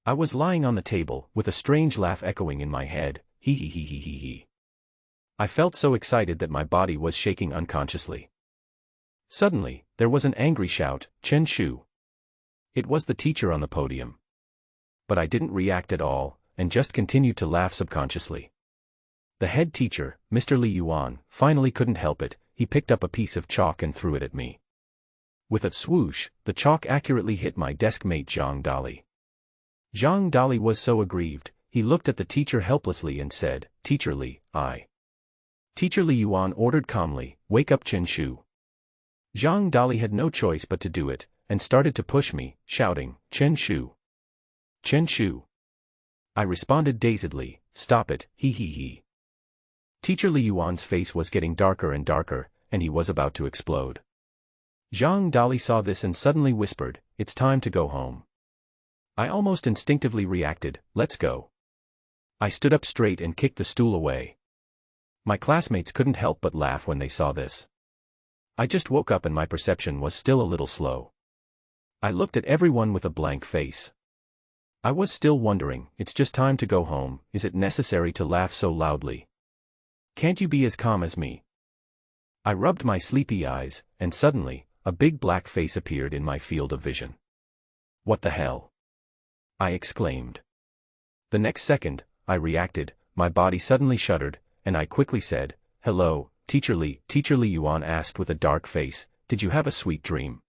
I was lying on the table, with a strange laugh echoing in my head, hee hee hee hee hee hee. I felt so excited that my body was shaking unconsciously. Suddenly, there was an angry shout, "Chen Shu!" It was the teacher on the podium. But I didn't react at all, and just continued to laugh subconsciously. The head teacher, Mr. Li Yuan, finally couldn't help it. He picked up a piece of chalk and threw it at me. With a swoosh, the chalk accurately hit my desk mate Zhang Dali. Zhang Dali was so aggrieved, he looked at the teacher helplessly and said, "Teacher Li, I." Teacher Li Yuan ordered calmly, "Wake up Chen Shu." Zhang Dali had no choice but to do it, and started to push me, shouting, "Chen Shu! Chen Shu!" I responded dazedly, "Stop it, hee hee hee." Teacher Li Yuan's face was getting darker and darker, and he was about to explode. Zhang Dali saw this and suddenly whispered, "It's time to go home." I almost instinctively reacted, "Let's go." I stood up straight and kicked the stool away. My classmates couldn't help but laugh when they saw this. I just woke up and my perception was still a little slow. I looked at everyone with a blank face. I was still wondering, it's just time to go home, is it necessary to laugh so loudly? Can't you be as calm as me? I rubbed my sleepy eyes, and suddenly, a big black face appeared in my field of vision. "What the hell?" I exclaimed. The next second, I reacted, my body suddenly shuddered, and I quickly said, "Hello, Teacher Li." Teacher Li Yuan asked with a dark face, "Did you have a sweet dream?"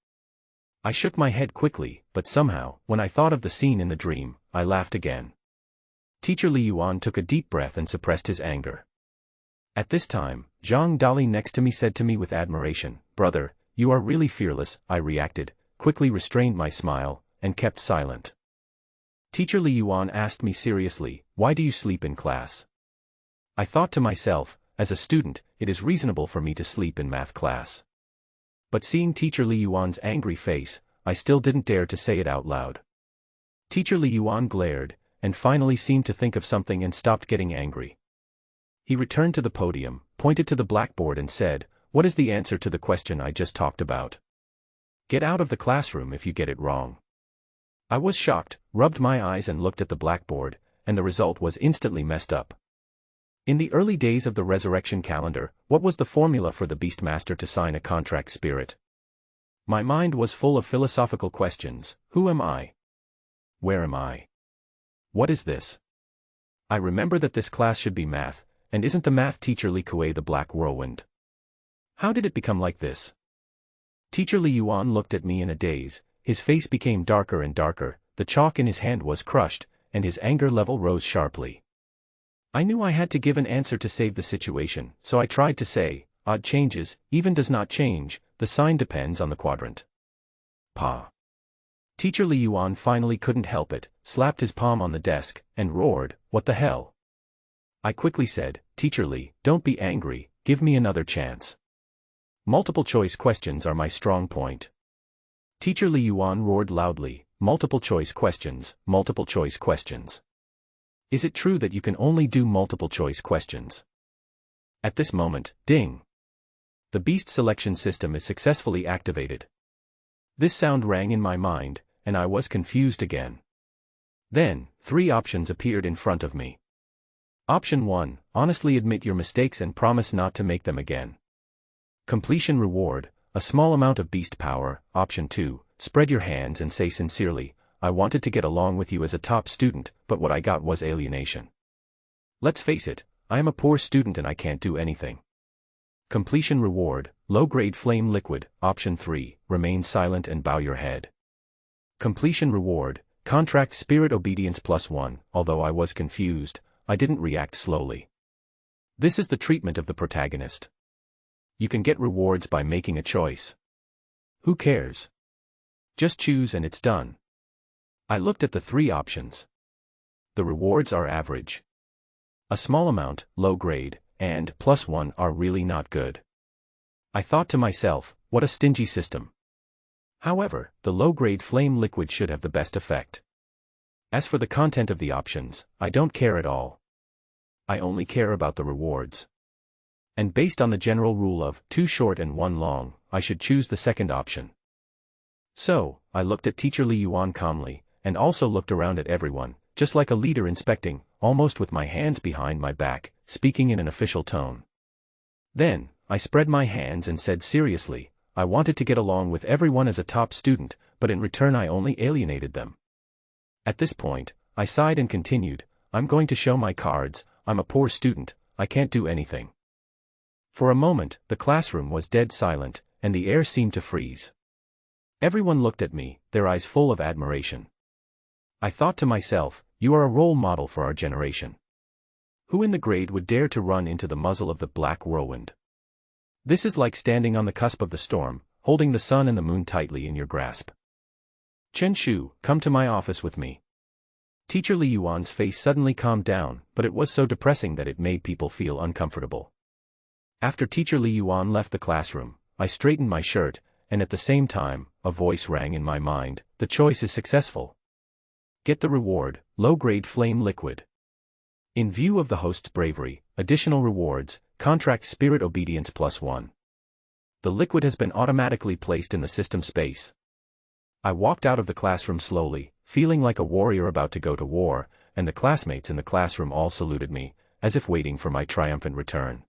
I shook my head quickly, but somehow, when I thought of the scene in the dream, I laughed again. Teacher Li Yuan took a deep breath and suppressed his anger. At this time, Zhang Dali next to me said to me with admiration, "Brother, you are really fearless." I reacted, quickly restrained my smile, and kept silent. Teacher Li Yuan asked me seriously, "Why do you sleep in class?" I thought to myself, as a student, it is reasonable for me to sleep in math class. But seeing Teacher Li Yuan's angry face, I still didn't dare to say it out loud. Teacher Li Yuan glared, and finally seemed to think of something and stopped getting angry. He returned to the podium, pointed to the blackboard and said, "What is the answer to the question I just talked about? Get out of the classroom if you get it wrong." I was shocked, rubbed my eyes and looked at the blackboard, and the result was instantly messed up. In the early days of the resurrection calendar, what was the formula for the Beastmaster to sign a contract spirit? My mind was full of philosophical questions. Who am I? Where am I? What is this? I remember that this class should be math, and isn't the math teacher Li Kuei the black whirlwind? How did it become like this? Teacher Li Yuan looked at me in a daze, his face became darker and darker, the chalk in his hand was crushed, and his anger level rose sharply. I knew I had to give an answer to save the situation, so I tried to say, "Odd changes, even does not change, the sign depends on the quadrant." Pa. Teacher Li Yuan finally couldn't help it, slapped his palm on the desk, and roared, "What the hell?" I quickly said, "Teacher Li, don't be angry, give me another chance. Multiple choice questions are my strong point." Teacher Li Yuan roared loudly, "Multiple choice questions, multiple choice questions. Is it true that you can only do multiple choice questions?" At this moment, ding! The beast selection system is successfully activated. This sound rang in my mind, and I was confused again. Then, 3 options appeared in front of me. Option 1, honestly admit your mistakes and promise not to make them again. Completion reward, a small amount of beast power. Option 2, spread your hands and say sincerely, "I wanted to get along with you as a top student, but what I got was alienation. Let's face it, I am a poor student and I can't do anything." Completion reward, low-grade flame liquid. Option 3, remain silent and bow your head. Completion reward, contract spirit obedience +1. Although I was confused, I didn't react slowly. This is the treatment of the protagonist. You can get rewards by making a choice. Who cares? Just choose and it's done. I looked at the 3 options. The rewards are average. A small amount, low grade, and +1 are really not good. I thought to myself, what a stingy system. However, the low-grade flame liquid should have the best effect. As for the content of the options, I don't care at all. I only care about the rewards. And based on the general rule of 2 short and 1 long, I should choose the second option. So, I looked at Teacher Li Yuan calmly, and also looked around at everyone, just like a leader inspecting, almost with my hands behind my back, speaking in an official tone. Then, I spread my hands and said seriously, I wanted to get along with everyone as a top student, but in return I only alienated them. At this point, I sighed and continued, I'm going to show my cards, I'm a poor student, I can't do anything. For a moment, the classroom was dead silent, and the air seemed to freeze. Everyone looked at me, their eyes full of admiration. I thought to myself, you are a role model for our generation. Who in the grade would dare to run into the muzzle of the black whirlwind? This is like standing on the cusp of the storm, holding the sun and the moon tightly in your grasp. Chen Shu, come to my office with me. Teacher Li Yuan's face suddenly calmed down, but it was so depressing that it made people feel uncomfortable. After Teacher Li Yuan left the classroom, I straightened my shirt, and at the same time, a voice rang in my mind, the choice is successful. Get the reward, low-grade flame liquid. In view of the host's bravery, additional rewards, contract spirit obedience +1. The liquid has been automatically placed in the system space. I walked out of the classroom slowly, feeling like a warrior about to go to war, and the classmates in the classroom all saluted me, as if waiting for my triumphant return.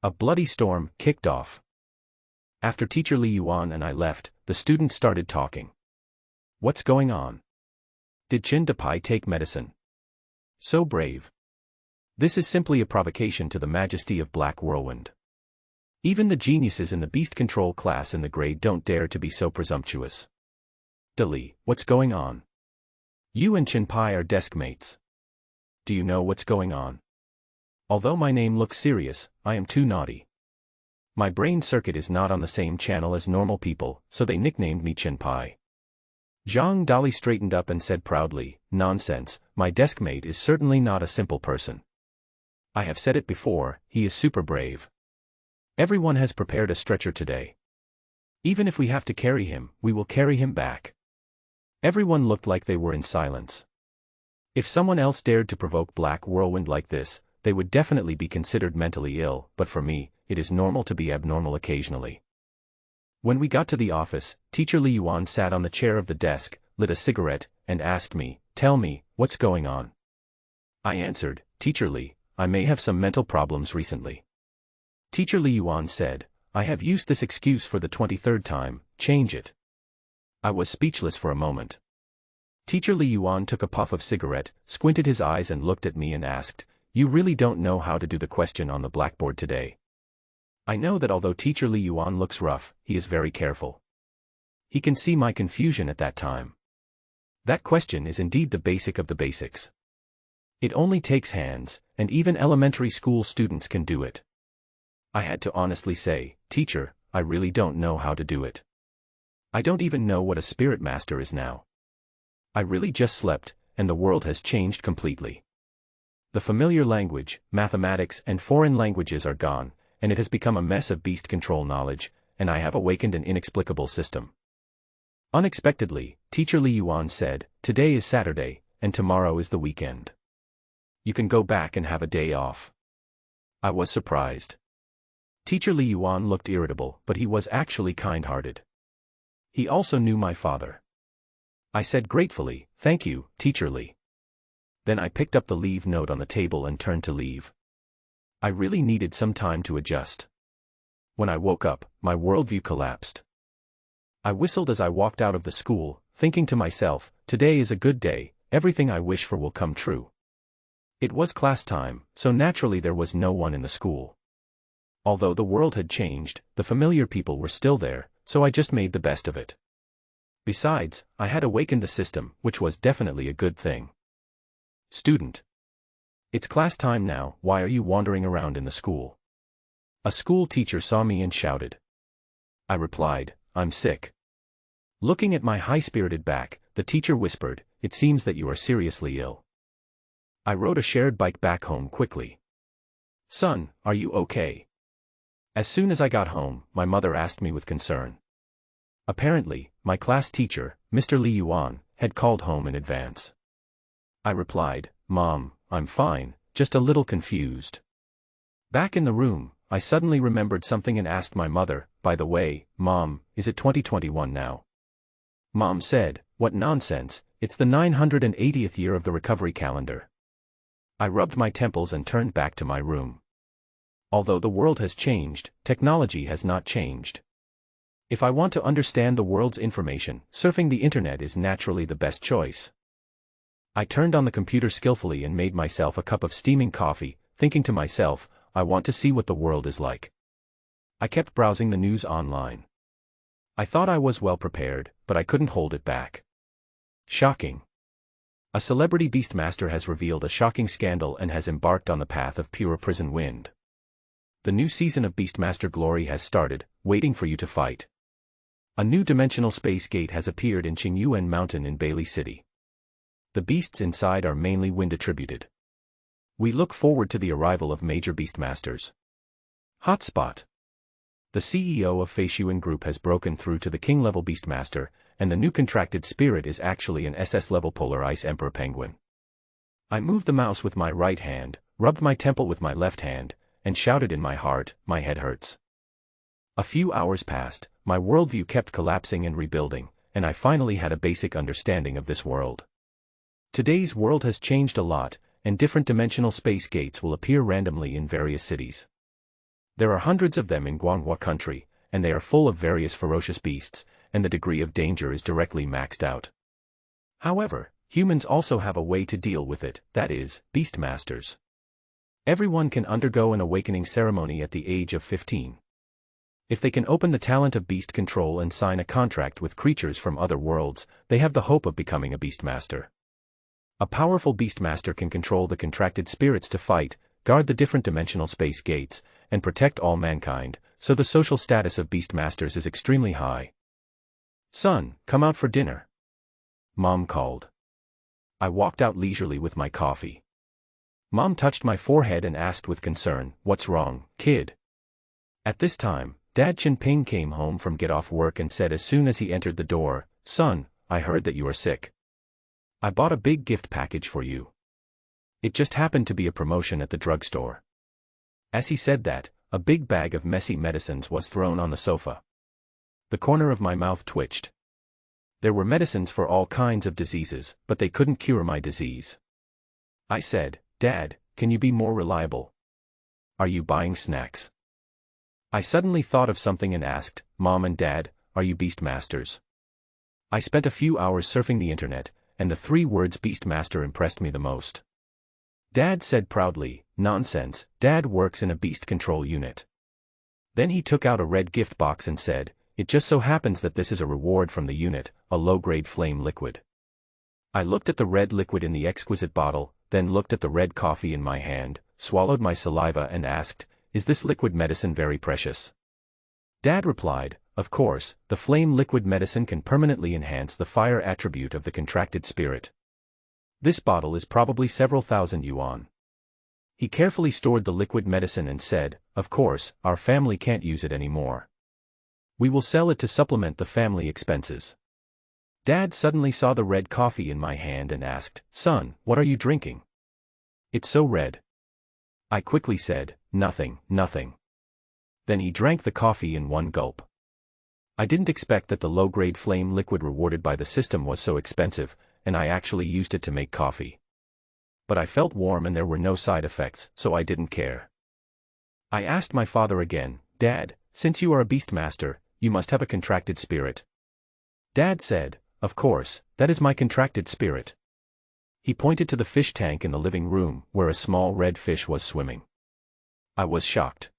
A bloody storm kicked off. After Teacher Li Yuan and I left, the students started talking. What's going on? Did Chin Depai take medicine? So brave. This is simply a provocation to the majesty of Black Whirlwind. Even the geniuses in the beast control class in the grade don't dare to be so presumptuous. Dali, what's going on? You and Chin Pai are desk mates. Do you know what's going on? Although my name looks serious, I am too naughty. My brain circuit is not on the same channel as normal people, so they nicknamed me Chin Pai. Zhang Dali straightened up and said proudly, nonsense, my desk mate is certainly not a simple person. I have said it before, he is super brave. Everyone has prepared a stretcher today. Even if we have to carry him, we will carry him back. Everyone looked like they were in silence. If someone else dared to provoke Black Whirlwind like this, they would definitely be considered mentally ill, but for me, it is normal to be abnormal occasionally. When we got to the office, Teacher Li Yuan sat on the chair of the desk, lit a cigarette, and asked me, tell me, what's going on? I answered, Teacher Li, I may have some mental problems recently. Teacher Li Yuan said, I have used this excuse for the 23rd time, change it. I was speechless for a moment. Teacher Li Yuan took a puff of cigarette, squinted his eyes and looked at me and asked, you really don't know how to do the question on the blackboard today. I know that although Teacher Li Yuan looks rough, he is very careful. He can see my confusion at that time. That question is indeed the basic of the basics. It only takes hands, and even elementary school students can do it. I had to honestly say, teacher, I really don't know how to do it. I don't even know what a spirit master is now. I really just slept, and the world has changed completely. The familiar language, mathematics and foreign languages are gone, and it has become a mess of beast control knowledge, and I have awakened an inexplicable system. Unexpectedly, Teacher Li Yuan said, today is Saturday, and tomorrow is the weekend. You can go back and have a day off. I was surprised. Teacher Li Yuan looked irritable, but he was actually kind-hearted. He also knew my father. I said gratefully, thank you, Teacher Li. Then I picked up the leave note on the table and turned to leave. I really needed some time to adjust. When I woke up, my worldview collapsed. I whistled as I walked out of the school, thinking to myself, today is a good day, everything I wish for will come true. It was class time, so naturally there was no one in the school. Although the world had changed, the familiar people were still there, so I just made the best of it. Besides, I had awakened the system, which was definitely a good thing. Student. It's class time now, why are you wandering around in the school? A school teacher saw me and shouted. I replied, I'm sick. Looking at my high-spirited back, the teacher whispered, it seems that you are seriously ill. I rode a shared bike back home quickly. Son, are you okay? As soon as I got home, my mother asked me with concern. Apparently, my class teacher, Mr. Li Yuan, had called home in advance. I replied, Mom, I'm fine, just a little confused. Back in the room, I suddenly remembered something and asked my mother, by the way, Mom, is it 2021 now? Mom said, what nonsense, It's the 980th year of the recovery calendar. I rubbed my temples and turned back to my room. Although the world has changed, technology has not changed. If I want to understand the world's information, surfing the internet is naturally the best choice. I turned on the computer skillfully and made myself a cup of steaming coffee, thinking to myself, I want to see what the world is like. I kept browsing the news online. I thought I was well prepared, but I couldn't hold it back. Shocking. A celebrity Beastmaster has revealed a shocking scandal and has embarked on the path of pure prison wind. The new season of Beastmaster Glory has started, waiting for you to fight. A new dimensional space gate has appeared in Qingyuan Mountain in Bailey City. The beasts inside are mainly wind attributed. We look forward to the arrival of major Beastmasters. Hotspot. The CEO of Feishuan Group has broken through to the King-level Beastmaster, and the new contracted spirit is actually an SS-level Polar Ice Emperor Penguin. I moved the mouse with my right hand, rubbed my temple with my left hand, and shouted in my heart, my head hurts. A few hours passed, my worldview kept collapsing and rebuilding, and I finally had a basic understanding of this world. Today's world has changed a lot, and different dimensional space gates will appear randomly in various cities. There are hundreds of them in Guanghua country, and they are full of various ferocious beasts, and the degree of danger is directly maxed out. However, humans also have a way to deal with it, that is, Beastmasters. Everyone can undergo an awakening ceremony at the age of 15. If they can open the talent of beast control and sign a contract with creatures from other worlds, they have the hope of becoming a Beastmaster. A powerful Beastmaster can control the contracted spirits to fight, guard the different dimensional space gates, and protect all mankind, so the social status of Beastmasters is extremely high. Son, come out for dinner. Mom called. I walked out leisurely with my coffee. Mom touched my forehead and asked with concern, "What's wrong, kid?" At this time, Dad Chinping came home from get off work and said as soon as he entered the door, "Son, I heard that you are sick. I bought a big gift package for you. It just happened to be a promotion at the drugstore." As he said that, a big bag of messy medicines was thrown on the sofa. The corner of my mouth twitched. There were medicines for all kinds of diseases, but they couldn't cure my disease. I said, "Dad, can you be more reliable? Are you buying snacks?" I suddenly thought of something and asked, "Mom and Dad, are you Beastmasters?" I spent a few hours surfing the internet, and the 3 words Beastmaster impressed me the most. Dad said proudly, "Nonsense, Dad works in a beast control unit." Then he took out a red gift box and said, "It just so happens that this is a reward from the unit, a low-grade flame liquid." I looked at the red liquid in the exquisite bottle, then looked at the red coffee in my hand, swallowed my saliva and asked, "Is this liquid medicine very precious?" Dad replied, "Of course, the flame liquid medicine can permanently enhance the fire attribute of the contracted spirit. This bottle is probably several thousand yuan." He carefully stored the liquid medicine and said, "Of course, our family can't use it anymore. We will sell it to supplement the family expenses." Dad suddenly saw the red coffee in my hand and asked, "Son, what are you drinking? It's so red." I quickly said, "Nothing, nothing." Then he drank the coffee in one gulp. I didn't expect that the low-grade flame liquid rewarded by the system was so expensive, and I actually used it to make coffee. But I felt warm and there were no side effects, so I didn't care. I asked my father again, "Dad, since you are a Beastmaster, you must have a contracted spirit." Dad said, "Of course, that is my contracted spirit." He pointed to the fish tank in the living room, where a small red fish was swimming. I was shocked.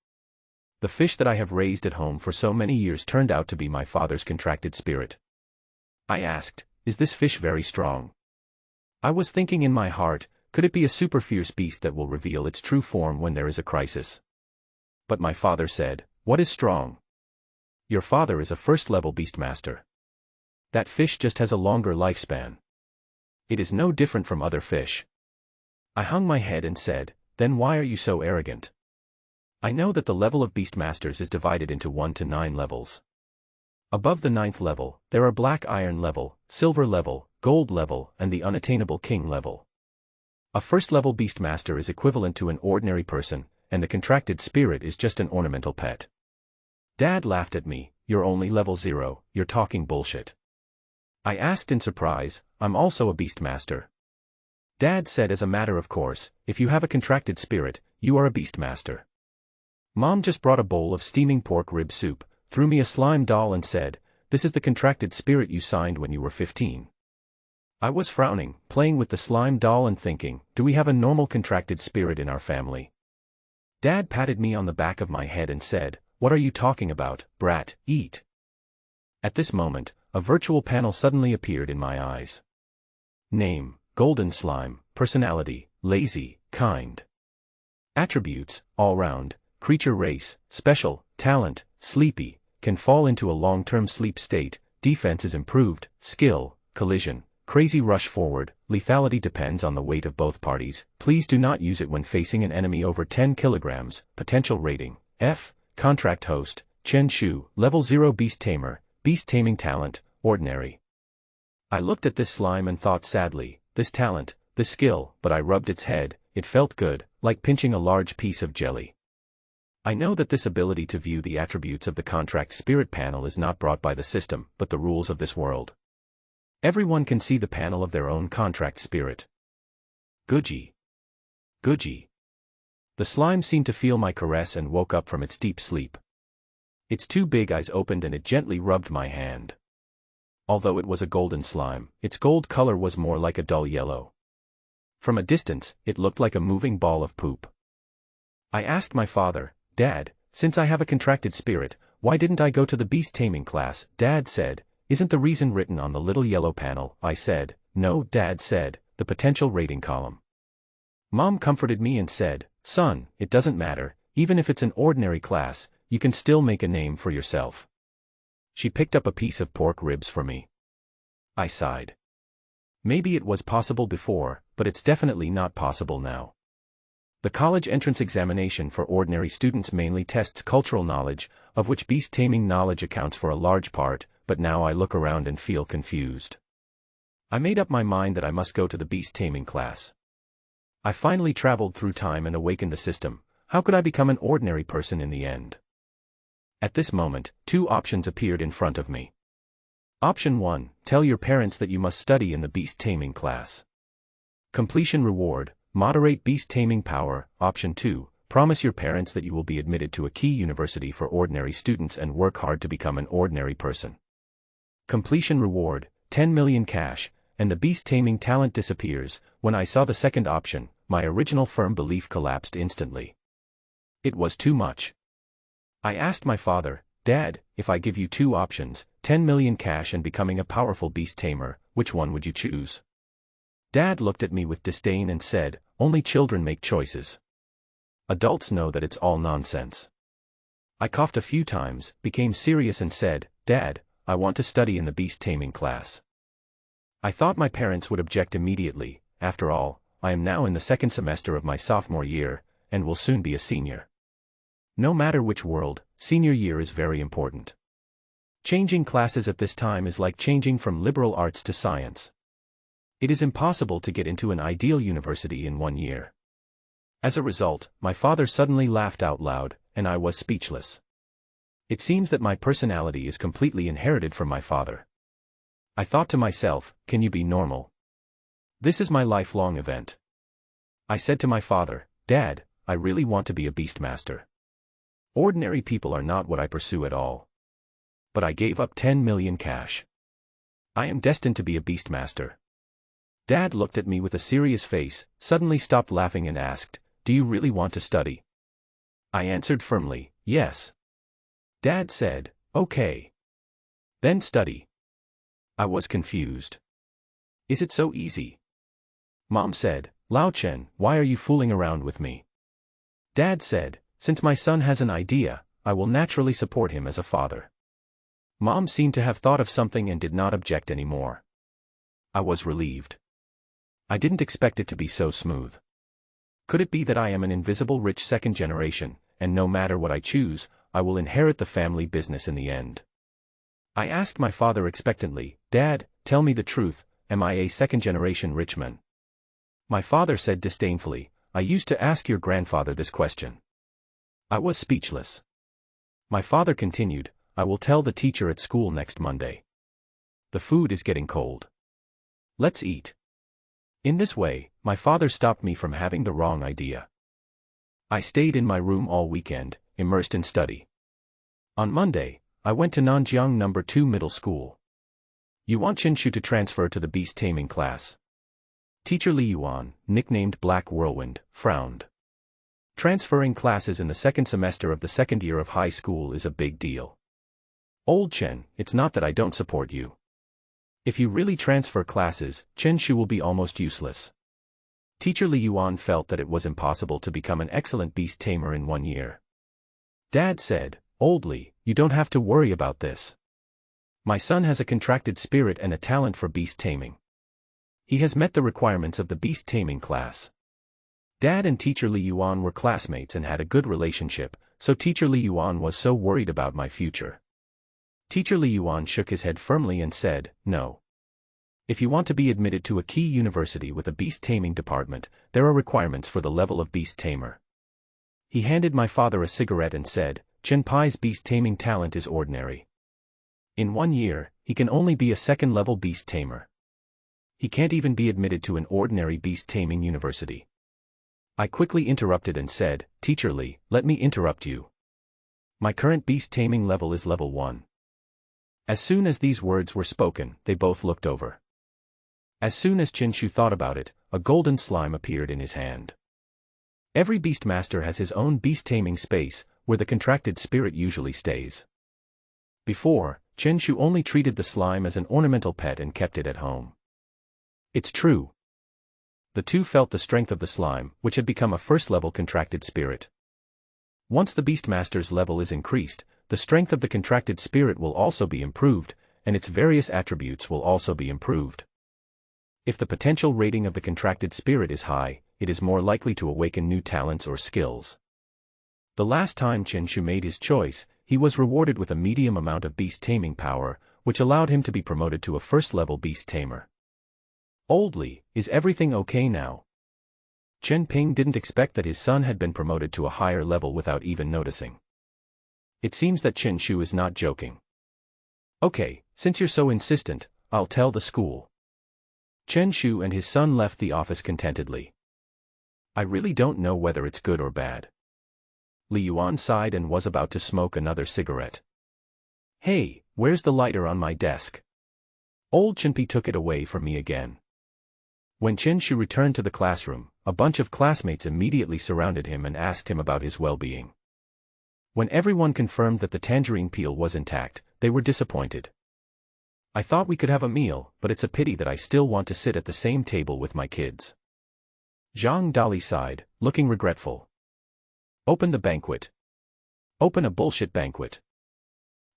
The fish that I have raised at home for so many years turned out to be my father's contracted spirit. I asked, "Is this fish very strong?" I was thinking in my heart, could it be a super fierce beast that will reveal its true form when there is a crisis? But my father said, "What is strong? Your father is a first-level Beastmaster. That fish just has a longer lifespan. It is no different from other fish." I hung my head and said, "Then why are you so arrogant? I know that the level of Beastmasters is divided into 1 to 9 levels. Above the 9th level, there are Black Iron level, Silver level, Gold level, and the unattainable King level. A first-level Beastmaster is equivalent to an ordinary person, and the contracted spirit is just an ornamental pet." Dad laughed at me, "You're only level 0, you're talking bullshit." I asked in surprise, I'm also a Beastmaster. Dad said as a matter of course, if you have a contracted spirit, you are a Beastmaster. Mom just brought a bowl of steaming pork rib soup, threw me a slime doll and said, "This is the contracted spirit you signed when you were 15. I was frowning, playing with the slime doll and thinking, do we have a normal contracted spirit in our family? Dad patted me on the back of my head and said, "What are you talking about, brat, eat." At this moment, a virtual panel suddenly appeared in my eyes. Name, Golden Slime, personality, lazy, kind. Attributes, all-round, creature race, special, talent, sleepy, can fall into a long-term sleep state, defense is improved, skill, collision, crazy rush forward, lethality depends on the weight of both parties, please do not use it when facing an enemy over 10 kilograms, potential rating, F, contract host, Chen Shu, level 0 beast tamer, beast taming talent, ordinary. I looked at this slime and thought sadly, this talent, this skill, but I rubbed its head, it felt good, like pinching a large piece of jelly. I know that this ability to view the attributes of the contract spirit panel is not brought by the system, but the rules of this world. Everyone can see the panel of their own contract spirit. Goodgie. Goodgie. The slime seemed to feel my caress and woke up from its deep sleep. Its two big eyes opened and it gently rubbed my hand. Although it was a golden slime, its gold color was more like a dull yellow. From a distance, it looked like a moving ball of poop. I asked my father, "Dad, since I have a contracted spirit, why didn't I go to the beast taming class?" Dad said, "Isn't the reason written on the little yellow panel?" I said, "No." Dad said, "The potential rating column." Mom comforted me and said, "Son, it doesn't matter, even if it's an ordinary class, you can still make a name for yourself." She picked up a piece of pork ribs for me. I sighed. Maybe it was possible before, but it's definitely not possible now. The college entrance examination for ordinary students mainly tests cultural knowledge, of which beast taming knowledge accounts for a large part, but now I look around and feel confused. I made up my mind that I must go to the beast taming class. I finally traveled through time and awakened the system. How could I become an ordinary person in the end? At this moment, two options appeared in front of me. Option 1, tell your parents that you must study in the beast taming class. Completion reward, moderate beast taming power. Option 2, promise your parents that you will be admitted to a key university for ordinary students and work hard to become an ordinary person. Completion reward, 10 million cash, and the beast taming talent disappears. When I saw the second option, my original firm belief collapsed instantly. It was too much. I asked my father, "Dad, if I give you two options, 10 million cash and becoming a powerful beast tamer, which one would you choose?" Dad looked at me with disdain and said, "Only children make choices. Adults know that it's all nonsense." I coughed a few times, became serious and said, "Dad, I want to study in the beast taming class." I thought my parents would object immediately. After all, I am now in the second semester of my sophomore year, and will soon be a senior. No matter which world, senior year is very important. Changing classes at this time is like changing from liberal arts to science. It is impossible to get into an ideal university in 1 year. As a result, my father suddenly laughed out loud, and I was speechless. It seems that my personality is completely inherited from my father. I thought to myself, can you be normal? This is my lifelong event. I said to my father, "Dad, I really want to be a Beastmaster. Ordinary people are not what I pursue at all. But I gave up 10 million cash. I am destined to be a Beastmaster." Dad looked at me with a serious face, suddenly stopped laughing and asked, "Do you really want to study?" I answered firmly, "Yes." Dad said, "Okay. Then study." I was confused. "Is it so easy?" Mom said, "Lao Chen, why are you fooling around with me?" Dad said, "Since my son has an idea, I will naturally support him as a father." Mom seemed to have thought of something and did not object anymore. I was relieved. I didn't expect it to be so smooth. Could it be that I am an invisible rich second generation, and no matter what I choose, I will inherit the family business in the end? I asked my father expectantly, "Dad, tell me the truth, am I a second generation rich man?" My father said disdainfully, "I used to ask your grandfather this question." I was speechless. My father continued, "I will tell the teacher at school next Monday. The food is getting cold. Let's eat. In this way, my father stopped me from having the wrong idea. I stayed in my room all weekend, immersed in study. On Monday, I went to Nanjiang No. 2 Middle School. You want Qinshu to transfer to the beast taming class. Teacher Li Yuan, nicknamed Black Whirlwind, frowned. Transferring classes in the second semester of the second year of high school is a big deal. Old Chen, it's not that I don't support you. If you really transfer classes, Qinshu will be almost useless. Teacher Li Yuan felt that it was impossible to become an excellent beast tamer in 1 year. Dad said, Old Li, you don't have to worry about this. My son has a contracted spirit and a talent for beast taming. He has met the requirements of the beast taming class. Dad and Teacher Li Yuan were classmates and had a good relationship, so Teacher Li Yuan was so worried about my future. Teacher Li Yuan shook his head firmly and said, No. If you want to be admitted to a key university with a beast taming department, there are requirements for the level of beast tamer. He handed my father a cigarette and said, Chen Pai's beast taming talent is ordinary. In 1 year, he can only be a second-level beast tamer. He can't even be admitted to an ordinary beast taming university. I quickly interrupted and said, Teacher Li, let me interrupt you. My current beast taming level is level 1. As soon as these words were spoken, they both looked over. As soon as Qinshu thought about it, a golden slime appeared in his hand. Every Beastmaster has his own beast taming space, where the contracted spirit usually stays. Before, Qinshu only treated the slime as an ornamental pet and kept it at home. It's true. The two felt the strength of the slime, which had become a first-level contracted spirit. Once the Beastmaster's level is increased, the strength of the contracted spirit will also be improved, and its various attributes will also be improved. If the potential rating of the contracted spirit is high, it is more likely to awaken new talents or skills. The last time Qinshu made his choice, he was rewarded with a medium amount of beast taming power, which allowed him to be promoted to a first-level beast tamer. Old Li, is everything okay now? Chen Ping didn't expect that his son had been promoted to a higher level without even noticing. It seems that Qinshu is not joking. Okay, since you're so insistent, I'll tell the school. Qinshu and his son left the office contentedly. I really don't know whether it's good or bad. Li Yuan sighed and was about to smoke another cigarette. Hey, where's the lighter on my desk? Old Chenpi took it away from me again. When Qinshu returned to the classroom, a bunch of classmates immediately surrounded him and asked him about his well-being. When everyone confirmed that the tangerine peel was intact, they were disappointed. I thought we could have a meal, but it's a pity that I still want to sit at the same table with my kids. Zhang Dali sighed, looking regretful. Open the banquet. Open a bullshit banquet.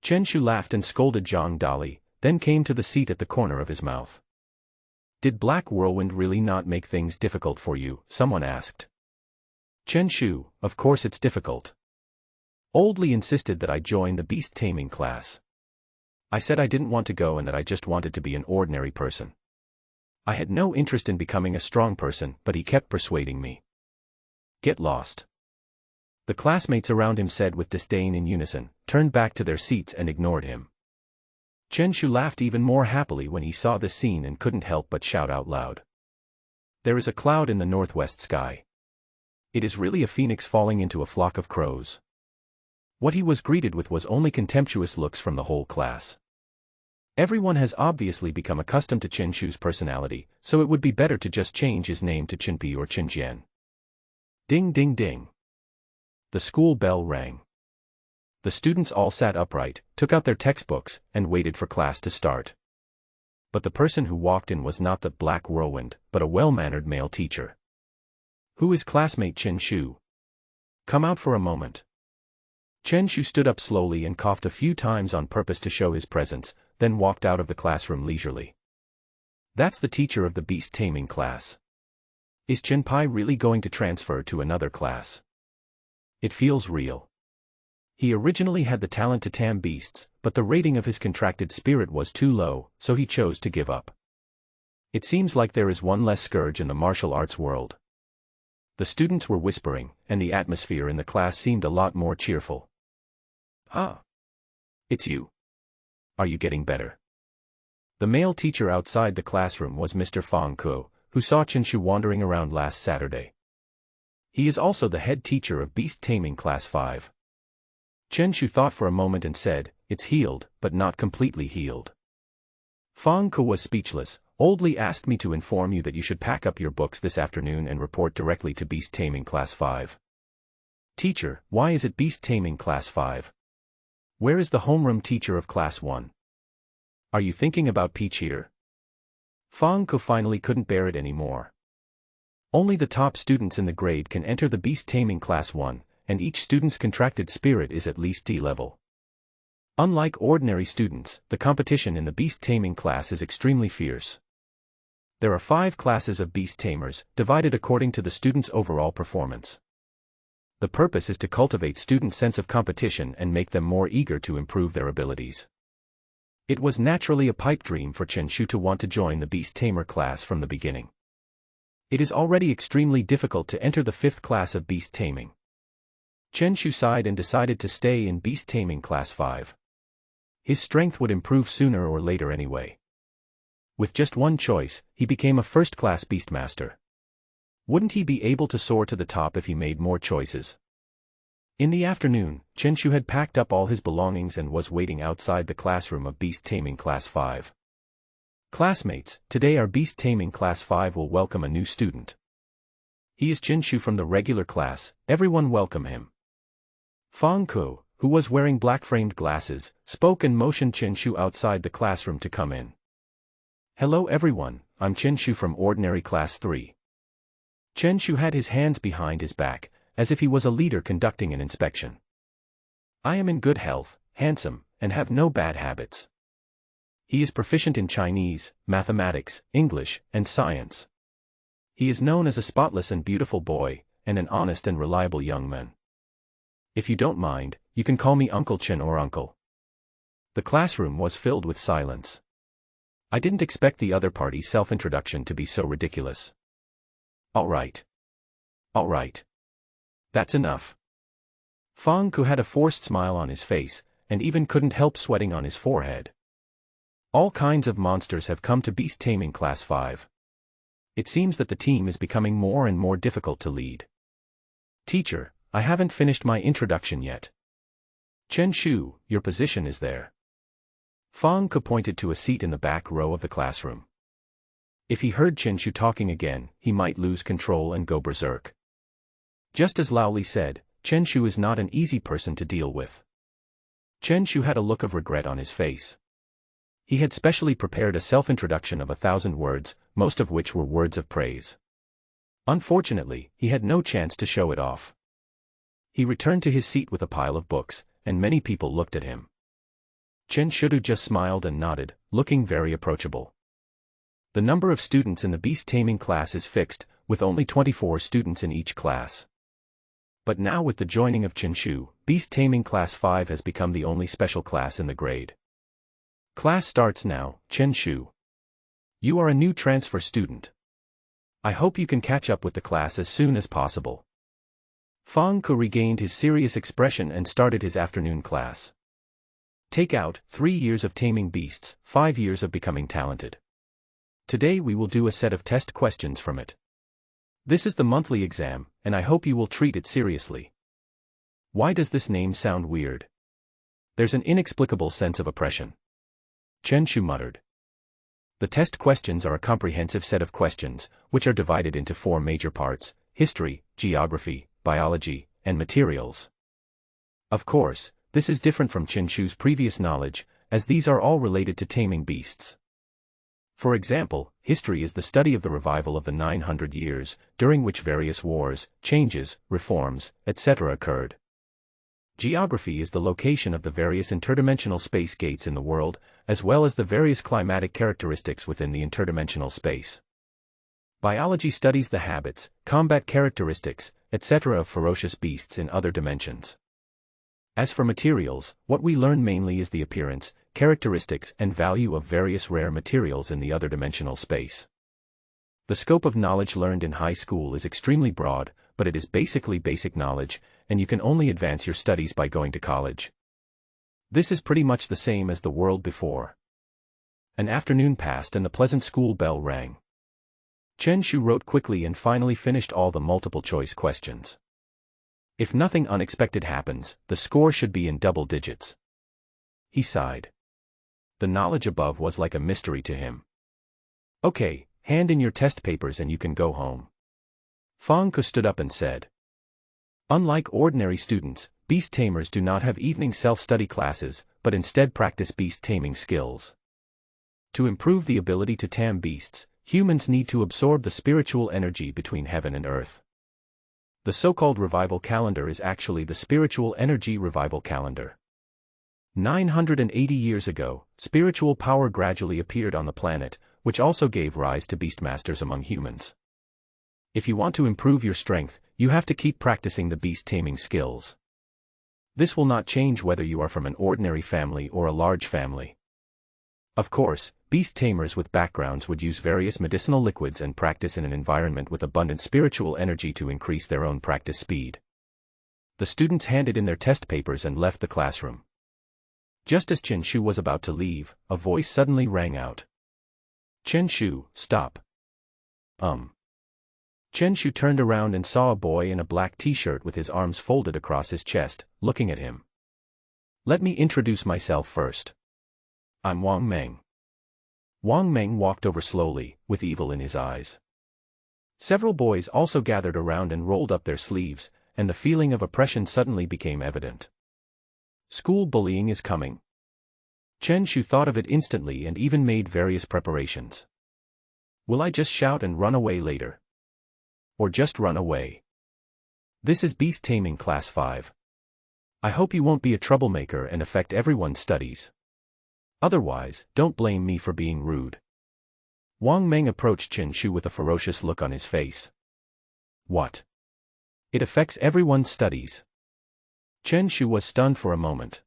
Qinshu laughed and scolded Zhang Dali, then came to the seat at the corner of his mouth. Did Black Whirlwind really not make things difficult for you? Someone asked. Qinshu, of course it's difficult. Old Li insisted that I join the beast taming class. I said I didn't want to go and that I just wanted to be an ordinary person. I had no interest in becoming a strong person, but he kept persuading me. Get lost. The classmates around him said with disdain in unison, turned back to their seats and ignored him. Qinshu laughed even more happily when he saw this scene and couldn't help but shout out loud. There is a cloud in the northwest sky. It is really a phoenix falling into a flock of crows. What he was greeted with was only contemptuous looks from the whole class. Everyone has obviously become accustomed to Qinshu's personality, so it would be better to just change his name to Qinpi or Qinjian. Ding ding ding. The school bell rang. The students all sat upright, took out their textbooks, and waited for class to start. But the person who walked in was not the Black Whirlwind, but a well-mannered male teacher. Who is classmate Qinshu? Come out for a moment. Qinshu stood up slowly and coughed a few times on purpose to show his presence, then walked out of the classroom leisurely. That's the teacher of the beast taming class. Is Qianpai really going to transfer to another class? It feels real. He originally had the talent to tame beasts, but the rating of his contracted spirit was too low, so he chose to give up. It seems like there is one less scourge in the martial arts world. The students were whispering, and the atmosphere in the class seemed a lot more cheerful. Ah. It's you. Are you getting better? The male teacher outside the classroom was Mr. Fang Kuo, who saw Qinshu wandering around last Saturday. He is also the head teacher of beast taming class 5. Qinshu thought for a moment and said, "It's healed, but not completely healed." Fang Kuo was speechless. "Oldly asked me to inform you that you should pack up your books this afternoon and report directly to beast taming class 5. Teacher, why is it beast taming class 5? Where is the homeroom teacher of class 1? Are you thinking about Peach here?" Fang Kuo finally couldn't bear it anymore. Only the top students in the grade can enter the beast taming class 1, and each student's contracted spirit is at least D level. Unlike ordinary students, the competition in the beast taming class is extremely fierce. There are 5 classes of beast tamers, divided according to the student's overall performance. The purpose is to cultivate students' sense of competition and make them more eager to improve their abilities. It was naturally a pipe dream for Qinshu to want to join the beast tamer class from the beginning. It is already extremely difficult to enter the 5th class of beast taming. Qinshu sighed and decided to stay in beast taming class 5. His strength would improve sooner or later anyway. With just one choice, he became a first-class Beastmaster. Wouldn't he be able to soar to the top if he made more choices? In the afternoon, Qinshu had packed up all his belongings and was waiting outside the classroom of beast taming class 5. Classmates, today our beast taming class 5 will welcome a new student. He is Qinshu from the regular class, everyone welcome him. Fang Kuo, who was wearing black-framed glasses, spoke and motioned Qinshu outside the classroom to come in. "Hello everyone, I'm Qinshu from ordinary class 3. Qinshu had his hands behind his back, as if he was a leader conducting an inspection. "I am in good health, handsome, and have no bad habits." He is proficient in Chinese, mathematics, English, and science. He is known as a spotless and beautiful boy, and an honest and reliable young man. If you don't mind, you can call me Uncle Qin or Uncle. The classroom was filled with silence. I didn't expect the other party's self-introduction to be so ridiculous. All right. That's enough. Fang Kuo had a forced smile on his face, and even couldn't help sweating on his forehead. All kinds of monsters have come to beast taming class 5. It seems that the team is becoming more and more difficult to lead. Teacher, I haven't finished my introduction yet. Qinshu, your position is there. Fang Kuo pointed to a seat in the back row of the classroom. If he heard Qinshu talking again, he might lose control and go berserk. Just as Lao Li said, Qinshu is not an easy person to deal with. Qinshu had a look of regret on his face. He had specially prepared a self-introduction of 1,000 words, most of which were words of praise. Unfortunately, he had no chance to show it off. He returned to his seat with a pile of books, and many people looked at him. Qinshu just smiled and nodded, looking very approachable. The number of students in the beast taming class is fixed, with only 24 students in each class. But now with the joining of Qinshu, beast taming class 5 has become the only special class in the grade. Class starts now, Qinshu. You are a new transfer student. I hope you can catch up with the class as soon as possible. Fang Kuo regained his serious expression and started his afternoon class. Take out 3 years of taming beasts, 5 years of becoming talented. Today we will do a set of test questions from it. This is the monthly exam, and I hope you will treat it seriously. Why does this name sound weird? There's an inexplicable sense of oppression. Qinshu muttered. The test questions are a comprehensive set of questions, which are divided into 4 major parts: history, geography, biology, and materials. Of course, this is different from Qinshu's previous knowledge, as these are all related to taming beasts. For example, history is the study of the revival of the 900 years, during which various wars, changes, reforms, etc. occurred. Geography is the location of the various interdimensional space gates in the world, as well as the various climatic characteristics within the interdimensional space. Biology studies the habits, combat characteristics, etc. of ferocious beasts in other dimensions. As for materials, what we learn mainly is the appearance, characteristics and value of various rare materials in the other dimensional space. The scope of knowledge learned in high school is extremely broad, but it is basically basic knowledge, and you can only advance your studies by going to college. This is pretty much the same as the world before. An afternoon passed and the pleasant school bell rang. Chen Shu wrote quickly and finally finished all the multiple-choice questions. If nothing unexpected happens, the score should be in double digits. He sighed. The knowledge above was like a mystery to him. Okay, hand in your test papers and you can go home. Fang Ke stood up and said. Unlike ordinary students, beast tamers do not have evening self-study classes, but instead practice beast taming skills. To improve the ability to tame beasts, humans need to absorb the spiritual energy between heaven and earth. The so-called revival calendar is actually the spiritual energy revival calendar. 980 years ago, spiritual power gradually appeared on the planet, which also gave rise to beastmasters among humans. If you want to improve your strength, you have to keep practicing the beast taming skills. This will not change whether you are from an ordinary family or a large family. Of course, beast tamers with backgrounds would use various medicinal liquids and practice in an environment with abundant spiritual energy to increase their own practice speed. The students handed in their test papers and left the classroom. Just as Chen Shu was about to leave, a voice suddenly rang out. Chen Shu, stop. Chen Shu turned around and saw a boy in a black t-shirt with his arms folded across his chest, looking at him. Let me introduce myself first. I'm Wang Meng. Wang Meng walked over slowly, with evil in his eyes. Several boys also gathered around and rolled up their sleeves, and the feeling of oppression suddenly became evident. School bullying is coming. Chen Shu thought of it instantly and even made various preparations. Will I just shout and run away later? Or just run away? This is Beast Taming Class 5. I hope you won't be a troublemaker and affect everyone's studies. Otherwise, don't blame me for being rude. Wang Meng approached Chen Shu with a ferocious look on his face. What? It affects everyone's studies. Chen Shu was stunned for a moment.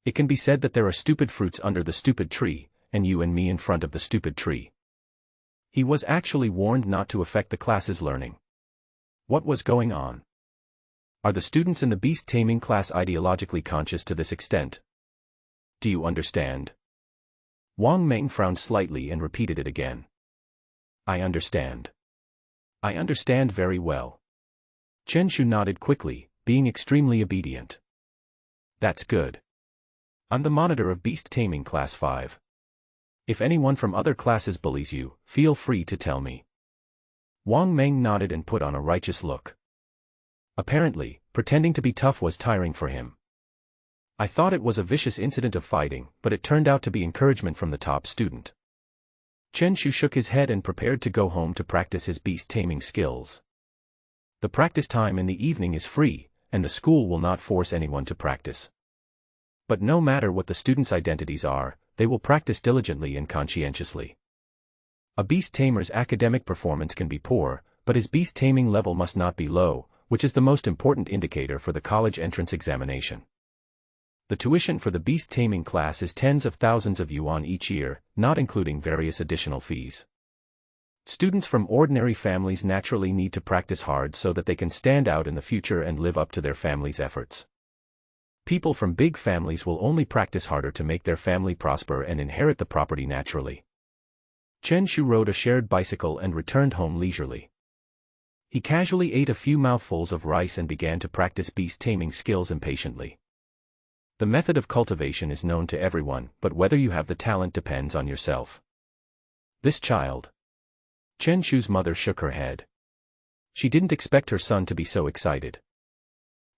It can be said that there are stupid fruits under the stupid tree, and you and me in front of the stupid tree. He was actually warned not to affect the class's learning. What was going on? Are the students in the beast taming class ideologically conscious to this extent? Do you understand? Wang Meng frowned slightly and repeated it again. I understand. I understand very well. Chen Shu nodded quickly, being extremely obedient. That's good. I'm the monitor of Beast Taming Class 5. If anyone from other classes bullies you, feel free to tell me. Wang Meng nodded and put on a righteous look. Apparently, pretending to be tough was tiring for him. I thought it was a vicious incident of fighting, but it turned out to be encouragement from the top student. Chen Shu shook his head and prepared to go home to practice his beast taming skills. The practice time in the evening is free, and the school will not force anyone to practice. But no matter what the students' identities are, they will practice diligently and conscientiously. A beast tamer's academic performance can be poor, but his beast taming level must not be low, which is the most important indicator for the college entrance examination. The tuition for the beast taming class is tens of thousands of yuan each year, not including various additional fees. Students from ordinary families naturally need to practice hard so that they can stand out in the future and live up to their family's efforts. People from big families will only practice harder to make their family prosper and inherit the property naturally. Chen Shu rode a shared bicycle and returned home leisurely. He casually ate a few mouthfuls of rice and began to practice beast taming skills impatiently. The method of cultivation is known to everyone, but whether you have the talent depends on yourself. This child. Chen Shu's mother shook her head. She didn't expect her son to be so excited.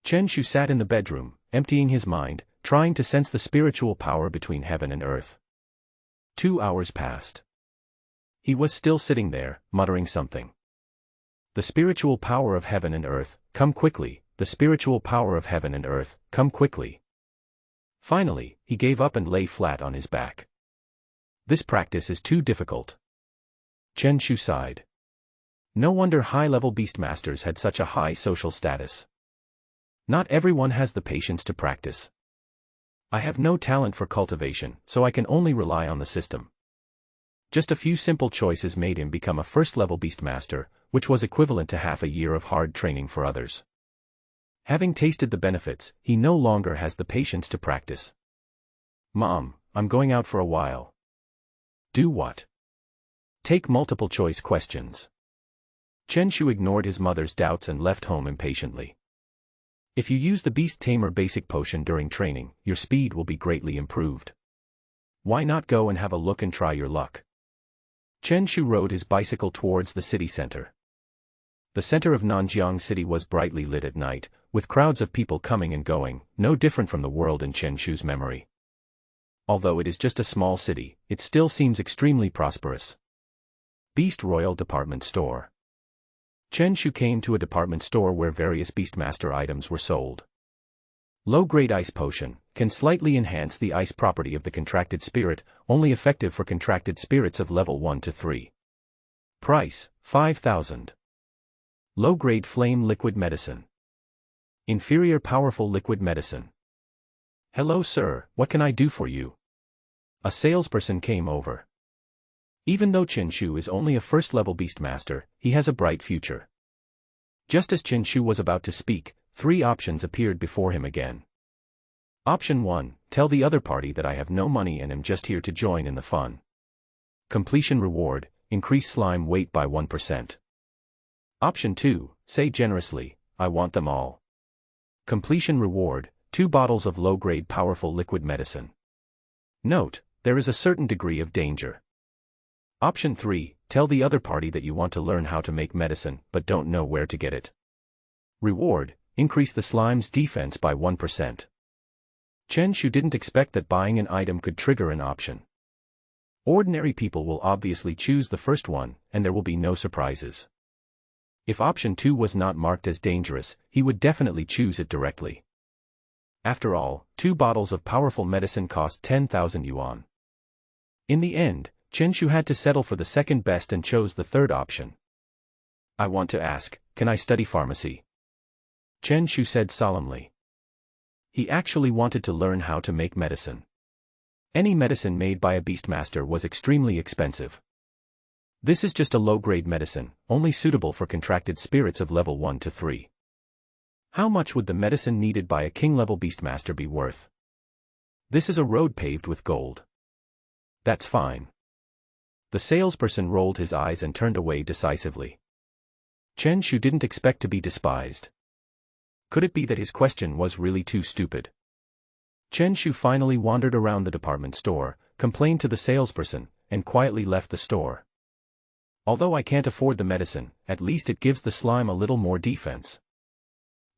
Chen Shu sat in the bedroom, emptying his mind, trying to sense the spiritual power between heaven and earth. 2 hours passed. He was still sitting there, muttering something. The spiritual power of heaven and earth, come quickly, the spiritual power of heaven and earth, come quickly. Finally, he gave up and lay flat on his back. This practice is too difficult. Chen Shu sighed. No wonder high-level beastmasters had such a high social status. Not everyone has the patience to practice. I have no talent for cultivation, so I can only rely on the system. Just a few simple choices made him become a first-level beastmaster, which was equivalent to half a year of hard training for others. Having tasted the benefits, he no longer has the patience to practice. Mom, I'm going out for a while. Do what? Take multiple choice questions. Chen Shu ignored his mother's doubts and left home impatiently. If you use the Beast Tamer basic potion during training, your speed will be greatly improved. Why not go and have a look and try your luck? Chen Shu rode his bicycle towards the city center. The center of Nanjiang City was brightly lit at night, with crowds of people coming and going, no different from the world in Chen Shu's memory. Although it is just a small city, it still seems extremely prosperous. Beast Royal Department Store. Chen Shu came to a department store where various Beastmaster items were sold. Low-grade ice potion can slightly enhance the ice property of the contracted spirit, only effective for contracted spirits of level 1 to 3. Price, 5,000. Low-grade flame liquid medicine. Inferior powerful liquid medicine. Hello sir, what can I do for you? A salesperson came over. Even though Chen Shu is only a first-level Beastmaster, he has a bright future. Just as Chen Shu was about to speak, 3 options appeared before him again. Option 1, tell the other party that I have no money and am just here to join in the fun. Completion reward, increase slime weight by 1%. Option 2, say generously, I want them all. Completion reward, 2 bottles of low-grade powerful liquid medicine. Note, there is a certain degree of danger. Option 3, tell the other party that you want to learn how to make medicine but don't know where to get it. Reward, increase the slime's defense by 1%. Chen Shu didn't expect that buying an item could trigger an option. Ordinary people will obviously choose the first one, and there will be no surprises. If option 2 was not marked as dangerous, he would definitely choose it directly. After all, 2 bottles of powerful medicine cost 10,000 yuan. In the end, Chen Shu had to settle for the second best and chose the third option. I want to ask, can I study pharmacy? Chen Shu said solemnly. He actually wanted to learn how to make medicine. Any medicine made by a Beastmaster was extremely expensive. This is just a low-grade medicine, only suitable for contracted spirits of level 1 to 3. How much would the medicine needed by a king-level Beastmaster be worth? This is a road paved with gold. That's fine. The salesperson rolled his eyes and turned away decisively. Chen Shu didn't expect to be despised. Could it be that his question was really too stupid? Chen Shu finally wandered around the department store, complained to the salesperson, and quietly left the store. Although I can't afford the medicine, at least it gives the slime a little more defense.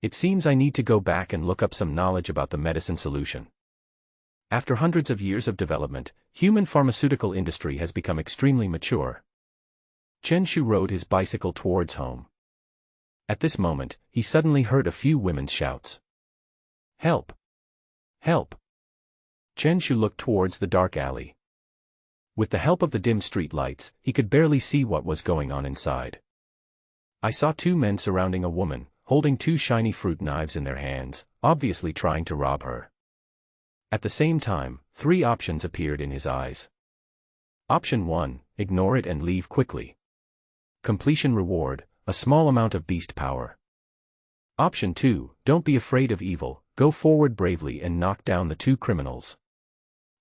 It seems I need to go back and look up some knowledge about the medicine solution. After hundreds of years of development, human pharmaceutical industry has become extremely mature. Chen Shu rode his bicycle towards home. At this moment, he suddenly heard a few women's shouts. Help! Help! Chen Shu looked towards the dark alley. With the help of the dim street lights, he could barely see what was going on inside. I saw 2 men surrounding a woman, holding 2 shiny fruit knives in their hands, obviously trying to rob her. At the same time, 3 options appeared in his eyes. Option 1, ignore it and leave quickly. Completion reward, a small amount of beast power. Option 2, don't be afraid of evil, go forward bravely and knock down the 2 criminals.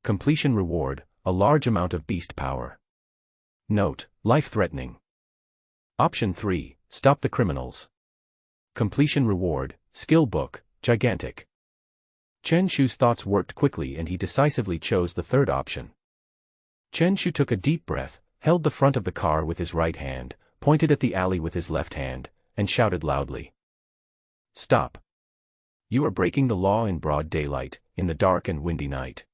Completion reward, a large amount of beast power. Note, life-threatening. Option 3, stop the criminals. Completion reward, skill book, gigantic. Chen Shu's thoughts worked quickly and he decisively chose the third option. Chen Shu took a deep breath, held the front of the car with his right hand, pointed at the alley with his left hand, and shouted loudly. Stop! You are breaking the law in broad daylight, in the dark and windy night.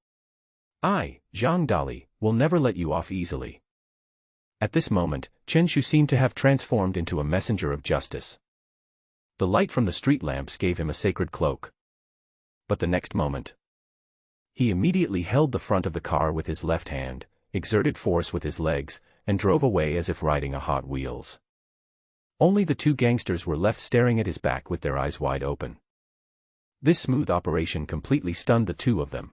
I, Zhang Dali, will never let you off easily. At this moment, Chen Shu seemed to have transformed into a messenger of justice. The light from the street lamps gave him a sacred cloak. But the next moment, he immediately held the front of the car with his left hand, exerted force with his legs, and drove away as if riding a Hot Wheels. Only the 2 gangsters were left staring at his back with their eyes wide open. This smooth operation completely stunned the 2 of them.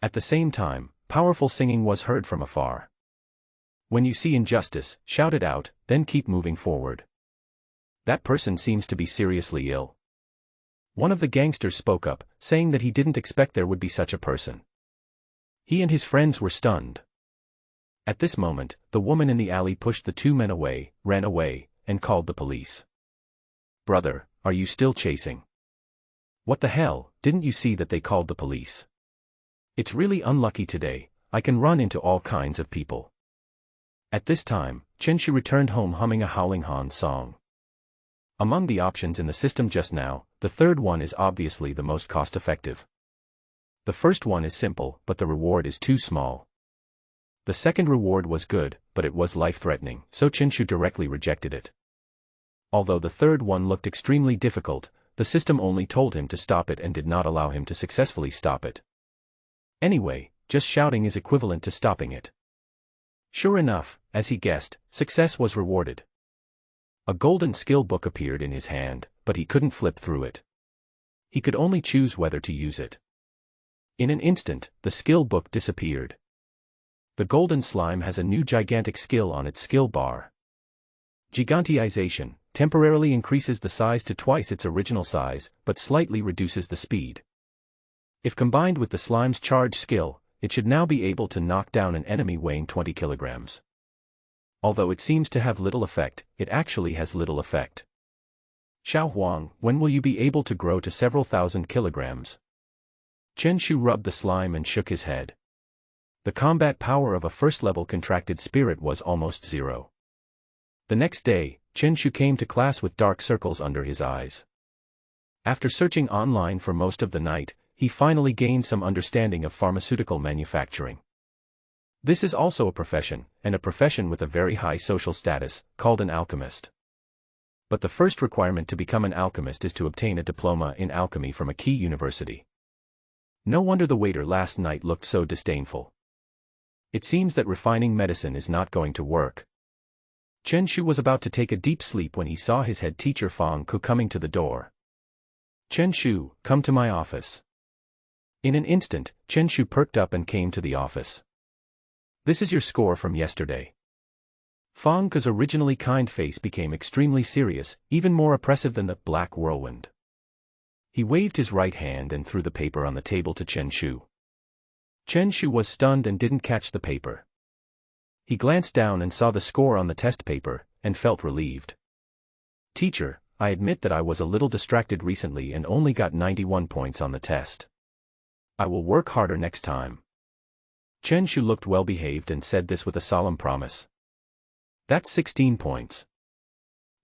At the same time, powerful singing was heard from afar. When you see injustice, shout it out, then keep moving forward. That person seems to be seriously ill. One of the gangsters spoke up, saying that he didn't expect there would be such a person. He and his friends were stunned. At this moment, the woman in the alley pushed the two men away, ran away, and called the police. "Brother, are you still chasing? What the hell, didn't you see that they called the police? It's really unlucky today, I can run into all kinds of people." At this time, Chenshu returned home humming a Howling Hans song. Among the options in the system just now, the third one is obviously the most cost-effective. The first one is simple, but the reward is too small. The second reward was good, but it was life-threatening, so Chenshu directly rejected it. Although the third one looked extremely difficult, the system only told him to stop it and did not allow him to successfully stop it. Anyway, just shouting is equivalent to stopping it. Sure enough, as he guessed, success was rewarded. A golden skill book appeared in his hand, but he couldn't flip through it. He could only choose whether to use it. In an instant, the skill book disappeared. The golden slime has a new gigantic skill on its skill bar. Gigantization temporarily increases the size to twice its original size, but slightly reduces the speed. If combined with the slime's charge skill, it should now be able to knock down an enemy weighing 20 kilograms. Although it seems to have little effect, it actually has little effect. Xiao Huang, when will you be able to grow to several thousand kilograms? Chenshu rubbed the slime and shook his head. The combat power of a first-level contracted spirit was almost zero. The next day, Chenshu came to class with dark circles under his eyes. After searching online for most of the night, he finally gained some understanding of pharmaceutical manufacturing. This is also a profession, and a profession with a very high social status, called an alchemist. But the first requirement to become an alchemist is to obtain a diploma in alchemy from a key university. No wonder the waiter last night looked so disdainful. It seems that refining medicine is not going to work. Chenshu was about to take a deep sleep when he saw his head teacher Fang Ku coming to the door. "Chenshu, come to my office." In an instant, Chenshu perked up and came to the office. "This is your score from yesterday." Fang Ku's originally kind face became extremely serious, even more oppressive than the black whirlwind. He waved his right hand and threw the paper on the table to Chenshu. Chenshu was stunned and didn't catch the paper. He glanced down and saw the score on the test paper, and felt relieved. "Teacher, I admit that I was a little distracted recently and only got 91 points on the test. I will work harder next time." Chenshu looked well-behaved and said this with a solemn promise. "That's 16 points."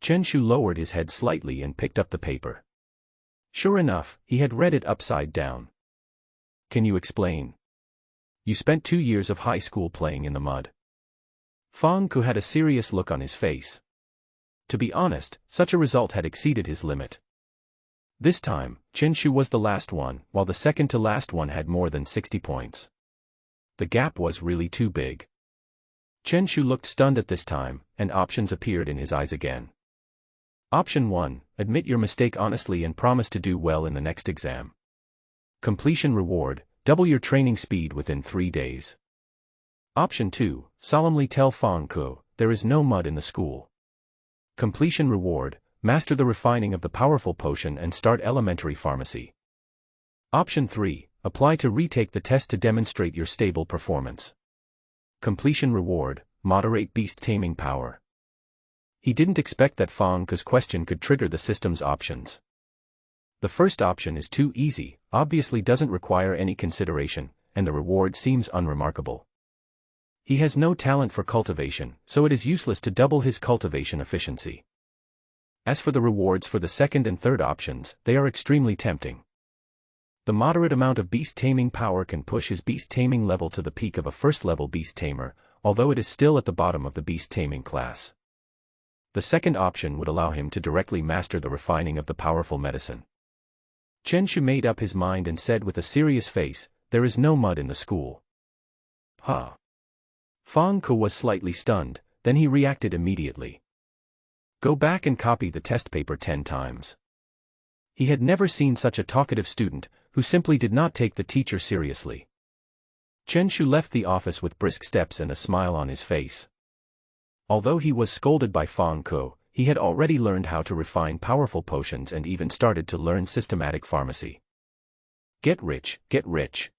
Chenshu lowered his head slightly and picked up the paper. Sure enough, he had read it upside down. "Can you explain? You spent 2 years of high school playing in the mud." Fang Ku had a serious look on his face. To be honest, such a result had exceeded his limit. This time, Chenshu was the last one, while the second to last one had more than 60 points. The gap was really too big. Chenshu looked stunned at this time, and options appeared in his eyes again. Option 1, admit your mistake honestly and promise to do well in the next exam. Completion reward, double your training speed within 3 days. Option 2, solemnly tell Fang Ku, there is no mud in the school. Completion reward, master the refining of the powerful potion and start elementary pharmacy. Option 3, apply to retake the test to demonstrate your stable performance. Completion reward, moderate beast taming power. He didn't expect that Fang Ku's question could trigger the system's options. The first option is too easy, obviously doesn't require any consideration, and the reward seems unremarkable. He has no talent for cultivation, so it is useless to double his cultivation efficiency. As for the rewards for the second and third options, they are extremely tempting. The moderate amount of beast taming power can push his beast taming level to the peak of a first-level beast tamer, although it is still at the bottom of the beast taming class. The second option would allow him to directly master the refining of the powerful medicine. Chenshu made up his mind and said with a serious face, there is no mud in the school. Huh. Fang Ku was slightly stunned, then he reacted immediately. Go back and copy the test paper 10 times. He had never seen such a talkative student, who simply did not take the teacher seriously. Chenshu left the office with brisk steps and a smile on his face. Although he was scolded by Fang Ku, he had already learned how to refine powerful potions and even started to learn systematic pharmacy. Get rich, get rich.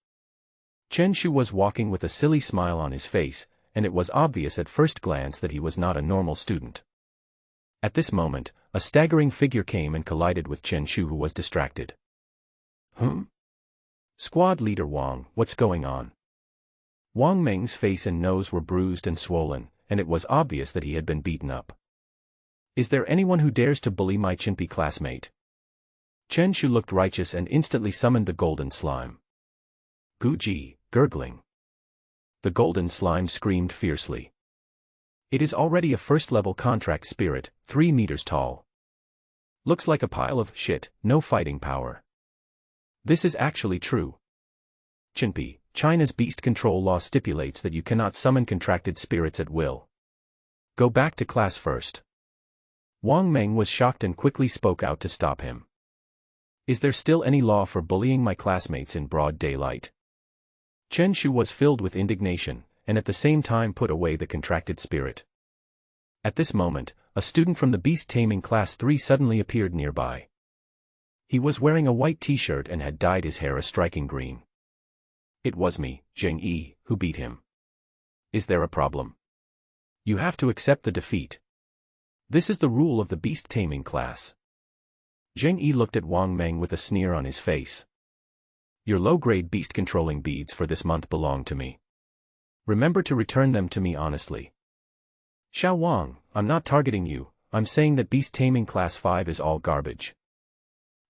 Chenshu was walking with a silly smile on his face, and it was obvious at first glance that he was not a normal student. At this moment, a staggering figure came and collided with Chen Shu, who was distracted. Squad leader Wang, what's going on? Wang Meng's face and nose were bruised and swollen, and it was obvious that he had been beaten up. Is there anyone who dares to bully my chimpy classmate? Chen Shu looked righteous and instantly summoned the golden slime. Guji, gurgling. The golden slime screamed fiercely. It is already a first-level contract spirit, 3 meters tall. Looks like a pile of shit, no fighting power. This is actually true. Chinpi, China's beast control law stipulates that you cannot summon contracted spirits at will. Go back to class first. Wang Meng was shocked and quickly spoke out to stop him. Is there still any law for bullying my classmates in broad daylight? Chen Shu was filled with indignation, and at the same time put away the contracted spirit. At this moment, a student from the beast taming class 3 suddenly appeared nearby. He was wearing a white t-shirt and had dyed his hair a striking green. It was me, Zheng Yi, who beat him. Is there a problem? You have to accept the defeat. This is the rule of the beast taming class. Zheng Yi looked at Wang Meng with a sneer on his face. Your low-grade beast controlling beads for this month belong to me. Remember to return them to me honestly. Xiao Wang, I'm not targeting you, I'm saying that beast taming class 5 is all garbage.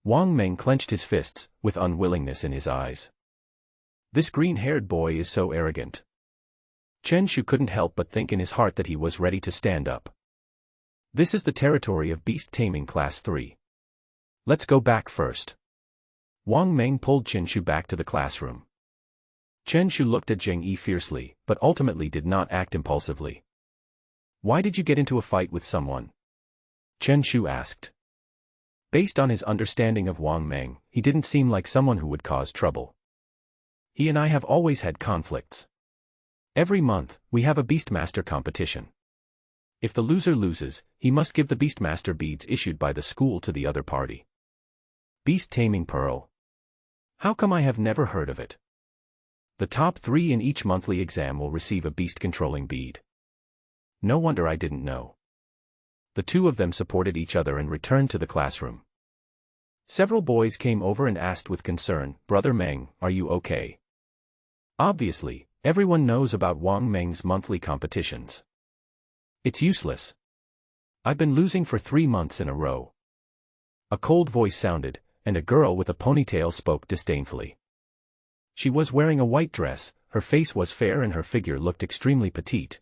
Wang Meng clenched his fists, with unwillingness in his eyes. This green-haired boy is so arrogant. Chen Shu couldn't help but think in his heart that he was ready to stand up. This is the territory of beast taming class 3. Let's go back first. Wang Meng pulled Chen Shu back to the classroom. Chen Shu looked at Zheng Yi fiercely, but ultimately did not act impulsively. Why did you get into a fight with someone? Chen Shu asked. Based on his understanding of Wang Meng, he didn't seem like someone who would cause trouble. He and I have always had conflicts. Every month, we have a Beastmaster competition. If the loser loses, he must give the Beastmaster beads issued by the school to the other party. Beast Taming Pearl. How come I have never heard of it? The top 3 in each monthly exam will receive a beast-controlling bead. No wonder I didn't know. The two of them supported each other and returned to the classroom. Several boys came over and asked with concern, Brother Meng, are you okay? Obviously, everyone knows about Wang Meng's monthly competitions. It's useless. I've been losing for 3 months in a row. A cold voice sounded, and a girl with a ponytail spoke disdainfully. She was wearing a white dress, her face was fair and her figure looked extremely petite.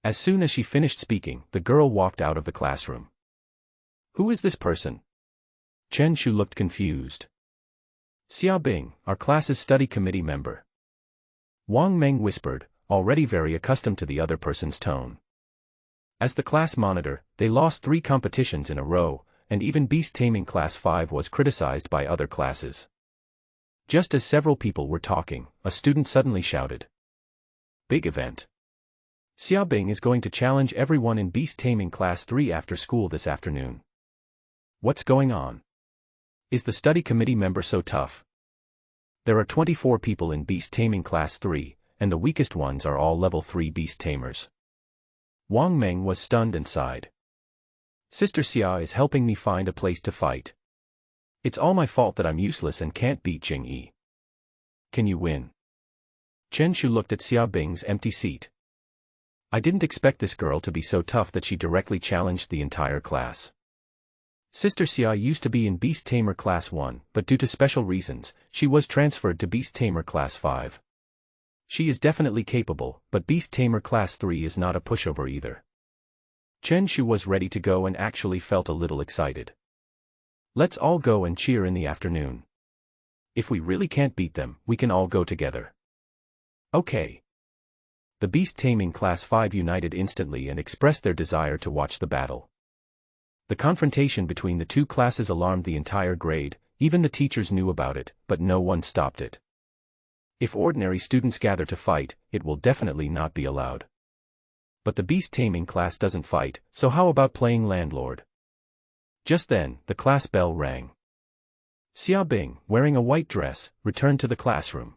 As soon as she finished speaking, the girl walked out of the classroom. Who is this person? Chen Shu looked confused. Xia Bing, our class's study committee member. Wang Meng whispered, already very accustomed to the other person's tone. As the class monitor, they lost 3 competitions in a row, and even beast taming class 5 was criticized by other classes. Just as several people were talking, a student suddenly shouted. Big event. Xia Bing is going to challenge everyone in beast taming class 3 after school this afternoon. What's going on? Is the study committee member so tough? There are 24 people in beast taming class 3, and the weakest ones are all level 3 beast tamers. Wang Meng was stunned and sighed. Sister Xia is helping me find a place to fight. It's all my fault that I'm useless and can't beat Zheng Yi. Can you win? Chen Shu looked at Xia Bing's empty seat. I didn't expect this girl to be so tough that she directly challenged the entire class. Sister Xia used to be in Beast Tamer Class 1, but due to special reasons, she was transferred to Beast Tamer Class 5. She is definitely capable, but Beast Tamer Class 3 is not a pushover either. Chen Shu was ready to go and actually felt a little excited. Let's all go and cheer in the afternoon. If we really can't beat them, we can all go together. Okay. The Beast Taming Class 5 united instantly and expressed their desire to watch the battle. The confrontation between the two classes alarmed the entire grade, even the teachers knew about it, but no one stopped it. If ordinary students gather to fight, it will definitely not be allowed. But the beast taming class doesn't fight, so how about playing landlord? Just then, the class bell rang. Xia Bing, wearing a white dress, returned to the classroom.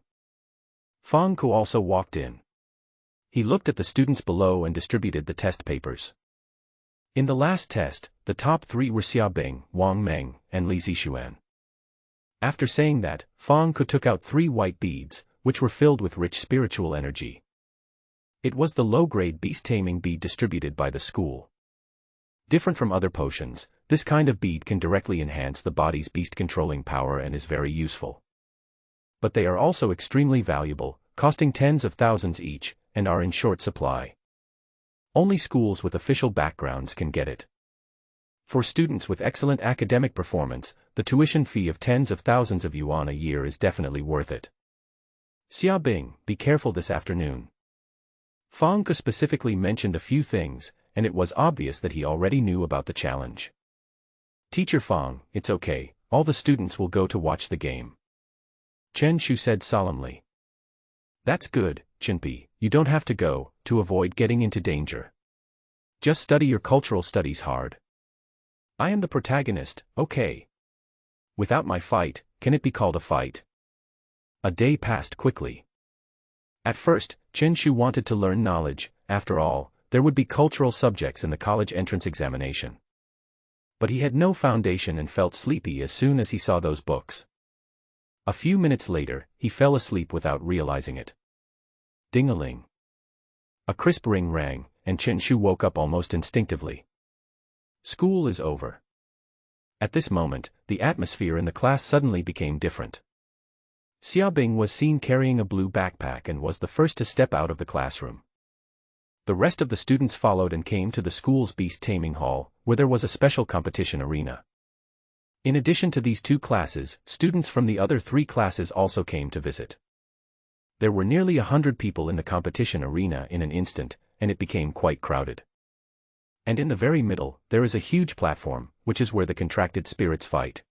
Fang Ku also walked in. He looked at the students below and distributed the test papers. In the last test, the top 3 were Xiaobing, Wang Meng, and Li Zixuan. After saying that, Fang Ke took out 3 white beads, which were filled with rich spiritual energy. It was the low-grade beast-taming bead distributed by the school. Different from other potions, this kind of bead can directly enhance the body's beast-controlling power and is very useful. But they are also extremely valuable, costing tens of thousands each, and are in short supply. Only schools with official backgrounds can get it. For students with excellent academic performance, the tuition fee of tens of thousands of yuan a year is definitely worth it. Xiaobing, be careful this afternoon. Fang Ke specifically mentioned a few things, and it was obvious that he already knew about the challenge. Teacher Fang, it's okay, all the students will go to watch the game. Chen Shu said solemnly. That's good, Chenpi, you don't have to go, to avoid getting into danger. Just study your cultural studies hard. I am the protagonist, okay. Without my fight, can it be called a fight? A day passed quickly. At first, Chen Shu wanted to learn knowledge, after all, there would be cultural subjects in the college entrance examination. But he had no foundation and felt sleepy as soon as he saw those books. A few minutes later, he fell asleep without realizing it. Ding-a-ling. A crisp ring rang, and Chen Shu woke up almost instinctively. School is over. At this moment, the atmosphere in the class suddenly became different. Xiaobing was seen carrying a blue backpack and was the first to step out of the classroom. The rest of the students followed and came to the school's beast-taming hall, where there was a special competition arena. In addition to these 2 classes, students from the other 3 classes also came to visit. There were nearly 100 people in the competition arena in an instant, and it became quite crowded. And in the very middle, there is a huge platform, which is where the contracted spirits fight.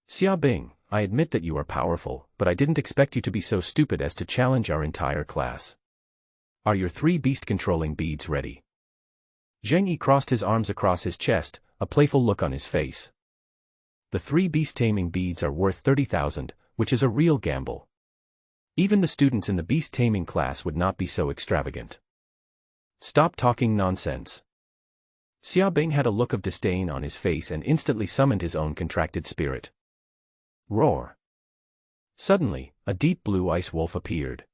Xiaobing, I admit that you are powerful, but I didn't expect you to be so stupid as to challenge our entire class. Are your 3 beast-controlling beads ready? Zheng Yi crossed his arms across his chest, a playful look on his face. The 3 beast-taming beads are worth 30,000, which is a real gamble. Even the students in the beast-taming class would not be so extravagant. Stop talking nonsense. Xiaobing had a look of disdain on his face and instantly summoned his own contracted spirit. Roar. Suddenly, a deep blue ice wolf appeared.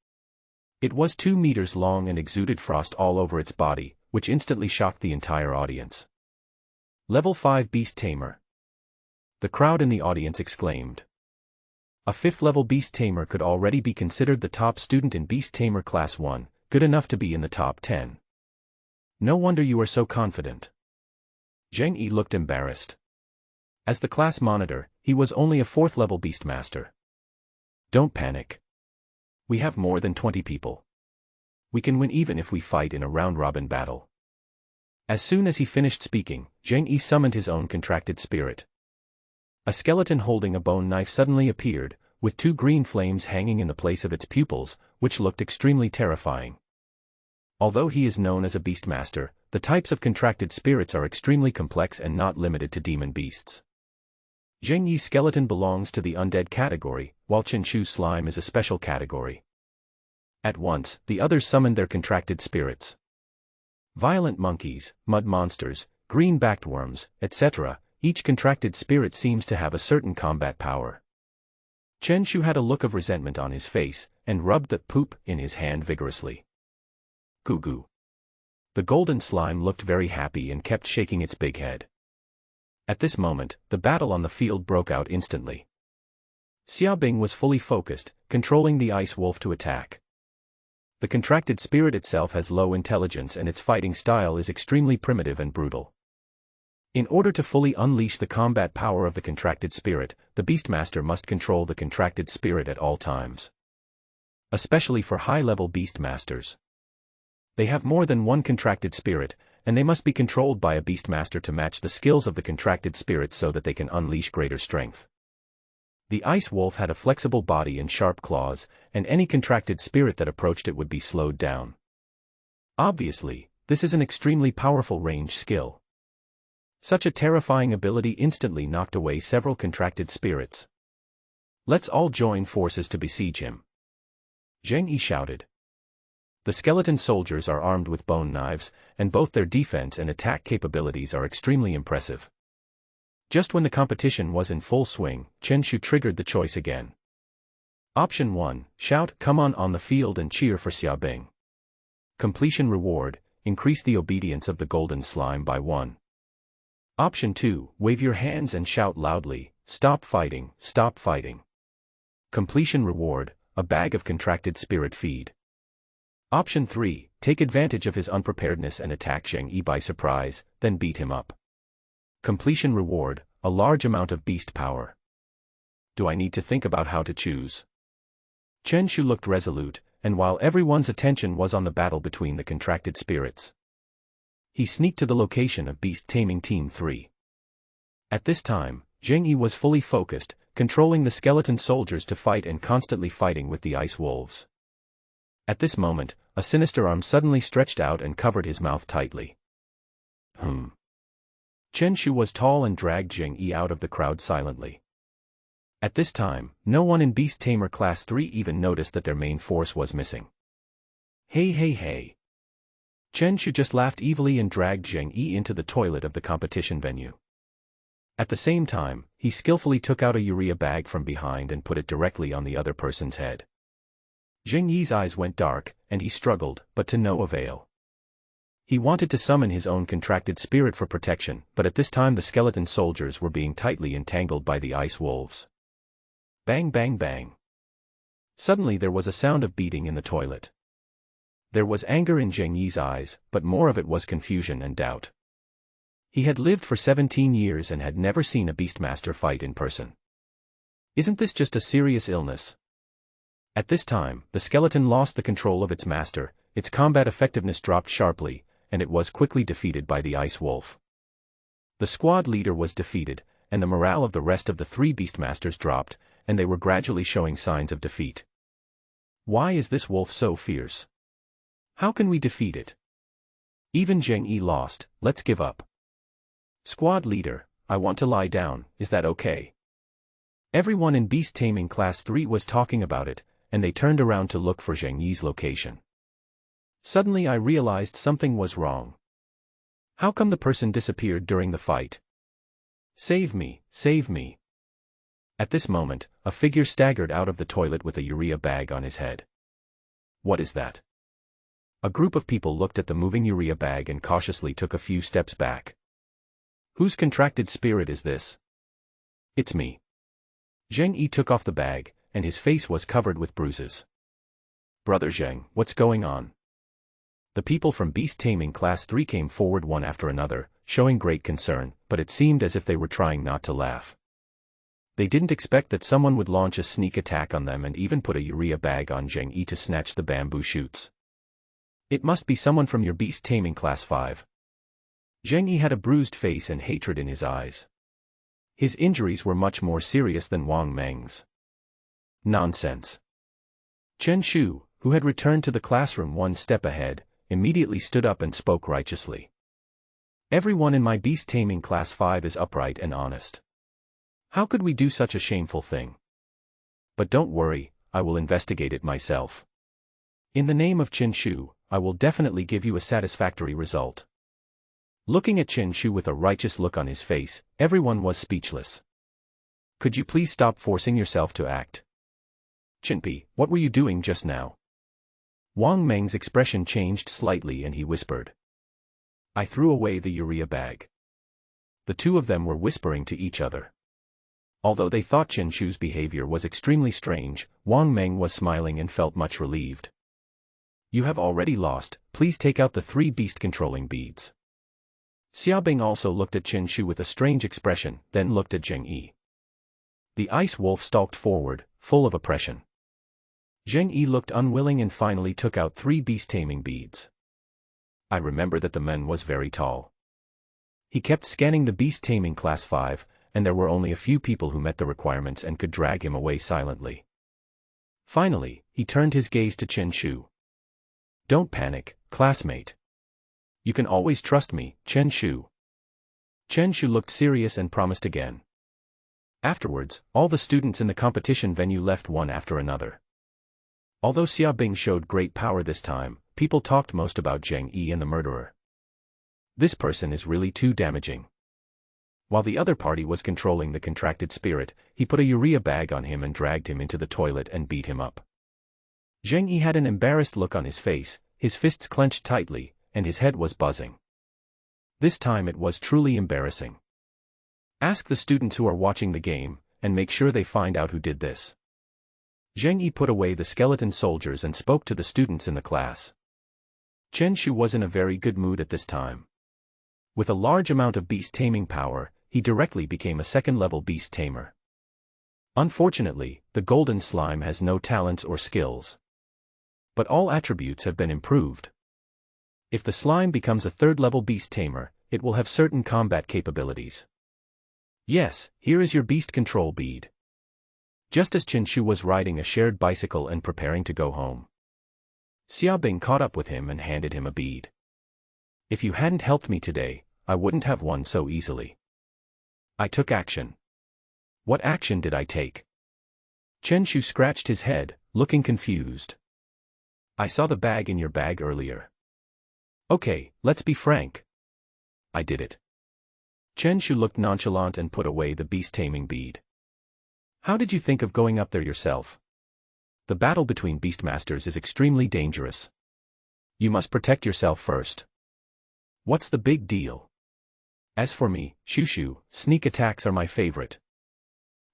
It was 2 meters long and exuded frost all over its body, which instantly shocked the entire audience. Level 5 Beast Tamer. The crowd in the audience exclaimed. A 5th-level Beast Tamer could already be considered the top student in Beast Tamer Class 1, good enough to be in the top 10. No wonder you are so confident. Zheng Yi looked embarrassed. As the class monitor, he was only a 4th-level Beastmaster. Don't panic. We have more than 20 people. We can win even if we fight in a round-robin battle. As soon as he finished speaking, Zheng Yi summoned his own contracted spirit. A skeleton holding a bone knife suddenly appeared, with 2 green flames hanging in the place of its pupils, which looked extremely terrifying. Although he is known as a Beastmaster, the types of contracted spirits are extremely complex and not limited to demon beasts. Zheng Yi's skeleton belongs to the undead category, while Chen Shu's slime is a special category. At once, the others summoned their contracted spirits. Violent monkeys, mud monsters, green-backed worms, etc., each contracted spirit seems to have a certain combat power. Chen Shu had a look of resentment on his face, and rubbed the poop in his hand vigorously. Goo goo. The golden slime looked very happy and kept shaking its big head. At this moment, the battle on the field broke out instantly. Xiaobing was fully focused, controlling the ice wolf to attack. The contracted spirit itself has low intelligence and its fighting style is extremely primitive and brutal. In order to fully unleash the combat power of the contracted spirit, the Beastmaster must control the contracted spirit at all times. Especially for high-level Beastmasters. They have more than one contracted spirit, and they must be controlled by a Beastmaster to match the skills of the contracted spirit so that they can unleash greater strength. The ice wolf had a flexible body and sharp claws, and any contracted spirit that approached it would be slowed down. Obviously, this is an extremely powerful range skill. Such a terrifying ability instantly knocked away several contracted spirits. Let's all join forces to besiege him. Zheng Yi shouted. The skeleton soldiers are armed with bone knives, and both their defense and attack capabilities are extremely impressive. Just when the competition was in full swing, Chen Shu triggered the choice again. Option 1, shout, "Come on the field and cheer for Xiaobing." Completion reward, increase the obedience of the golden slime by 1. Option 2, wave your hands and shout loudly, "Stop fighting, stop fighting." Completion reward, a bag of contracted spirit feed. Option 3, take advantage of his unpreparedness and attack Zheng Yi by surprise, then beat him up. Completion reward, a large amount of beast power. Do I need to think about how to choose? Chen Shu looked resolute, and while everyone's attention was on the battle between the contracted spirits, he sneaked to the location of Beast Taming Team 3. At this time, Zheng Yi was fully focused, controlling the skeleton soldiers to fight and constantly fighting with the ice wolves. At this moment, a sinister arm suddenly stretched out and covered his mouth tightly. Chen Shu was tall and dragged Zheng Yi out of the crowd silently. At this time, no one in Beast Tamer Class 3 even noticed that their main force was missing. Hey. Chen Shu just laughed evilly and dragged Zheng Yi into the toilet of the competition venue. At the same time, he skillfully took out a urea bag from behind and put it directly on the other person's head. Zheng Yi's eyes went dark, and he struggled, but to no avail. He wanted to summon his own contracted spirit for protection, but at this time the skeleton soldiers were being tightly entangled by the ice wolves. Bang bang bang. Suddenly there was a sound of beating in the toilet. There was anger in Zheng Yi's eyes, but more of it was confusion and doubt. He had lived for 17 years and had never seen a Beastmaster fight in person. Isn't this just a serious illness? At this time, the skeleton lost the control of its master, its combat effectiveness dropped sharply, and it was quickly defeated by the ice wolf. The squad leader was defeated, and the morale of the rest of the 3 Beastmasters dropped, and they were gradually showing signs of defeat. Why is this wolf so fierce? How can we defeat it? Even Zheng Yi lost, let's give up. Squad leader, I want to lie down, is that okay? Everyone in Beast Taming Class 3 was talking about it, and they turned around to look for Zheng Yi's location. Suddenly I realized something was wrong. How come the person disappeared during the fight? Save me, save me. At this moment, a figure staggered out of the toilet with a urea bag on his head. What is that? A group of people looked at the moving urea bag and cautiously took a few steps back. Whose contracted spirit is this? It's me. Zheng Yi took off the bag, and his face was covered with bruises. Brother Zheng, what's going on? The people from Beast Taming Class 3 came forward one after another, showing great concern, but it seemed as if they were trying not to laugh. They didn't expect that someone would launch a sneak attack on them and even put a urea bag on Zheng Yi to snatch the bamboo shoots. It must be someone from your Beast Taming Class 5. Zheng Yi had a bruised face and hatred in his eyes. His injuries were much more serious than Wang Meng's. Nonsense. Chen Shu, who had returned to the classroom one step ahead, immediately stood up and spoke righteously. Everyone in my Beast Taming Class 5 is upright and honest. How could we do such a shameful thing? But don't worry, I will investigate it myself. In the name of Chen Shu, I will definitely give you a satisfactory result. Looking at Chen Shu with a righteous look on his face, everyone was speechless. Could you please stop forcing yourself to act? Chinpi, what were you doing just now? Wang Meng's expression changed slightly and he whispered. I threw away the urea bag. The two of them were whispering to each other. Although they thought Chen Shu's behavior was extremely strange, Wang Meng was smiling and felt much relieved. You have already lost, please take out the 3 beast-controlling beads. Xiaobing also looked at Chen Shu with a strange expression, then looked at Zheng Yi. The ice wolf stalked forward, full of oppression. Zheng Yi looked unwilling and finally took out 3 beast-taming beads. I remember that the man was very tall. He kept scanning the Beast-Taming Class 5, and there were only a few people who met the requirements and could drag him away silently. Finally, he turned his gaze to Chen Shu. Don't panic, classmate. You can always trust me, Chen Shu. Chen Shu looked serious and promised again. Afterwards, all the students in the competition venue left one after another. Although Xiaobing showed great power this time, people talked most about Zheng Yi and the murderer. This person is really too damaging. While the other party was controlling the contracted spirit, he put a urea bag on him and dragged him into the toilet and beat him up. Zheng Yi had an embarrassed look on his face, his fists clenched tightly, and his head was buzzing. This time it was truly embarrassing. Ask the students who are watching the game, and make sure they find out who did this. Zheng Yi put away the skeleton soldiers and spoke to the students in the class. Chen Shu was in a very good mood at this time. With a large amount of beast taming power, he directly became a second-level beast tamer. Unfortunately, the golden slime has no talents or skills. But all attributes have been improved. If the slime becomes a third-level beast tamer, it will have certain combat capabilities. Yes, here is your beast control bead. Just as Chen Shu was riding a shared bicycle and preparing to go home, Xia Bing caught up with him and handed him a bead. If you hadn't helped me today, I wouldn't have won so easily. I took action. What action did I take? Chen Shu scratched his head, looking confused. I saw the bag in your bag earlier. Okay, let's be frank. I did it. Chen Shu looked nonchalant and put away the beast-taming bead. How did you think of going up there yourself? The battle between Beastmasters is extremely dangerous. You must protect yourself first. What's the big deal? As for me, Shu, sneak attacks are my favorite.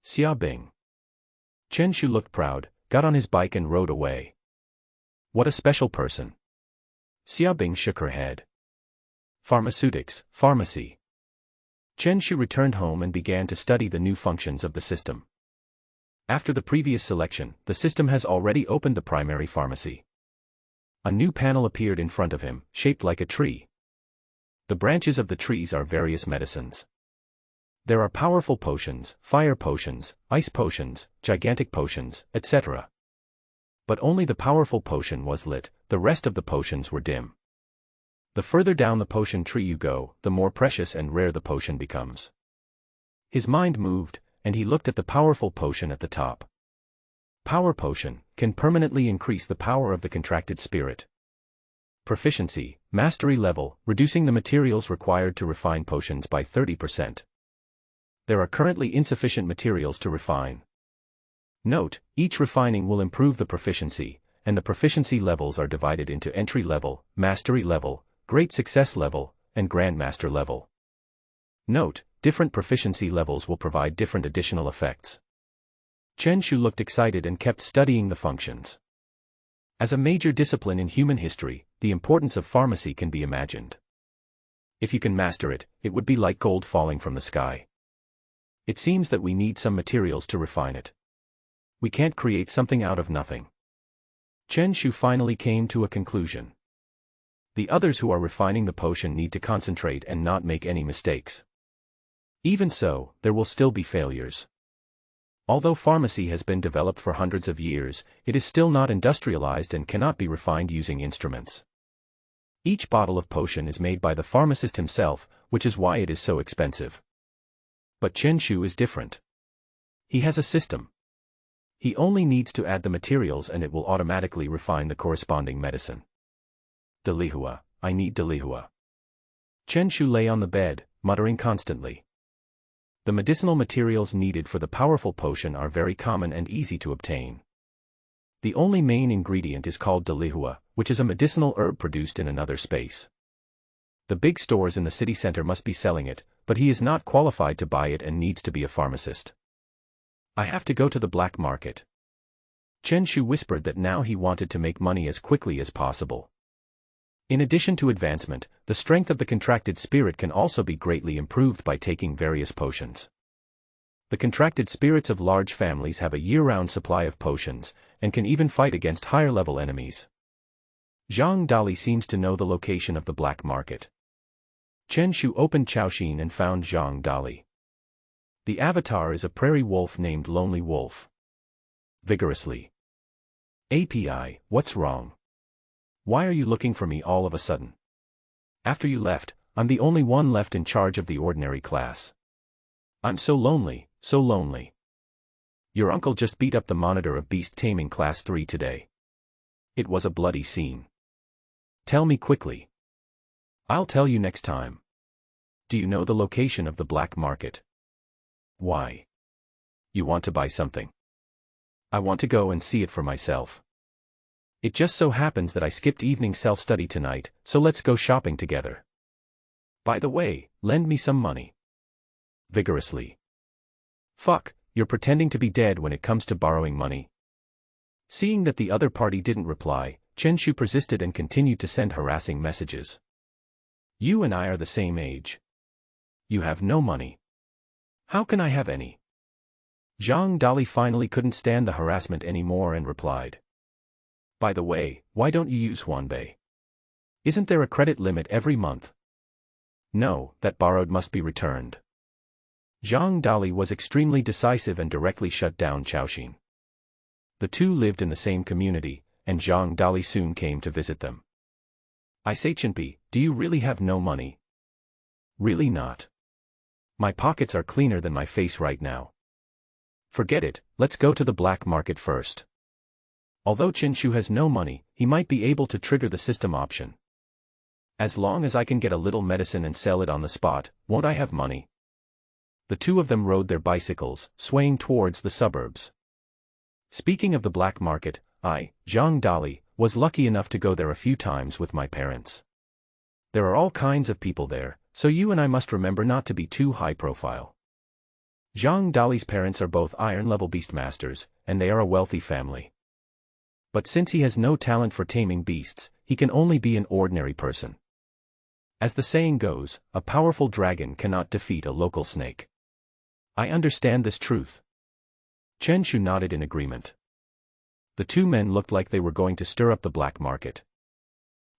Xia Bing. Chen Shu looked proud, got on his bike and rode away. What a special person. Xia Bing shook her head. Pharmaceutics, pharmacy. Chen Shu returned home and began to study the new functions of the system. After the previous selection, the system has already opened the primary pharmacy. A new panel appeared in front of him, shaped like a tree. The branches of the trees are various medicines. There are powerful potions, fire potions, ice potions, gigantic potions, etc. But only the powerful potion was lit, the rest of the potions were dim. The further down the potion tree you go, the more precious and rare the potion becomes. His mind moved, and he looked at the powerful potion at the top. Power potion can permanently increase the power of the contracted spirit. Proficiency, mastery level, reducing the materials required to refine potions by 30%. There are currently insufficient materials to refine. Note, each refining will improve the proficiency, and the proficiency levels are divided into entry level, mastery level, great success level, and grandmaster level. Note, different proficiency levels will provide different additional effects. Chen Shu looked excited and kept studying the functions. As a major discipline in human history, the importance of pharmacy can be imagined. If you can master it, it would be like gold falling from the sky. It seems that we need some materials to refine it. We can't create something out of nothing. Chen Shu finally came to a conclusion. The others who are refining the potion need to concentrate and not make any mistakes. Even so, there will still be failures. Although pharmacy has been developed for hundreds of years, it is still not industrialized and cannot be refined using instruments. Each bottle of potion is made by the pharmacist himself, which is why it is so expensive. But Chen Shu is different. He has a system. He only needs to add the materials and it will automatically refine the corresponding medicine. Delihua, I need Delihua. Chen Shu lay on the bed, muttering constantly. The medicinal materials needed for the powerful potion are very common and easy to obtain. The only main ingredient is called Delihua, which is a medicinal herb produced in another space. The big stores in the city center must be selling it, but he is not qualified to buy it and needs to be a pharmacist. I have to go to the black market. Chen Shu whispered that now he wanted to make money as quickly as possible. In addition to advancement, the strength of the contracted spirit can also be greatly improved by taking various potions. The contracted spirits of large families have a year-round supply of potions, and can even fight against higher-level enemies. Zhang Dali seems to know the location of the black market. Chen Shu opened Chaoxin and found Zhang Dali. The avatar is a prairie wolf named Lonely Wolf. Vigorously. API, what's wrong? Why are you looking for me all of a sudden? After you left, I'm the only one left in charge of the ordinary class. I'm so lonely, so lonely. Your uncle just beat up the monitor of beast taming class 3 today. It was a bloody scene. Tell me quickly. I'll tell you next time. Do you know the location of the black market? Why? You want to buy something? I want to go and see it for myself. It just so happens that I skipped evening self-study tonight, so let's go shopping together. By the way, lend me some money. Vigorously. Fuck, you're pretending to be dead when it comes to borrowing money. Seeing that the other party didn't reply, Chen Shu persisted and continued to send harassing messages. You and I are the same age. You have no money. How can I have any? Zhang Dali finally couldn't stand the harassment anymore and replied. By the way, why don't you use Huanbei? Isn't there a credit limit every month? No, that borrowed must be returned. Zhang Dali was extremely decisive and directly shut down Chaoxin. The two lived in the same community, and Zhang Dali soon came to visit them. I say Chinpi, do you really have no money? Really not. My pockets are cleaner than my face right now. Forget it, let's go to the black market first. Although Qinshu has no money, he might be able to trigger the system option. As long as I can get a little medicine and sell it on the spot, won't I have money? The two of them rode their bicycles, swaying towards the suburbs. Speaking of the black market, I, Zhang Dali, was lucky enough to go there a few times with my parents. There are all kinds of people there, so you and I must remember not to be too high profile. Zhang Dali's parents are both iron-level Beastmasters, and they are a wealthy family. But since he has no talent for taming beasts, he can only be an ordinary person. As the saying goes, a powerful dragon cannot defeat a local snake. I understand this truth. Chen Shu nodded in agreement. The two men looked like they were going to stir up the black market.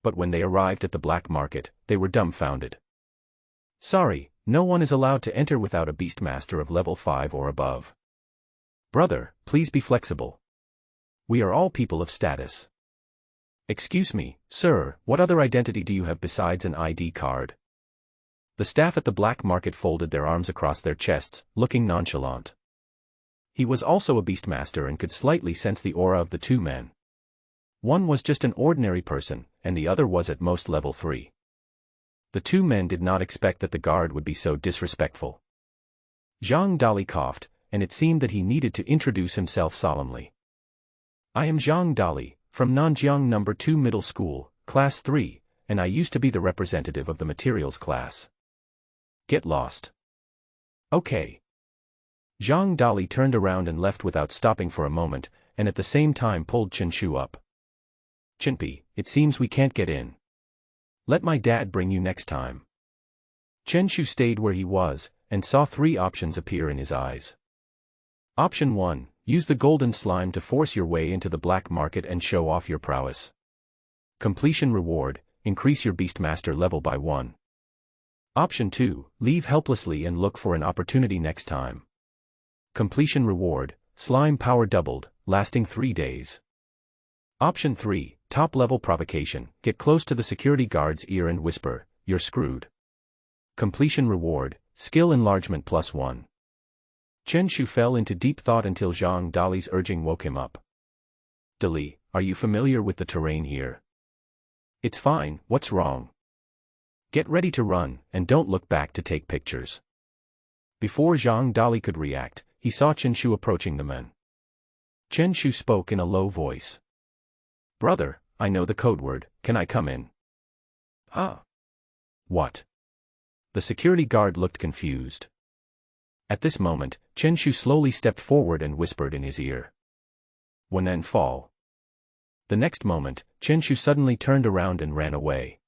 But when they arrived at the black market, they were dumbfounded. Sorry, no one is allowed to enter without a Beastmaster of level 5 or above. Brother, please be flexible. We are all people of status. Excuse me, sir, what other identity do you have besides an ID card? The staff at the black market folded their arms across their chests, looking nonchalant. He was also a Beastmaster and could slightly sense the aura of the two men. One was just an ordinary person, and the other was at most level 3. The two men did not expect that the guard would be so disrespectful. Zhang Dali coughed, and it seemed that he needed to introduce himself solemnly. I am Zhang Dali, from Nanjiang No. 2 Middle School, Class 3, and I used to be the representative of the materials class. Get lost. Okay. Zhang Dali turned around and left without stopping for a moment, and at the same time pulled Qinshu up. Chinpi, it seems we can't get in. Let my dad bring you next time. Qinshu stayed where he was, and saw 3 options appear in his eyes. Option 1. Use the golden slime to force your way into the black market and show off your prowess. Completion reward, increase your Beastmaster level by 1. Option 2. Leave helplessly and look for an opportunity next time. Completion reward, slime power doubled, lasting 3 days. Option 3. Top level provocation, get close to the security guard's ear and whisper, you're screwed. Completion reward, skill enlargement plus 1. Chen Shu fell into deep thought until Zhang Dali's urging woke him up. Dali, are you familiar with the terrain here? It's fine, what's wrong? Get ready to run, and don't look back to take pictures. Before Zhang Dali could react, he saw Chen Shu approaching the men. Chen Shu spoke in a low voice. Brother, I know the code word, can I come in? Huh? What? The security guard looked confused. At this moment, Chen Shu slowly stepped forward and whispered in his ear. Wonen fall. The next moment, Chen Shu suddenly turned around and ran away.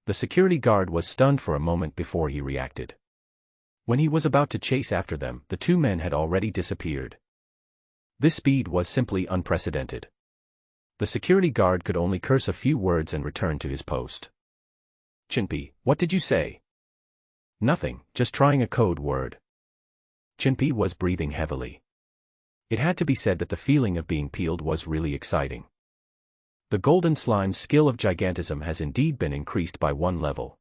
The security guard was stunned for a moment before he reacted. When he was about to chase after them, the two men had already disappeared. This speed was simply unprecedented. The security guard could only curse a few words and return to his post. Chinpi, what did you say? Nothing, just trying a code word. Chinpi was breathing heavily. It had to be said that the feeling of being peeled was really exciting. The golden slime's skill of gigantism has indeed been increased by 1 level.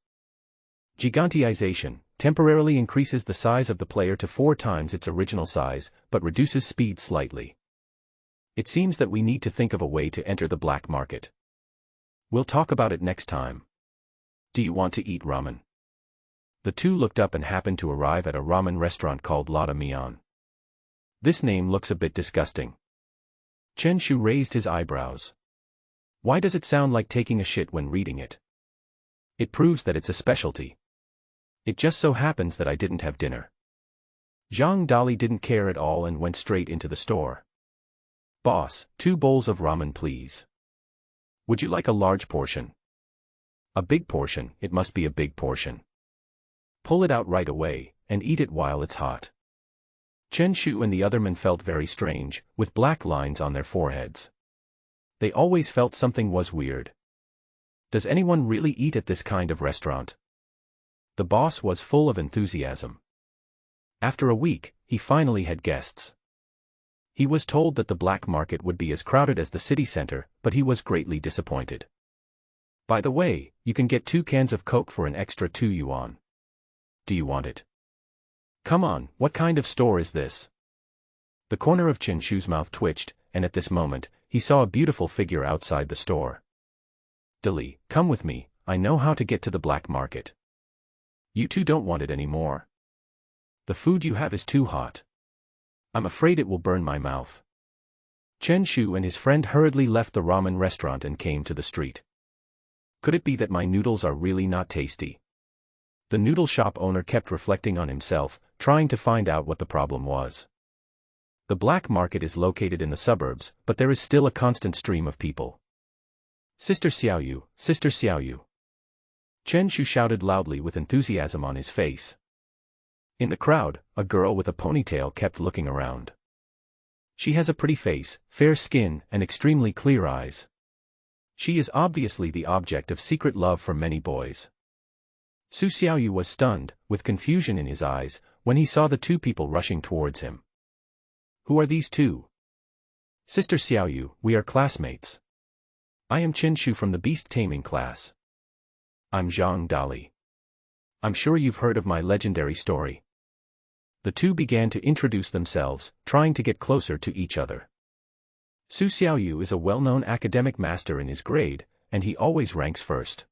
Gigantization temporarily increases the size of the player to 4 times its original size, but reduces speed slightly. It seems that we need to think of a way to enter the black market. We'll talk about it next time. Do you want to eat ramen? The two looked up and happened to arrive at a ramen restaurant called Lotta Mian. This name looks a bit disgusting. Chen Shu raised his eyebrows. Why does it sound like taking a shit when reading it? It proves that it's a specialty. It just so happens that I didn't have dinner. Zhang Dali didn't care at all and went straight into the store. Boss, 2 bowls of ramen please. Would you like a large portion? A big portion, it must be a big portion. Pull it out right away, and eat it while it's hot. Chen Shu and the other men felt very strange, with black lines on their foreheads. They always felt something was weird. Does anyone really eat at this kind of restaurant? The boss was full of enthusiasm. After a week, he finally had guests. He was told that the black market would be as crowded as the city center, but he was greatly disappointed. By the way, you can get 2 cans of Coke for an extra 2 yuan. Do you want it? Come on, what kind of store is this? The corner of Chen Shu's mouth twitched, and at this moment, he saw a beautiful figure outside the store. Dali, come with me, I know how to get to the black market. You two don't want it anymore. The food you have is too hot. I'm afraid it will burn my mouth. Chen Shu and his friend hurriedly left the ramen restaurant and came to the street. Could it be that my noodles are really not tasty? The noodle shop owner kept reflecting on himself, trying to find out what the problem was. The black market is located in the suburbs, but there is still a constant stream of people. Sister Xiaoyu, Sister Xiaoyu. Chen Shu shouted loudly with enthusiasm on his face. In the crowd, a girl with a ponytail kept looking around. She has a pretty face, fair skin, and extremely clear eyes. She is obviously the object of secret love for many boys. Su Xiaoyu was stunned, with confusion in his eyes, when he saw the 2 people rushing towards him. Who are these 2? Sister Xiaoyu, we are classmates. I am Chen Shu from the beast taming class. I'm Zhang Dali. I'm sure you've heard of my legendary story. The 2 began to introduce themselves, trying to get closer to each other. Su Xiaoyu is a well-known academic master in his grade, and he always ranks first.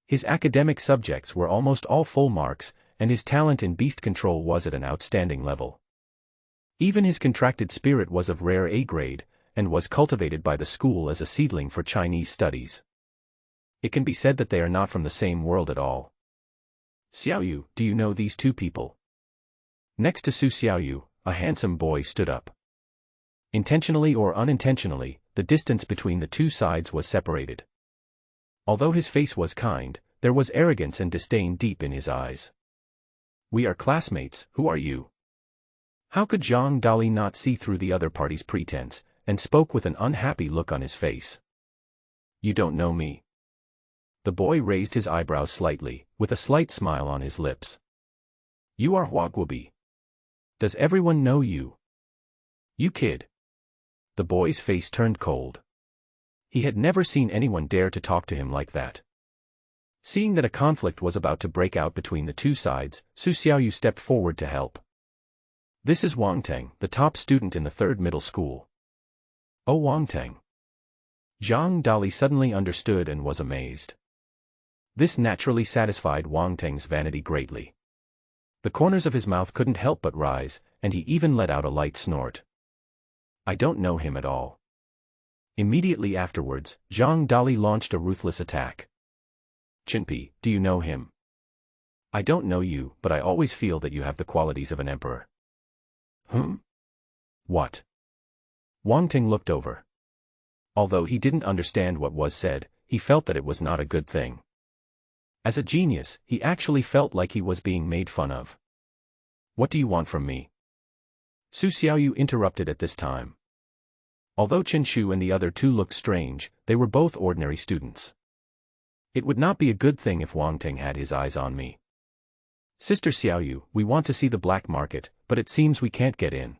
His academic subjects were almost all full marks, and his talent in beast control was at an outstanding level. Even his contracted spirit was of rare A grade, and was cultivated by the school as a seedling for Chinese studies. It can be said that they are not from the same world at all. Xiaoyu, do you know these 2 people? Next to Su Xiaoyu, a handsome boy stood up. Intentionally or unintentionally, the distance between the 2 sides was separated. Although his face was kind, there was arrogance and disdain deep in his eyes. We are classmates, who are you? How could Zhang Dali not see through the other party's pretense, and spoke with an unhappy look on his face. You don't know me. The boy raised his eyebrows slightly, with a slight smile on his lips. You are Huaguobi. Does everyone know you? You kid. The boy's face turned cold. He had never seen anyone dare to talk to him like that. Seeing that a conflict was about to break out between the 2 sides, Su Xiaoyu stepped forward to help. This is Wang Teng, the top student in the 3rd middle school. Oh, Wang Teng. Zhang Dali suddenly understood and was amazed. This naturally satisfied Wang Teng's vanity greatly. The corners of his mouth couldn't help but rise, and he even let out a light snort. I don't know him at all. Immediately afterwards, Zhang Dali launched a ruthless attack. Chinpi, do you know him? I don't know you, but I always feel that you have the qualities of an emperor. What? Wang Ting looked over. Although he didn't understand what was said, he felt that it was not a good thing. As a genius, he actually felt like he was being made fun of. What do you want from me? Su Xiaoyu interrupted at this time. Although Chen Shu and the other 2 looked strange, they were both ordinary students. It would not be a good thing if Wang Ting had his eyes on me. Sister Xiaoyu, we want to see the black market, but it seems we can't get in.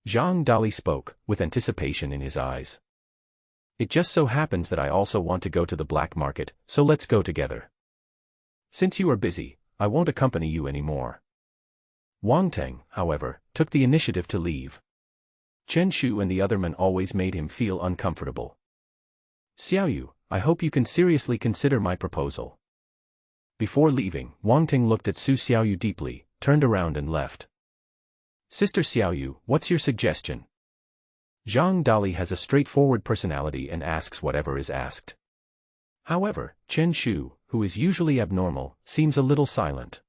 Zhang Dali spoke, with anticipation in his eyes. It just so happens that I also want to go to the black market, so let's go together. Since you are busy, I won't accompany you anymore. Wang Teng, however, took the initiative to leave. Chen Shu and the other men always made him feel uncomfortable. Xiaoyu, I hope you can seriously consider my proposal. Before leaving, Wang Ting looked at Su Xiaoyu deeply, turned around and left. Sister Xiaoyu, what's your suggestion? Zhang Dali has a straightforward personality and asks whatever is asked. However, Chen Shu, who is usually abnormal, seems a little silent.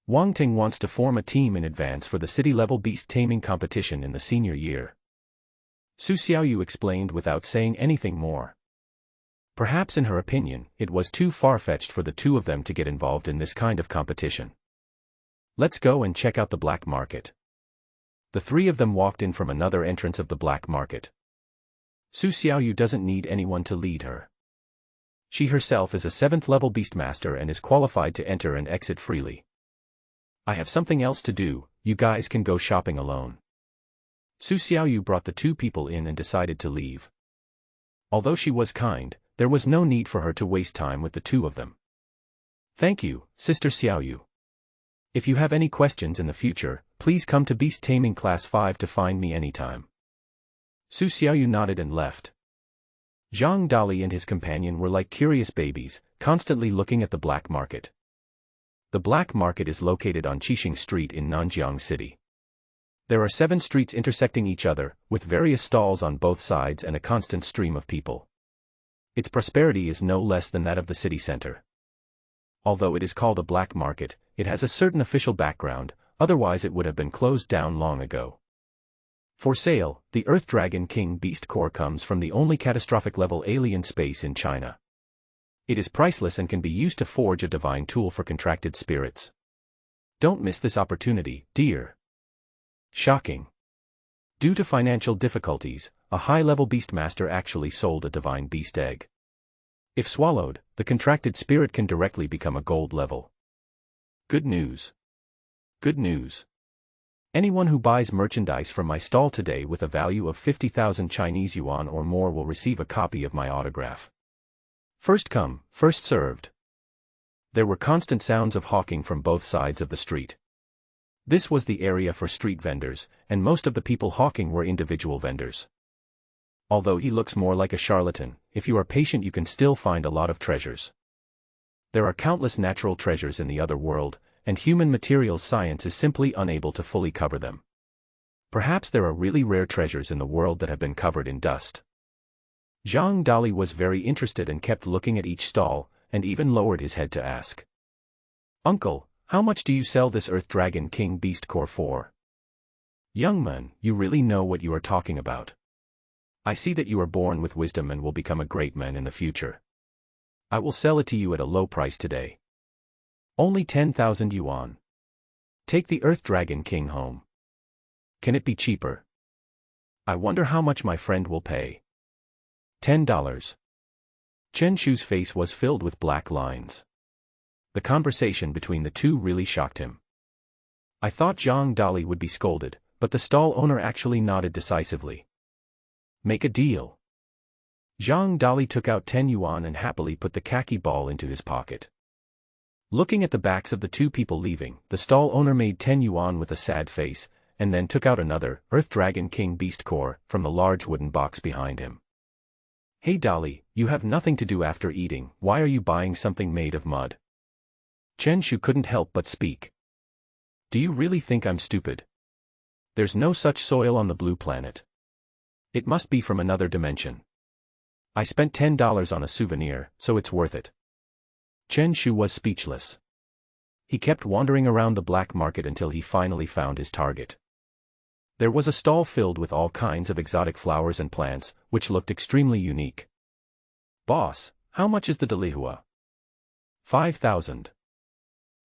Wang Ting wants to form a team in advance for the city-level beast taming competition in the senior year. Su Xiaoyu explained without saying anything more. Perhaps in her opinion, it was too far-fetched for the two of them to get involved in this kind of competition. Let's go and check out the black market. The three of them walked in from another entrance of the black market. Su Xiaoyu doesn't need anyone to lead her. She herself is a 7th-level Beastmaster and is qualified to enter and exit freely. I have something else to do, you guys can go shopping alone. Su Xiaoyu brought the two people in and decided to leave. Although she was kind, there was no need for her to waste time with the two of them. Thank you, Sister Xiaoyu. If you have any questions in the future, please come to Beast Taming Class 5 to find me anytime. Su Xiaoyu nodded and left. Zhang Dali and his companion were like curious babies, constantly looking at the black market. The black market is located on Qixing Street in Nanjiang City. There are 7 streets intersecting each other, with various stalls on both sides and a constant stream of people. Its prosperity is no less than that of the city center. Although it is called a black market, it has a certain official background, otherwise it would have been closed down long ago. For sale, the Earth Dragon King Beast Core comes from the only catastrophic level alien space in China. It is priceless and can be used to forge a divine tool for contracted spirits. Don't miss this opportunity, dear. Shocking. Due to financial difficulties, a high-level Beastmaster actually sold a divine beast egg. If swallowed, the contracted spirit can directly become a gold level. Good news. Good news. Anyone who buys merchandise from my stall today with a value of 50,000 Chinese yuan or more will receive a copy of my autograph. First come, first served. There were constant sounds of hawking from both sides of the street. This was the area for street vendors, and most of the people hawking were individual vendors. Although he looks more like a charlatan, if you are patient you can still find a lot of treasures. There are countless natural treasures in the other world, and human materials science is simply unable to fully cover them. Perhaps there are really rare treasures in the world that have been covered in dust. Zhang Dali was very interested and kept looking at each stall, and even lowered his head to ask. Uncle, how much do you sell this Earth Dragon King Beast Core for? Young man, you really know what you are talking about. I see that you are born with wisdom and will become a great man in the future. I will sell it to you at a low price today. Only 10,000 yuan. Take the Earth Dragon King home. Can it be cheaper? I wonder how much my friend will pay. $10. Chen Shu's face was filled with black lines. The conversation between the two really shocked him. I thought Zhang Dali would be scolded, but the stall owner actually nodded decisively. Make a deal. Zhang Dali took out 10 yuan and happily put the khaki ball into his pocket. Looking at the backs of the two people leaving, the stall owner made 10 yuan with a sad face, and then took out another Earth Dragon King Beast Core from the large wooden box behind him. Hey Dali, you have nothing to do after eating, why are you buying something made of mud? Chen Shu couldn't help but speak. Do you really think I'm stupid? There's no such soil on the blue planet. It must be from another dimension. I spent $10 on a souvenir, so it's worth it. Chen Shu was speechless. He kept wandering around the black market until he finally found his target. There was a stall filled with all kinds of exotic flowers and plants, which looked extremely unique. Boss, how much is the dalihua? 5,000.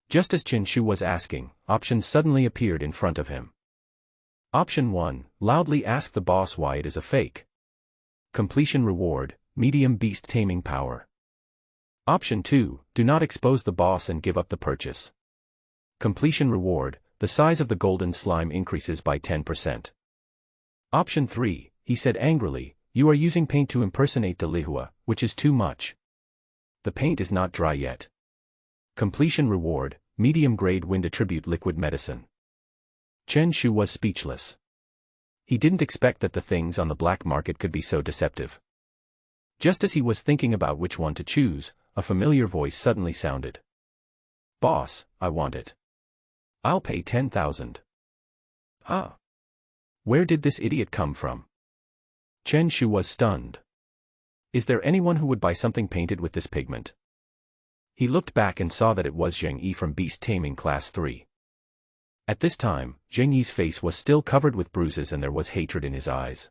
Just as Chen Shu was asking, options suddenly appeared in front of him. Option 1, loudly ask the boss why it is a fake. Completion reward, medium beast taming power. Option 2, do not expose the boss and give up the purchase. Completion reward, the size of the golden slime increases by 10%. Option 3, he said angrily, you are using paint to impersonate Dalihua, which is too much. The paint is not dry yet. Completion reward, medium grade wind attribute liquid medicine. Chen Shu was speechless. He didn't expect that the things on the black market could be so deceptive. Just as he was thinking about which one to choose, a familiar voice suddenly sounded. Boss, I want it. I'll pay 10,000. Huh? Where did this idiot come from? Chen Shu was stunned. Is there anyone who would buy something painted with this pigment? He looked back and saw that it was Zheng Yi from Beast Taming Class 3. At this time, Zheng Yi's face was still covered with bruises and there was hatred in his eyes.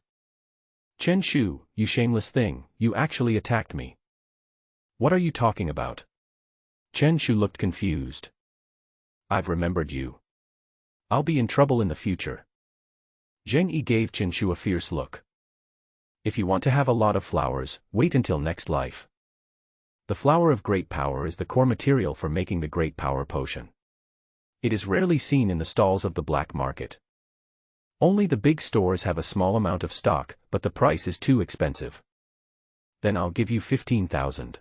Chen Shu, you shameless thing, you actually attacked me. What are you talking about? Chen Shu looked confused. I've remembered you. I'll be in trouble in the future. Zheng Yi gave Chen Shu a fierce look. If you want to have a lot of flowers, wait until next life. The flower of great power is the core material for making the great power potion. It is rarely seen in the stalls of the black market. Only the big stores have a small amount of stock, but the price is too expensive. Then I'll give you 15,000.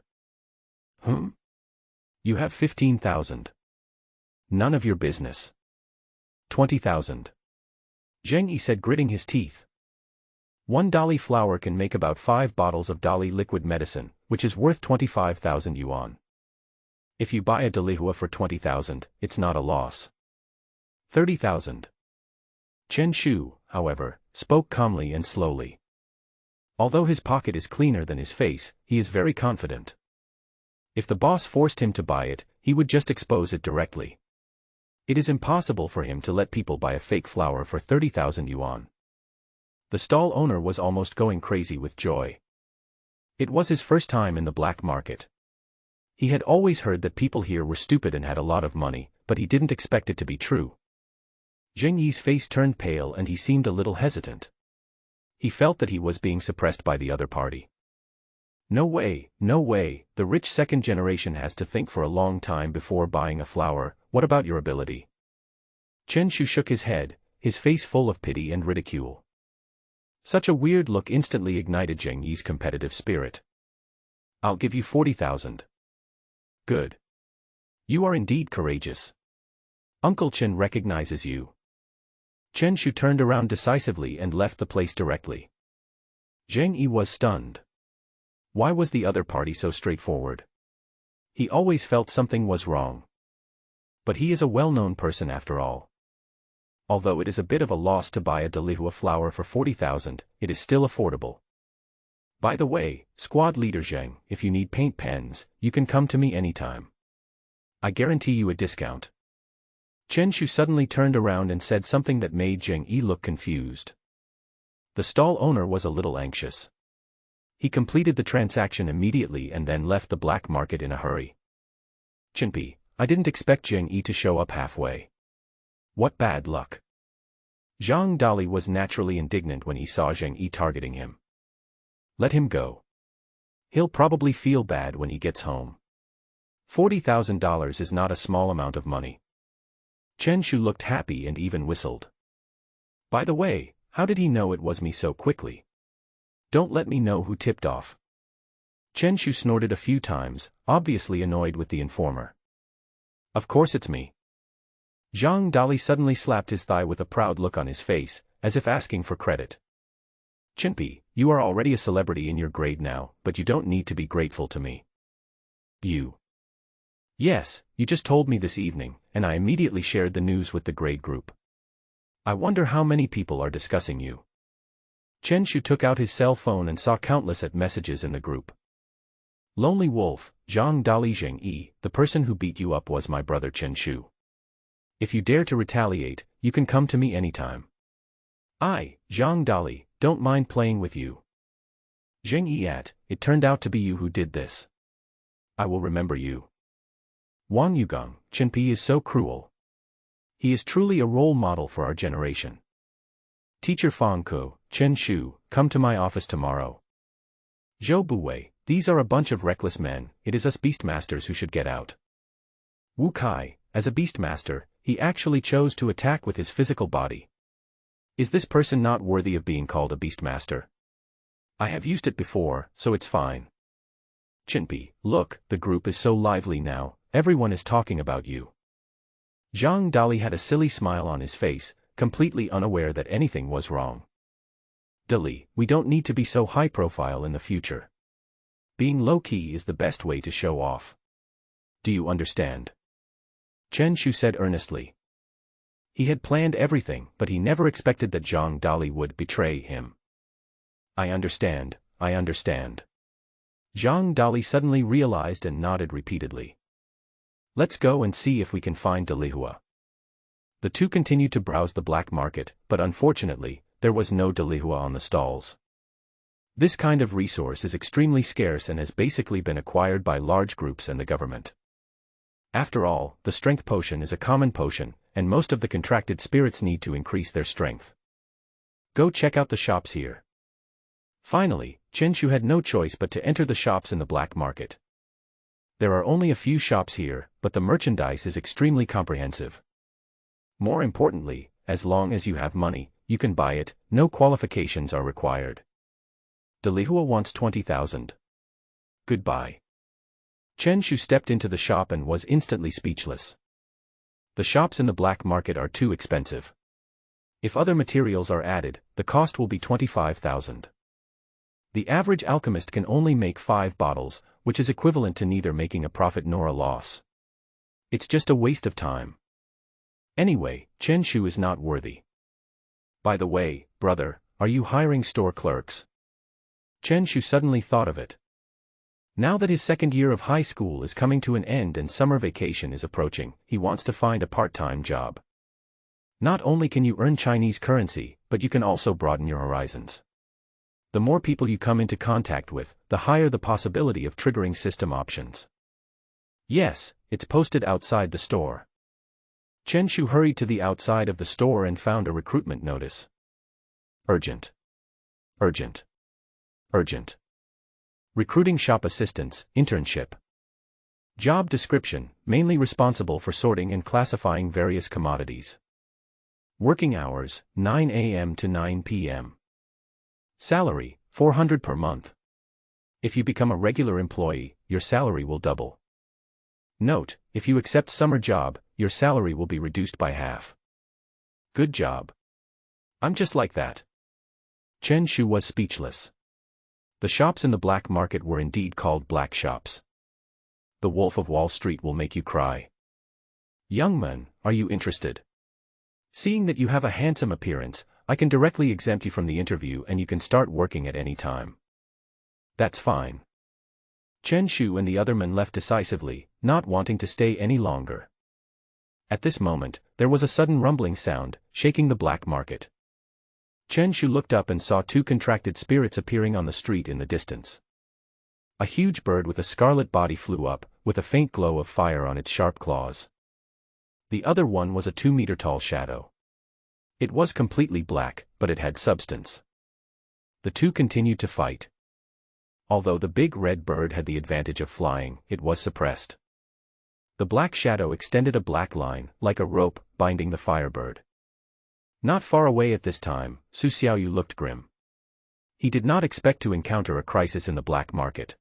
You have 15,000. None of your business. 20,000. Zheng Yi said, gritting his teeth. One Dali flower can make about 5 bottles of Dali liquid medicine, which is worth 25,000 yuan. If you buy a Dalihua for 20,000, it's not a loss. 30,000. Chen Shu, however, spoke calmly and slowly. Although his pocket is cleaner than his face, he is very confident. If the boss forced him to buy it, he would just expose it directly. It is impossible for him to let people buy a fake flower for 30,000 yuan. The stall owner was almost going crazy with joy. It was his first time in the black market. He had always heard that people here were stupid and had a lot of money, but he didn't expect it to be true. Zheng Yi's face turned pale and he seemed a little hesitant. He felt that he was being suppressed by the other party. No way, the rich second generation has to think for a long time before buying a flower. What about your ability? Chen Shu shook his head, his face full of pity and ridicule. Such a weird look instantly ignited Zheng Yi's competitive spirit. I'll give you 40,000. Good. You are indeed courageous. Uncle Chen recognizes you. Chen Shu turned around decisively and left the place directly. Zheng Yi was stunned. Why was the other party so straightforward? He always felt something was wrong. But he is a well-known person after all. Although it is a bit of a loss to buy a Dalihua flower for 40,000, it is still affordable. By the way, squad leader Zheng, if you need paint pens, you can come to me anytime. I guarantee you a discount. Chen Shu suddenly turned around and said something that made Zheng Yi look confused. The stall owner was a little anxious. He completed the transaction immediately and then left the black market in a hurry. Chinpi, I didn't expect Zheng Yi to show up halfway. What bad luck. Zhang Dali was naturally indignant when he saw Zheng Yi targeting him. Let him go. He'll probably feel bad when he gets home. $40,000 is not a small amount of money. Chen Shu looked happy and even whistled. By the way, how did he know it was me so quickly? Don't let me know who tipped off. Chen Shu snorted a few times, obviously annoyed with the informer. Of course it's me. Zhang Dali suddenly slapped his thigh with a proud look on his face, as if asking for credit. Chinpi, you are already a celebrity in your grade now, but you don't need to be grateful to me. You. Yes, you just told me this evening, and I immediately shared the news with the grade group. I wonder how many people are discussing you. Chen Shu took out his cell phone and saw countless messages in the group. Lonely Wolf, Zhang Dali Zheng Yi, the person who beat you up was my brother Chen Shu. If you dare to retaliate, you can come to me anytime. I, Zhang Dali, don't mind playing with you. Zheng Yi, it turned out to be you who did this. I will remember you. Wang Yugong, Chinpi is so cruel. He is truly a role model for our generation. Teacher Fang Ke, Chen Shu, come to my office tomorrow. Zhou Buwei, these are a bunch of reckless men, it is us Beastmasters who should get out. Wu Kai, as a Beastmaster, he actually chose to attack with his physical body. Is this person not worthy of being called a Beastmaster? I have used it before, so it's fine. Chinpi, look, the group is so lively now, everyone is talking about you. Zhang Dali had a silly smile on his face, completely unaware that anything was wrong. Dali, we don't need to be so high profile in the future. Being low-key is the best way to show off. Do you understand? Chen Shu said earnestly. He had planned everything, but he never expected that Zhang Dali would betray him. I understand, I understand. Zhang Dali suddenly realized and nodded repeatedly. Let's go and see if we can find Dalihua. The two continued to browse the black market, but unfortunately, there was no Dalihua on the stalls. This kind of resource is extremely scarce and has basically been acquired by large groups and the government. After all, the strength potion is a common potion, and most of the contracted spirits need to increase their strength. Go check out the shops here. Finally, Chen Shu had no choice but to enter the shops in the black market. There are only a few shops here, but the merchandise is extremely comprehensive. More importantly, as long as you have money, you can buy it, no qualifications are required. Dalihua wants 20,000. Goodbye. Chen Shu stepped into the shop and was instantly speechless. The shops in the black market are too expensive. If other materials are added, the cost will be 25,000. The average alchemist can only make 5 bottles, which is equivalent to neither making a profit nor a loss. It's just a waste of time. Anyway, Chen Shu is not worthy. By the way, brother, are you hiring store clerks? Chen Shu suddenly thought of it. Now that his second year of high school is coming to an end and summer vacation is approaching, he wants to find a part-time job. Not only can you earn Chinese currency, but you can also broaden your horizons. The more people you come into contact with, the higher the possibility of triggering system options. Yes, it's posted outside the store. Chen Shu hurried to the outside of the store and found a recruitment notice. Urgent. Urgent. Urgent. Recruiting shop assistants, internship. Job description, mainly responsible for sorting and classifying various commodities. Working hours, 9 a.m. to 9 p.m. Salary, 400 per month. If you become a regular employee, your salary will double. Note, if you accept summer job, your salary will be reduced by half. Good job. I'm just like that. Chen Shu was speechless. The shops in the black market were indeed called black shops. The Wolf of Wall Street will make you cry. Young man, are you interested? Seeing that you have a handsome appearance, I can directly exempt you from the interview and you can start working at any time. That's fine. Chen Shu and the other men left decisively, not wanting to stay any longer. At this moment, there was a sudden rumbling sound, shaking the black market. Chen Shu looked up and saw 2 contracted spirits appearing on the street in the distance. A huge bird with a scarlet body flew up, with a faint glow of fire on its sharp claws. The other one was a 2-meter-tall shadow. It was completely black, but it had substance. The two continued to fight. Although the big red bird had the advantage of flying, it was suppressed. The black shadow extended a black line, like a rope, binding the firebird. Not far away at this time, Su Xiaoyu looked grim. He did not expect to encounter a crisis in the black market.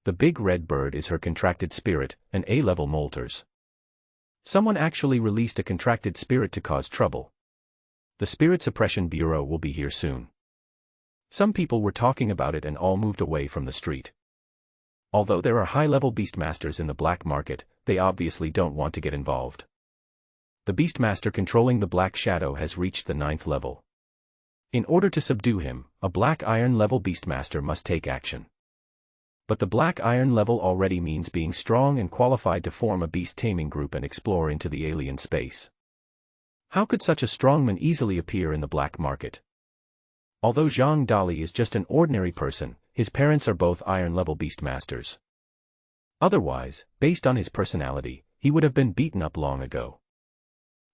The big red bird is her contracted spirit, an A-level molters. Someone actually released a contracted spirit to cause trouble. The Spirit Suppression Bureau will be here soon. Some people were talking about it and all moved away from the street. Although there are high-level Beastmasters in the black market, they obviously don't want to get involved. The Beastmaster controlling the Black Shadow has reached the 9th level. In order to subdue him, a Black Iron level Beastmaster must take action. But the Black Iron level already means being strong and qualified to form a beast-taming group and explore into the alien space. How could such a strongman easily appear in the black market? Although Zhang Dali is just an ordinary person, his parents are both Iron level Beastmasters. Otherwise, based on his personality, he would have been beaten up long ago.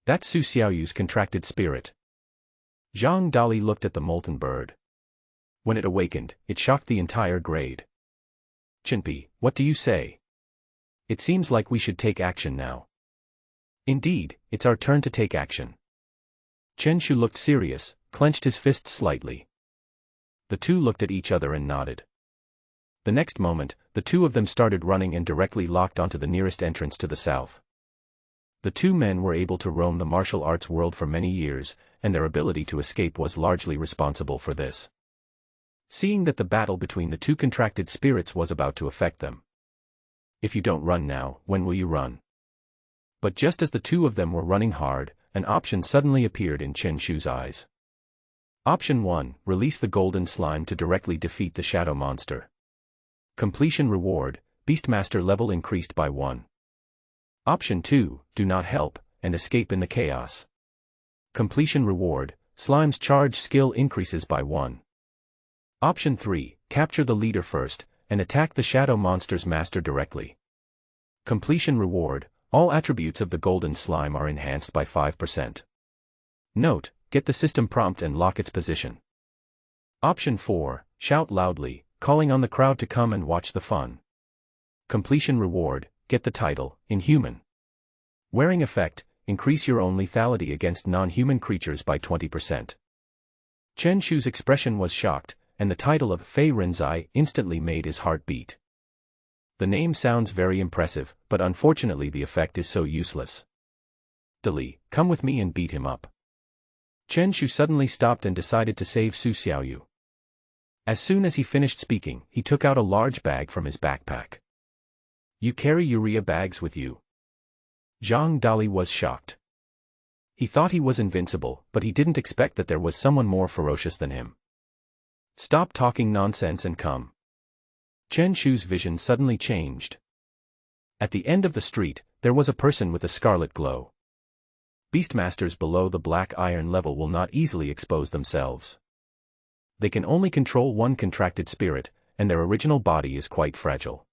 That's Su Xiaoyu's contracted spirit. Zhang Dali looked at the molten bird. When it awakened, it shocked the entire grade. Chinpi, what do you say? It seems like we should take action now. Indeed, it's our turn to take action. Chen Shu looked serious, clenched his fists slightly. The two looked at each other and nodded. The next moment, the two of them started running and directly locked onto the nearest entrance to the south. The two men were able to roam the martial arts world for many years, and their ability to escape was largely responsible for this. seeing that the battle between the two contracted spirits was about to affect them. If you don't run now, when will you run? But just as the two of them were running hard, an option suddenly appeared in Chen Shu's eyes. Option 1, release the golden slime to directly defeat the shadow monster. Completion reward, Beastmaster level increased by 1. Option 2, do not help, and escape in the chaos. Completion reward, Slime's charge skill increases by 1. Option 3, capture the leader first, and attack the shadow monster's master directly. Completion reward, all attributes of the golden slime are enhanced by 5%. Note, get the system prompt and lock its position. Option 4, shout loudly, calling on the crowd to come and watch the fun. Completion reward, get the title, Inhuman. Wearing effect, increase your own lethality against non-human creatures by 20%. Chen Shu's expression was shocked, and the title of Fei Renzai instantly made his heart beat. The name sounds very impressive, but unfortunately the effect is so useless. Dali, come with me and beat him up. Chen Shu suddenly stopped and decided to save Su Xiaoyu. As soon as he finished speaking, he took out a large bag from his backpack. You carry urea bags with you? Zhang Dali was shocked. He thought he was invincible, but he didn't expect that there was someone more ferocious than him. Stop talking nonsense and come. Chen Shu's vision suddenly changed. At the end of the street, there was a person with a scarlet glow. Beastmasters below the black iron level will not easily expose themselves. They can only control one contracted spirit, and their original body is quite fragile.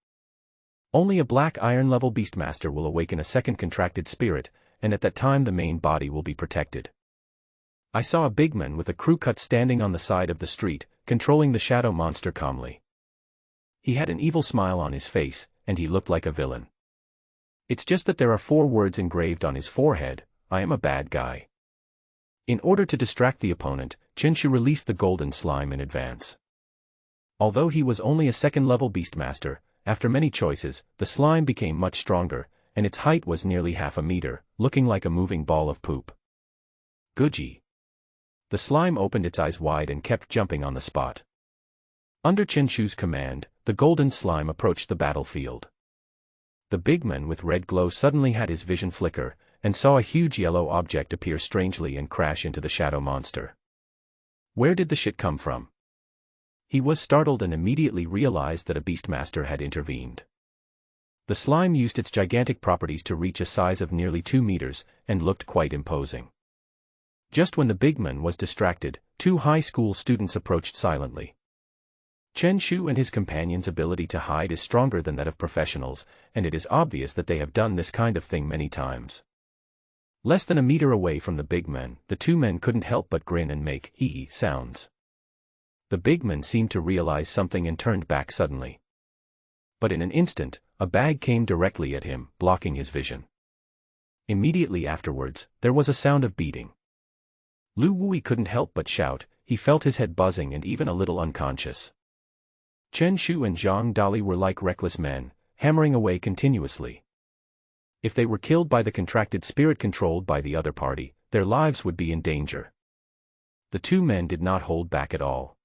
Only a black iron level Beastmaster will awaken a second contracted spirit, and at that time the main body will be protected. I saw a big man with a crew cut standing on the side of the street, controlling the shadow monster calmly. He had an evil smile on his face, and he looked like a villain. It's just that there are 4 words engraved on his forehead, I am a bad guy. In order to distract the opponent, Chen Shu released the golden slime in advance. Although he was only a second-level Beastmaster, after many choices, the slime became much stronger, and its height was nearly half a meter, looking like a moving ball of poop. Guji. The slime opened its eyes wide and kept jumping on the spot. Under Chen Shu's command, the golden slime approached the battlefield. The big man with red glow suddenly had his vision flicker, and saw a huge yellow object appear strangely and crash into the shadow monster. Where did the shit come from? He was startled and immediately realized that a Beastmaster had intervened. The slime used its gigantic properties to reach a size of nearly 2 meters, and looked quite imposing. Just when the big man was distracted, 2 high school students approached silently. Chen Shu and his companions' ability to hide is stronger than that of professionals, and it is obvious that they have done this kind of thing many times. Less than a meter away from the big man, the 2 men couldn't help but grin and make hee-hee sounds. The big man seemed to realize something and turned back suddenly. But in an instant, a bag came directly at him, blocking his vision. Immediately afterwards, there was a sound of beating. Lu Wui couldn't help but shout, he felt his head buzzing and even a little unconscious. Chen Shu and Zhang Dali were like reckless men, hammering away continuously. If they were killed by the contracted spirit controlled by the other party, their lives would be in danger. The 2 men did not hold back at all.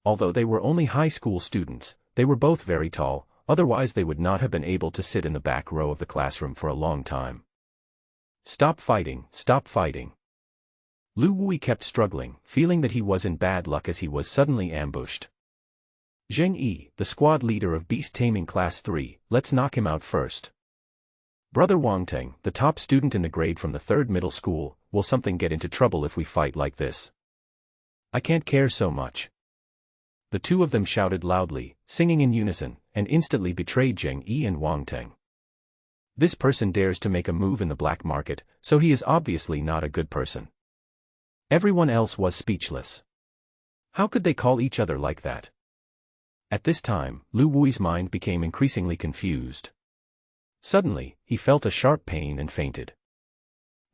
Although they were only high school students, they were both very tall, otherwise they would not have been able to sit in the back row of the classroom for a long time. Stop fighting, stop fighting. Lu Wui kept struggling, feeling that he was in bad luck as he was suddenly ambushed. Zheng Yi, the squad leader of Beast Taming Class 3, let's knock him out first. Brother Wang Teng, the top student in the grade from the 3rd middle school, will something get into trouble if we fight like this? I can't care so much. The 2 of them shouted loudly, singing in unison, and instantly betrayed Zheng Yi and Wang Teng. This person dares to make a move in the black market, so he is obviously not a good person. Everyone else was speechless. How could they call each other like that? At this time, Lu Wui's mind became increasingly confused. Suddenly, he felt a sharp pain and fainted.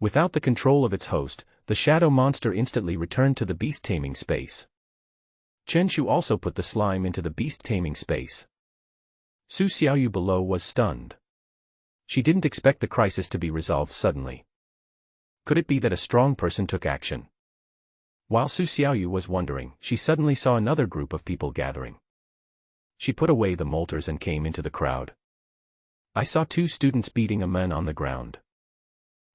Without the control of its host, the shadow monster instantly returned to the beast taming space. Chen Shu also put the slime into the beast taming space. Su Xiaoyu below was stunned. She didn't expect the crisis to be resolved suddenly. Could it be that a strong person took action? While Su Xiaoyu was wondering, she suddenly saw another group of people gathering. She put away the molters and came into the crowd. I saw two students beating a man on the ground.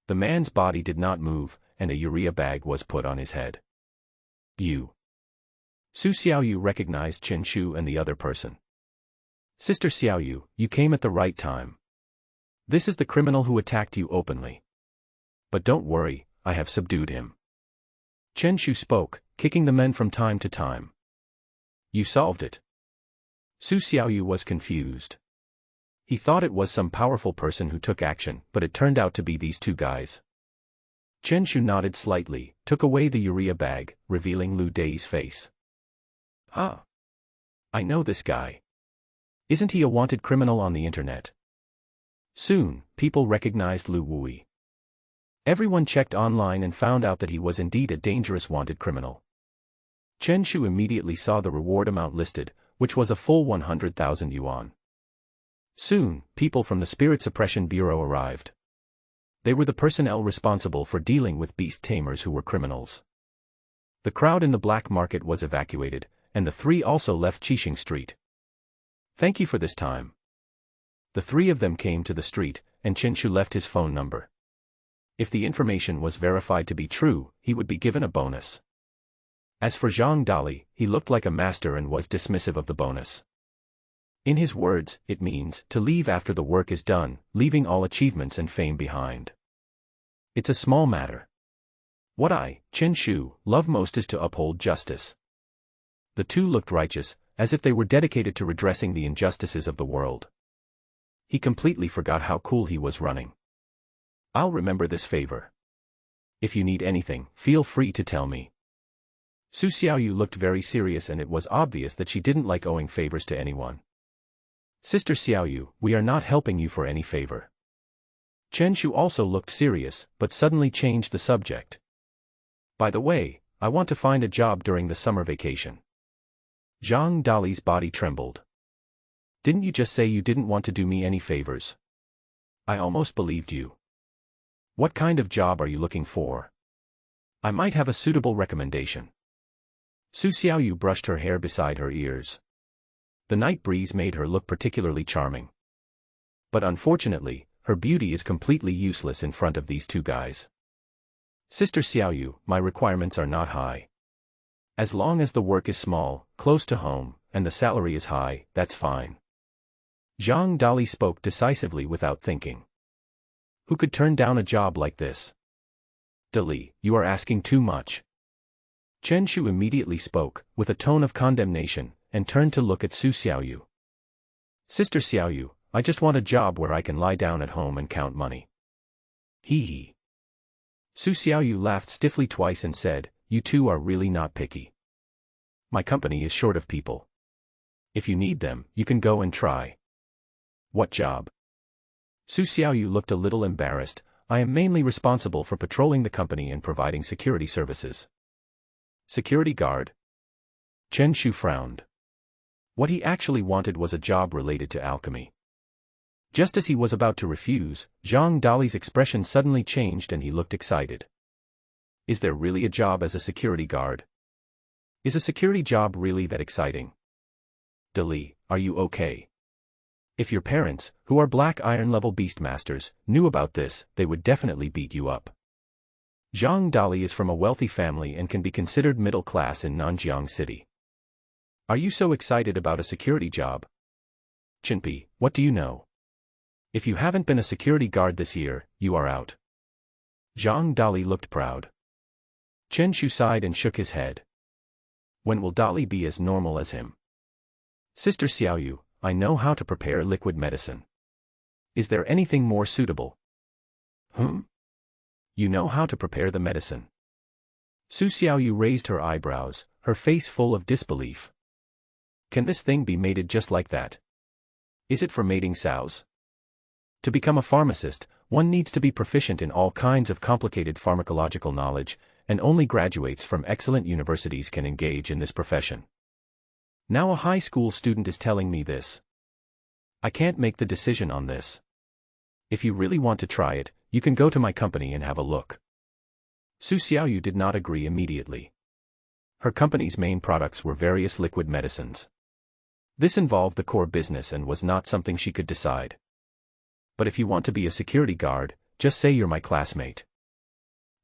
The man's body did not move, and a urea bag was put on his head. You. Su Xiaoyu recognized Chen Shu and the other person. Sister Xiaoyu, you came at the right time. This is the criminal who attacked you openly. But don't worry, I have subdued him. Chen Shu spoke, kicking the men from time to time. You solved it. Su Xiaoyu was confused. He thought it was some powerful person who took action, but it turned out to be these two guys. Chen Shu nodded slightly, took away the urea bag, revealing Lu Dei's face. Ah. I know this guy. Isn't he a wanted criminal on the internet? Soon, people recognized Lu Wui. Everyone checked online and found out that he was indeed a dangerous wanted criminal. Chen Shu immediately saw the reward amount listed, which was a full 100,000 yuan. Soon, people from the Spirit Suppression Bureau arrived. They were the personnel responsible for dealing with beast tamers who were criminals. The crowd in the black market was evacuated, and the three also left Qixing Street. Thank you for this time. The three of them came to the street, and Chen Shu left his phone number. If the information was verified to be true, he would be given a bonus. As for Zhang Dali, he looked like a master and was dismissive of the bonus. In his words, it means to leave after the work is done, leaving all achievements and fame behind. It's a small matter. What I, Chen Shu, love most is to uphold justice. The two looked righteous, as if they were dedicated to redressing the injustices of the world. He completely forgot how cool he was running. I'll remember this favor. If you need anything, feel free to tell me. Su Xiaoyu looked very serious, and it was obvious that she didn't like owing favors to anyone. Sister Xiaoyu, we are not helping you for any favor. Chen Shu also looked serious, but suddenly changed the subject. By the way, I want to find a job during the summer vacation. Zhang Dali's body trembled. Didn't you just say you didn't want to do me any favors? I almost believed you. What kind of job are you looking for? I might have a suitable recommendation. Su Xiaoyu brushed her hair beside her ears. The night breeze made her look particularly charming. But unfortunately, her beauty is completely useless in front of these two guys. Sister Xiaoyu, my requirements are not high. As long as the work is small, close to home, and the salary is high, that's fine. Zhang Dali spoke decisively without thinking. Who could turn down a job like this? Dali, you are asking too much. Chen Shu immediately spoke, with a tone of condemnation, and turned to look at Su Xiaoyu. Sister Xiaoyu, I just want a job where I can lie down at home and count money. Hee hee. Su Xiaoyu laughed stiffly twice and said, you two are really not picky. My company is short of people. If you need them, you can go and try. What job? Su Xiaoyu looked a little embarrassed. I am mainly responsible for patrolling the company and providing security services. Security guard? Chen Shu frowned. What he actually wanted was a job related to alchemy. Just as he was about to refuse, Zhang Dali's expression suddenly changed and he looked excited. Is there really a job as a security guard? Is a security job really that exciting? Dali, are you okay? If your parents, who are Black Iron level Beastmasters, knew about this, they would definitely beat you up. Zhang Dali is from a wealthy family and can be considered middle class in Nanjiang City. Are you so excited about a security job? Chinpi, what do you know? If you haven't been a security guard this year, you are out. Zhang Dali looked proud. Chen Shu sighed and shook his head. When will Dali be as normal as him? Sister Xiaoyu, I know how to prepare liquid medicine. Is there anything more suitable? You know how to prepare the medicine. Su Xiaoyu raised her eyebrows, her face full of disbelief. Can this thing be mated just like that? Is it for mating sows? To become a pharmacist, one needs to be proficient in all kinds of complicated pharmacological knowledge, and only graduates from excellent universities can engage in this profession. Now a high school student is telling me this. I can't make the decision on this. If you really want to try it, you can go to my company and have a look. Su Xiaoyu did not agree immediately. Her company's main products were various liquid medicines. This involved the core business and was not something she could decide. But if you want to be a security guard, just say you're my classmate.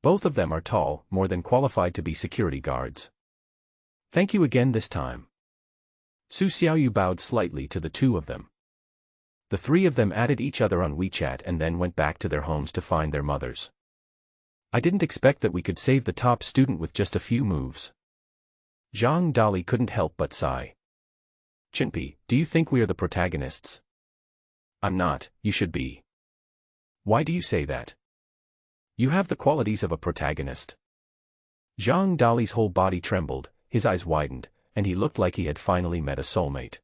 Both of them are tall, more than qualified to be security guards. Thank you again this time. Su Xiaoyu bowed slightly to the two of them. The three of them added each other on WeChat and then went back to their homes to find their mothers. I didn't expect that we could save the top student with just a few moves. Zhang Dali couldn't help but sigh. Chinpi, do you think we are the protagonists? I'm not, you should be. Why do you say that? You have the qualities of a protagonist. Zhang Dali's whole body trembled, his eyes widened, and he looked like he had finally met a soulmate.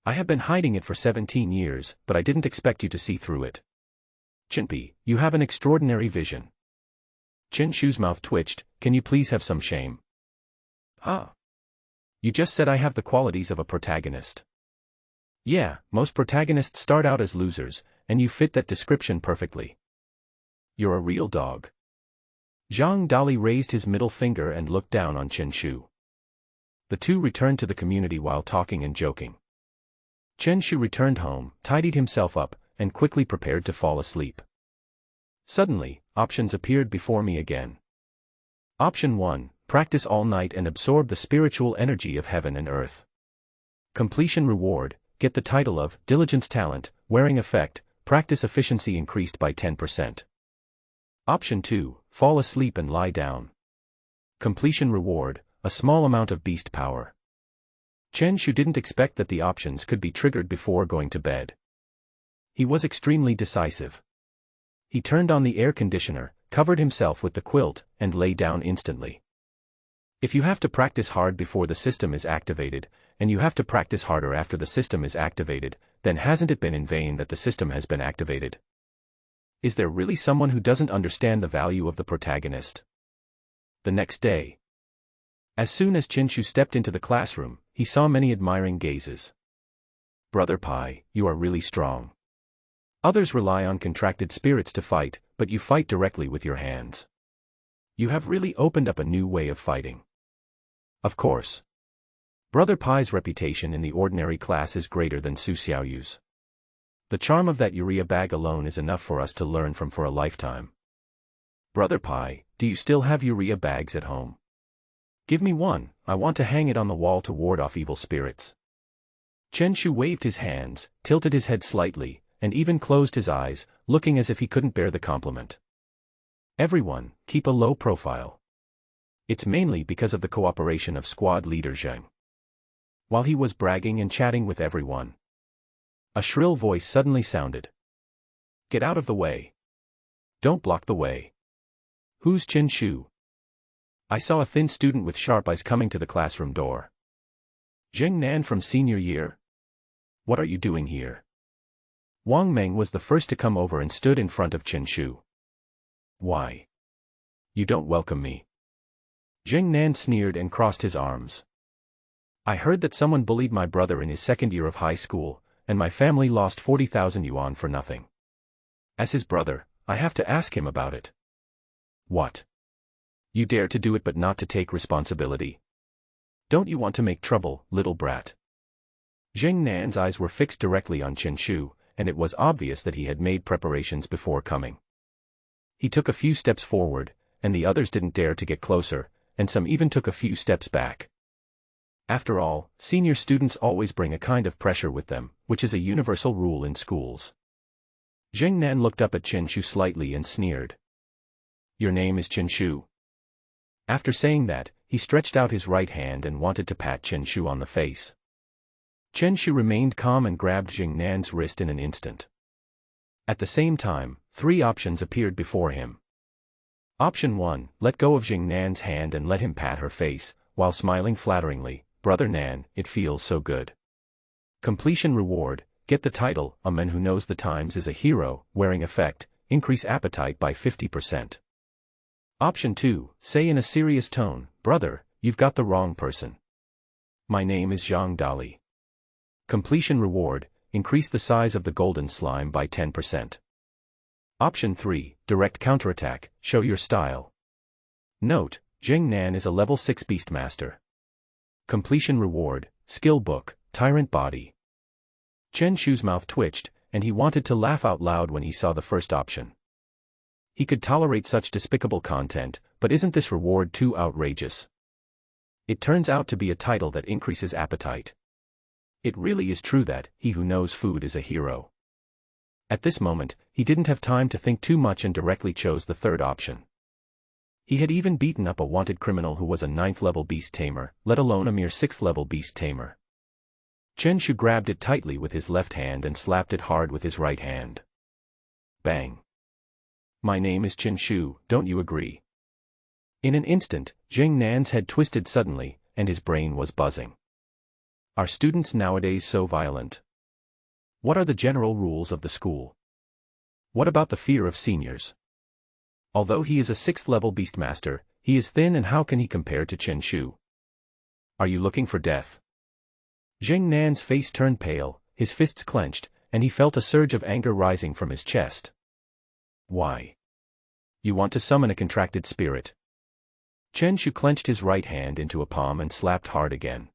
I have been hiding it for 17 years, but I didn't expect you to see through it. Chinpi, you have an extraordinary vision. Chen Shu's mouth twitched. Can you please have some shame? Ah. You just said I have the qualities of a protagonist. Yeah, most protagonists start out as losers, and you fit that description perfectly. You're a real dog. Zhang Dali raised his middle finger and looked down on Chen Shu. The two returned to the community while talking and joking. Chen Shu returned home, tidied himself up, and quickly prepared to fall asleep. Suddenly, options appeared before me again. Option 1, practice all night and absorb the spiritual energy of heaven and earth. Completion reward, get the title of Diligence Talent, wearing effect, practice efficiency increased by 10%. Option 2, fall asleep and lie down. Completion reward, a small amount of beast power. Chen Shu didn't expect that the options could be triggered before going to bed. He was extremely decisive. He turned on the air conditioner, covered himself with the quilt, and lay down instantly. If you have to practice hard before the system is activated, and you have to practice harder after the system is activated, then hasn't it been in vain that the system has been activated? Is there really someone who doesn't understand the value of the protagonist? The next day. As soon as Chen Shu stepped into the classroom, he saw many admiring gazes. Brother Pai, you are really strong. Others rely on contracted spirits to fight, but you fight directly with your hands. You have really opened up a new way of fighting. Of course. Brother Pai's reputation in the ordinary class is greater than Su Xiaoyu's. The charm of that urea bag alone is enough for us to learn from for a lifetime. Brother Pai, do you still have urea bags at home? Give me one, I want to hang it on the wall to ward off evil spirits. Chen Shu waved his hands, tilted his head slightly, and even closed his eyes, looking as if he couldn't bear the compliment. Everyone, keep a low profile. It's mainly because of the cooperation of squad leader Zheng. While he was bragging and chatting with everyone, a shrill voice suddenly sounded. Get out of the way. Don't block the way. Who's Chen Shu? I saw a thin student with sharp eyes coming to the classroom door. Zheng Nan from senior year? What are you doing here? Wang Meng was the first to come over and stood in front of Chen Shu. Why? You don't welcome me. Zheng Nan sneered and crossed his arms. I heard that someone bullied my brother in his second year of high school, and my family lost 40,000 yuan for nothing. As his brother, I have to ask him about it. What? You dare to do it but not to take responsibility? Don't you want to make trouble, little brat? Zheng Nan's eyes were fixed directly on Chen Shu, and it was obvious that he had made preparations before coming. He took a few steps forward, and the others didn't dare to get closer, and some even took a few steps back. After all, senior students always bring a kind of pressure with them, which is a universal rule in schools. Zheng Nan looked up at Chen Shu slightly and sneered. Your name is Chen Shu. After saying that, he stretched out his right hand and wanted to pat Chen Shu on the face. Chen Shu remained calm and grabbed Zheng Nan's wrist in an instant. At the same time, 3 options appeared before him. Option 1, let go of Zheng Nan's hand and let him pat her face, while smiling flatteringly. Brother Nan, it feels so good. Completion reward, get the title, a man who knows the times is a hero, wearing effect, increase appetite by 50%. Option 2, say in a serious tone, brother, you've got the wrong person. My name is Zhang Dali. Completion reward, increase the size of the golden slime by 10%. Option 3, direct counterattack, show your style. Note, Zheng Nan is a level 6 Beastmaster. Completion reward, skill book, tyrant body. Chen Shu's mouth twitched, and he wanted to laugh out loud when he saw the first option. He could tolerate such despicable content, but isn't this reward too outrageous? It turns out to be a title that increases appetite. It really is true that he who knows food is a hero. At this moment, he didn't have time to think too much and directly chose the third option. He had even beaten up a wanted criminal who was a 9th-level beast tamer, let alone a mere 6th-level beast tamer. Chen Shu grabbed it tightly with his left hand and slapped it hard with his right hand. Bang. My name is Chen Shu, don't you agree? In an instant, Zheng Nan's head twisted suddenly, and his brain was buzzing. Are students nowadays so violent? What are the general rules of the school? What about the fear of seniors? Although he is a 6th-level Beastmaster, he is thin, and how can he compare to Chen Shu? Are you looking for death? Zheng Nan's face turned pale, his fists clenched, and he felt a surge of anger rising from his chest. Why? You want to summon a contracted spirit? Chen Shu clenched his right hand into a palm and slapped hard again.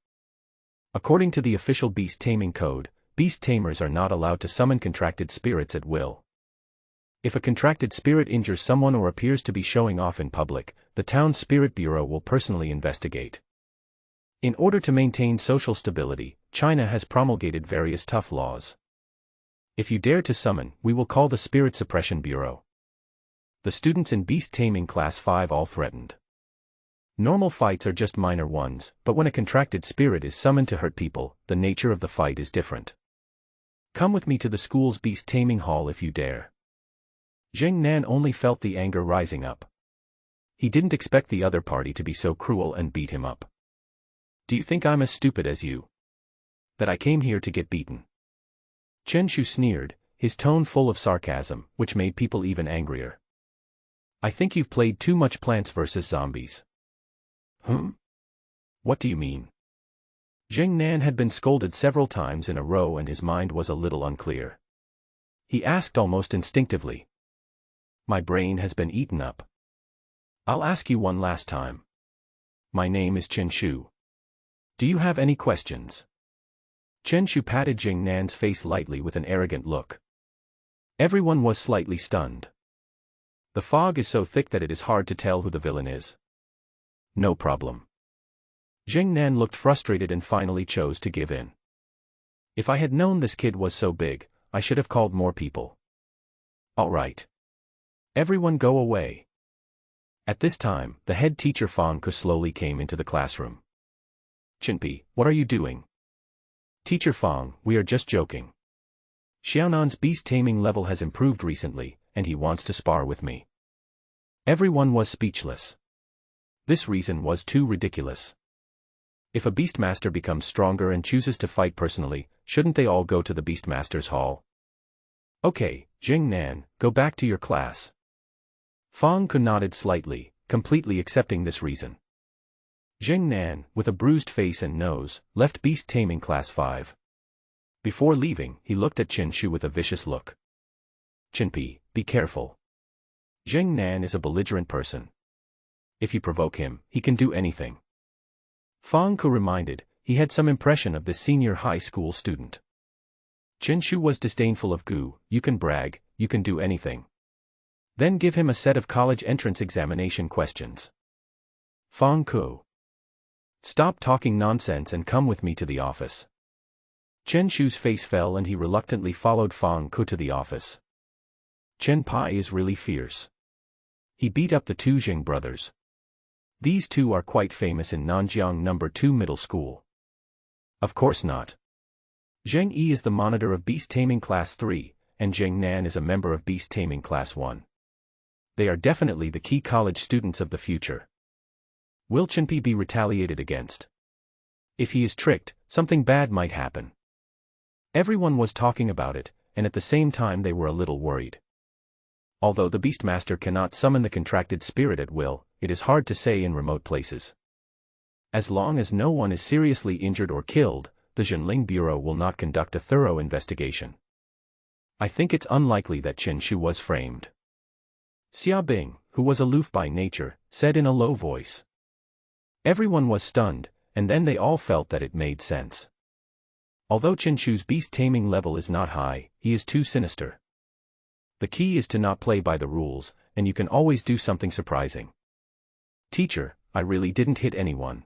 According to the official beast taming code, beast tamers are not allowed to summon contracted spirits at will. If a contracted spirit injures someone or appears to be showing off in public, the town's spirit bureau will personally investigate. In order to maintain social stability, China has promulgated various tough laws. If you dare to summon, we will call the Spirit Suppression Bureau. The students in Beast Taming Class 5 all threatened. Normal fights are just minor ones, but when a contracted spirit is summoned to hurt people, the nature of the fight is different. Come with me to the school's Beast Taming Hall if you dare. Zheng Nan only felt the anger rising up. He didn't expect the other party to be so cruel and beat him up. Do you think I'm as stupid as you? That I came here to get beaten? Chen Shu sneered, his tone full of sarcasm, which made people even angrier. I think you've played too much Plants vs. Zombies. What do you mean? Zheng Nan had been scolded several times in a row and his mind was a little unclear. He asked almost instinctively. My brain has been eaten up. I'll ask you one last time. My name is Chen Shu. Do you have any questions? Chen Shu patted Zheng Nan's face lightly with an arrogant look. Everyone was slightly stunned. The fog is so thick that it is hard to tell who the villain is. No problem. Zheng Nan looked frustrated and finally chose to give in. If I had known this kid was so big, I should have called more people. All right. Everyone go away. At this time, the head teacher Fang Ku slowly came into the classroom. Chinpi, what are you doing? Teacher Fang, we are just joking. Xiaonan's beast taming level has improved recently, and he wants to spar with me. Everyone was speechless. This reason was too ridiculous. If a Beastmaster becomes stronger and chooses to fight personally, shouldn't they all go to the Beastmaster's hall? Okay, Zheng Nan, go back to your class. Fang Ku nodded slightly, completely accepting this reason. Zheng Nan, with a bruised face and nose, left Beast Taming Class 5. Before leaving, he looked at Chen Shu with a vicious look. Chinpi, be careful. Zheng Nan is a belligerent person. If you provoke him, he can do anything. Fang Ku reminded, he had some impression of this senior high school student. Chen Shu was disdainful of Gu, you can brag, you can do anything. Then give him a set of college entrance examination questions. Fang Ku. Stop talking nonsense and come with me to the office. Chen Shu's face fell and he reluctantly followed Fang Ku to the office. Chen Pai is really fierce. He beat up the two Zheng brothers. These two are quite famous in Nanjiang No. 2 Middle School. Of course not. Zheng Yi is the monitor of Beast Taming Class 3, and Zheng Nan is a member of Beast Taming Class 1. They are definitely the key college students of the future. Will Chinpi be retaliated against? If he is tricked, something bad might happen. Everyone was talking about it, and at the same time they were a little worried. Although the Beastmaster cannot summon the contracted spirit at will, it is hard to say in remote places. As long as no one is seriously injured or killed, the Zhenling Bureau will not conduct a thorough investigation. I think it's unlikely that Chen Shu was framed. Xia Bing, who was aloof by nature, said in a low voice. Everyone was stunned, and then they all felt that it made sense. Although Qinshu's beast taming level is not high, he is too sinister. The key is to not play by the rules, and you can always do something surprising. Teacher, I really didn't hit anyone.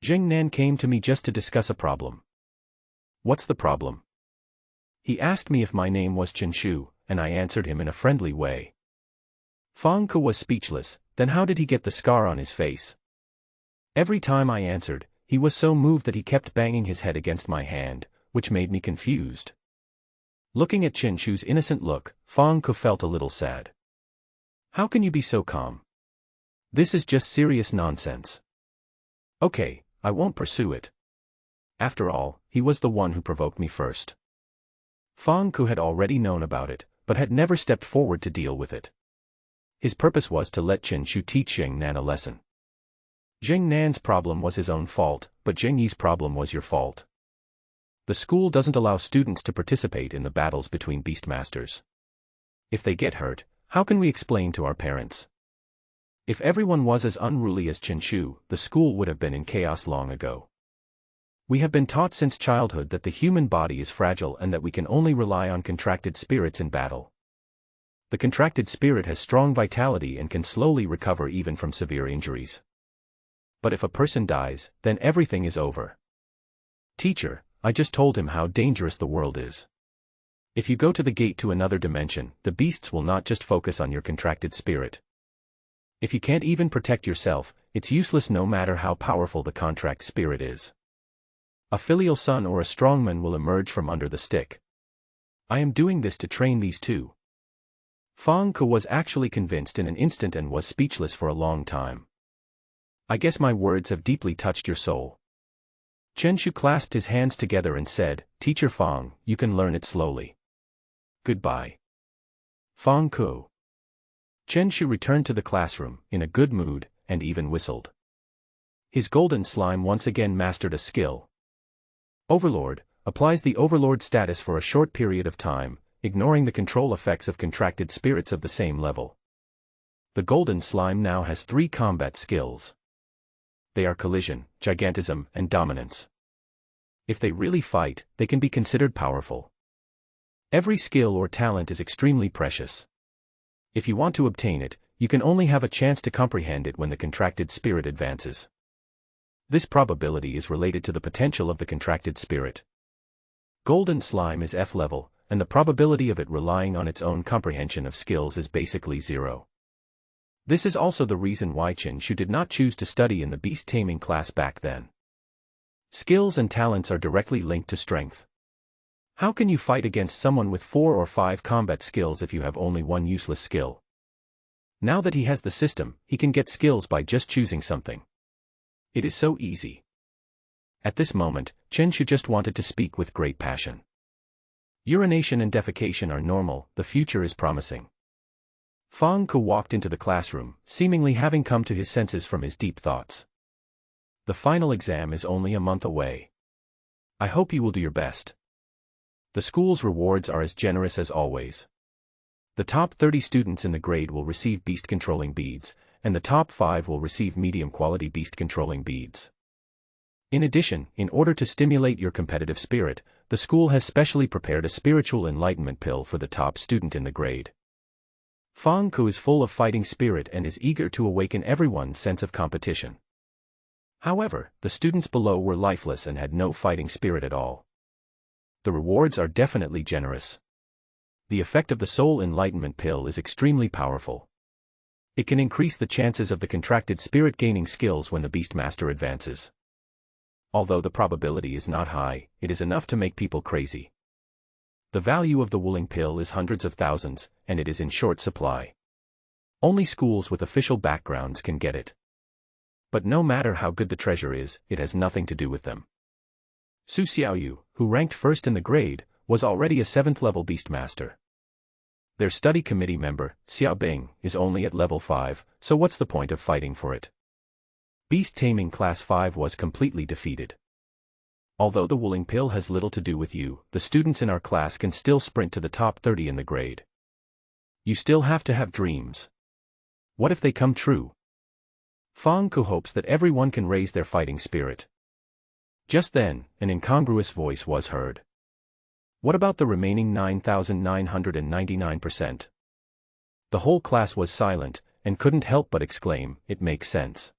Zheng Nan came to me just to discuss a problem. What's the problem? He asked me if my name was Qinshu, and I answered him in a friendly way. Fang Ke was speechless. Then how did he get the scar on his face? Every time I answered, he was so moved that he kept banging his head against my hand, which made me confused. Looking at Qinshu's innocent look, Fang Ke felt a little sad. How can you be so calm? This is just serious nonsense. Okay, I won't pursue it. After all, he was the one who provoked me first. Fang Ke had already known about it, but had never stepped forward to deal with it. His purpose was to let Qinshu teach Zheng Nan a lesson. Zheng Nan's problem was his own fault, but Zheng Yi's problem was your fault. The school doesn't allow students to participate in the battles between Beastmasters. If they get hurt, how can we explain to our parents? If everyone was as unruly as Qinshu, the school would have been in chaos long ago. We have been taught since childhood that the human body is fragile and that we can only rely on contracted spirits in battle. The contracted spirit has strong vitality and can slowly recover even from severe injuries. But if a person dies, then everything is over. Teacher, I just told him how dangerous the world is. If you go to the gate to another dimension, the beasts will not just focus on your contracted spirit. If you can't even protect yourself, it's useless no matter how powerful the contract spirit is. A filial son or a strongman will emerge from under the stick. I am doing this to train these two. Fang Ke was actually convinced in an instant and was speechless for a long time. I guess my words have deeply touched your soul. Qinshu clasped his hands together and said, Teacher Fang, you can learn it slowly. Goodbye. Fang Ke. Qinshu returned to the classroom, in a good mood, and even whistled. His golden slime once again mastered a skill. Overlord, applies the Overlord status for a short period of time, ignoring the control effects of contracted spirits of the same level. The golden slime now has 3 combat skills. They are collision, gigantism, and dominance. If they really fight, they can be considered powerful. Every skill or talent is extremely precious. If you want to obtain it, you can only have a chance to comprehend it when the contracted spirit advances. This probability is related to the potential of the contracted spirit. Golden slime is F level, and the probability of it relying on its own comprehension of skills is basically 0. This is also the reason why Qinshu did not choose to study in the beast taming class back then. Skills and talents are directly linked to strength. How can you fight against someone with 4 or 5 combat skills if you have only 1 useless skill? Now that he has the system, he can get skills by just choosing something. It is so easy. At this moment, Qinshu just wanted to speak with great passion. Urination and defecation are normal, the future is promising. Fang Ke walked into the classroom, seemingly having come to his senses from his deep thoughts. The final exam is only a month away. I hope you will do your best. The school's rewards are as generous as always. The top 30 students in the grade will receive beast-controlling beads, and the top 5 will receive medium-quality beast-controlling beads. In addition, in order to stimulate your competitive spirit, the school has specially prepared a spiritual enlightenment pill for the top student in the grade. Fang Ke is full of fighting spirit and is eager to awaken everyone's sense of competition. However, the students below were lifeless and had no fighting spirit at all. The rewards are definitely generous. The effect of the soul enlightenment pill is extremely powerful. It can increase the chances of the contracted spirit gaining skills when the Beastmaster advances. Although the probability is not high, it is enough to make people crazy. The value of the Wuling pill is hundreds of thousands, and it is in short supply. Only schools with official backgrounds can get it. But no matter how good the treasure is, it has nothing to do with them. Su Xiaoyu, who ranked first in the grade, was already a 7th level Beastmaster. Their study committee member, Xia Bing, is only at level 5, so what's the point of fighting for it? Beast Taming Class 5 was completely defeated. Although the Wuling pill has little to do with you, the students in our class can still sprint to the top 30 in the grade. You still have to have dreams. What if they come true? Fang Ku hopes that everyone can raise their fighting spirit. Just then, an incongruous voice was heard. What about the remaining 9,999%? The whole class was silent, and couldn't help but exclaim, it makes sense.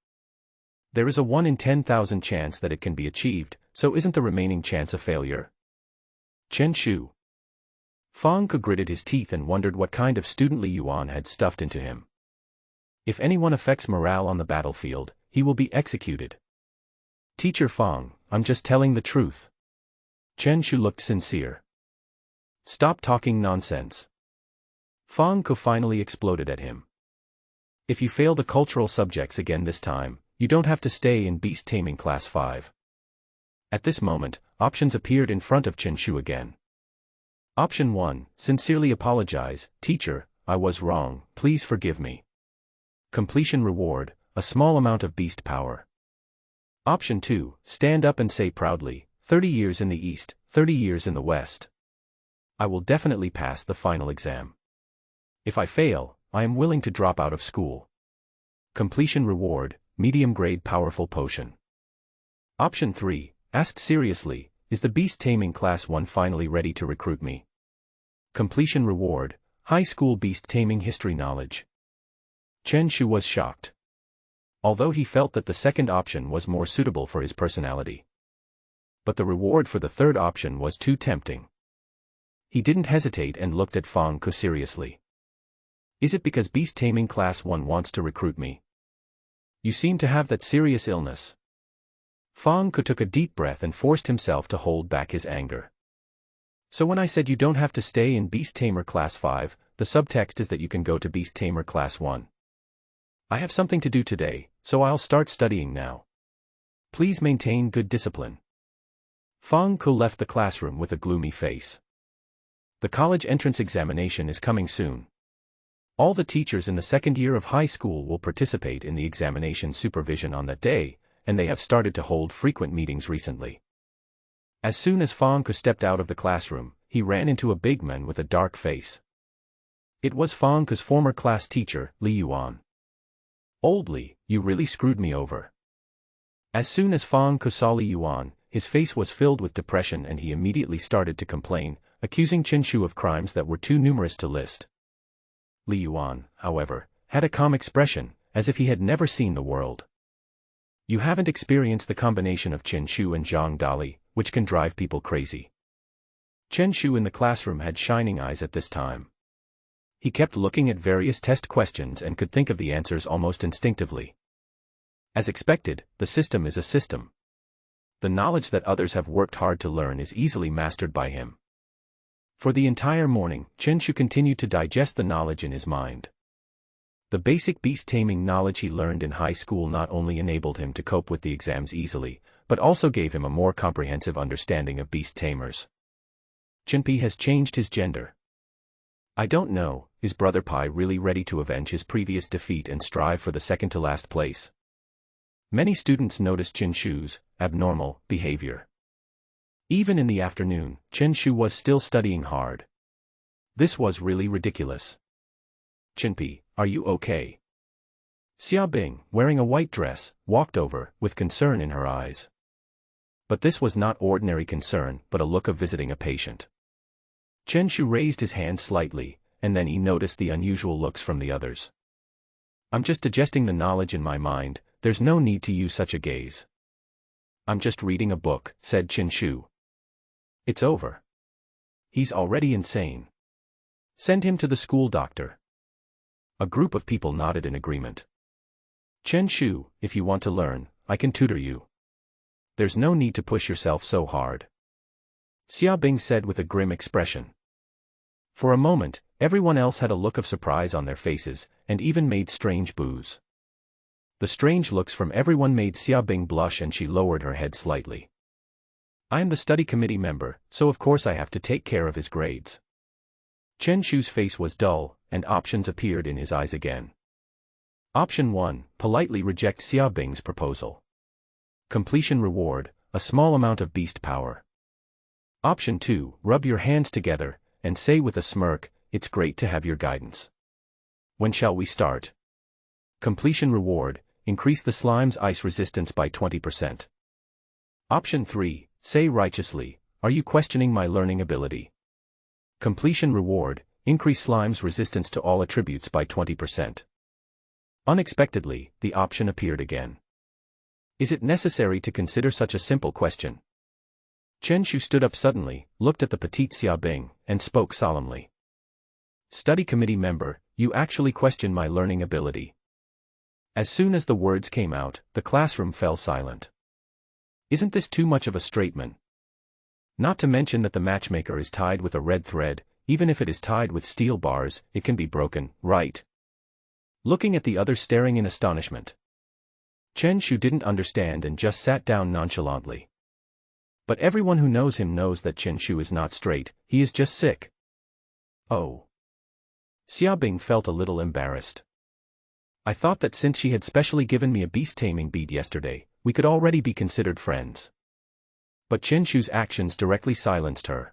There is a 1 in 10,000 chance that it can be achieved, so isn't the remaining chance a failure? Chen Shu. Fang Ke gritted his teeth and wondered what kind of student Li Yuan had stuffed into him. If anyone affects morale on the battlefield, he will be executed. Teacher Fang, I'm just telling the truth. Chen Shu looked sincere. Stop talking nonsense. Fang Ke finally exploded at him. If you fail the cultural subjects again this time, you don't have to stay in beast taming class 5. At this moment, options appeared in front of Chen Shu again. Option 1, sincerely apologize, teacher, I was wrong, please forgive me. Completion reward, a small amount of beast power. Option 2, stand up and say proudly, 30 years in the East, 30 years in the West. I will definitely pass the final exam. If I fail, I am willing to drop out of school. Completion reward, medium-grade powerful potion. Option 3, ask seriously, is the beast taming class 1 finally ready to recruit me? Completion reward, high school beast taming history knowledge. Chen Shu was shocked. Although he felt that the second option was more suitable for his personality. But the reward for the third option was too tempting. He didn't hesitate and looked at Fang Ke seriously. Is it because beast taming class 1 wants to recruit me? You seem to have that serious illness. Fang Ke took a deep breath and forced himself to hold back his anger. So when I said you don't have to stay in Beast Tamer Class 5, the subtext is that you can go to Beast Tamer Class 1. I have something to do today, so I'll start studying now. Please maintain good discipline. Fang Ke left the classroom with a gloomy face. The college entrance examination is coming soon. All the teachers in the second year of high school will participate in the examination supervision on that day, and they have started to hold frequent meetings recently. As soon as Fang Ke stepped out of the classroom, he ran into a big man with a dark face. It was Fang Ke's former class teacher, Li Yuan. Old Li, you really screwed me over. As soon as Fang Ke saw Li Yuan, his face was filled with depression and he immediately started to complain, accusing Chen Shu of crimes that were too numerous to list. Li Yuan, however, had a calm expression, as if he had never seen the world. You haven't experienced the combination of Chen Shu and Zhang Dali, which can drive people crazy. Chen Shu in the classroom had shining eyes at this time. He kept looking at various test questions and could think of the answers almost instinctively. As expected, the system is a system. The knowledge that others have worked hard to learn is easily mastered by him. For the entire morning, Chen Shu continued to digest the knowledge in his mind. The basic beast taming knowledge he learned in high school not only enabled him to cope with the exams easily, but also gave him a more comprehensive understanding of beast tamers. Chinpi has changed his gender. I don't know, is Brother Pai really ready to avenge his previous defeat and strive for the second-to-last place? Many students noticed Chen Shu's abnormal behavior. Even in the afternoon, Chen Shu was still studying hard. This was really ridiculous. Chinpi, are you okay? Xia Bing, wearing a white dress, walked over, with concern in her eyes. But this was not ordinary concern, but a look of visiting a patient. Chen Shu raised his hand slightly, and then he noticed the unusual looks from the others. I'm just digesting the knowledge in my mind, there's no need to use such a gaze. I'm just reading a book, said Chen Shu. It's over. He's already insane. Send him to the school doctor. A group of people nodded in agreement. Chen Shu, if you want to learn, I can tutor you. There's no need to push yourself so hard. Xia Bing said with a grim expression. For a moment, everyone else had a look of surprise on their faces, and even made strange boos. The strange looks from everyone made Xia Bing blush and she lowered her head slightly. I am the study committee member, so of course I have to take care of his grades. Chen Shu's face was dull, and options appeared in his eyes again. Option 1, politely reject Xia Bing's proposal. Completion reward, a small amount of beast power. Option 2, rub your hands together, and say with a smirk, it's great to have your guidance. When shall we start? Completion reward, increase the slime's ice resistance by 20%. Option 3, say righteously, are you questioning my learning ability? Completion reward, increase slime's resistance to all attributes by 20%. Unexpectedly, the option appeared again. Is it necessary to consider such a simple question? Chen Shu stood up suddenly, looked at the petite Xiaobing, and spoke solemnly. Study committee member, you actually question my learning ability. As soon as the words came out, the classroom fell silent. Isn't this too much of a statement? Not to mention that the matchmaker is tied with a red thread, even if it is tied with steel bars, it can be broken, right? Looking at the others staring in astonishment. Chen Shu didn't understand and just sat down nonchalantly. But everyone who knows him knows that Chen Shu is not straight, he is just sick. Oh. Xiaobing felt a little embarrassed. I thought that since she had specially given me a beast-taming bead yesterday, we could already be considered friends. But Chen Shu's actions directly silenced her.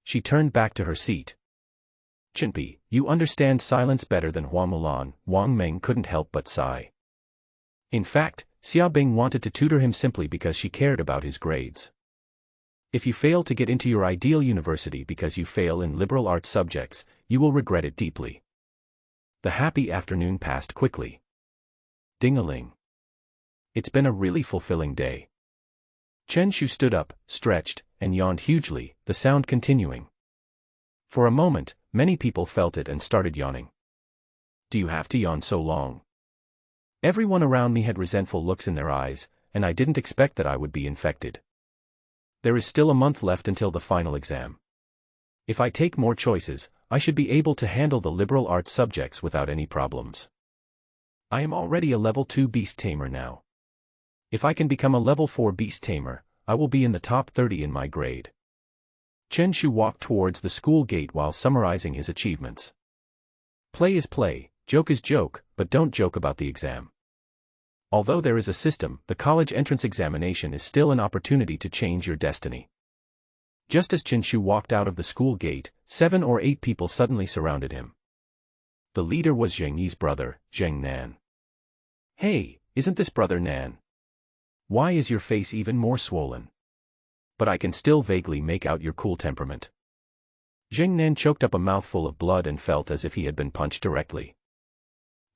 She turned back to her seat. Chenpi, you understand silence better than Hua Mulan, Wang Meng couldn't help but sigh. In fact, Xiaobing wanted to tutor him simply because she cared about his grades. If you fail to get into your ideal university because you fail in liberal arts subjects, you will regret it deeply. The happy afternoon passed quickly. Ding-a-ling. It's been a really fulfilling day. Chen Shu stood up, stretched, and yawned hugely, the sound continuing. For a moment, many people felt it and started yawning. Do you have to yawn so long? Everyone around me had resentful looks in their eyes, and I didn't expect that I would be infected. There is still a month left until the final exam. If I take more choices, I should be able to handle the liberal arts subjects without any problems. I am already a level 2 beast tamer now. If I can become a level 4 beast tamer, I will be in the top 30 in my grade. Chen Shu walked towards the school gate while summarizing his achievements. Play is play, joke is joke, but don't joke about the exam. Although there is a system, the college entrance examination is still an opportunity to change your destiny. Just as Chen Shu walked out of the school gate, 7 or 8 people suddenly surrounded him. The leader was Zheng Yi's brother, Zheng Nan. Hey, isn't this brother Nan? Why is your face even more swollen? But I can still vaguely make out your cool temperament. Zheng Nan choked up a mouthful of blood and felt as if he had been punched directly.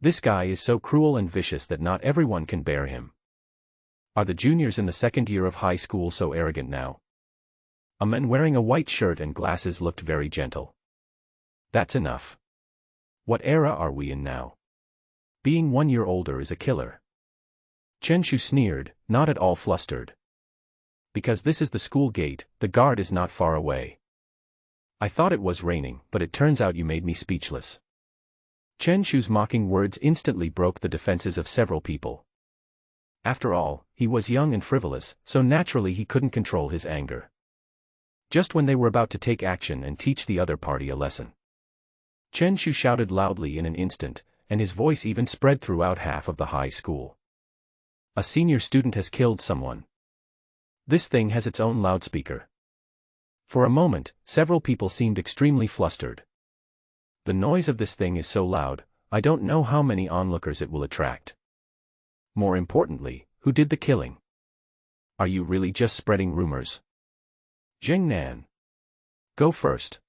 This guy is so cruel and vicious that not everyone can bear him. Are the juniors in the second year of high school so arrogant now? A man wearing a white shirt and glasses looked very gentle. That's enough. What era are we in now? Being 1 year older is a killer. Chen Shu sneered, not at all flustered. Because this is the school gate, the guard is not far away. I thought it was raining, but it turns out you made me speechless. Chen Shu's mocking words instantly broke the defenses of several people. After all, he was young and frivolous, so naturally he couldn't control his anger. Just when they were about to take action and teach the other party a lesson, Chen Shu shouted loudly in an instant, and his voice even spread throughout half of the high school. A senior student has killed someone. This thing has its own loudspeaker. For a moment, several people seemed extremely flustered. The noise of this thing is so loud, I don't know how many onlookers it will attract. More importantly, who did the killing? Are you really just spreading rumors? Zheng Nan. Go first.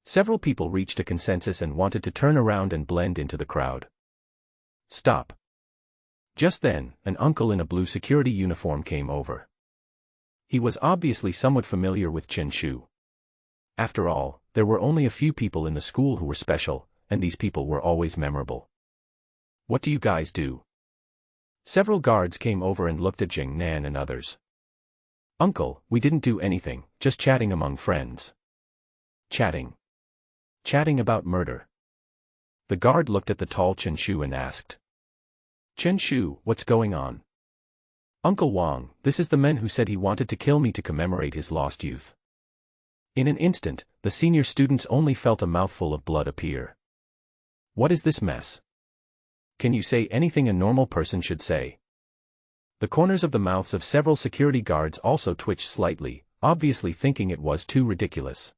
Several people reached a consensus and wanted to turn around and blend into the crowd. Stop. Just then, an uncle in a blue security uniform came over. He was obviously somewhat familiar with Chen Shu. After all, there were only a few people in the school who were special, and these people were always memorable. What do you guys do? Several guards came over and looked at Zheng Nan and others. Uncle, we didn't do anything, just chatting among friends. Chatting? Chatting about murder. The guard looked at the tall Chen Shu and asked. Chen Shu, what's going on? Uncle Wang, this is the man who said he wanted to kill me to commemorate his lost youth. In an instant, the senior students only felt a mouthful of blood appear. What is this mess? Can you say anything a normal person should say? The corners of the mouths of several security guards also twitched slightly, obviously thinking it was too ridiculous.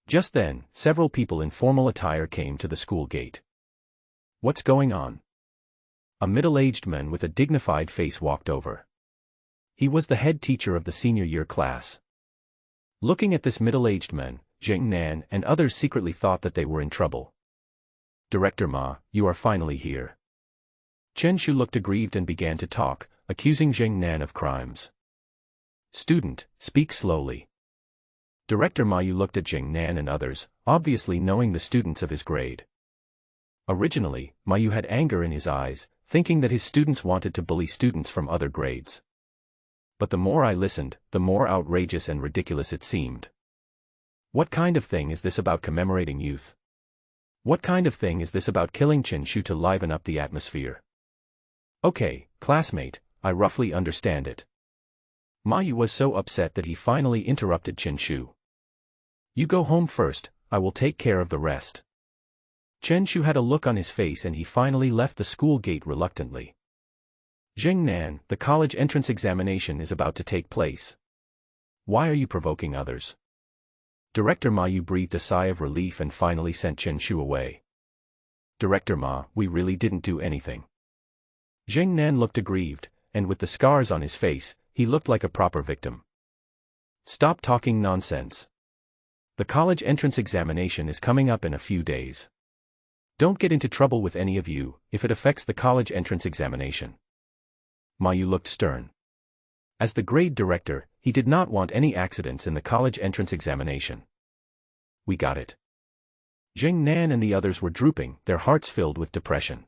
Just then, several people in formal attire came to the school gate. What's going on? A middle-aged man with a dignified face walked over. He was the head teacher of the senior year class. Looking at this middle-aged man, Zheng Nan and others secretly thought that they were in trouble. "Director Ma, you are finally here." Chen Shu looked aggrieved and began to talk, accusing Zheng Nan of crimes. "Student, speak slowly." Director Ma Yu looked at Zheng Nan and others, obviously knowing the students of his grade. Originally, Ma Yu had anger in his eyes, thinking that his students wanted to bully students from other grades. But the more I listened, the more outrageous and ridiculous it seemed. What kind of thing is this about commemorating youth? What kind of thing is this about killing Chen Shu to liven up the atmosphere? Okay, classmate, I roughly understand it. Ma Yu was so upset that he finally interrupted Chen Shu. "You go home first, I will take care of the rest." Chen Shu had a look on his face and he finally left the school gate reluctantly. "Zheng Nan, the college entrance examination is about to take place. Why are you provoking others?" Director Ma Yu breathed a sigh of relief and finally sent Chen Shu away. "Director Ma, we really didn't do anything." Zheng Nan looked aggrieved, and with the scars on his face, he looked like a proper victim. "Stop talking nonsense. The college entrance examination is coming up in a few days. Don't get into trouble with any of you, if it affects the college entrance examination." Ma Yu looked stern. As the grade director, he did not want any accidents in the college entrance examination. "We got it." Zheng Nan and the others were drooping, their hearts filled with depression.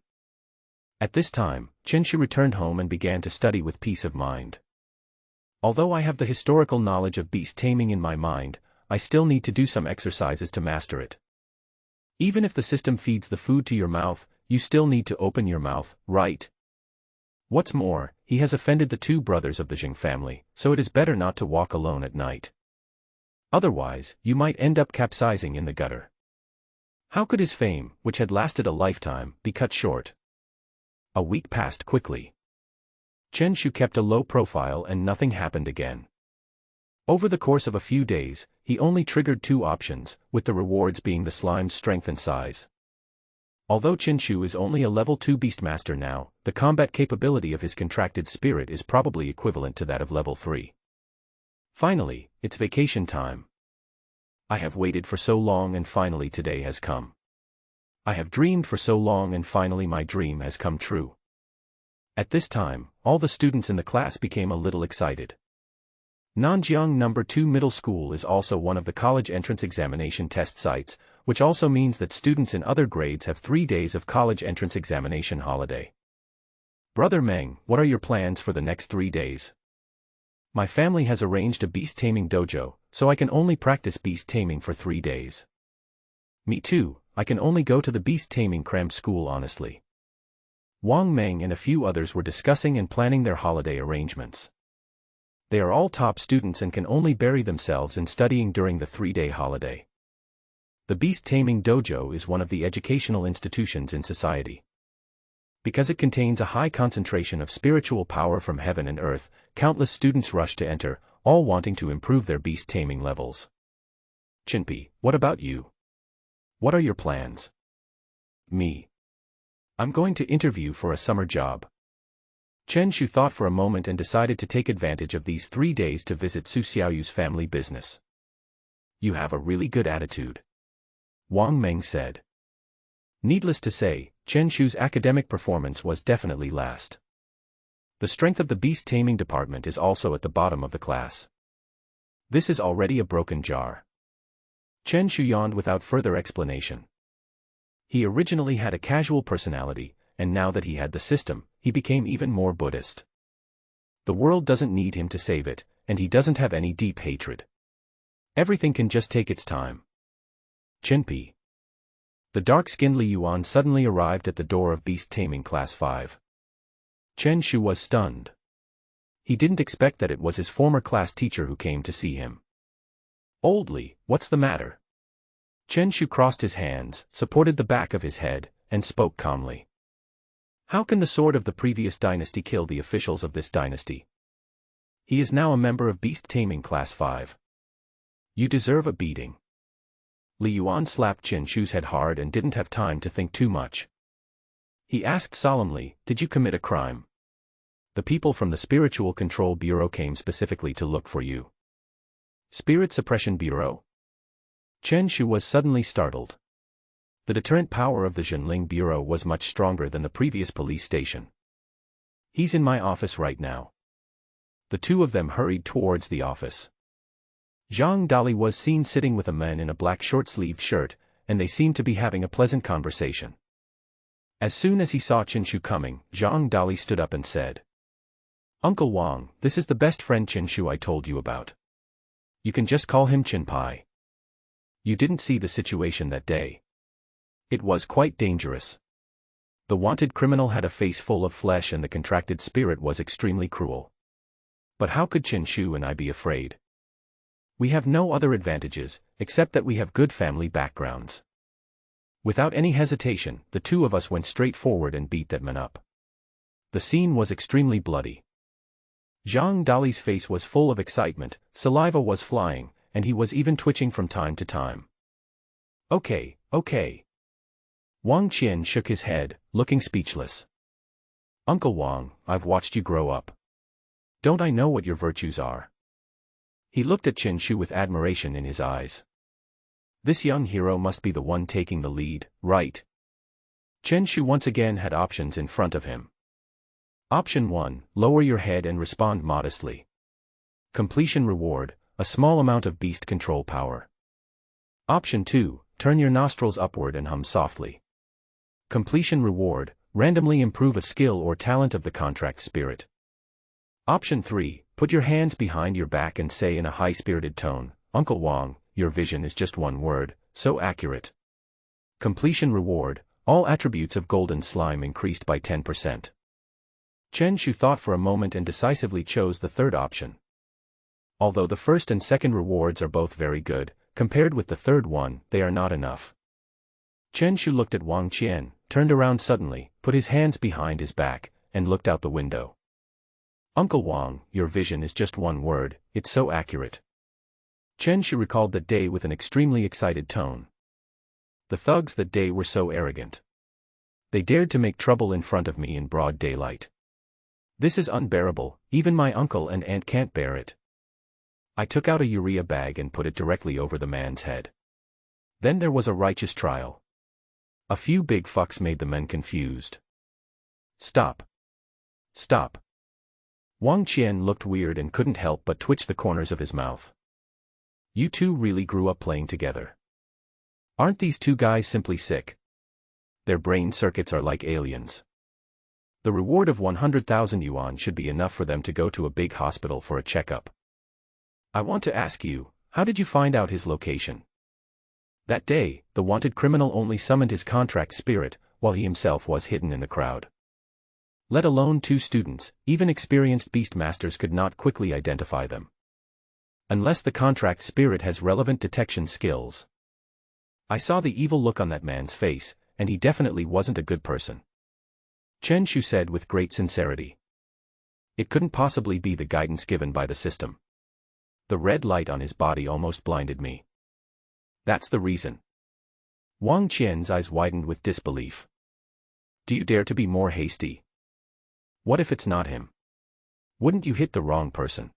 At this time, Chen Shu returned home and began to study with peace of mind. "Although I have the historical knowledge of beast taming in my mind, I still need to do some exercises to master it. Even if the system feeds the food to your mouth, you still need to open your mouth, right? What's more, he has offended the two brothers of the Zheng family, so it is better not to walk alone at night. Otherwise, you might end up capsizing in the gutter." How could his fame, which had lasted a lifetime, be cut short? A week passed quickly. Chen Shu kept a low profile and nothing happened again. Over the course of a few days, he only triggered 2 options, with the rewards being the slime's strength and size. Although Chen Shu is only a level 2 Beastmaster now, the combat capability of his contracted spirit is probably equivalent to that of level 3. Finally, it's vacation time. I have waited for so long and finally today has come. I have dreamed for so long and finally my dream has come true. At this time, all the students in the class became a little excited. Nanjiang No. 2 Middle School is also one of the college entrance examination test sites, which also means that students in other grades have 3 days of college entrance examination holiday. "Brother Meng, what are your plans for the next 3 days?" "My family has arranged a beast taming dojo, so I can only practice beast taming for 3 days." "Me too, I can only go to the beast taming cram school honestly." Wang Meng and a few others were discussing and planning their holiday arrangements. They are all top students and can only bury themselves in studying during the 3-day holiday. The beast taming dojo is one of the educational institutions in society. Because it contains a high concentration of spiritual power from heaven and earth, countless students rush to enter, all wanting to improve their beast taming levels. "Chinpi, what about you? What are your plans?" "Me. I'm going to interview for a summer job." Chen Shu thought for a moment and decided to take advantage of these 3 days to visit Su Xiaoyu's family business. "You have a really good attitude," Wang Meng said. Needless to say, Chen Shu's academic performance was definitely last. The strength of the beast taming department is also at the bottom of the class. This is already a broken jar. Chen Shu yawned without further explanation. He originally had a casual personality, and now that he had the system, he became even more Buddhist. The world doesn't need him to save it, and he doesn't have any deep hatred. Everything can just take its time. Chinpi. The dark-skinned Li Yuan suddenly arrived at the door of Beast Taming Class 5. Chen Shu was stunned. He didn't expect that it was his former class teacher who came to see him. "Old Li, what's the matter?" Chen Shu crossed his hands, supported the back of his head, and spoke calmly. "How can the sword of the previous dynasty kill the officials of this dynasty? He is now a member of Beast Taming Class 5. You deserve a beating." Li Yuan slapped Chen Shu's head hard and didn't have time to think too much. He asked solemnly, "Did you commit a crime? The people from the Spiritual Control Bureau came specifically to look for you." Spirit Suppression Bureau? Chen Shu was suddenly startled. The deterrent power of the Zhenling Bureau was much stronger than the previous police station. "He's in my office right now." The two of them hurried towards the office. Zhang Dali was seen sitting with a man in a black short-sleeved shirt, and they seemed to be having a pleasant conversation. As soon as he saw Chen Shu coming, Zhang Dali stood up and said, "Uncle Wang, this is the best friend Chen Shu I told you about. You can just call him Chen Pai. You didn't see the situation that day. It was quite dangerous. The wanted criminal had a face full of flesh and the contracted spirit was extremely cruel. But how could Chen Shu and I be afraid? We have no other advantages, except that we have good family backgrounds." Without any hesitation, the two of us went straight forward and beat that man up. The scene was extremely bloody. Zhang Dali's face was full of excitement, saliva was flying, and he was even twitching from time to time. Okay. Wang Qian shook his head, looking speechless. "Uncle Wang, I've watched you grow up. Don't I know what your virtues are?" He looked at Chen Shu with admiration in his eyes. This young hero must be the one taking the lead, right? Chen Shu once again had options in front of him. Option 1, lower your head and respond modestly. Completion reward, a small amount of beast control power. Option 2, turn your nostrils upward and hum softly. Completion reward, randomly improve a skill or talent of the contract spirit. Option 3, put your hands behind your back and say in a high-spirited tone, "Uncle Wang, your vision is just one word, so accurate." Completion reward, all attributes of golden slime increased by 10%. Chen Shu thought for a moment and decisively chose the third option. Although the first and second rewards are both very good, compared with the third one, they are not enough. Chen Shu looked at Wang Qian, turned around suddenly, put his hands behind his back, and looked out the window. "Uncle Wang, your vision is just one word, it's so accurate." Chen Shu recalled that day with an extremely excited tone. The thugs that day were so arrogant. They dared to make trouble in front of me in broad daylight. This is unbearable, even my uncle and aunt can't bear it. I took out a urea bag and put it directly over the man's head. Then there was a righteous trial. A few big fucks made the men confused. Stop. Wang Qian looked weird and couldn't help but twitch the corners of his mouth. You two really grew up playing together. Aren't these two guys simply sick? Their brain circuits are like aliens. The reward of 100,000 yuan should be enough for them to go to a big hospital for a checkup. I want to ask you, how did you find out his location? That day, the wanted criminal only summoned his contract spirit, while he himself was hidden in the crowd. Let alone two students, even experienced Beastmasters could not quickly identify them. Unless the contract spirit has relevant detection skills. I saw the evil look on that man's face, and he definitely wasn't a good person. Chen Shu said with great sincerity. It couldn't possibly be the guidance given by the system. The red light on his body almost blinded me. That's the reason. Wang Qian's eyes widened with disbelief. Do you dare to be more hasty? What if it's not him? Wouldn't you hit the wrong person?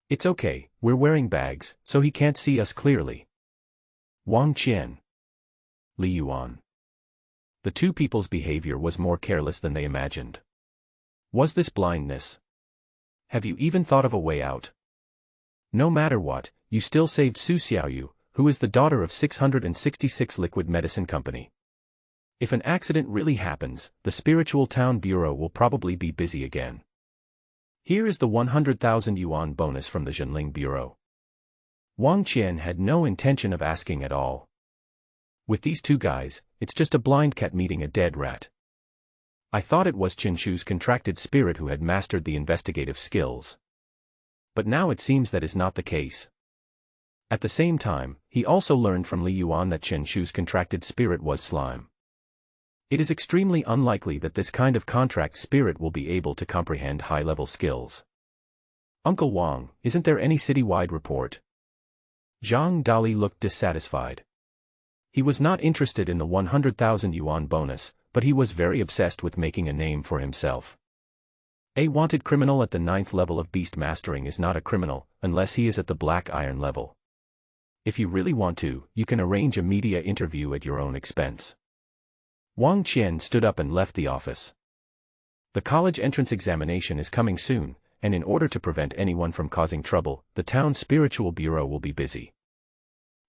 It's okay, we're wearing bags, so he can't see us clearly. Wang Qian. Li Yuan. The two people's behavior was more careless than they imagined. Was this blindness? Have you even thought of a way out? No matter what, you still saved Su Xiaoyu, who is the daughter of 666 Liquid Medicine Company. If an accident really happens, the Spiritual Town Bureau will probably be busy again. Here is the 100,000 yuan bonus from the Zhenling Bureau. Wang Qian had no intention of asking at all. With these two guys, it's just a blind cat meeting a dead rat. I thought it was Chen Shu's contracted spirit who had mastered the investigative skills. But now it seems that is not the case. At the same time, he also learned from Li Yuan that Chen Shu's contracted spirit was slime. It is extremely unlikely that this kind of contract spirit will be able to comprehend high-level skills. Uncle Wang, isn't there any citywide report? Zhang Dali looked dissatisfied. He was not interested in the 100,000 yuan bonus, but he was very obsessed with making a name for himself. A wanted criminal at the 9th level of beast mastering is not a criminal, unless he is at the black iron level. If you really want to, you can arrange a media interview at your own expense. Wang Qian stood up and left the office. The college entrance examination is coming soon, and in order to prevent anyone from causing trouble, the town's spiritual bureau will be busy.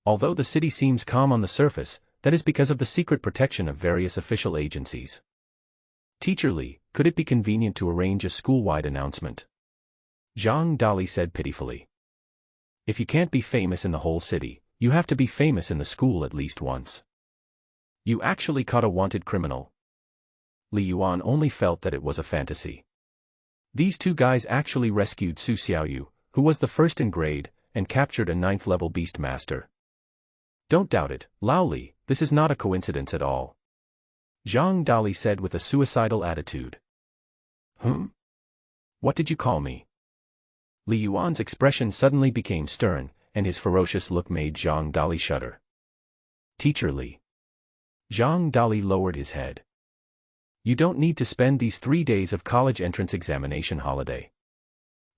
Although the city seems calm on the surface, that is because of the secret protection of various official agencies. Teacher Li, could it be convenient to arrange a school-wide announcement? Zhang Dali said pitifully. If you can't be famous in the whole city, you have to be famous in the school at least once. You actually caught a wanted criminal. Li Yuan only felt that it was a fantasy. These two guys actually rescued Su Xiaoyu, who was the first in grade, and captured a 9th level Beastmaster. Don't doubt it, Lao Li, this is not a coincidence at all. Zhang Dali said with a suicidal attitude. What did you call me? Li Yuan's expression suddenly became stern, and his ferocious look made Zhang Dali shudder. Teacher Li. Zhang Dali lowered his head. You don't need to spend these 3 days of college entrance examination holiday.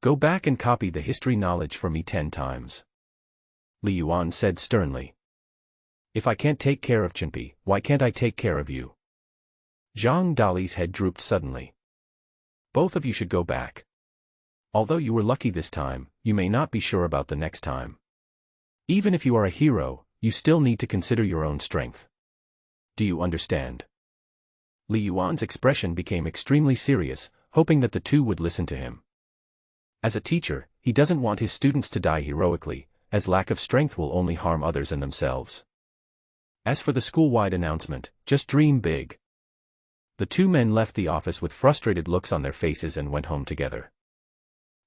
Go back and copy the history knowledge for me 10 times. Li Yuan said sternly. If I can't take care of Chenpi, why can't I take care of you? Zhang Dali's head drooped suddenly. Both of you should go back. Although you were lucky this time, you may not be sure about the next time. Even if you are a hero, you still need to consider your own strength. Do you understand? Li Yuan's expression became extremely serious, hoping that the two would listen to him. As a teacher, he doesn't want his students to die heroically, as lack of strength will only harm others and themselves. As for the school-wide announcement, just dream big. The two men left the office with frustrated looks on their faces and went home together.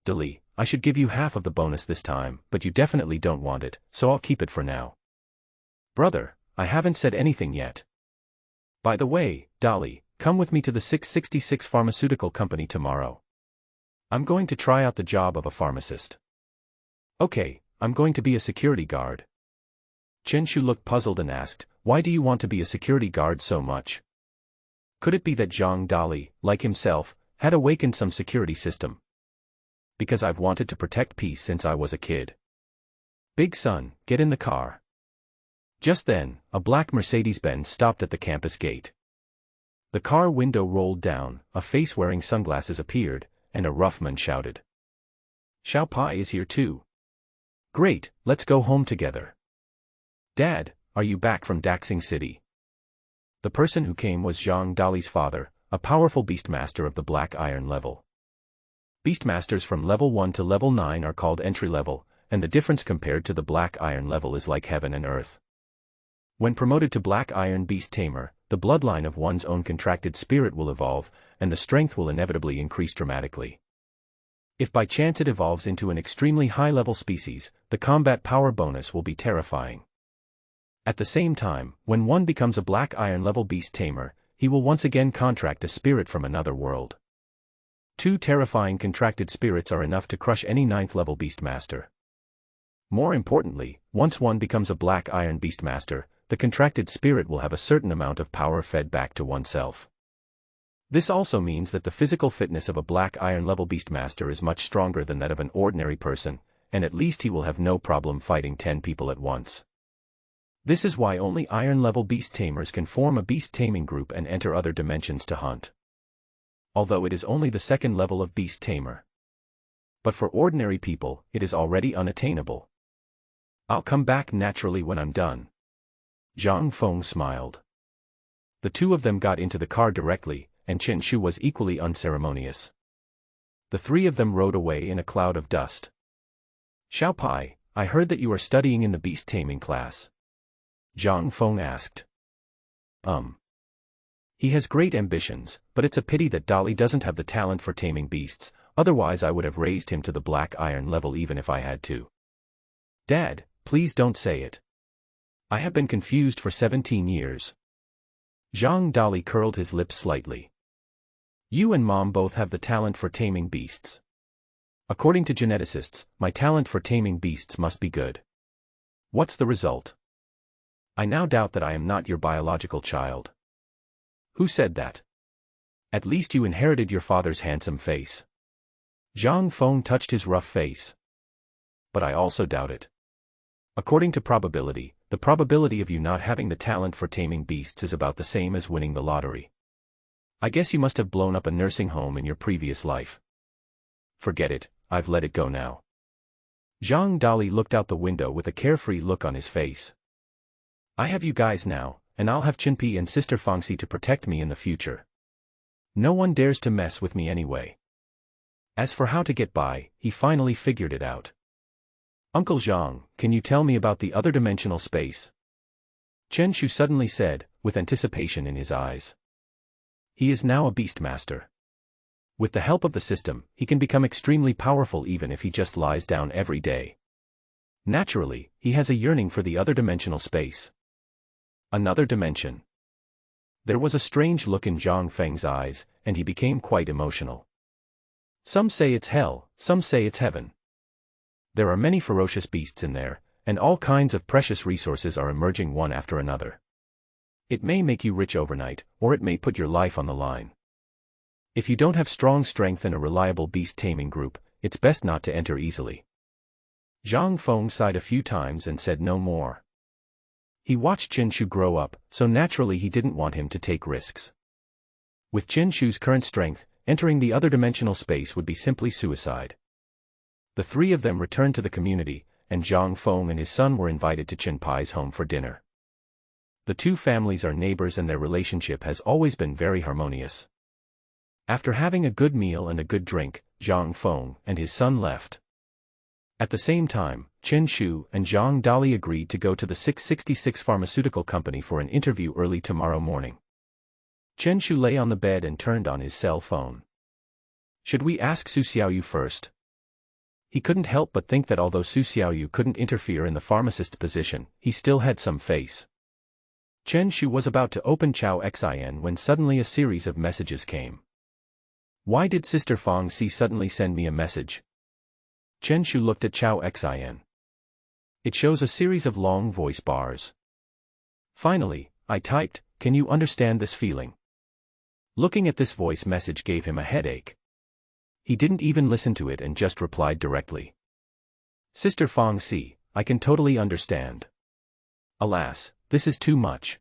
Dali, I should give you half of the bonus this time, but you definitely don't want it, so I'll keep it for now. Brother, I haven't said anything yet. By the way, Dali, come with me to the 666 pharmaceutical company tomorrow. I'm going to try out the job of a pharmacist. Okay, I'm going to be a security guard. Chen Shu looked puzzled and asked, why do you want to be a security guard so much? Could it be that Zhang Dali, like himself, had awakened some security system? Because I've wanted to protect peace since I was a kid. Big son, get in the car. Just then, a black Mercedes-Benz stopped at the campus gate. The car window rolled down, a face wearing sunglasses appeared, and a rough man shouted. Xiao Pai is here too. Great, let's go home together. Dad, are you back from Daxing City? The person who came was Zhang Dali's father, a powerful Beastmaster of the Black Iron level. Beastmasters from level 1 to level 9 are called entry level, and the difference compared to the Black Iron level is like heaven and earth. When promoted to Black Iron Beast Tamer, the bloodline of one's own contracted spirit will evolve, and the strength will inevitably increase dramatically. If by chance it evolves into an extremely high-level species, the combat power bonus will be terrifying. At the same time, when one becomes a Black Iron level Beast Tamer, he will once again contract a spirit from another world. 2 terrifying contracted spirits are enough to crush any 9th level Beastmaster. More importantly, once one becomes a Black Iron Beastmaster, the contracted spirit will have a certain amount of power fed back to oneself. This also means that the physical fitness of a Black Iron level Beastmaster is much stronger than that of an ordinary person, and at least he will have no problem fighting 10 people at once. This is why only Iron level Beast Tamers can form a beast taming group and enter other dimensions to hunt. Although it is only the 2nd level of Beast Tamer. But for ordinary people, it is already unattainable. I'll come back naturally when I'm done. Zhang Feng smiled. The two of them got into the car directly, and Chen Shu was equally unceremonious. The 3 of them rode away in a cloud of dust. Xiao Pai, I heard that you are studying in the beast taming class. Zhang Feng asked. He has great ambitions, but it's a pity that Dali doesn't have the talent for taming beasts, otherwise I would have raised him to the Black Iron level even if I had to. Dad, please don't say it. I have been confused for 17 years. Zhang Dali curled his lips slightly. You and Mom both have the talent for taming beasts. According to geneticists, my talent for taming beasts must be good. What's the result? I now doubt that I am not your biological child. Who said that? At least you inherited your father's handsome face. Zhang Feng touched his rough face. But I also doubt it. According to probability, the probability of you not having the talent for taming beasts is about the same as winning the lottery. I guess you must have blown up a nursing home in your previous life. Forget it, I've let it go now. Zhang Dali looked out the window with a carefree look on his face. I have you guys now, and I'll have Qinpi and Sister Fangxi to protect me in the future. No one dares to mess with me anyway. As for how to get by, he finally figured it out. Uncle Zhang, can you tell me about the other dimensional space? Chen Shu suddenly said, with anticipation in his eyes. He is now a Beastmaster. With the help of the system, he can become extremely powerful even if he just lies down every day. Naturally, he has a yearning for the other dimensional space. Another dimension. There was a strange look in Zhang Feng's eyes, and he became quite emotional. Some say it's hell, some say it's heaven. There are many ferocious beasts in there, and all kinds of precious resources are emerging one after another. It may make you rich overnight, or it may put your life on the line. If you don't have strong strength and a reliable beast-taming group, it's best not to enter easily. Zhang Feng sighed a few times and said no more. He watched Chen Shu grow up, so naturally he didn't want him to take risks. With Chen Shu's current strength, entering the other dimensional space would be simply suicide. The three of them returned to the community, and Zhang Feng and his son were invited to Chen Pai's home for dinner. The two families are neighbors and their relationship has always been very harmonious. After having a good meal and a good drink, Zhang Feng and his son left. At the same time, Chen Shu and Zhang Dali agreed to go to the 666 pharmaceutical company for an interview early tomorrow morning. Chen Shu lay on the bed and turned on his cell phone. Should we ask Su Xiaoyu first? He couldn't help but think that although Su Xiaoyu couldn't interfere in the pharmacist position, he still had some face. Chen Shu was about to open Chao Xin when suddenly a series of messages came. Why did Sister Fangxi suddenly send me a message? Chen Shu looked at Chao Xin. It shows a series of long voice bars. Finally, I typed, "Can you understand this feeling?" Looking at this voice message gave him a headache. He didn't even listen to it and just replied directly. Sister Fangxi, I can totally understand. Alas, this is too much.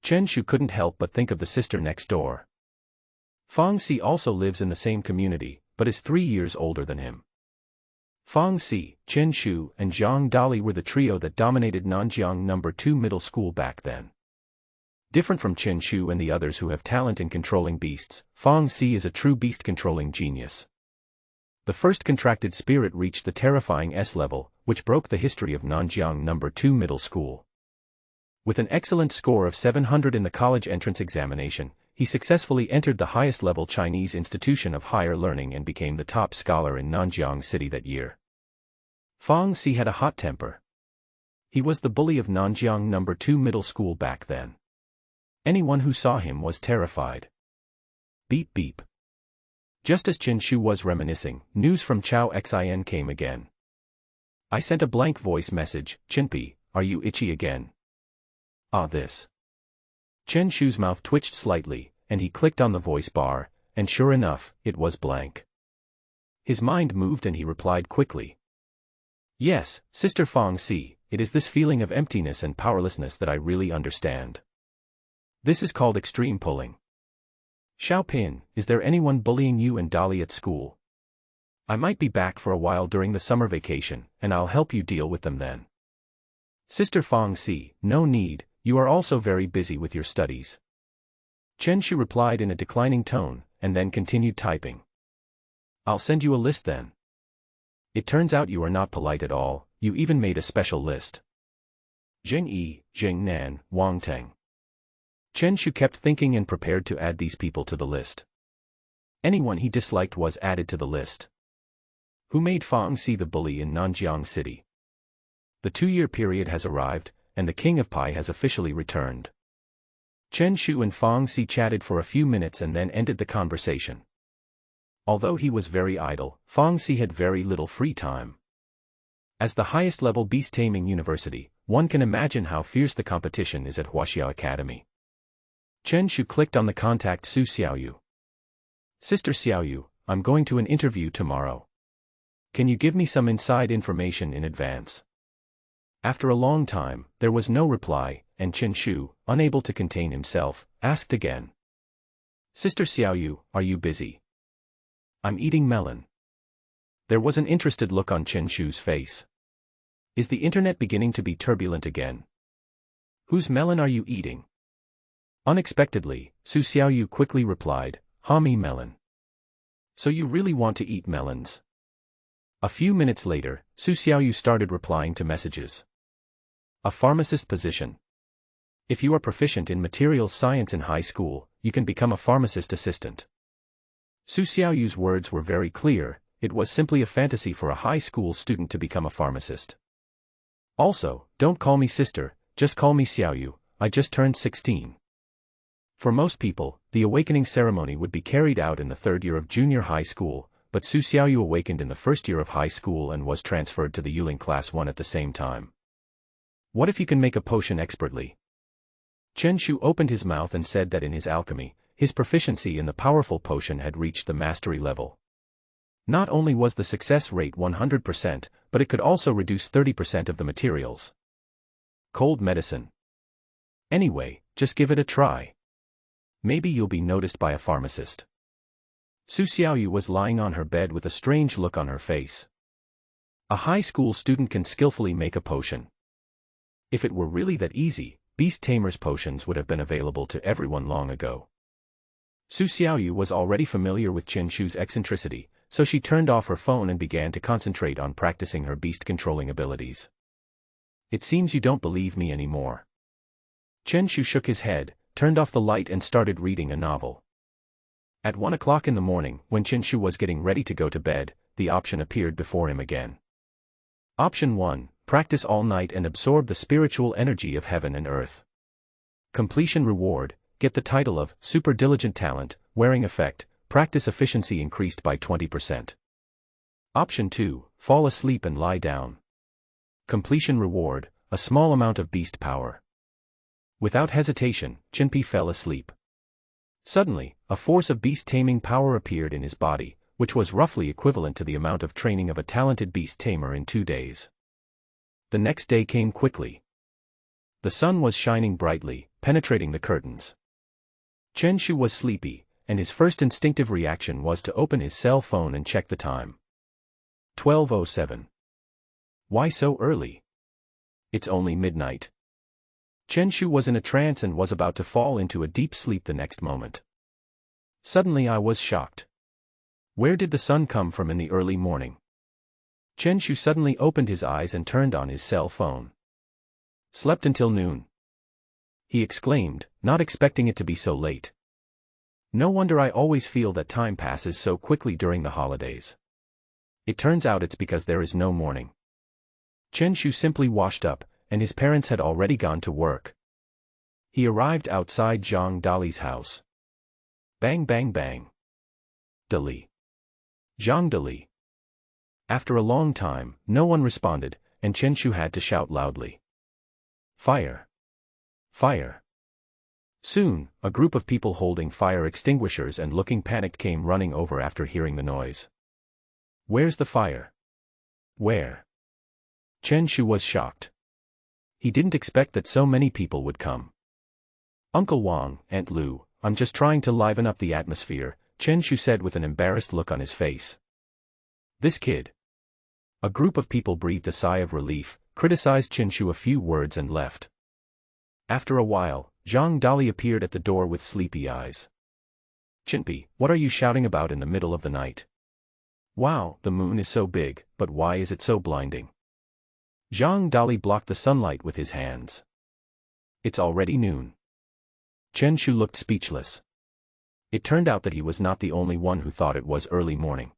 Chen Shu couldn't help but think of the sister next door. Fangxi also lives in the same community, but is 3 years older than him. Fangxi, Chen Shu, and Zhang Dali were the trio that dominated Nanjiang No. 2 middle school back then. Different from Chen Shu and the others who have talent in controlling beasts, Fangxi is a true beast-controlling genius. The first contracted spirit reached the terrifying S level, which broke the history of Nanjiang No. 2 middle school. With an excellent score of 700 in the college entrance examination, he successfully entered the highest-level Chinese institution of higher learning and became the top scholar in Nanjiang City that year. Fangxi had a hot temper. He was the bully of Nanjiang No. 2 middle school back then. Anyone who saw him was terrified. Beep beep. Just as Chen Shu was reminiscing, news from Chao Xin came again. I sent a blank voice message, "Qinpi, are you itchy again?" Ah, this. Chen Shu's mouth twitched slightly, and he clicked on the voice bar, and sure enough, it was blank. His mind moved and he replied quickly. Yes, Sister Fangxi, it is this feeling of emptiness and powerlessness that I really understand. This is called extreme pulling. Xiaopin, is there anyone bullying you and Dali at school? I might be back for a while during the summer vacation, and I'll help you deal with them then. Sister Fangxi, no need, you are also very busy with your studies. Chen Shu replied in a declining tone, and then continued typing. I'll send you a list then. It turns out you are not polite at all, you even made a special list. Zheng Yi, Zheng Nan, Wang Teng. Chen Shu kept thinking and prepared to add these people to the list. Anyone he disliked was added to the list. Who made Fangxi the bully in Nanjiang City? The 2-year period has arrived, and the King of Pai has officially returned. Chen Shu and Fangxi chatted for a few minutes and then ended the conversation. Although he was very idle, Fangxi had very little free time. As the highest-level beast-taming university, one can imagine how fierce the competition is at Huaxia Academy. Chen Shu clicked on the contact Su Xiaoyu. Sister Xiaoyu, I'm going to an interview tomorrow. Can you give me some inside information in advance? After a long time, there was no reply, and Chen Shu, unable to contain himself, asked again. Sister Xiaoyu, are you busy? I'm eating melon. There was an interested look on Chen Shu's face. Is the internet beginning to be turbulent again? Whose melon are you eating? Unexpectedly, Su Xiaoyu quickly replied, Hami melon. So you really want to eat melons? A few minutes later, Su Xiaoyu started replying to messages. A pharmacist position. If you are proficient in materials science in high school, you can become a pharmacist assistant. Su Xiaoyu's words were very clear, it was simply a fantasy for a high school student to become a pharmacist. Also, don't call me sister, just call me Xiaoyu, I just turned 16. For most people, the awakening ceremony would be carried out in the third year of junior high school, but Su Xiaoyu awakened in the first year of high school and was transferred to the Yuling Class 1 at the same time. What if you can make a potion expertly? Chen Shu opened his mouth and said that in his alchemy, his proficiency in the powerful potion had reached the mastery level. Not only was the success rate 100%, but it could also reduce 30% of the materials. Cold medicine. Anyway, just give it a try. Maybe you'll be noticed by a pharmacist. Su Xiaoyu was lying on her bed with a strange look on her face. A high school student can skillfully make a potion. If it were really that easy, Beast Tamer's potions would have been available to everyone long ago. Su Xiaoyu was already familiar with Chen Shu's eccentricity, so she turned off her phone and began to concentrate on practicing her beast-controlling abilities. It seems you don't believe me anymore. Chen Shu shook his head, turned off the light and started reading a novel. At 1 o'clock in the morning, when Chen Shu was getting ready to go to bed, the option appeared before him again. Option 1, practice all night and absorb the spiritual energy of heaven and earth. Completion reward, get the title of Super Diligent Talent, wearing effect, practice efficiency increased by 20%. Option 2, fall asleep and lie down. Completion reward, a small amount of beast power. Without hesitation, Chinpi fell asleep. Suddenly, a force of beast-taming power appeared in his body, which was roughly equivalent to the amount of training of a talented beast-tamer in 2 days. The next day came quickly. The sun was shining brightly, penetrating the curtains. Chen Shu was sleepy, and his first instinctive reaction was to open his cell phone and check the time. 12:07. Why so early? It's only midnight. Chen Shu was in a trance and was about to fall into a deep sleep the next moment. Suddenly I was shocked. Where did the sun come from in the early morning? Chen Shu suddenly opened his eyes and turned on his cell phone. Slept until noon. He exclaimed, not expecting it to be so late. No wonder I always feel that time passes so quickly during the holidays. It turns out it's because there is no morning. Chen Shu simply washed up, and his parents had already gone to work. He arrived outside Zhang Dali's house. Bang bang bang. Dali. Zhang Dali. After a long time, no one responded, and Chen Shu had to shout loudly. Fire! Fire! Soon, a group of people holding fire extinguishers and looking panicked came running over after hearing the noise. Where's the fire? Where? Chen Shu was shocked. He didn't expect that so many people would come. Uncle Wang, Aunt Lu, I'm just trying to liven up the atmosphere, Chen Shu said with an embarrassed look on his face. This kid. A group of people breathed a sigh of relief, criticized Chen Shu a few words and left. After a while, Zhang Dali appeared at the door with sleepy eyes. Chinpi, what are you shouting about in the middle of the night? Wow, the moon is so big, but why is it so blinding? Zhang Dali blocked the sunlight with his hands. It's already noon. Chen Shu looked speechless. It turned out that he was not the only one who thought it was early morning.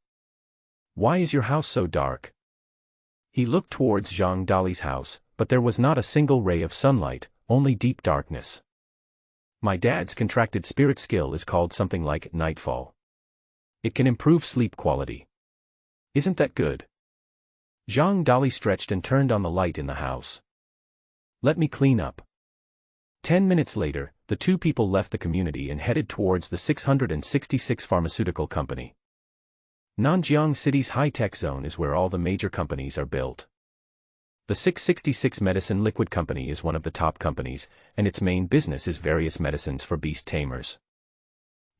Why is your house so dark? He looked towards Zhang Dali's house, but there was not a single ray of sunlight, only deep darkness. My dad's contracted spirit skill is called something like Nightfall. It can improve sleep quality. Isn't that good? Zhang Dali stretched and turned on the light in the house. Let me clean up. 10 minutes later, The two people left the community and headed towards the 666 pharmaceutical company. Nanjiang City's high-tech zone is where all the major companies are built. The 666 Medicine Liquid Company is one of the top companies, and its main business is various medicines for beast tamers.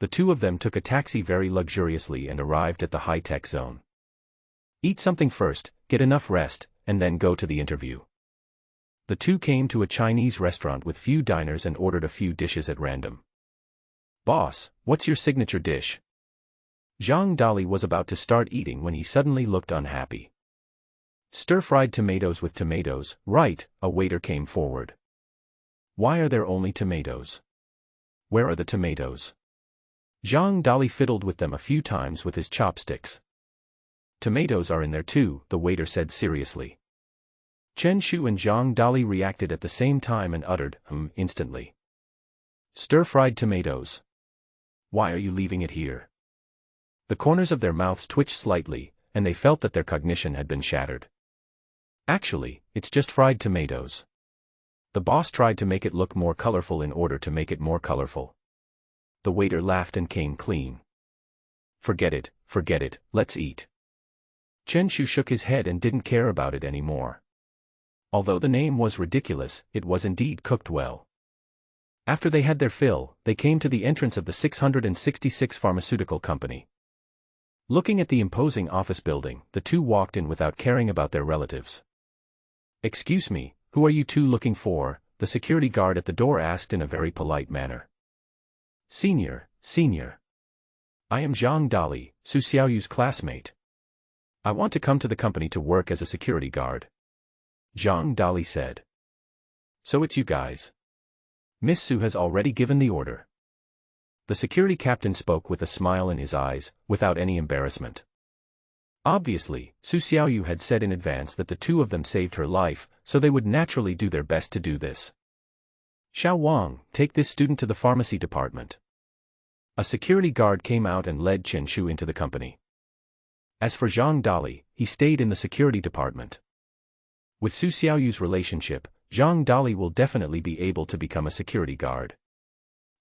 The two of them took a taxi very luxuriously and arrived at the high-tech zone. Eat something first, get enough rest, and then go to the interview. The two came to a Chinese restaurant with few diners and ordered a few dishes at random. "Boss, what's your signature dish?" Zhang Dali was about to start eating when he suddenly looked unhappy. "Stir-fried tomatoes with tomatoes, right," a waiter came forward. "Why are there only tomatoes? Where are the tomatoes?" Zhang Dali fiddled with them a few times with his chopsticks. "Tomatoes are in there too," the waiter said seriously. Chen Shu and Zhang Dali reacted at the same time and uttered, instantly. "Stir-fried tomatoes. Why are you leaving it here?" The corners of their mouths twitched slightly, and they felt that their cognition had been shattered. "Actually, it's just fried tomatoes." The boss tried to make it look more colorful in order to make it more colorful. The waiter laughed and came clean. Forget it, let's eat." Chen Shu shook his head and didn't care about it anymore. Although the name was ridiculous, it was indeed cooked well. After they had their fill, they came to the entrance of the 666 pharmaceutical company. Looking at the imposing office building, the two walked in without caring about their relatives. "Excuse me, who are you two looking for?" the security guard at the door asked in a very polite manner. Senior. I am Zhang Dali, Su Xiaoyu's classmate. I want to come to the company to work as a security guard." Zhang Dali said. "So it's you guys. Miss Su has already given the order." The security captain spoke with a smile in his eyes, without any embarrassment. Obviously, Su Xiaoyu had said in advance that the two of them saved her life, so they would naturally do their best to do this. "Xiao Wang, take this student to the pharmacy department." A security guard came out and led Chen Shu into the company. As for Zhang Dali, he stayed in the security department. With Su Xiaoyu's relationship, Zhang Dali will definitely be able to become a security guard.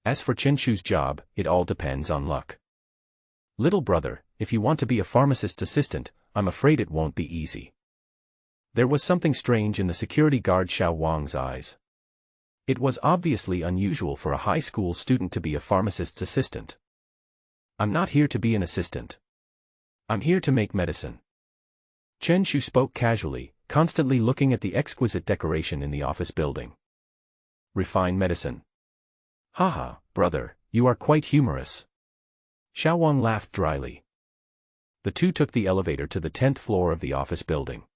As for Chen Shu's job, it all depends on luck. "Little brother, if you want to be a pharmacist's assistant, I'm afraid it won't be easy." There was something strange in the security guard Xiao Wang's eyes. It was obviously unusual for a high school student to be a pharmacist's assistant. "I'm not here to be an assistant. I'm here to make medicine." Chen Shu spoke casually, constantly looking at the exquisite decoration in the office building. "Refine medicine. Haha, brother, you are quite humorous." Xiao Wang laughed dryly. The two took the elevator to the 10th floor of the office building.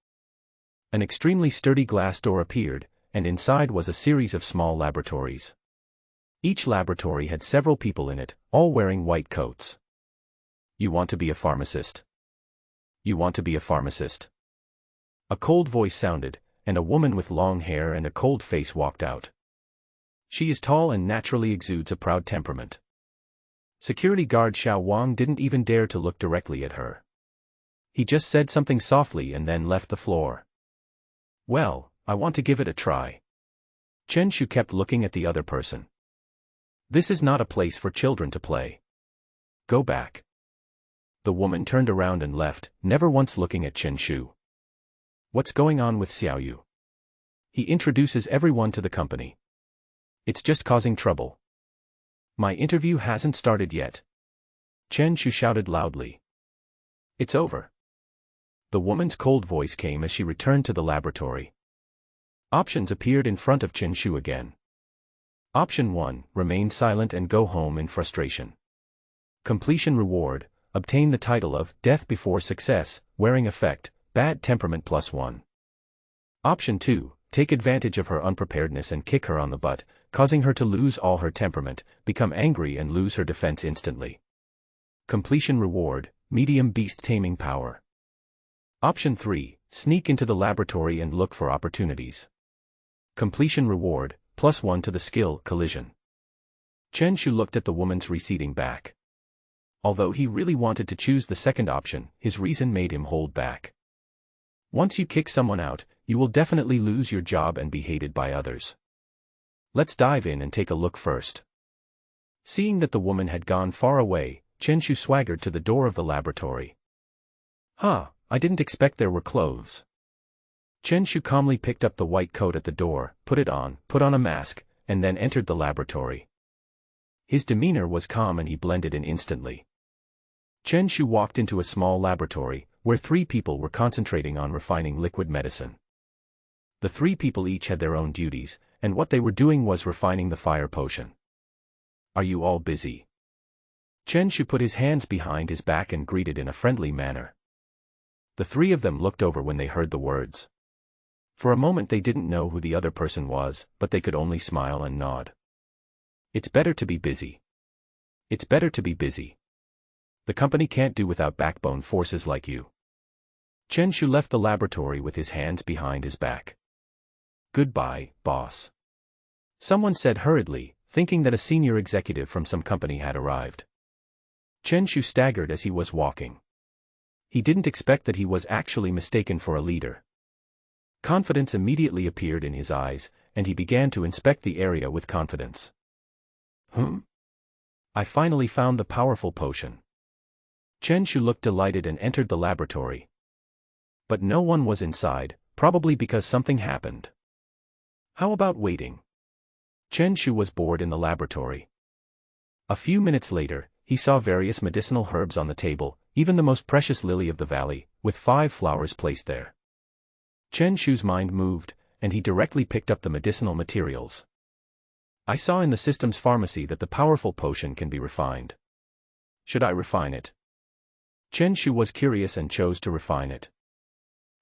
An extremely sturdy glass door appeared, and inside was a series of small laboratories. Each laboratory had several people in it, all wearing white coats. "You want to be a pharmacist? You want to be a pharmacist?" A cold voice sounded, and a woman with long hair and a cold face walked out. She is tall and naturally exudes a proud temperament. Security guard Xiao Wang didn't even dare to look directly at her. He just said something softly and then left the floor. "Well, I want to give it a try." Chen Shu kept looking at the other person. "This is not a place for children to play. Go back." The woman turned around and left, never once looking at Chen Shu. "What's going on with Xiaoyu? He introduces everyone to the company. It's just causing trouble. My interview hasn't started yet." Chen Shu shouted loudly. "It's over." The woman's cold voice came as she returned to the laboratory. Options appeared in front of Chen Shu again. Option 1, remain silent and go home in frustration. Completion reward, obtain the title of Death Before Success, wearing effect, bad temperament +1. Option 2, take advantage of her unpreparedness and kick her on the butt, causing her to lose all her temperament, become angry and lose her defense instantly. Completion reward, medium beast taming power. Option 3, sneak into the laboratory and look for opportunities. Completion reward, +1 to the skill, collision. Chen Shu looked at the woman's receding back. Although he really wanted to choose the second option, his reason made him hold back. Once you kick someone out, you will definitely lose your job and be hated by others. Let's dive in and take a look first. Seeing that the woman had gone far away, Chen Shu swaggered to the door of the laboratory. Huh, I didn't expect there were clothes. Chen Shu calmly picked up the white coat at the door, put on a mask, and then entered the laboratory. His demeanor was calm and he blended in instantly. Chen Shu walked into a small laboratory, where 3 people were concentrating on refining liquid medicine. The 3 people each had their own duties, and what they were doing was refining the fire potion. Are you all busy? Chen Shu put his hands behind his back and greeted in a friendly manner. The 3 of them looked over when they heard the words. For a moment they didn't know who the other person was, but they could only smile and nod. It's better to be busy. It's better to be busy. The company can't do without backbone forces like you. Chen Shu left the laboratory with his hands behind his back. Goodbye, boss. Someone said hurriedly, thinking that a senior executive from some company had arrived. Chen Shu staggered as he was walking. He didn't expect that he was actually mistaken for a leader. Confidence immediately appeared in his eyes, and he began to inspect the area with confidence. I finally found the powerful potion. Chen Shu looked delighted and entered the laboratory. But no one was inside, probably because something happened. How about waiting? Chen Shu was bored in the laboratory. A few minutes later, he saw various medicinal herbs on the table, even the most precious lily of the valley, with 5 flowers placed there. Chen Shu's mind moved, and he directly picked up the medicinal materials. I saw in the system's pharmacy that the powerful potion can be refined. Should I refine it? Chen Shu was curious and chose to refine it.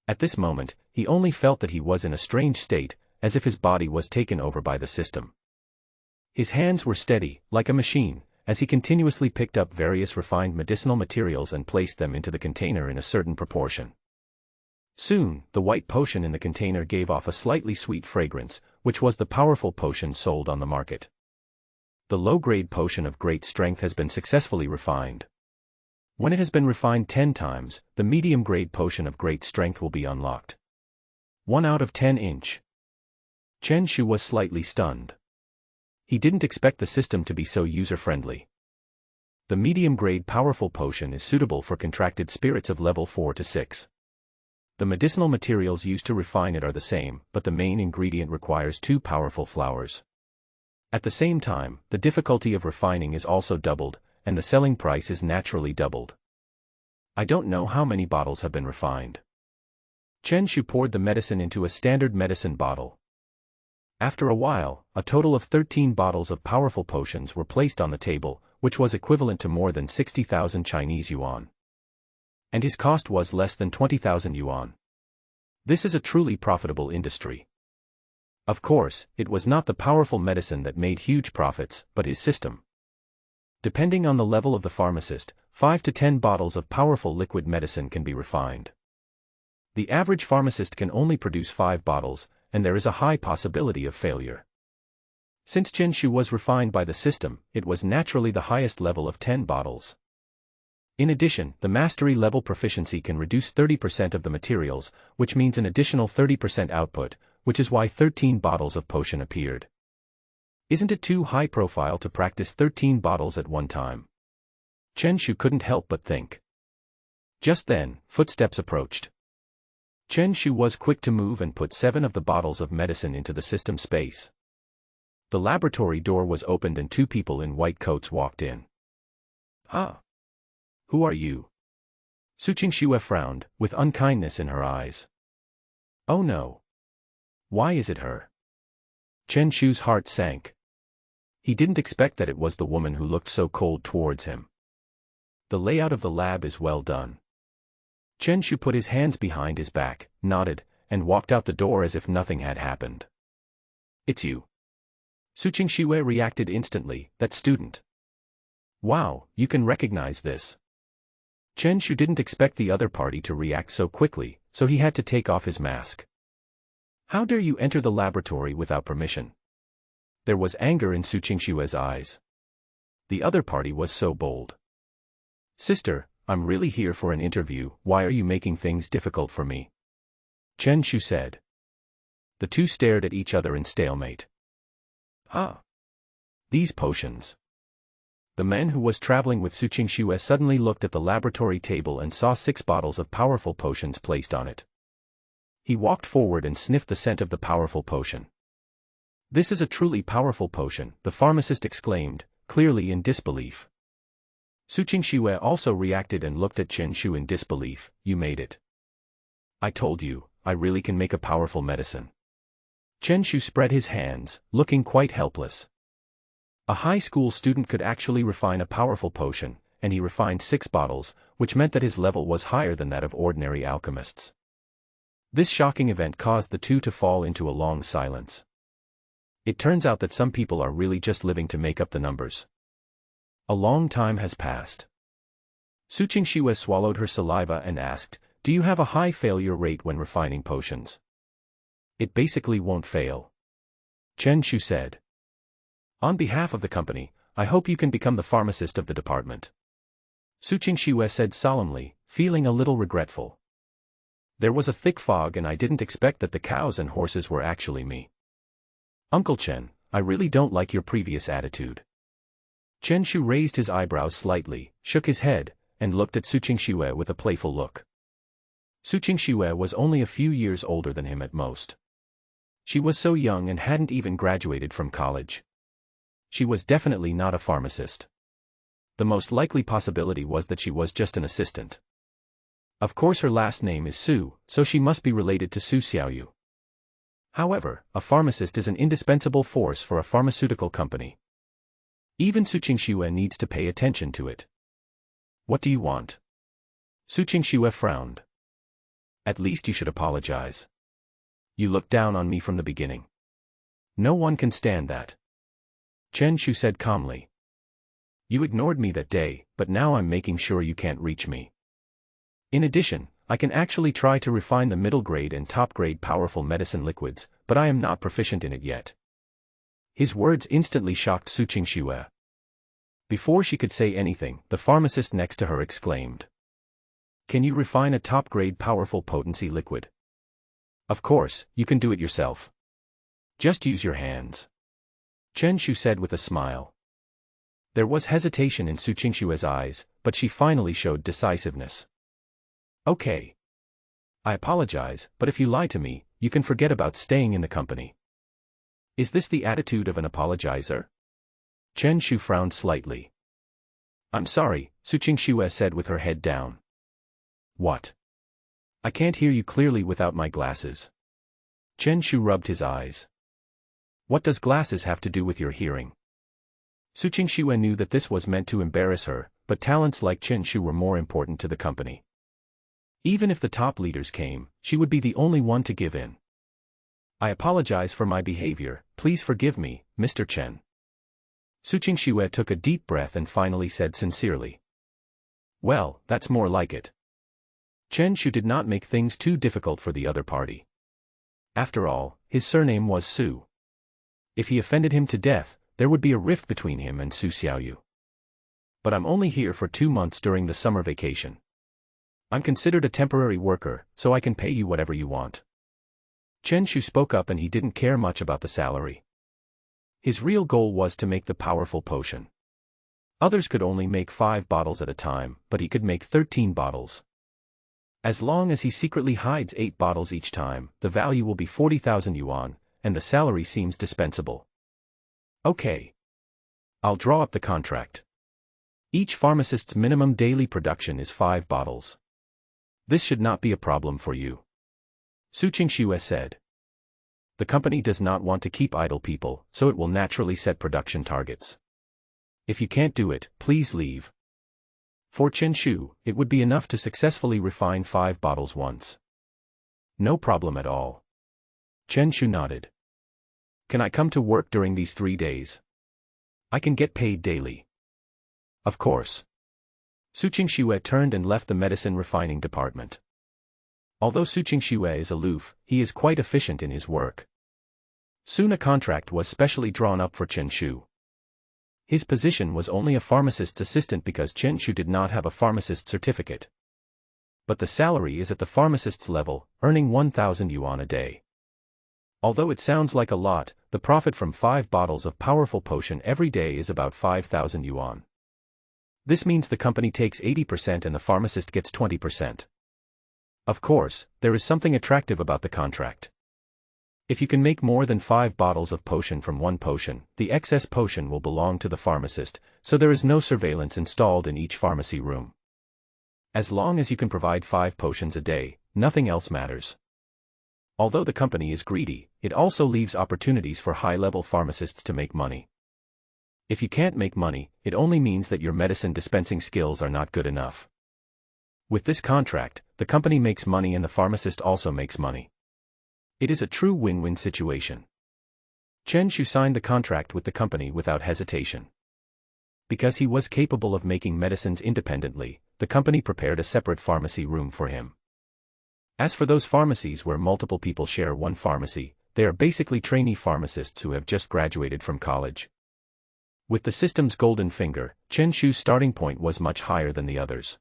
At this moment, he only felt that he was in a strange state, as if his body was taken over by the system. His hands were steady, like a machine, as he continuously picked up various refined medicinal materials and placed them into the container in a certain proportion. Soon, the white potion in the container gave off a slightly sweet fragrance, which was the powerful potion sold on the market. The low-grade potion of great strength has been successfully refined. When it has been refined 10 times, the medium-grade potion of great strength will be unlocked. 1 out of 10 inch. Chen Shu was slightly stunned. He didn't expect the system to be so user-friendly. The medium-grade powerful potion is suitable for contracted spirits of level 4 to 6. The medicinal materials used to refine it are the same, but the main ingredient requires 2 powerful flowers. At the same time, the difficulty of refining is also doubled, and the selling price is naturally doubled. I don't know how many bottles have been refined. Chen Shu poured the medicine into a standard medicine bottle. After a while, a total of 13 bottles of powerful potions were placed on the table, which was equivalent to more than 60,000 Chinese yuan. And his cost was less than 20,000 yuan. This is a truly profitable industry. Of course, it was not the powerful medicine that made huge profits, but his system. Depending on the level of the pharmacist, 5 to 10 bottles of powerful liquid medicine can be refined. The average pharmacist can only produce 5 bottles, and there is a high possibility of failure. Since Chen Shu was refined by the system, it was naturally the highest level of 10 bottles. In addition, the mastery level proficiency can reduce 30% of the materials, which means an additional 30% output, which is why 13 bottles of potion appeared. Isn't it too high profile to practice 13 bottles at one time? Chen Shu couldn't help but think. Just then, footsteps approached. Chen Shu was quick to move and put 7 of the bottles of medicine into the system space. The laboratory door was opened and 2 people in white coats walked in. Who are you? Su Qingxue frowned, with unkindness in her eyes. Oh no. Why is it her? Chen Shu's heart sank. He didn't expect that it was the woman who looked so cold towards him. The layout of the lab is well done. Chen Shu put his hands behind his back, nodded, and walked out the door as if nothing had happened. It's you. Su Qingxue reacted instantly, that student. Wow, you can recognize this. Chen Shu didn't expect the other party to react so quickly, so he had to take off his mask. How dare you enter the laboratory without permission? There was anger in Su Qingxue's eyes. The other party was so bold. Sister, I'm really here for an interview, why are you making things difficult for me? Chen Shu said. The two stared at each other in stalemate. Huh? These potions. The man who was traveling with Su Qingxue suddenly looked at the laboratory table and saw 6 bottles of powerful potions placed on it. He walked forward and sniffed the scent of the powerful potion. "This is a truly powerful potion," the pharmacist exclaimed, clearly in disbelief. Su Qingxue also reacted and looked at Chen Shu in disbelief. "You made it. I told you, I really can make a powerful medicine." Chen Shu spread his hands, looking quite helpless. A high school student could actually refine a powerful potion, and he refined 6 bottles, which meant that his level was higher than that of ordinary alchemists. This shocking event caused the two to fall into a long silence. It turns out that some people are really just living to make up the numbers. A long time has passed. Su Qingxue swallowed her saliva and asked, "Do you have a high failure rate when refining potions?" "It basically won't fail," Chen Shu said. "On behalf of the company, I hope you can become the pharmacist of the department," Su Qingxue said solemnly, feeling a little regretful. "There was a thick fog and I didn't expect that the cows and horses were actually me. Uncle Chen, I really don't like your previous attitude." Chen Shu raised his eyebrows slightly, shook his head, and looked at Su Qingxue with a playful look. Su Qingxue was only a few years older than him at most. She was so young and hadn't even graduated from college. She was definitely not a pharmacist. The most likely possibility was that she was just an assistant. Of course her last name is Su, so she must be related to Su Xiaoyu. However, a pharmacist is an indispensable force for a pharmaceutical company. Even Su Qingxue needs to pay attention to it. "What do you want?" Su Qingxue frowned. "At least you should apologize. You looked down on me from the beginning. No one can stand that," Chen Shu said calmly. "You ignored me that day, but now I'm making sure you can't reach me. In addition, I can actually try to refine the middle grade and top grade powerful medicine liquids, but I am not proficient in it yet." His words instantly shocked Su Qingxue. Before she could say anything, the pharmacist next to her exclaimed, "Can you refine a top grade powerful potency liquid?" "Of course, you can do it yourself. Just use your hands," Chen Shu said with a smile. There was hesitation in Su Qingxue's eyes, but she finally showed decisiveness. "Okay. I apologize, but if you lie to me, you can forget about staying in the company." "Is this the attitude of an apologizer?" Chen Shu frowned slightly. "I'm sorry," Su Qingxue said with her head down. "What? I can't hear you clearly without my glasses." Chen Shu rubbed his eyes. "What does glasses have to do with your hearing?" Su Qingxue knew that this was meant to embarrass her, but talents like Chen Shu were more important to the company. Even if the top leaders came, she would be the only one to give in. "I apologize for my behavior, please forgive me, Mr. Chen." Su Qingxue took a deep breath and finally said sincerely. "Well, that's more like it." Chen Shu did not make things too difficult for the other party. After all, his surname was Su. If he offended him to death, there would be a rift between him and Su Xiaoyu. "But I'm only here for 2 months during the summer vacation. I'm considered a temporary worker, so I can pay you whatever you want." Chen Shu spoke up and he didn't care much about the salary. His real goal was to make the powerful potion. Others could only make 5 bottles at a time, but he could make 13 bottles. As long as he secretly hides 8 bottles each time, the value will be 40,000 yuan, and the salary seems dispensable. "Okay. I'll draw up the contract. Each pharmacist's minimum daily production is 5 bottles. This should not be a problem for you," Su Qingxue said. "The company does not want to keep idle people, so it will naturally set production targets. If you can't do it, please leave." For Chen Shu, it would be enough to successfully refine 5 bottles once. "No problem at all." Chen Shu nodded. "Can I come to work during these 3 days? I can get paid daily." "Of course." Su Qingxue turned and left the medicine refining department. Although Su Qingxue is aloof, he is quite efficient in his work. Soon a contract was specially drawn up for Chen Shu. His position was only a pharmacist's assistant because Chen Shu did not have a pharmacist certificate. But the salary is at the pharmacist's level, earning 1,000 yuan a day. Although it sounds like a lot, the profit from 5 bottles of powerful potion every day is about 5,000 yuan. This means the company takes 80% and the pharmacist gets 20%. Of course, there is something attractive about the contract. If you can make more than 5 bottles of potion from one potion, the excess potion will belong to the pharmacist, so there is no surveillance installed in each pharmacy room. As long as you can provide 5 potions a day, nothing else matters. Although the company is greedy, it also leaves opportunities for high-level pharmacists to make money. If you can't make money, it only means that your medicine dispensing skills are not good enough. With this contract, the company makes money and the pharmacist also makes money. It is a true win-win situation. Chen Shu signed the contract with the company without hesitation. Because he was capable of making medicines independently, the company prepared a separate pharmacy room for him. As for those pharmacies where multiple people share one pharmacy, they are basically trainee pharmacists who have just graduated from college. With the system's golden finger, Chen Shu's starting point was much higher than the others.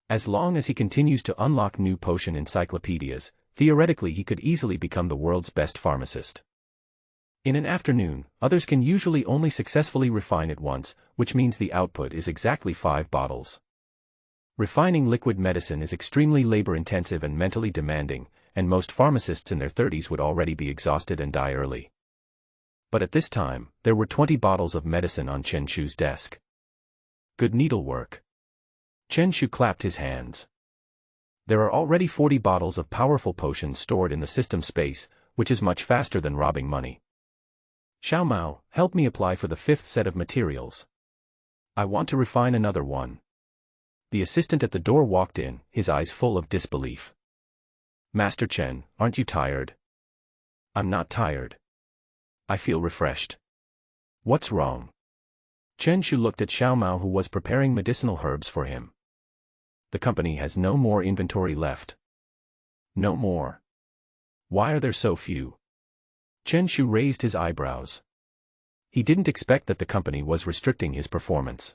As long as he continues to unlock new potion encyclopedias, theoretically he could easily become the world's best pharmacist. In an afternoon, others can usually only successfully refine it once, which means the output is exactly 5 bottles. Refining liquid medicine is extremely labor-intensive and mentally demanding, and most pharmacists in their 30s would already be exhausted and die early. But at this time, there were 20 bottles of medicine on Chen Shu's desk. Good needlework. Chen Shu clapped his hands. There are already 40 bottles of powerful potions stored in the system space, which is much faster than robbing money. Xiao Mao, help me apply for the 5th set of materials. I want to refine another one. The assistant at the door walked in, his eyes full of disbelief. Master Chen, aren't you tired? I'm not tired. I feel refreshed. What's wrong? Chen Shu looked at Xiao Mao, who was preparing medicinal herbs for him. The company has no more inventory left. No more. Why are there so few? Chen Shu raised his eyebrows. He didn't expect that the company was restricting his performance.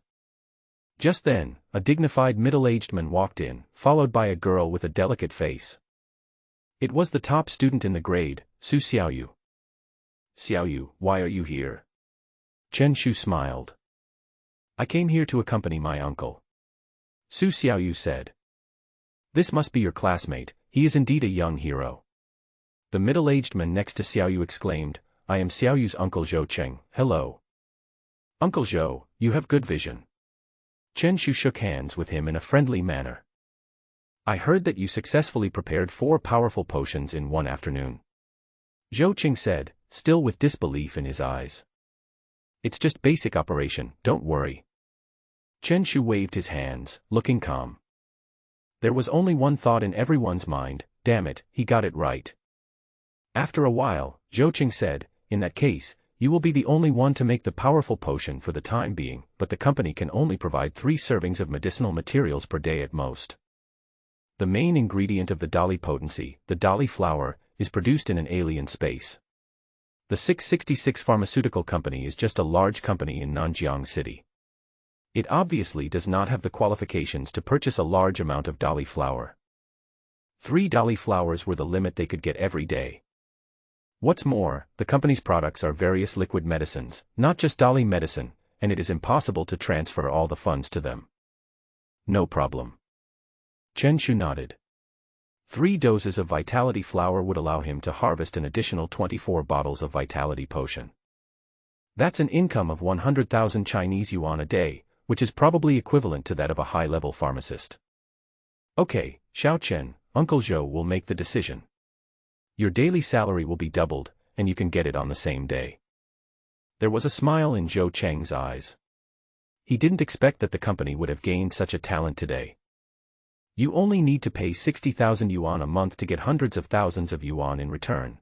Just then, a dignified middle-aged man walked in, followed by a girl with a delicate face. It was the top student in the grade, Su Xiaoyu. Xiaoyu, why are you here? Chen Shu smiled. I came here to accompany my uncle. Su Xiaoyu said. This must be your classmate, he is indeed a young hero. The middle-aged man next to Xiaoyu exclaimed, I am Xiaoyu's uncle Zhou Cheng, hello. Uncle Zhou, you have good vision. Chen Shu shook hands with him in a friendly manner. I heard that you successfully prepared 4 powerful potions in one afternoon. Zhou Cheng said, still with disbelief in his eyes. It's just basic operation, don't worry. Chen Shu waved his hands, looking calm. There was only one thought in everyone's mind, damn it, he got it right. After a while, Zhou Cheng said, in that case, you will be the only one to make the powerful potion for the time being, but the company can only provide 3 servings of medicinal materials per day at most. The main ingredient of the Dali potency, the Dali flower, is produced in an alien space. The 666 pharmaceutical company is just a large company in Nanjiang City. It obviously does not have the qualifications to purchase a large amount of Dali flower. 3 Dali flowers were the limit they could get every day. What's more, the company's products are various liquid medicines, not just Dali medicine, and it is impossible to transfer all the funds to them. No problem. Chen Shu nodded. 3 doses of vitality flower would allow him to harvest an additional 24 bottles of vitality potion. That's an income of 100,000 Chinese yuan a day, which is probably equivalent to that of a high-level pharmacist. Okay, Xiao Chen, Uncle Zhou will make the decision. Your daily salary will be doubled, and you can get it on the same day. There was a smile in Zhou Cheng's eyes. He didn't expect that the company would have gained such a talent today. You only need to pay 60,000 yuan a month to get hundreds of thousands of yuan in return.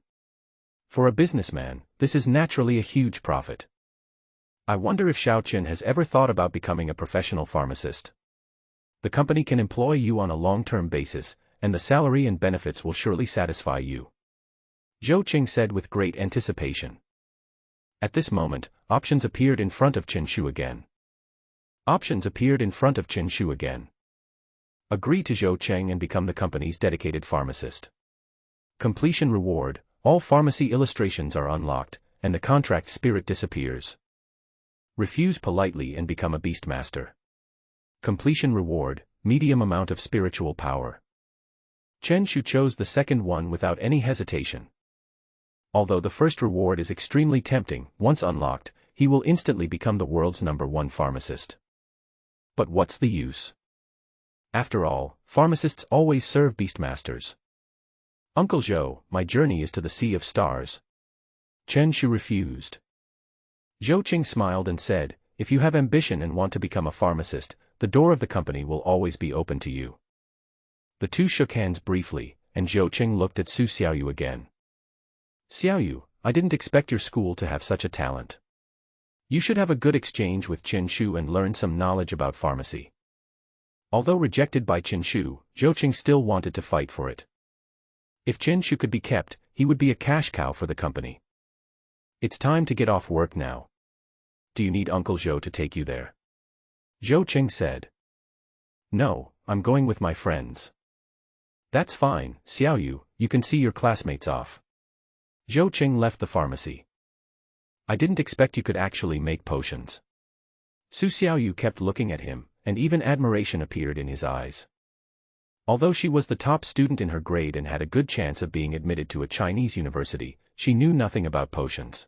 For a businessman, this is naturally a huge profit. I wonder if Xiao Chen has ever thought about becoming a professional pharmacist. The company can employ you on a long-term basis, and the salary and benefits will surely satisfy you. Zhou Cheng said with great anticipation. At this moment, options appeared in front of Chen Shu again. Options appeared in front of Chen Shu again. Agree to Zhou Cheng and become the company's dedicated pharmacist. Completion reward, all pharmacy illustrations are unlocked, and the contract spirit disappears. Refuse politely and become a Beastmaster. Completion reward, medium amount of spiritual power. Chen Shu chose the second one without any hesitation. Although the first reward is extremely tempting, once unlocked, he will instantly become the world's #1 pharmacist. But what's the use? After all, pharmacists always serve Beastmasters. Uncle Zhou, my journey is to the Sea of Stars. Chen Shu refused. Zhou Qing smiled and said, if you have ambition and want to become a pharmacist, the door of the company will always be open to you. The two shook hands briefly, and Zhou Qing looked at Su Xiaoyu again. Xiaoyu, I didn't expect your school to have such a talent. You should have a good exchange with Chen Shu and learn some knowledge about pharmacy. Although rejected by Chen Shu, Zhou Qing still wanted to fight for it. If Chen Shu could be kept, he would be a cash cow for the company. It's time to get off work now. Do you need Uncle Zhou to take you there? Zhou Qing said. No, I'm going with my friends. That's fine, Xiaoyu, you can see your classmates off. Zhou Qing left the pharmacy. I didn't expect you could actually make potions. Su Xiaoyu kept looking at him, and even admiration appeared in his eyes. Although she was the top student in her grade and had a good chance of being admitted to a Chinese university, she knew nothing about potions.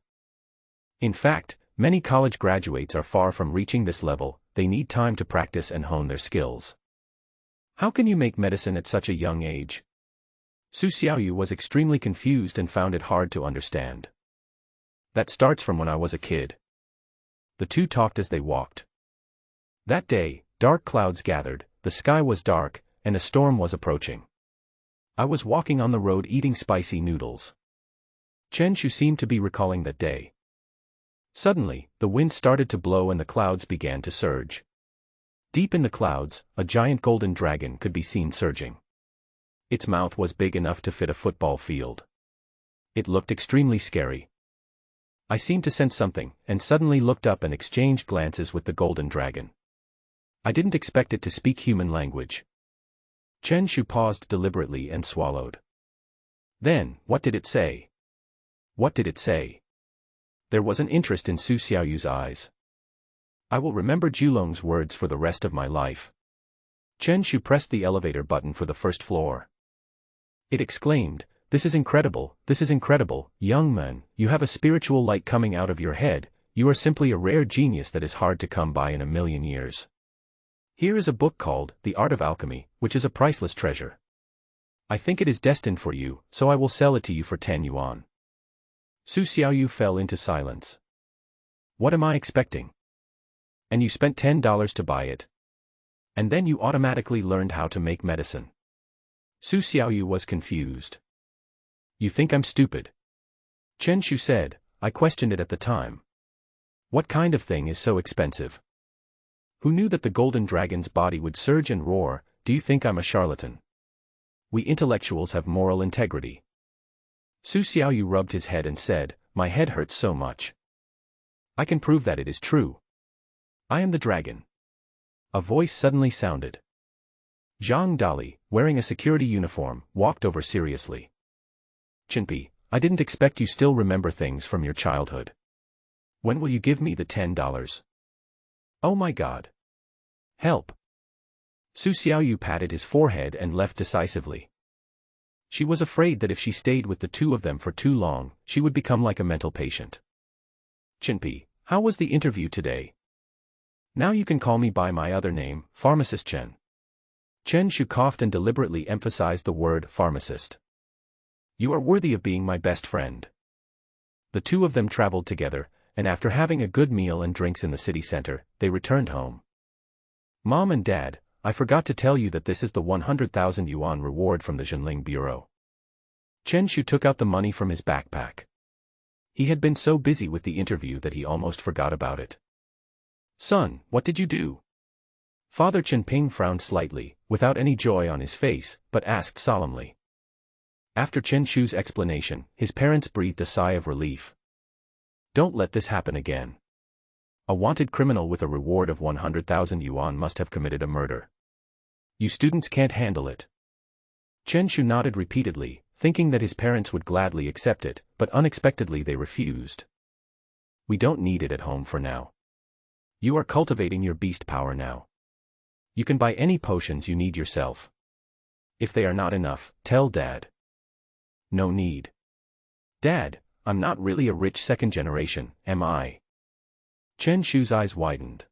In fact, many college graduates are far from reaching this level, they need time to practice and hone their skills. How can you make medicine at such a young age? Su Xiaoyu was extremely confused and found it hard to understand. That starts from when I was a kid. The two talked as they walked. That day, dark clouds gathered, the sky was dark, and a storm was approaching. I was walking on the road eating spicy noodles. Chen Shu seemed to be recalling that day. Suddenly, the wind started to blow and the clouds began to surge. Deep in the clouds, a giant golden dragon could be seen surging. Its mouth was big enough to fit a football field. It looked extremely scary. I seemed to sense something, and suddenly looked up and exchanged glances with the golden dragon. I didn't expect it to speak human language. Chen Shu paused deliberately and swallowed. Then, what did it say? What did it say? There was an interest in Su Xiaoyu's eyes. I will remember Julong's words for the rest of my life. Chen Shu pressed the elevator button for the first floor. It exclaimed, this is incredible, young man, you have a spiritual light coming out of your head, you are simply a rare genius that is hard to come by in a million years. Here is a book called The Art of Alchemy, which is a priceless treasure. I think it is destined for you, so I will sell it to you for 10 yuan. Su Xiaoyu fell into silence. What am I expecting? And you spent $10 to buy it. And then you automatically learned how to make medicine. Su Xiaoyu was confused. You think I'm stupid? Chen Shu said, I questioned it at the time. What kind of thing is so expensive? Who knew that the golden dragon's body would surge and roar? Do you think I'm a charlatan? We intellectuals have moral integrity. Su Xiaoyu rubbed his head and said, my head hurts so much. I can prove that it is true. I am the dragon. A voice suddenly sounded. Zhang Dali, wearing a security uniform, walked over seriously. Chinpi, I didn't expect you still remember things from your childhood. When will you give me the $10? Oh my God. Help. Su Xiaoyu patted his forehead and left decisively. She was afraid that if she stayed with the two of them for too long, she would become like a mental patient. Chinpi, how was the interview today? Now you can call me by my other name, Pharmacist Chen. Chen Shu coughed and deliberately emphasized the word pharmacist. You are worthy of being my best friend. The two of them traveled together, and after having a good meal and drinks in the city center, they returned home. Mom and Dad, I forgot to tell you that this is the 100,000 yuan reward from the Zhenling Bureau. Chen Shu took out the money from his backpack. He had been so busy with the interview that he almost forgot about it. Son, what did you do? Father Chen Ping frowned slightly, without any joy on his face, but asked solemnly. After Chen Shu's explanation, his parents breathed a sigh of relief. Don't let this happen again. A wanted criminal with a reward of 100,000 yuan must have committed a murder. You students can't handle it. Chen Shu nodded repeatedly, thinking that his parents would gladly accept it, but unexpectedly they refused. We don't need it at home for now. You are cultivating your beast power now. You can buy any potions you need yourself. If they are not enough, tell Dad. No need. Dad, I'm not really a rich second generation, am I? Chen Shu's eyes widened.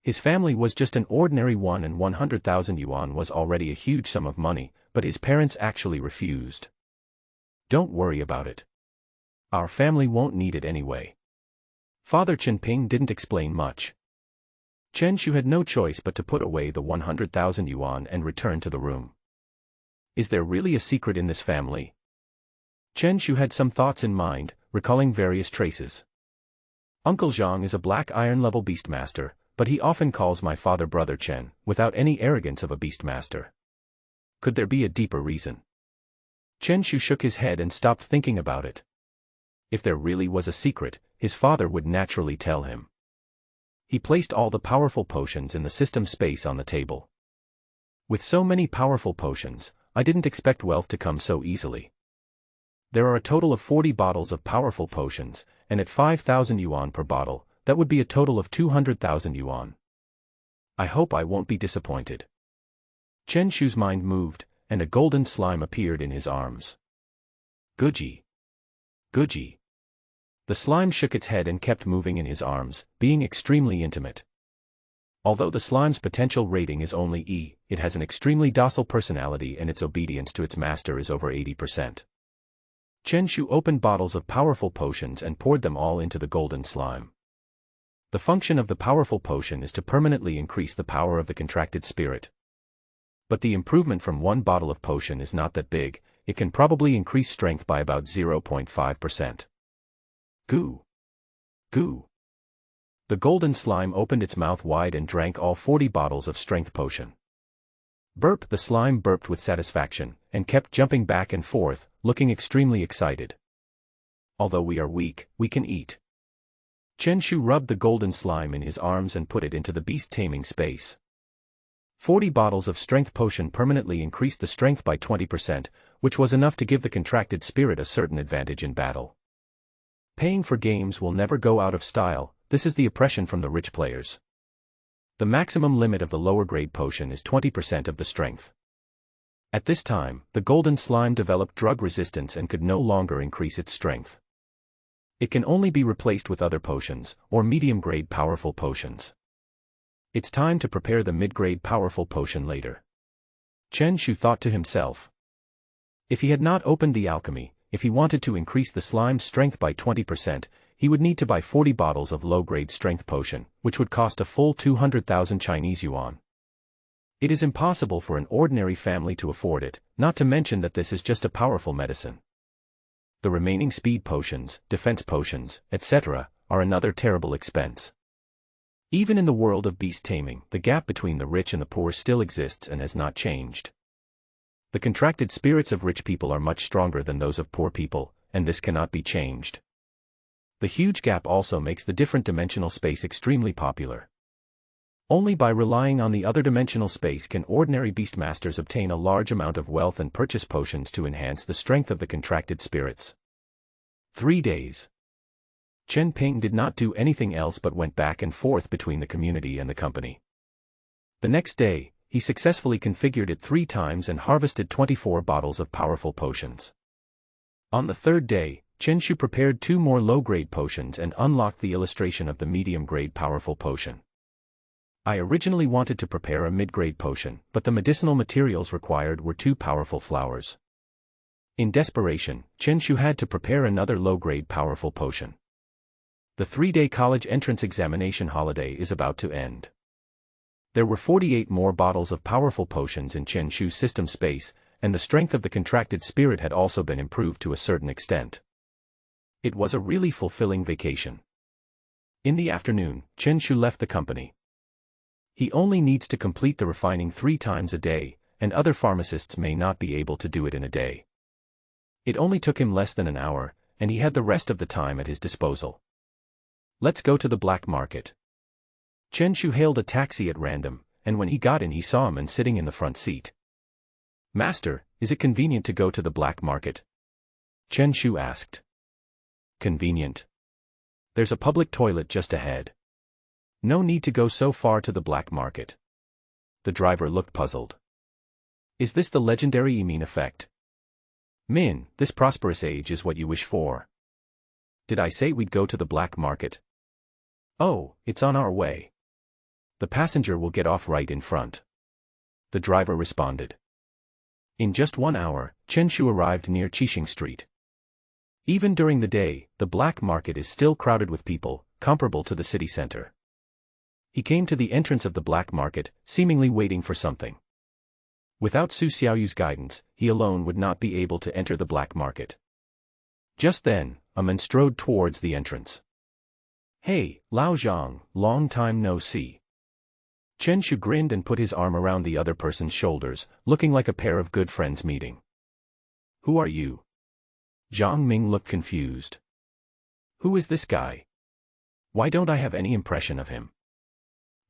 His family was just an ordinary one, and 100,000 yuan was already a huge sum of money, but his parents actually refused. Don't worry about it. Our family won't need it anyway. Father Chen Ping didn't explain much. Chen Shu had no choice but to put away the 100,000 yuan and return to the room. Is there really a secret in this family? Chen Shu had some thoughts in mind, recalling various traces. Uncle Zhang is a black iron level Beastmaster, but he often calls my father Brother Chen, without any arrogance of a Beastmaster. Could there be a deeper reason? Chen Shu shook his head and stopped thinking about it. If there really was a secret, his father would naturally tell him. He placed all the powerful potions in the system space on the table. With so many powerful potions, I didn't expect wealth to come so easily. There are a total of 40 bottles of powerful potions, and at 5,000 yuan per bottle, that would be a total of 200,000 yuan. I hope I won't be disappointed. Chen Shu's mind moved, and a golden slime appeared in his arms. Guji. Guji. The slime shook its head and kept moving in his arms, being extremely intimate. Although the slime's potential rating is only E, it has an extremely docile personality and its obedience to its master is over 80%. Chen Shu opened bottles of powerful potions and poured them all into the golden slime. The function of the powerful potion is to permanently increase the power of the contracted spirit. But the improvement from one bottle of potion is not that big, it can probably increase strength by about 0.5%. Goo. Goo. The golden slime opened its mouth wide and drank all 40 bottles of strength potion. Burp. The slime burped with satisfaction, and kept jumping back and forth, looking extremely excited. Although we are weak, we can eat. Chen Shu rubbed the golden slime in his arms and put it into the beast taming space. 40 bottles of strength potion permanently increased the strength by 20%, which was enough to give the contracted spirit a certain advantage in battle. Paying for games will never go out of style, this is the oppression from the rich players. The maximum limit of the lower grade potion is 20% of the strength. At this time, the golden slime developed drug resistance and could no longer increase its strength. It can only be replaced with other potions, or medium-grade powerful potions. It's time to prepare the mid-grade powerful potion later. Chen Shu thought to himself. If he had not opened the alchemy, if he wanted to increase the slime's strength by 20%, he would need to buy 40 bottles of low-grade strength potion, which would cost a full 200,000 Chinese yuan. It is impossible for an ordinary family to afford it, not to mention that this is just a powerful medicine. The remaining speed potions, defense potions, etc., are another terrible expense. Even in the world of beast taming, the gap between the rich and the poor still exists and has not changed. The contracted spirits of rich people are much stronger than those of poor people, and this cannot be changed. The huge gap also makes the different dimensional space extremely popular. Only by relying on the other dimensional space can ordinary beastmasters obtain a large amount of wealth and purchase potions to enhance the strength of the contracted spirits. 3 days. Chen Ping did not do anything else but went back and forth between the community and the company. The next day, he successfully configured it 3 times and harvested 24 bottles of powerful potions. On the 3rd day, Chen Shu prepared 2 more low-grade potions and unlocked the illustration of the medium-grade powerful potion. I originally wanted to prepare a mid-grade potion, but the medicinal materials required were 2 powerful flowers. In desperation, Chen Shu had to prepare another low-grade powerful potion. The 3-day college entrance examination holiday is about to end. There were 48 more bottles of powerful potions in Chen Shu's system space, and the strength of the contracted spirit had also been improved to a certain extent. It was a really fulfilling vacation. In the afternoon, Chen Shu left the company. He only needs to complete the refining 3 times a day, and other pharmacists may not be able to do it in a day. It only took him less than an hour, and he had the rest of the time at his disposal. Let's go to the black market. Chen Shu hailed a taxi at random, and when he got in he saw a man sitting in the front seat. Master, is it convenient to go to the black market? Chen Shu asked. Convenient. There's a public toilet just ahead. No need to go so far to the black market. The driver looked puzzled. Is this the legendary Emin effect? Min, this prosperous age is what you wish for. Did I say we'd go to the black market? Oh, it's on our way. The passenger will get off right in front. The driver responded. In just 1 hour, Chen Shu arrived near Qixing Street. Even during the day, the black market is still crowded with people, comparable to the city center. He came to the entrance of the black market, seemingly waiting for something. Without Su Xiaoyu's guidance, he alone would not be able to enter the black market. Just then, a man strode towards the entrance. Hey, Lao Zhang, long time no see. Chen Shu grinned and put his arm around the other person's shoulders, looking like a pair of good friends meeting. Who are you? Zhang Ming looked confused. Who is this guy? Why don't I have any impression of him?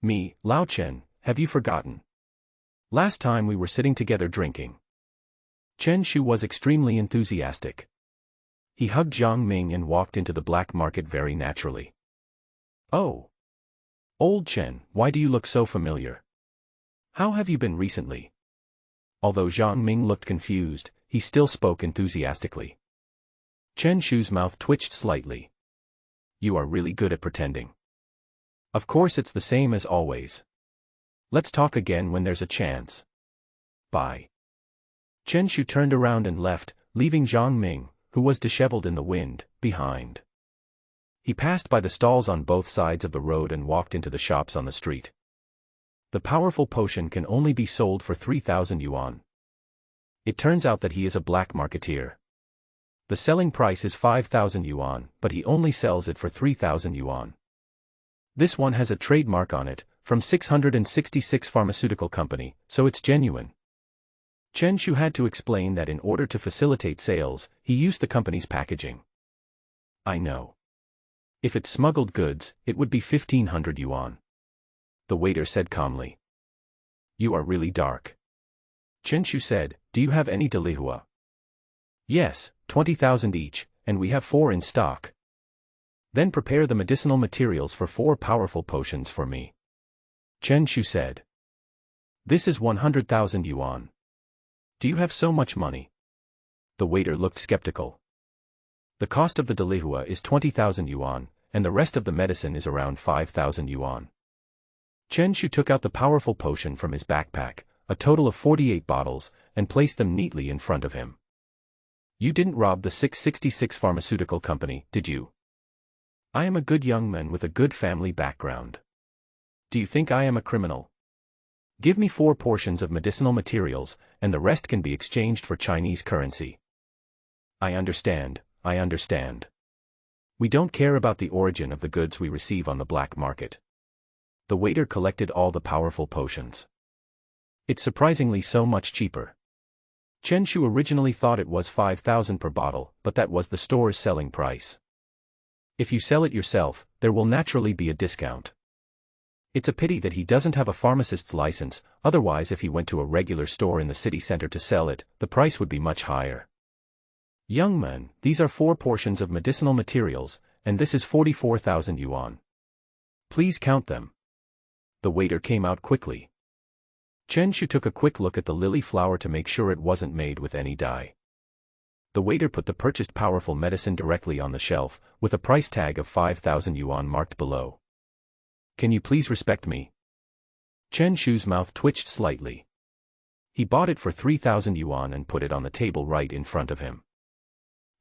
Me, Lao Chen, have you forgotten? Last time we were sitting together drinking. Chen Shu was extremely enthusiastic. He hugged Zhang Ming and walked into the black market very naturally. Oh! Old Chen, why do you look so familiar? How have you been recently? Although Zhang Ming looked confused, he still spoke enthusiastically. Chen Shu's mouth twitched slightly. You are really good at pretending. Of course it's the same as always. Let's talk again when there's a chance. Bye. Chen Shu turned around and left, leaving Zhang Ming, who was disheveled in the wind, behind. He passed by the stalls on both sides of the road and walked into the shops on the street. The powerful potion can only be sold for 3,000 yuan. It turns out that he is a black marketeer. The selling price is 5,000 yuan, but he only sells it for 3,000 yuan. This one has a trademark on it, from 666 Pharmaceutical Company, so it's genuine. Chen Shu had to explain that in order to facilitate sales, he used the company's packaging. I know. If it's smuggled goods, it would be 1,500 yuan. The waiter said calmly. You are really dark. Chen Shu said, do you have any delihua? Yes, 20,000 each, and we have 4 in stock. Then prepare the medicinal materials for 4 powerful potions for me. Chen Shu said. This is 100,000 yuan. Do you have so much money? The waiter looked skeptical. The cost of the delihua is 20,000 yuan, and the rest of the medicine is around 5,000 yuan. Chen Shu took out the powerful potion from his backpack, a total of 48 bottles, and placed them neatly in front of him. You didn't rob the 666 Pharmaceutical Company, did you? I am a good young man with a good family background. Do you think I am a criminal? Give me 4 portions of medicinal materials, and the rest can be exchanged for Chinese currency. I understand. I understand. We don't care about the origin of the goods we receive on the black market. The waiter collected all the powerful potions. It's surprisingly so much cheaper. Chen Shu originally thought it was 5,000 per bottle, but that was the store's selling price. If you sell it yourself, there will naturally be a discount. It's a pity that he doesn't have a pharmacist's license, otherwise if he went to a regular store in the city center to sell it, the price would be much higher. Young man, these are 4 portions of medicinal materials, and this is 44,000 yuan. Please count them. The waiter came out quickly. Chen Shu took a quick look at the lily flower to make sure it wasn't made with any dye. The waiter put the purchased powerful medicine directly on the shelf, with a price tag of 5,000 yuan marked below. Can you please respect me? Chen Shu's mouth twitched slightly. He bought it for 3,000 yuan and put it on the table right in front of him.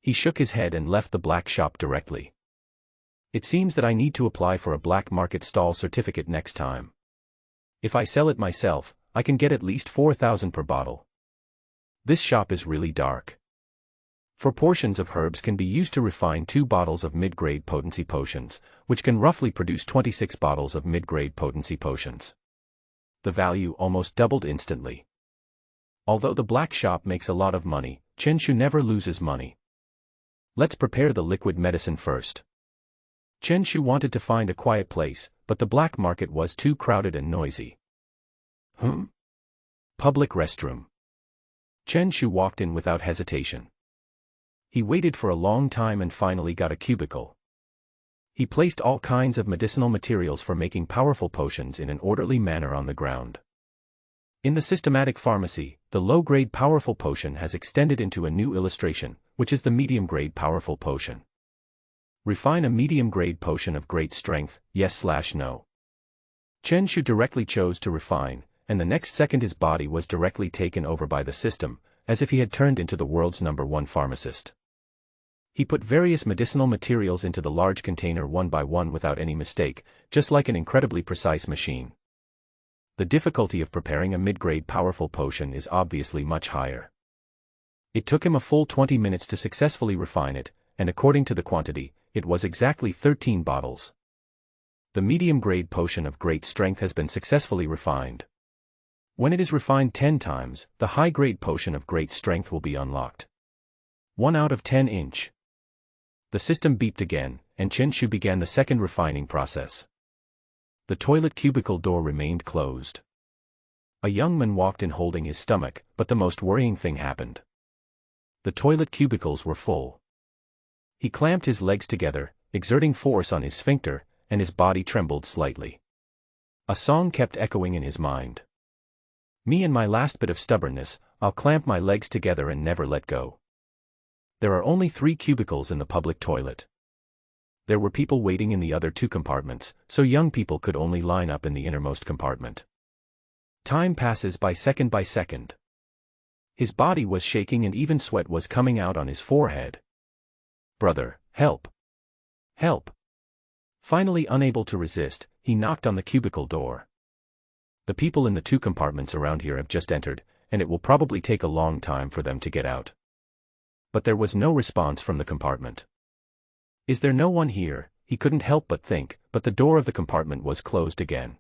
He shook his head and left the black shop directly. It seems that I need to apply for a black market stall certificate next time. If I sell it myself, I can get at least 4,000 per bottle. This shop is really dark. 4 portions of herbs can be used to refine 2 bottles of mid-grade potency potions, which can roughly produce 26 bottles of mid-grade potency potions. The value almost doubled instantly. Although the black shop makes a lot of money, Chen Shu never loses money. Let's prepare the liquid medicine first. Chen Shu wanted to find a quiet place, but the black market was too crowded and noisy. Public restroom. Chen Shu walked in without hesitation. He waited for a long time and finally got a cubicle. He placed all kinds of medicinal materials for making powerful potions in an orderly manner on the ground. In the systematic pharmacy, the low-grade powerful potion has extended into a new illustration, which is the medium-grade powerful potion. Refine a medium-grade potion of great strength, yes/no. Chen Shu directly chose to refine, and the next second his body was directly taken over by the system, as if he had turned into the world's #1 pharmacist. He put various medicinal materials into the large container one by one without any mistake, just like an incredibly precise machine. The difficulty of preparing a mid-grade powerful potion is obviously much higher. It took him a full 20 minutes to successfully refine it, and according to the quantity, it was exactly 13 bottles. The medium-grade potion of great strength has been successfully refined. When it is refined 10 times, the high-grade potion of great strength will be unlocked. 1 out of 10 inch. The system beeped again, and Chen Shu began the second refining process. The toilet cubicle door remained closed. A young man walked in holding his stomach, but the most worrying thing happened. The toilet cubicles were full. He clamped his legs together, exerting force on his sphincter, and his body trembled slightly. A song kept echoing in his mind. Me and my last bit of stubbornness, I'll clamp my legs together and never let go. There are only 3 cubicles in the public toilet. There were people waiting in the other 2 compartments, so young people could only line up in the innermost compartment. Time passes by second by second. His body was shaking and even sweat was coming out on his forehead. Brother, help! Help! Finally unable to resist, he knocked on the cubicle door. The people in the 2 compartments around here have just entered, and it will probably take a long time for them to get out. But there was no response from the compartment. Is there no one here? He couldn't help but think, but the door of the compartment was closed again.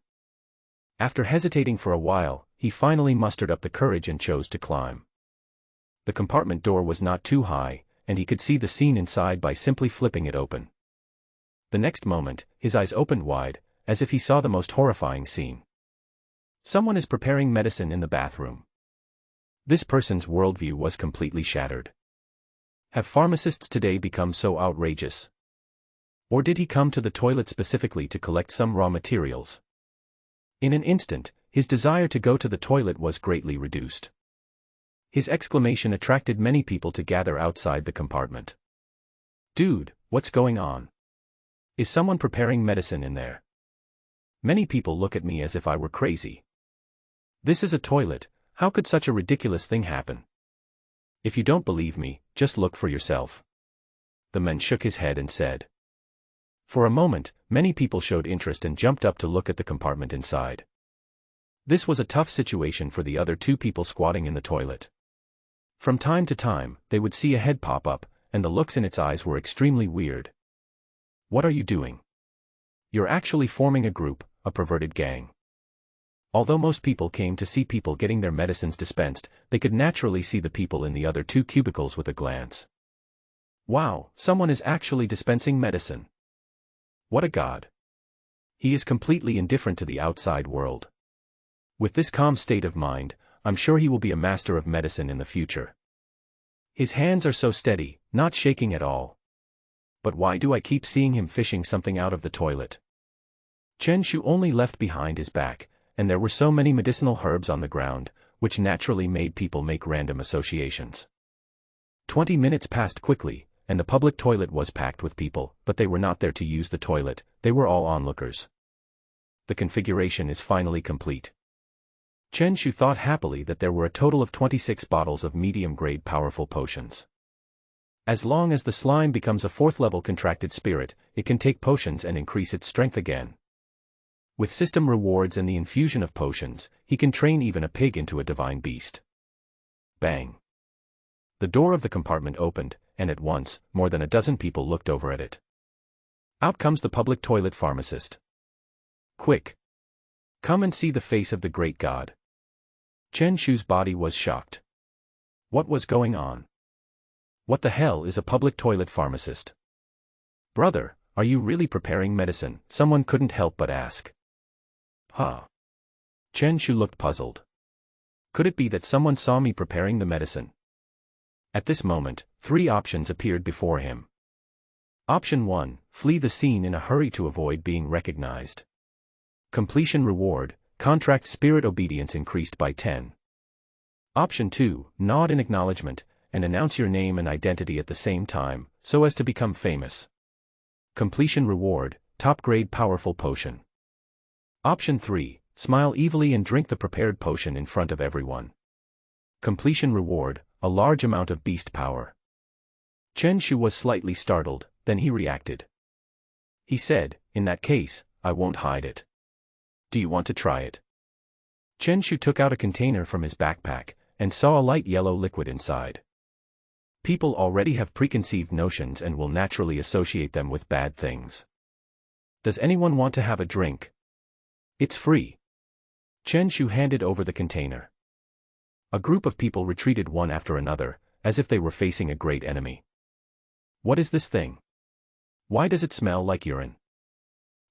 After hesitating for a while, he finally mustered up the courage and chose to climb. The compartment door was not too high, and he could see the scene inside by simply flipping it open. The next moment, his eyes opened wide, as if he saw the most horrifying scene. Someone is preparing medicine in the bathroom. This person's worldview was completely shattered. Have pharmacists today become so outrageous? Or did he come to the toilet specifically to collect some raw materials? In an instant, his desire to go to the toilet was greatly reduced. His exclamation attracted many people to gather outside the compartment. Dude, what's going on? Is someone preparing medicine in there? Many people look at me as if I were crazy. This is a toilet, how could such a ridiculous thing happen? If you don't believe me, just look for yourself. The man shook his head and said. For a moment, many people showed interest and jumped up to look at the compartment inside. This was a tough situation for the other 2 people squatting in the toilet. From time to time, they would see a head pop up, and the looks in its eyes were extremely weird. What are you doing? You're actually forming a group, a perverted gang. Although most people came to see people getting their medicines dispensed, they could naturally see the people in the other 2 cubicles with a glance. Wow, someone is actually dispensing medicine. What a god. He is completely indifferent to the outside world. With this calm state of mind, I'm sure he will be a master of medicine in the future. His hands are so steady, not shaking at all. But why do I keep seeing him fishing something out of the toilet? Chen Shu only left behind his back, and there were so many medicinal herbs on the ground, which naturally made people make random associations. 20 minutes passed quickly, and the public toilet was packed with people, but they were not there to use the toilet, they were all onlookers. The configuration is finally complete. Chen Shu thought happily that there were a total of 26 bottles of medium-grade powerful potions. As long as the slime becomes a 4th-level contracted spirit, it can take potions and increase its strength again. With system rewards and the infusion of potions, he can train even a pig into a divine beast. Bang! The door of the compartment opened, and at once, more than a dozen people looked over at it. Out comes the public toilet pharmacist. Quick! Come and see the face of the great god. Chen Shu's body was shocked. What was going on? What the hell is a public toilet pharmacist? Brother, are you really preparing medicine? Someone couldn't help but ask. Huh? Chen Shu looked puzzled. Could it be that someone saw me preparing the medicine? At this moment, 3 options appeared before him. Option 1, flee the scene in a hurry to avoid being recognized. Completion reward, contract spirit obedience increased by 10. Option 2, nod in acknowledgement, and announce your name and identity at the same time, so as to become famous. Completion reward, top grade powerful potion. Option 3, smile evilly and drink the prepared potion in front of everyone. Completion reward, a large amount of beast power. Chen Shu was slightly startled, then he reacted. He said, in that case, I won't hide it. Do you want to try it? Chen Shu took out a container from his backpack, and saw a light yellow liquid inside. People already have preconceived notions and will naturally associate them with bad things. Does anyone want to have a drink? It's free. Chen Shu handed over the container. A group of people retreated one after another, as if they were facing a great enemy. What is this thing? Why does it smell like urine?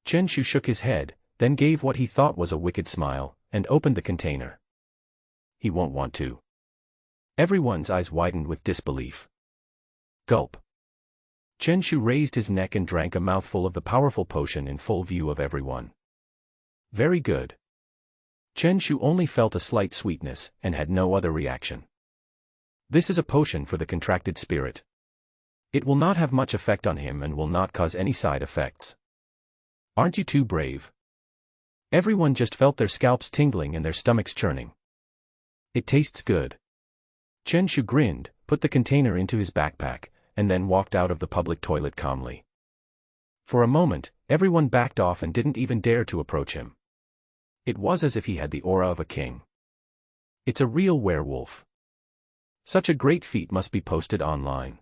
Chen Shu shook his head, then gave what he thought was a wicked smile, and opened the container. He won't want to. Everyone's eyes widened with disbelief. Gulp. Chen Shu raised his neck and drank a mouthful of the powerful potion in full view of everyone. Very good. Chen Shu only felt a slight sweetness, and had no other reaction. This is a potion for the contracted spirit. It will not have much effect on him and will not cause any side effects. Aren't you too brave? Everyone just felt their scalps tingling and their stomachs churning. It tastes good. Chen Shu grinned, put the container into his backpack, and then walked out of the public toilet calmly. For a moment, everyone backed off and didn't even dare to approach him. It was as if he had the aura of a king. It's a real werewolf. Such a great feat must be posted online.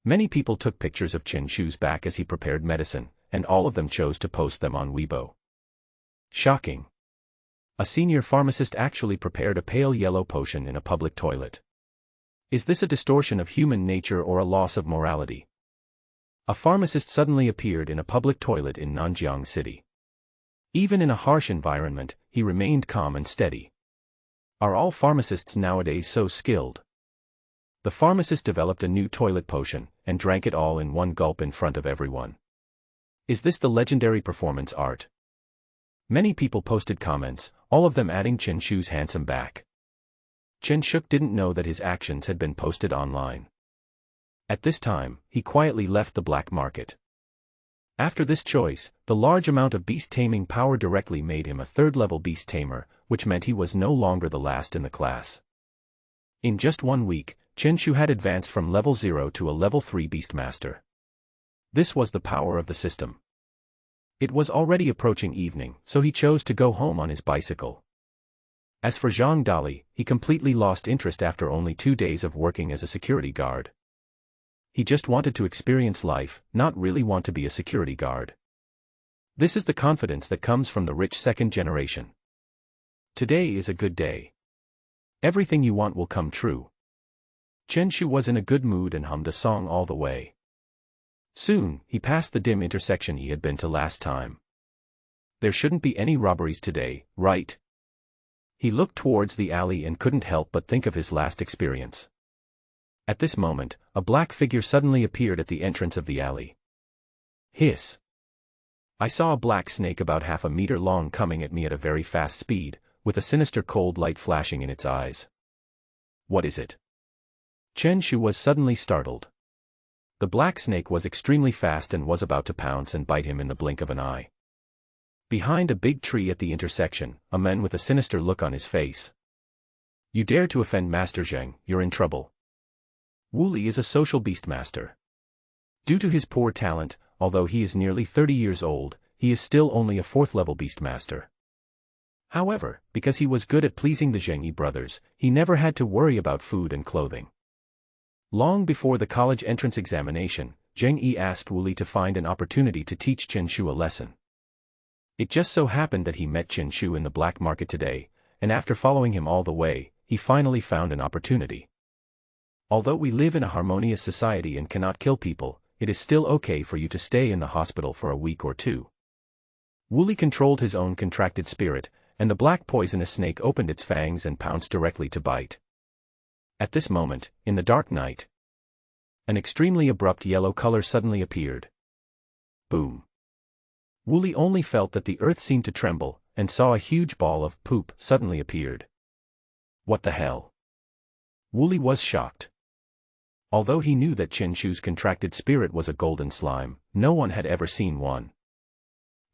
Many people took pictures of Chen Shu's back as he prepared medicine, and all of them chose to post them on Weibo. Shocking. A senior pharmacist actually prepared a pale yellow potion in a public toilet. Is this a distortion of human nature or a loss of morality? A pharmacist suddenly appeared in a public toilet in Nanjiang City. Even in a harsh environment, he remained calm and steady. Are all pharmacists nowadays so skilled? The pharmacist developed a new toilet potion, and drank it all in one gulp in front of everyone. Is this the legendary performance art? Many people posted comments, all of them adding Chen Shu's handsome back. Chen Shuk didn't know that his actions had been posted online. At this time, he quietly left the black market. After this choice, the large amount of beast-taming power directly made him a third-level beast-tamer, which meant he was no longer the last in the class. In just 1 week, Chen Shu had advanced from level 0 to a level 3 Beastmaster. This was the power of the system. It was already approaching evening, so he chose to go home on his bicycle. As for Zhang Dali, he completely lost interest after only 2 days of working as a security guard. He just wanted to experience life, not really want to be a security guard. This is the confidence that comes from the rich second generation. Today is a good day. Everything you want will come true. Chen Shu was in a good mood and hummed a song all the way. Soon, he passed the dim intersection he had been to last time. There shouldn't be any robberies today, right? He looked towards the alley and couldn't help but think of his last experience. At this moment, a black figure suddenly appeared at the entrance of the alley. Hiss. I saw a black snake about half a meter long coming at me at a very fast speed, with a sinister cold light flashing in its eyes. What is it? Chen Shu was suddenly startled. The black snake was extremely fast and was about to pounce and bite him in the blink of an eye. Behind a big tree at the intersection, a man with a sinister look on his face. You dare to offend Master Zheng, you're in trouble. Wu Li is a social beastmaster. Due to his poor talent, although he is nearly 30 years old, he is still only a 4th-level beastmaster. However, because he was good at pleasing the Zheng Yi brothers, he never had to worry about food and clothing. Long before the college entrance examination, Zheng Yi asked Wu Li to find an opportunity to teach Chen Shu a lesson. It just so happened that he met Chen Shu in the black market today, and after following him all the way, he finally found an opportunity. Although we live in a harmonious society and cannot kill people, it is still okay for you to stay in the hospital for a week or 2. Wu Li controlled his own contracted spirit, and the black poisonous snake opened its fangs and pounced directly to bite. At this moment, in the dark night, an extremely abrupt yellow color suddenly appeared. Boom. Wooly only felt that the earth seemed to tremble, and saw a huge ball of poop suddenly appeared. What the hell? Wooly was shocked. Although he knew that Qinshu's contracted spirit was a golden slime, no one had ever seen one.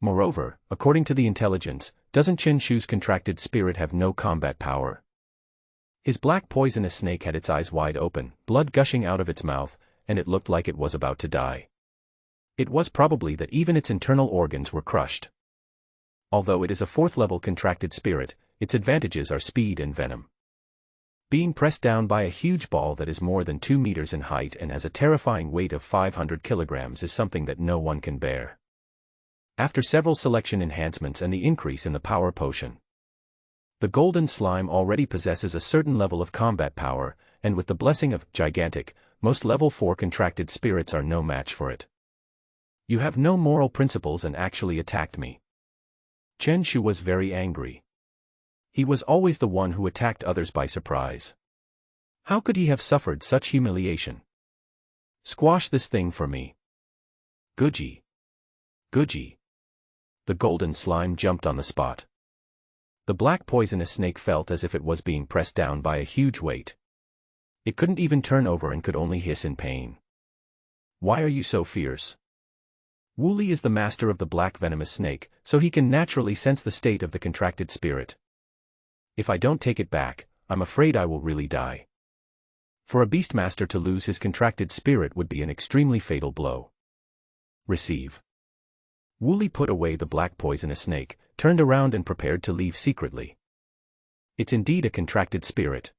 Moreover, according to the intelligence, doesn't Qinshu's contracted spirit have no combat power? His black poisonous snake had its eyes wide open, blood gushing out of its mouth, and it looked like it was about to die. It was probably that even its internal organs were crushed. Although it is a 4th-level contracted spirit, its advantages are speed and venom. Being pressed down by a huge ball that is more than 2 meters in height and has a terrifying weight of 500 kilograms is something that no one can bear. After several selection enhancements and the increase in the power potion, the golden slime already possesses a certain level of combat power, and with the blessing of gigantic, most level 4 contracted spirits are no match for it. You have no moral principles and actually attacked me. Qinshu was very angry. He was always the one who attacked others by surprise. How could he have suffered such humiliation? Squash this thing for me. Guji. Guji. The golden slime jumped on the spot. The black poisonous snake felt as if it was being pressed down by a huge weight. It couldn't even turn over and could only hiss in pain. Why are you so fierce? Wooly is the master of the black venomous snake, so he can naturally sense the state of the contracted spirit. If I don't take it back, I'm afraid I will really die. For a Beastmaster to lose his contracted spirit would be an extremely fatal blow. Receive. Wooly put away the black poisonous snake, turned around and prepared to leave secretly. It's indeed a contracted spirit.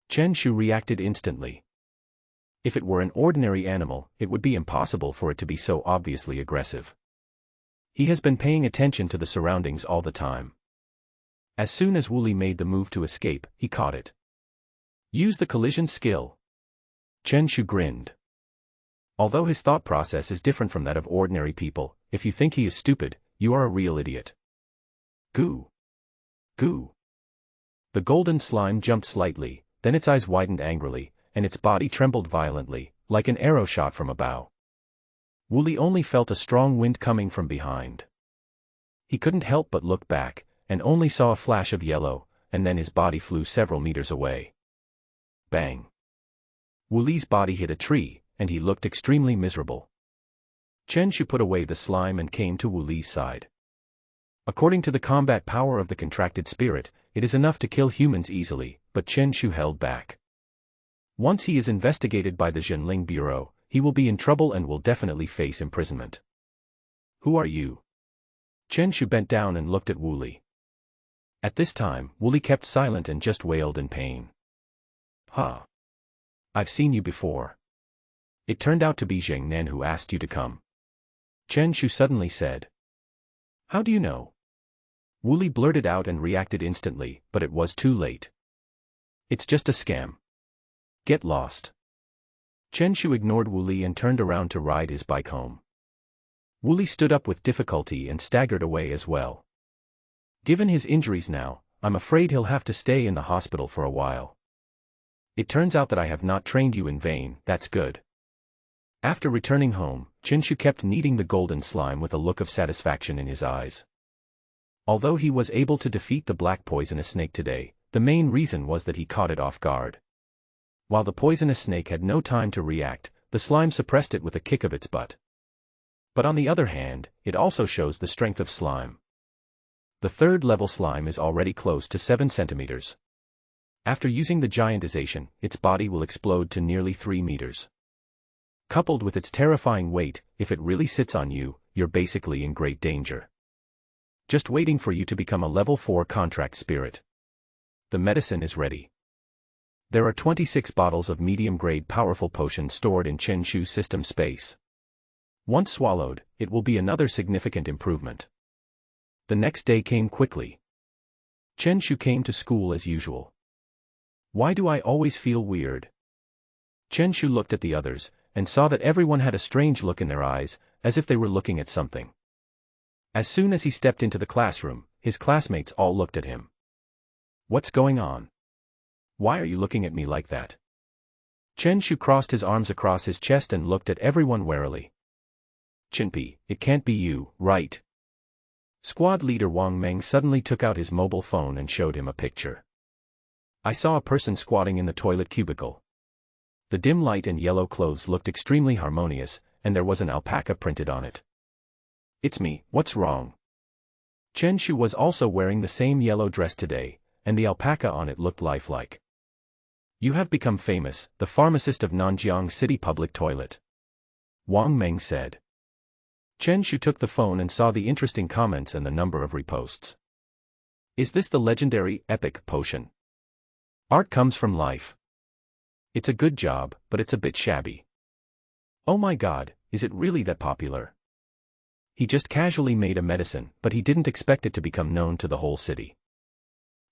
Qinshu reacted instantly. If it were an ordinary animal, it would be impossible for it to be so obviously aggressive. He has been paying attention to the surroundings all the time. As soon as Wooly made the move to escape, he caught it. Use the collision skill. Qinshu grinned. Although his thought process is different from that of ordinary people, if you think he is stupid, you are a real idiot. Goo. Goo. The golden slime jumped slightly, then its eyes widened angrily, and its body trembled violently, like an arrow shot from a bow. Wooly only felt a strong wind coming from behind. He couldn't help but look back, and only saw a flash of yellow, and then his body flew several meters away. Bang! Wooly's body hit a tree, and he looked extremely miserable. Qinshu put away the slime and came to Wooly's side. According to the combat power of the contracted spirit, it is enough to kill humans easily, but Qinshu held back. Once he is investigated by the Zhenling Bureau, he will be in trouble and will definitely face imprisonment. Who are you? Qinshu bent down and looked at Wooly. At this time, Wooly kept silent and just wailed in pain. Huh. I've seen you before. It turned out to be Zheng Nan who asked you to come. Qinshu suddenly said. How do you know? Wooly blurted out and reacted instantly, but it was too late. It's just a scam. Get lost. Qinshu ignored Wooly and turned around to ride his bike home. Wooly stood up with difficulty and staggered away as well. Given his injuries now, I'm afraid he'll have to stay in the hospital for a while. It turns out that I have not trained you in vain, that's good. After returning home, Qinshu kept kneading the golden slime with a look of satisfaction in his eyes. Although he was able to defeat the black poisonous snake today, the main reason was that he caught it off guard. While the poisonous snake had no time to react, the slime suppressed it with a kick of its butt. But on the other hand, it also shows the strength of slime. The 3rd level slime is already close to 7 centimeters. After using the giantization, its body will explode to nearly 3 meters. Coupled with its terrifying weight, if it really sits on you, you're basically in great danger. Just waiting for you to become a level 4 contract spirit. The medicine is ready. There are 26 bottles of medium-grade powerful potion stored in Qinshu's system space. Once swallowed, it will be another significant improvement. The next day came quickly. Qinshu came to school as usual. Why do I always feel weird? Qinshu looked at the others, and saw that everyone had a strange look in their eyes, as if they were looking at something. As soon as he stepped into the classroom, his classmates all looked at him. What's going on? Why are you looking at me like that? Chen Shu crossed his arms across his chest and looked at everyone warily. Chinpi, it can't be you, right? Squad leader Wang Meng suddenly took out his mobile phone and showed him a picture. I saw a person squatting in the toilet cubicle. The dim light and yellow clothes looked extremely harmonious, and there was an alpaca printed on it. It's me, what's wrong? Chen Shu was also wearing the same yellow dress today, and the alpaca on it looked lifelike. You have become famous, the pharmacist of Nanjiang City Public Toilet. Wang Meng said. Chen Shu took the phone and saw the interesting comments and the number of reposts. Is this the legendary, epic potion? Art comes from life. It's a good job, but it's a bit shabby. Oh my god, is it really that popular? He just casually made a medicine, but he didn't expect it to become known to the whole city.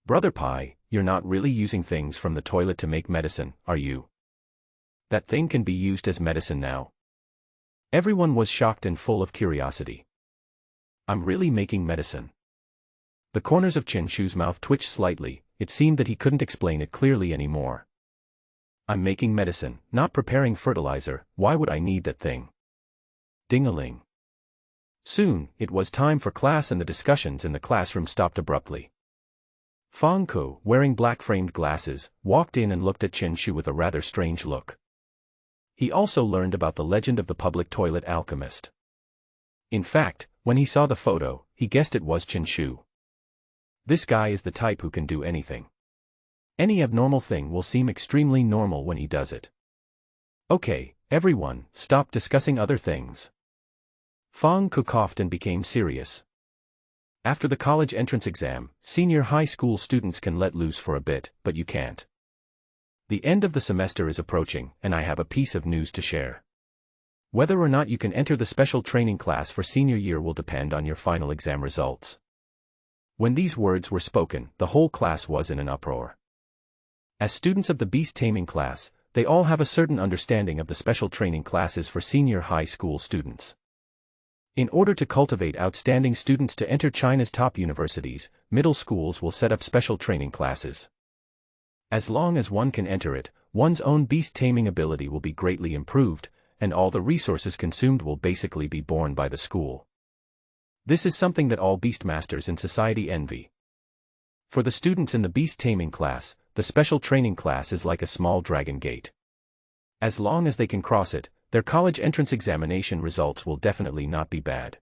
Brother Pai, you're not really using things from the toilet to make medicine, are you? That thing can be used as medicine now. Everyone was shocked and full of curiosity. I'm really making medicine. The corners of Chen Shu's mouth twitched slightly, it seemed that he couldn't explain it clearly anymore. I'm making medicine, not preparing fertilizer, why would I need that thing? Ding-a-ling. Soon, it was time for class and the discussions in the classroom stopped abruptly. Fang Ke, wearing black-framed glasses, walked in and looked at Chen Shu with a rather strange look. He also learned about the legend of the public toilet alchemist. In fact, when he saw the photo, he guessed it was Chen Shu. This guy is the type who can do anything. Any abnormal thing will seem extremely normal when he does it. Okay, everyone, stop discussing other things. Fang Ke coughed and became serious. After the college entrance exam, senior high school students can let loose for a bit, but you can't. The end of the semester is approaching, and I have a piece of news to share. Whether or not you can enter the special training class for senior year will depend on your final exam results. When these words were spoken, the whole class was in an uproar. As students of the beast taming class, they all have a certain understanding of the special training classes for senior high school students. In order to cultivate outstanding students to enter China's top universities, middle schools will set up special training classes. As long as one can enter it, one's own beast taming ability will be greatly improved, and all the resources consumed will basically be borne by the school. This is something that all Beastmasters in society envy. For the students in the beast taming class, the special training class is like a small dragon gate. As long as they can cross it, their college entrance examination results will definitely not be bad.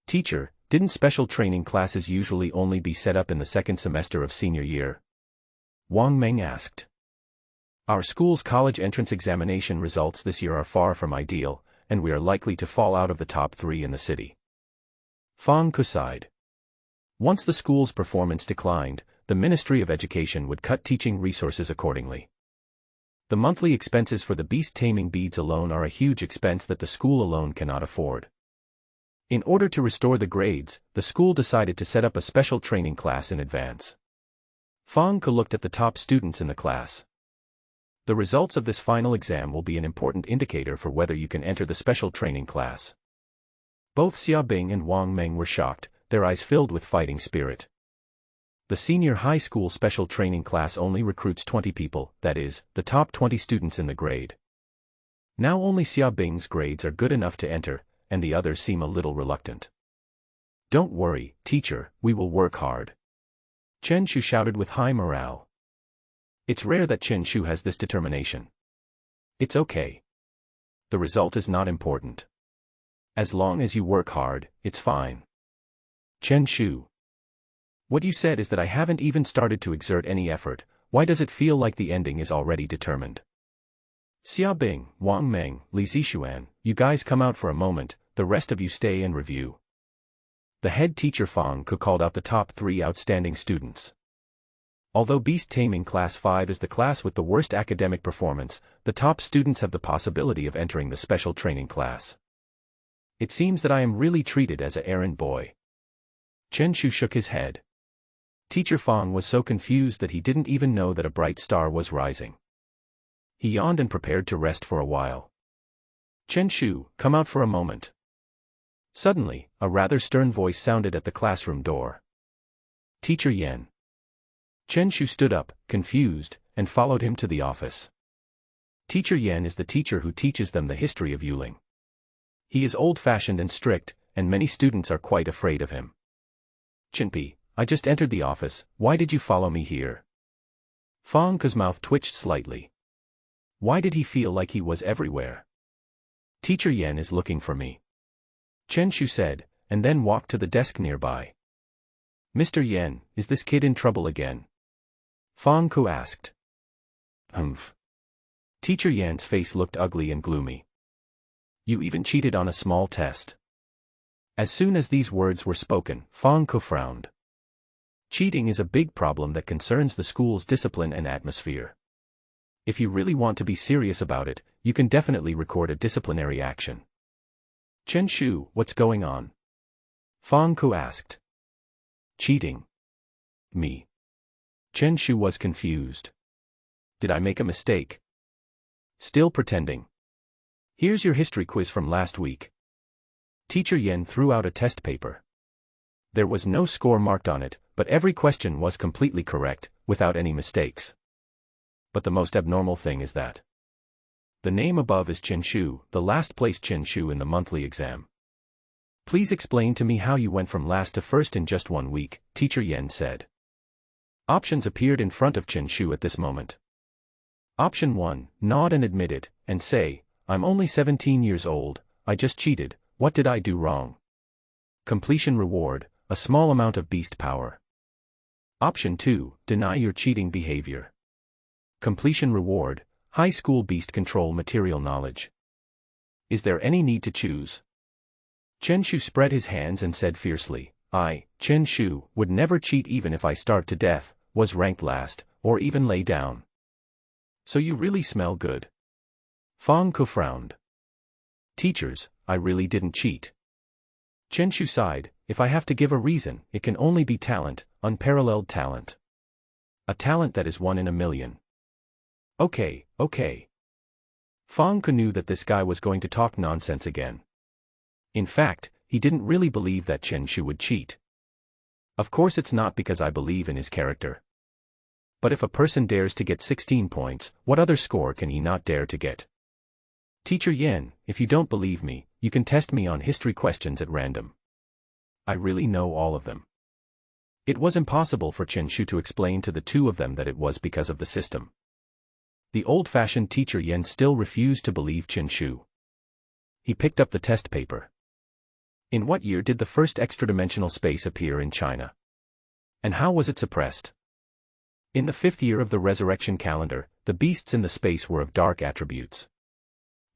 Teacher, didn't special training classes usually only be set up in the second semester of senior year? Wang Meng asked. Our school's college entrance examination results this year are far from ideal, and we are likely to fall out of the top 3 in the city. Fang Ke sighed. Once the school's performance declined, the Ministry of Education would cut teaching resources accordingly. The monthly expenses for the beast taming beads alone are a huge expense that the school alone cannot afford. In order to restore the grades, the school decided to set up a special training class in advance. Fang Ke looked at the top students in the class. The results of this final exam will be an important indicator for whether you can enter the special training class. Both Xia Bing and Wang Meng were shocked, their eyes filled with fighting spirit. The senior high school special training class only recruits 20 people, that is, the top 20 students in the grade. Now only Xia Bing's grades are good enough to enter, and the others seem a little reluctant. Don't worry, teacher, we will work hard. Chen Shu shouted with high morale. It's rare that Chen Shu has this determination. It's okay. The result is not important. As long as you work hard, it's fine. Chen Shu. What you said is that I haven't even started to exert any effort, why does it feel like the ending is already determined? Xia Bing, Wang Meng, Li Zixuan, you guys come out for a moment, the rest of you stay and review. The head teacher Fang Ke called out the top 3 outstanding students. Although Beast Taming Class 5 is the class with the worst academic performance, the top students have the possibility of entering the special training class. It seems that I am really treated as an errand boy. Chen Shu shook his head. Teacher Fang was so confused that he didn't even know that a bright star was rising. He yawned and prepared to rest for a while. Chen Shu, come out for a moment. Suddenly, a rather stern voice sounded at the classroom door. Teacher Yan. Chen Shu stood up, confused, and followed him to the office. Teacher Yan is the teacher who teaches them the history of Yuling. He is old-fashioned and strict, and many students are quite afraid of him. Chinpi, I just entered the office, why did you follow me here? Fang Ke's mouth twitched slightly. Why did he feel like he was everywhere? Teacher Yan is looking for me. Chen Shu said, and then walked to the desk nearby. Mr. Yan, is this kid in trouble again? Fang Ke asked. Humph. Teacher Yan's face looked ugly and gloomy. You even cheated on a small test. As soon as these words were spoken, Fang Ke frowned. Cheating is a big problem that concerns the school's discipline and atmosphere. If you really want to be serious about it, you can definitely record a disciplinary action. Chen Shu, what's going on? Fang Ke asked. Cheating. Me. Chen Shu was confused. Did I make a mistake? Still pretending. Here's your history quiz from last week. Teacher Yan threw out a test paper. There was no score marked on it, but every question was completely correct, without any mistakes. But the most abnormal thing is that the name above is Chen Shu, the last place Chen Shu in the monthly exam. Please explain to me how you went from last to first in just 1 week, Teacher Yan said. Options appeared in front of Chen Shu at this moment. Option 1, nod and admit it, and say, I'm only 17 years old, I just cheated, what did I do wrong? Completion reward, a small amount of beast power. Option 2, deny your cheating behavior. Completion reward, high school beast control material knowledge. Is there any need to choose? Chen Shu spread his hands and said fiercely, I, Chen Shu, would never cheat even if I starved to death, was ranked last, or even lay down. So you really smell good. Fang Ke frowned. Teachers, I really didn't cheat. Chen Shu sighed, if I have to give a reason, it can only be talent, unparalleled talent. A talent that is 1 in a million. Okay. Fang Ke knew that this guy was going to talk nonsense again. In fact, he didn't really believe that Chen Shu would cheat. Of course it's not because I believe in his character. But if a person dares to get 16 points, what other score can he not dare to get? Teacher Yan, if you don't believe me, you can test me on history questions at random. I really know all of them. It was impossible for Chen Shu to explain to the two of them that it was because of the system. The old-fashioned Teacher Yan still refused to believe Chen Shu. He picked up the test paper. In what year did the first extra-dimensional space appear in China? And how was it suppressed? In the 5th year of the resurrection calendar, the beasts in the space were of dark attributes.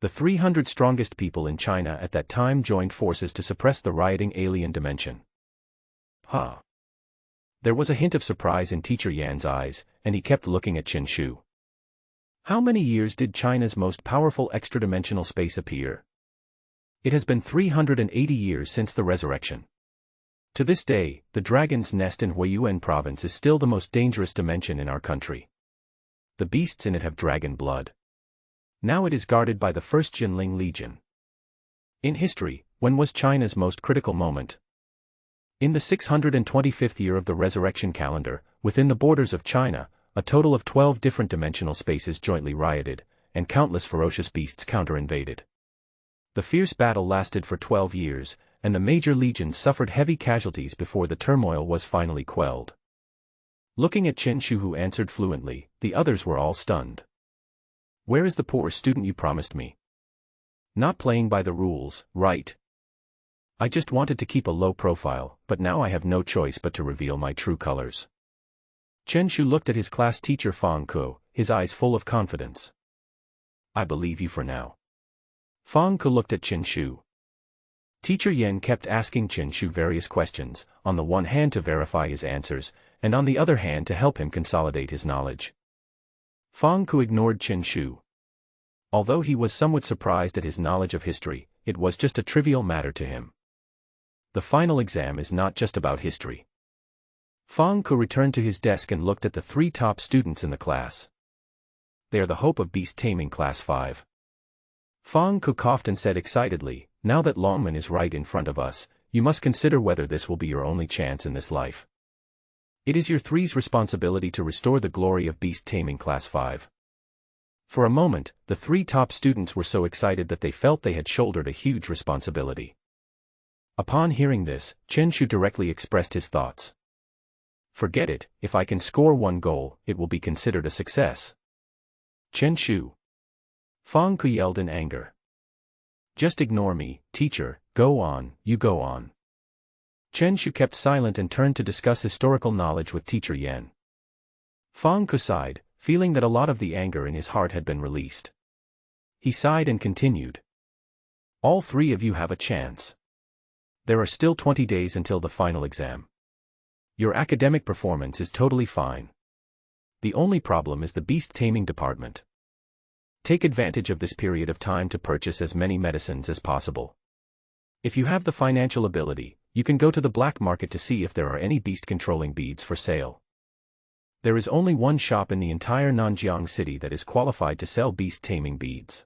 The 300 strongest people in China at that time joined forces to suppress the rioting alien dimension. Huh. There was a hint of surprise in Teacher Yan's eyes, and he kept looking at Chen Shu. How many years did China's most powerful extra-dimensional space appear? It has been 380 years since the resurrection. To this day, the Dragon's Nest in Huiyuan province is still the most dangerous dimension in our country. The beasts in it have dragon blood. Now it is guarded by the First Jinling Legion. In history, when was China's most critical moment? In the 625th year of the resurrection calendar, within the borders of China, a total of 12 different dimensional spaces jointly rioted, and countless ferocious beasts counter-invaded. The fierce battle lasted for 12 years, and the major legions suffered heavy casualties before the turmoil was finally quelled. Looking at Chen Shu, who answered fluently, the others were all stunned. Where is the poor student you promised me? Not playing by the rules, right? I just wanted to keep a low profile, but now I have no choice but to reveal my true colors. Chen Shu looked at his class teacher Fang Ke, his eyes full of confidence. I believe you for now. Fang Ke looked at Chen Shu. Teacher Yan kept asking Chen Shu various questions, on the one hand to verify his answers, and on the other hand to help him consolidate his knowledge. Fang Ke ignored Chen Shu. Although he was somewhat surprised at his knowledge of history, it was just a trivial matter to him. The final exam is not just about history. Fang Ke returned to his desk and looked at the 3 top students in the class. They are the hope of beast taming class 5. Fang Ke coughed and said excitedly, now that Longman is right in front of us, you must consider whether this will be your only chance in this life. It is your three's responsibility to restore the glory of beast taming Class 5. For a moment, the three top students were so excited that they felt they had shouldered a huge responsibility. Upon hearing this, Chen Shu directly expressed his thoughts. Forget it, if I can score one goal, it will be considered a success. Chen Shu. Fang Ku yelled in anger. Just ignore me, teacher, go on, you go on. Chen Shu kept silent and turned to discuss historical knowledge with teacher Yan. Fang Ku sighed, feeling that a lot of the anger in his heart had been released. He sighed and continued. All three of you have a chance. There are still 20 days until the final exam. Your academic performance is totally fine. The only problem is the beast taming department. Take advantage of this period of time to purchase as many medicines as possible. If you have the financial ability, you can go to the black market to see if there are any beast-controlling beads for sale. There is only one shop in the entire Nanjiang city that is qualified to sell beast-taming beads.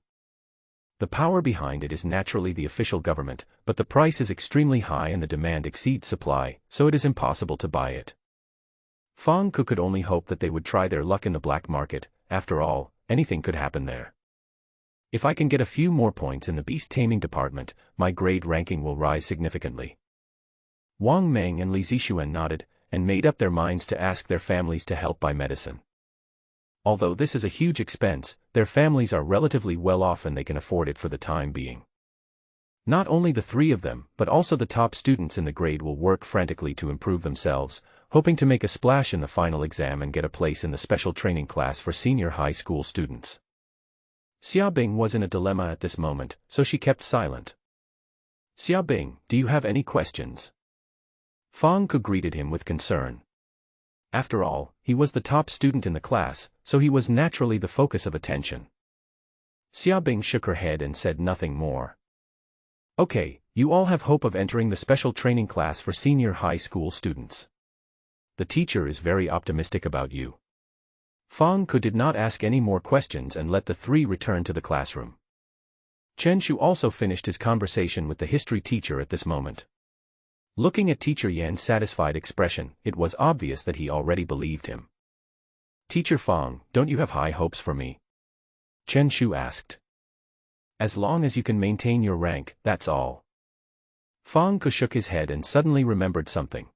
The power behind it is naturally the official government, but the price is extremely high and the demand exceeds supply, so it is impossible to buy it. Fang Ku could only hope that they would try their luck in the black market. After all, anything could happen there. If I can get a few more points in the beast-taming department, my grade ranking will rise significantly. Wang Meng and Li Zixuan nodded, and made up their minds to ask their families to help buy medicine. Although this is a huge expense, their families are relatively well off and they can afford it for the time being. Not only the three of them, but also the top students in the grade will work frantically to improve themselves, hoping to make a splash in the final exam and get a place in the special training class for senior high school students. Xiaobing was in a dilemma at this moment, so she kept silent. Xiaobing, do you have any questions? Fang Ku greeted him with concern. After all, he was the top student in the class, so he was naturally the focus of attention. Xiaobing shook her head and said nothing more. Okay, you all have hope of entering the special training class for senior high school students. The teacher is very optimistic about you. Fang Ku did not ask any more questions and let the three return to the classroom. Chen Shu also finished his conversation with the history teacher at this moment. Looking at Teacher Yan's satisfied expression, it was obvious that he already believed him. Teacher Fang, don't you have high hopes for me? Chen Shu asked. As long as you can maintain your rank, that's all. Fang Ku shook his head and suddenly remembered something.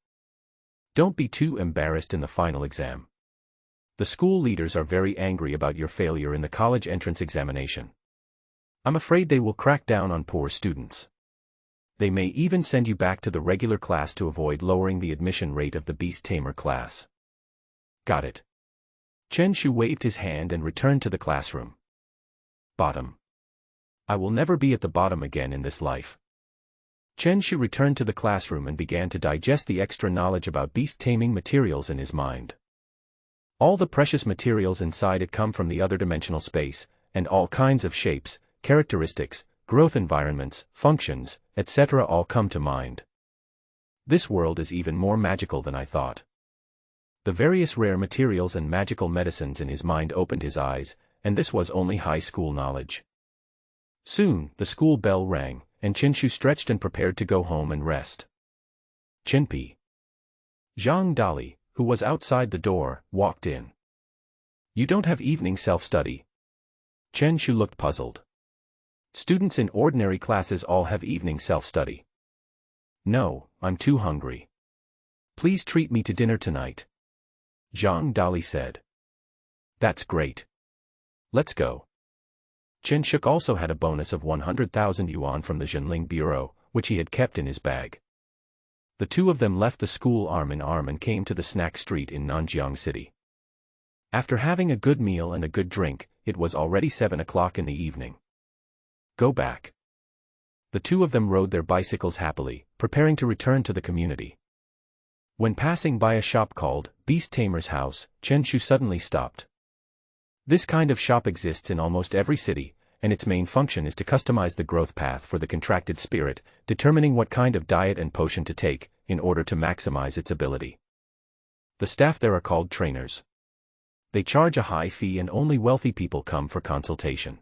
Don't be too embarrassed in the final exam. The school leaders are very angry about your failure in the college entrance examination. I'm afraid they will crack down on poor students. They may even send you back to the regular class to avoid lowering the admission rate of the Beast Tamer class. Got it. Chen Shu waved his hand and returned to the classroom. Bottom. I will never be at the bottom again in this life. Chen Shu returned to the classroom and began to digest the extra knowledge about beast taming materials in his mind. All the precious materials inside it come from the other dimensional space, and all kinds of shapes, characteristics, growth environments, functions, etc. all come to mind. This world is even more magical than I thought. The various rare materials and magical medicines in his mind opened his eyes, and this was only high school knowledge. Soon, the school bell rang, and Chen Shu stretched and prepared to go home and rest. Chenpi. Zhang Dali, who was outside the door, walked in. You don't have evening self-study? Chen Shu looked puzzled. Students in ordinary classes all have evening self-study. No, I'm too hungry. Please treat me to dinner tonight. Zhang Dali said. That's great. Let's go. Chen Shuk also had a bonus of 100,000 yuan from the Zhenling Bureau, which he had kept in his bag. The two of them left the school arm in arm and came to the snack street in Nanjiang City. After having a good meal and a good drink, it was already 7 o'clock in the evening. Go back. The two of them rode their bicycles happily, preparing to return to the community. When passing by a shop called Beast Tamer's House, Chen Shu suddenly stopped. This kind of shop exists in almost every city, and its main function is to customize the growth path for the contracted spirit, determining what kind of diet and potion to take, in order to maximize its ability. The staff there are called trainers. They charge a high fee and only wealthy people come for consultation.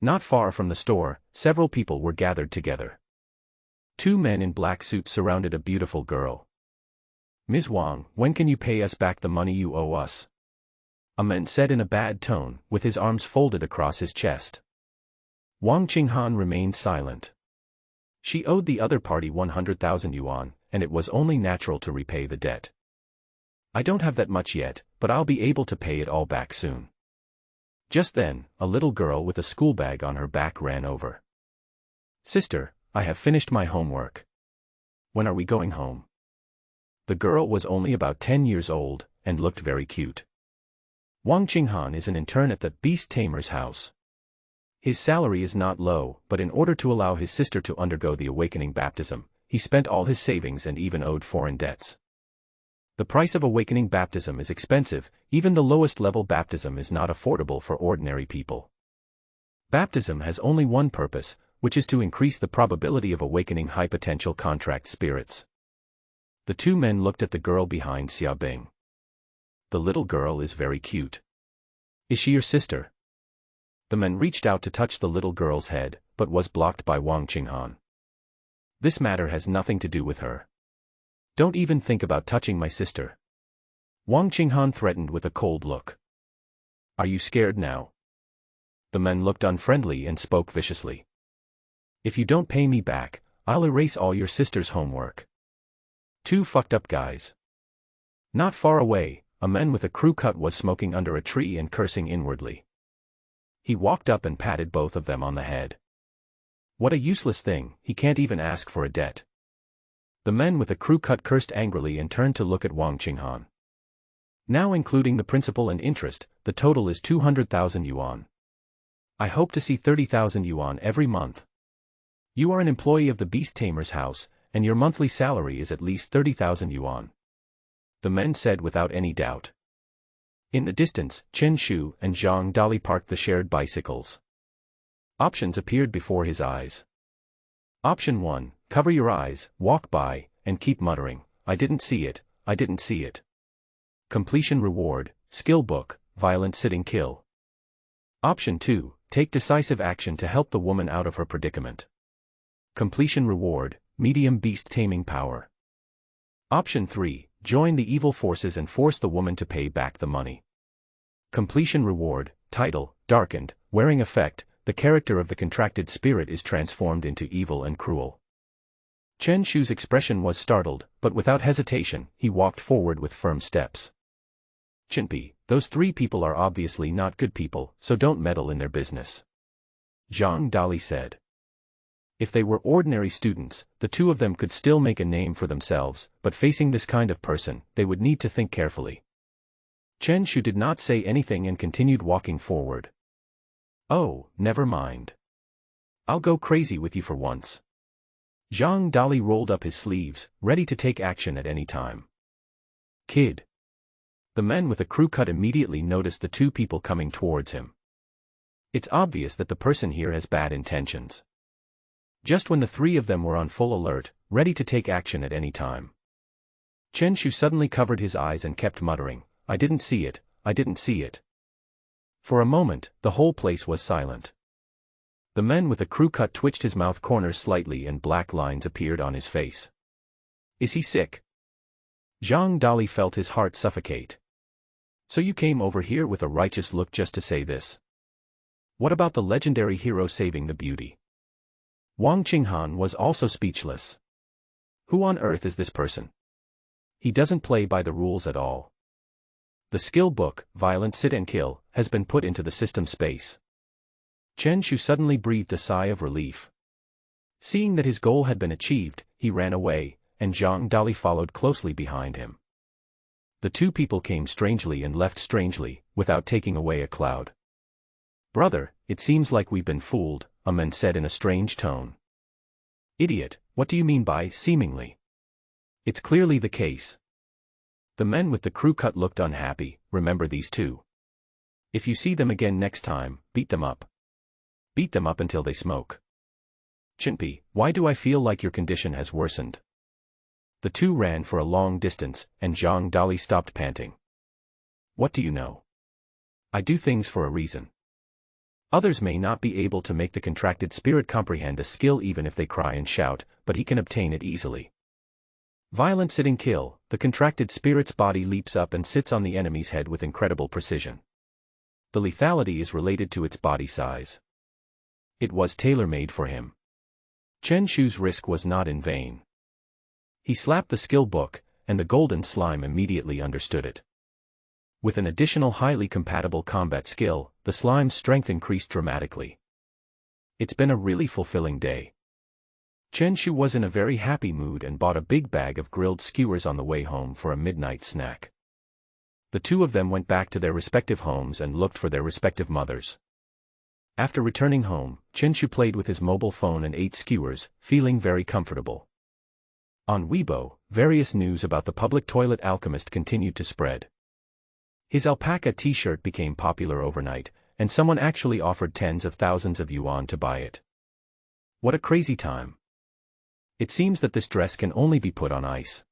Not far from the store, several people were gathered together. Two men in black suits surrounded a beautiful girl. Ms. Wang, when can you pay us back the money you owe us? A man said in a bad tone, with his arms folded across his chest. Wang Qinghan remained silent. She owed the other party 100,000 yuan, and it was only natural to repay the debt. I don't have that much yet, but I'll be able to pay it all back soon. Just then, a little girl with a school bag on her back ran over. Sister, I have finished my homework. When are we going home? The girl was only about 10 years old, and looked very cute. Wang Qinghan is an intern at the Beast Tamer's house. His salary is not low, but in order to allow his sister to undergo the awakening baptism, he spent all his savings and even owed foreign debts. The price of awakening baptism is expensive, even the lowest level baptism is not affordable for ordinary people. Baptism has only one purpose, which is to increase the probability of awakening high potential contract spirits. The two men looked at the girl behind Xiaobing. The little girl is very cute. Is she your sister? The man reached out to touch the little girl's head, but was blocked by Wang Qinghan. This matter has nothing to do with her. Don't even think about touching my sister. Wang Qinghan threatened with a cold look. Are you scared now? The man looked unfriendly and spoke viciously. If you don't pay me back, I'll erase all your sister's homework. Two fucked up guys. Not far away, a man with a crew cut was smoking under a tree and cursing inwardly. He walked up and patted both of them on the head. What a useless thing, he can't even ask for a debt. The men with a crew cut cursed angrily and turned to look at Wang Qinghan. Now including the principal and interest, the total is 200,000 yuan. I hope to see 30,000 yuan every month. You are an employee of the Beast Tamer's house, and your monthly salary is at least 30,000 yuan. The men said without any doubt. In the distance, Chen Shu and Zhang Dali parked the shared bicycles. Options appeared before his eyes. Option 1, cover your eyes, walk by, and keep muttering, I didn't see it, I didn't see it. Completion reward, skill book, violent sitting kill. Option 2, take decisive action to help the woman out of her predicament. Completion reward, medium beast taming power. Option 3, join the evil forces and force the woman to pay back the money. Completion reward, title, darkened, wearing effect, the character of the contracted spirit is transformed into evil and cruel. Chen Shu's expression was startled, but without hesitation, he walked forward with firm steps. Chinpi, those three people are obviously not good people, so don't meddle in their business. Zhang Dali said. If they were ordinary students, the two of them could still make a name for themselves, but facing this kind of person, they would need to think carefully. Chen Shu did not say anything and continued walking forward. Oh, never mind. I'll go crazy with you for once. Zhang Dali rolled up his sleeves, ready to take action at any time. Kid. The men with a crew cut immediately noticed the two people coming towards him. It's obvious that the person here has bad intentions. Just when the three of them were on full alert, ready to take action at any time, Chen Shu suddenly covered his eyes and kept muttering, I didn't see it, I didn't see it. For a moment, the whole place was silent. The man with the crew cut twitched his mouth corners slightly and black lines appeared on his face. Is he sick? Zhang Dali felt his heart suffocate. So you came over here with a righteous look just to say this? What about the legendary hero saving the beauty? Wang Qinghan was also speechless. Who on earth is this person? He doesn't play by the rules at all. The skill book, Violent Sit and Kill, has been put into the system space. Chen Shu suddenly breathed a sigh of relief. Seeing that his goal had been achieved, he ran away, and Zhang Dali followed closely behind him. The two people came strangely and left strangely, without taking away a cloud. Brother, it seems like we've been fooled, a man said in a strange tone. Idiot, what do you mean by seemingly? It's clearly the case. The men with the crew cut looked unhappy. Remember these two. If you see them again next time, beat them up. Beat them up until they smoke. Chinpi, why do I feel like your condition has worsened? The two ran for a long distance, and Zhang Dali stopped panting. What do you know? I do things for a reason. Others may not be able to make the contracted spirit comprehend a skill even if they cry and shout, but he can obtain it easily. Violent sitting kill, the contracted spirit's body leaps up and sits on the enemy's head with incredible precision. The lethality is related to its body size. It was tailor-made for him. Chen Shu's risk was not in vain. He slapped the skill book, and the golden slime immediately understood it. With an additional highly compatible combat skill, the slime's strength increased dramatically. It's been a really fulfilling day. Chen Shu was in a very happy mood and bought a big bag of grilled skewers on the way home for a midnight snack. The two of them went back to their respective homes and looked for their respective mothers. After returning home, Chen Shu played with his mobile phone and ate skewers, feeling very comfortable. On Weibo, various news about the public toilet alchemist continued to spread. His alpaca t-shirt became popular overnight, and someone actually offered tens of thousands of yuan to buy it. What a crazy time. It seems that this dress can only be put on ice.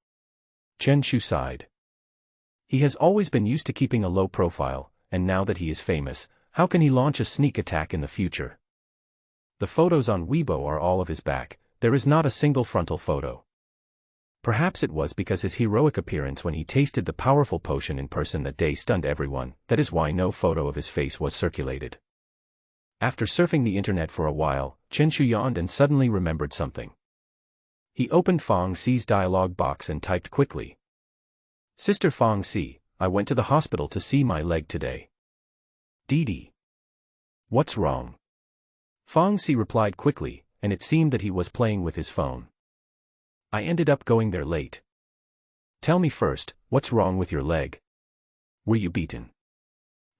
Chen Shu sighed. He has always been used to keeping a low profile, and now that he is famous, how can he launch a sneak attack in the future? The photos on Weibo are all of his back, there is not a single frontal photo. Perhaps it was because his heroic appearance when he tasted the powerful potion in person that day stunned everyone, that is why no photo of his face was circulated. After surfing the internet for a while, Chen Shu yawned and suddenly remembered something. He opened Fang Xi's dialogue box and typed quickly. Sister Fang Xi, I went to the hospital to see my leg today. Didi. What's wrong? Fang Xi replied quickly, and it seemed that he was playing with his phone. I ended up going there late. Tell me first, what's wrong with your leg? Were you beaten?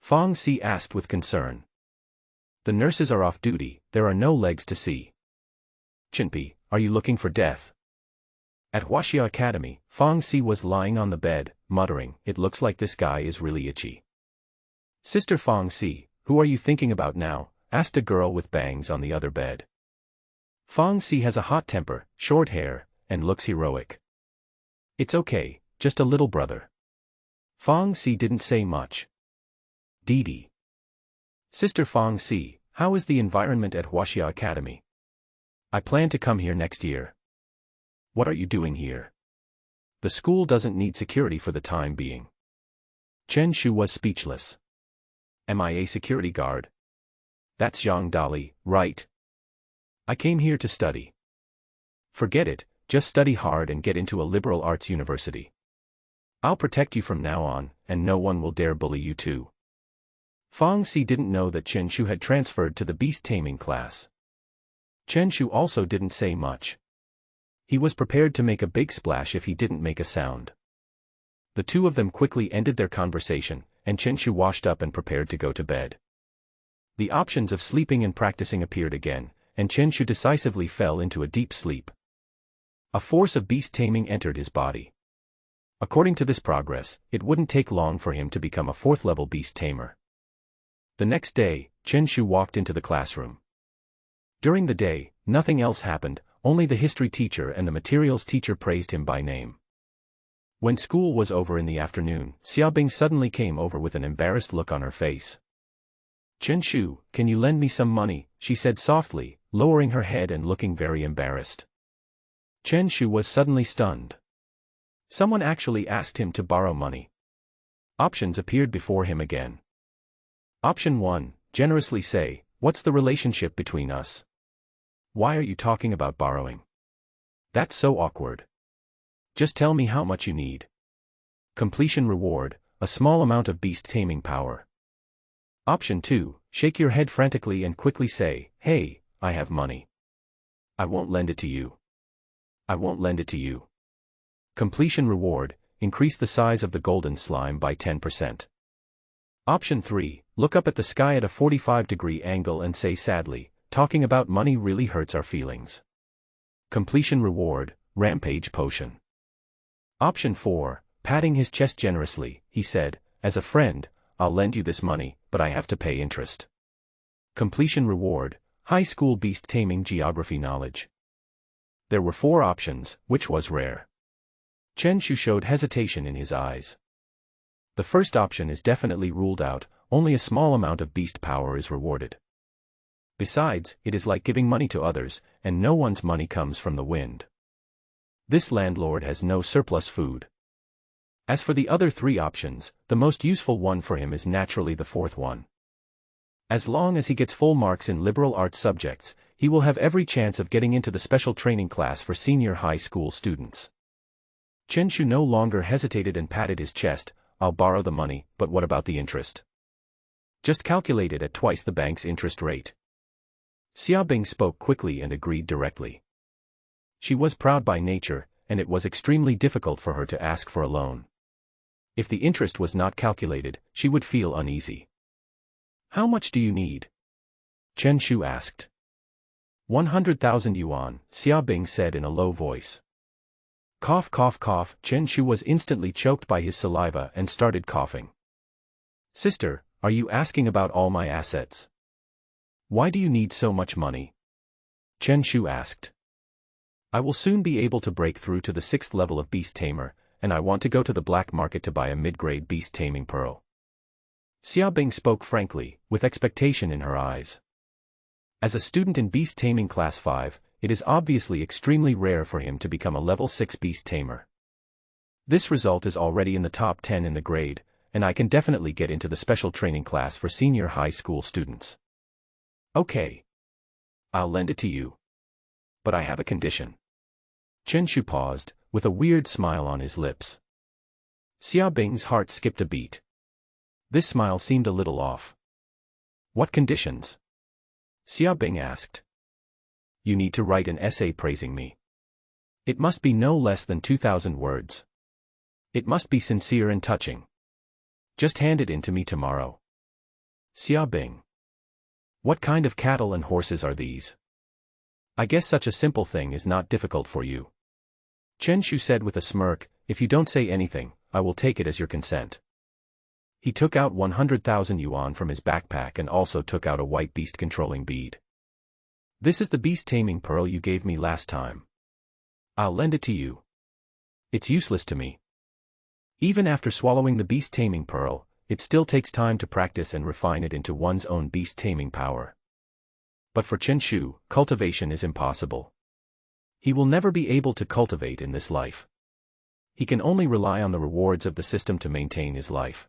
Fang Xi asked with concern. The nurses are off duty, there are no legs to see. Chinpi, are you looking for death? At Huaxia Academy, Fang Xi was lying on the bed, muttering, it looks like this guy is really itchy. Sister Fang Xi, who are you thinking about now? Asked a girl with bangs on the other bed. Fang Xi has a hot temper, short hair, and looks heroic. It's okay, just a little brother. Fang Xi didn't say much. Didi. Sister Fang Xi, how is the environment at Huaxia Academy? I plan to come here next year. What are you doing here? The school doesn't need security for the time being. Chen Shu was speechless. Am I a security guard? That's Zhang Dali, right? I came here to study. Forget it, just study hard and get into a liberal arts university. I'll protect you from now on, and no one will dare bully you too. Fang Xi didn't know that Chen Shu had transferred to the beast taming class. Chen Shu also didn't say much. He was prepared to make a big splash if he didn't make a sound. The two of them quickly ended their conversation, and Chen Shu washed up and prepared to go to bed. The options of sleeping and practicing appeared again, and Chen Shu decisively fell into a deep sleep. A force of beast taming entered his body. According to this progress, it wouldn't take long for him to become a fourth-level beast tamer. The next day, Chen Shu walked into the classroom. During the day, nothing else happened, only the history teacher and the materials teacher praised him by name. When school was over in the afternoon, Xiaobing suddenly came over with an embarrassed look on her face. Chen Shu, can you lend me some money? She said softly, lowering her head and looking very embarrassed. Chen Shu was suddenly stunned. Someone actually asked him to borrow money. Options appeared before him again. Option 1, generously say, what's the relationship between us? Why are you talking about borrowing? That's so awkward. Just tell me how much you need. Completion reward, a small amount of beast taming power. Option 2, shake your head frantically and quickly say, hey, I have money. I won't lend it to you. I won't lend it to you. Completion reward, increase the size of the golden slime by 10%. Option 3, look up at the sky at a 45-degree angle and say sadly, talking about money really hurts our feelings. Completion reward, rampage potion. Option 4, patting his chest generously, he said, as a friend, I'll lend you this money, but I have to pay interest. Completion reward, high school beast taming geography knowledge. There were 4 options, which was rare. Chen Shu showed hesitation in his eyes. The first option is definitely ruled out, only a small amount of beast power is rewarded. Besides, it is like giving money to others, and no one's money comes from the wind. This landlord has no surplus food. As for the other three options, the most useful one for him is naturally the fourth one. As long as he gets full marks in liberal arts subjects, he will have every chance of getting into the special training class for senior high school students. Chen Shu no longer hesitated and patted his chest. I'll borrow the money, but what about the interest? Just calculate it at twice the bank's interest rate. Xiaobing spoke quickly and agreed directly. She was proud by nature, and it was extremely difficult for her to ask for a loan. If the interest was not calculated, she would feel uneasy. How much do you need? Chen Shu asked. 100,000 yuan, Xiaobing said in a low voice. Cough cough cough, Chen Shu was instantly choked by his saliva and started coughing. Sister, are you asking about all my assets? Why do you need so much money? Chen Shu asked. I will soon be able to break through to the 6th level of Beast Tamer, and I want to go to the black market to buy a mid-grade beast taming pearl. Xiaobing spoke frankly, with expectation in her eyes. As a student in beast taming class 5, it is obviously extremely rare for him to become a level 6 beast tamer. This result is already in the top 10 in the grade, and I can definitely get into the special training class for senior high school students. Okay. I'll lend it to you. But I have a condition. Chen Shu paused, with a weird smile on his lips. Xiaobing's heart skipped a beat. This smile seemed a little off. What conditions? Xiaobing asked. You need to write an essay praising me. It must be no less than 2,000 words. It must be sincere and touching. Just hand it in to me tomorrow. Xiaobing. What kind of cattle and horses are these? I guess such a simple thing is not difficult for you. Chen Shu said with a smirk, if you don't say anything, I will take it as your consent. He took out 100,000 yuan from his backpack and also took out a white beast controlling bead. This is the beast taming pearl you gave me last time. I'll lend it to you. It's useless to me. Even after swallowing the beast taming pearl, it still takes time to practice and refine it into one's own beast taming power. But for Chen Shu, cultivation is impossible. He will never be able to cultivate in this life. He can only rely on the rewards of the system to maintain his life.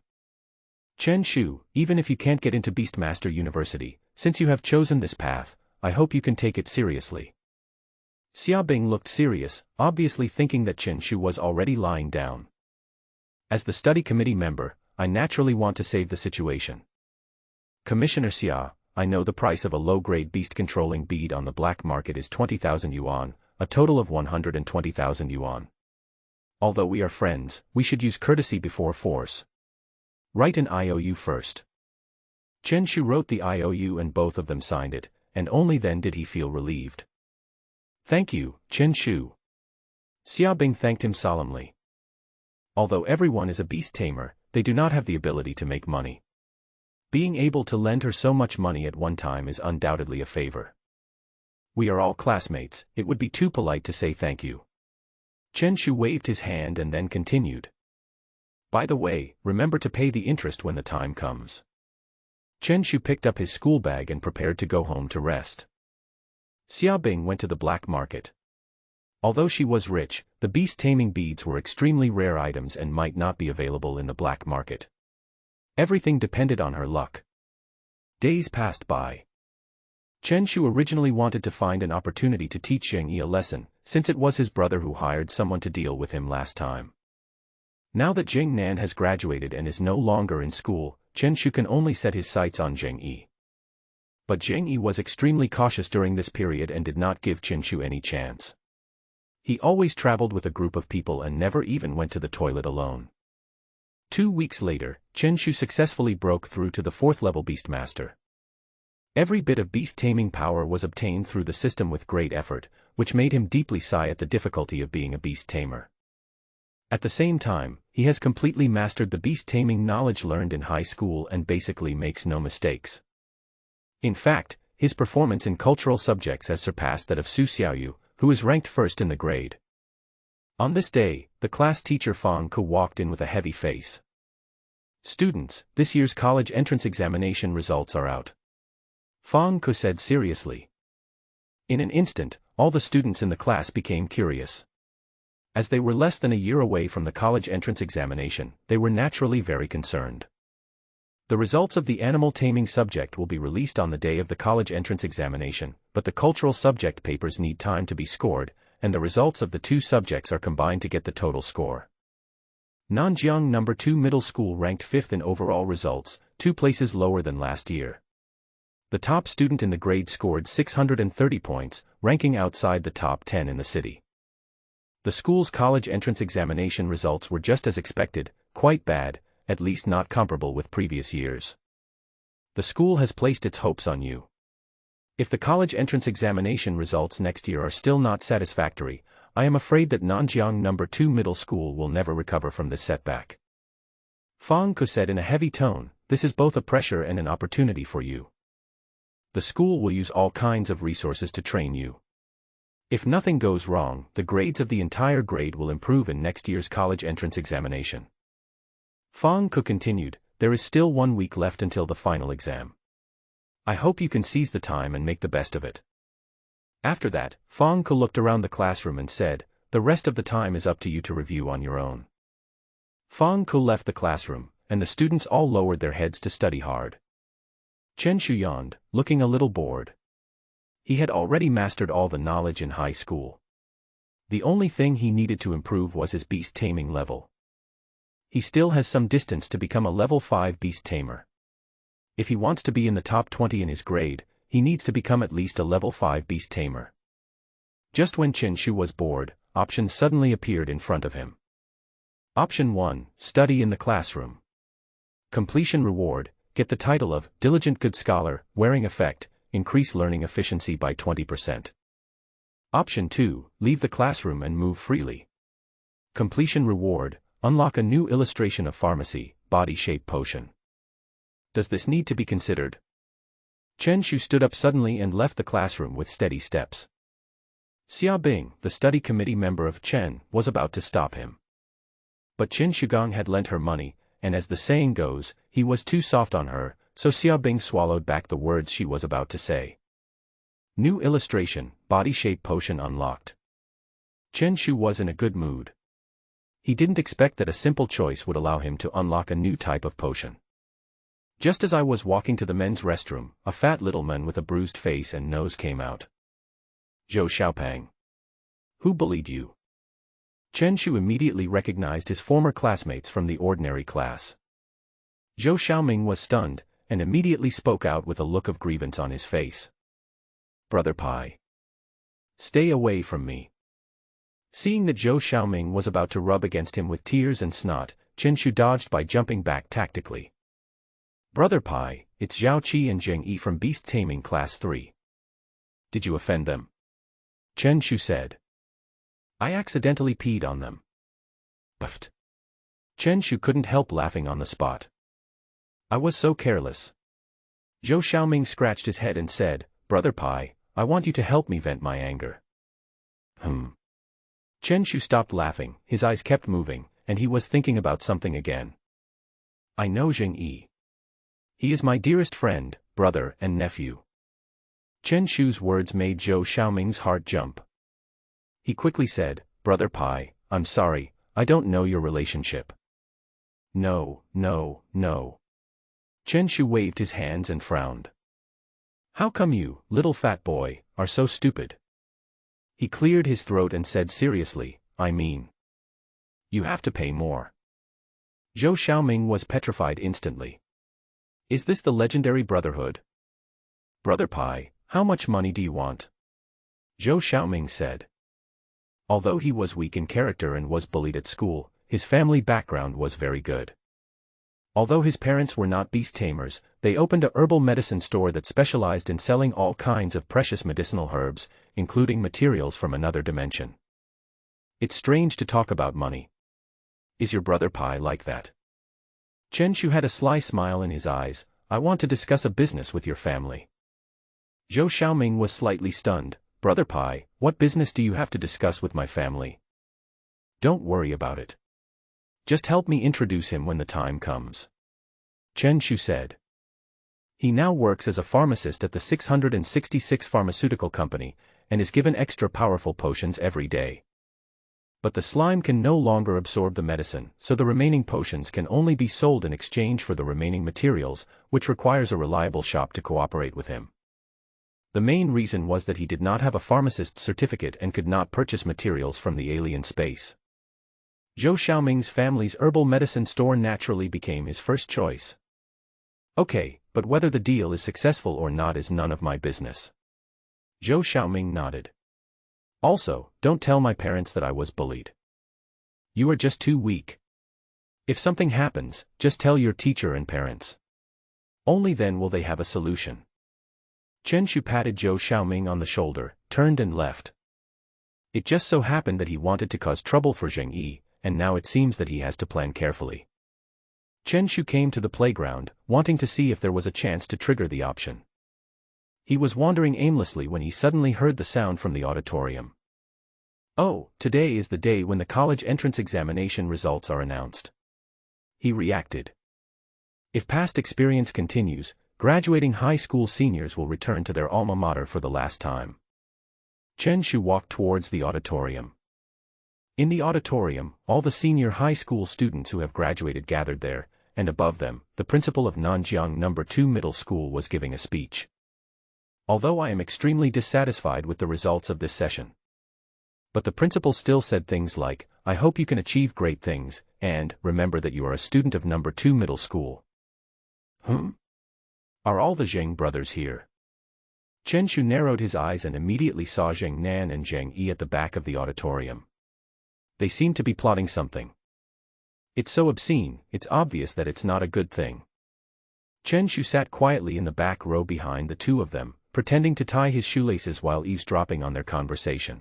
Chen Shu, even if you can't get into Beastmaster University, since you have chosen this path, I hope you can take it seriously. Xiaobing looked serious, obviously thinking that Chen Shu was already lying down. As the study committee member, I naturally want to save the situation. Commissioner Xia, I know the price of a low-grade beast-controlling bead on the black market is 20,000 yuan, a total of 120,000 yuan. Although we are friends, we should use courtesy before force. Write an IOU first. Chen Shu wrote the IOU and both of them signed it, and only then did he feel relieved. Thank you, Chen Shu. Xiaobing thanked him solemnly. Although everyone is a beast tamer, they do not have the ability to make money. Being able to lend her so much money at one time is undoubtedly a favor. We are all classmates, it would be too polite to say thank you. Chen Shu waved his hand and then continued. By the way, remember to pay the interest when the time comes. Chen Shu picked up his school bag and prepared to go home to rest. Xiaobing went to the black market. Although she was rich, the beast taming beads were extremely rare items and might not be available in the black market. Everything depended on her luck. Days passed by. Chen Shu originally wanted to find an opportunity to teach Zheng Yi a lesson, since it was his brother who hired someone to deal with him last time. Now that Jing Nan has graduated and is no longer in school, Chen Shu can only set his sights on Zheng Yi. But Zheng Yi was extremely cautious during this period and did not give Chen Shu any chance. He always traveled with a group of people and never even went to the toilet alone. 2 weeks later, Chen Shu successfully broke through to the 4th level Beastmaster. Every bit of beast taming power was obtained through the system with great effort, which made him deeply sigh at the difficulty of being a beast tamer. At the same time, he has completely mastered the beast taming knowledge learned in high school and basically makes no mistakes. In fact, his performance in cultural subjects has surpassed that of Su Xiaoyu, who is ranked first in the grade. On this day, the class teacher Fang Ke walked in with a heavy face. Students, this year's college entrance examination results are out. Fang Ke said seriously. In an instant, all the students in the class became curious. As they were less than a year away from the college entrance examination, they were naturally very concerned. The results of the animal taming subject will be released on the day of the college entrance examination, but the cultural subject papers need time to be scored, and the results of the two subjects are combined to get the total score. Nanjiang No. 2 Middle School ranked 5th in overall results, 2 places lower than last year. The top student in the grade scored 630 points, ranking outside the top 10 in the city. The school's college entrance examination results were just as expected, quite bad, at least not comparable with previous years. The school has placed its hopes on you. If the college entrance examination results next year are still not satisfactory, I am afraid that Nanjiang No. 2 Middle School will never recover from this setback. Fang Ke said in a heavy tone, this is both a pressure and an opportunity for you. The school will use all kinds of resources to train you. If nothing goes wrong, the grades of the entire grade will improve in next year's college entrance examination. Fang Ke continued, there is still 1 week left until the final exam. I hope you can seize the time and make the best of it. After that, Fang Ke looked around the classroom and said, the rest of the time is up to you to review on your own. Fang Ke left the classroom, and the students all lowered their heads to study hard. Chen Shu yawned, looking a little bored. He had already mastered all the knowledge in high school. The only thing he needed to improve was his beast taming level. He still has some distance to become a level 5 beast tamer. If he wants to be in the top 20 in his grade, he needs to become at least a level 5 beast tamer. Just when Chen Shu was bored, options suddenly appeared in front of him. Option 1, study in the classroom. Completion reward, get the title of Diligent Good Scholar, wearing effect, increase learning efficiency by 20%. Option 2, leave the classroom and move freely. Completion reward, unlock a new illustration of pharmacy, body shape potion. Does this need to be considered? Chen Shu stood up suddenly and left the classroom with steady steps. Xia Bing, the study committee member of Chen, was about to stop him. But Qin Shugang had lent her money, and as the saying goes, he was too soft on her, so Xia Bing swallowed back the words she was about to say. New illustration, body shape potion unlocked. Chen Shu was in a good mood. He didn't expect that a simple choice would allow him to unlock a new type of potion. Just as I was walking to the men's restroom, a fat little man with a bruised face and nose came out. Zhou Xiaopang. Who bullied you? Chen Shu immediately recognized his former classmates from the ordinary class. Zhou Xiaoming was stunned, and immediately spoke out with a look of grievance on his face. Brother Pai. Stay away from me. Seeing that Zhou Xiaoming was about to rub against him with tears and snot, Chen Shu dodged by jumping back tactically. Brother Pai, it's Zhao Qi and Zheng Yi from Beast Taming Class 3. Did you offend them? Chen Shu said. I accidentally peed on them. Buffed. Chen Shu couldn't help laughing on the spot. I was so careless. Zhou Xiaoming scratched his head and said, Brother Pai, I want you to help me vent my anger. Chen Shu stopped laughing, his eyes kept moving, and he was thinking about something again. I know Zheng Yi. He is my dearest friend, brother, and nephew. Chen Shu's words made Zhou Xiaoming's heart jump. He quickly said, Brother Pai, I'm sorry, I don't know your relationship. No. Chen Shu waved his hands and frowned. How come you, little fat boy, are so stupid? He cleared his throat and said seriously, I mean. You have to pay more. Zhou Xiaoming was petrified instantly. Is this the legendary brotherhood? Brother Pai, how much money do you want? Zhou Xiaoming said. Although he was weak in character and was bullied at school, his family background was very good. Although his parents were not beast tamers, they opened a herbal medicine store that specialized in selling all kinds of precious medicinal herbs, including materials from another dimension. It's strange to talk about money. Is your brother Pai like that? Chen Shu had a sly smile in his eyes. I want to discuss a business with your family. Zhou Xiaoming was slightly stunned. Brother Pai, what business do you have to discuss with my family? Don't worry about it. Just help me introduce him when the time comes. Chen Shu said. He now works as a pharmacist at the 666 pharmaceutical company, and is given extra powerful potions every day. But the slime can no longer absorb the medicine, so the remaining potions can only be sold in exchange for the remaining materials, which requires a reliable shop to cooperate with him. The main reason was that he did not have a pharmacist's certificate and could not purchase materials from the alien space. Zhou Xiaoming's family's herbal medicine store naturally became his first choice. Okay, but whether the deal is successful or not is none of my business. Zhou Xiaoming nodded. Also, don't tell my parents that I was bullied. You are just too weak. If something happens, just tell your teacher and parents. Only then will they have a solution. Chen Shu patted Zhou Xiaoming on the shoulder, turned and left. It just so happened that he wanted to cause trouble for Zheng Yi, and now it seems that he has to plan carefully. Chen Shu came to the playground, wanting to see if there was a chance to trigger the option. He was wandering aimlessly when he suddenly heard the sound from the auditorium. Oh, today is the day when the college entrance examination results are announced. He reacted. If past experience continues, graduating high school seniors will return to their alma mater for the last time. Chen Shu walked towards the auditorium. In the auditorium, all the senior high school students who have graduated gathered there, and above them, the principal of Nanjiang No. 2 Middle School was giving a speech. Although I am extremely dissatisfied with the results of this session. But the principal still said things like, I hope you can achieve great things, and, remember that you are a student of No. 2 Middle School. Are all the Zheng brothers here? Chen Shu narrowed his eyes and immediately saw Zheng Nan and Zheng Yi at the back of the auditorium. They seem to be plotting something. It's so obscene, it's obvious that it's not a good thing. Chen Shu sat quietly in the back row behind the two of them, pretending to tie his shoelaces while eavesdropping on their conversation.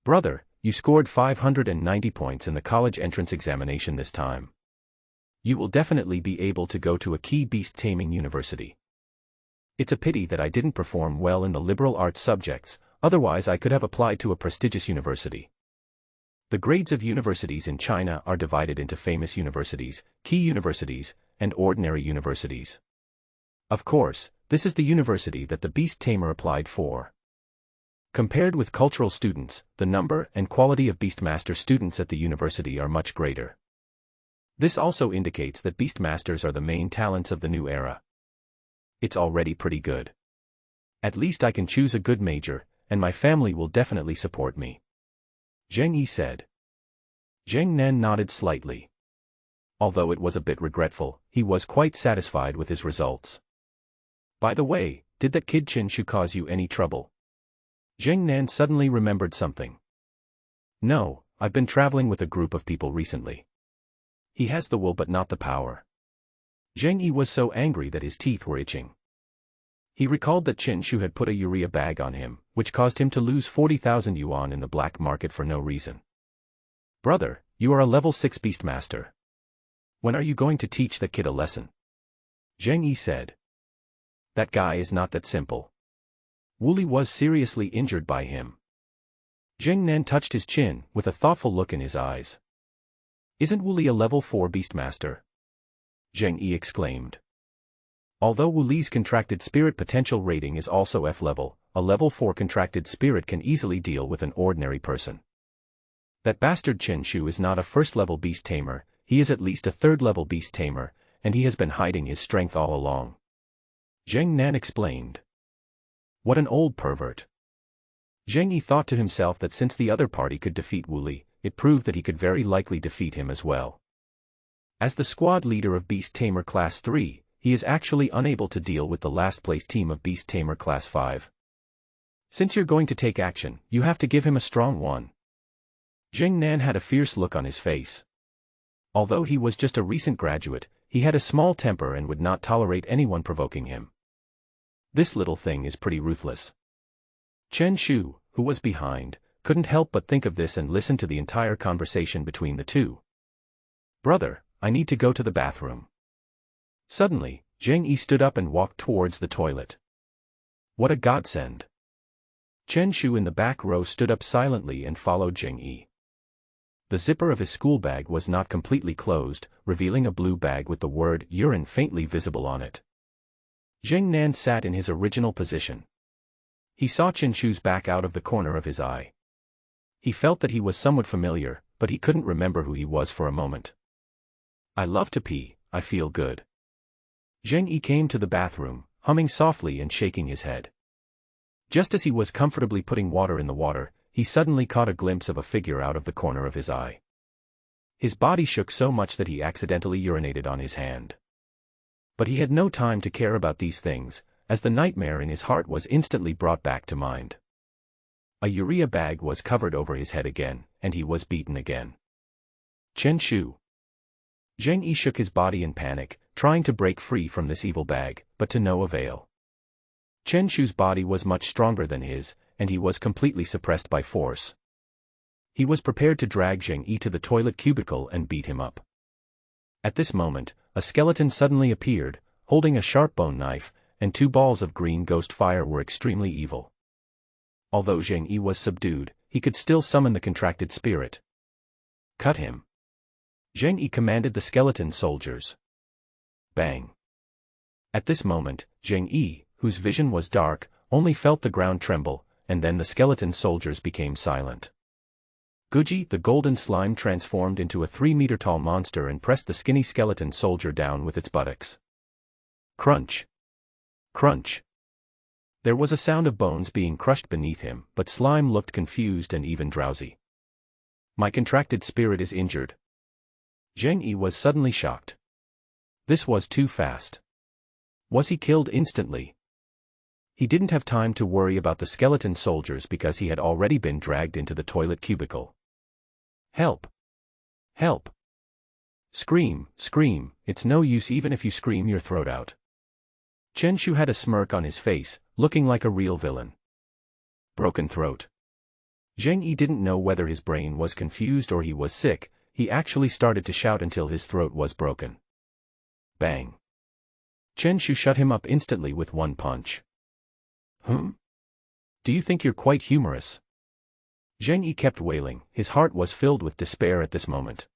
Brother, you scored 590 points in the college entrance examination this time. You will definitely be able to go to a key beast-taming university. It's a pity that I didn't perform well in the liberal arts subjects, otherwise I could have applied to a prestigious university. The grades of universities in China are divided into famous universities, key universities, and ordinary universities. Of course, this is the university that the beast tamer applied for. Compared with cultural students, the number and quality of Beastmaster students at the university are much greater. This also indicates that Beastmasters are the main talents of the new era. It's already pretty good. At least I can choose a good major, and my family will definitely support me. Zheng Yi said. Zheng Nan nodded slightly. Although it was a bit regretful, he was quite satisfied with his results. By the way, did that kid Chen Shu cause you any trouble? Zheng Nan suddenly remembered something. No, I've been traveling with a group of people recently. He has the will but not the power. Zheng Yi was so angry that his teeth were itching. He recalled that Chen Shu had put a urea bag on him, which caused him to lose 40,000 yuan in the black market for no reason. Brother, you are a level 6 Beastmaster. When are you going to teach the kid a lesson? Zheng Yi said. That guy is not that simple. Wuli was seriously injured by him. Zheng Nan touched his chin, with a thoughtful look in his eyes. Isn't Wuli a level 4 Beastmaster? Zheng Yi exclaimed. Although Wuli's contracted spirit potential rating is also F level, a level 4 contracted spirit can easily deal with an ordinary person. That bastard Chen Shu is not a first-level beast tamer, he is at least a third-level beast tamer, and he has been hiding his strength all along. Zheng Nan explained. What an old pervert. Zheng Yi thought to himself that since the other party could defeat Wuli, it proved that he could very likely defeat him as well. As the squad leader of Beast Tamer Class 3, he is actually unable to deal with the last-place team of Beast Tamer Class 5. Since you're going to take action, you have to give him a strong one. Zheng Nan had a fierce look on his face. Although he was just a recent graduate, he had a small temper and would not tolerate anyone provoking him. This little thing is pretty ruthless. Chen Shu, who was behind, couldn't help but think of this and listen to the entire conversation between the two. Brother, I need to go to the bathroom. Suddenly, Zheng Yi stood up and walked towards the toilet. What a godsend. Chen Shu in the back row stood up silently and followed Zheng Yi. The zipper of his school bag was not completely closed, revealing a blue bag with the word urine faintly visible on it. Zheng Nan sat in his original position. He saw Chen Shu's back out of the corner of his eye. He felt that he was somewhat familiar, but he couldn't remember who he was for a moment. I love to pee, I feel good. Zheng Yi came to the bathroom, humming softly and shaking his head. Just as he was comfortably putting water in the water, he suddenly caught a glimpse of a figure out of the corner of his eye. His body shook so much that he accidentally urinated on his hand. But he had no time to care about these things, as the nightmare in his heart was instantly brought back to mind. A urea bag was covered over his head again, and he was beaten again. Chen Shu. Zheng Yi shook his body in panic, trying to break free from this evil bag, but to no avail. Chen Shu's body was much stronger than his, and he was completely suppressed by force. He was prepared to drag Zheng Yi to the toilet cubicle and beat him up. At this moment, a skeleton suddenly appeared, holding a sharp bone knife, and 2 balls of green ghost fire were extremely evil. Although Zheng Yi was subdued, he could still summon the contracted spirit. Cut him. Zheng Yi commanded the skeleton soldiers. Bang. At this moment, Zheng Yi, whose vision was dark, only felt the ground tremble, and then the skeleton soldiers became silent. Guji, the golden slime, transformed into a 3-meter-tall monster and pressed the skinny skeleton soldier down with its buttocks. Crunch. Crunch. There was a sound of bones being crushed beneath him, but Slime looked confused and even drowsy. My contracted spirit is injured. Zheng Yi was suddenly shocked. This was too fast. Was he killed instantly? He didn't have time to worry about the skeleton soldiers because he had already been dragged into the toilet cubicle. Help! Help! Scream, scream, it's no use even if you scream your throat out. Chen Shu had a smirk on his face, looking like a real villain. Broken throat. Zheng Yi didn't know whether his brain was confused or he was sick. He actually started to shout until his throat was broken. Bang. Chen Shu shut him up instantly with 1 punch. Do you think you're quite humorous? Zheng Yi kept wailing, his heart was filled with despair at this moment.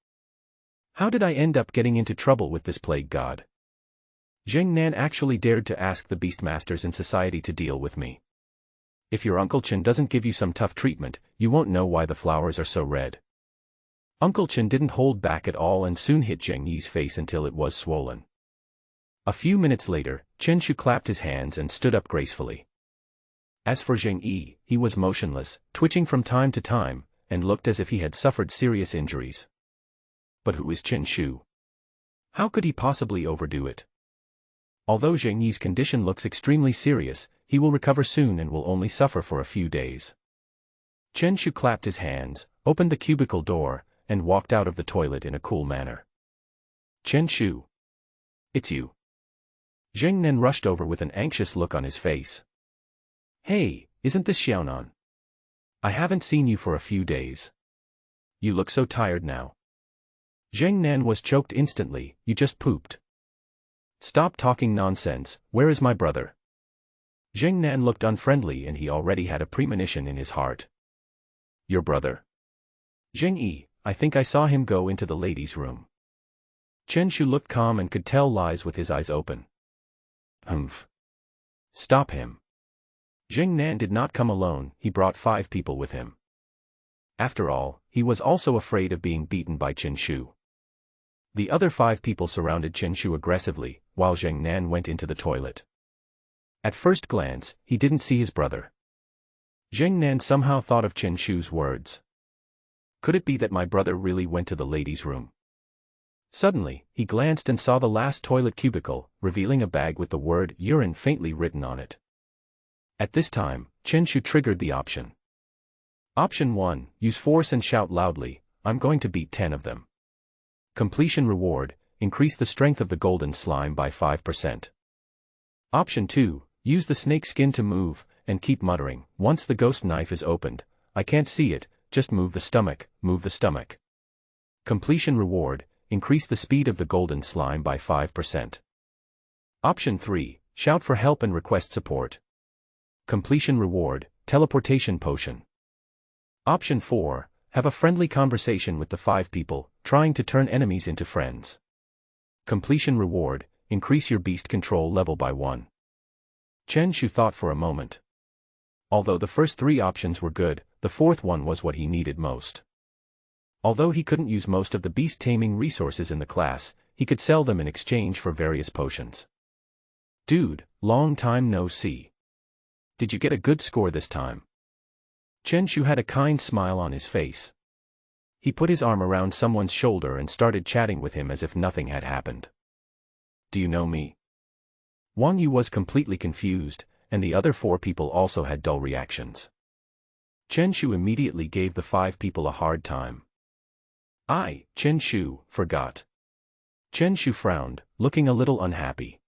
How did I end up getting into trouble with this plague god? Zheng Nan actually dared to ask the Beastmasters in society to deal with me. If your Uncle Chen doesn't give you some tough treatment, you won't know why the flowers are so red. Uncle Chen didn't hold back at all and soon hit Zheng Yi's face until it was swollen. A few minutes later, Chen Shu clapped his hands and stood up gracefully. As for Zheng Yi, he was motionless, twitching from time to time, and looked as if he had suffered serious injuries. But who is Chen Shu? How could he possibly overdo it? Although Zheng Yi's condition looks extremely serious, he will recover soon and will only suffer for a few days. Chen Shu clapped his hands, opened the cubicle door, and walked out of the toilet in a cool manner. Chen Shu. It's you. Zheng Nan rushed over with an anxious look on his face. Hey, isn't this Xiaonan? I haven't seen you for a few days. You look so tired now. Zheng Nan was choked instantly. You just pooped. Stop talking nonsense, where is my brother? Zheng Nan looked unfriendly and he already had a premonition in his heart. Your brother? Zheng Yi, I think I saw him go into the ladies' room. Chen Shu looked calm and could tell lies with his eyes open. Humph. Stop him. Zheng Nan did not come alone, he brought 5 people with him. After all, he was also afraid of being beaten by Chen Shu. The other 5 people surrounded Chen Shu aggressively, while Zheng Nan went into the toilet. At first glance, he didn't see his brother. Zheng Nan somehow thought of Chen Shu's words. Could it be that my brother really went to the ladies' room? Suddenly, he glanced and saw the last toilet cubicle, revealing a bag with the word urine faintly written on it. At this time, Chen Shu triggered the option. Option 1, use force and shout loudly, I'm going to beat 10 of them. Completion reward, increase the strength of the golden slime by 5%. Option 2, use the snake skin to move, and keep muttering, once the ghost knife is opened, I can't see it, just move the stomach, move the stomach. Completion reward, increase the speed of the golden slime by 5%. Option 3, shout for help and request support. Completion reward, teleportation potion. Option 4, have a friendly conversation with the 5 people, trying to turn enemies into friends. Completion reward, increase your beast control level by 1. Chen Shu thought for a moment. Although the first 3 options were good, the fourth one was what he needed most. Although he couldn't use most of the beast-taming resources in the class, he could sell them in exchange for various potions. Dude, long time no see. Did you get a good score this time? Chen Shu had a kind smile on his face. He put his arm around someone's shoulder and started chatting with him as if nothing had happened. Do you know me? Wang Yu was completely confused, and the other 4 people also had dull reactions. Chen Shu immediately gave the 5 people a hard time. Chen Shu, forgot. Chen Shu frowned, looking a little unhappy.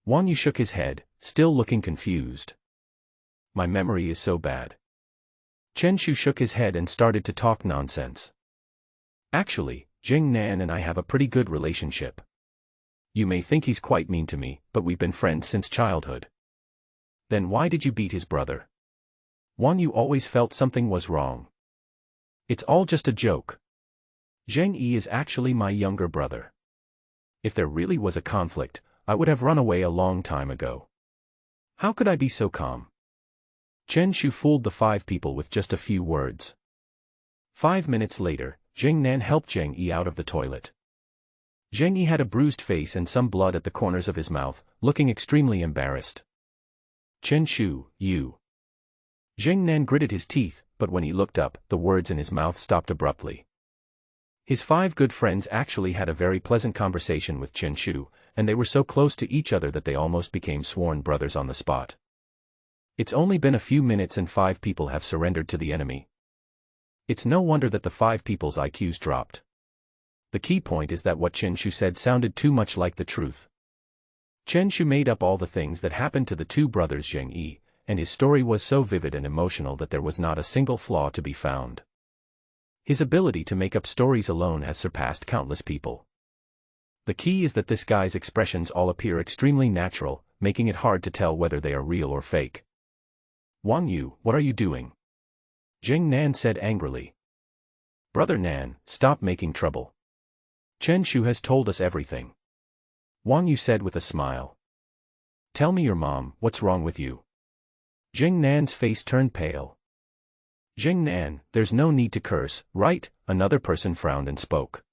Wang Yu shook his head, still looking confused. My memory is so bad. Chen Shu shook his head and started to talk nonsense. Actually, Jing Nan and I have a pretty good relationship. You may think he's quite mean to me, but we've been friends since childhood. Then why did you beat his brother? Wang Yu always felt something was wrong. It's all just a joke. Zheng Yi is actually my younger brother. If there really was a conflict, I would have run away a long time ago. How could I be so calm? Chen Shu fooled the 5 people with just a few words. 5 minutes later, Jing Nan helped Zheng Yi out of the toilet. Zheng Yi had a bruised face and some blood at the corners of his mouth, looking extremely embarrassed. Chen Shu, you. Jing Nan gritted his teeth, but when he looked up, the words in his mouth stopped abruptly. His 5 good friends actually had a very pleasant conversation with Chen Shu, and they were so close to each other that they almost became sworn brothers on the spot. It's only been a few minutes and 5 people have surrendered to the enemy. It's no wonder that the 5 people's IQs dropped. The key point is that what Chen Shu said sounded too much like the truth. Chen Shu made up all the things that happened to the 2 brothers Zheng Yi, and his story was so vivid and emotional that there was not a single flaw to be found. His ability to make up stories alone has surpassed countless people. The key is that this guy's expressions all appear extremely natural, making it hard to tell whether they are real or fake. Wang Yu, what are you doing? Jing Nan said angrily. Brother Nan, stop making trouble. Chen Shu has told us everything. Wang Yu said with a smile. Tell me your mom, what's wrong with you? Jing Nan's face turned pale. Jing Nan, there's no need to curse, right? Another person frowned and spoke.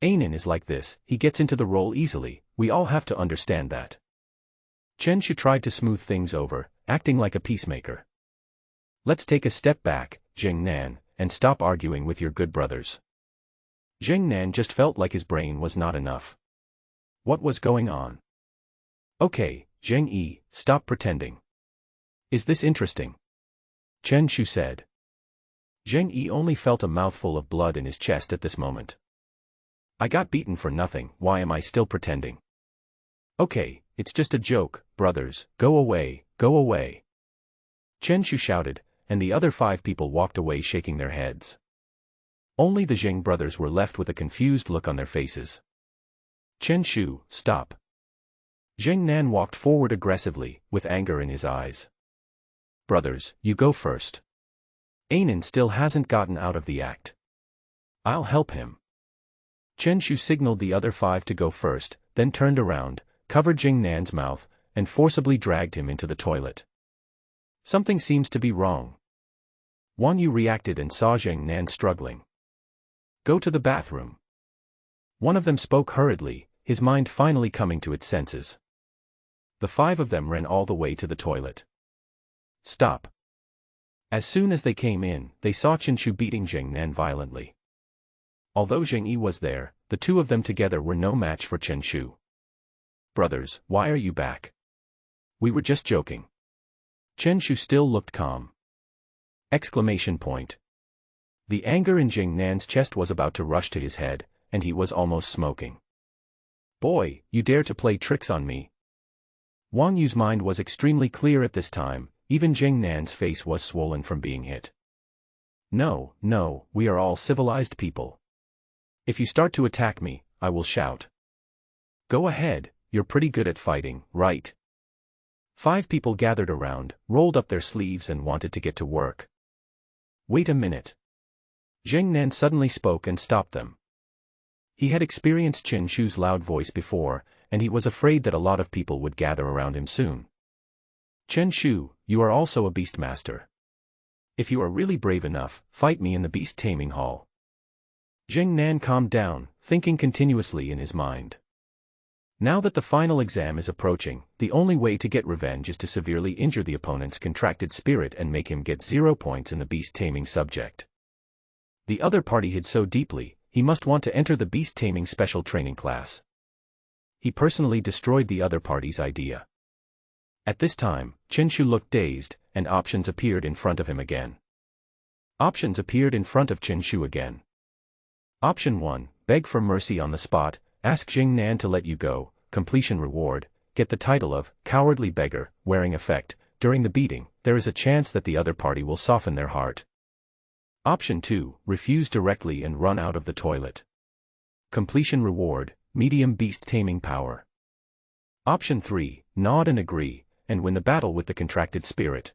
Ainin is like this, he gets into the role easily, we all have to understand that. Chen Shu tried to smooth things over, acting like a peacemaker. Let's take a step back, Jing Nan, and stop arguing with your good brothers. Jing Nan just felt like his brain was not enough. What was going on? Okay, Zheng Yi, stop pretending. Is this interesting? Chen Shu said. Zheng Yi only felt a mouthful of blood in his chest at this moment. I got beaten for nothing, why am I still pretending? Okay, it's just a joke, brothers, go away, go away. Chen Shu shouted, and the other 5 people walked away shaking their heads. Only the Zheng brothers were left with a confused look on their faces. Chen Shu, stop. Zheng Nan walked forward aggressively, with anger in his eyes. Brothers, you go first. Ainin still hasn't gotten out of the act. I'll help him. Chen Shu signaled the other 5 to go first, then turned around, covered Jing Nan's mouth, and forcibly dragged him into the toilet. Something seems to be wrong. Wang Yu reacted and saw Jing Nan struggling. Go to the bathroom. One of them spoke hurriedly, his mind finally coming to its senses. The 5 of them ran all the way to the toilet. Stop. As soon as they came in, they saw Chen Shu beating Jing Nan violently. Although Zheng Yi was there, the 2 of them together were no match for Chen Shu. Brothers, why are you back? We were just joking. Chen Shu still looked calm. Exclamation point. The anger in Jing Nan's chest was about to rush to his head, and he was almost smoking. Boy, you dare to play tricks on me. Wang Yu's mind was extremely clear at this time, even Jing Nan's face was swollen from being hit. No, no, we are all civilized people. If you start to attack me, I will shout. Go ahead, you're pretty good at fighting, right? 5 people gathered around, rolled up their sleeves and wanted to get to work. Wait a minute. Jing Nan suddenly spoke and stopped them. He had experienced Chen Shu's loud voice before, and he was afraid that a lot of people would gather around him soon. Chen Shu, you are also a Beastmaster. If you are really brave enough, fight me in the beast taming hall. Jing Nan calmed down, thinking continuously in his mind. Now that the final exam is approaching, the only way to get revenge is to severely injure the opponent's contracted spirit and make him get 0 points in the beast taming subject. The other party hid so deeply, he must want to enter the beast taming special training class. He personally destroyed the other party's idea. At this time, Chen Shu looked dazed, and options appeared in front of him again. Options appeared in front of Chen Shu again. Option 1, beg for mercy on the spot, ask Jing Nan to let you go, completion reward, get the title of cowardly beggar, wearing effect, during the beating, there is a chance that the other party will soften their heart. Option 2, refuse directly and run out of the toilet. Completion reward, medium beast taming power. Option 3, nod and agree, and win the battle with the contracted spirit.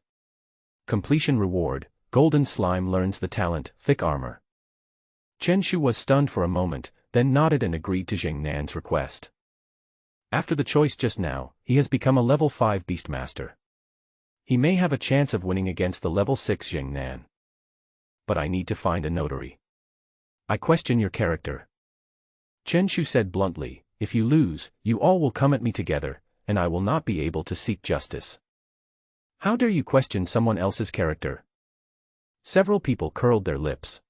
Completion reward, golden slime learns the talent, thick armor. Chen Shu was stunned for a moment, then nodded and agreed to Jing Nan's request. After the choice just now, he has become a level 5 Beastmaster. He may have a chance of winning against the level 6 Jing Nan. But I need to find a notary. I question your character. Chen Shu said bluntly, if you lose, you all will come at me together, and I will not be able to seek justice. How dare you question someone else's character? Several people curled their lips.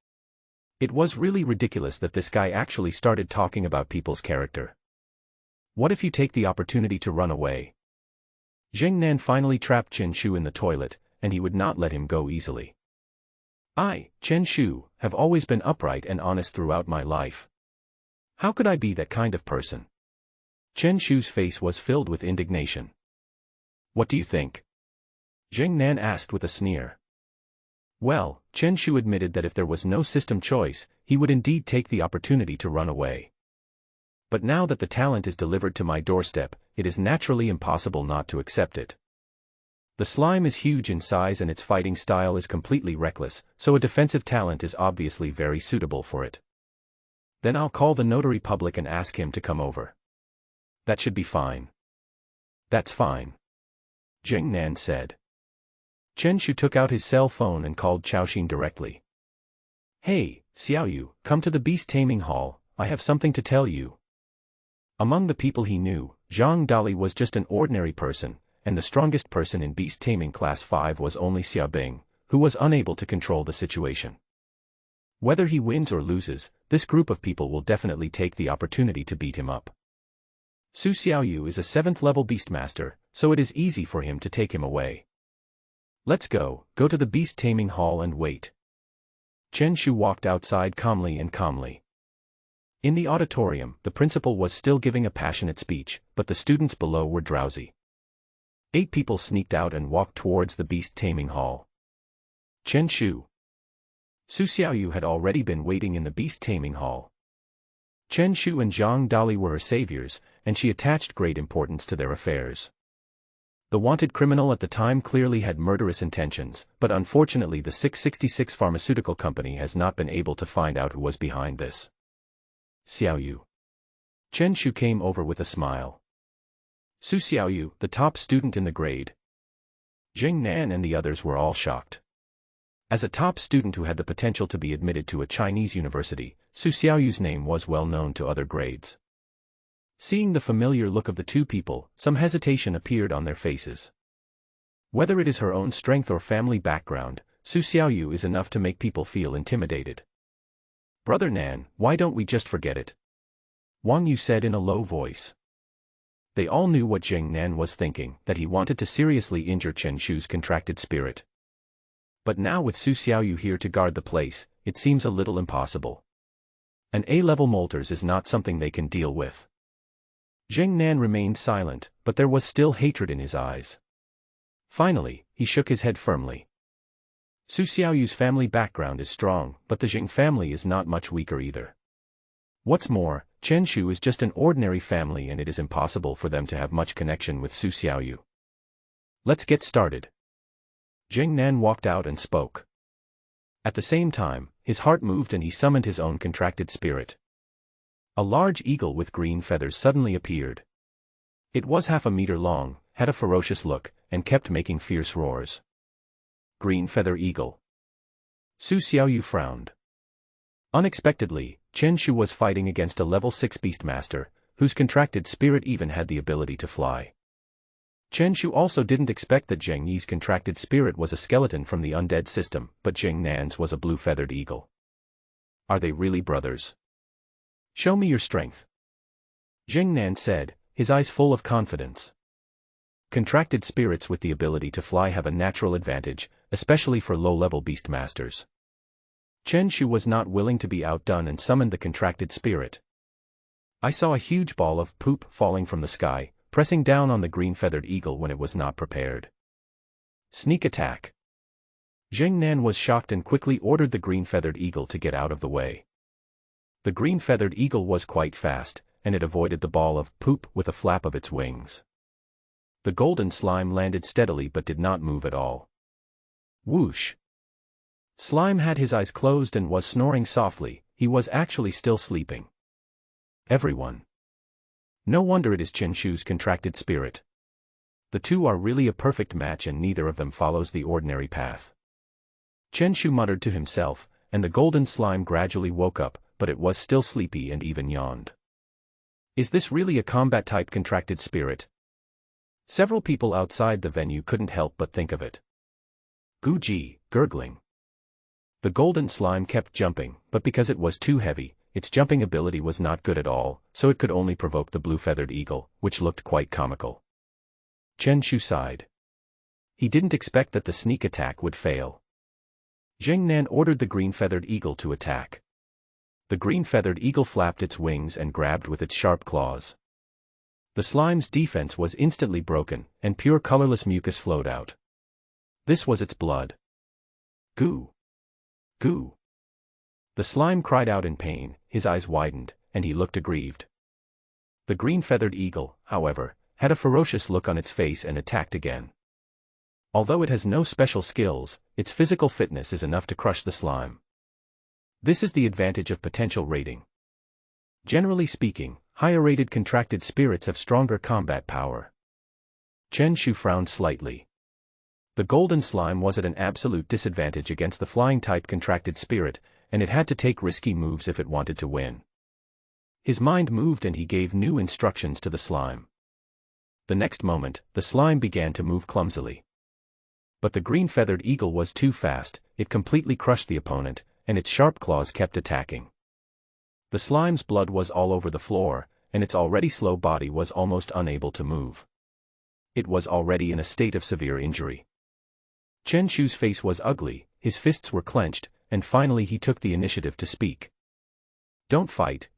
It was really ridiculous that this guy actually started talking about people's character. What if you take the opportunity to run away? Jing Nan finally trapped Chen Shu in the toilet, and he would not let him go easily. I, Chen Shu, have always been upright and honest throughout my life. How could I be that kind of person? Chen Shu's face was filled with indignation. What do you think? Jing Nan asked with a sneer. Well, Chen Shu admitted that if there was no system choice, he would indeed take the opportunity to run away. But now that the talent is delivered to my doorstep, it is naturally impossible not to accept it. The slime is huge in size and its fighting style is completely reckless, so a defensive talent is obviously very suitable for it. Then I'll call the notary public and ask him to come over. That should be fine. That's fine. Jing Nan said. Chen Shu took out his cell phone and called Xiaoxin directly. Hey, Xiaoyu, come to the beast taming hall, I have something to tell you. Among the people he knew, Zhang Dali was just an ordinary person, and the strongest person in beast taming class 5 was only Xiaobing, who was unable to control the situation. Whether he wins or loses, this group of people will definitely take the opportunity to beat him up. Su Xiaoyu is a 7th level Beastmaster, so it is easy for him to take him away. Let's go to the beast taming hall and wait. Chen Shu walked outside calmly. In the auditorium, the principal was still giving a passionate speech, but the students below were drowsy. 8 people sneaked out and walked towards the beast taming hall. Chen Shu. Su Xiaoyu had already been waiting in the beast taming hall. Chen Shu and Zhang Dali were her saviors, and she attached great importance to their affairs. The wanted criminal at the time clearly had murderous intentions, but unfortunately the 666 pharmaceutical company has not been able to find out who was behind this. Xiaoyu. Chen Shu came over with a smile. Su Xiaoyu, the top student in the grade. Jing Nan and the others were all shocked. As a top student who had the potential to be admitted to a Chinese university, Su Xiaoyu's name was well known to other grades. Seeing the familiar look of the two people, some hesitation appeared on their faces. Whether it is her own strength or family background, Su Xiaoyu is enough to make people feel intimidated. Brother Nan, why don't we just forget it? Wang Yu said in a low voice. They all knew what Jing Nan was thinking, that he wanted to seriously injure Chen Shu's contracted spirit. But now with Su Xiaoyu here to guard the place, it seems a little impossible. An A-level Molters is not something they can deal with. Jing Nan remained silent, but there was still hatred in his eyes. Finally, he shook his head firmly. Su Xiaoyu's family background is strong, but the Jing family is not much weaker either. What's more, Chen Shu is just an ordinary family and it is impossible for them to have much connection with Su Xiaoyu. Let's get started. Jing Nan walked out and spoke. At the same time, his heart moved and he summoned his own contracted spirit. A large eagle with green feathers suddenly appeared. It was half a meter long, had a ferocious look, and kept making fierce roars. Green feather eagle. Su Xiaoyu frowned. Unexpectedly, Chen Shu was fighting against a level 6 Beastmaster, whose contracted spirit even had the ability to fly. Chen Shu also didn't expect that Zheng Yi's contracted spirit was a skeleton from the undead system, but Jing Nan's was a blue-feathered eagle. Are they really brothers? Show me your strength. Jing Nan said, his eyes full of confidence. Contracted spirits with the ability to fly have a natural advantage, especially for low-level Beastmasters. Chen Shu was not willing to be outdone and summoned the contracted spirit. I saw a huge ball of poop falling from the sky, pressing down on the green-feathered eagle when it was not prepared. Sneak attack. Jing Nan was shocked and quickly ordered the green-feathered eagle to get out of the way. The green-feathered eagle was quite fast, and it avoided the ball of poop with a flap of its wings. The golden slime landed steadily but did not move at all. Whoosh! Slime had his eyes closed and was snoring softly. He was actually still sleeping. Everyone. No wonder it is Chen Shu's contracted spirit. The two are really a perfect match and neither of them follows the ordinary path. Chen Shu muttered to himself, and the golden slime gradually woke up, but it was still sleepy and even yawned. Is this really a combat-type contracted spirit? Several people outside the venue couldn't help but think of it. Guji, gurgling. The golden slime kept jumping, but because it was too heavy, its jumping ability was not good at all, so it could only provoke the blue-feathered eagle, which looked quite comical. Chen Shu sighed. He didn't expect that the sneak attack would fail. Jing Nan ordered the green-feathered eagle to attack. The green-feathered eagle flapped its wings and grabbed with its sharp claws. The slime's defense was instantly broken, and pure colorless mucus flowed out. This was its blood. Goo! Goo! The slime cried out in pain, his eyes widened, and he looked aggrieved. The green-feathered eagle, however, had a ferocious look on its face and attacked again. Although it has no special skills, its physical fitness is enough to crush the slime. This is the advantage of potential rating. Generally speaking, higher-rated contracted spirits have stronger combat power. Chen Shu frowned slightly. The golden slime was at an absolute disadvantage against the flying-type contracted spirit, and it had to take risky moves if it wanted to win. His mind moved and he gave new instructions to the slime. The next moment, the slime began to move clumsily. But the green-feathered eagle was too fast, it completely crushed the opponent, and its sharp claws kept attacking. The slime's blood was all over the floor, and its already slow body was almost unable to move. It was already in a state of severe injury. Chen Shu's face was ugly, his fists were clenched, and finally he took the initiative to speak. Don't fight,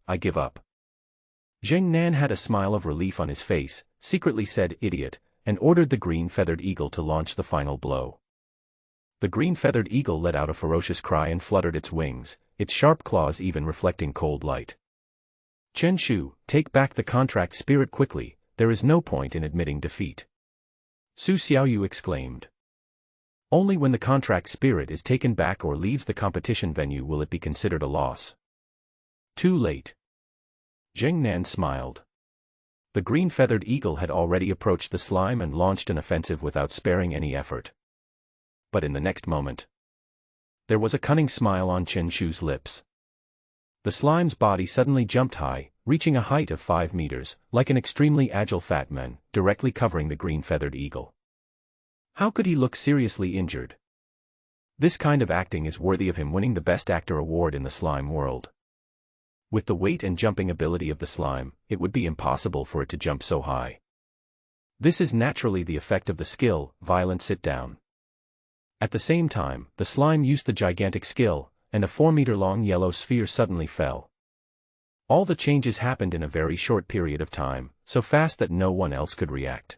I give up. Jing Nan had a smile of relief on his face, secretly said idiot, and ordered the green-feathered eagle to launch the final blow. The green-feathered eagle let out a ferocious cry and fluttered its wings, its sharp claws even reflecting cold light. Chen Shu, take back the contract spirit quickly, there is no point in admitting defeat. Su Xiaoyu exclaimed. Only when the contract spirit is taken back or leaves the competition venue will it be considered a loss. Too late. Jing Nan smiled. The green-feathered eagle had already approached the slime and launched an offensive without sparing any effort. But in the next moment, there was a cunning smile on Chen Shu's lips. The slime's body suddenly jumped high, reaching a height of 5 meters, like an extremely agile fat man, directly covering the green-feathered eagle. How could he look seriously injured? This kind of acting is worthy of him winning the Best Actor award in the slime world. With the weight and jumping ability of the slime, it would be impossible for it to jump so high. This is naturally the effect of the skill, violent sit-down. At the same time, the slime used the gigantic skill, and a 4-meter-long yellow sphere suddenly fell. All the changes happened in a very short period of time, so fast that no one else could react.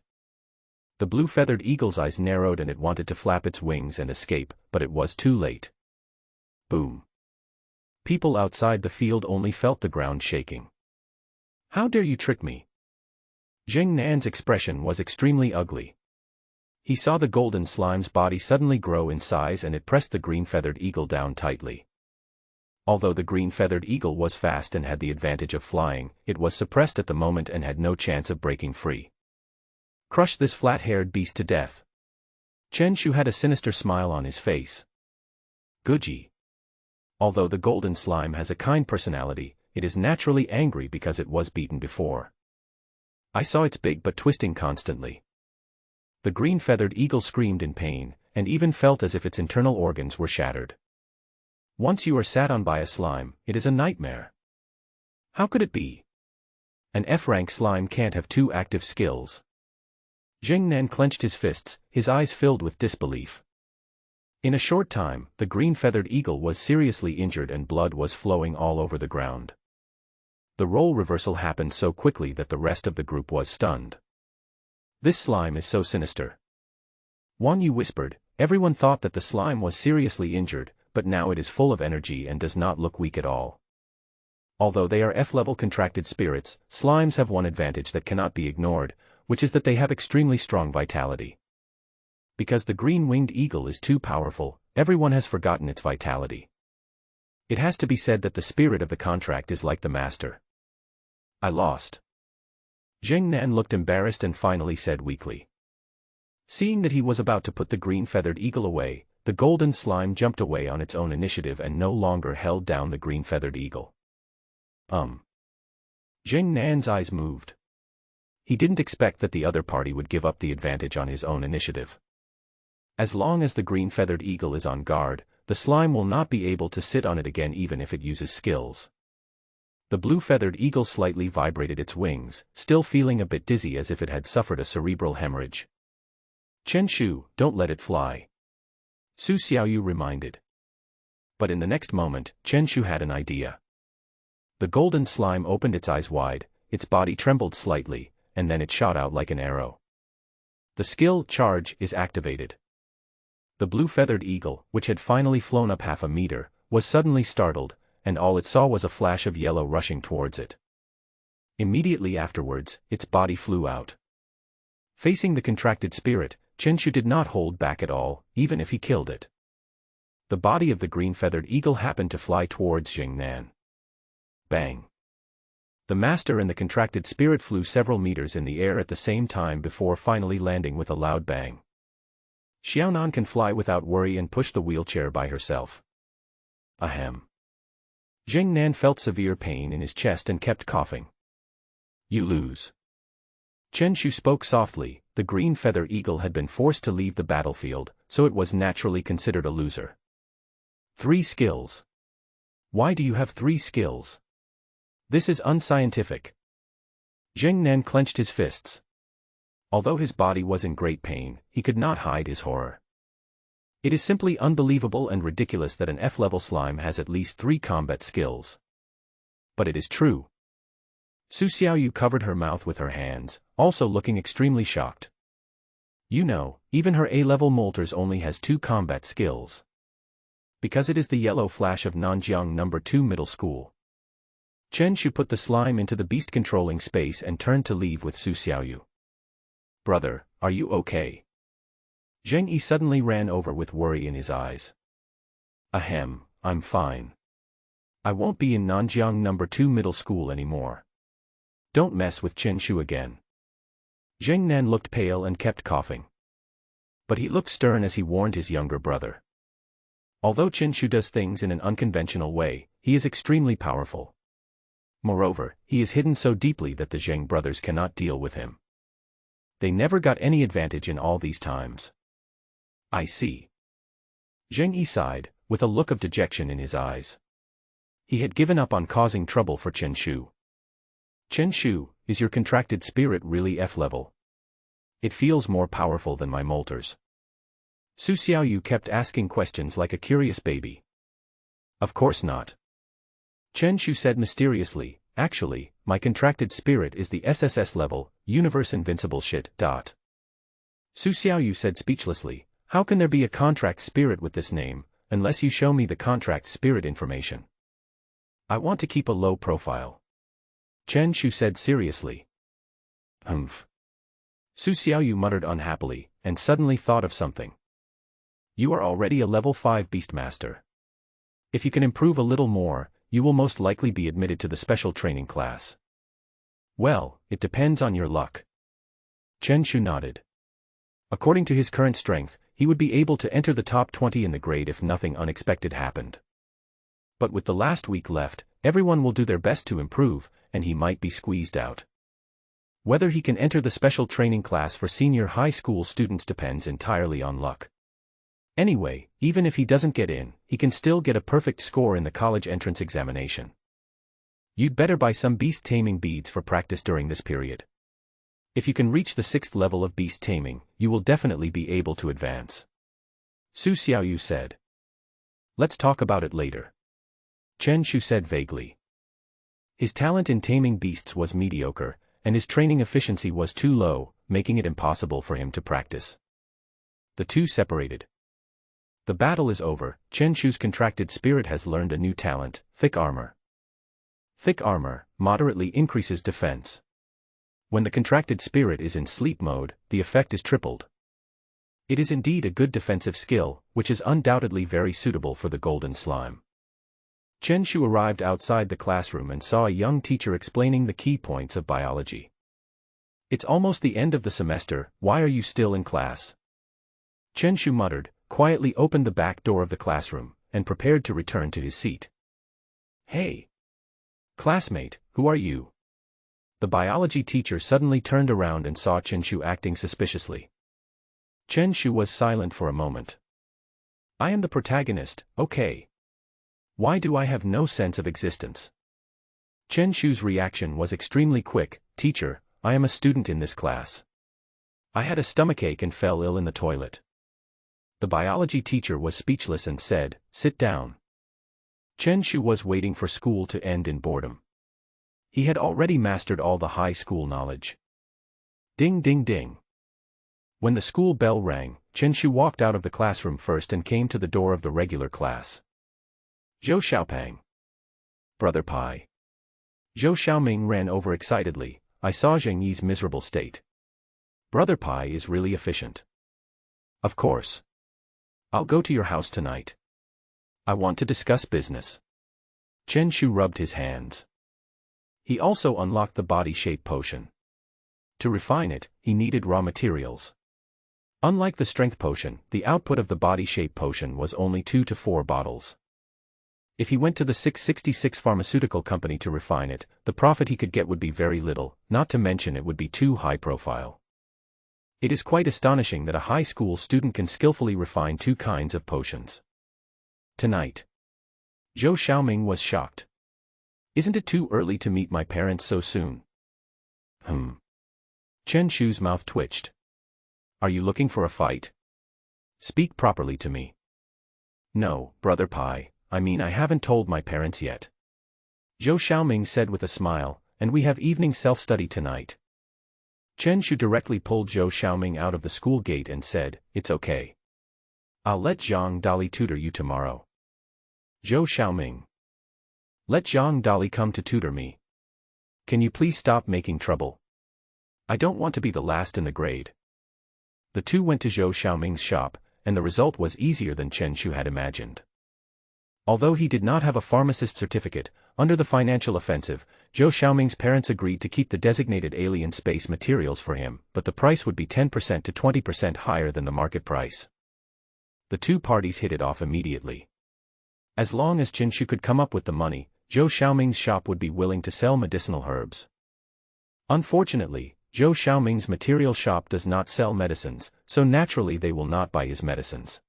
The blue-feathered eagle's eyes narrowed and it wanted to flap its wings and escape, but it was too late. Boom. People outside the field only felt the ground shaking. How dare you trick me? Jing Nan's expression was extremely ugly. He saw the golden slime's body suddenly grow in size and it pressed the green-feathered eagle down tightly. Although the green-feathered eagle was fast and had the advantage of flying, it was suppressed at the moment and had no chance of breaking free. Crush this flat-haired beast to death. Chen Shu had a sinister smile on his face. Guji. Although the golden slime has a kind personality, it is naturally angry because it was beaten before. I saw its big but twisting constantly. The green-feathered eagle screamed in pain, and even felt as if its internal organs were shattered. Once you are sat on by a slime, it is a nightmare. How could it be? An F-rank slime can't have 2 active skills. Jing Nan clenched his fists, his eyes filled with disbelief. In a short time, the green-feathered eagle was seriously injured and blood was flowing all over the ground. The role reversal happened so quickly that the rest of the group was stunned. This slime is so sinister. Wang Yu whispered. Everyone thought that the slime was seriously injured, but now it is full of energy and does not look weak at all. Although they are F-level contracted spirits, slimes have one advantage that cannot be ignored, which is that they have extremely strong vitality. Because the green-winged eagle is too powerful, everyone has forgotten its vitality. It has to be said that the spirit of the contract is like the master. I lost. Jing Nan looked embarrassed and finally said weakly. Seeing that he was about to put the green-feathered eagle away, the golden slime jumped away on its own initiative and no longer held down the green-feathered eagle. Jing Nan's eyes moved. He didn't expect that the other party would give up the advantage on his own initiative. As long as the green-feathered eagle is on guard, the slime will not be able to sit on it again even if it uses skills. The blue-feathered eagle slightly vibrated its wings, still feeling a bit dizzy as if it had suffered a cerebral hemorrhage. Chen Shu, don't let it fly. Su Xiaoyu reminded. But in the next moment, Chen Shu had an idea. The golden slime opened its eyes wide, its body trembled slightly, and then it shot out like an arrow. The skill charge is activated. The blue-feathered eagle, which had finally flown up 1/2 meter, was suddenly startled, and all it saw was a flash of yellow rushing towards it. Immediately afterwards, its body flew out. Facing the contracted spirit, Chen Shu did not hold back at all, even if he killed it. The body of the green-feathered eagle happened to fly towards Jing Nan. Bang! The master and the contracted spirit flew several meters in the air at the same time before finally landing with a loud bang. Xiaonan can fly without worry and push the wheelchair by herself. Ahem. Jing Nan felt severe pain in his chest and kept coughing. You lose. Chen Shu spoke softly. The green feather eagle had been forced to leave the battlefield, so it was naturally considered a loser. 3 skills. Why do you have 3 skills? This is unscientific. Jing Nan clenched his fists. Although his body was in great pain, he could not hide his horror. It is simply unbelievable and ridiculous that an F-level slime has at least 3 combat skills. But it is true. Su Xiaoyu covered her mouth with her hands, also looking extremely shocked. You know, even her A-level Molters only has 2 combat skills. Because it is the yellow flash of Nanjiang No. 2 Middle School. Chen Shu put the slime into the beast-controlling space and turned to leave with Su Xiaoyu. Brother, are you okay? Zheng Yi suddenly ran over with worry in his eyes. Ahem, I'm fine. I won't be in Nanjiang No. 2 Middle School anymore. Don't mess with Chen Shu again. Zheng Nan looked pale and kept coughing. But he looked stern as he warned his younger brother. Although Chen Shu does things in an unconventional way, he is extremely powerful. Moreover, he is hidden so deeply that the Zheng brothers cannot deal with him. They never got any advantage in all these times. I see. Zheng Yi sighed, with a look of dejection in his eyes. He had given up on causing trouble for Chen Shu. Chen Shu, is your contracted spirit really F-level? It feels more powerful than my molters. Su Xiaoyu kept asking questions like a curious baby. Of course not. Chen Shu said mysteriously, actually, my contracted spirit is the SSS level, universe invincible shit. Su Xiaoyu said speechlessly, how can there be a contract spirit with this name, unless you show me the contract spirit information? I want to keep a low profile. Chen Shu said seriously. Humph. Su Xiaoyu muttered unhappily, and suddenly thought of something. You are already a level 5 Beastmaster. If you can improve a little more, you will most likely be admitted to the special training class. Well, it depends on your luck. Chen Shu nodded. According to his current strength, he would be able to enter the top 20 in the grade if nothing unexpected happened. But with the last week left, everyone will do their best to improve, and he might be squeezed out. Whether he can enter the special training class for senior high school students depends entirely on luck. Anyway, even if he doesn't get in, he can still get a perfect score in the college entrance examination. You'd better buy some beast taming beads for practice during this period. If you can reach the 6th level of beast taming, you will definitely be able to advance. Su Xiaoyu said. Let's talk about it later. Chen Shu said vaguely. His talent in taming beasts was mediocre, and his training efficiency was too low, making it impossible for him to practice. The two separated. The battle is over. Chen Shu's contracted spirit has learned a new talent, thick armor. Thick armor moderately increases defense. When the contracted spirit is in sleep mode, the effect is tripled. It is indeed a good defensive skill, which is undoubtedly very suitable for the golden slime. Chen Shu arrived outside the classroom and saw a young teacher explaining the key points of biology. It's almost the end of the semester, why are you still in class? Chen Shu muttered, quietly opened the back door of the classroom, and prepared to return to his seat. Hey! Classmate, who are you? The biology teacher suddenly turned around and saw Chen Shu acting suspiciously. Chen Shu was silent for a moment. I am the protagonist, okay. Why do I have no sense of existence? Chen Shu's reaction was extremely quick. Teacher, I am a student in this class. I had a stomachache and fell ill in the toilet. The biology teacher was speechless and said, sit down. Chen Shu was waiting for school to end in boredom. He had already mastered all the high school knowledge. Ding ding ding. When the school bell rang, Chen Shu walked out of the classroom first and came to the door of the regular class. Zhou Xiaopang. Brother Pai. Zhou Xiaoming ran over excitedly. I saw Zheng Yi's miserable state. Brother Pai is really efficient. Of course. I'll go to your house tonight. I want to discuss business. Chen Shu rubbed his hands. He also unlocked the body shape potion. To refine it, he needed raw materials. Unlike the strength potion, the output of the body shape potion was only 2 to 4 bottles. If he went to the 666 pharmaceutical company to refine it, the profit he could get would be very little, not to mention it would be too high profile. It is quite astonishing that a high school student can skillfully refine 2 kinds of potions. Tonight. Zhou Xiaoming was shocked. Isn't it too early to meet my parents so soon? Chen Shu's mouth twitched. Are you looking for a fight? Speak properly to me. No, Brother Pai, I mean I haven't told my parents yet. Zhou Xiaoming said with a smile, and we have evening self-study tonight. Chen Shu directly pulled Zhou Xiaoming out of the school gate and said, it's okay. I'll let Zhang Dali tutor you tomorrow. Zhou Xiaoming. Let Zhang Dali come to tutor me. Can you please stop making trouble? I don't want to be the last in the grade. The two went to Zhou Xiaoming's shop, and the result was easier than Chen Shu had imagined. Although he did not have a pharmacist certificate, under the financial offensive, Zhou Xiaoming's parents agreed to keep the designated alien space materials for him, but the price would be 10% to 20% higher than the market price. The two parties hit it off immediately. As long as Chen Shu could come up with the money, Zhou Xiaoming's shop would be willing to sell medicinal herbs. Unfortunately, Zhou Xiaoming's material shop does not sell medicines, so naturally they will not buy his medicines.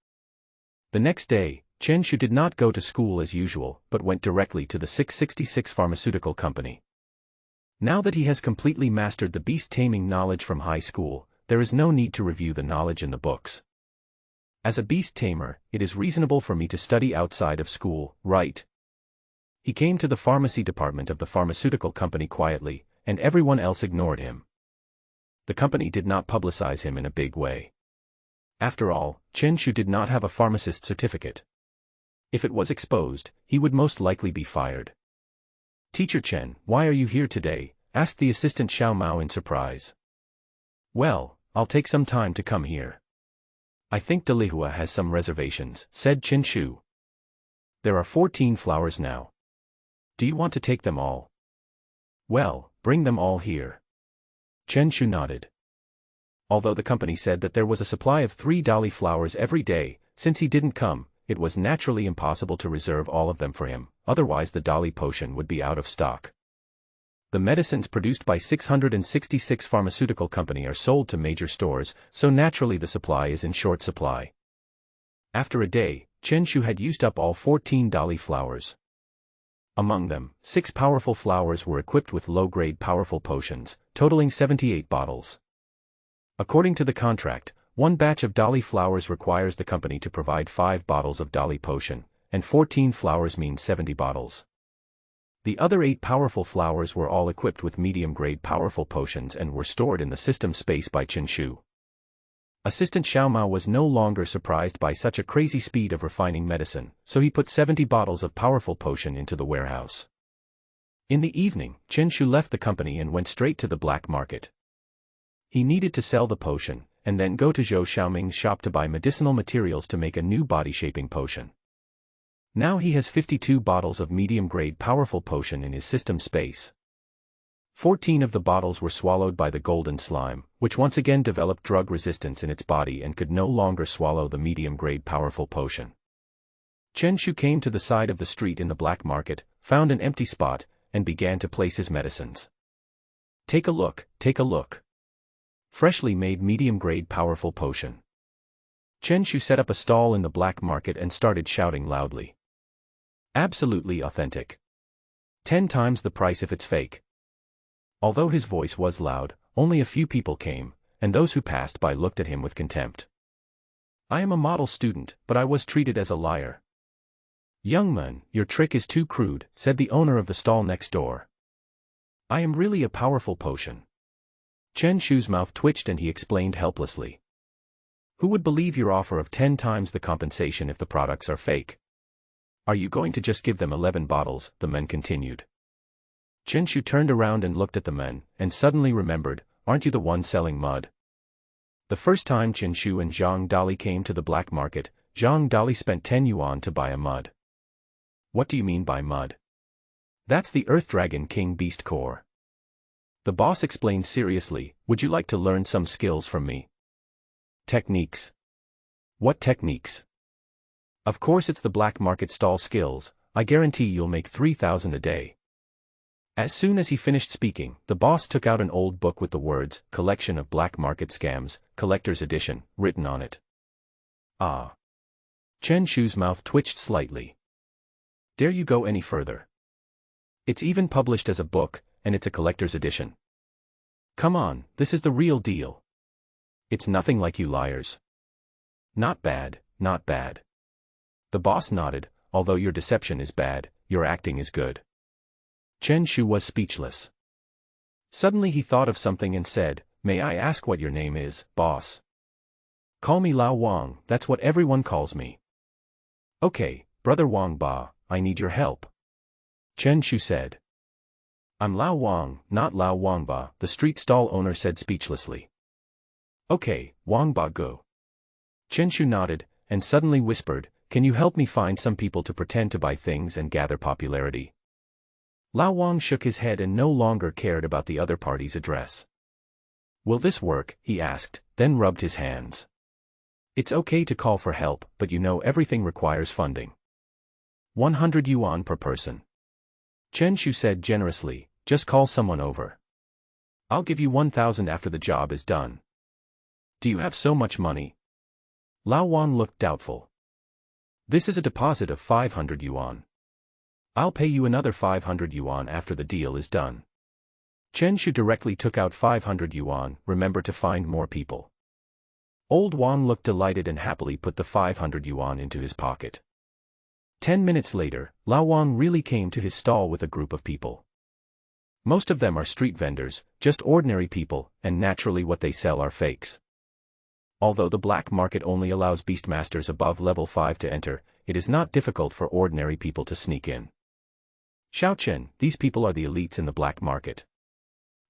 The next day, Chen Shu did not go to school as usual, but went directly to the 666 pharmaceutical company. Now that he has completely mastered the beast taming knowledge from high school, there is no need to review the knowledge in the books. As a beast tamer, it is reasonable for me to study outside of school, right? He came to the pharmacy department of the pharmaceutical company quietly, and everyone else ignored him. The company did not publicize him in a big way. After all, Chen Shu did not have a pharmacist certificate. If it was exposed, he would most likely be fired. Teacher Chen, why are you here today? Asked the assistant Xiao Mao in surprise. Well, I'll take some time to come here. I think Delihua has some reservations, said Chen Shu. There are 14 flowers now. Do you want to take them all? Well, bring them all here. Chen Shu nodded. Although the company said that there was a supply of 3 Dali flowers every day, since he didn't come, it was naturally impossible to reserve all of them for him, otherwise the Dali potion would be out of stock. The medicines produced by 666 pharmaceutical company are sold to major stores, so naturally the supply is in short supply. After a day, Chen Shu had used up all 14 Dali flowers. Among them, 6 powerful flowers were equipped with low-grade powerful potions, totaling 78 bottles. According to the contract, one batch of Dali flowers requires the company to provide 5 bottles of Dali potion, and 14 flowers means 70 bottles. The other 8 powerful flowers were all equipped with medium-grade powerful potions and were stored in the system space by Chen Shu. Assistant Xiao Mao was no longer surprised by such a crazy speed of refining medicine, so he put 70 bottles of powerful potion into the warehouse. In the evening, Chen Shu left the company and went straight to the black market. He needed to sell the potion, and then go to Zhou Xiaoming's shop to buy medicinal materials to make a new body-shaping potion. Now he has 52 bottles of medium-grade powerful potion in his system space. 14 of the bottles were swallowed by the golden slime, which once again developed drug resistance in its body and could no longer swallow the medium-grade powerful potion. Chen Shu came to the side of the street in the black market, found an empty spot, and began to place his medicines. Take a look, take a look. Freshly made medium-grade powerful potion. Chen Shu set up a stall in the black market and started shouting loudly. Absolutely authentic. 10 times the price if it's fake. Although his voice was loud, only a few people came, and those who passed by looked at him with contempt. I am a model student, but I was treated as a liar. Young man, your trick is too crude, said the owner of the stall next door. I am really a powerful potion. Chen Shu's mouth twitched and he explained helplessly. Who would believe your offer of 10 times the compensation if the products are fake? Are you going to just give them 11 bottles? The men continued. Chen Shu turned around and looked at the men, and suddenly remembered, aren't you the one selling mud? The first time Chen Shu and Zhang Dali came to the black market, Zhang Dali spent 10 yuan to buy a mud. What do you mean by mud? That's the Earth Dragon King Beast Core. The boss explained seriously, would you like to learn some skills from me? Techniques. What techniques? Of course it's the black market stall skills, I guarantee you'll make 3,000 a day. As soon as he finished speaking, the boss took out an old book with the words, Collection of Black Market Scams, Collector's Edition, written on it. Ah. Chen Shu's mouth twitched slightly. Dare you go any further? It's even published as a book, and it's a collector's edition. Come on, this is the real deal. It's nothing like you liars. Not bad, not bad. The boss nodded, although your deception is bad, your acting is good. Chen Shu was speechless. Suddenly he thought of something and said, may I ask what your name is, boss? Call me Lao Wang, that's what everyone calls me. Okay, brother Wang Ba, I need your help. Chen Shu said. I'm Lao Wang, not Lao Wang Ba, the street stall owner said speechlessly. Okay, Wang Ba go. Chen Shu nodded, and suddenly whispered, can you help me find some people to pretend to buy things and gather popularity? Lao Wang shook his head and no longer cared about the other party's address. Will this work? He asked, then rubbed his hands. It's okay to call for help, but you know everything requires funding. 100 yuan per person. Chen Shu said generously, just call someone over. I'll give you 1,000 after the job is done. Do you have so much money? Lao Wang looked doubtful. This is a deposit of 500 yuan. I'll pay you another 500 yuan after the deal is done. Chen Shu directly took out 500 yuan, remember to find more people. Old Wang looked delighted and happily put the 500 yuan into his pocket. 10 minutes later, Lao Wang really came to his stall with a group of people. Most of them are street vendors, just ordinary people, and naturally what they sell are fakes. Although the black market only allows Beastmasters above level 5 to enter, it is not difficult for ordinary people to sneak in. Xiao Chen, these people are the elites in the black market.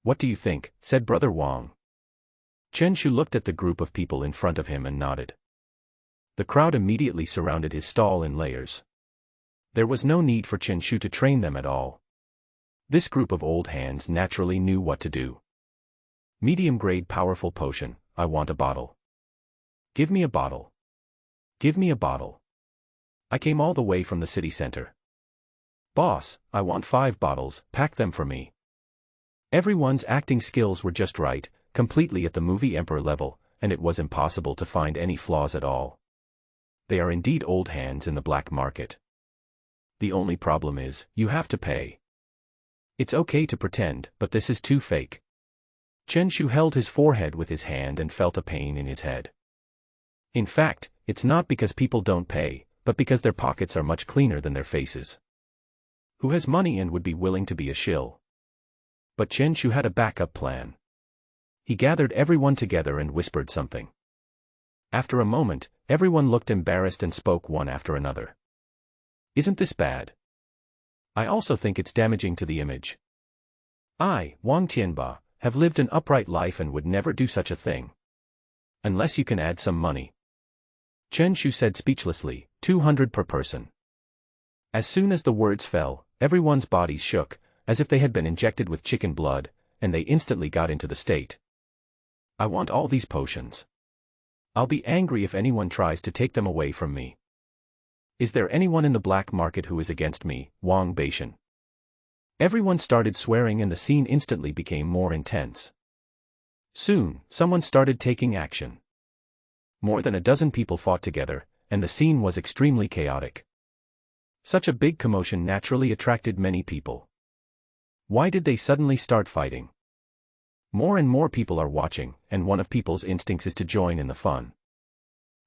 What do you think? Said Brother Wang. Chen Shu looked at the group of people in front of him and nodded. The crowd immediately surrounded his stall in layers. There was no need for Chen Shu to train them at all. This group of old hands naturally knew what to do. Medium-grade powerful potion, I want a bottle. Give me a bottle. Give me a bottle. I came all the way from the city center. Boss, I want 5 bottles, pack them for me. Everyone's acting skills were just right, completely at the movie Emperor level, and it was impossible to find any flaws at all. They are indeed old hands in the black market. The only problem is, you have to pay. It's okay to pretend, but this is too fake. Chen Shu held his forehead with his hand and felt a pain in his head. In fact, it's not because people don't pay, but because their pockets are much cleaner than their faces. Who has money and would be willing to be a shill? But Chen Shu had a backup plan. He gathered everyone together and whispered something. After a moment, everyone looked embarrassed and spoke one after another. Isn't this bad? I also think it's damaging to the image. I, Wang Tianba, have lived an upright life and would never do such a thing. Unless you can add some money. Chen Shu said speechlessly, 200 per person. As soon as the words fell, everyone's bodies shook, as if they had been injected with chicken blood, and they instantly got into the state. I want all these potions. I'll be angry if anyone tries to take them away from me. Is there anyone in the black market who is against me, Wang Beishan? Everyone started swearing and the scene instantly became more intense. Soon, someone started taking action. More than a dozen people fought together, and the scene was extremely chaotic. Such a big commotion naturally attracted many people. Why did they suddenly start fighting? More and more people are watching, and one of people's instincts is to join in the fun.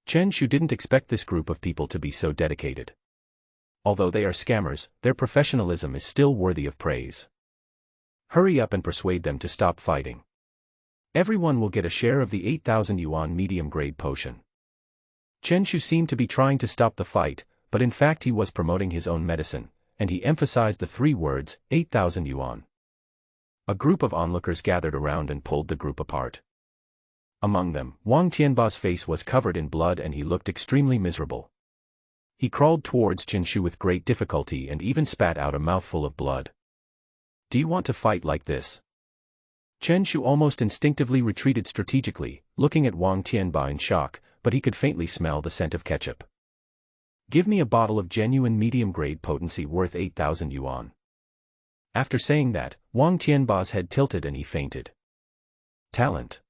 Chen Shu didn't expect this group of people to be so dedicated. Although they are scammers, their professionalism is still worthy of praise. Hurry up and persuade them to stop fighting. Everyone will get a share of the 8,000 yuan medium-grade potion. Chen Shu seemed to be trying to stop the fight, but in fact he was promoting his own medicine, and he emphasized the 3 words, 8,000 yuan. A group of onlookers gathered around and pulled the group apart. Among them, Wang Tianba's face was covered in blood and he looked extremely miserable. He crawled towards Chen Shu with great difficulty and even spat out a mouthful of blood. Do you want to fight like this? Chen Shu almost instinctively retreated strategically, looking at Wang Tianba in shock, but he could faintly smell the scent of ketchup. Give me a bottle of genuine medium-grade potency worth 8,000 yuan. After saying that, Wang Tianba's head tilted and he fainted. Talent.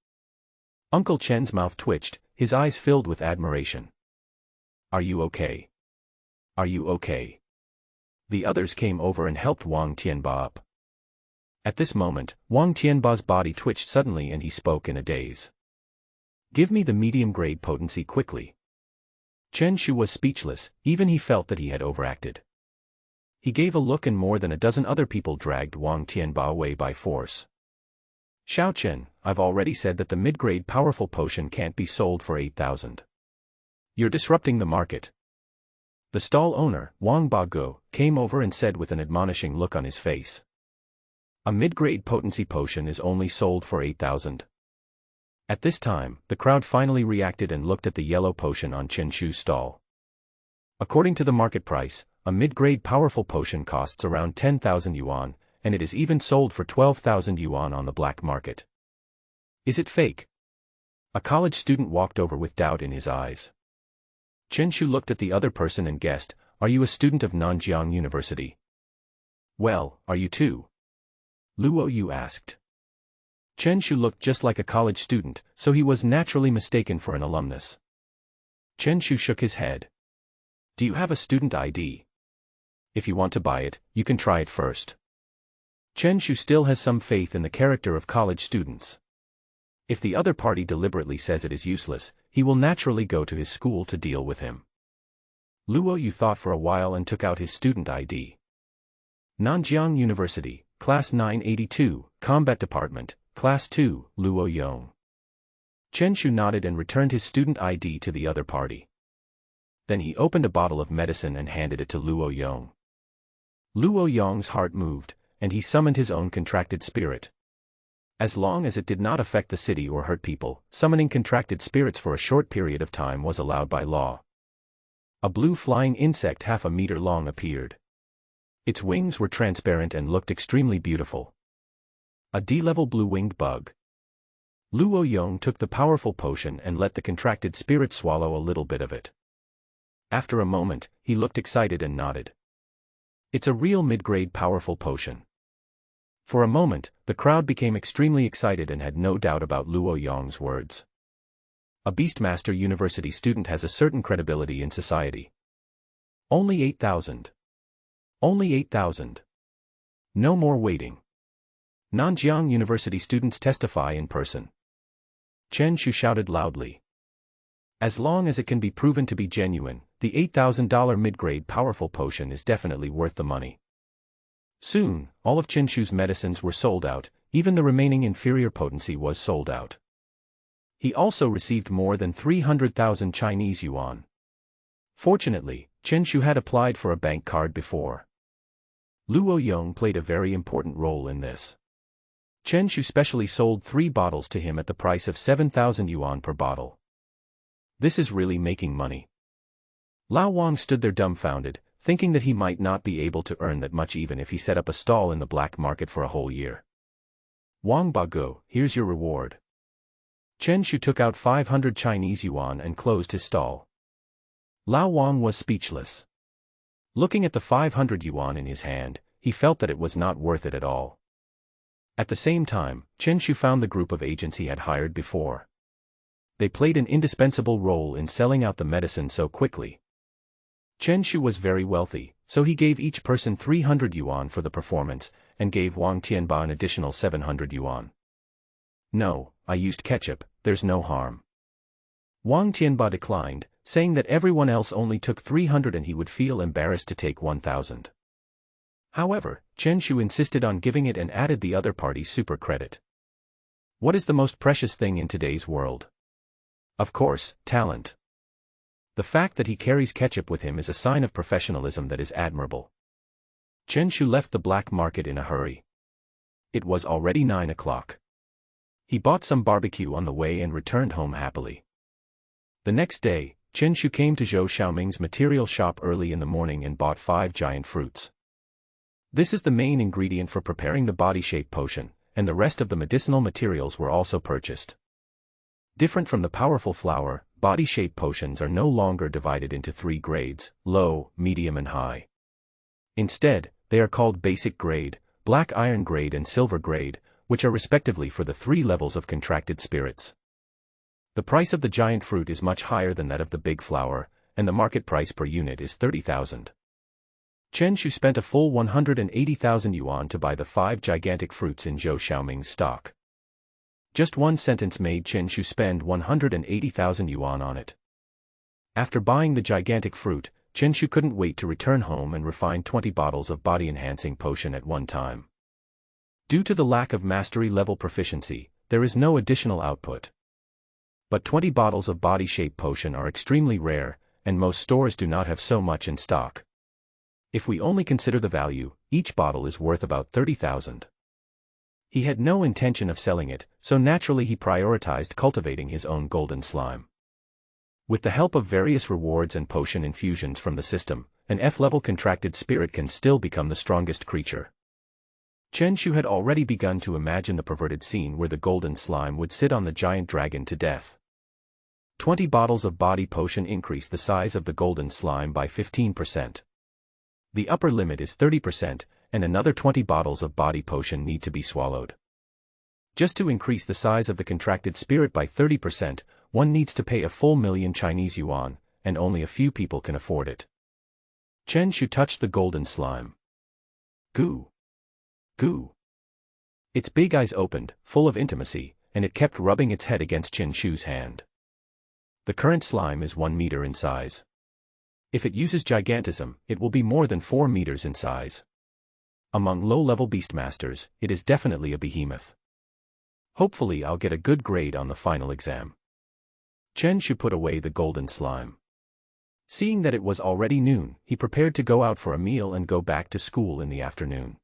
Uncle Chen's mouth twitched, his eyes filled with admiration. Are you okay? Are you okay? The others came over and helped Wang Tianba up. At this moment, Wang Tianba's body twitched suddenly and he spoke in a daze. Give me the medium-grade potency quickly. Chen Shu was speechless, even he felt that he had overacted. He gave a look and more than a dozen other people dragged Wang Tianba away by force. Xiao Chen, I've already said that the mid-grade powerful potion can't be sold for 8,000. You're disrupting the market. The stall owner, Wang Baguo, came over and said with an admonishing look on his face. A mid-grade potency potion is only sold for 8,000. At this time, the crowd finally reacted and looked at the yellow potion on Chen Shu's stall. According to the market price, a mid-grade powerful potion costs around 10,000 yuan, and it is even sold for 12,000 yuan on the black market. Is it fake? A college student walked over with doubt in his eyes. Chen Shu looked at the other person and guessed, are you a student of Nanjiang University? Well, are you too? Luo Yu asked. Chen Shu looked just like a college student, so he was naturally mistaken for an alumnus. Chen Shu shook his head. Do you have a student ID? If you want to buy it, you can try it first. Chen Shu still has some faith in the character of college students. If the other party deliberately says it is useless, he will naturally go to his school to deal with him. Luo Yu thought for a while and took out his student ID. Nanjiang University, Class 982, Combat Department, Class 2, Luo Yong. Chen Shu nodded and returned his student ID to the other party. Then he opened a bottle of medicine and handed it to Luo Yong. Luo Yong's heart moved, and he summoned his own contracted spirit. As long as it did not affect the city or hurt people, summoning contracted spirits for a short period of time was allowed by law. A blue flying insect half a meter long appeared. Its wings were transparent and looked extremely beautiful. A D-level blue-winged bug. Luo Yong took the powerful potion and let the contracted spirit swallow a little bit of it. After a moment, he looked excited and nodded. It's a real mid-grade powerful potion. For a moment, the crowd became extremely excited and had no doubt about Luo Yong's words. A Beastmaster University student has a certain credibility in society. Only 8,000. Only 8,000. No more waiting. Nanjiang University students testify in person. Chen Shu shouted loudly. As long as it can be proven to be genuine, the $8,000 mid-grade powerful potion is definitely worth the money. Soon, all of Chen Shu's medicines were sold out, even the remaining inferior potency was sold out. He also received more than 300,000 Chinese yuan. Fortunately, Chen Shu had applied for a bank card before. Luo Yong played a very important role in this. Chen Shu specially sold 3 bottles to him at the price of 7,000 yuan per bottle. This is really making money. Lao Wang stood there dumbfounded, thinking that he might not be able to earn that much even if he set up a stall in the black market for a whole year. Wang Bago, here's your reward. Chen Shu took out 500 Chinese yuan and closed his stall. Lao Wang was speechless. Looking at the 500 yuan in his hand, he felt that it was not worth it at all. At the same time, Chen Shu found the group of agents he had hired before. They played an indispensable role in selling out the medicine so quickly. Chen Shu was very wealthy, so he gave each person 300 yuan for the performance, and gave Wang Tianba an additional 700 yuan. No, I used ketchup, there's no harm. Wang Tianba declined, saying that everyone else only took 300 and he would feel embarrassed to take 1,000. However, Chen Shu insisted on giving it and added the other party's super credit. What is the most precious thing in today's world? Of course, talent. The fact that he carries ketchup with him is a sign of professionalism that is admirable. Chen Shu left the black market in a hurry. It was already 9 o'clock. He bought some barbecue on the way and returned home happily. The next day, Chen Shu came to Zhou Xiaoming's material shop early in the morning and bought 5 giant fruits. This is the main ingredient for preparing the body shape potion, and the rest of the medicinal materials were also purchased. Different from the powerful flower, body shape potions are no longer divided into 3 grades, low, medium and high. Instead, they are called basic grade, black iron grade and silver grade, which are respectively for the 3 levels of contracted spirits. The price of the giant fruit is much higher than that of the big flower, and the market price per unit is 30,000. Chen Shu spent a full 180,000 yuan to buy the 5 gigantic fruits in Zhou Xiaoming's stock. Just one sentence made Chen Shu spend 180,000 yuan on it. After buying the gigantic fruit, Chen Shu couldn't wait to return home and refine 20 bottles of body-enhancing potion at one time. Due to the lack of mastery-level proficiency, there is no additional output. But 20 bottles of body shape potion are extremely rare, and most stores do not have so much in stock. If we only consider the value, each bottle is worth about 30,000. He had no intention of selling it, so naturally he prioritized cultivating his own golden slime. With the help of various rewards and potion infusions from the system, an F-level contracted spirit can still become the strongest creature. Chen Shu had already begun to imagine the perverted scene where the golden slime would sit on the giant dragon to death. 20 bottles of body potion increase the size of the golden slime by 15%. The upper limit is 30%, and another 20 bottles of body potion need to be swallowed. Just to increase the size of the contracted spirit by 30%, one needs to pay a full million Chinese yuan, and only a few people can afford it. Chen Shu touched the golden slime. Goo! Goo! Its big eyes opened, full of intimacy, and it kept rubbing its head against Chen Shu's hand. The current slime is 1 meter in size. If it uses gigantism, it will be more than 4 meters in size. Among low-level beastmasters, it is definitely a behemoth. Hopefully I'll get a good grade on the final exam. Chen Shu put away the golden slime. Seeing that it was already noon, he prepared to go out for a meal and go back to school in the afternoon.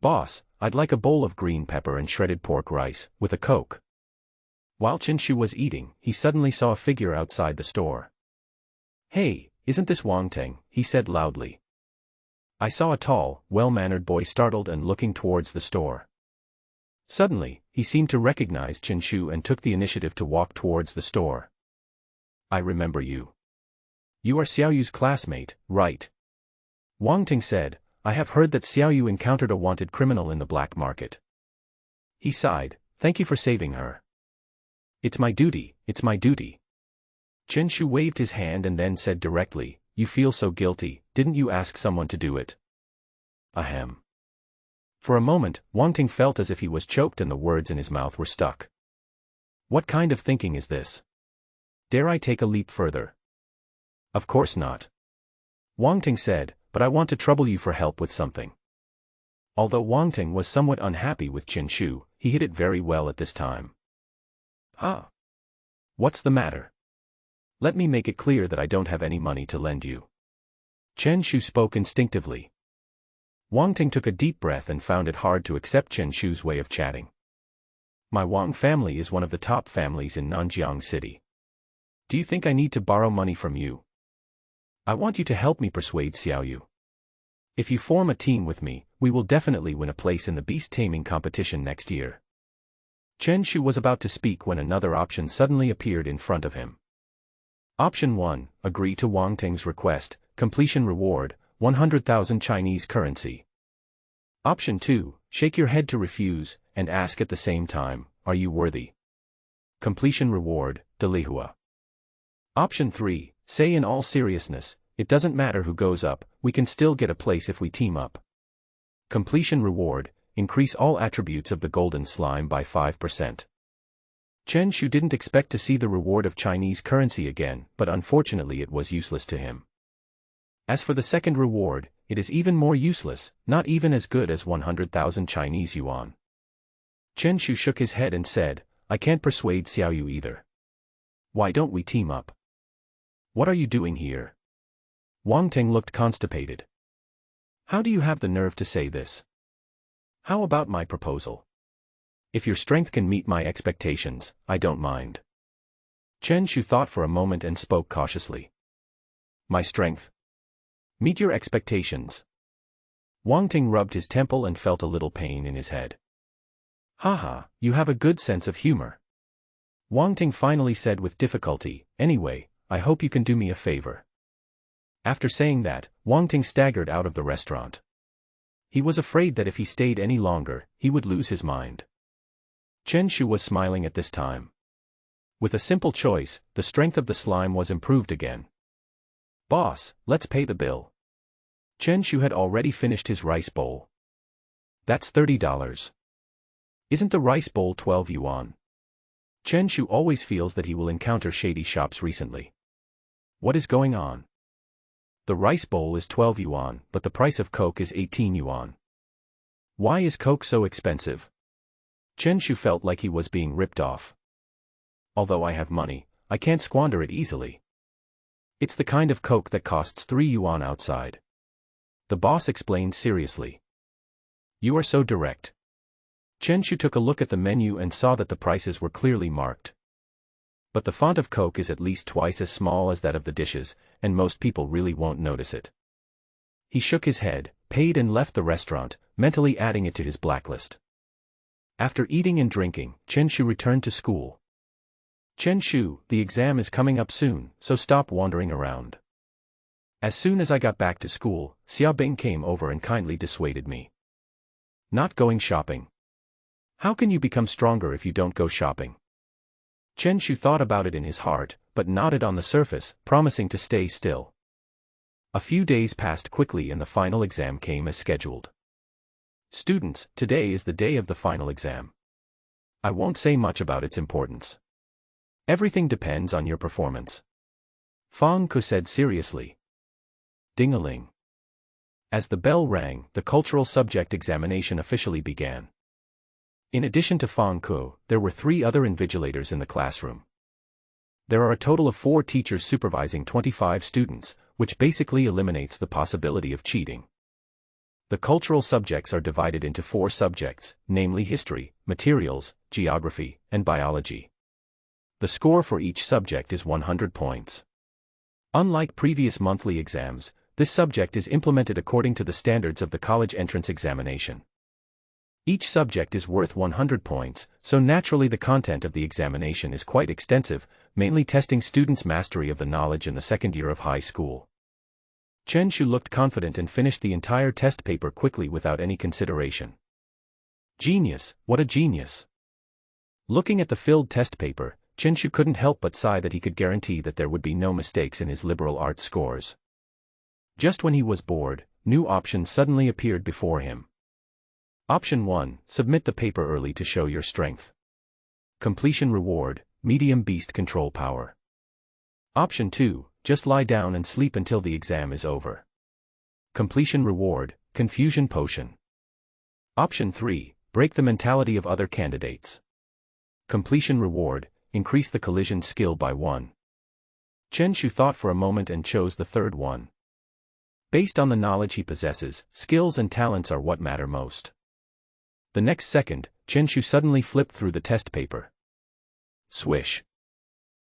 Boss, I'd like a bowl of green pepper and shredded pork rice, with a Coke. While Chen Shu was eating, he suddenly saw a figure outside the store. Hey, isn't this Wang Teng? He said loudly. I saw a tall, well-mannered boy startled and looking towards the store. Suddenly, he seemed to recognize Chen Shu and took the initiative to walk towards the store. I remember you. You are Xiaoyu's classmate, right? Wang Ting said, I have heard that Xiaoyu encountered a wanted criminal in the black market. He sighed, thank you for saving her. It's my duty, it's my duty. Chen Shu waved his hand and then said directly, you feel so guilty, didn't you ask someone to do it? Ahem. For a moment, Wang Ting felt as if he was choked and the words in his mouth were stuck. What kind of thinking is this? Dare I take a leap further? Of course not. Wang Ting said, but I want to trouble you for help with something. Although Wang Ting was somewhat unhappy with Chen Shu, he hit it very well at this time. Huh? What's the matter? Let me make it clear that I don't have any money to lend you. Chen Shu spoke instinctively. Wang Ting took a deep breath and found it hard to accept Chen Shu's way of chatting. My Wang family is one of the top families in Nanjiang City. Do you think I need to borrow money from you? I want you to help me persuade Xiaoyu. If you form a team with me, we will definitely win a place in the beast taming competition next year. Chen Shu was about to speak when another option suddenly appeared in front of him. Option 1, agree to Wang Ting's request, completion reward, 100,000 Chinese currency. Option 2, shake your head to refuse, and ask at the same time, are you worthy? Completion reward, Delihua. Option 3, say in all seriousness, it doesn't matter who goes up, we can still get a place if we team up. Completion reward, increase all attributes of the golden slime by 5%. Chen Shu didn't expect to see the reward of Chinese currency again, but unfortunately it was useless to him. As for the second reward, it is even more useless, not even as good as 100,000 Chinese yuan. Chen Shu shook his head and said, I can't persuade Xiaoyu either. Why don't we team up? What are you doing here? Wang Ting looked constipated. How do you have the nerve to say this? How about my proposal? If your strength can meet my expectations, I don't mind. Chen Shu thought for a moment and spoke cautiously. My strength? Meet your expectations. Wang Ting rubbed his temple and felt a little pain in his head. Haha, you have a good sense of humor. Wang Ting finally said with difficulty, anyway, I hope you can do me a favor. After saying that, Wang Ting staggered out of the restaurant. He was afraid that if he stayed any longer, he would lose his mind. Chen Shu was smiling at this time. With a simple choice, the strength of the slime was improved again. Boss, let's pay the bill. Chen Shu had already finished his rice bowl. That's $30. Isn't the rice bowl 12 yuan? Chen Shu always feels that he will encounter shady shops recently. What is going on? The rice bowl is 12 yuan, but the price of Coke is 18 yuan. Why is Coke so expensive? Chen Shu felt like he was being ripped off. Although I have money, I can't squander it easily. It's the kind of Coke that costs 3 yuan outside. The boss explained seriously. You are so direct. Chen Shu took a look at the menu and saw that the prices were clearly marked. But the font of Coke is at least twice as small as that of the dishes, and most people really won't notice it. He shook his head, paid and left the restaurant, mentally adding it to his blacklist. After eating and drinking, Chen Shu returned to school. Chen Shu, the exam is coming up soon, so stop wandering around. As soon as I got back to school, Xia Bing came over and kindly dissuaded me. Not going shopping. How can you become stronger if you don't go shopping? Chen Shu thought about it in his heart, but nodded on the surface, promising to stay still. A few days passed quickly and the final exam came as scheduled. Students, today is the day of the final exam. I won't say much about its importance. Everything depends on your performance. Fang Ku said seriously. Ding-a-ling. As the bell rang, the cultural subject examination officially began. In addition to Fang Ku, there were 3 other invigilators in the classroom. There are a total of 4 teachers supervising 25 students, which basically eliminates the possibility of cheating. The cultural subjects are divided into 4 subjects, namely history, materials, geography, and biology. The score for each subject is 100 points. Unlike previous monthly exams, this subject is implemented according to the standards of the college entrance examination. Each subject is worth 100 points, so naturally the content of the examination is quite extensive, mainly testing students' mastery of the knowledge in the second year of high school. Chen Shu looked confident and finished the entire test paper quickly without any consideration. Genius, what a genius! Looking at the filled test paper, Chen Shu couldn't help but sigh that he could guarantee that there would be no mistakes in his liberal arts scores. Just when he was bored, new options suddenly appeared before him. Option 1, submit the paper early to show your strength. Completion reward, medium beast control power. Option 2, just lie down and sleep until the exam is over. Completion reward, confusion potion. Option 3, break the mentality of other candidates. Completion reward, increase the collision skill by 1. Chen Shu thought for a moment and chose the third one. Based on the knowledge he possesses, skills and talents are what matter most. The next second, Chen Shu suddenly flipped through the test paper. Swish.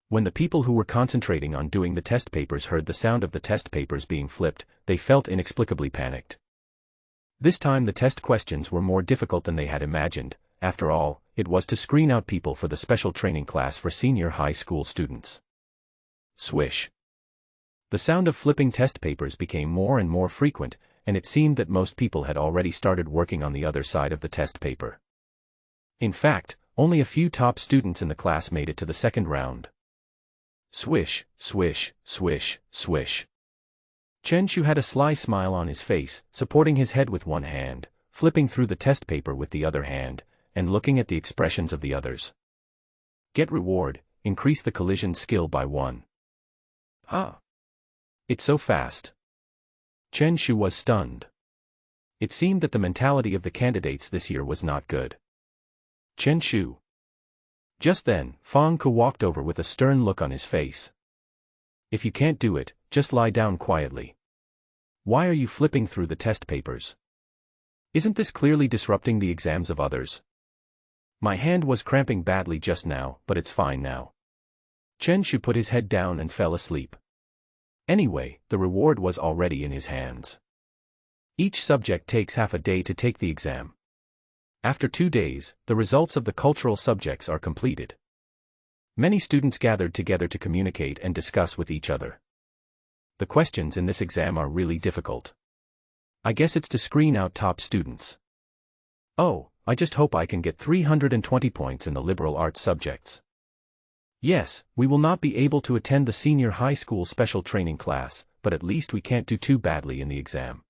When the people who were concentrating on doing the test papers heard the sound of the test papers being flipped, they felt inexplicably panicked. This time the test questions were more difficult than they had imagined. After all, it was to screen out people for the special training class for senior high school students. Swish. The sound of flipping test papers became more and more frequent, and it seemed that most people had already started working on the other side of the test paper. In fact, only a few top students in the class made it to the second round. Swish, swish, swish, swish. Chen Shu had a sly smile on his face, supporting his head with one hand, flipping through the test paper with the other hand, and looking at the expressions of the others. Get reward, increase the collision skill by 1. Ah! It's so fast. Chen Shu was stunned. It seemed that the mentality of the candidates this year was not good. Chen Shu. Just then, Fang Ke walked over with a stern look on his face. If you can't do it, just lie down quietly. Why are you flipping through the test papers? Isn't this clearly disrupting the exams of others? My hand was cramping badly just now, but it's fine now. Chen Shu put his head down and fell asleep. Anyway, the reward was already in his hands. Each subject takes half a day to take the exam. After 2 days, the results of the cultural subjects are completed. Many students gathered together to communicate and discuss with each other. The questions in this exam are really difficult. I guess it's to screen out top students. Oh, I just hope I can get 320 points in the liberal arts subjects. Yes, we will not be able to attend the senior high school special training class, but at least we can't do too badly in the exam.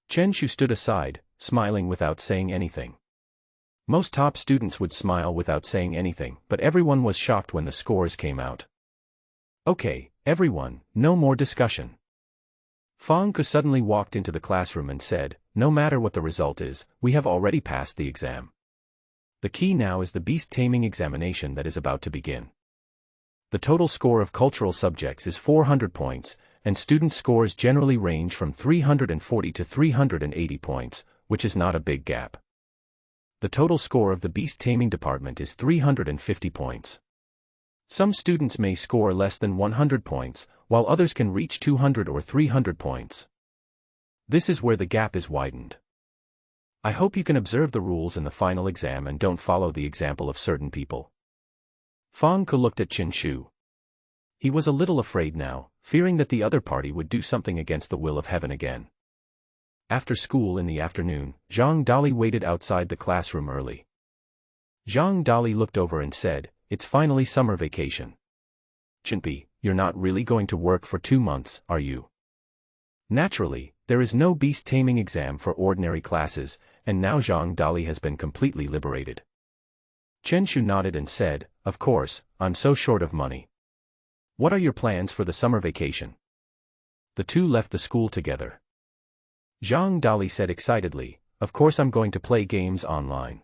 Chen Shu stood aside, smiling without saying anything. Most top students would smile without saying anything, but everyone was shocked when the scores came out. Okay, everyone, no more discussion. Fang Ke suddenly walked into the classroom and said, no matter what the result is, we have already passed the exam. The key now is the beast taming examination that is about to begin. The total score of cultural subjects is 400 points, and student scores generally range from 340 to 380 points, which is not a big gap. The total score of the beast taming department is 350 points. Some students may score less than 100 points, while others can reach 200 or 300 points. This is where the gap is widened. I hope you can observe the rules in the final exam and don't follow the example of certain people. Fang Ke looked at Chen Shu. He was a little afraid now, fearing that the other party would do something against the will of heaven again. After school in the afternoon, Zhang Dali waited outside the classroom early. Zhang Dali looked over and said, it's finally summer vacation. Chinpi, you're not really going to work for 2 months, are you? Naturally, there is no beast taming exam for ordinary classes, and now Zhang Dali has been completely liberated. Chen Shu nodded and said, of course, I'm so short of money. What are your plans for the summer vacation? The two left the school together. Zhang Dali said excitedly, of course I'm going to play games online.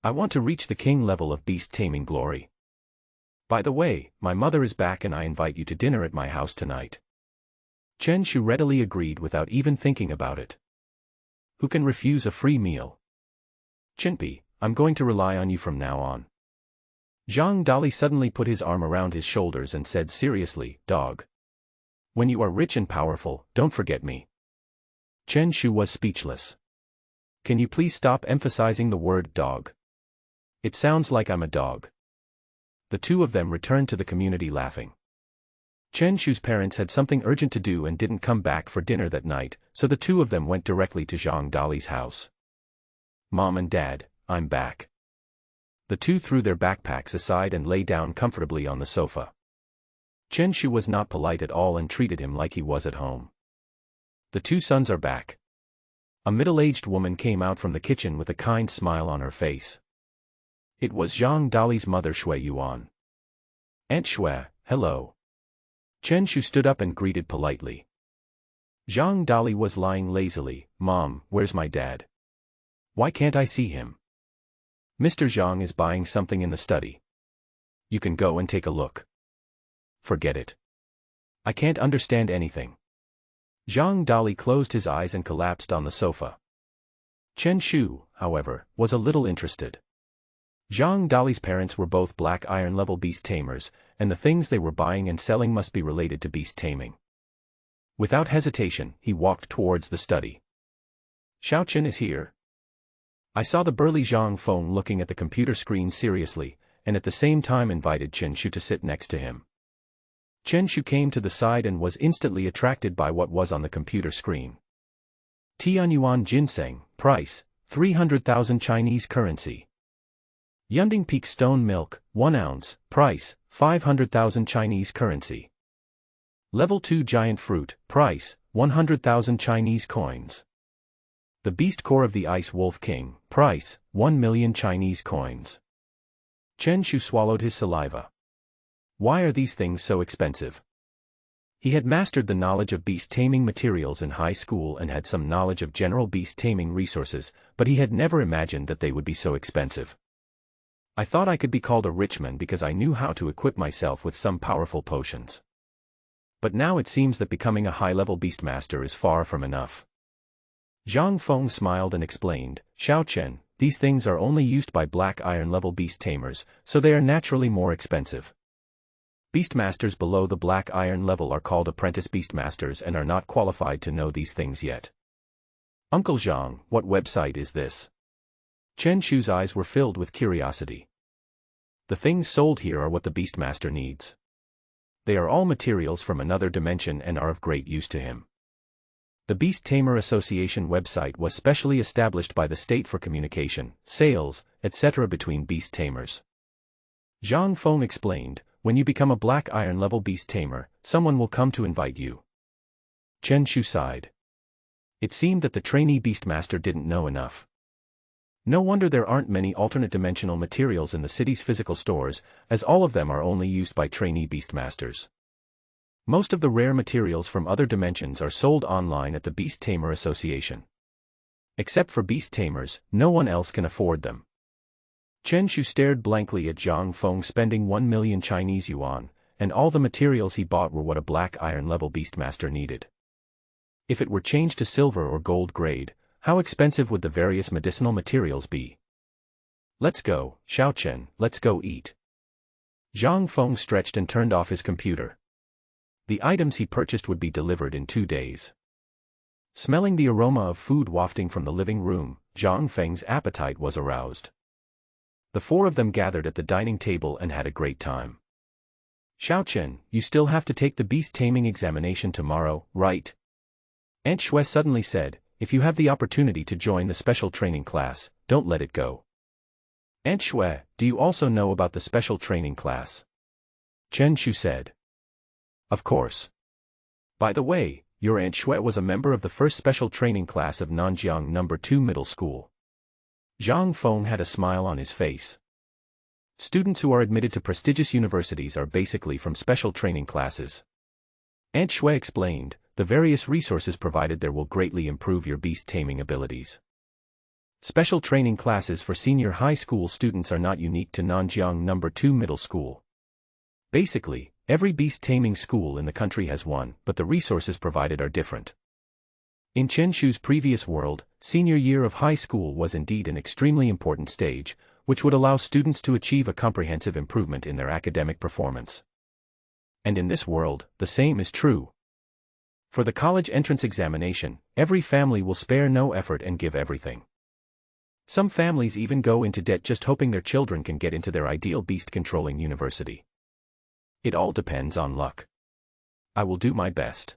I want to reach the king level of beast taming glory. By the way, my mother is back and I invite you to dinner at my house tonight. Chen Shu readily agreed without even thinking about it. Who can refuse a free meal? Chinpi, I'm going to rely on you from now on. Zhang Dali suddenly put his arm around his shoulders and said seriously, dog. When you are rich and powerful, don't forget me. Chen Shu was speechless. Can you please stop emphasizing the word dog? It sounds like I'm a dog. The two of them returned to the community laughing. Chen Shu's parents had something urgent to do and didn't come back for dinner that night, so the two of them went directly to Zhang Dali's house. Mom and Dad, I'm back. The two threw their backpacks aside and lay down comfortably on the sofa. Chen Shu was not polite at all and treated him like he was at home. The two sons are back. A middle-aged woman came out from the kitchen with a kind smile on her face. It was Zhang Dali's mother, Shui Yuan. Aunt Shui, hello. Chen Shu stood up and greeted politely. Zhang Dali was lying lazily. Mom, where's my dad? Why can't I see him? Mr. Zhang is buying something in the study. You can go and take a look. Forget it. I can't understand anything. Zhang Dali closed his eyes and collapsed on the sofa. Chen Shu, however, was a little interested. Zhang Dali's parents were both black iron level beast tamers, and the things they were buying and selling must be related to beast taming. Without hesitation, he walked towards the study. Xiao Chen is here. I saw the burly Zhang Feng looking at the computer screen seriously, and at the same time invited Chen Shu to sit next to him. Chen Shu came to the side and was instantly attracted by what was on the computer screen. Tianyuan ginseng, price, 300,000 Chinese currency. Yunding Peak stone milk, 1 ounce, price, 500,000 Chinese currency. Level 2 giant fruit, price, 100,000 Chinese coins. The beast core of the Ice Wolf King, price, 1 million Chinese coins. Chen Shu swallowed his saliva. Why are these things so expensive? He had mastered the knowledge of beast taming materials in high school and had some knowledge of general beast taming resources, but he had never imagined that they would be so expensive. I thought I could be called a rich man because I knew how to equip myself with some powerful potions. But now it seems that becoming a high-level Beastmaster is far from enough. Zhang Feng smiled and explained, Xiao Chen, these things are only used by black iron level beast tamers, so they are naturally more expensive. Beastmasters below the black iron level are called apprentice beastmasters and are not qualified to know these things yet. Uncle Zhang, what website is this? Chen Shu's eyes were filled with curiosity. The things sold here are what the Beastmaster needs. They are all materials from another dimension and are of great use to him. The Beast Tamer Association website was specially established by the state for communication, sales, etc. between beast tamers. Zhang Feng explained, when you become a black iron level beast tamer, someone will come to invite you. Chen Shu sighed. It seemed that the trainee Beastmaster didn't know enough. No wonder there aren't many alternate dimensional materials in the city's physical stores, as all of them are only used by trainee Beastmasters. Most of the rare materials from other dimensions are sold online at the Beast Tamer Association. Except for beast tamers, no one else can afford them. Chen Shu stared blankly at Zhang Feng spending 1 million Chinese yuan, and all the materials he bought were what a black iron level Beastmaster needed. If it were changed to silver or gold grade, how expensive would the various medicinal materials be? Let's go, Xiao Chen, let's go eat. Zhang Feng stretched and turned off his computer. The items he purchased would be delivered in 2 days. Smelling the aroma of food wafting from the living room, Zhang Feng's appetite was aroused. The four of them gathered at the dining table and had a great time. Xiao Chen, you still have to take the beast taming examination tomorrow, right? Aunt Shui suddenly said, if you have the opportunity to join the special training class, don't let it go. Aunt Shui, do you also know about the special training class? Chen Shu said. Of course. By the way, your Aunt Shui was a member of the first special training class of Nanjiang No. 2 Middle School. Zhang Feng had a smile on his face. Students who are admitted to prestigious universities are basically from special training classes. Aunt Shui explained, the various resources provided there will greatly improve your beast taming abilities. Special training classes for senior high school students are not unique to Nanjiang No. 2 Middle School. Basically, every beast taming school in the country has one, but the resources provided are different. In Chen Shu's previous world, senior year of high school was indeed an extremely important stage, which would allow students to achieve a comprehensive improvement in their academic performance. And in this world, the same is true. For the college entrance examination, every family will spare no effort and give everything. Some families even go into debt just hoping their children can get into their ideal beast-controlling university. It all depends on luck. I will do my best.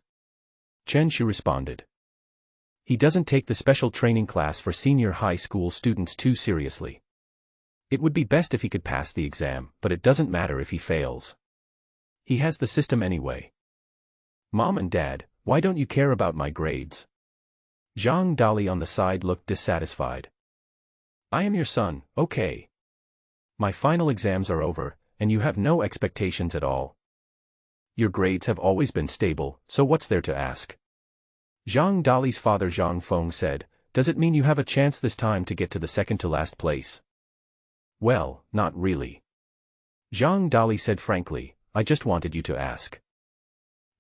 Chen Shu responded. He doesn't take the special training class for senior high school students too seriously. It would be best if he could pass the exam, but it doesn't matter if he fails. He has the system anyway. Mom and Dad, why don't you care about my grades? Zhang Dali on the side looked dissatisfied. I am your son, okay. My final exams are over, and you have no expectations at all. Your grades have always been stable, so what's there to ask? Zhang Dali's father Zhang Feng said, does it mean you have a chance this time to get to the second-to-last place? Well, not really. Zhang Dali said frankly, I just wanted you to ask.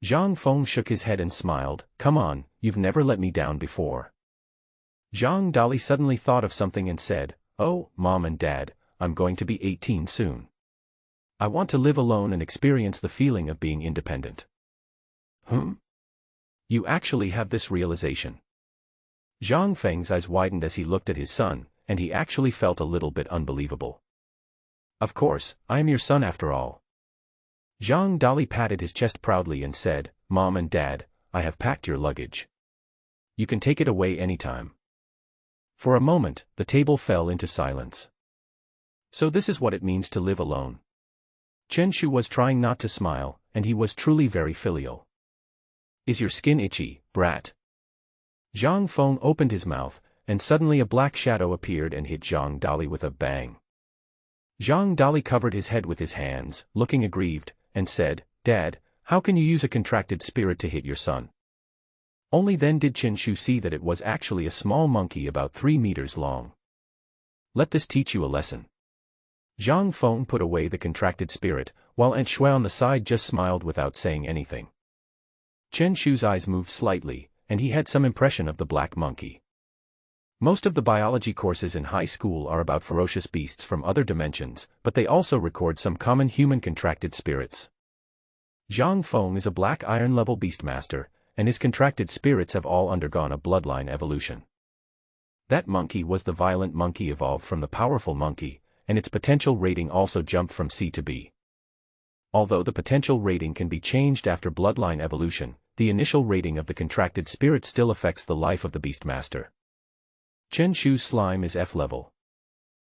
Zhang Feng shook his head and smiled, come on, you've never let me down before. Zhang Dali suddenly thought of something and said, oh, Mom and Dad, I'm going to be 18 soon. I want to live alone and experience the feeling of being independent. You actually have this realization. Zhang Feng's eyes widened as he looked at his son, and he actually felt a little bit unbelievable. Of course, I am your son after all. Zhang Dali patted his chest proudly and said, Mom and Dad, I have packed your luggage. You can take it away anytime. For a moment, the table fell into silence. So this is what it means to live alone. Chen Shu was trying not to smile, and he was truly very filial. Is your skin itchy, brat? Zhang Feng opened his mouth, and suddenly a black shadow appeared and hit Zhang Dali with a bang. Zhang Dali covered his head with his hands, looking aggrieved, and said, Dad, how can you use a contracted spirit to hit your son? Only then did Chen Shu see that it was actually a small monkey about 3 meters long. Let this teach you a lesson. Zhang Feng put away the contracted spirit, while Aunt Shui on the side just smiled without saying anything. Chen Shu's eyes moved slightly, and he had some impression of the black monkey. Most of the biology courses in high school are about ferocious beasts from other dimensions, but they also record some common human contracted spirits. Zhang Feng is a black iron-level Beastmaster, and his contracted spirits have all undergone a bloodline evolution. That monkey was the violent monkey evolved from the powerful monkey, and its potential rating also jumped from C to B. Although the potential rating can be changed after bloodline evolution, the initial rating of the contracted spirit still affects the life of the Beastmaster. Chen Shu's slime is F level.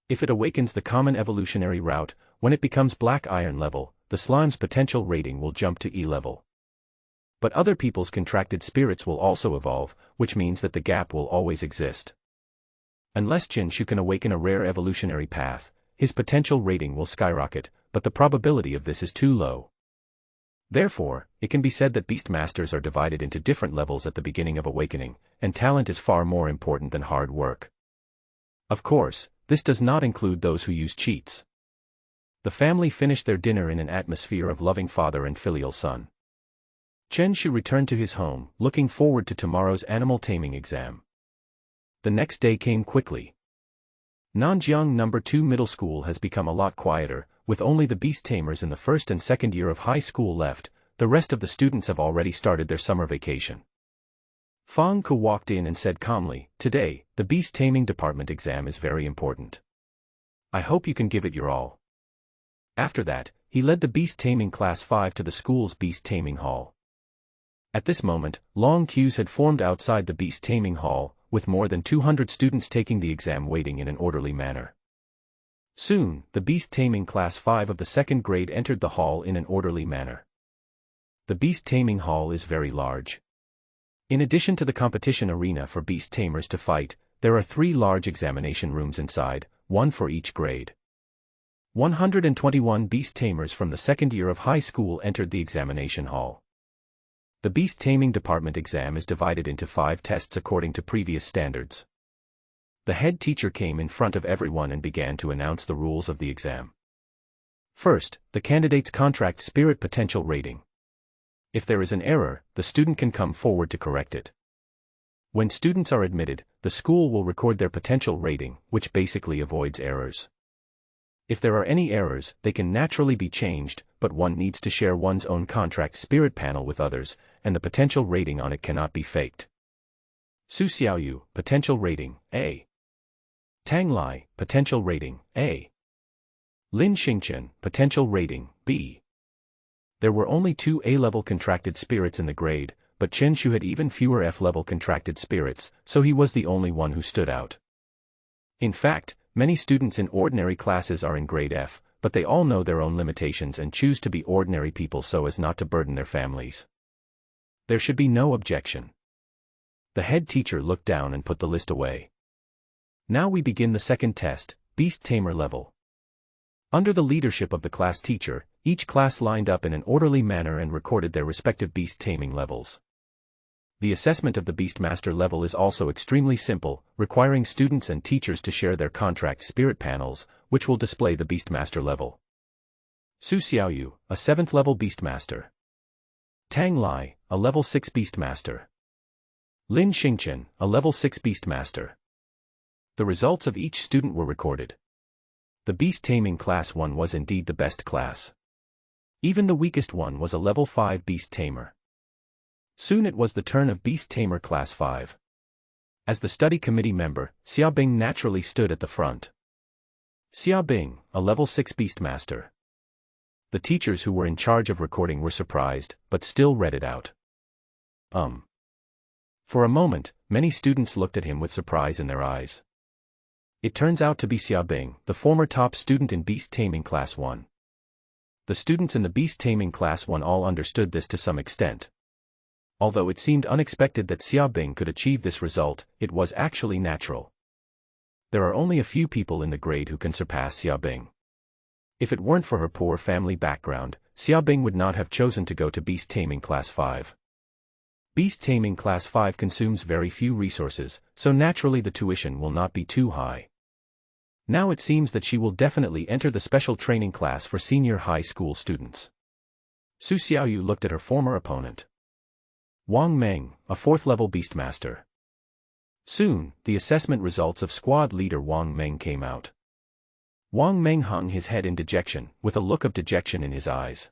If it awakens the common evolutionary route, when it becomes black iron level, the slime's potential rating will jump to E level. But other people's contracted spirits will also evolve, which means that the gap will always exist. Unless Chen Shu can awaken a rare evolutionary path, his potential rating will skyrocket, but the probability of this is too low. Therefore, it can be said that Beastmasters are divided into different levels at the beginning of awakening, and talent is far more important than hard work. Of course, this does not include those who use cheats. The family finished their dinner in an atmosphere of loving father and filial son. Chen Shu returned to his home, looking forward to tomorrow's animal taming exam. The next day came quickly. Nanjiang No. 2 Middle School has become a lot quieter, with only the beast tamers in the first and second year of high school left. The rest of the students have already started their summer vacation. Fang Ku walked in and said calmly, today, the beast taming department exam is very important. I hope you can give it your all. After that, he led the beast taming class 5 to the school's beast taming hall. At this moment, long queues had formed outside the beast taming hall, with more than 200 students taking the exam waiting in an orderly manner. Soon, the beast taming class 5 of the second grade entered the hall in an orderly manner. The beast taming hall is very large. In addition to the competition arena for beast tamers to fight, there are 3 large examination rooms inside, one for each grade. 121 beast tamers from the second year of high school entered the examination hall. The beast taming department exam is divided into 5 tests according to previous standards. The head teacher came in front of everyone and began to announce the rules of the exam. First, the candidate's contract spirit potential rating. If there is an error, the student can come forward to correct it. When students are admitted, the school will record their potential rating, which basically avoids errors. If there are any errors, they can naturally be changed, but one needs to share one's own contract spirit panel with others, and the potential rating on it cannot be faked. Su Xiaoyu, potential rating, A. Tang Lai, potential rating, A. Lin Xingchen, potential rating, B. There were only 2 A-level contracted spirits in the grade, but Chen Shu had even fewer F-level contracted spirits, so he was the only one who stood out. In fact, many students in ordinary classes are in grade F, but they all know their own limitations and choose to be ordinary people so as not to burden their families. There should be no objection. The head teacher looked down and put the list away. Now we begin the second test, Beast Tamer level. Under the leadership of the class teacher, each class lined up in an orderly manner and recorded their respective beast taming levels. The assessment of the Beastmaster level is also extremely simple, requiring students and teachers to share their contract spirit panels, which will display the Beastmaster level. Su Xiaoyu, a 7th level Beastmaster. Tang Lai, a level 6 Beastmaster. Lin Xingchen, a level 6 Beastmaster. The results of each student were recorded. The Beast Taming Class 1 was indeed the best class. Even the weakest one was a level 5 Beast Tamer. Soon it was the turn of Beast Tamer Class 5. As the study committee member, Xia Bing naturally stood at the front. Xia Bing, a level 6 Beastmaster. The teachers who were in charge of recording were surprised, but still read it out. For a moment, many students looked at him with surprise in their eyes. It turns out to be Xia Bing, the former top student in Beast Taming Class 1. The students in the Beast Taming Class 1 all understood this to some extent. Although it seemed unexpected that Xia Bing could achieve this result, it was actually natural. There are only a few people in the grade who can surpass Xia Bing. If it weren't for her poor family background, Xia Bing would not have chosen to go to Beast Taming Class 5. Beast Taming Class 5 consumes very few resources, so naturally the tuition will not be too high. Now it seems that she will definitely enter the special training class for senior high school students. Su Xiaoyu looked at her former opponent. Wang Meng, a 4th level Beastmaster. Soon, the assessment results of squad leader Wang Meng came out. Wang Meng hung his head in dejection, with a look of dejection in his eyes.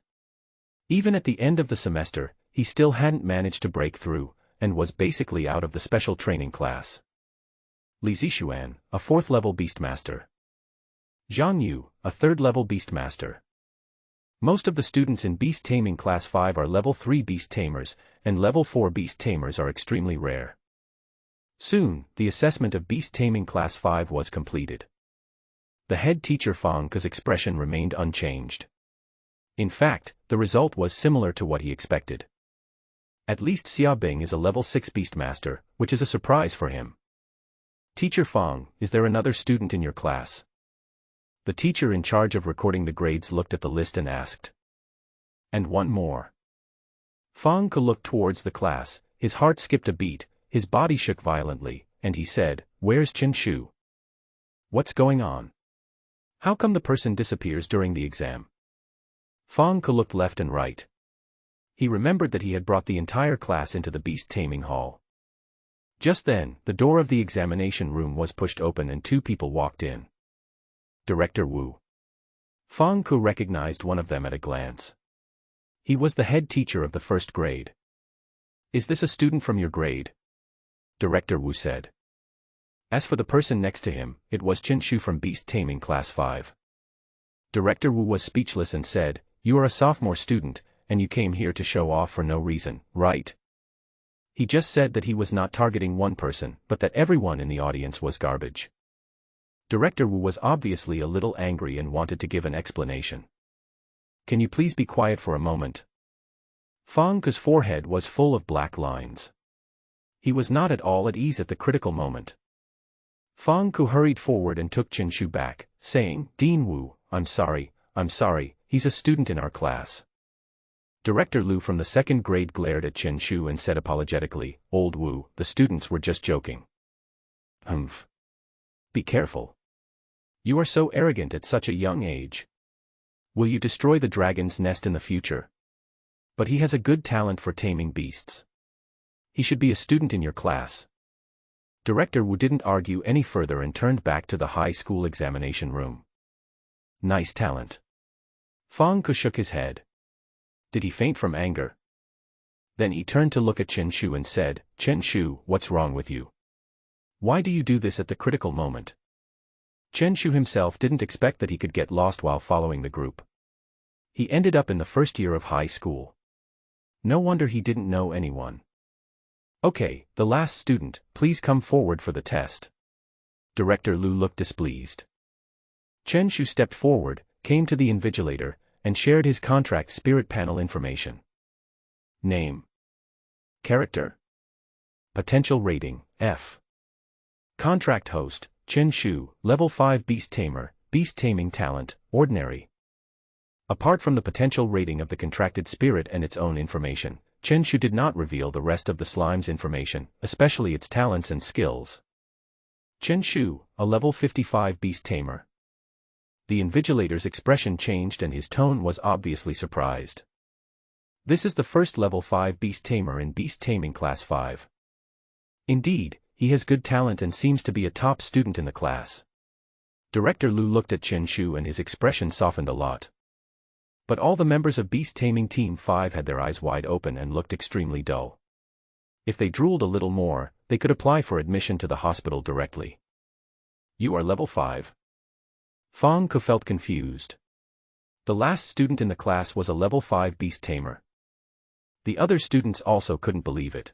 Even at the end of the semester, he still hadn't managed to break through, and was basically out of the special training class. Li Zixuan, a 4th level Beastmaster. Zhang Yu, a 3rd level Beastmaster. Most of the students in Beast Taming Class 5 are level 3 Beast Tamers, and level 4 Beast Tamers are extremely rare. Soon, the assessment of Beast Taming Class 5 was completed. The head teacher Fang Ke's expression remained unchanged. In fact, the result was similar to what he expected. At least Xia Bing is a level 6 Beastmaster, which is a surprise for him. Teacher Fang, is there another student in your class? The teacher in charge of recording the grades looked at the list and asked. And one more. Fang Ke looked towards the class, his heart skipped a beat, his body shook violently, and he said, "Where's Chen Shu? What's going on? How come the person disappears during the exam?" Fang Ke looked left and right. He remembered that he had brought the entire class into the Beast Taming Hall. Just then, the door of the examination room was pushed open and 2 people walked in. Director Wu. Fang Ke recognized one of them at a glance. He was the head teacher of the 1st grade. "Is this a student from your grade?" Director Wu said. As for the person next to him, it was Chen Shu from Beast Taming Class 5. Director Wu was speechless and said, "You are a sophomore student, and you came here to show off for no reason, right?" He just said that he was not targeting one person, but that everyone in the audience was garbage. Director Wu was obviously a little angry and wanted to give an explanation. "Can you please be quiet for a moment?" Fang Ke's forehead was full of black lines. He was not at all at ease at the critical moment. Fang Ke hurried forward and took Chen Shu back, saying, "Dean Wu, I'm sorry, he's a student in our class." Director Lu from the 2nd grade glared at Chen Shu and said apologetically, "Old Wu, the students were just joking." "Humph. Be careful. You are so arrogant at such a young age. Will you destroy the dragon's nest in the future? But he has a good talent for taming beasts. He should be a student in your class." Director Wu didn't argue any further and turned back to the high school examination room. Nice talent. Fang Ke shook his head. Did he faint from anger? Then he turned to look at Chen Shu and said, "Chen Shu, what's wrong with you? Why do you do this at the critical moment? Chen Shu himself didn't expect that he could get lost while following the group. He ended up in the first year of high school. No wonder he didn't know anyone. Okay, the last student, please come forward for the test. Director Lu looked displeased. Chen Shu stepped forward, came to the invigilator, and shared his contract spirit panel information. Name. Character. Potential rating, F. Contract host, Chen Shu, Level 5 Beast Tamer, Beast Taming Talent, Ordinary. Apart from the potential rating of the contracted spirit and its own information, Chen Shu did not reveal the rest of the slime's information, especially its talents and skills. Chen Shu, a Level 55 Beast Tamer. The invigilator's expression changed and his tone was obviously surprised. This is the first Level 5 Beast Tamer in Beast Taming Class 5. Indeed, he has good talent and seems to be a top student in the class. Director Lu looked at Chen Shu and his expression softened a lot. But all the members of Beast Taming Team 5 had their eyes wide open and looked extremely dull. If they drooled a little more, they could apply for admission to the hospital directly. You are Level 5? Fang Ke felt confused. The last student in the class was a Level 5 Beast Tamer. The other students also couldn't believe it.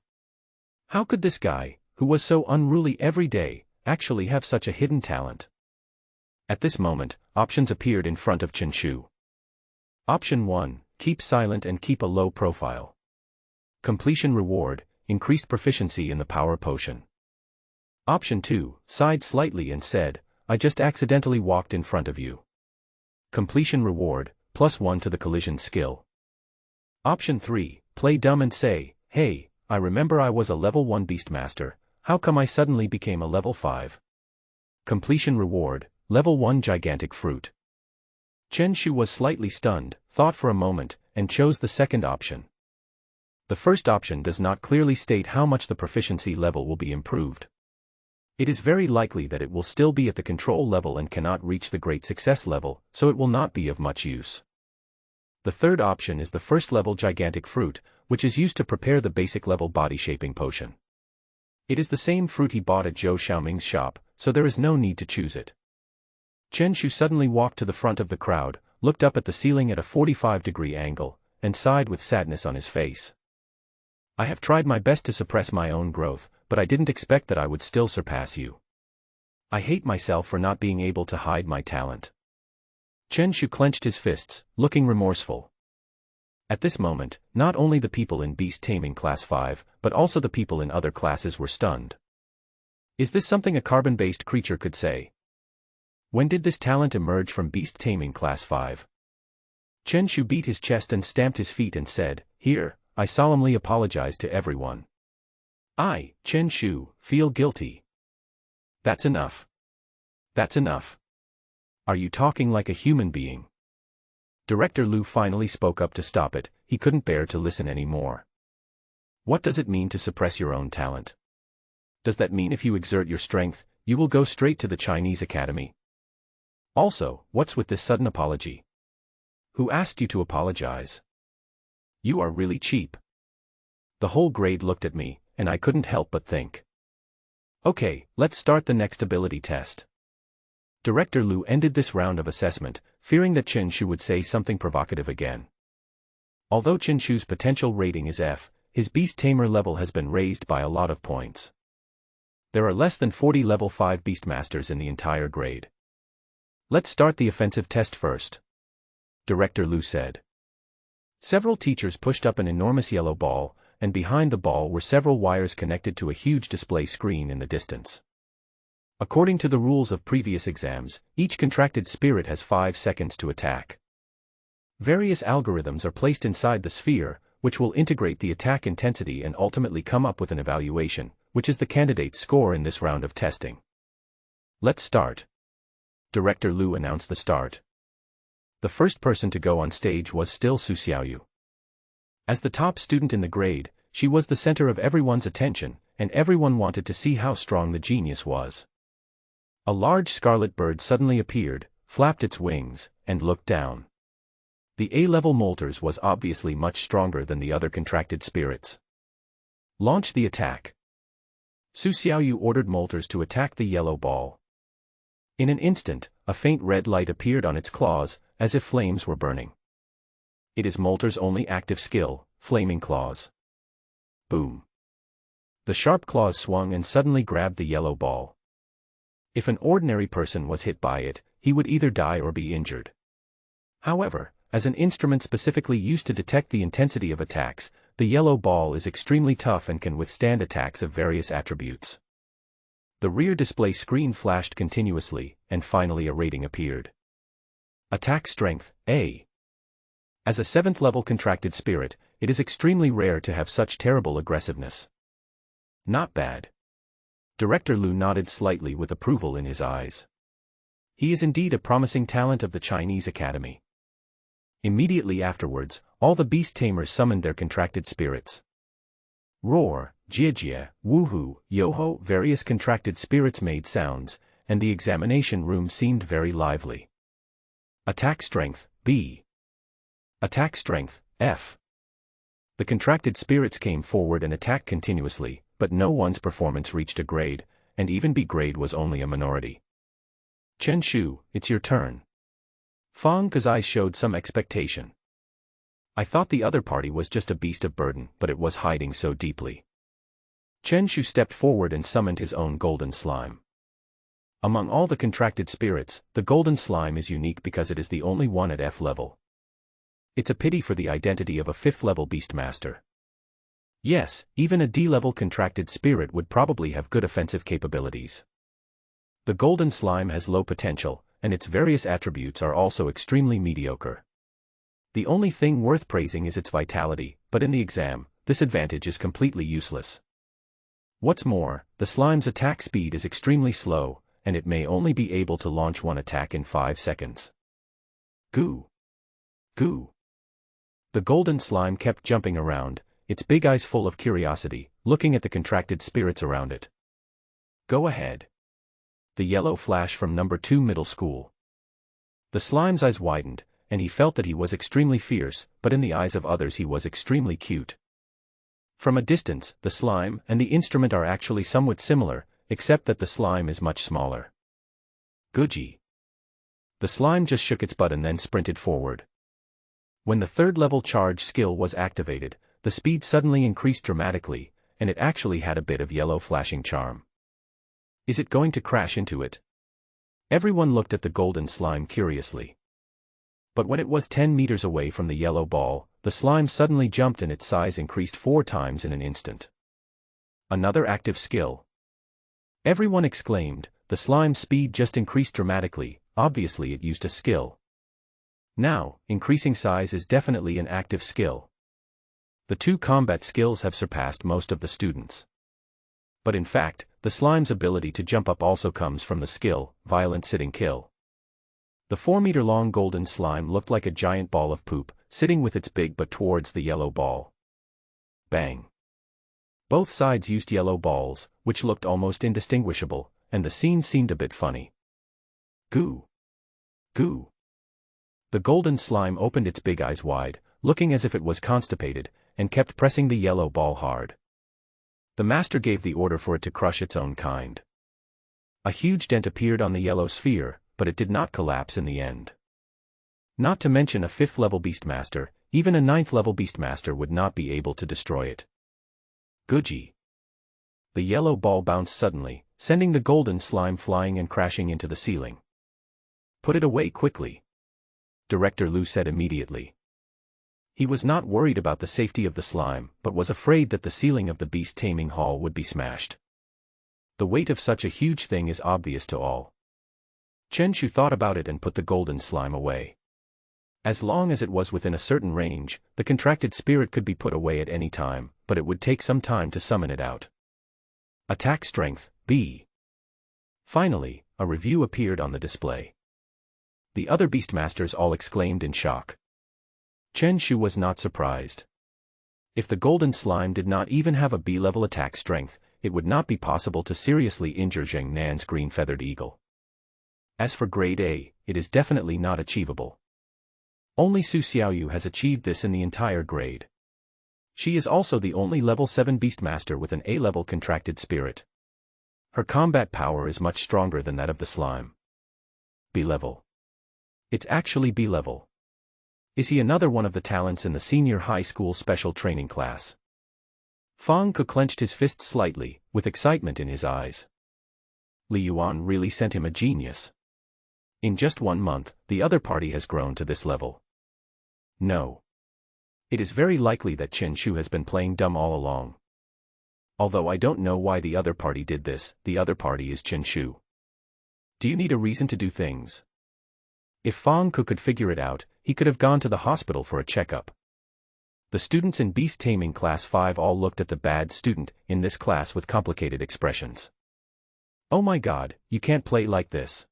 How could this guy, who was so unruly every day, actually have such a hidden talent? At this moment, options appeared in front of Chen Shu. Option 1, keep silent and keep a low profile. Completion reward, increased proficiency in the power potion. Option 2, sighed slightly and said, I just accidentally walked in front of you. Completion reward, +1 to the collision skill. Option 3, play dumb and say, hey, I remember I was a Level 1 Beastmaster, how come I suddenly became a Level 5? Completion reward, Level 1 Gigantic Fruit. Chen Shu was slightly stunned, thought for a moment, and chose the second option. The first option does not clearly state how much the proficiency level will be improved. It is very likely that it will still be at the control level and cannot reach the great success level, so it will not be of much use. The third option is the first level Gigantic Fruit, which is used to prepare the basic level body shaping potion. It is the same fruit he bought at Zhou Xiaoming's shop, so there is no need to choose it. Chen Shu suddenly walked to the front of the crowd, looked up at the ceiling at a 45-degree angle, and sighed with sadness on his face. I have tried my best to suppress my own growth, but I didn't expect that I would still surpass you. I hate myself for not being able to hide my talent. Chen Shu clenched his fists, looking remorseful. At this moment, not only the people in Beast Taming Class 5, but also the people in other classes were stunned. Is this something a carbon-based creature could say? When did this talent emerge from Beast Taming Class 5? Chen Shu beat his chest and stamped his feet and said, Here, I solemnly apologize to everyone. I, Chen Shu, feel guilty. That's enough. That's enough. Are you talking like a human being? Director Lu finally spoke up to stop it, he couldn't bear to listen anymore. What does it mean to suppress your own talent? Does that mean if you exert your strength, you will go straight to the Chinese Academy? Also, what's with this sudden apology? Who asked you to apologize? You are really cheap. The whole grade looked at me, and I couldn't help but think. Okay, let's start the next ability test. Director Lu ended this round of assessment, fearing that Chen Shu would say something provocative again. Although Chen Shu's potential rating is F, his Beast Tamer level has been raised by a lot of points. There are less than 40 Level 5 Beastmasters in the entire grade. Let's start the offensive test first. Director Lu said. Several teachers pushed up an enormous yellow ball, and behind the ball were several wires connected to a huge display screen in the distance. According to the rules of previous exams, each contracted spirit has 5 seconds to attack. Various algorithms are placed inside the sphere, which will integrate the attack intensity and ultimately come up with an evaluation, which is the candidate's score in this round of testing. Let's start. Director Lu announced the start. The first person to go on stage was still Su Xiaoyu. As the top student in the grade, she was the center of everyone's attention, and everyone wanted to see how strong the genius was. A large scarlet bird suddenly appeared, flapped its wings, and looked down. The A-level Molters was obviously much stronger than the other contracted spirits. Launch the attack. Su Xiaoyu ordered Molters to attack the yellow ball. In an instant, a faint red light appeared on its claws, as if flames were burning. It is Molter's only active skill, Flaming Claws. Boom. The sharp claws swung and suddenly grabbed the yellow ball. If an ordinary person was hit by it, he would either die or be injured. However, as an instrument specifically used to detect the intensity of attacks, the yellow ball is extremely tough and can withstand attacks of various attributes. The rear display screen flashed continuously, and finally a rating appeared. Attack Strength, A. As a 7th level contracted spirit, it is extremely rare to have such terrible aggressiveness. Not bad. Director Liu nodded slightly with approval in his eyes. He is indeed a promising talent of the Chinese Academy. Immediately afterwards, all the beast tamers summoned their contracted spirits. Roar, Jia, Woohoo, Yoho, various contracted spirits made sounds, and the examination room seemed very lively. Attack Strength, B. Attack Strength, F. The contracted spirits came forward and attacked continuously, but no one's performance reached a grade, and even B grade was only a minority. Chen Shu, it's your turn. Fang Ke's eyes showed some expectation. I thought the other party was just a beast of burden, but it was hiding so deeply. Chen Shu stepped forward and summoned his own golden slime. Among all the contracted spirits, the golden slime is unique because it is the only one at F level. It's a pity for the identity of a 5th level Beastmaster. Yes, even a D-level contracted spirit would probably have good offensive capabilities. The golden slime has low potential, and its various attributes are also extremely mediocre. The only thing worth praising is its vitality, but in the exam, this advantage is completely useless. What's more, the slime's attack speed is extremely slow, and it may only be able to launch one attack in 5 seconds. Goo! Goo! The golden slime kept jumping around, its big eyes full of curiosity, looking at the contracted spirits around it. Go ahead. The yellow flash from number 2 middle school. The slime's eyes widened, and he felt that he was extremely fierce, but in the eyes of others he was extremely cute. From a distance, the slime and the instrument are actually somewhat similar, except that the slime is much smaller. Guji. The slime just shook its butt and then sprinted forward. When the 3rd level charge skill was activated, the speed suddenly increased dramatically, and it actually had a bit of yellow flashing charm. Is it going to crash into it? Everyone looked at the golden slime curiously. But when it was 10 meters away from the yellow ball, the slime suddenly jumped and its size increased 4 times in an instant. Another active skill. Everyone exclaimed, the slime's speed just increased dramatically, obviously it used a skill. Now, increasing size is definitely an active skill. The 2 combat skills have surpassed most of the students. But in fact, the slime's ability to jump up also comes from the skill, Violent Sitting Kill. The 4-meter-long golden slime looked like a giant ball of poop, sitting with its big butt towards the yellow ball. Bang! Both sides used yellow balls, which looked almost indistinguishable, and the scene seemed a bit funny. Goo! Goo! The golden slime opened its big eyes wide, looking as if it was constipated, and kept pressing the yellow ball hard. The master gave the order for it to crush its own kind. A huge dent appeared on the yellow sphere, but it did not collapse in the end. Not to mention a 5th level Beastmaster, even a 9th level Beastmaster would not be able to destroy it. Guji. The yellow ball bounced suddenly, sending the golden slime flying and crashing into the ceiling. Put it away quickly. Director Liu said immediately. He was not worried about the safety of the slime, but was afraid that the ceiling of the beast taming hall would be smashed. The weight of such a huge thing is obvious to all. Chen Shu thought about it and put the golden slime away. As long as it was within a certain range, the contracted spirit could be put away at any time, but it would take some time to summon it out. Attack Strength, B. Finally, a review appeared on the display. The other Beastmasters all exclaimed in shock. Chen Shu was not surprised. If the golden slime did not even have a B-level attack strength, it would not be possible to seriously injure Zheng Nan's green-feathered eagle. As for grade A, it is definitely not achievable. Only Su Xiaoyu has achieved this in the entire grade. She is also the only level 7 Beastmaster with an A-level contracted spirit. Her combat power is much stronger than that of the slime. B-level. It's actually B-level. Is he another one of the talents in the senior high school special training class? Fang Ke clenched his fist slightly, with excitement in his eyes. Li Yuan really sent him a genius. In just 1 month, the other party has grown to this level. No. It is very likely that Chen Shu has been playing dumb all along. Although I don't know why the other party did this, the other party is Chen Shu. Do you need a reason to do things? If Fang Ke could figure it out, he could have gone to the hospital for a checkup. The students in Beast Taming Class 5 all looked at the bad student in this class with complicated expressions. Oh my god, you can't play like this.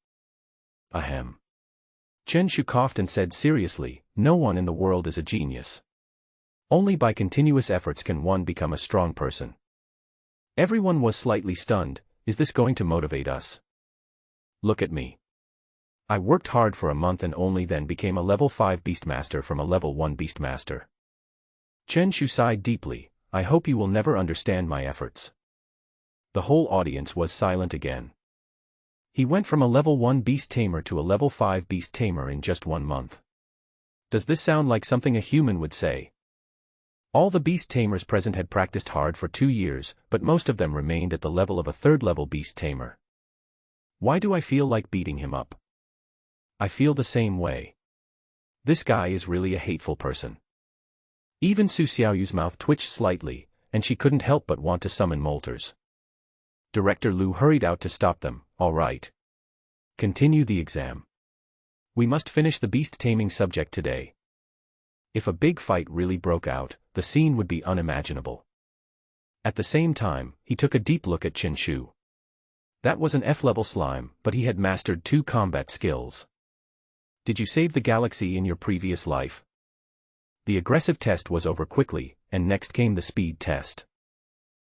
Ahem. Chen Shu coughed and said seriously, no one in the world is a genius. Only by continuous efforts can one become a strong person. Everyone was slightly stunned. Is this going to motivate us? Look at me. I worked hard for a month and only then became a level 5 Beastmaster from a level 1 Beastmaster. Chen Shu sighed deeply. I hope you will never understand my efforts. The whole audience was silent again. He went from a level 1 Beast Tamer to a level 5 Beast Tamer in just 1 month. Does this sound like something a human would say? All the Beast Tamers present had practiced hard for 2 years, but most of them remained at the level of a 3rd level Beast Tamer. Why do I feel like beating him up? I feel the same way. This guy is really a hateful person. Even Su Xiaoyu's mouth twitched slightly, and she couldn't help but want to summon molters. Director Lu hurried out to stop them. All right. Continue the exam. We must finish the beast taming subject today. If a big fight really broke out, the scene would be unimaginable. At the same time, he took a deep look at Chen Shu. That was an F-level slime, but he had mastered 2 combat skills. Did you save the galaxy in your previous life? The aggressive test was over quickly, and next came the speed test.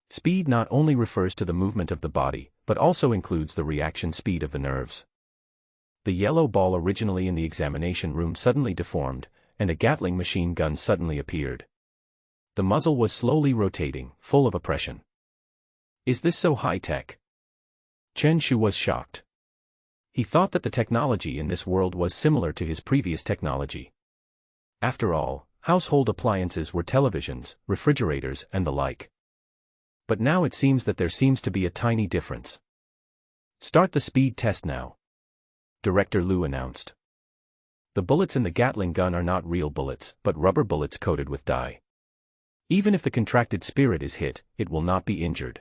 Speed not only refers to the movement of the body, but also includes the reaction speed of the nerves. The yellow ball originally in the examination room suddenly deformed, and a Gatling machine gun suddenly appeared. The muzzle was slowly rotating, full of oppression. Is this so high-tech? Chen Shu was shocked. He thought that the technology in this world was similar to his previous technology. After all, household appliances were televisions, refrigerators, and the like. But now it seems that there seems to be a tiny difference. Start the speed test now. Director Lu announced. The bullets in the Gatling gun are not real bullets, but rubber bullets coated with dye. Even if the contracted spirit is hit, it will not be injured.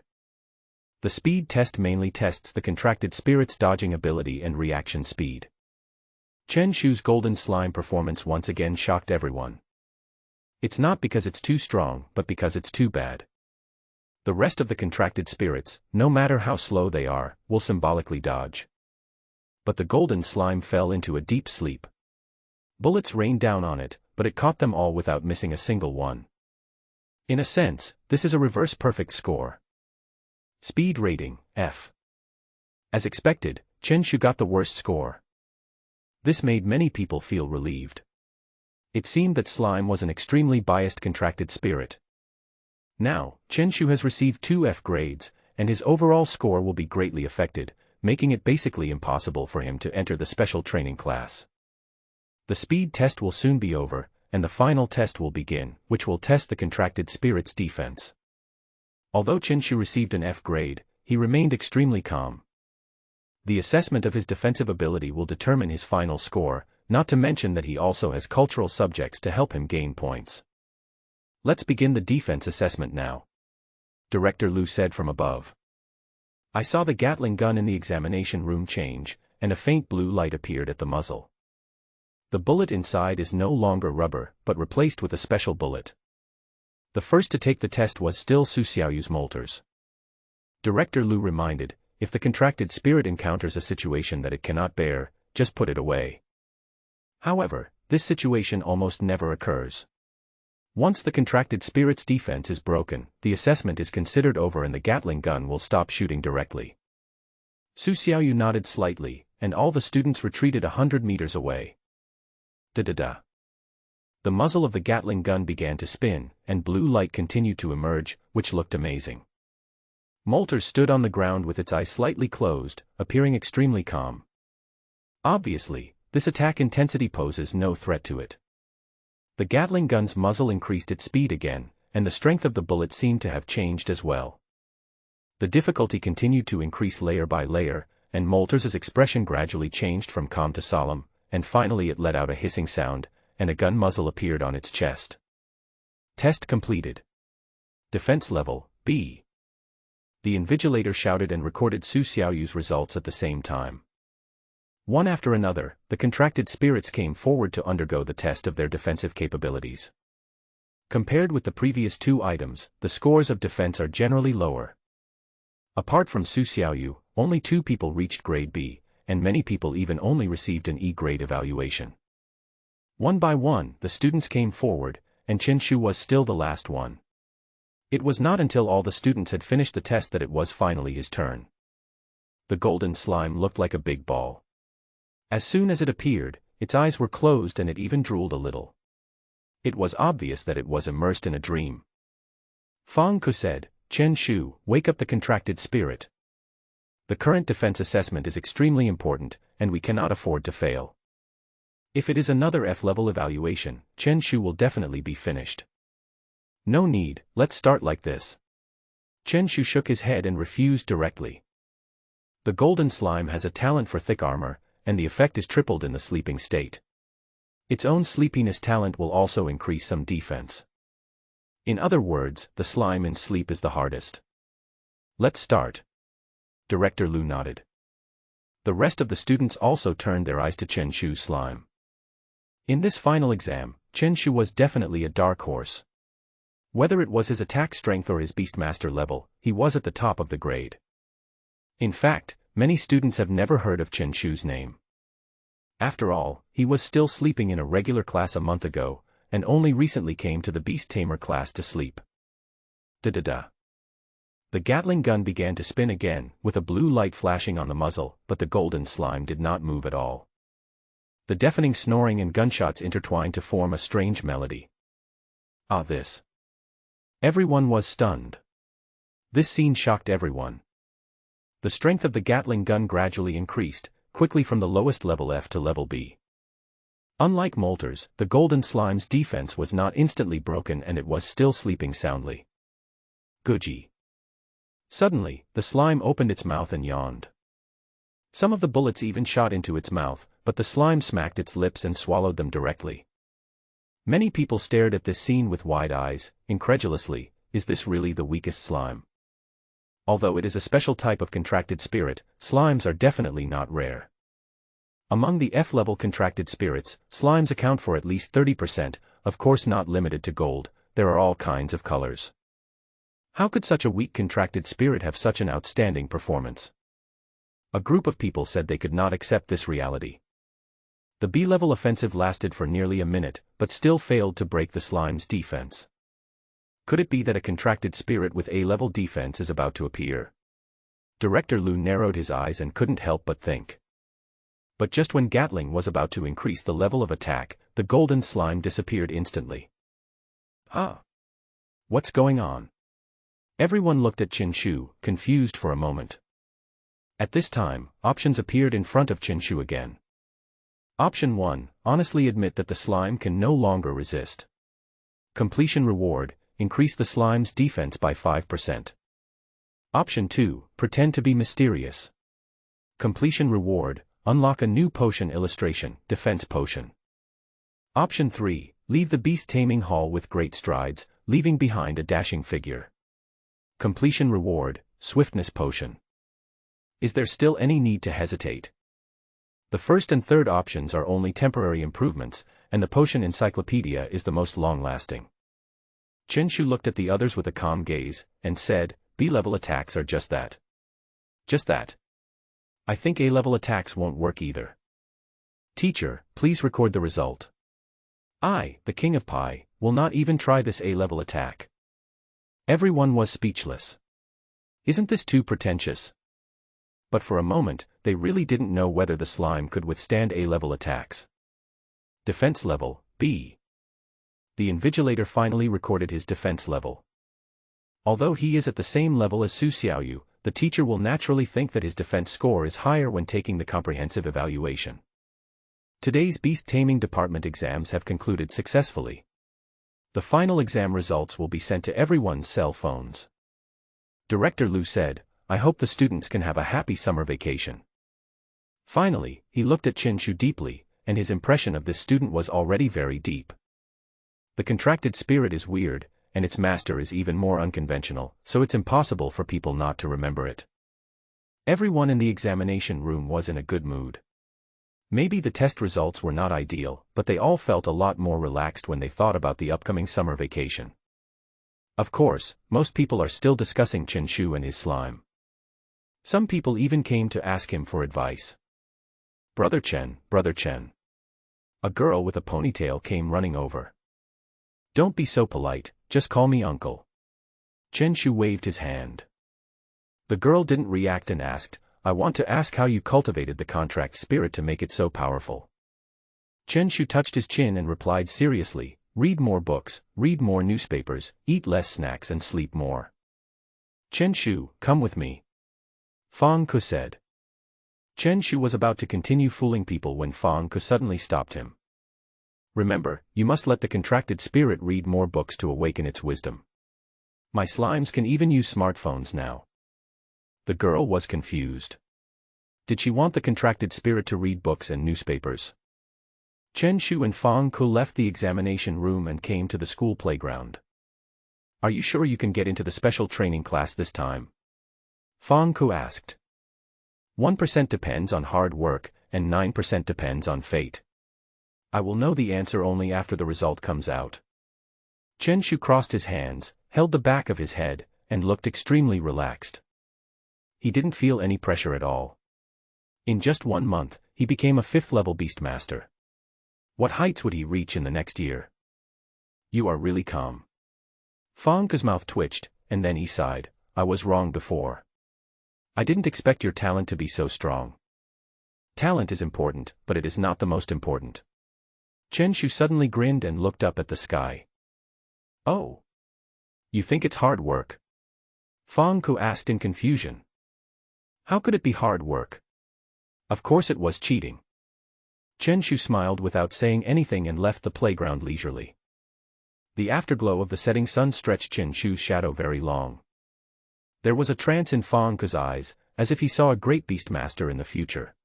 The speed test mainly tests the contracted spirit's dodging ability and reaction speed. Chen Shu's golden slime performance once again shocked everyone. It's not because it's too strong, but because it's too bad. The rest of the contracted spirits, no matter how slow they are, will symbolically dodge. But the golden slime fell into a deep sleep. Bullets rained down on it, but it caught them all without missing a single one. In a sense, this is a reverse perfect score. Speed rating, F. As expected, Chen Shu got the worst score. This made many people feel relieved. It seemed that slime was an extremely biased contracted spirit. Now, Chen Shu has received 2 F grades, and his overall score will be greatly affected, making it basically impossible for him to enter the special training class. The speed test will soon be over, and the final test will begin, which will test the contracted spirit's defense. Although Chen Shu received an F grade, he remained extremely calm. The assessment of his defensive ability will determine his final score, not to mention that he also has cultural subjects to help him gain points. Let's begin the defense assessment now. Director Lu said from above. I saw the Gatling gun in the examination room change, and a faint blue light appeared at the muzzle. The bullet inside is no longer rubber, but replaced with a special bullet. The first to take the test was still Su Xiaoyu's molters. Director Lu reminded, if the contracted spirit encounters a situation that it cannot bear, just put it away. However, this situation almost never occurs. Once the contracted spirit's defense is broken, the assessment is considered over and the Gatling gun will stop shooting directly. Su Xiaoyu nodded slightly, and all the students retreated 100 meters away. Da-da-da. The muzzle of the Gatling gun began to spin, and blue light continued to emerge, which looked amazing. Molters stood on the ground with its eyes slightly closed, appearing extremely calm. Obviously, this attack intensity poses no threat to it. The Gatling gun's muzzle increased its speed again, and the strength of the bullet seemed to have changed as well. The difficulty continued to increase layer by layer, and Molters's expression gradually changed from calm to solemn, and finally it let out a hissing sound, and a gun muzzle appeared on its chest. Test completed. Defense level, B. The invigilator shouted and recorded Su Xiaoyu's results at the same time. One after another, the contracted spirits came forward to undergo the test of their defensive capabilities. Compared with the previous two items, the scores of defense are generally lower. Apart from Su Xiaoyu, only 2 people reached grade B, and many people even only received an E grade evaluation. One by one, the students came forward, and Chen Shu was still the last one. It was not until all the students had finished the test that it was finally his turn. The golden slime looked like a big ball. As soon as it appeared, its eyes were closed and it even drooled a little. It was obvious that it was immersed in a dream. Fang Ku said, "Chen Shu, wake up the contracted spirit. The current defense assessment is extremely important, and we cannot afford to fail. If it is another F-level evaluation, Chen Shu will definitely be finished." "No need, let's start like this." Chen Shu shook his head and refused directly. The golden slime has a talent for thick armor, and the effect is tripled in the sleeping state. Its own sleepiness talent will also increase some defense. In other words, the slime in sleep is the hardest. "Let's start." Director Lu nodded. The rest of the students also turned their eyes to Chen Shu's slime. In this final exam, Chen Shu was definitely a dark horse. Whether it was his attack strength or his Beastmaster level, he was at the top of the grade. In fact, many students have never heard of Chen Shu's name. After all, he was still sleeping in a regular class a month ago, and only recently came to the Beast Tamer class to sleep. Da-da-da. The Gatling gun began to spin again, with a blue light flashing on the muzzle, but the golden slime did not move at all. The deafening snoring and gunshots intertwined to form a strange melody. Ah, this. Everyone was stunned. This scene shocked everyone. The strength of the Gatling gun gradually increased, quickly from the lowest level F to level B. Unlike Molters, the golden slime's defense was not instantly broken and it was still sleeping soundly. Guji. Suddenly, the slime opened its mouth and yawned. Some of the bullets even shot into its mouth, but the slime smacked its lips and swallowed them directly. Many people stared at this scene with wide eyes, incredulously. Is this really the weakest slime? Although it is a special type of contracted spirit, slimes are definitely not rare. Among the F-level contracted spirits, slimes account for at least 30%, of course not limited to gold. There are all kinds of colors. How could such a weak contracted spirit have such an outstanding performance? A group of people said they could not accept this reality. The B-level offensive lasted for nearly a minute, but still failed to break the slime's defense. Could it be that a contracted spirit with A-level defense is about to appear? Director Lu narrowed his eyes and couldn't help but think. But just when Gatling was about to increase the level of attack, the golden slime disappeared instantly. Huh? What's going on? Everyone looked at Chen Shu, confused for a moment. At this time, options appeared in front of Chen Shu again. Option 1, honestly admit that the slime can no longer resist. Completion reward, increase the slime's defense by 5%. Option 2, pretend to be mysterious. Completion reward, unlock a new potion illustration, defense potion. Option 3, leave the beast taming hall with great strides, leaving behind a dashing figure. Completion reward, swiftness potion. Is there still any need to hesitate? The first and third options are only temporary improvements, and the potion encyclopedia is the most long-lasting. Chen Shu looked at the others with a calm gaze, and said, B-level attacks are just that. Just that. I think A-level attacks won't work either. Teacher, please record the result. I, the King of Pi, will not even try this A-level attack. Everyone was speechless. Isn't this too pretentious? But for a moment, they really didn't know whether the slime could withstand A-level attacks. Defense level, B. The invigilator finally recorded his defense level. Although he is at the same level as Su Xiaoyu, the teacher will naturally think that his defense score is higher when taking the comprehensive evaluation. Today's beast taming department exams have concluded successfully. The final exam results will be sent to everyone's cell phones. Director Liu said, "I hope the students can have a happy summer vacation." Finally, he looked at Qinshu deeply, and his impression of this student was already very deep. The contracted spirit is weird, and its master is even more unconventional, so it's impossible for people not to remember it. Everyone in the examination room was in a good mood. Maybe the test results were not ideal, but they all felt a lot more relaxed when they thought about the upcoming summer vacation. Of course, most people are still discussing Qinshu and his slime. Some people even came to ask him for advice. Brother Chen. A girl with a ponytail came running over. "Don't be so polite, just call me uncle." Qinshu waved his hand. The girl didn't react and asked, "I want to ask how you cultivated the contract spirit to make it so powerful." Qinshu touched his chin and replied seriously, "Read more books, read more newspapers, eat less snacks and sleep more." "Qinshu, come with me," Fang Ke said. Qinshu was about to continue fooling people when Fang Ke suddenly stopped him. "Remember, you must let the contracted spirit read more books to awaken its wisdom. My slimes can even use smartphones now." The girl was confused. Did she want the contracted spirit to read books and newspapers? Qinshu and Fang Ke left the examination room and came to the school playground. "Are you sure you can get into the special training class this time?" Fang Ke asked. 1% depends on hard work, and 9% depends on fate. I will know the answer only after the result comes out. Qinshu crossed his hands, held the back of his head, and looked extremely relaxed. He didn't feel any pressure at all. In just 1 month, he became a 5th-level Beastmaster. What heights would he reach in the next year? "You are really calm." Fang Ke's mouth twitched, and then he sighed, "I was wrong before. I didn't expect your talent to be so strong." Talent is important, but it is not the most important. Qinshu suddenly grinned and looked up at the sky. "Oh. You think it's hard work?" Fang Ke asked in confusion. How could it be hard work? Of course it was cheating. Qinshu smiled without saying anything and left the playground leisurely. The afterglow of the setting sun stretched Qinshu's shadow very long. There was a trance in Fang Ke's eyes, as if he saw a great Beastmaster in the future.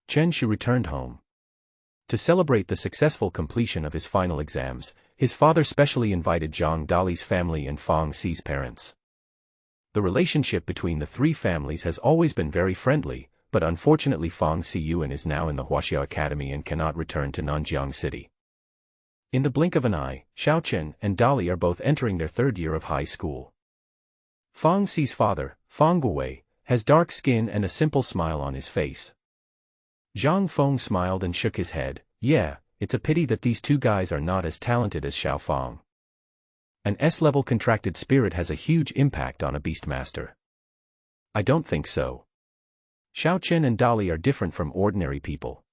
Qinshu returned home. To celebrate the successful completion of his final exams, his father specially invited Zhang Dali's family and Fang Xi's parents. The relationship between the three families has always been very friendly, but unfortunately Fang Xiyuan is now in the Huaxia Academy and cannot return to Nanjiang City. In the blink of an eye, Xiaochen and Dali are both entering their 3rd year of high school. Fang Xi's father, Fang Guowei, has dark skin and a simple smile on his face. Zhang Feng smiled and shook his head. "Yeah, it's a pity that these two guys are not as talented as Xiao Fang. An S-level contracted spirit has a huge impact on a Beastmaster." "I don't think so. Xiaochen and Dali are different from ordinary people.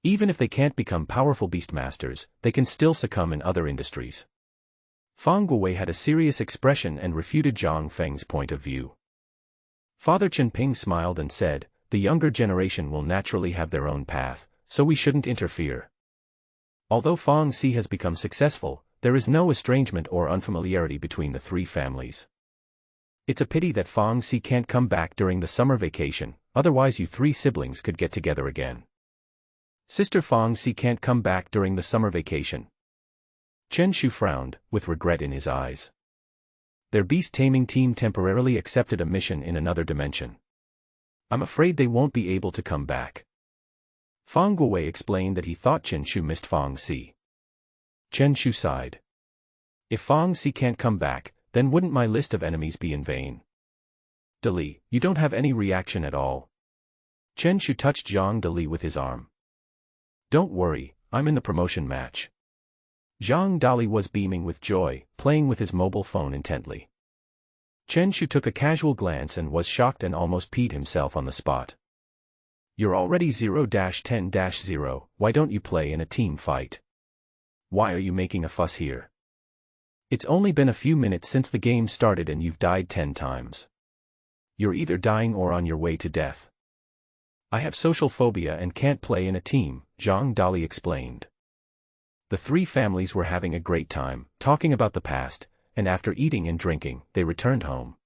Even if they can't become powerful Beastmasters, they can still succumb in other industries." Fang Guowei had a serious expression and refuted Zhang Feng's point of view. Father Chenping smiled and said, "The younger generation will naturally have their own path, so we shouldn't interfere. Although Fang Xi has become successful, there is no estrangement or unfamiliarity between the three families. It's a pity that Fang Xi can't come back during the summer vacation, otherwise you three siblings could get together again." "Sister Fang Xi can't come back during the summer vacation." Qinshu frowned, with regret in his eyes. Their beast-taming team temporarily accepted a mission in another dimension. "I'm afraid they won't be able to come back." Fang Guowei explained that he thought Qinshu missed Fang Xi. Qinshu sighed. "If Fang Xi can't come back, then wouldn't my list of enemies be in vain?" "Dali, you don't have any reaction at all." Qinshu touched Zhang Dali with his arm. "Don't worry, I'm in the promotion match." Zhang Dali was beaming with joy, playing with his mobile phone intently. Qinshu took a casual glance and was shocked and almost peed himself on the spot. "You're already 0-10-0, why don't you play in a team fight? Why are you making a fuss here? It's only been a few minutes since the game started and you've died 10 times. You're either dying or on your way to death." I have social phobia and can't play in a team, Zhang Dali explained. The three families were having a great time, talking about the past, and after eating and drinking, they returned home.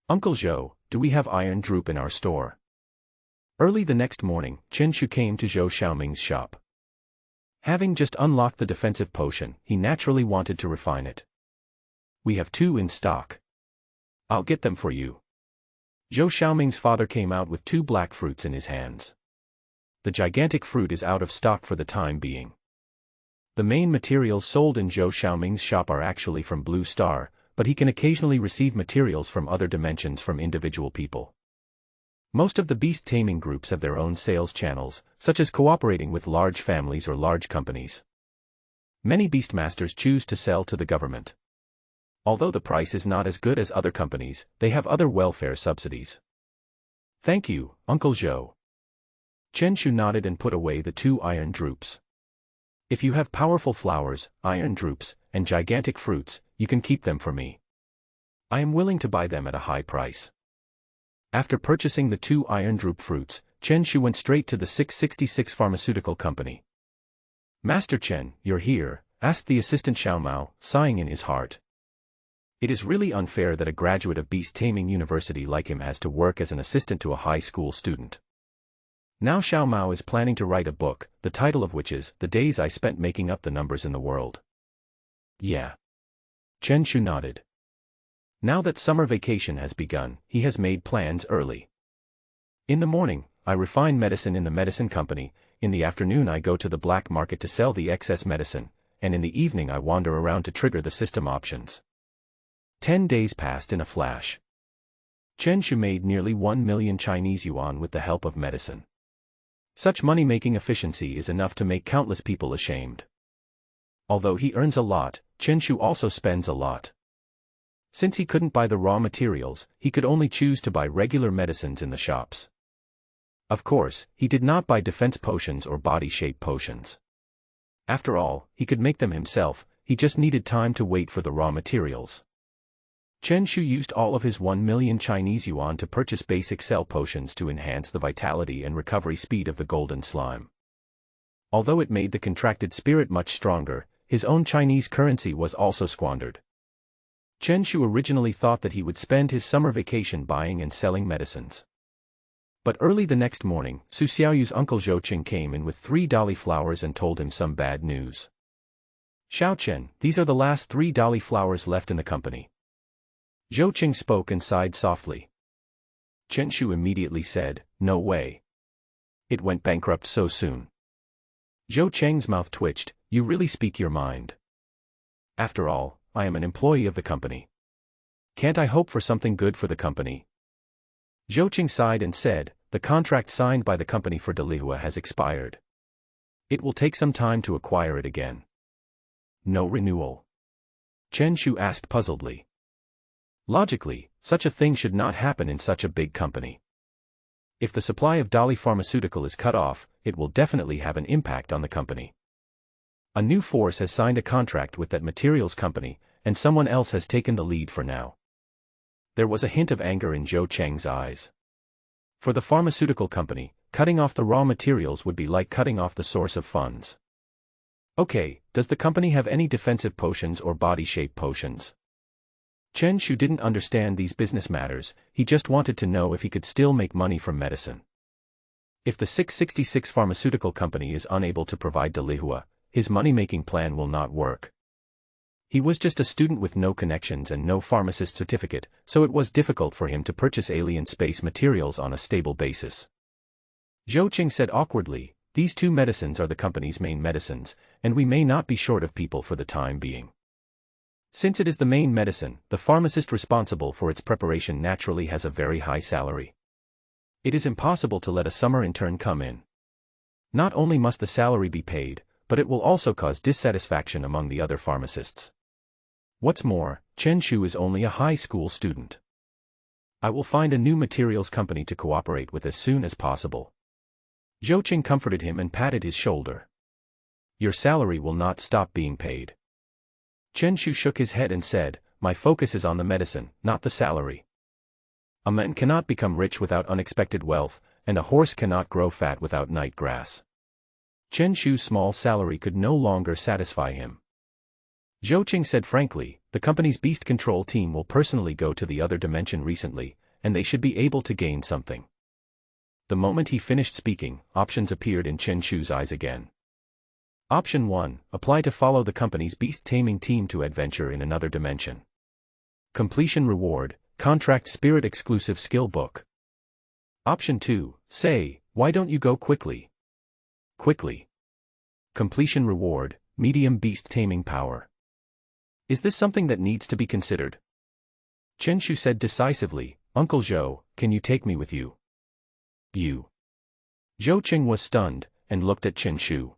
Uncle Zhou, do we have iron drupe in our store? Early the next morning, Chen Shu came to Zhou Xiaoming's shop. Having just unlocked the defensive potion, he naturally wanted to refine it. We have 2 in stock. I'll get them for you. Zhou Xiaoming's father came out with 2 black fruits in his hands. The gigantic fruit is out of stock for the time being. The main materials sold in Zhou Xiaoming's shop are actually from Blue Star, but he can occasionally receive materials from other dimensions from individual people. Most of the beast taming groups have their own sales channels, such as cooperating with large families or large companies. Many Beastmasters choose to sell to the government. Although the price is not as good as other companies, they have other welfare subsidies. Thank you, Uncle Zhou. Chen Shu nodded and put away the 2 iron drupes. If you have powerful flowers, iron drupes, and gigantic fruits, you can keep them for me. I am willing to buy them at a high price. After purchasing the 2 iron drupe fruits, Chen Shu went straight to the 666 pharmaceutical company. Master Chen, you're here, asked the assistant Xiao Mao, sighing in his heart. It is really unfair that a graduate of Beast Taming University like him has to work as an assistant to a high school student. Now Xiao Mao is planning to write a book, the title of which is The Days I Spent Making Up the Numbers in the World. Yeah. Chen Shu nodded. Now that summer vacation has begun, he has made plans early. In the morning, I refine medicine in the medicine company, in the afternoon I go to the black market to sell the excess medicine, and in the evening I wander around to trigger the system options. 10 days passed in a flash. Chen Shu made nearly 1 million Chinese yuan with the help of medicine. Such money-making efficiency is enough to make countless people ashamed. Although he earns a lot, Chen Shu also spends a lot. Since he couldn't buy the raw materials, he could only choose to buy regular medicines in the shops. Of course, he did not buy defense potions or body-shape potions. After all, he could make them himself, he just needed time to wait for the raw materials. Chen Shu used all of his 1 million Chinese yuan to purchase basic cell potions to enhance the vitality and recovery speed of the golden slime. Although it made the contracted spirit much stronger, his own Chinese currency was also squandered. Chen Shu originally thought that he would spend his summer vacation buying and selling medicines. But early the next morning, Su Xiaoyu's uncle Zhou Qing came in with 3 dali flowers and told him some bad news. Xiao Chen, these are the last 3 dali flowers left in the company. Zhou Qing spoke and sighed softly. Chen Shu immediately said, no way. It went bankrupt so soon. Zhou Cheng's mouth twitched, you really speak your mind. After all, I am an employee of the company. Can't I hope for something good for the company? Zhou Qing sighed and said, the contract signed by the company for Delihua has expired. It will take some time to acquire it again. No renewal. Chen Shu asked puzzledly. Logically, such a thing should not happen in such a big company. If the supply of Dali Pharmaceutical is cut off, it will definitely have an impact on the company. A new force has signed a contract with that materials company, and someone else has taken the lead for now. There was a hint of anger in Zhou Cheng's eyes. For the pharmaceutical company, cutting off the raw materials would be like cutting off the source of funds. Okay, does the company have any defensive potions or body-shape potions? Chen Shu didn't understand these business matters, he just wanted to know if he could still make money from medicine. If the 666 pharmaceutical company is unable to provide Delihua, his money-making plan will not work. He was just a student with no connections and no pharmacist certificate, so it was difficult for him to purchase alien space materials on a stable basis. Zhou Qing said awkwardly, these 2 medicines are the company's main medicines, and we may not be short of people for the time being. Since it is the main medicine, the pharmacist responsible for its preparation naturally has a very high salary. It is impossible to let a summer intern come in. Not only must the salary be paid, but it will also cause dissatisfaction among the other pharmacists. What's more, Chen Shu is only a high school student. I will find a new materials company to cooperate with as soon as possible. Zhou Qing comforted him and patted his shoulder. Your salary will not stop being paid. Chen Shu shook his head and said, my focus is on the medicine, not the salary. A man cannot become rich without unexpected wealth, and a horse cannot grow fat without night grass. Chen Shu's small salary could no longer satisfy him. Zhou Qing said frankly, the company's beast control team will personally go to the other dimension recently, and they should be able to gain something. The moment he finished speaking, options appeared in Chen Shu's eyes again. Option 1, apply to follow the company's beast taming team to adventure in another dimension. Completion reward, contract spirit exclusive skill book. Option 2, say, why don't you go quickly? Quickly. Completion reward, medium beast taming power. Is this something that needs to be considered? Chen Shu said decisively, Uncle Zhou, can you take me with you? You. Zhou Qing was stunned, and looked at Chen Shu.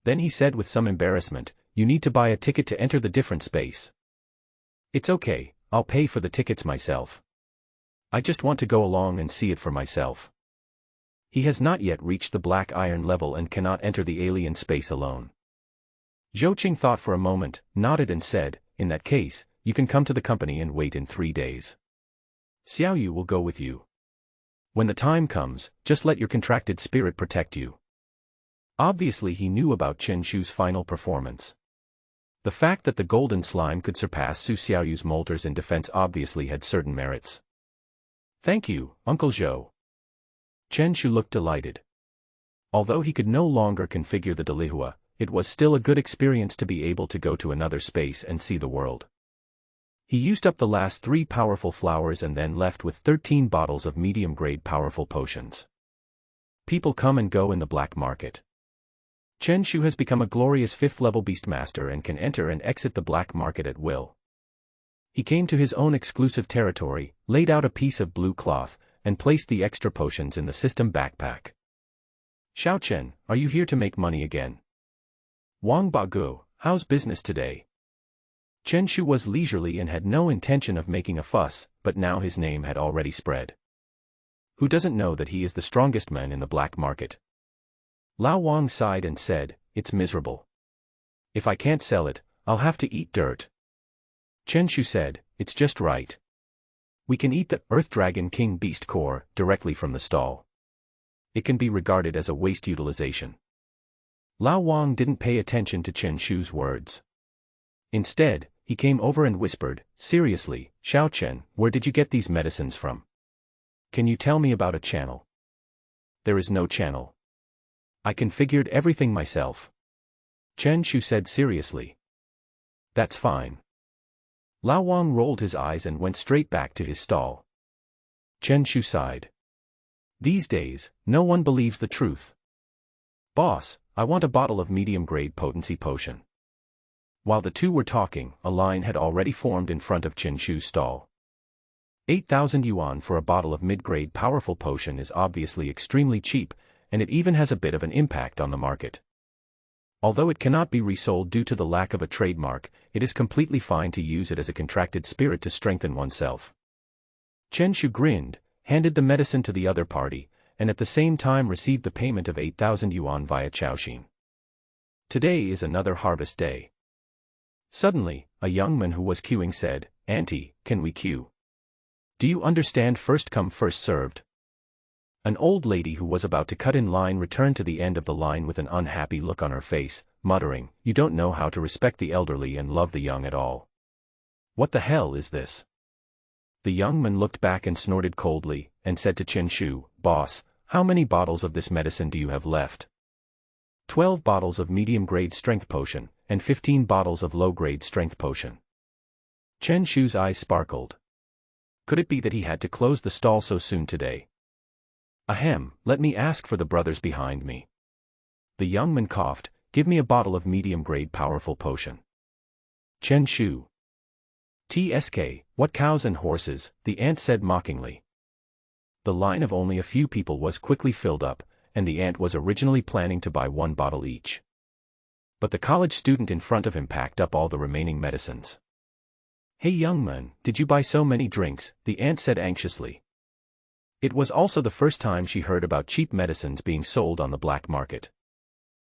Then he said with some embarrassment, you need to buy a ticket to enter the different space. It's okay, I'll pay for the tickets myself. I just want to go along and see it for myself. He has not yet reached the black iron level and cannot enter the alien space alone. Zhou Qing thought for a moment, nodded and said, in that case, you can come to the company and wait in 3 days. Xiao Yu will go with you. When the time comes, just let your contracted spirit protect you. Obviously he knew about Chen Shu's final performance. The fact that the golden slime could surpass Su Xiaoyu's molters in defense obviously had certain merits. Thank you, Uncle Zhou. Chen Shu looked delighted. Although he could no longer configure the Delihua, it was still a good experience to be able to go to another space and see the world. He used up the last 3 powerful flowers and then left with 13 bottles of medium-grade powerful potions. People come and go in the black market. Chen Shu has become a glorious 5th-level Beastmaster and can enter and exit the black market at will. He came to his own exclusive territory, laid out a piece of blue cloth, and placed the extra potions in the system backpack. Xiao Chen, are you here to make money again? Wang Bagu, how's business today? Chen Shu was leisurely and had no intention of making a fuss, but now his name had already spread. Who doesn't know that he is the strongest man in the black market? Lao Wang sighed and said, it's miserable. If I can't sell it, I'll have to eat dirt. Chen Shu said, it's just right. We can eat the Earth Dragon King Beast Core directly from the stall. It can be regarded as a waste utilization. Lao Wang didn't pay attention to Chen Shu's words. Instead, he came over and whispered, seriously, Xiao Chen, where did you get these medicines from? Can you tell me about a channel? There is no channel. I configured everything myself. Chen Shu said seriously. That's fine. Lao Wang rolled his eyes and went straight back to his stall. Chen Shu sighed. These days, no one believes the truth. Boss, I want a bottle of medium-grade potency potion. While the two were talking, a line had already formed in front of Chen Shu's stall. 8,000 yuan for a bottle of mid-grade powerful potion is obviously extremely cheap, and it even has a bit of an impact on the market. Although it cannot be resold due to the lack of a trademark, it is completely fine to use it as a contracted spirit to strengthen oneself. Chen Shu grinned, handed the medicine to the other party, and at the same time received the payment of 8,000 yuan via Chaoxin. Today is another harvest day. Suddenly, a young man who was queuing said, Auntie, can we queue? Do you understand first come first served? An old lady who was about to cut in line returned to the end of the line with an unhappy look on her face, muttering, you don't know how to respect the elderly and love the young at all. What the hell is this? The young man looked back and snorted coldly, and said to Chen Shu, Boss, how many bottles of this medicine do you have left? 12 bottles of medium-grade strength potion, and 15 bottles of low-grade strength potion. Chen Shu's eyes sparkled. Could it be that he had to close the stall so soon today? Ahem, let me ask for the brothers behind me. The young man coughed, give me a bottle of medium-grade powerful potion. Chen Shu. TSK, what cows and horses, the ant said mockingly. The line of only a few people was quickly filled up, and the ant was originally planning to buy 1 bottle each. But the college student in front of him packed up all the remaining medicines. Hey young man, did you buy so many drinks? The ant said anxiously. It was also the first time she heard about cheap medicines being sold on the black market.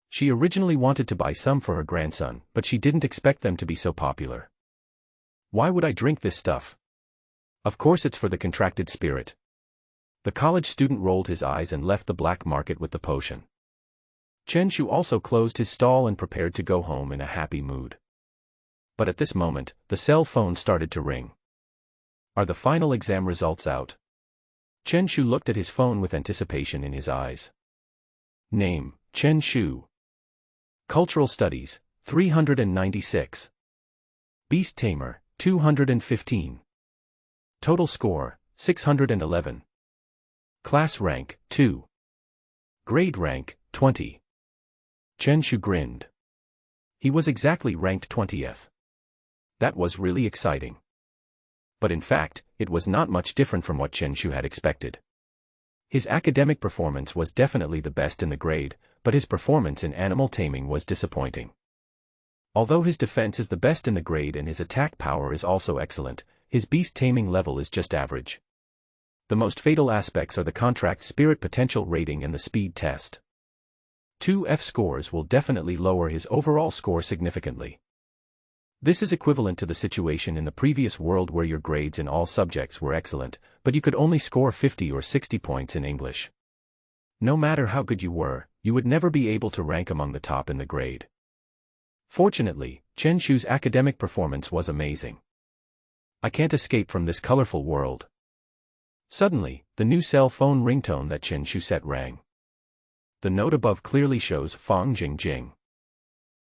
She originally wanted to buy some for her grandson, but she didn't expect them to be so popular. Why would I drink this stuff? Of course it's for the contracted spirit. The college student rolled his eyes and left the black market with the potion. Chen Shu also closed his stall and prepared to go home in a happy mood. But at this moment, the cell phone started to ring. Are the final exam results out? Chen Shu looked at his phone with anticipation in his eyes. Name, Chen Shu. Cultural Studies, 396. Beast Tamer, 215. Total score, 611. Class rank, 2. Grade rank, 20. Chen Shu grinned. He was exactly ranked 20th. That was really exciting. But in fact, it was not much different from what Chen Shu had expected. His academic performance was definitely the best in the grade, but his performance in animal taming was disappointing. Although his defense is the best in the grade and his attack power is also excellent, his beast taming level is just average. The most fatal aspects are the contract spirit potential rating and the speed test. 2 F scores will definitely lower his overall score significantly. This is equivalent to the situation in the previous world where your grades in all subjects were excellent, but you could only score 50 or 60 points in English. No matter how good you were, you would never be able to rank among the top in the grade. Fortunately, Chen Shu's academic performance was amazing. I can't escape from this colorful world. Suddenly, the new cell phone ringtone that Chen Shu set rang. The note above clearly shows Fang Jing Jing.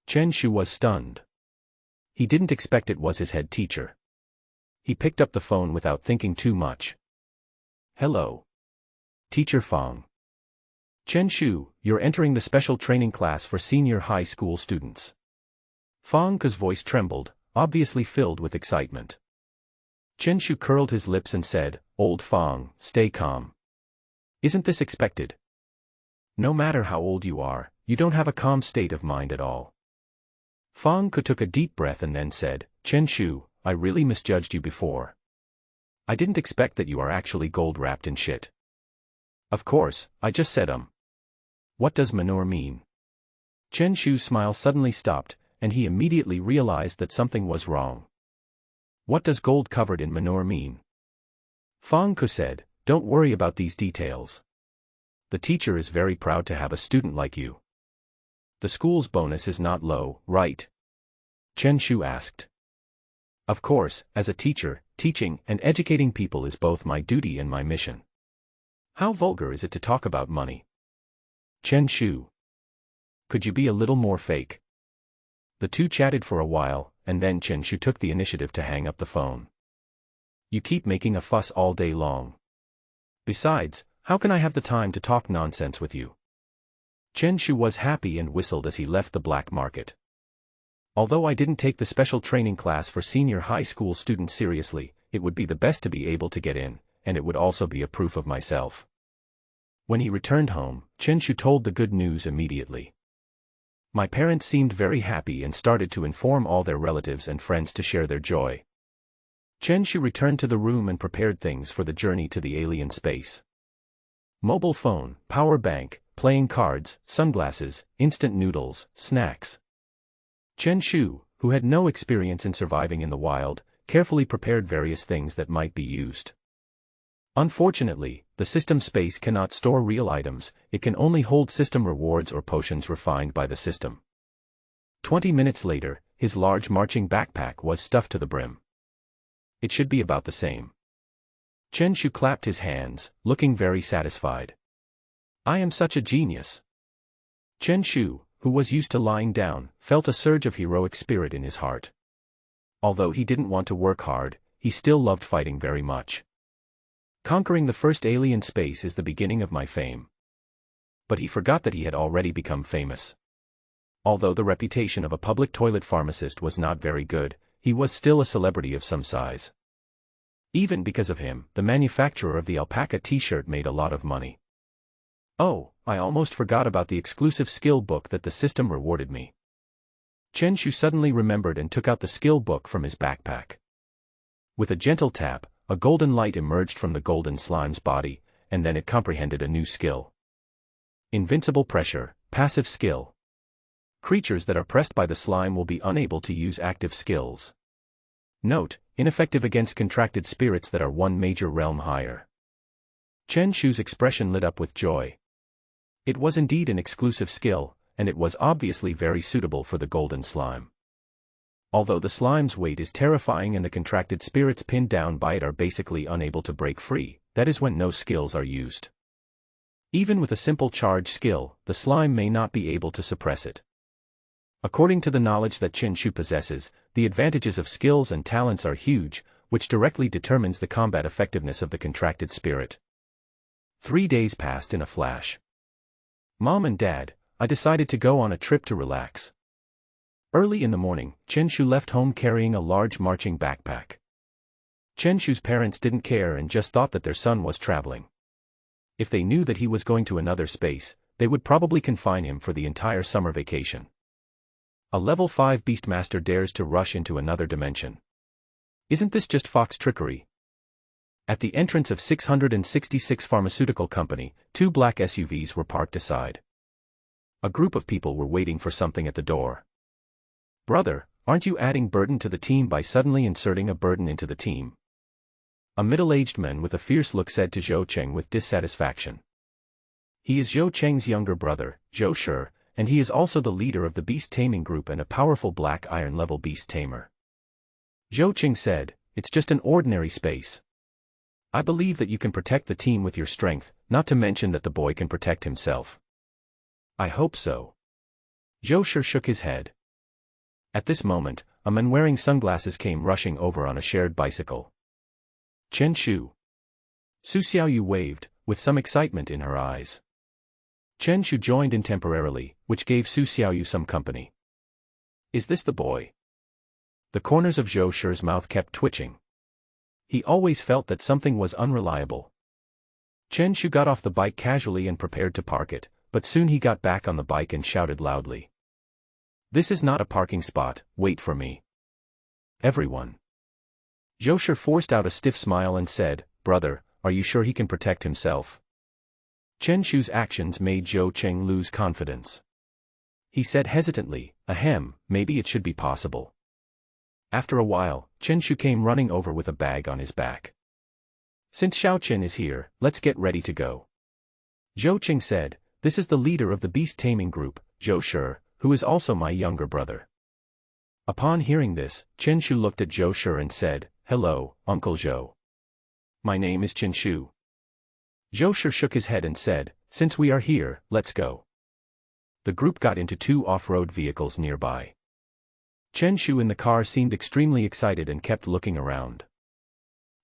Chen Shu was stunned. He didn't expect it was his head teacher. He picked up the phone without thinking too much. Hello. Teacher Fang. Chen Shu, you're entering the special training class for senior high school students. Fang's voice trembled, obviously filled with excitement. Chen Shu curled his lips and said, Old Fang, stay calm. Isn't this expected? No matter how old you are, you don't have a calm state of mind at all. Fang took a deep breath and then said, Chen Shu, I really misjudged you before. I didn't expect that you are actually gold wrapped in shit. Of course, I just said What does manure mean? Chen Shu's smile suddenly stopped, and he immediately realized that something was wrong. What does gold covered in manure mean? Fang said, don't worry about these details. The teacher is very proud to have a student like you. The school's bonus is not low, right? Chen Shu asked. Of course, as a teacher, teaching and educating people is both my duty and my mission. How vulgar is it to talk about money? Chen Shu. Could you be a little more fake? The two chatted for a while, and then Chen Shu took the initiative to hang up the phone. You keep making a fuss all day long. Besides, how can I have the time to talk nonsense with you? Chen Shu was happy and whistled as he left the black market. Although I didn't take the special training class for senior high school students seriously, it would be the best to be able to get in, and it would also be a proof of myself. When he returned home, Chen Shu told the good news immediately. My parents seemed very happy and started to inform all their relatives and friends to share their joy. Chen Shu returned to the room and prepared things for the journey to the alien space. Mobile phone, power bank, playing cards, sunglasses, instant noodles, snacks. Chen Shu, who had no experience in surviving in the wild, carefully prepared various things that might be used. Unfortunately, the system space cannot store real items, it can only hold system rewards or potions refined by the system. 20 minutes later, his large marching backpack was stuffed to the brim. It should be about the same. Chen Shu clapped his hands, looking very satisfied. I am such a genius. Chen Shu, who was used to lying down, felt a surge of heroic spirit in his heart. Although he didn't want to work hard, he still loved fighting very much. Conquering the first alien space is the beginning of my fame. But he forgot that he had already become famous. Although the reputation of a public toilet pharmacist was not very good, he was still a celebrity of some size. Even because of him, the manufacturer of the alpaca t-shirt made a lot of money. Oh, I almost forgot about the exclusive skill book that the system rewarded me. Chen Shu suddenly remembered and took out the skill book from his backpack. With a gentle tap, a golden light emerged from the golden slime's body, and then it comprehended a new skill. Invincible pressure, passive skill. Creatures that are pressed by the slime will be unable to use active skills. Note, ineffective against contracted spirits that are one major realm higher. Chen Shu's expression lit up with joy. It was indeed an exclusive skill, and it was obviously very suitable for the golden slime. Although the slime's weight is terrifying and the contracted spirits pinned down by it are basically unable to break free, that is when no skills are used. Even with a simple charge skill, the slime may not be able to suppress it. According to the knowledge that Chen Shu possesses, the advantages of skills and talents are huge, which directly determines the combat effectiveness of the contracted spirit. 3 days passed in a flash. Mom and Dad, I decided to go on a trip to relax. Early in the morning, Chen Shu left home carrying a large marching backpack. Chen Shu's parents didn't care and just thought that their son was traveling. If they knew that he was going to another space, they would probably confine him for the entire summer vacation. A level 5 Beastmaster dares to rush into another dimension. Isn't this just fox trickery? At the entrance of 666 Pharmaceutical Company, 2 black SUVs were parked aside. A group of people were waiting for something at the door. Brother, aren't you adding burden to the team by suddenly inserting a burden into the team? A middle-aged man with a fierce look said to Zhou Cheng with dissatisfaction. He is Zhou Cheng's younger brother, Zhou Shi, and he is also the leader of the beast taming group and a powerful black iron-level beast tamer. Zhou Cheng said, it's just an ordinary space. I believe that you can protect the team with your strength, not to mention that the boy can protect himself. I hope so. Zhou Shi shook his head. At this moment, a man wearing sunglasses came rushing over on a shared bicycle. Chen Shu. Su Xiaoyu waved, with some excitement in her eyes. Chen Shu joined in temporarily, which gave Su Xiaoyu some company. Is this the boy? The corners of Zhou Shi's mouth kept twitching. He always felt that something was unreliable. Chen Shu got off the bike casually and prepared to park it, but soon he got back on the bike and shouted loudly. This is not a parking spot, wait for me. Everyone. Zhou Shi forced out a stiff smile and said, Brother, are you sure he can protect himself? Chen Shu's actions made Zhou Cheng lose confidence. He said hesitantly, ahem, maybe it should be possible. After a while, Chen Shu came running over with a bag on his back. Since Xiao Chen is here, let's get ready to go. Zhou Cheng said, this is the leader of the beast taming group, Zhou Shi, who is also my younger brother. Upon hearing this, Chen Shu looked at Zhou Shi and said, hello, Uncle Zhou. My name is Chen Shu. Zhou Shi shook his head and said, since we are here, let's go. The group got into 2 off-road vehicles nearby. Chen Shu in the car seemed extremely excited and kept looking around.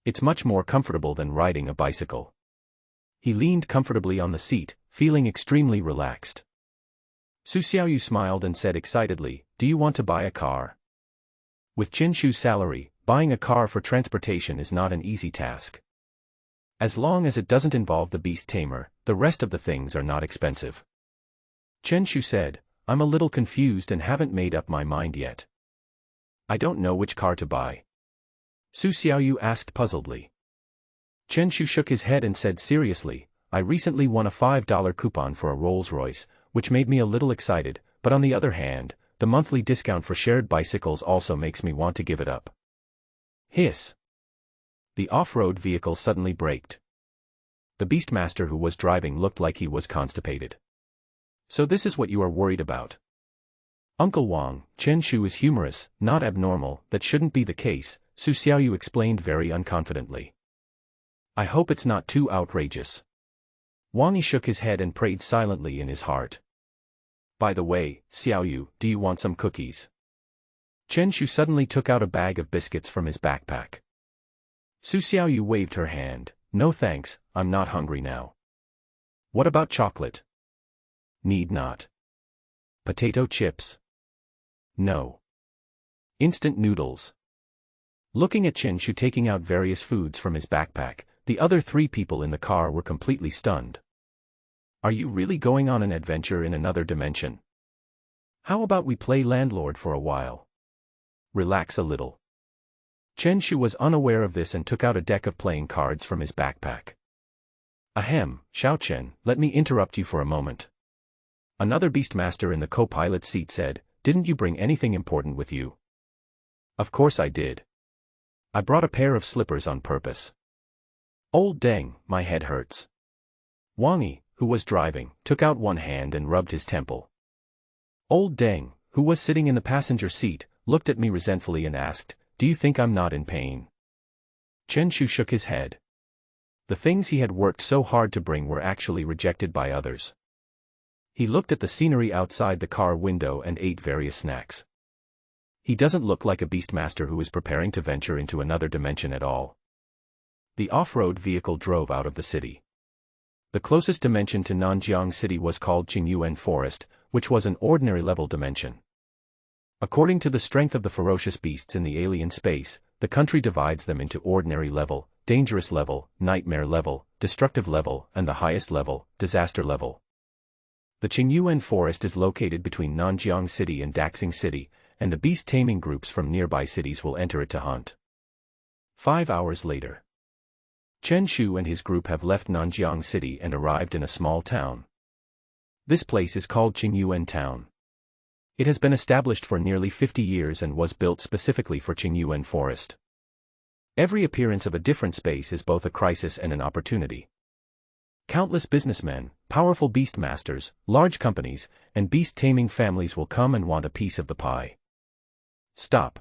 It's much more comfortable than riding a bicycle. He leaned comfortably on the seat, feeling extremely relaxed. Su Xiaoyu smiled and said excitedly, do you want to buy a car? With Chen Shu's salary, buying a car for transportation is not an easy task. As long as it doesn't involve the beast tamer, the rest of the things are not expensive. Chen Shu said, I'm a little confused and haven't made up my mind yet. I don't know which car to buy. Su Xiaoyu asked puzzledly. Chen Shu shook his head and said seriously, I recently won a $5 coupon for a Rolls-Royce, which made me a little excited, but on the other hand, the monthly discount for shared bicycles also makes me want to give it up. Hiss. The off-road vehicle suddenly braked. The Beastmaster who was driving looked like he was constipated. So this is what you are worried about. Uncle Wang, Chen Shu is humorous, not abnormal, that shouldn't be the case, Su Xiaoyu explained very unconfidently. I hope it's not too outrageous. Wang Yi shook his head and prayed silently in his heart. By the way, Xiaoyu, do you want some cookies? Chen Shu suddenly took out a bag of biscuits from his backpack. Su Xiaoyu waved her hand, no thanks, I'm not hungry now. What about chocolate? Need not. Potato chips? No. Instant noodles? Looking at Chen Shu taking out various foods from his backpack, the other 3 people in the car were completely stunned. Are you really going on an adventure in another dimension? How about we play landlord for a while? Relax a little. Chen Shu was unaware of this and took out a deck of playing cards from his backpack. Ahem, Xiao Chen, let me interrupt you for a moment. Another Beastmaster in the co-pilot seat said, didn't you bring anything important with you? Of course I did. I brought a pair of slippers on purpose. Old dang, my head hurts. Wang Yi, who was driving, took out one hand and rubbed his temple. Old Deng, who was sitting in the passenger seat, looked at me resentfully and asked, "Do you think I'm not in pain?" Chen Shu shook his head. The things he had worked so hard to bring were actually rejected by others. He looked at the scenery outside the car window and ate various snacks. He doesn't look like a Beastmaster who is preparing to venture into another dimension at all. The off-road vehicle drove out of the city. The closest dimension to Nanjiang City was called Qingyuan Forest, which was an ordinary level dimension. According to the strength of the ferocious beasts in the alien space, the country divides them into ordinary level, dangerous level, nightmare level, destructive level, and the highest level, disaster level. The Qingyuan Forest is located between Nanjiang City and Daxing City, and the beast-taming groups from nearby cities will enter it to hunt. 5 hours later, Chen Shu and his group have left Nanjiang City and arrived in a small town. This place is called Qingyuan Town. It has been established for nearly 50 years and was built specifically for Qingyuan Forest. Every appearance of a different space is both a crisis and an opportunity. Countless businessmen, powerful beastmasters, large companies, and beast-taming families will come and want a piece of the pie. Stop.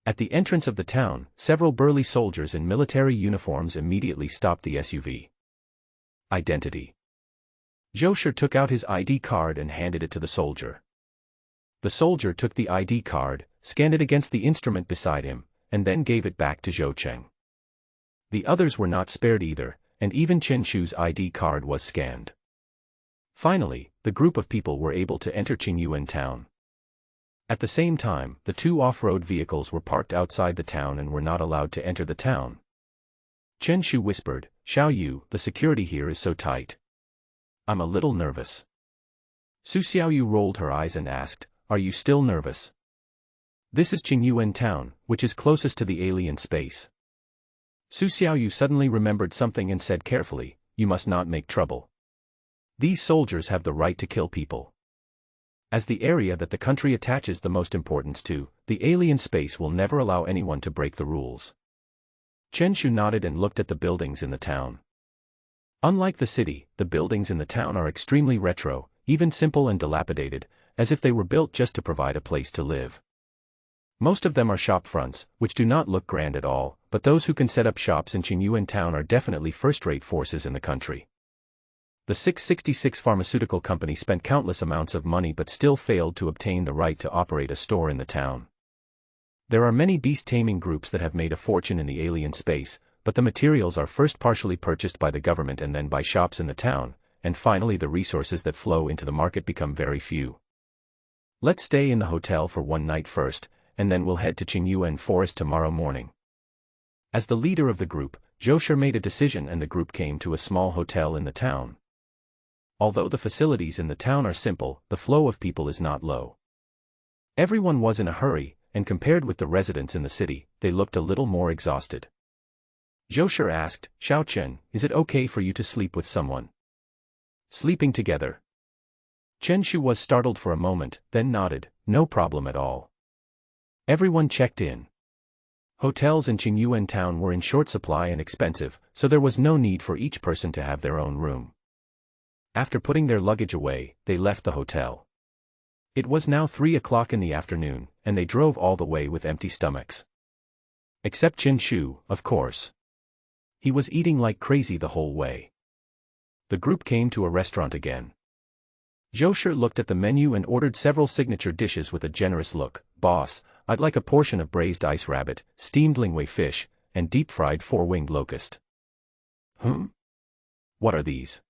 At the entrance of the town, several burly soldiers in military uniforms immediately stopped the SUV. Identity. Zhou took out his ID card and handed it to the soldier. The soldier took the ID card, scanned it against the instrument beside him, and then gave it back to Zhou Cheng. The others were not spared either, and even Chen Shu's ID card was scanned. Finally, the group of people were able to enter Qingyuan Town. At the same time, the 2 off-road vehicles were parked outside the town and were not allowed to enter the town. Chen Shu whispered, "Xiao Yu, the security here is so tight. I'm a little nervous." Su Xiaoyu rolled her eyes and asked, "Are you still nervous?" This is Qingyuan Town, which is closest to the alien space. Su Xiaoyu suddenly remembered something and said carefully, "You must not make trouble. These soldiers have the right to kill people. As the area that the country attaches the most importance to, the alien space will never allow anyone to break the rules." Chen Shu nodded and looked at the buildings in the town. Unlike the city, the buildings in the town are extremely retro, even simple and dilapidated, as if they were built just to provide a place to live. Most of them are shop fronts, which do not look grand at all, but those who can set up shops in Qingyuan Town are definitely first-rate forces in the country. The 666 pharmaceutical company spent countless amounts of money but still failed to obtain the right to operate a store in the town. There are many beast-taming groups that have made a fortune in the alien space, but the materials are first partially purchased by the government and then by shops in the town, and finally the resources that flow into the market become very few. Let's stay in the hotel for one night first, and then we'll head to Qingyuan Forest tomorrow morning. As the leader of the group, Zhou made a decision and the group came to a small hotel in the town. Although the facilities in the town are simple, the flow of people is not low. Everyone was in a hurry, and compared with the residents in the city, they looked a little more exhausted. Zhou asked, "Xiao Chen, is it okay for you to sleep with someone?" Sleeping together. Chen Shu was startled for a moment, then nodded, "No problem at all." Everyone checked in. Hotels in Qingyuan Town were in short supply and expensive, so there was no need for each person to have their own room. After putting their luggage away, they left the hotel. It was now 3 o'clock in the afternoon, and they drove all the way with empty stomachs. Except Chen Shu, of course. He was eating like crazy the whole way. The group came to a restaurant again. Zhou looked at the menu and ordered several signature dishes with a generous look. "Boss, I'd like a portion of braised ice rabbit, steamed lingwei fish, and deep-fried 4-winged locust." What are these?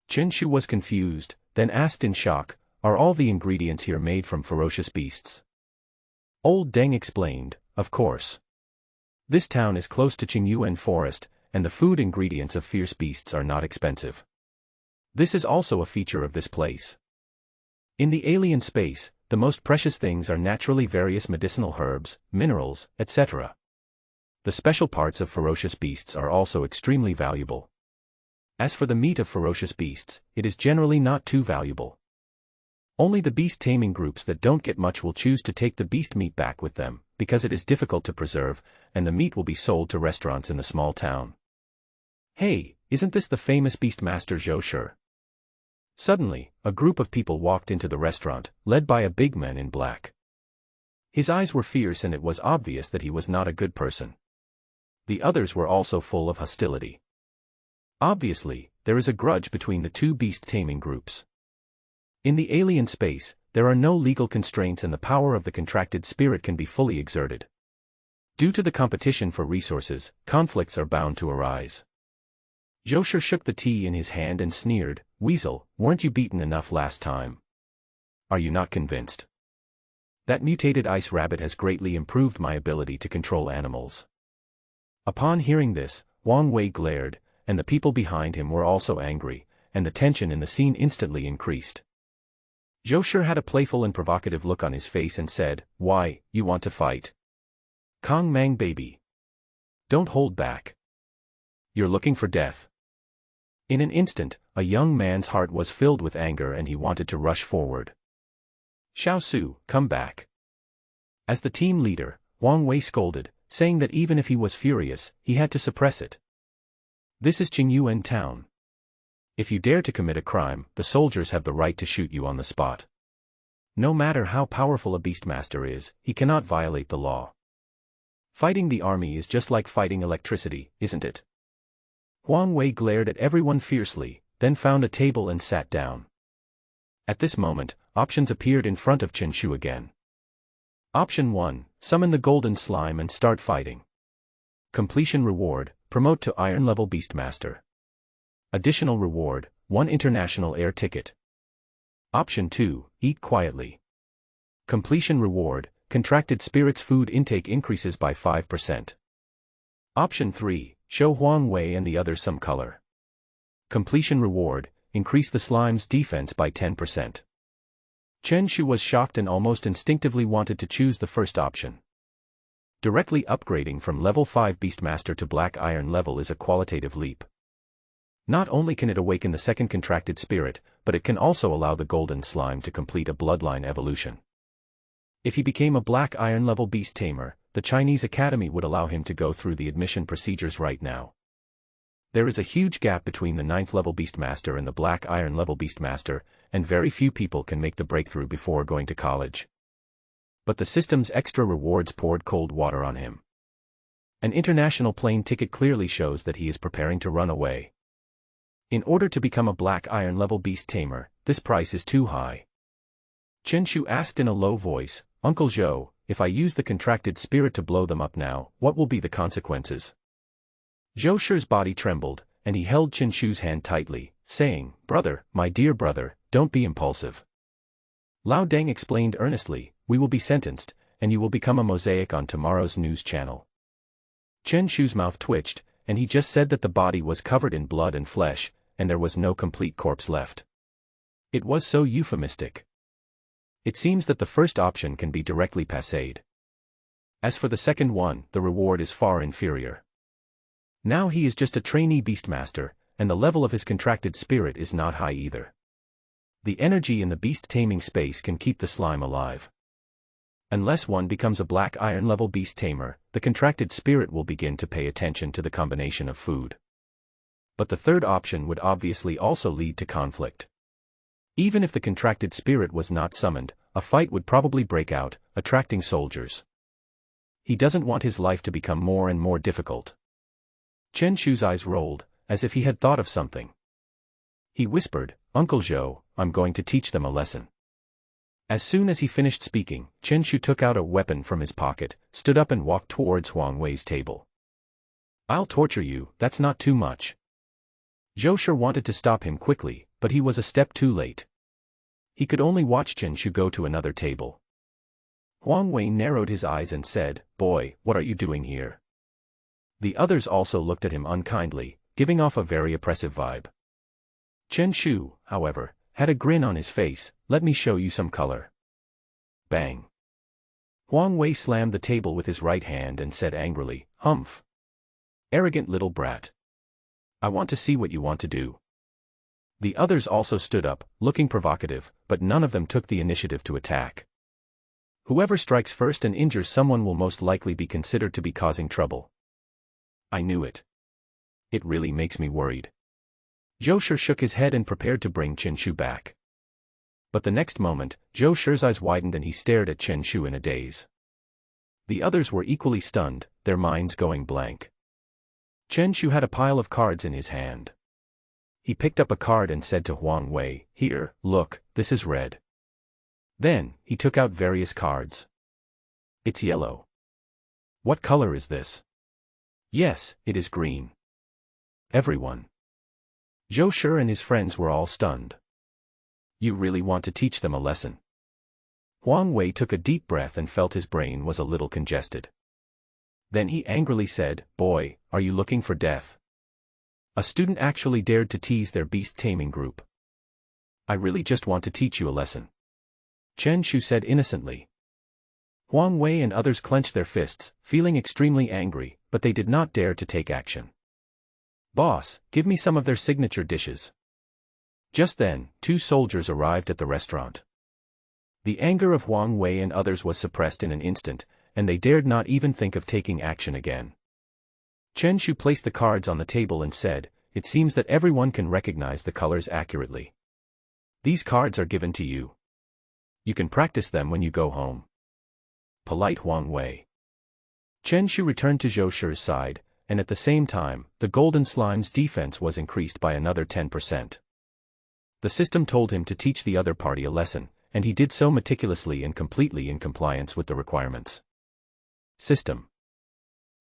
Chen Shu was confused, then asked in shock, "Are all the ingredients here made from ferocious beasts?" Old Deng explained, "Of course. This town is close to Qingyuan Forest, and the food ingredients of fierce beasts are not expensive. This is also a feature of this place. In the alien space, the most precious things are naturally various medicinal herbs, minerals, etc. The special parts of ferocious beasts are also extremely valuable. As for the meat of ferocious beasts, it is generally not too valuable. Only the beast-taming groups that don't get much will choose to take the beast meat back with them, because it is difficult to preserve, and the meat will be sold to restaurants in the small town." "Hey, isn't this the famous Beastmaster Zhou Shi? Suddenly, a group of people walked into the restaurant, led by a big man in black. His eyes were fierce and it was obvious that he was not a good person. The others were also full of hostility. Obviously, there is a grudge between the two beast-taming groups. In the alien space, there are no legal constraints and the power of the contracted spirit can be fully exerted. Due to the competition for resources, conflicts are bound to arise. Zhou Shi shook the tea in his hand and sneered, "Weasel, weren't you beaten enough last time? Are you not convinced? That mutated ice rabbit has greatly improved my ability to control animals." Upon hearing this, Wang Wei glared, and the people behind him were also angry, and the tension in the scene instantly increased. Zhou Shi had a playful and provocative look on his face and said, "Why, you want to fight? Kong Mang baby. Don't hold back. You're looking for death." In an instant, a young man's heart was filled with anger and he wanted to rush forward. "Xiao Su, come back." As the team leader, Wang Wei scolded, saying that even if he was furious, he had to suppress it. "This is Qingyuan town. If you dare to commit a crime, the soldiers have the right to shoot you on the spot. No matter how powerful a Beastmaster is, he cannot violate the law. Fighting the army is just like fighting electricity, isn't it?" Wang Wei glared at everyone fiercely, then found a table and sat down. At this moment, options appeared in front of Chen Shu again. Option 1, summon the golden slime and start fighting. Completion reward, promote to Iron level Beastmaster. Additional reward, 1 international air ticket. Option 2, eat quietly. Completion reward, contracted spirits food intake increases by 5%. Option 3, show Wang Wei and the others some color. Completion reward, increase the slime's defense by 10%. Chen Shu was shocked and almost instinctively wanted to choose the first option. Directly upgrading from level 5 Beastmaster to Black Iron level is a qualitative leap. Not only can it awaken the second contracted spirit, but it can also allow the golden slime to complete a bloodline evolution. If he became a Black Iron level beast tamer, the Chinese Academy would allow him to go through the admission procedures right now. There is a huge gap between the 9th level Beastmaster and the Black Iron level Beastmaster, and very few people can make the breakthrough before going to college. But the system's extra rewards poured cold water on him. An international plane ticket clearly shows that he is preparing to run away. In order to become a Black Iron level beast tamer, this price is too high. Chen Shu asked in a low voice, "Uncle Zhou, if I use the contracted spirit to blow them up now, what will be the consequences?" Zhou Shi's body trembled, and he held Chen Shu's hand tightly, saying, "Brother, my dear brother, don't be impulsive." Lao Deng explained earnestly, "We will be sentenced, and you will become a mosaic on tomorrow's news channel." Chen Shu's mouth twitched, and he just said that the body was covered in blood and flesh, and there was no complete corpse left. It was so euphemistic. It seems that the first option can be directly passed. As for the second one, the reward is far inferior. Now he is just a trainee Beastmaster, and the level of his contracted spirit is not high either. The energy in the beast-taming space can keep the slime alive. Unless one becomes a Black Iron level beast tamer, the contracted spirit will begin to pay attention to the combination of food. But the third option would obviously also lead to conflict. Even if the contracted spirit was not summoned, a fight would probably break out, attracting soldiers. He doesn't want his life to become more and more difficult. Chen Shu's eyes rolled, as if he had thought of something. He whispered, "Uncle Zhou, I'm going to teach them a lesson." As soon as he finished speaking, Chen Shu took out a weapon from his pocket, stood up and walked towards Wang Wei's table. "I'll torture you, that's not too much." Zhou Shi wanted to stop him quickly, but he was a step too late. He could only watch Chen Shu go to another table. Wang Wei narrowed his eyes and said, "Boy, what are you doing here?" The others also looked at him unkindly, giving off a very oppressive vibe. Chen Shu, however, had a grin on his face. "Let me show you some color." Bang. Wang Wei slammed the table with his right hand and said angrily, "Humph. Arrogant little brat. I want to see what you want to do." The others also stood up, looking provocative, but none of them took the initiative to attack. Whoever strikes first and injures someone will most likely be considered to be causing trouble. I knew it. It really makes me worried. Zhou Shi shook his head and prepared to bring Chen Shu back. But the next moment, Zhou Shi's eyes widened and he stared at Chen Shu in a daze. The others were equally stunned, their minds going blank. Chen Shu had a pile of cards in his hand. He picked up a card and said to Huang Wei, "Here, look, this is red." Then, he took out various cards. "It's yellow." "What color is this?" "Yes, it is green." Everyone. Zhou Shi and his friends were all stunned. "You really want to teach them a lesson?" Huang Wei took a deep breath and felt his brain was a little congested. Then he angrily said, "Boy, are you looking for death?" A student actually dared to tease their beast-taming group. "I really just want to teach you a lesson," Chen Shu said innocently. Huang Wei and others clenched their fists, feeling extremely angry, but they did not dare to take action. "Boss, give me some of their signature dishes." Just then, 2 soldiers arrived at the restaurant. The anger of Huang Wei and others was suppressed in an instant, and they dared not even think of taking action again. Chen Shu placed the cards on the table and said, "It seems that everyone can recognize the colors accurately. These cards are given to you. You can practice them when you go home." Polite Huang Wei. Chen Shu returned to Zhou Shi's side, and at the same time, the Golden Slime's defense was increased by another 10%. The system told him to teach the other party a lesson, and he did so meticulously and completely in compliance with the requirements. System.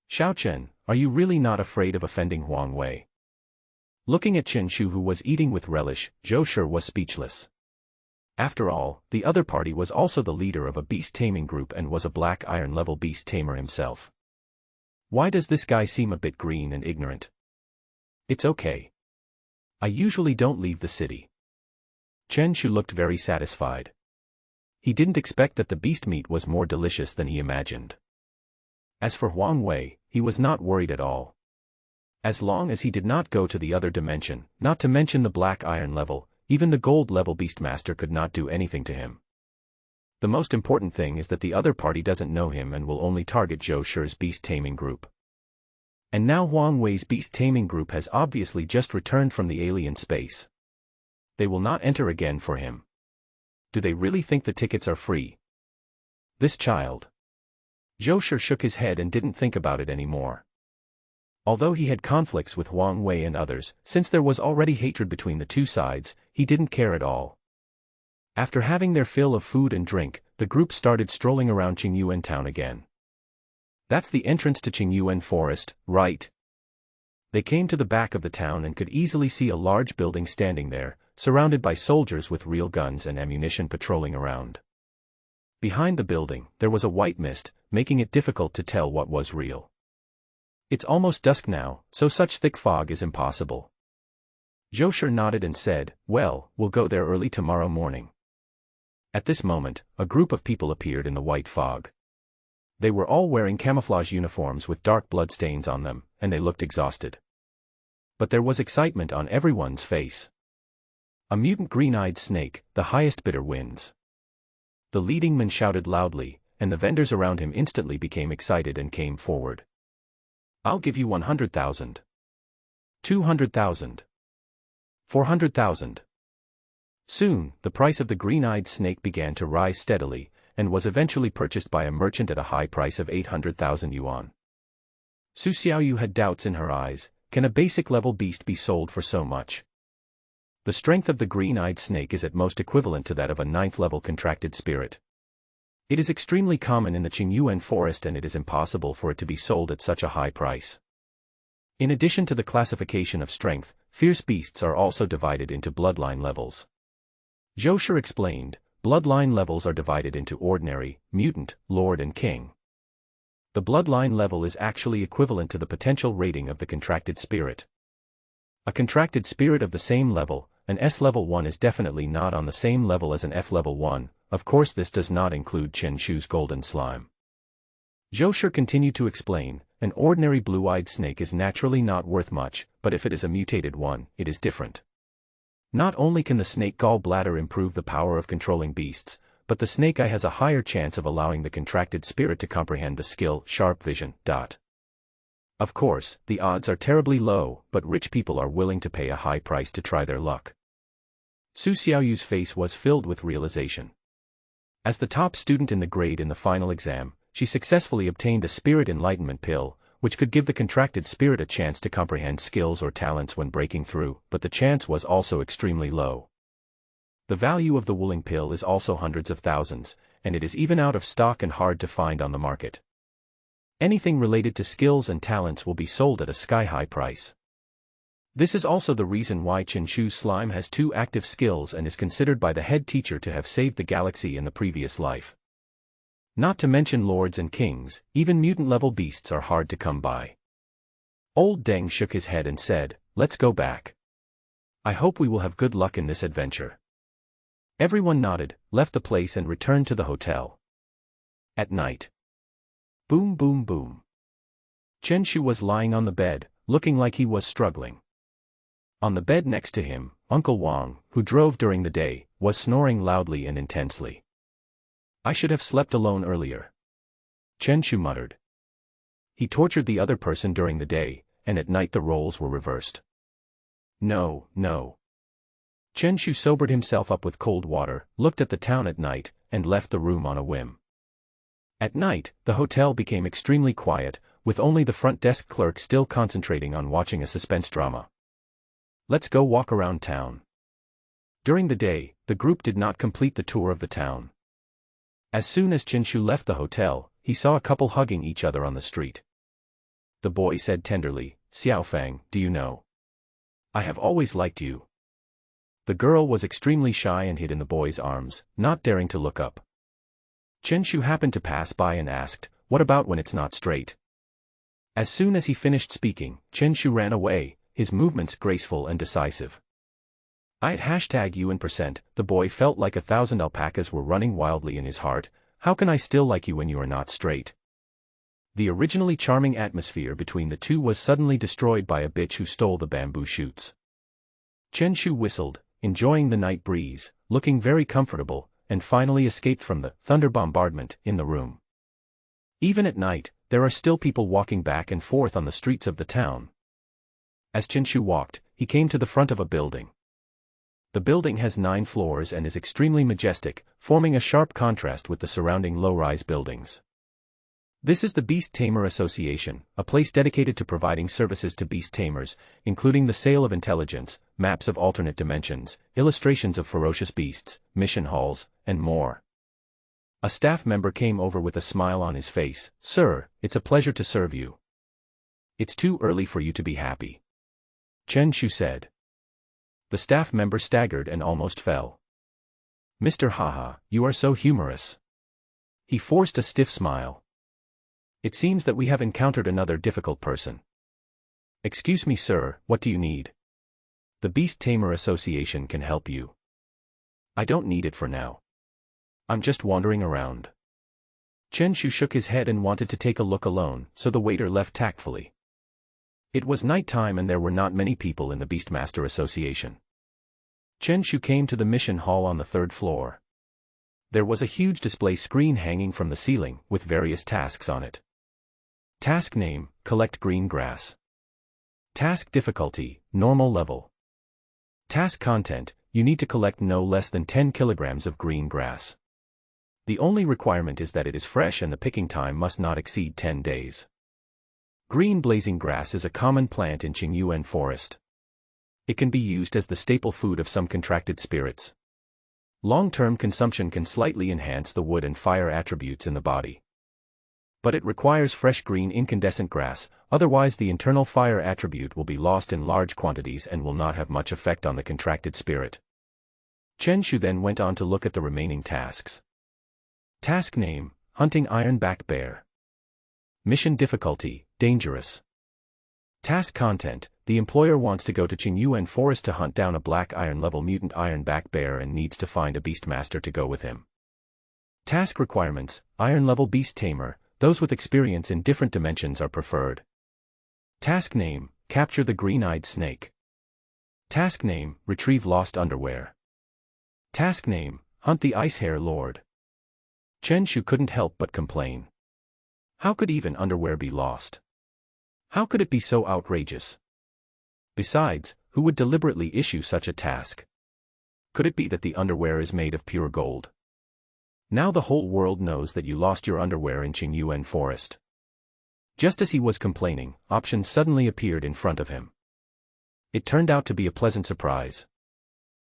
"Xiao Chen, are you really not afraid of offending Huang Wei?" Looking at Chen Shu, who was eating with relish, Zhou Shi was speechless. After all, the other party was also the leader of a beast-taming group and was a black iron-level beast-tamer himself. Why does this guy seem a bit green and ignorant? It's okay. I usually don't leave the city. Chen Shu looked very satisfied. He didn't expect that the beast meat was more delicious than he imagined. As for Huang Wei, he was not worried at all. As long as he did not go to the other dimension, not to mention the black iron level, even the gold level Beastmaster could not do anything to him. The most important thing is that the other party doesn't know him and will only target Zhou Shi's beast-taming group. And now Huang Wei's beast-taming group has obviously just returned from the alien space. They will not enter again for him. Do they really think the tickets are free? This child. Zhou Shi shook his head and didn't think about it anymore. Although he had conflicts with Huang Wei and others, since there was already hatred between the two sides, he didn't care at all. After having their fill of food and drink, the group started strolling around Qingyuan town again. That's the entrance to Qingyuan forest, right? They came to the back of the town and could easily see a large building standing there, surrounded by soldiers with real guns and ammunition patrolling around. Behind the building, there was a white mist, making it difficult to tell what was real. It's almost dusk now, so such thick fog is impossible. Zhou Shi nodded and said, "Well, we'll go there early tomorrow morning." At this moment, a group of people appeared in the white fog. They were all wearing camouflage uniforms with dark blood stains on them, and they looked exhausted. But there was excitement on everyone's face. A mutant green-eyed snake, the highest bidder wins. The leading man shouted loudly, and the vendors around him instantly became excited and came forward. "I'll give you 100,000. 200,000. 400,000. Soon, the price of the green-eyed snake began to rise steadily, and was eventually purchased by a merchant at a high price of 800,000 yuan. Su Xiaoyu had doubts in her eyes. Can a basic-level beast be sold for so much? The strength of the green-eyed snake is at most equivalent to that of a 9th-level contracted spirit. It is extremely common in the Qingyuan forest and it is impossible for it to be sold at such a high price. In addition to the classification of strength, fierce beasts are also divided into bloodline levels. Zhou Shi explained, bloodline levels are divided into ordinary, mutant, lord and king. The bloodline level is actually equivalent to the potential rating of the contracted spirit. A contracted spirit of the same level, an S level 1 is definitely not on the same level as an F level 1, of course this does not include Chen Shu's golden slime. Zhou Shi continued to explain, an ordinary blue-eyed snake is naturally not worth much, but if it is a mutated one, it is different. Not only can the snake gallbladder improve the power of controlling beasts, but the snake eye has a higher chance of allowing the contracted spirit to comprehend the skill, sharp vision. Of course, the odds are terribly low, but rich people are willing to pay a high price to try their luck. Su Xiaoyu's face was filled with realization. As the top student in the grade in the final exam, she successfully obtained a spirit enlightenment pill, which could give the contracted spirit a chance to comprehend skills or talents when breaking through, but the chance was also extremely low. The value of the Wuling pill is also hundreds of thousands, and it is even out of stock and hard to find on the market. Anything related to skills and talents will be sold at a sky-high price. This is also the reason why Qinshu's slime has 2 active skills and is considered by the head teacher to have saved the galaxy in the previous life. Not to mention lords and kings, even mutant-level beasts are hard to come by. Old Deng shook his head and said, "Let's go back. I hope we will have good luck in this adventure." Everyone nodded, left the place and returned to the hotel. At night. Boom boom boom. Qinshu was lying on the bed, looking like he was struggling. On the bed next to him, Uncle Wang, who drove during the day, was snoring loudly and intensely. "I should have slept alone earlier," Qinshu muttered. He tortured the other person during the day, and at night the roles were reversed. No, no. Qinshu sobered himself up with cold water, looked at the town at night, and left the room on a whim. At night, the hotel became extremely quiet, with only the front desk clerk still concentrating on watching a suspense drama. "Let's go walk around town." During the day, the group did not complete the tour of the town. As soon as Qinshu left the hotel, he saw a couple hugging each other on the street. The boy said tenderly, "Xiaofang, do you know? I have always liked you." The girl was extremely shy and hid in the boy's arms, not daring to look up. Qinshu happened to pass by and asked, "What about when it's not straight?" As soon as he finished speaking, Qinshu ran away, his movements graceful and decisive. "I'd #UN%, the boy felt like 1,000 alpacas were running wildly in his heart. "How can I still like you when you are not straight?" The originally charming atmosphere between the two was suddenly destroyed by a bitch who stole the bamboo shoots. Qinshu whistled, enjoying the night breeze, looking very comfortable, and finally escaped from the thunder bombardment in the room. Even at night, there are still people walking back and forth on the streets of the town. As Qinshu walked, he came to the front of a building. The building has 9 floors and is extremely majestic, forming a sharp contrast with the surrounding low-rise buildings. This is the Beast Tamer Association, a place dedicated to providing services to beast tamers, including the sale of intelligence, maps of alternate dimensions, illustrations of ferocious beasts, mission halls, and more. A staff member came over with a smile on his face. "Sir, it's a pleasure to serve you." "It's too early for you to be happy," Qinshu said. The staff member staggered and almost fell. "Mr. Haha, you are so humorous." He forced a stiff smile. "It seems that we have encountered another difficult person." "Excuse me, sir, what do you need?" "The Beast Tamer Association can help you." "I don't need it for now. I'm just wandering around." Qinshu shook his head and wanted to take a look alone, so the waiter left tactfully. It was night time and there were not many people in the Beastmaster Association. Qinshu came to the mission hall on the 3rd floor. There was a huge display screen hanging from the ceiling, with various tasks on it. Task name, collect green grass. Task difficulty, normal level. Task content, you need to collect no less than 10 kilograms of green grass. The only requirement is that it is fresh and the picking time must not exceed 10 days. Green blazing grass is a common plant in Qingyuan forest. It can be used as the staple food of some contracted spirits. Long-term consumption can slightly enhance the wood and fire attributes in the body. But it requires fresh green incandescent grass, otherwise the internal fire attribute will be lost in large quantities and will not have much effect on the contracted spirit. Qinshu then went on to look at the remaining tasks. Task name, hunting ironback bear. Mission difficulty, dangerous. Task content, the employer wants to go to Qingyuan forest to hunt down a black iron-level mutant ironback bear and needs to find a beastmaster to go with him. Task requirements, iron-level beast tamer, those with experience in different dimensions are preferred. Task name, capture the green-eyed snake. Task name, retrieve lost underwear. Task name, hunt the ice hare lord. Qinshu couldn't help but complain. How could even underwear be lost? How could it be so outrageous? Besides, who would deliberately issue such a task? Could it be that the underwear is made of pure gold? Now the whole world knows that you lost your underwear in Qingyuan Forest. Just as he was complaining, options suddenly appeared in front of him. It turned out to be a pleasant surprise.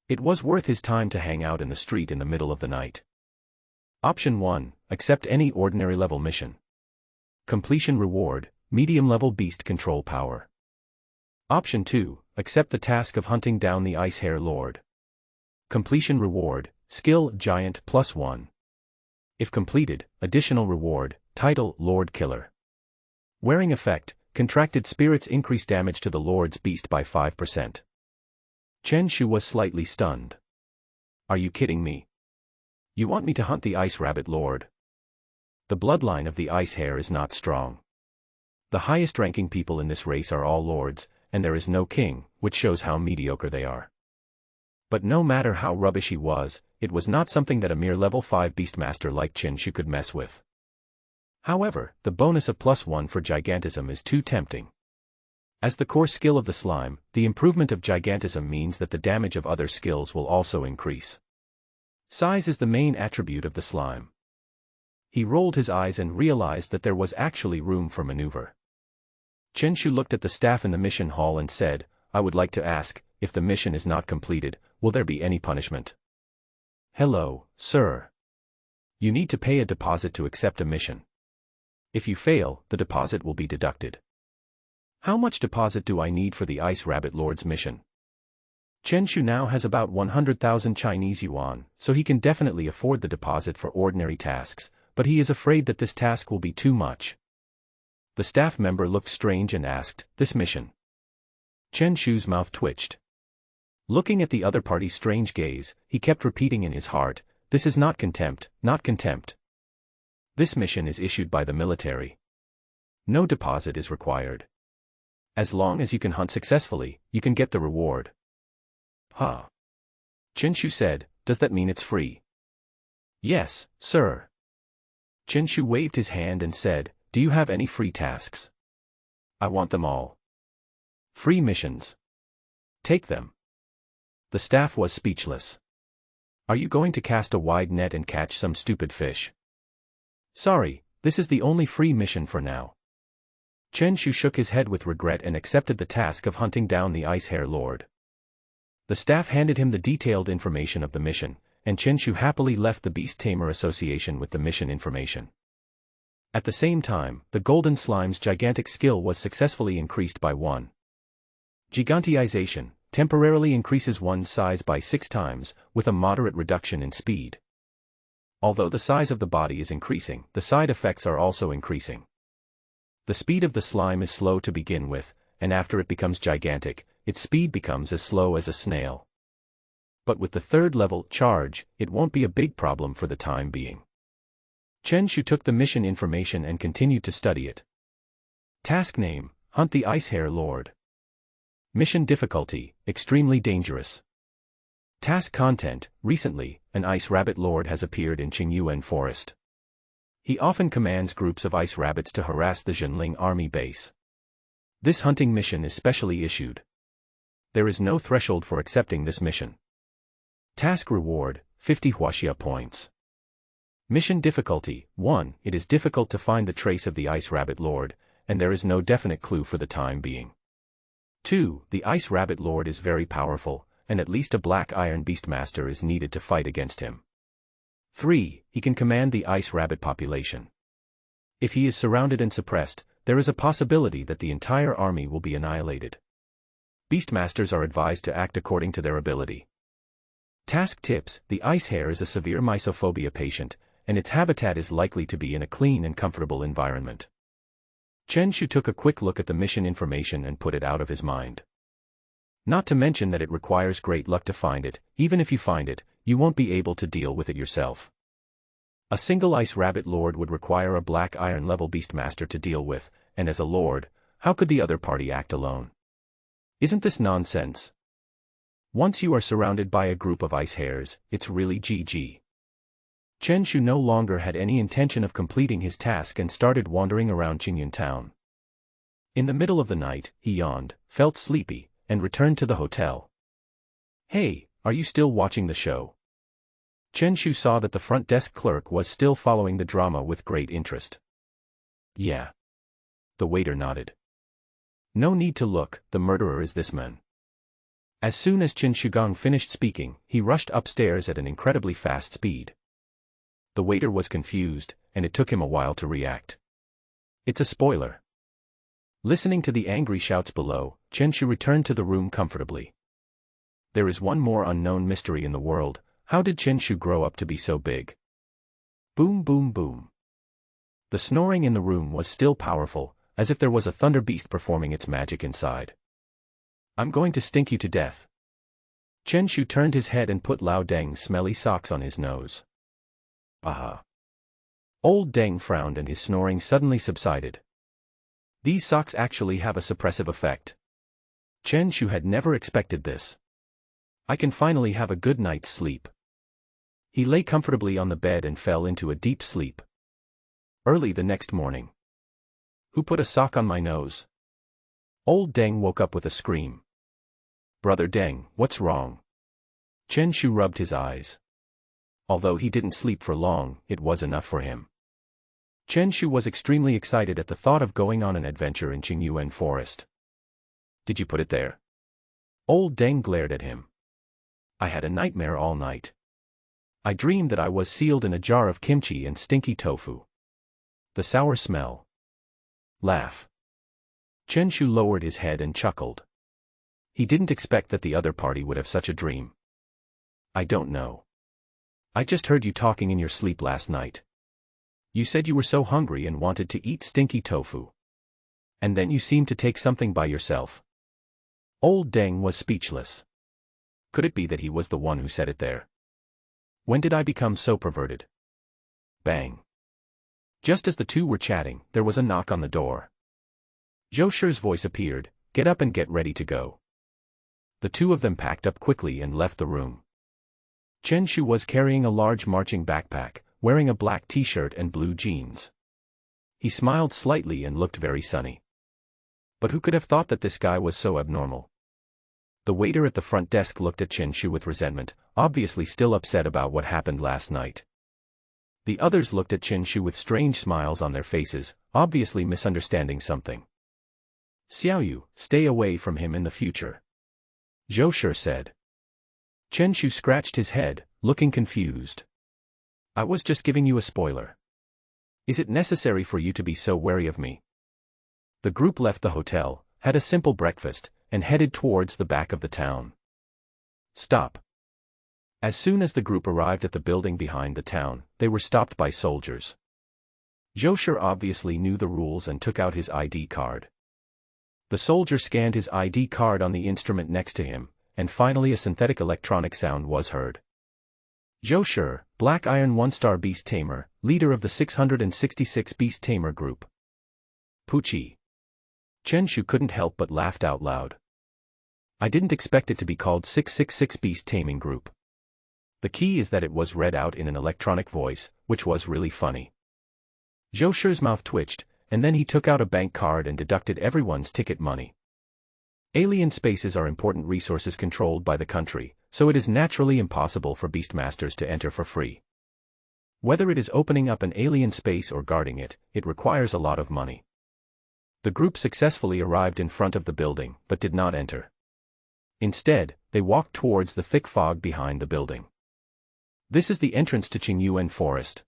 It was worth his time to hang out in the street in the middle of the night. Option 1, accept any ordinary level mission. Completion reward, medium level beast control power. Option 2, accept the task of hunting down the Ice Hare Lord. Completion reward, skill giant +1. If completed, additional reward, title Lord Killer. Wearing effect, contracted spirits increase damage to the Lord's beast by 5%. Chen Shu was slightly stunned. Are you kidding me? You want me to hunt the Ice Rabbit Lord? The bloodline of the Ice Hare is not strong. The highest ranking people in this race are all lords, and there is no king, which shows how mediocre they are. But no matter how rubbish he was, it was not something that a mere level 5 Beastmaster like Chen Shu could mess with. However, the bonus of +1 for gigantism is too tempting. As the core skill of the slime, the improvement of gigantism means that the damage of other skills will also increase. Size is the main attribute of the slime. He rolled his eyes and realized that there was actually room for maneuver. Chen Shu looked at the staff in the mission hall and said, I would like to ask, if the mission is not completed, will there be any punishment? Hello, sir. You need to pay a deposit to accept a mission. If you fail, the deposit will be deducted. How much deposit do I need for the Ice Rabbit Lord's mission? Chen Shu now has about 100,000 Chinese yuan, so he can definitely afford the deposit for ordinary tasks, but he is afraid that this task will be too much. The staff member looked strange and asked, this mission? Chen Shu's mouth twitched. Looking at the other party's strange gaze, he kept repeating in his heart, this is not contempt, not contempt. This mission is issued by the military. No deposit is required. As long as you can hunt successfully, you can get the reward. Huh. Chen Shu said, does that mean it's free? Yes, sir. Chen Shu waved his hand and said, do you have any free tasks? I want them all. Free missions. Take them. The staff was speechless. Are you going to cast a wide net and catch some stupid fish? Sorry, this is the only free mission for now. Chen Shu shook his head with regret and accepted the task of hunting down the Ice Hare Lord. The staff handed him the detailed information of the mission, and Chen Shu happily left the Beast Tamer Association with the mission information. At the same time, the Golden Slime's gigantic skill was successfully increased by 1. Gigantization temporarily increases one's size by 6 times, with a moderate reduction in speed. Although the size of the body is increasing, the side effects are also increasing. The speed of the slime is slow to begin with, and after it becomes gigantic, its speed becomes as slow as a snail. But with the 3rd level charge, it won't be a big problem for the time being. Chen Shu took the mission information and continued to study it. Task name, Hunt the Ice Hare Lord. Mission difficulty, extremely dangerous. Task content, recently, an Ice Rabbit Lord has appeared in Qingyuan Forest. He often commands groups of ice rabbits to harass the Zhenling army base. This hunting mission is specially issued. There is no threshold for accepting this mission. Task reward, 50 Huaxia points. Mission difficulty, 1. It is difficult to find the trace of the Ice Rabbit Lord, and there is no definite clue for the time being. 2. The Ice Rabbit Lord is very powerful, and at least a Black Iron Beastmaster is needed to fight against him. 3. He can command the Ice Rabbit population. If he is surrounded and suppressed, there is a possibility that the entire army will be annihilated. Beastmasters are advised to act according to their ability. Task tips, the Ice Hare is a severe mysophobia patient, and its habitat is likely to be in a clean and comfortable environment. Chen Shu took a quick look at the mission information and put it out of his mind. Not to mention that it requires great luck to find it. Even if you find it, you won't be able to deal with it yourself. A single Ice Rabbit Lord would require a Black Iron level Beastmaster to deal with, and as a Lord, how could the other party act alone? Isn't this nonsense? Once you are surrounded by a group of ice hares, it's really GG. Chen Shu no longer had any intention of completing his task and started wandering around Qingyuan town. In the middle of the night, he yawned, felt sleepy, and returned to the hotel. "Hey, are you still watching the show?" Chen Shu saw that the front desk clerk was still following the drama with great interest. "Yeah." The waiter nodded. "No need to look, the murderer is this man." As soon as Chen Shugang finished speaking, he rushed upstairs at an incredibly fast speed. The waiter was confused, and it took him a while to react. "It's a spoiler." Listening to the angry shouts below, Chen Shu returned to the room comfortably. There is one more unknown mystery in the world: how did Chen Shu grow up to be so big? Boom boom boom. The snoring in the room was still powerful, as if there was a thunder beast performing its magic inside. "I'm going to stink you to death." Chen Shu turned his head and put Lao Deng's smelly socks on his nose. "Aha." Old Deng frowned and his snoring suddenly subsided. These socks actually have a suppressive effect. Chen Shu had never expected this. "I can finally have a good night's sleep." He lay comfortably on the bed and fell into a deep sleep. Early the next morning. "Who put a sock on my nose?" Old Deng woke up with a scream. "Brother Deng, what's wrong?" Chen Shu rubbed his eyes. Although he didn't sleep for long, it was enough for him. Chen Shu was extremely excited at the thought of going on an adventure in Qingyuan Forest. "Did you put it there?" Old Deng glared at him. "I had a nightmare all night. I dreamed that I was sealed in a jar of kimchi and stinky tofu. The sour smell." Laugh. Chen Shu lowered his head and chuckled. He didn't expect that the other party would have such a dream. "I don't know. I just heard you talking in your sleep last night. You said you were so hungry and wanted to eat stinky tofu. And then you seemed to take something by yourself." Old Deng was speechless. Could it be that he was the one who said it there? When did I become so perverted? Bang. Just as the two were chatting, there was a knock on the door. Zhou Shi's voice appeared, "Get up and get ready to go." The two of them packed up quickly and left the room. Chen Shu was carrying a large marching backpack, wearing a black t-shirt and blue jeans. He smiled slightly and looked very sunny. But who could have thought that this guy was so abnormal? The waiter at the front desk looked at Chen Shu with resentment, obviously still upset about what happened last night. The others looked at Chen Shu with strange smiles on their faces, obviously misunderstanding something. "Xiaoyu, stay away from him in the future," Zhou Shi said. Chen Shu scratched his head, looking confused. "I was just giving you a spoiler. Is it necessary for you to be so wary of me?" The group left the hotel, had a simple breakfast, and headed towards the back of the town. Stop. As soon as the group arrived at the building behind the town, they were stopped by soldiers. Zhou Shi obviously knew the rules and took out his ID card. The soldier scanned his ID card on the instrument next to him, and finally a synthetic electronic sound was heard. Zhou Shi, Black Iron 1-star Beast Tamer, leader of the 666 Beast Tamer group. Pucci. Chen Shu couldn't help but laughed out loud. I didn't expect it to be called 666 Beast Taming Group. The key is that it was read out in an electronic voice, which was really funny. Zhou Shi's mouth twitched, and then he took out a bank card and deducted everyone's ticket money. Alien spaces are important resources controlled by the country, so it is naturally impossible for Beastmasters to enter for free. Whether it is opening up an alien space or guarding it, it requires a lot of money. The group successfully arrived in front of the building, but did not enter. Instead, they walked towards the thick fog behind the building. This is the entrance to Qingyuan Forest.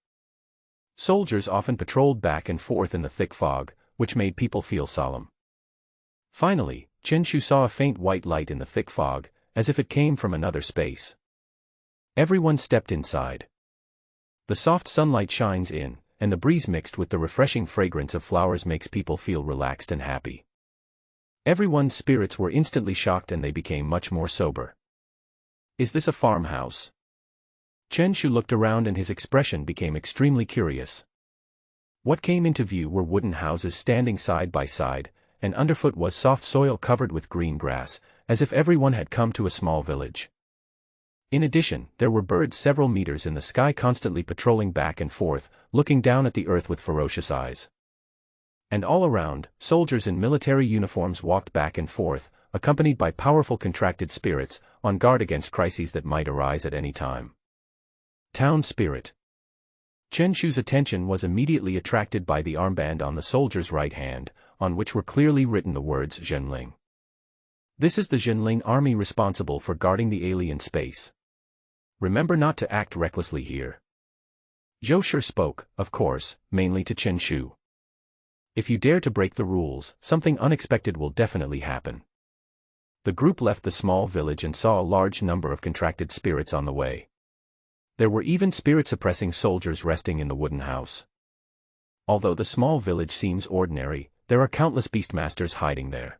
Soldiers often patrolled back and forth in the thick fog, which made people feel solemn. Finally, Chen Shu saw a faint white light in the thick fog, as if it came from another space. Everyone stepped inside. The soft sunlight shines in, and the breeze mixed with the refreshing fragrance of flowers makes people feel relaxed and happy. Everyone's spirits were instantly shocked and they became much more sober. Is this a farmhouse? Chen Shu looked around and his expression became extremely curious. What came into view were wooden houses standing side by side, and underfoot was soft soil covered with green grass, as if everyone had come to a small village. In addition, there were birds several meters in the sky constantly patrolling back and forth, looking down at the earth with ferocious eyes. And all around, soldiers in military uniforms walked back and forth, accompanied by powerful contracted spirits, on guard against crises that might arise at any time. Town spirit. Chen Shu's attention was immediately attracted by the armband on the soldier's right hand, on which were clearly written the words Zhenling. This is the Zhenling army responsible for guarding the alien space. Remember not to act recklessly here. Zhou Shi spoke, of course, mainly to Chen Shu. If you dare to break the rules, something unexpected will definitely happen. The group left the small village and saw a large number of contracted spirits on the way. There were even spirit-suppressing soldiers resting in the wooden house. Although the small village seems ordinary, there are countless Beastmasters hiding there.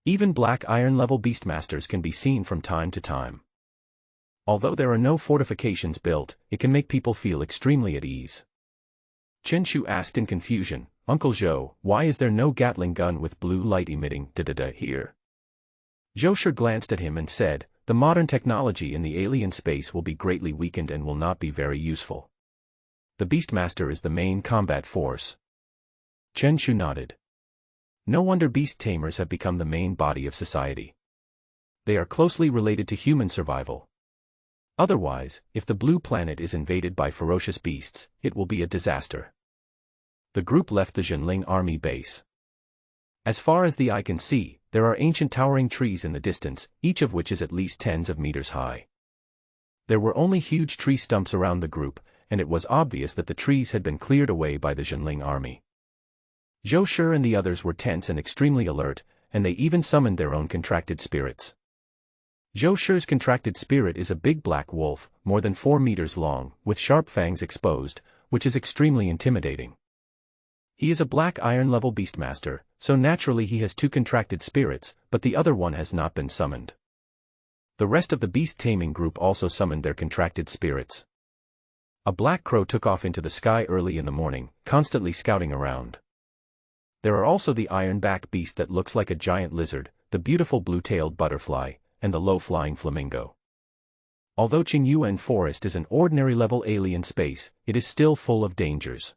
Even black iron-level Beastmasters can be seen from time to time. Although there are no fortifications built, it can make people feel extremely at ease. Chen Shu asked in confusion, "Uncle Zhou, why is there no Gatling gun with blue light emitting da-da-da here?" Zhou Shi glanced at him and said, "The modern technology in the alien space will be greatly weakened and will not be very useful. The Beastmaster is the main combat force." Chen Shu nodded. No wonder beast tamers have become the main body of society. They are closely related to human survival. Otherwise, if the blue planet is invaded by ferocious beasts, it will be a disaster. The group left the Zhenling army base. As far as the eye can see, there are ancient towering trees in the distance, each of which is at least tens of meters high. There were only huge tree stumps around the group, and it was obvious that the trees had been cleared away by the Zhenling army. Zhou Shi and the others were tense and extremely alert, and they even summoned their own contracted spirits. Zhou Shi's contracted spirit is a big black wolf, more than 4 meters long, with sharp fangs exposed, which is extremely intimidating. He is a black iron-level Beastmaster, so naturally he has 2 contracted spirits, but the other one has not been summoned. The rest of the beast-taming group also summoned their contracted spirits. A black crow took off into the sky early in the morning, constantly scouting around. There are also the iron-back beast that looks like a giant lizard, the beautiful blue-tailed butterfly, and the low-flying flamingo. Although Qingyuan Forest is an ordinary-level alien space, it is still full of dangers.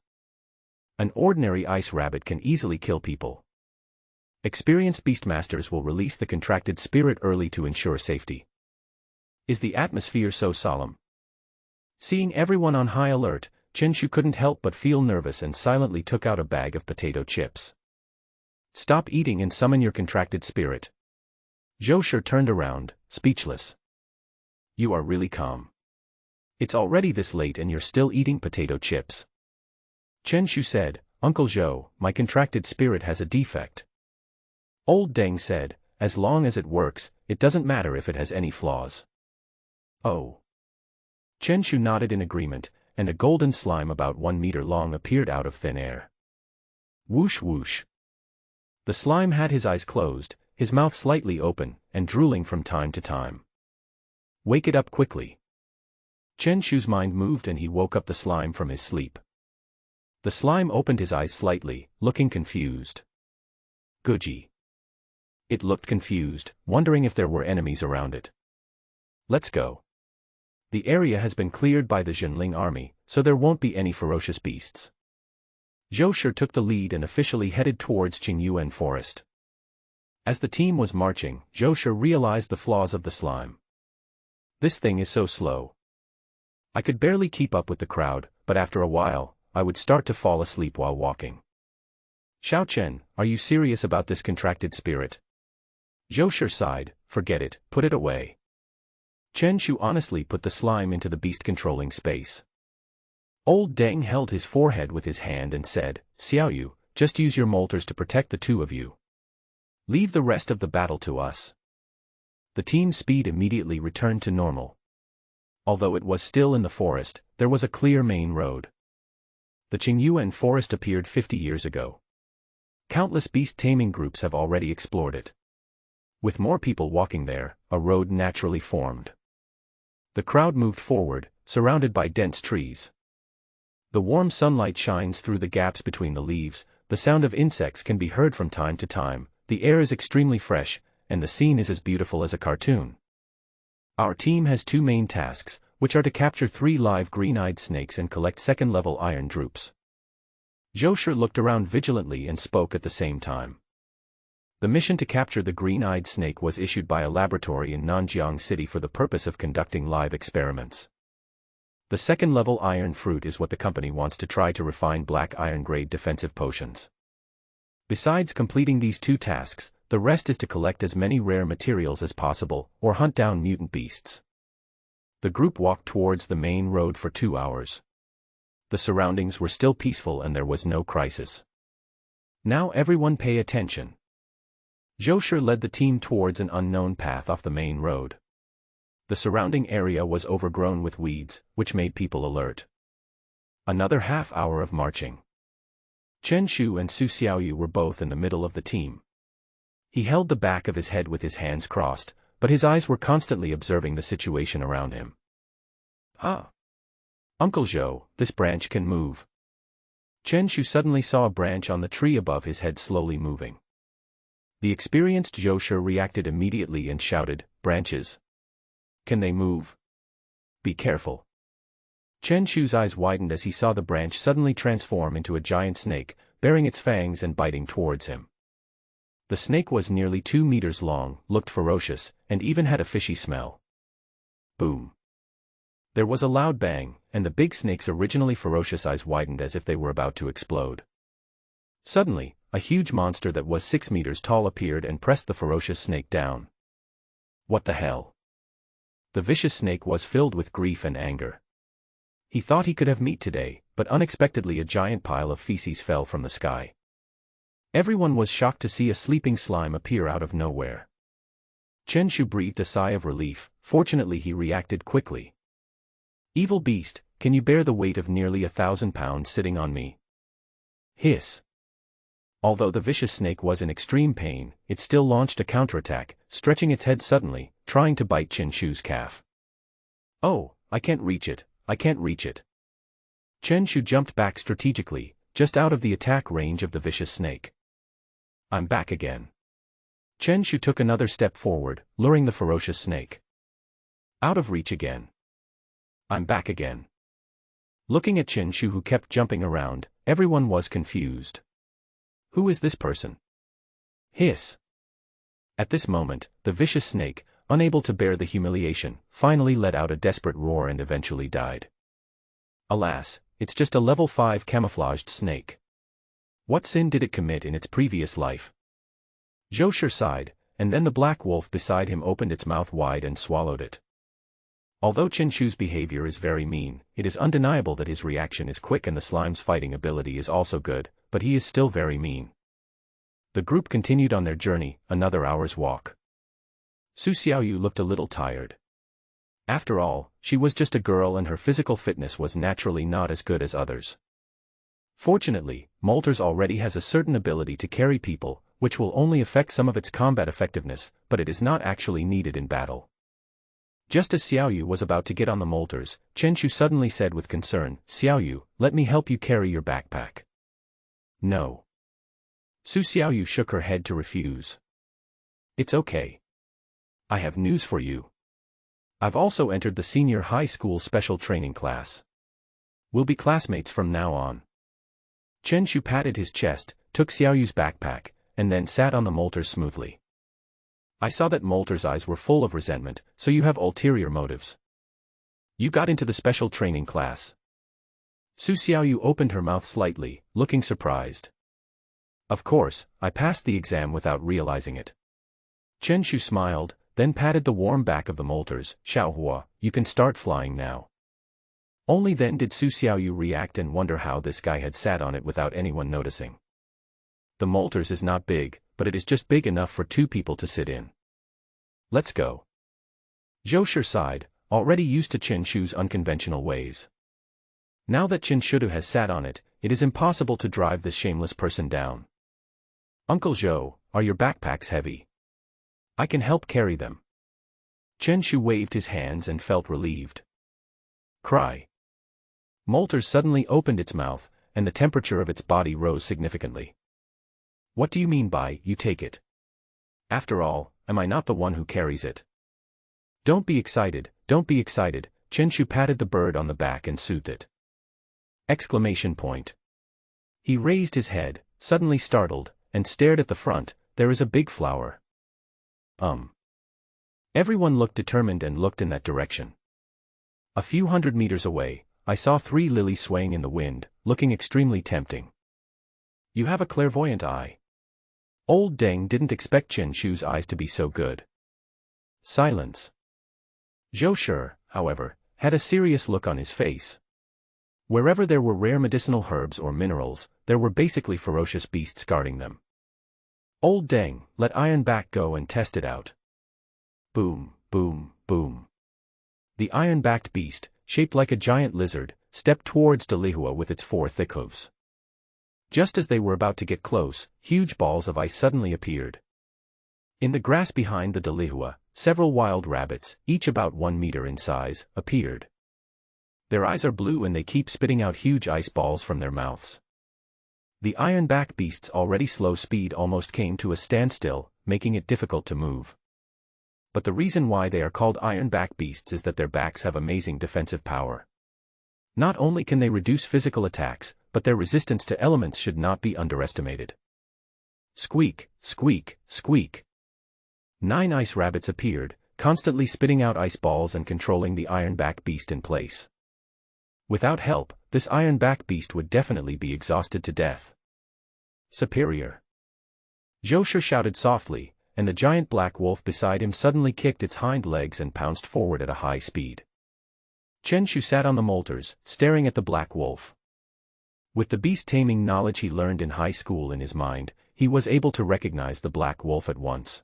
An ordinary ice rabbit can easily kill people. Experienced Beastmasters will release the contracted spirit early to ensure safety. Is the atmosphere so solemn? Seeing everyone on high alert, Chen Shu couldn't help but feel nervous and silently took out a bag of potato chips. "Stop eating and summon your contracted spirit." Zhou Shi turned around, speechless. "You are really calm. It's already this late and you're still eating potato chips." Chen Shu said, "Uncle Zhou, my contracted spirit has a defect." Old Deng said, "As long as it works, it doesn't matter if it has any flaws." "Oh." Chen Shu nodded in agreement, and a golden slime about 1 meter long appeared out of thin air. Whoosh whoosh. The slime had his eyes closed, his mouth slightly open, and drooling from time to time. "Wake it up quickly." Chen Shu's mind moved and he woke up the slime from his sleep. The slime opened his eyes slightly, looking confused. Guji. It looked confused, wondering if there were enemies around it. "Let's go. The area has been cleared by the Zhenling army, so there won't be any ferocious beasts." Zhou Shi took the lead and officially headed towards Qingyuan Forest. As the team was marching, Zhou Shi realized the flaws of the slime. "This thing is so slow. I could barely keep up with the crowd, but after a while, I would start to fall asleep while walking." "Xiao Chen, are you serious about this contracted spirit?" Zhou Shi sighed, "Forget it, put it away." Chen Shu honestly put the slime into the beast-controlling space. Old Deng held his forehead with his hand and said, "Xiaoyu, just use your molters to protect the 2 of you. Leave the rest of the battle to us." The team's speed immediately returned to normal. Although it was still in the forest, there was a clear main road. The Qingyuan Forest appeared 50 years ago. Countless beast-taming groups have already explored it. With more people walking there, a road naturally formed. The crowd moved forward, surrounded by dense trees. The warm sunlight shines through the gaps between the leaves, the sound of insects can be heard from time to time, the air is extremely fresh, and the scene is as beautiful as a cartoon. Our team has 2 main tasks, which are to capture 3 live green-eyed snakes and collect second-level iron drupes. Zhou looked around vigilantly and spoke at the same time. The mission to capture the green-eyed snake was issued by a laboratory in Nanjiang City for the purpose of conducting live experiments. The second-level iron fruit is what the company wants to try to refine black iron-grade defensive potions. Besides completing these two tasks, the rest is to collect as many rare materials as possible, or hunt down mutant beasts. The group walked towards the main road for 2 hours. The surroundings were still peaceful and there was no crisis. Now everyone pay attention. Zhou led the team towards an unknown path off the main road. The surrounding area was overgrown with weeds, which made people alert. Another half-hour of marching. Chen Shu and Su Xiaoyu were both in the middle of the team. He held the back of his head with his hands crossed, but his eyes were constantly observing the situation around him. Ah! Uncle Zhou, this branch can move. Chen Shu suddenly saw a branch on the tree above his head slowly moving. The experienced Zhou reacted immediately and shouted, "Branches! Can they move? Be careful." Chen Shu's eyes widened as he saw the branch suddenly transform into a giant snake, baring its fangs and biting towards him. The snake was nearly 2 meters long, looked ferocious, and even had a fishy smell. Boom! There was a loud bang, and the big snake's originally ferocious eyes widened as if they were about to explode. Suddenly, a huge monster that was 6 meters tall appeared and pressed the ferocious snake down. What the hell? The vicious snake was filled with grief and anger. He thought he could have meat today, but unexpectedly a giant pile of feces fell from the sky. Everyone was shocked to see a sleeping slime appear out of nowhere. Chen Shu breathed a sigh of relief. Fortunately he reacted quickly. "Evil beast, can you bear the weight of nearly 1,000 pounds sitting on me?" Hiss. Although the vicious snake was in extreme pain, it still launched a counterattack, stretching its head suddenly, trying to bite Chen Shu's calf. "Oh, I can't reach it, I can't reach it." Chen Shu jumped back strategically, just out of the attack range of the vicious snake. "I'm back again." Chen Shu took another step forward, luring the ferocious snake. "Out of reach again." "I'm back again." Looking at Chen Shu who kept jumping around, everyone was confused. Who is this person? Hiss. At this moment, the vicious snake, unable to bear the humiliation, finally let out a desperate roar and eventually died. Alas, it's just a level 5 camouflaged snake. What sin did it commit in its previous life? Zhou sighed, and then the black wolf beside him opened its mouth wide and swallowed it. Although Chen Shu's behavior is very mean, it is undeniable that his reaction is quick and the slime's fighting ability is also good, but he is still very mean. The group continued on their journey, another hour's walk. Su Xiaoyu looked a little tired. After all, she was just a girl and her physical fitness was naturally not as good as others. Fortunately, Moltres already has a certain ability to carry people, which will only affect some of its combat effectiveness, but it is not actually needed in battle. Just as Xiaoyu was about to get on the Moltres, Chen Shu suddenly said with concern, "Xiaoyu, let me help you carry your backpack." "No." Su Xiaoyu shook her head to refuse. "It's okay. I have news for you. I've also entered the senior high school special training class. We'll be classmates from now on." Chen Shu patted his chest, took Xiaoyu's backpack, and then sat on the Moltres smoothly. "I saw that Moltres' eyes were full of resentment, so you have ulterior motives. You got into the special training class." Su Xiaoyu opened her mouth slightly, looking surprised. "Of course, I passed the exam without realizing it." Chen Shu smiled, then patted the warm back of the Moltres. "Xiaohua, you can start flying now." Only then did Su Xiaoyu react and wonder how this guy had sat on it without anyone noticing. The Moltres is not big, but it is just big enough for 2 people to sit in. "Let's go." Zhou sighed, already used to Chen Shu's unconventional ways. Now that Chen Shu has sat on it, it is impossible to drive this shameless person down. "Uncle Zhou, are your backpacks heavy? I can help carry them." Chen Shu waved his hands and felt relieved. Cry. Moltres suddenly opened its mouth, and the temperature of its body rose significantly. "What do you mean by, you take it? After all, am I not the one who carries it?" Don't be excited, Chen Shu patted the bird on the back and soothed it. Exclamation point. He raised his head, suddenly startled, and stared at the front. There is a big flower. Everyone looked determined and looked in that direction. A few hundred meters away, I saw 3 lilies swaying in the wind, looking extremely tempting. You have a clairvoyant eye. Old Deng didn't expect Chen Shu's eyes to be so good. Silence. Zhou Shi, however, had a serious look on his face. Wherever there were rare medicinal herbs or minerals, there were basically ferocious beasts guarding them. Old Deng, let Ironback go and test it out. Boom, boom, boom. The iron-backed beast, shaped like a giant lizard, stepped towards Delihua with its 4 thick hooves. Just as they were about to get close, huge balls of ice suddenly appeared. In the grass behind the Delihua, several wild rabbits, each about 1 meter in size, appeared. Their eyes are blue and they keep spitting out huge ice balls from their mouths. The iron-back beast's already slow speed almost came to a standstill, making it difficult to move. But the reason why they are called iron-back beasts is that their backs have amazing defensive power. Not only can they reduce physical attacks, but their resistance to elements should not be underestimated. Squeak, squeak, squeak. 9 ice rabbits appeared, constantly spitting out ice balls and controlling the iron-back beast in place. Without help, this iron-back beast would definitely be exhausted to death. Superior. Zhou Shi shouted softly, and the giant black wolf beside him suddenly kicked its hind legs and pounced forward at a high speed. Chen Shu sat on the molters, staring at the black wolf. With the beast-taming knowledge he learned in high school in his mind, he was able to recognize the black wolf at once.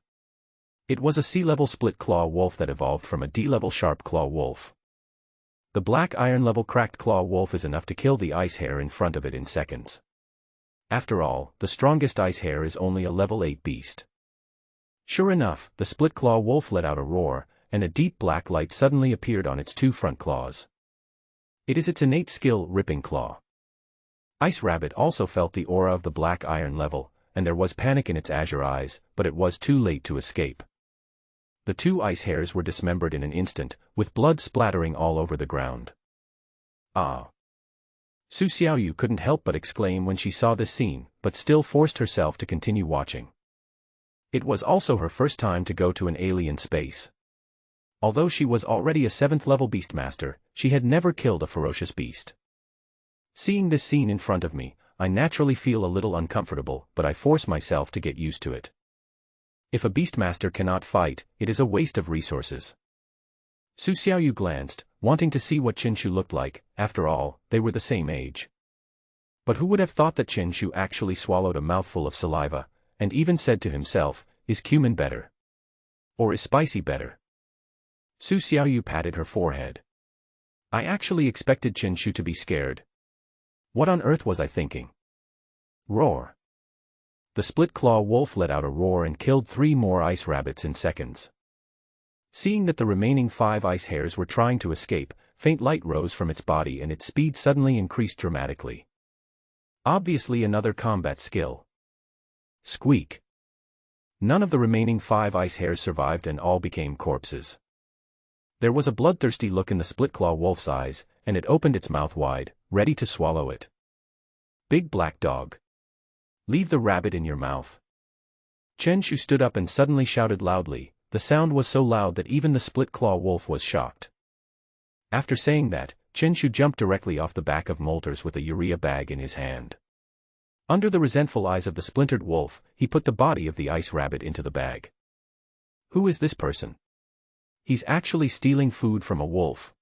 It was a C-level split-claw wolf that evolved from a D-level sharp-claw wolf. The black iron-level cracked claw wolf is enough to kill the ice hare in front of it in seconds. After all, the strongest ice hare is only a level 8 beast. Sure enough, the split-claw wolf let out a roar, and a deep black light suddenly appeared on its 2 front claws. It is its innate skill, Ripping Claw. Ice Rabbit also felt the aura of the black iron level, and there was panic in its azure eyes, but it was too late to escape. The 2 ice hares were dismembered in an instant, with blood splattering all over the ground. Ah! Su Xiaoyu couldn't help but exclaim when she saw this scene, but still forced herself to continue watching. It was also her first time to go to an alien space. Although she was already a 7th-level Beastmaster, she had never killed a ferocious beast. Seeing this scene in front of me, I naturally feel a little uncomfortable, but I force myself to get used to it. If a Beastmaster cannot fight, it is a waste of resources. Su Xiaoyu glanced, wanting to see what Chen Shu looked like. After all, they were the same age. But who would have thought that Chen Shu actually swallowed a mouthful of saliva, and even said to himself, "Is cumin better? Or is spicy better?" Su Xiaoyu patted her forehead. I actually expected Chen Shu to be scared. What on earth was I thinking? Roar. The split-claw wolf let out a roar and killed 3 more ice rabbits in seconds. Seeing that the remaining 5 ice hares were trying to escape, faint light rose from its body and its speed suddenly increased dramatically. Obviously another combat skill. Squeak. None of the remaining 5 ice hares survived and all became corpses. There was a bloodthirsty look in the split-claw wolf's eyes, and it opened its mouth wide, ready to swallow it. Big black dog. Leave the rabbit in your mouth. Chen Shu stood up and suddenly shouted loudly. The sound was so loud that even the split-claw wolf was shocked. After saying that, Chen Shu jumped directly off the back of Molters with a urea bag in his hand. Under the resentful eyes of the splintered wolf, he put the body of the ice rabbit into the bag. Who is this person? He's actually stealing food from a wolf.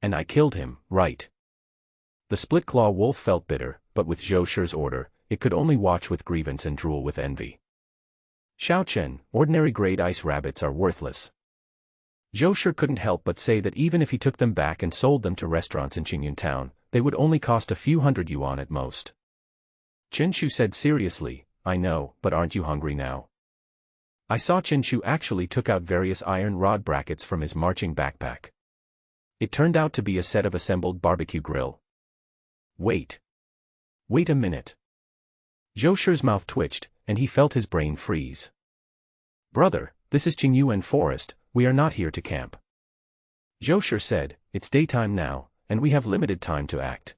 And I killed him, right? The split-claw wolf felt bitter, but with Zhou Shi's order, it could only watch with grievance and drool with envy. Xiao Chen, ordinary grade ice rabbits are worthless. Zhou Shi couldn't help but say that even if he took them back and sold them to restaurants in Qingyun town, they would only cost a few hundred yuan at most. Chen Shu said seriously, I know, but aren't you hungry now? I saw Chen Shu actually took out various iron rod brackets from his marching backpack. It turned out to be a set of assembled barbecue grill. Wait. Wait a minute. Zhou Shi's mouth twitched, and he felt his brain freeze. Brother, this is Qingyuan Forest, we are not here to camp. Zhou Shi said, it's daytime now, and we have limited time to act.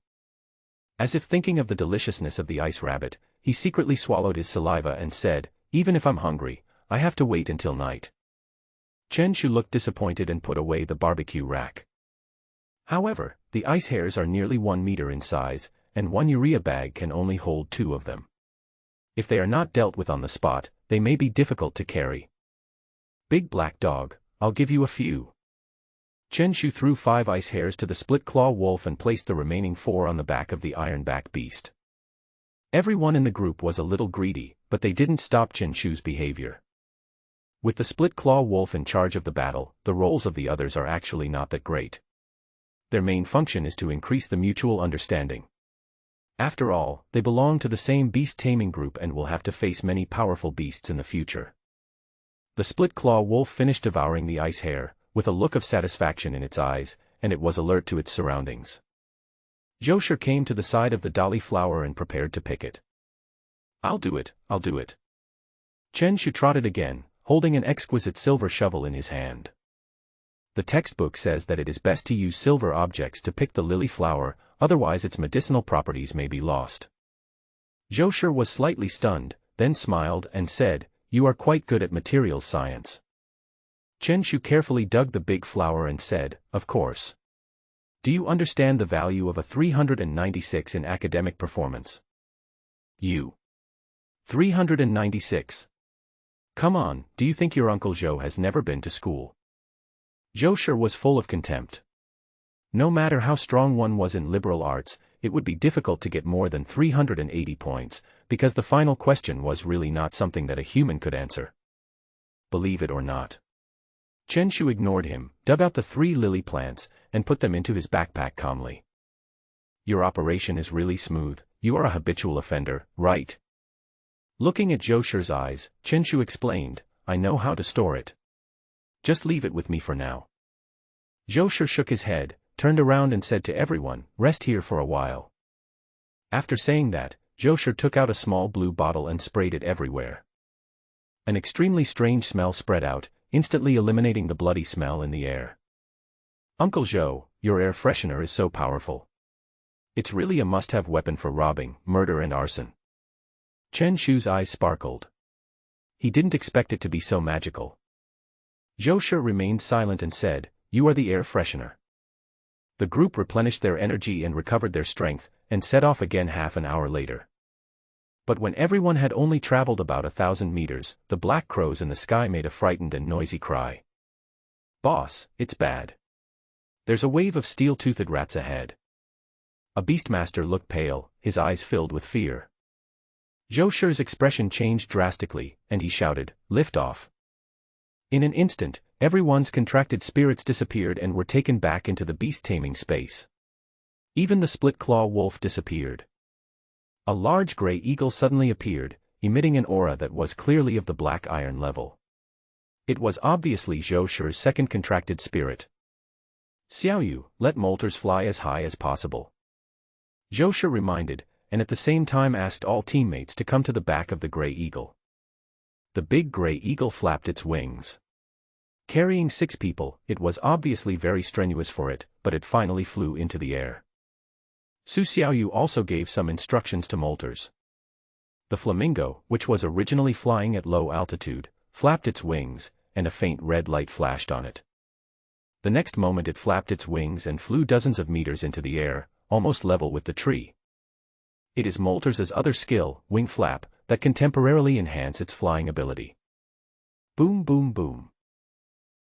As if thinking of the deliciousness of the ice rabbit, he secretly swallowed his saliva and said, "Even if I'm hungry, I have to wait until night." Chen Shu looked disappointed and put away the barbecue rack. However, the ice hares are nearly 1 meter in size, and one urea bag can only hold 2 of them. If they are not dealt with on the spot, they may be difficult to carry. "Big black dog, I'll give you a few." Chen Shu threw 5 ice hares to the split-claw wolf and placed the remaining 4 on the back of the ironback beast. Everyone in the group was a little greedy, but they didn't stop Chen Shu's behavior. With the split-claw wolf in charge of the battle, the roles of the others are actually not that great. Their main function is to increase the mutual understanding. After all, they belong to the same beast-taming group and will have to face many powerful beasts in the future. The split-claw wolf finished devouring the ice hare, with a look of satisfaction in its eyes, and it was alert to its surroundings. Zhou came to the side of the dali flower and prepared to pick it. I'll do it. Chen Shu trotted again, holding an exquisite silver shovel in his hand. The textbook says that it is best to use silver objects to pick the lily flower, otherwise its medicinal properties may be lost. Zhou was slightly stunned, then smiled and said, "You are quite good at materials science." Chen Shu carefully dug the big flower and said, "Of course. Do you understand the value of a 396 in academic performance?" "You. 396. Come on, do you think your Uncle Zhou has never been to school?" Zhou was full of contempt. No matter how strong one was in liberal arts, it would be difficult to get more than 380 points, because the final question was really not something that a human could answer. Believe it or not. Chen Shu ignored him, dug out the 3 lily plants, and put them into his backpack calmly. "Your operation is really smooth. You are a habitual offender, right?" Looking at Zhou eyes, Chen Shu explained, "I know how to store it. Just leave it with me for now." Zhou shook his head, turned around and said to everyone, "Rest here for a while." After saying that, Zhou took out a small blue bottle and sprayed it everywhere. An extremely strange smell spread out, instantly eliminating the bloody smell in the air. "Uncle Zhou, your air freshener is so powerful. It's really a must-have weapon for robbing, murder and arson." Chen Shu's eyes sparkled. He didn't expect it to be so magical. Zhou remained silent and said, "You are the air freshener." The group replenished their energy and recovered their strength, and set off again half an hour later. But when everyone had only traveled about 1,000 meters, the black crows in the sky made a frightened and noisy cry. "Boss, it's bad. There's a wave of steel-toothed rats ahead." A Beastmaster looked pale, his eyes filled with fear. Zhou expression changed drastically, and he shouted, "Lift off." In an instant, everyone's contracted spirits disappeared and were taken back into the beast-taming space. Even the split-claw wolf disappeared. A large gray eagle suddenly appeared, emitting an aura that was clearly of the black iron level. It was obviously Zhou second contracted spirit. "Xiaoyu, let molters fly as high as possible," Zhou reminded, and at the same time asked all teammates to come to the back of the gray eagle. The big gray eagle flapped its wings. Carrying 6 people, it was obviously very strenuous for it, but it finally flew into the air. Su Xiaoyu also gave some instructions to molters. The flamingo, which was originally flying at low altitude, flapped its wings, and a faint red light flashed on it. The next moment it flapped its wings and flew dozens of meters into the air, almost level with the tree. It is molters' other skill, wing flap, that can temporarily enhance its flying ability. Boom boom boom.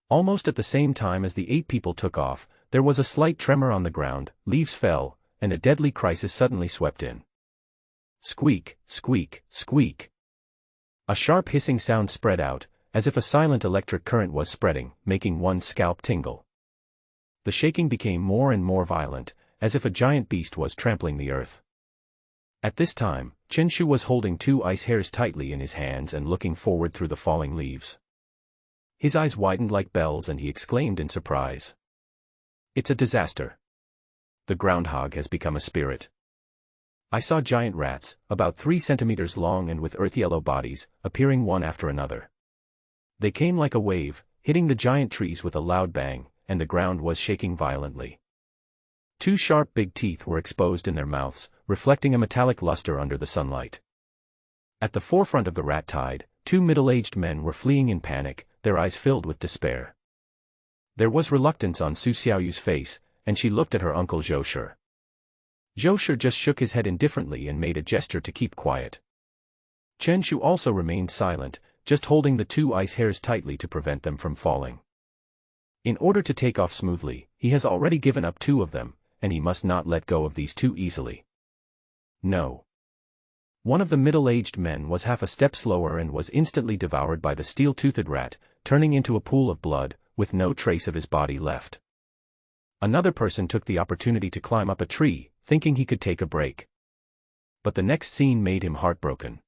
Almost at the same time as the 8 people took off, there was a slight tremor on the ground, leaves fell, and a deadly crisis suddenly swept in. Squeak, squeak, squeak. A sharp hissing sound spread out, as if a silent electric current was spreading, making one's scalp tingle. The shaking became more and more violent, as if a giant beast was trampling the earth. At this time, Chen Shu was holding 2 ice hares tightly in his hands and looking forward through the falling leaves. His eyes widened like bells and he exclaimed in surprise. "It's a disaster. The groundhog has become a spirit." I saw giant rats, about 3 centimeters long and with earth-yellow bodies, appearing one after another. They came like a wave, hitting the giant trees with a loud bang, and the ground was shaking violently. Two sharp big teeth were exposed in their mouths, reflecting a metallic luster under the sunlight. At the forefront of the rat tide, two middle-aged men were fleeing in panic, their eyes filled with despair. There was reluctance on Su Xiaoyu's face, and she looked at her uncle Zhou Shi. Zhou Shi just shook his head indifferently and made a gesture to keep quiet. Chen Shu also remained silent, just holding the two ice hairs tightly to prevent them from falling. In order to take off smoothly, he has already given up two of them, and he must not let go of these two easily. No. One of the middle-aged men was half a step slower and was instantly devoured by the steel-toothed rat, turning into a pool of blood, with no trace of his body left. Another person took the opportunity to climb up a tree, thinking he could take a break. But the next scene made him heartbroken.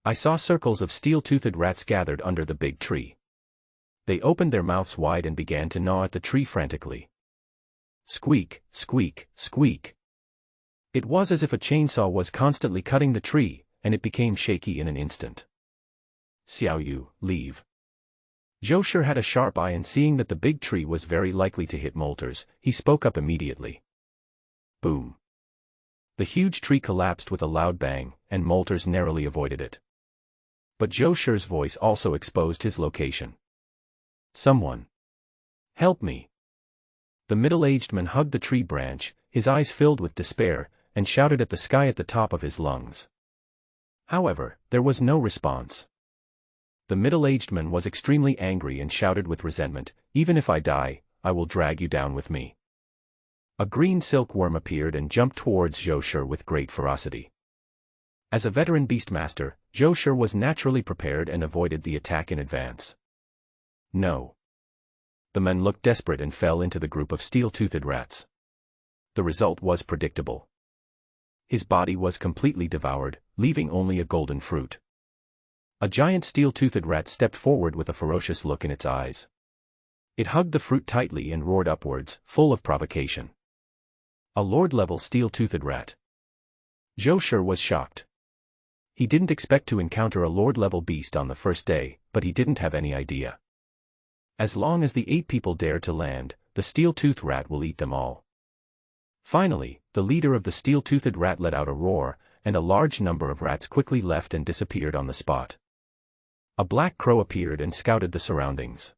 I saw circles of steel-toothed rats gathered under the big tree. They opened their mouths wide and began to gnaw at the tree frantically. Squeak, squeak, squeak. It was as if a chainsaw was constantly cutting the tree, and it became shaky in an instant. Xiaoyu, leave. Zhou Shi had a sharp eye, and seeing that the big tree was very likely to hit Molters, he spoke up immediately. Boom. The huge tree collapsed with a loud bang, and Molters narrowly avoided it. But Zhou Shi's voice also exposed his location. Someone. Help me. The middle-aged man hugged the tree branch, his eyes filled with despair, and shouted at the sky at the top of his lungs. However, there was no response. The middle-aged man was extremely angry and shouted with resentment, "Even if I die, I will drag you down with me." A green silkworm appeared and jumped towards Zhou Shi with great ferocity. As a veteran Beastmaster, Zhou Shi was naturally prepared and avoided the attack in advance. No. The man looked desperate and fell into the group of steel-toothed rats. The result was predictable. His body was completely devoured, leaving only a golden fruit. A giant steel-toothed rat stepped forward with a ferocious look in its eyes. It hugged the fruit tightly and roared upwards, full of provocation. A lord-level steel-toothed rat. Zhou Shi was shocked. He didn't expect to encounter a lord-level beast on the first day, but he didn't have any idea. As long as the 8 people dare to land, the steel-toothed rat will eat them all. Finally, the leader of the steel-toothed rat let out a roar, and a large number of rats quickly left and disappeared on the spot. A black crow appeared and scouted the surroundings.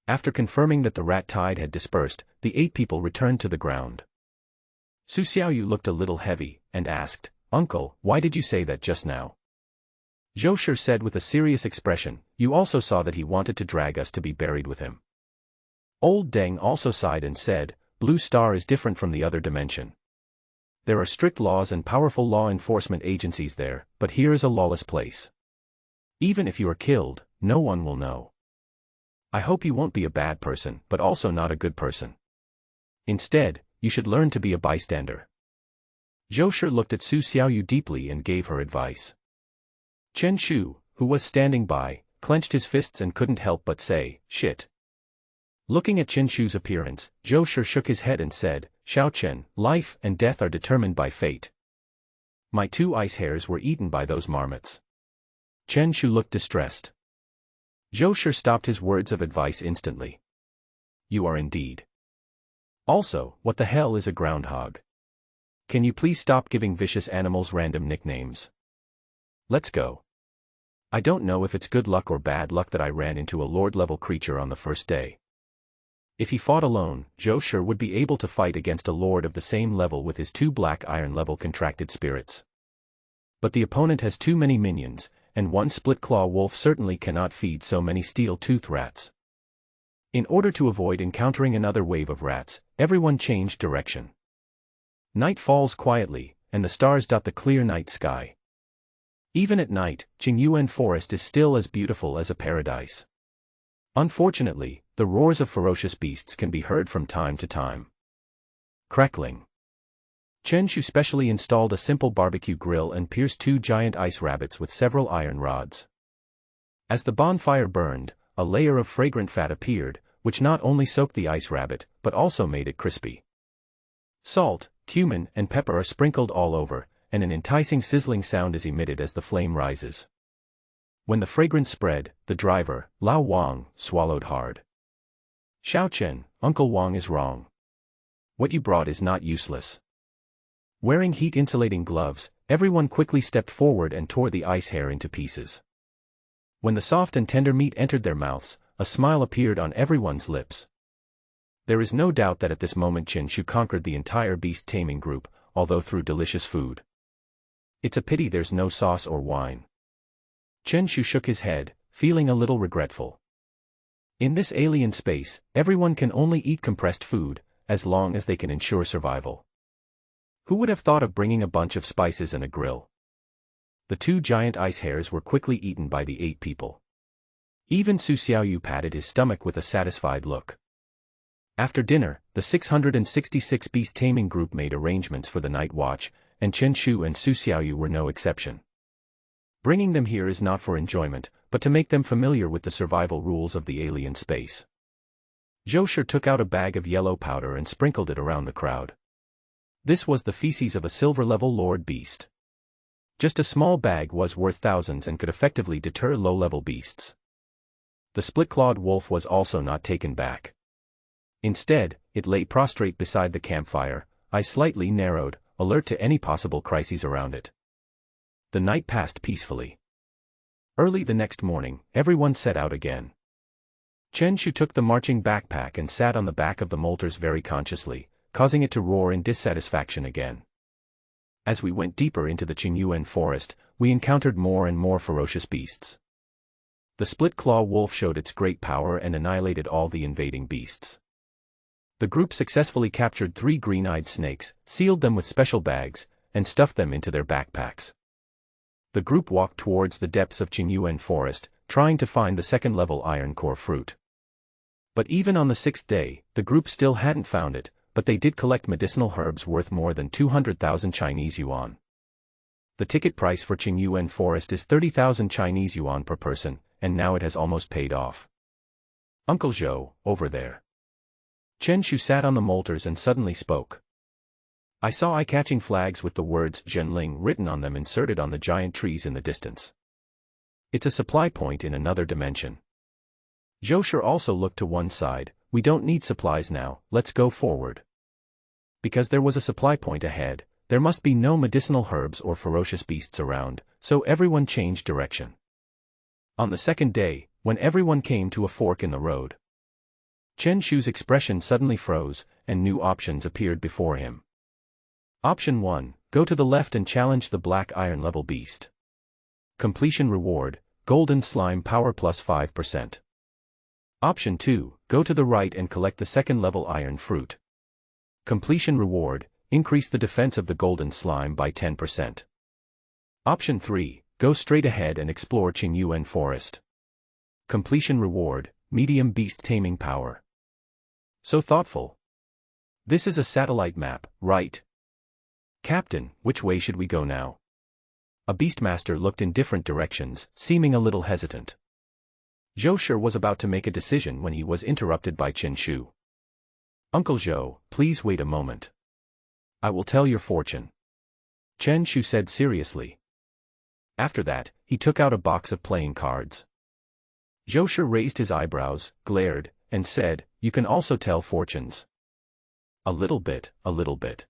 After confirming that the rat tide had dispersed, the 8 people returned to the ground. Su Xiaoyu looked a little heavy, and asked, "Uncle, why did you say that just now?" Zhou Shi said with a serious expression, "You also saw that he wanted to drag us to be buried with him." Old Deng also sighed and said, "Blue Star is different from the other dimension. There are strict laws and powerful law enforcement agencies there, but here is a lawless place. Even if you are killed, no one will know. I hope you won't be a bad person, but also not a good person. Instead, you should learn to be a bystander." Zhou Shi looked at Su Xiaoyu deeply and gave her advice. Chen Shu, who was standing by, clenched his fists and couldn't help but say, "Shit." Looking at Chen Shu's appearance, Zhou Shi shook his head and said, "Xiao Chen, life and death are determined by fate. My 2 ice hairs were eaten by those marmots." Chen Shu looked distressed. Zhou Shi stopped his words of advice instantly. "You are indeed. Also, what the hell is a groundhog? Can you please stop giving vicious animals random nicknames? Let's go. I don't know if it's good luck or bad luck that I ran into a lord-level creature on the first day." If he fought alone, Zhou Shi would be able to fight against a lord of the same level with his 2 black iron-level contracted spirits. But the opponent has too many minions, and one split-claw wolf certainly cannot feed so many steel-toothed rats. In order to avoid encountering another wave of rats, everyone changed direction. Night falls quietly, and the stars dot the clear night sky. Even at night, Qingyuan Forest is still as beautiful as a paradise. Unfortunately, the roars of ferocious beasts can be heard from time to time. Crackling. Chen Shu specially installed a simple barbecue grill and pierced 2 giant ice rabbits with several iron rods. As the bonfire burned, a layer of fragrant fat appeared, which not only soaked the ice rabbit, but also made it crispy. Salt, cumin, and pepper are sprinkled all over, and an enticing sizzling sound is emitted as the flame rises. When the fragrance spread, the driver, Lao Wang, swallowed hard. "Xiao Chen, Uncle Wang is wrong. What you brought is not useless. Wearing heat-insulating gloves, everyone quickly stepped forward and tore the ice hare into pieces. When the soft and tender meat entered their mouths, a smile appeared on everyone's lips. There is no doubt that at this moment Chen Shu conquered the entire beast-taming group, although through delicious food. It's a pity there's no sauce or wine. Chen Shu shook his head, feeling a little regretful. In this alien space, everyone can only eat compressed food, as long as they can ensure survival. Who would have thought of bringing a bunch of spices and a grill? The 2 giant ice hares were quickly eaten by the 8 people. Even Su Xiaoyu patted his stomach with a satisfied look. After dinner, the 666 beast-taming group made arrangements for the night watch, and Chen Shu and Su Xiaoyu were no exception. Bringing them here is not for enjoyment, but to make them familiar with the survival rules of the alien space. Zhou Shi took out a bag of yellow powder and sprinkled it around the crowd. This was the feces of a silver-level lord beast. Just a small bag was worth thousands and could effectively deter low-level beasts. The split-clawed wolf was also not taken back. Instead, it lay prostrate beside the campfire, eyes slightly narrowed, alert to any possible crises around it. The night passed peacefully. Early the next morning, everyone set out again. Chen Shu took the marching backpack and sat on the back of the molters very consciously, causing it to roar in dissatisfaction again. As we went deeper into the Qingyuan forest, we encountered more and more ferocious beasts. The split-claw wolf showed its great power and annihilated all the invading beasts. The group successfully captured 3 green-eyed snakes, sealed them with special bags, and stuffed them into their backpacks. The group walked towards the depths of Qingyuan forest, trying to find the second-level iron core fruit. But even on the 6th day, the group still hadn't found it, but they did collect medicinal herbs worth more than 200,000 Chinese yuan. The ticket price for Qingyuan forest is 30,000 Chinese yuan per person, and now it has almost paid off. Uncle Zhou, over there. Chen Shu sat on the molters and suddenly spoke. I saw eye-catching flags with the words Zhenling written on them inserted on the giant trees in the distance. It's a supply point in another dimension. Zhou Shi also looked to one side. We don't need supplies now, let's go forward. Because there was a supply point ahead, there must be no medicinal herbs or ferocious beasts around, so everyone changed direction. On the 2nd day, when everyone came to a fork in the road, Chen Shu's expression suddenly froze, and new options appeared before him. Option 1, go to the left and challenge the black iron-level beast. Completion reward, golden slime power plus 5%. Option 2, go to the right and collect the second-level iron fruit. Completion reward, increase the defense of the golden slime by 10%. Option 3, go straight ahead and explore Qingyuan forest. Completion reward, medium beast taming power. So thoughtful. This is a satellite map, right? Captain, which way should we go now? A Beastmaster looked in different directions, seeming a little hesitant. Zhou Shi was about to make a decision when he was interrupted by Chen Shu. Uncle Zhou, please wait a moment. I will tell your fortune. Chen Shu said seriously. After that, he took out a box of playing cards. Zhou Shi raised his eyebrows, glared, and said, you can also tell fortunes. A little bit, a little bit.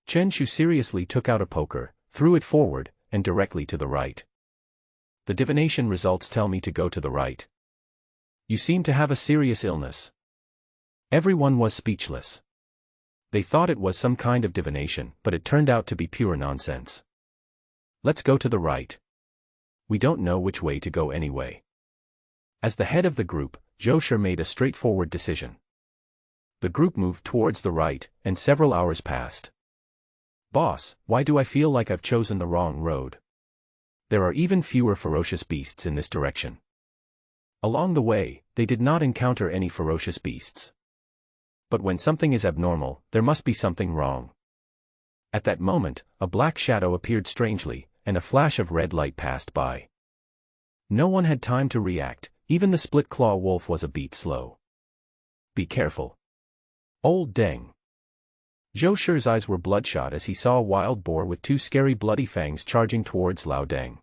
Chen Shu seriously took out a poker, threw it forward, and directly to the right. The divination results tell me to go to the right. You seem to have a serious illness. Everyone was speechless. They thought it was some kind of divination, but it turned out to be pure nonsense. Let's go to the right. We don't know which way to go anyway. As the head of the group, Zhou Shi made a straightforward decision. The group moved towards the right, and several hours passed. Boss, why do I feel like I've chosen the wrong road? There are even fewer ferocious beasts in this direction. Along the way, they did not encounter any ferocious beasts. But when something is abnormal, there must be something wrong. At that moment, a black shadow appeared strangely, and a flash of red light passed by. No one had time to react, even the split-claw wolf was a beat slow. Be careful. Old Deng. Zhou Shi's eyes were bloodshot as he saw a wild boar with 2 scary bloody fangs charging towards Lao Deng.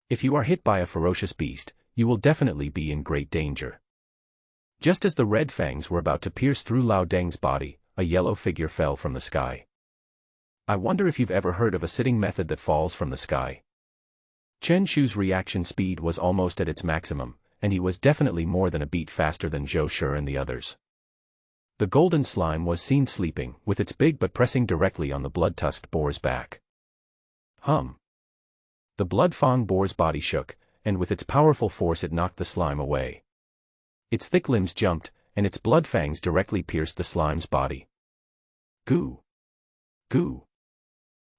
If you are hit by a ferocious beast, you will definitely be in great danger. Just as the red fangs were about to pierce through Lao Deng's body, a yellow figure fell from the sky. I wonder if you've ever heard of a sitting method that falls from the sky. Chen Shu's reaction speed was almost at its maximum, and he was definitely more than a beat faster than Zhou Shi and the others. The golden slime was seen sleeping, with its big butt pressing directly on the blood-tusked boar's back. Hum. The blood-fang boar's body shook, and with its powerful force it knocked the slime away. Its thick limbs jumped, and its blood fangs directly pierced the slime's body. Goo! Goo!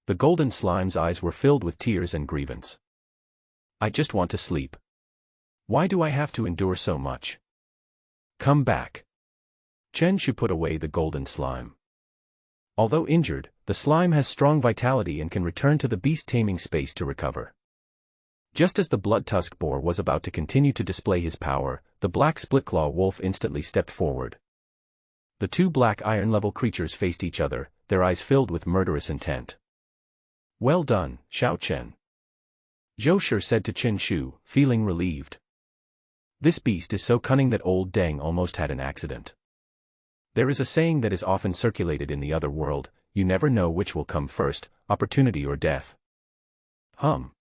The golden slime's eyes were filled with tears and grievance. I just want to sleep. Why do I have to endure so much? Come back. Chen Shu put away the golden slime. Although injured, the slime has strong vitality and can return to the beast-taming space to recover. Just as the blood-tusk boar was about to continue to display his power, the black split-claw wolf instantly stepped forward. The two black iron-level creatures faced each other, their eyes filled with murderous intent. Well done, Xiao Chen. Zhou Shi said to Chen Shu, feeling relieved. This beast is so cunning that old Deng almost had an accident. There is a saying that is often circulated in the other world, you never know which will come first, opportunity or death. Hum.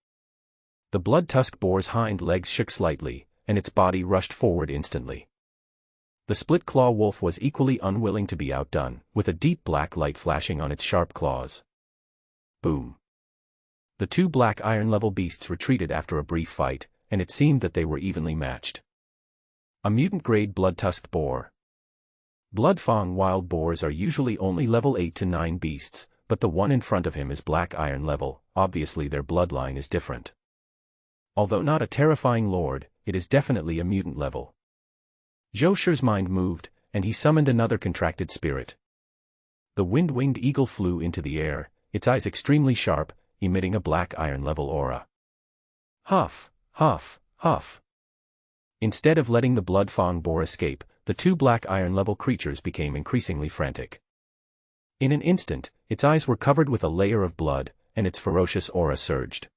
The blood-tusk boar's hind legs shook slightly, and its body rushed forward instantly. The split-claw wolf was equally unwilling to be outdone, with a deep black light flashing on its sharp claws. Boom. The two black iron-level beasts retreated after a brief fight, and it seemed that they were evenly matched. A mutant-grade blood-tusked boar. Blood-fang wild boars are usually only level 8 to 9 beasts, but the one in front of him is black iron level, obviously their bloodline is different. Although not a terrifying lord, it is definitely a mutant level. Zhou Shi's mind moved, and he summoned another contracted spirit. The wind-winged eagle flew into the air, its eyes extremely sharp, emitting a black iron level aura. Huff, huff, huff. Instead of letting the blood-fang boar escape, the two black iron-level creatures became increasingly frantic. In an instant, its eyes were covered with a layer of blood, and its ferocious aura surged.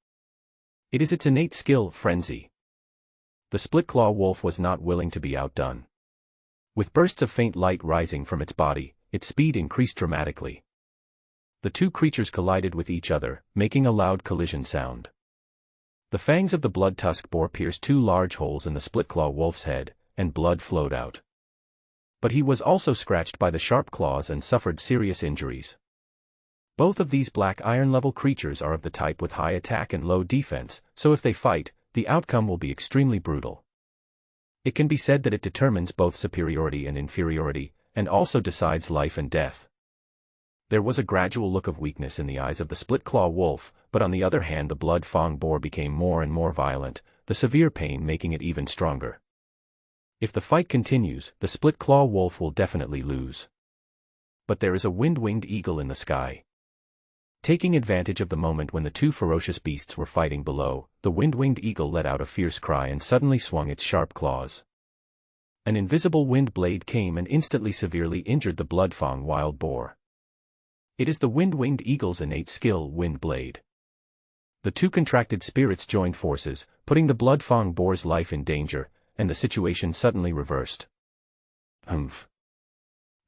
It is its innate skill, frenzy. The split-claw wolf was not willing to be outdone. With bursts of faint light rising from its body, its speed increased dramatically. The two creatures collided with each other, making a loud collision sound. The fangs of the blood-tusk boar pierced two large holes in the split-claw wolf's head, and blood flowed out. But he was also scratched by the sharp claws and suffered serious injuries. Both of these black iron-level creatures are of the type with high attack and low defense, so if they fight, the outcome will be extremely brutal. It can be said that it determines both superiority and inferiority, and also decides life and death. There was a gradual look of weakness in the eyes of the split-claw wolf, but on the other hand the blood-fang boar became more and more violent, the severe pain making it even stronger. If the fight continues, the split-claw wolf will definitely lose. But there is a wind-winged eagle in the sky. Taking advantage of the moment when the two ferocious beasts were fighting below, the wind-winged eagle let out a fierce cry and suddenly swung its sharp claws. An invisible wind blade came and instantly severely injured the blood-fang wild boar. It is the wind-winged eagle's innate skill, Wind Blade. The two contracted spirits joined forces, putting the blood-fang boar's life in danger, and the situation suddenly reversed. Humph.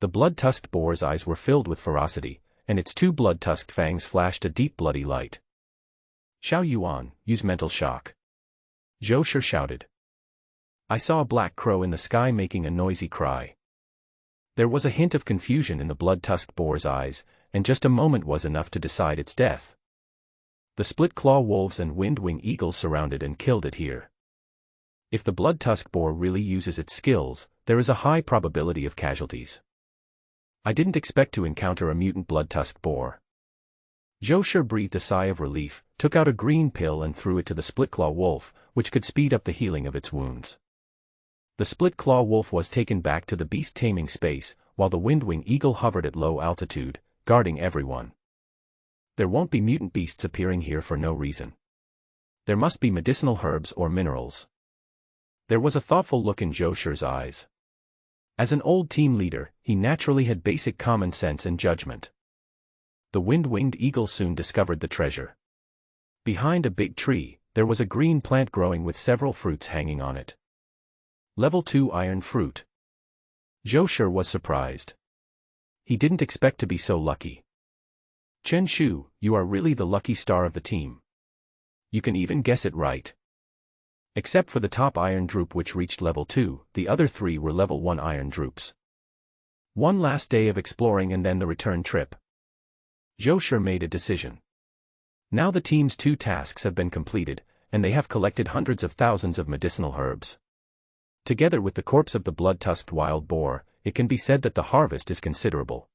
The blood-tusked boar's eyes were filled with ferocity, and its two blood-tusked fangs flashed a deep bloody light. Xiao Yuan, use mental shock. Zhou Shi shouted. I saw a black crow in the sky making a noisy cry. There was a hint of confusion in the blood-tusked boar's eyes, and just a moment was enough to decide its death. The split-claw wolves and wind-wing eagles surrounded and killed it here. If the blood-tusk boar really uses its skills, there is a high probability of casualties. I didn't expect to encounter a mutant blood-tusk boar. Zhou Shi breathed a sigh of relief, took out a green pill and threw it to the split-claw wolf, which could speed up the healing of its wounds. The split-claw wolf was taken back to the beast-taming space, while the wind-wing eagle hovered at low altitude, guarding everyone. There won't be mutant beasts appearing here for no reason. There must be medicinal herbs or minerals. There was a thoughtful look in Zhou Shi's eyes. As an old team leader, he naturally had basic common sense and judgment. The wind-winged eagle soon discovered the treasure. Behind a big tree, there was a green plant growing with several fruits hanging on it. Level 2 iron fruit. Zhou Shi was surprised. He didn't expect to be so lucky. Chen Shu, you are really the lucky star of the team. You can even guess it right. Except for the top iron drupe which reached level 2, the other 3 were level 1 iron drupes. One last day of exploring and then the return trip. Zhou Shi made a decision. Now the team's 2 tasks have been completed, and they have collected hundreds of thousands of medicinal herbs. Together with the corpse of the blood-tusked wild boar, it can be said that the harvest is considerable.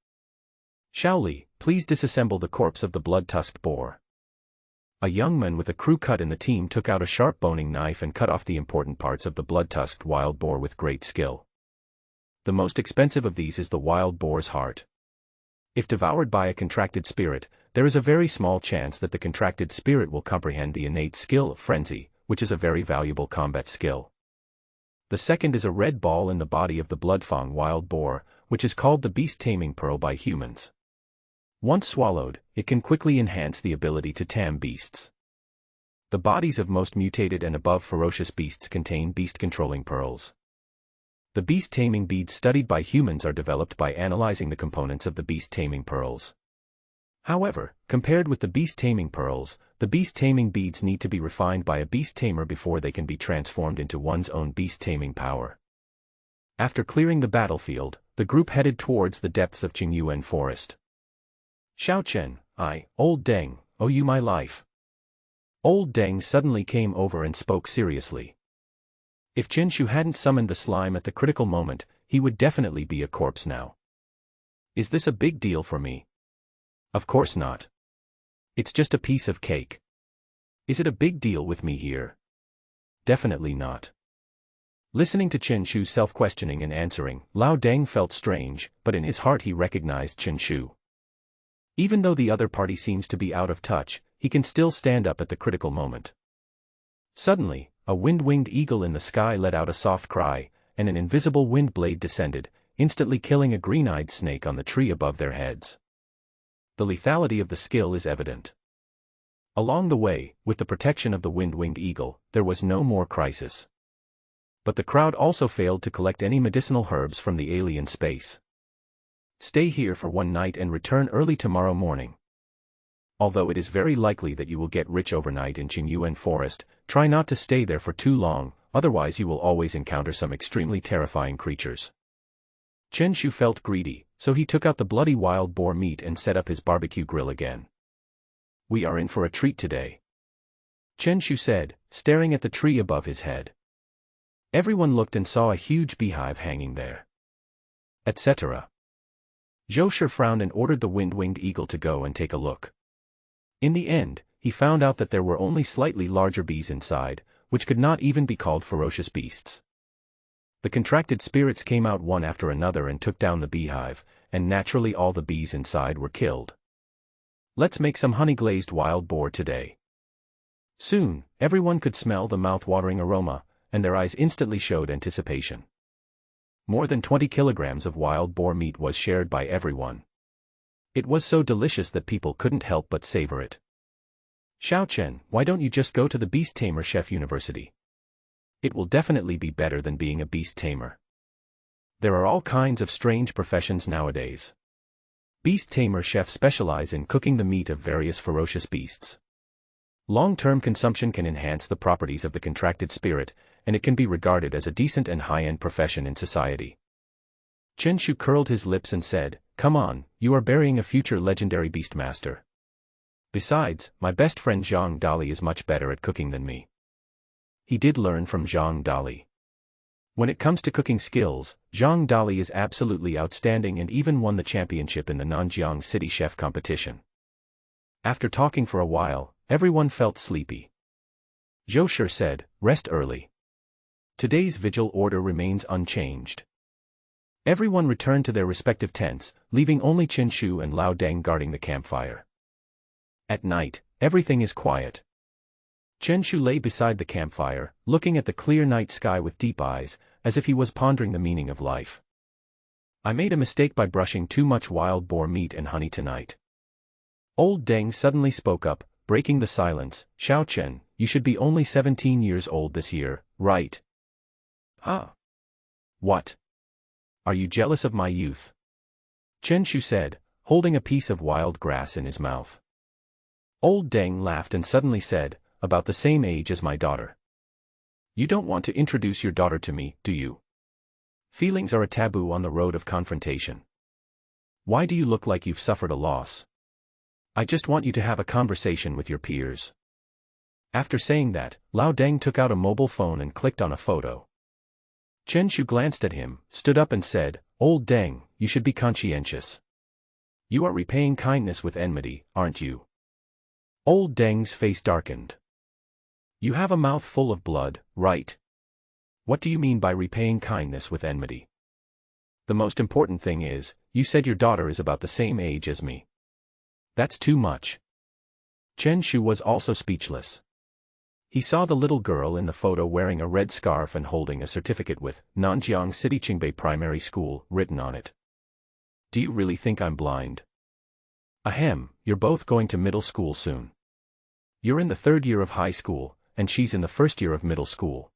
Shaoli, please disassemble the corpse of the blood-tusked boar. A young man with a crew cut in the team took out a sharp boning knife and cut off the important parts of the blood-tusked wild boar with great skill. The most expensive of these is the wild boar's heart. If devoured by a contracted spirit, there is a very small chance that the contracted spirit will comprehend the innate skill of frenzy, which is a very valuable combat skill. The second is a red ball in the body of the bloodfang wild boar, which is called the beast taming pearl by humans. Once swallowed, it can quickly enhance the ability to tame beasts. The bodies of most mutated and above ferocious beasts contain beast-controlling pearls. The beast-taming beads studied by humans are developed by analyzing the components of the beast-taming pearls. However, compared with the beast-taming pearls, the beast-taming beads need to be refined by a beast-tamer before they can be transformed into one's own beast-taming power. After clearing the battlefield, the group headed towards the depths of Qingyuan Forest. Xiao Chen, Old Deng, owe you my life. Old Deng suddenly came over and spoke seriously. If Chen Shu hadn't summoned the slime at the critical moment, he would definitely be a corpse now. Is this a big deal for me? Of course not. It's just a piece of cake. Is it a big deal with me here? Definitely not. Listening to Chen Shu's self-questioning and answering, Lao Deng felt strange, but in his heart he recognized Chen Shu. Even though the other party seems to be out of touch, he can still stand up at the critical moment. Suddenly, a wind-winged eagle in the sky let out a soft cry, and an invisible wind blade descended, instantly killing a green-eyed snake on the tree above their heads. The lethality of the skill is evident. Along the way, with the protection of the wind-winged eagle, there was no more crisis. But the crowd also failed to collect any medicinal herbs from the alien space. Stay here for one night and return early tomorrow morning. Although it is very likely that you will get rich overnight in Qingyuan Forest, try not to stay there for too long, otherwise you will always encounter some extremely terrifying creatures. Chen Shu felt greedy, so he took out the bloody wild boar meat and set up his barbecue grill again. We are in for a treat today, Chen Shu said, staring at the tree above his head. Everyone looked and saw a huge beehive hanging there. Etc. Zhou Shi frowned and ordered the wind-winged eagle to go and take a look. In the end, he found out that there were only slightly larger bees inside, which could not even be called ferocious beasts. The contracted spirits came out one after another and took down the beehive, and naturally all the bees inside were killed. Let's make some honey-glazed wild boar today. Soon, everyone could smell the mouth-watering aroma, and their eyes instantly showed anticipation. More than 20 kilograms of wild boar meat was shared by everyone. It was so delicious that people couldn't help but savor it. Xiao Chen, why don't you just go to the Beast Tamer Chef University? It will definitely be better than being a beast tamer. There are all kinds of strange professions nowadays. Beast tamer chefs specialize in cooking the meat of various ferocious beasts. Long-term consumption can enhance the properties of the contracted spirit, and it can be regarded as a decent and high-end profession in society. Chen Shu curled his lips and said, "Come on, you are burying a future legendary Beastmaster. Besides, my best friend Zhang Dali is much better at cooking than me." He did learn from Zhang Dali. When it comes to cooking skills, Zhang Dali is absolutely outstanding and even won the championship in the Nanjiang City Chef competition. After talking for a while, everyone felt sleepy. Zhou Shi said, "Rest early. Today's vigil order remains unchanged." Everyone returned to their respective tents, leaving only Chen Shu and Lao Deng guarding the campfire. At night, everything is quiet. Chen Shu lay beside the campfire, looking at the clear night sky with deep eyes, as if he was pondering the meaning of life. I made a mistake by brushing too much wild boar meat and honey tonight. Old Deng suddenly spoke up, breaking the silence. "Xiao Chen, you should be only 17 years old this year, right?" "Huh? What? Are you jealous of my youth?" Chen Shu said, holding a piece of wild grass in his mouth. Old Deng laughed and suddenly said, about the same age as my daughter. You don't want to introduce your daughter to me, do you? Feelings are a taboo on the road of confrontation. Why do you look like you've suffered a loss? I just want you to have a conversation with your peers. After saying that, Lao Deng took out a mobile phone and clicked on a photo. Chen Shu glanced at him, stood up and said, Old Deng, you should be conscientious. You are repaying kindness with enmity, aren't you? Old Deng's face darkened. You have a mouth full of blood, right? What do you mean by repaying kindness with enmity? The most important thing is, you said your daughter is about the same age as me. That's too much. Chen Shu was also speechless. He saw the little girl in the photo wearing a red scarf and holding a certificate with Nanjiang City Qingbei Primary School written on it. Do you really think I'm blind? Ahem, you're both going to middle school soon. You're in the 3rd year of high school, and she's in the 1st year of middle school.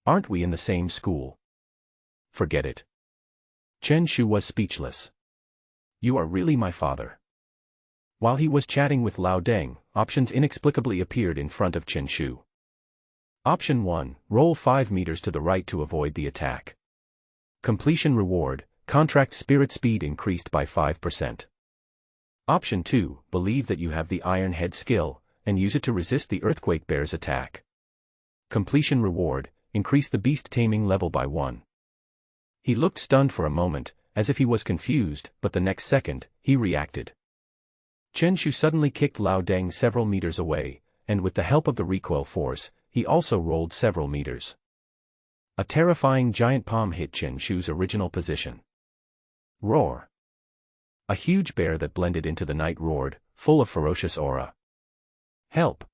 Aren't we in the same school? Forget it. Chen Shu was speechless. You are really my father. While he was chatting with Lao Deng, options inexplicably appeared in front of Chen Shu. Option 1, roll 5 meters to the right to avoid the attack. Completion reward, contract spirit speed increased by 5%. Option 2, believe that you have the Iron Head skill, and use it to resist the Earthquake Bear's attack. Completion reward, increase the beast taming level by 1. He looked stunned for a moment, as if he was confused, but the next second, he reacted. Chen Shu suddenly kicked Lao Deng several meters away, and with the help of the recoil force, he also rolled several meters. A terrifying giant palm hit Chen Shu's original position. Roar! A huge bear that blended into the night roared, full of ferocious aura. Help!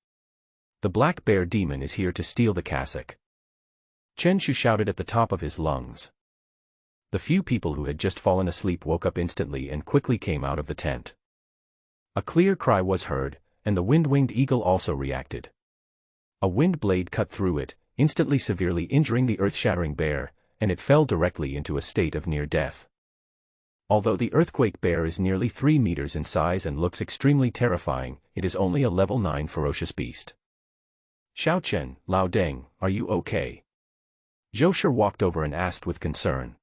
The black bear demon is here to steal the cassock. Chen Shu shouted at the top of his lungs. The few people who had just fallen asleep woke up instantly and quickly came out of the tent. A clear cry was heard, and the wind-winged eagle also reacted. A wind blade cut through it, instantly severely injuring the earth-shattering bear, and it fell directly into a state of near death. Although the earthquake bear is nearly 3 meters in size and looks extremely terrifying, it is only a level 9 ferocious beast. Xiao Chen, Lao Deng, are you okay? Zhou Shi walked over and asked with concern.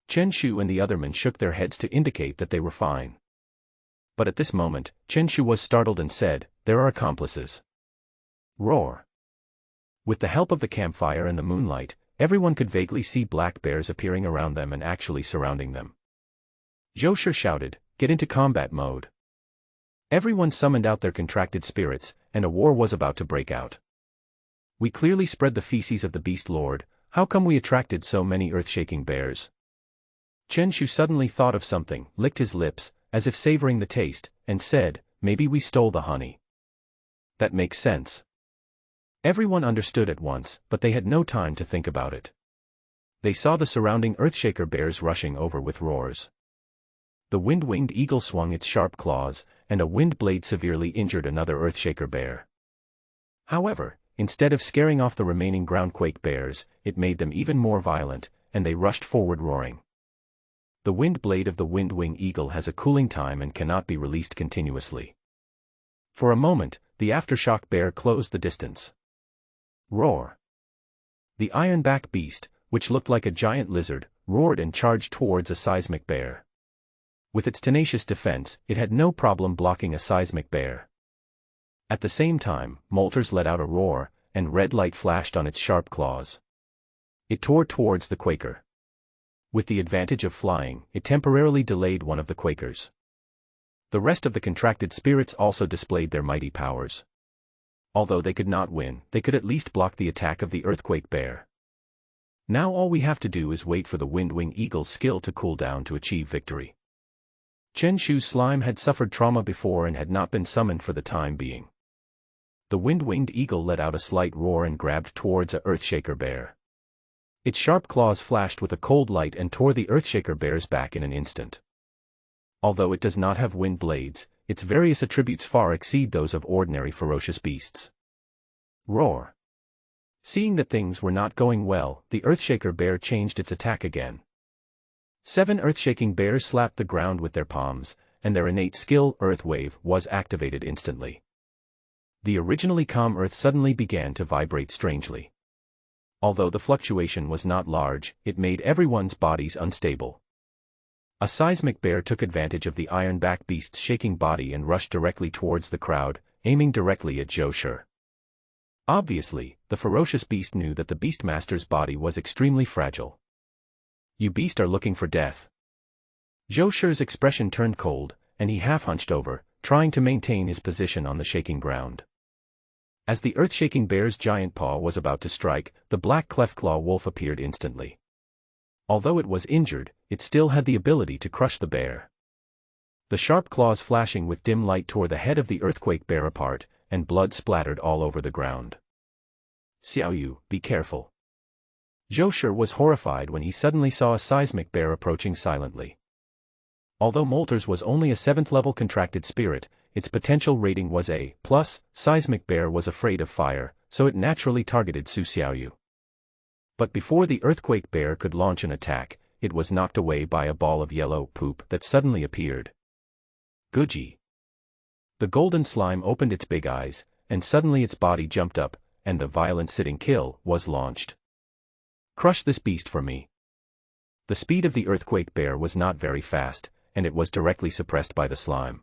Chen Shu and the other men shook their heads to indicate that they were fine. But at this moment, Chen Shu was startled and said, there are accomplices. Roar! With the help of the campfire and the moonlight, everyone could vaguely see black bears appearing around them and actually surrounding them. Zhou Shi shouted, get into combat mode. Everyone summoned out their contracted spirits, and a war was about to break out. We clearly spread the feces of the Beast Lord, how come we attracted so many earth-shaking bears? Chen Shu suddenly thought of something, licked his lips, as if savoring the taste, and said, maybe we stole the honey. That makes sense. Everyone understood at once, but they had no time to think about it. They saw the surrounding earthshaker bears rushing over with roars. The wind-winged eagle swung its sharp claws, and a wind blade severely injured another earthshaker bear. However, instead of scaring off the remaining groundquake bears, it made them even more violent, and they rushed forward roaring. The wind blade of the wind-wing eagle has a cooling time and cannot be released continuously. For a moment, the aftershock bear closed the distance. Roar! The ironback beast, which looked like a giant lizard, roared and charged towards a seismic bear. With its tenacious defense, it had no problem blocking a seismic bear. At the same time, Molters let out a roar, and red light flashed on its sharp claws. It tore towards the Quaker. With the advantage of flying, it temporarily delayed one of the Quakers. The rest of the contracted spirits also displayed their mighty powers. Although they could not win, they could at least block the attack of the earthquake bear. Now all we have to do is wait for the wind-wing eagle's skill to cool down to achieve victory. Chen Shu's slime had suffered trauma before and had not been summoned for the time being. The wind-winged eagle let out a slight roar and grabbed towards a earthshaker bear. Its sharp claws flashed with a cold light and tore the earthshaker bear's back in an instant. Although it does not have wind blades, its various attributes far exceed those of ordinary ferocious beasts. Roar! Seeing that things were not going well, the earthshaker bear changed its attack again. 7 earth-shaking bears slapped the ground with their palms, and their innate skill, Earth Wave, was activated instantly. The originally calm Earth suddenly began to vibrate strangely. Although the fluctuation was not large, it made everyone's bodies unstable. A seismic bear took advantage of the iron-back beast's shaking body and rushed directly towards the crowd, aiming directly at Zhou Shi. Obviously, the ferocious beast knew that the Beastmaster's body was extremely fragile. "You beast are looking for death." Zhou Shi's expression turned cold, and he half-hunched over, trying to maintain his position on the shaking ground. As the earth-shaking bear's giant paw was about to strike, the black cleft-claw wolf appeared instantly. Although it was injured, it still had the ability to crush the bear. The sharp claws flashing with dim light tore the head of the earthquake bear apart, and blood splattered all over the ground. "Xiaoyu, be careful." Zhou Shi was horrified when he suddenly saw a seismic bear approaching silently. Although Molter's was only a 7th-level contracted spirit, its potential rating was A+. Seismic bear was afraid of fire, so it naturally targeted Su Xiaoyu. But before the earthquake bear could launch an attack, it was knocked away by a ball of yellow poop that suddenly appeared. Guji. The golden slime opened its big eyes, and suddenly its body jumped up, and the violent sitting kill was launched. "Crush this beast for me." The speed of the earthquake bear was not very fast, and it was directly suppressed by the slime.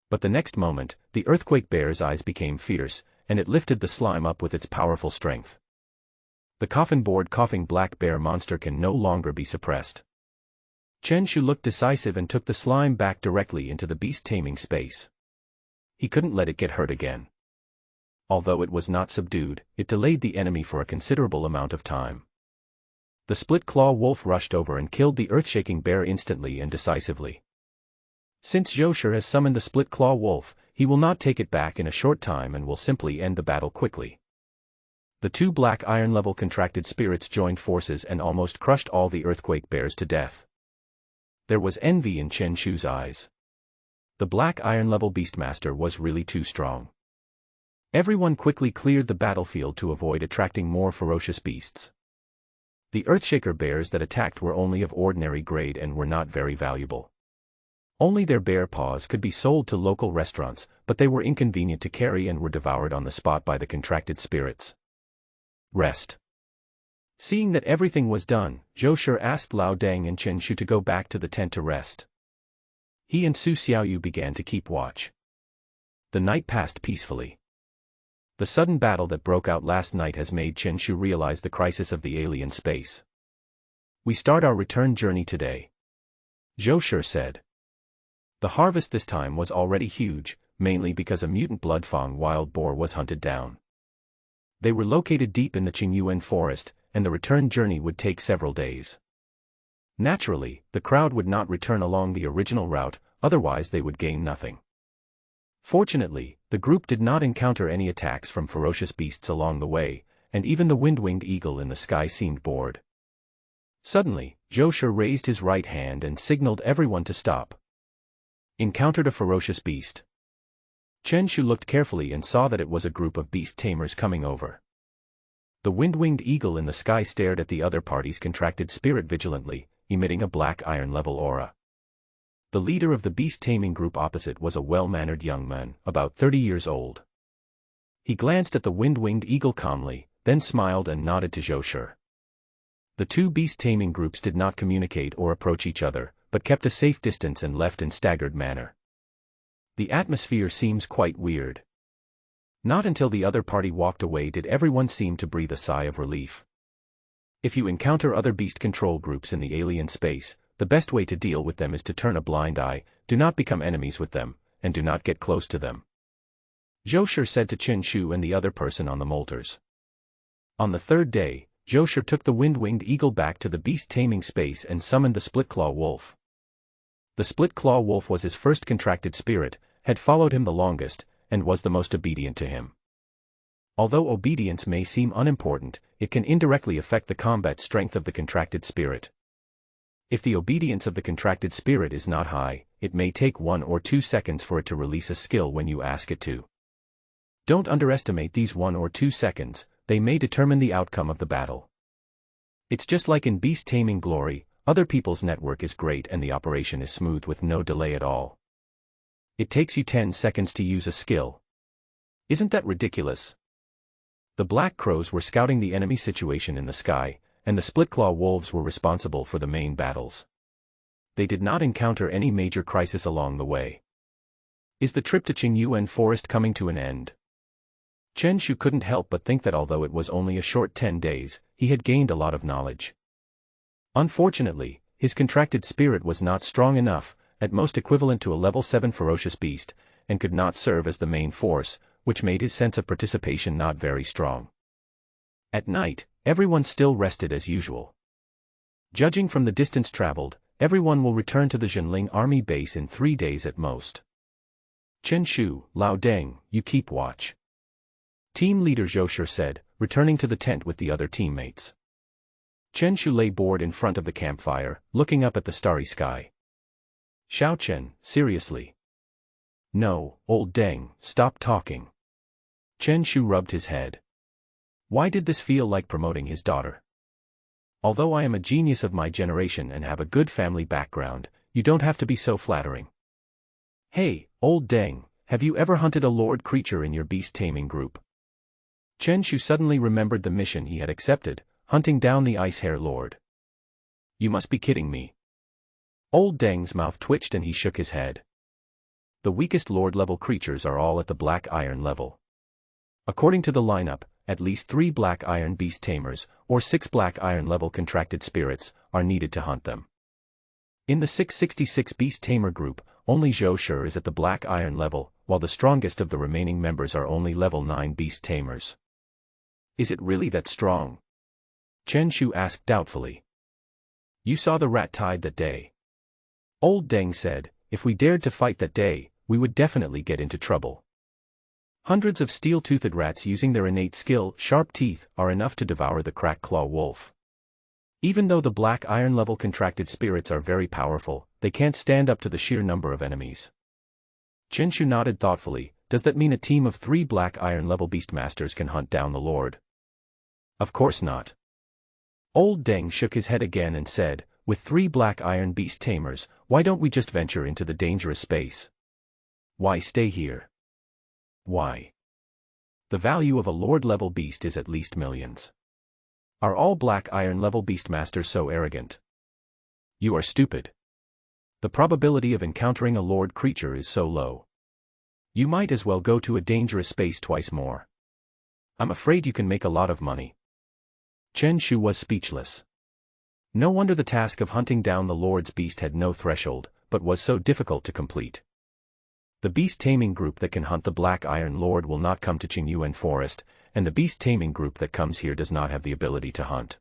But the next moment, the earthquake bear's eyes became fierce, and it lifted the slime up with its powerful strength. The coffin-board coughing black bear monster can no longer be suppressed. Chen Shu looked decisive and took the slime back directly into the beast-taming space. He couldn't let it get hurt again. Although it was not subdued, it delayed the enemy for a considerable amount of time. The split-claw wolf rushed over and killed the earth-shaking bear instantly and decisively. Since Zhou Shi has summoned the split-claw wolf, he will not take it back in a short time and will simply end the battle quickly. The 2 black iron-level contracted spirits joined forces and almost crushed all the earthquake bears to death. There was envy in Chen Shu's eyes. The black iron-level Beastmaster was really too strong. Everyone quickly cleared the battlefield to avoid attracting more ferocious beasts. The Earthshaker bears that attacked were only of ordinary grade and were not very valuable. Only their bear paws could be sold to local restaurants, but they were inconvenient to carry and were devoured on the spot by the contracted spirits. Rest. Seeing that everything was done, Zhou Shi asked Lao Deng and Chen Shu to go back to the tent to rest. He and Su Xiaoyu began to keep watch. The night passed peacefully. The sudden battle that broke out last night has made Chen Shu realize the crisis of the alien space. "We start our return journey today," Zhou Shi said. The harvest this time was already huge, mainly because a mutant bloodfang wild boar was hunted down. They were located deep in the Qingyuan forest, and the return journey would take several days. Naturally, the crowd would not return along the original route, otherwise they would gain nothing. Fortunately, the group did not encounter any attacks from ferocious beasts along the way, and even the wind-winged eagle in the sky seemed bored. Suddenly, Zhou Shi raised his right hand and signaled everyone to stop. Encountered a ferocious beast. Chen Shu looked carefully and saw that it was a group of beast tamers coming over. The wind-winged eagle in the sky stared at the other party's contracted spirit vigilantly, emitting a black iron-level aura. The leader of the beast-taming group opposite was a well-mannered young man, about 30 years old. He glanced at the wind-winged eagle calmly, then smiled and nodded to Zhou Shi. The 2 beast-taming groups did not communicate or approach each other, but kept a safe distance and left in staggered manner. The atmosphere seems quite weird. Not until the other party walked away did everyone seem to breathe a sigh of relief. If you encounter other beast control groups in the alien space, the best way to deal with them is to turn a blind eye, do not become enemies with them, and do not get close to them, Zhou Shi said to Chen Shu and the other person on the molters. On the 3rd day, Zhou Shi took the wind-winged eagle back to the beast-taming space and summoned the split-claw wolf. The split-claw wolf was his first contracted spirit, had followed him the longest, and was the most obedient to him. Although obedience may seem unimportant, it can indirectly affect the combat strength of the contracted spirit. If the obedience of the contracted spirit is not high, it may take 1 or 2 seconds for it to release a skill when you ask it to. Don't underestimate these 1 or 2 seconds, they may determine the outcome of the battle. It's just like in beast-taming glory, Other people's network is great and the operation is smooth with no delay at all. It takes you 10 seconds to use a skill. Isn't that ridiculous? The Black Crows were scouting the enemy situation in the sky, and the Splitclaw Wolves were responsible for the main battles. They did not encounter any major crisis along the way. Is the trip to Qingyuan Forest coming to an end? Chen Shu couldn't help but think that although it was only a short 10 days, he had gained a lot of knowledge. Unfortunately, his contracted spirit was not strong enough, at most equivalent to a level 7 ferocious beast, and could not serve as the main force, which made his sense of participation not very strong. At night, everyone still rested as usual. Judging from the distance traveled, everyone will return to the Zhenling army base in 3 days at most. Chen Shu, Lao Deng, you keep watch. Team leader Zhou Shi said, returning to the tent with the other teammates. Chen Shu lay bored in front of the campfire, looking up at the starry sky. Xiao Chen, seriously? No, old Deng, stop talking. Chen Shu rubbed his head. Why did this feel like promoting his daughter? Although I am a genius of my generation and have a good family background, you don't have to be so flattering. Hey, old Deng, have you ever hunted a lord creature in your beast taming group? Chen Shu suddenly remembered the mission he had accepted, hunting down the Ice Hair Lord. You must be kidding me. Old Deng's mouth twitched and he shook his head. The weakest lord-level creatures are all at the Black Iron level. According to the lineup, at least 3 Black Iron Beast Tamers, or 6 Black Iron level contracted spirits, are needed to hunt them. In the 666 Beast Tamer group, only Zhou Shi is at the Black Iron level, while the strongest of the remaining members are only level 9 Beast Tamers. Is it really that strong? Chen Shu asked doubtfully. You saw the rat tide that day. Old Deng said, if we dared to fight that day, we would definitely get into trouble. Hundreds of steel-toothed rats using their innate skill, sharp teeth, are enough to devour the crack claw wolf. Even though the Black Iron level contracted spirits are very powerful, they can't stand up to the sheer number of enemies. Chen Shu nodded thoughtfully. Does that mean a team of 3 Black Iron level Beastmasters can hunt down the Lord? Of course not. Old Deng shook his head again and said, with 3 Black Iron Beast Tamers, why don't we just venture into the dangerous space? Why stay here? Why? The value of a Lord-level beast is at least millions. Are all Black Iron level Beastmasters so arrogant? You are stupid. The probability of encountering a Lord creature is so low. You might as well go to a dangerous space twice more. I'm afraid you can make a lot of money. Chen Shu was speechless. No wonder the task of hunting down the Lord's beast had no threshold, but was so difficult to complete. The beast taming group that can hunt the Black Iron Lord will not come to Qingyuan Forest, and the beast taming group that comes here does not have the ability to hunt.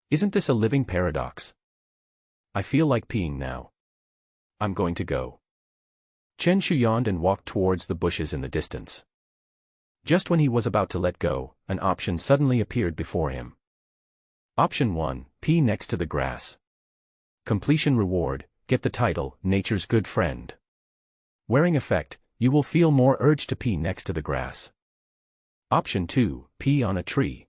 Isn't this a living paradox? I feel like peeing now. I'm going to go. Chen Shu yawned and walked towards the bushes in the distance. Just when he was about to let go, an option suddenly appeared before him. Option 1, pee next to the grass. Completion reward, get the title, Nature's Good Friend. Wearing effect, you will feel more urge to pee next to the grass. Option 2, pee on a tree.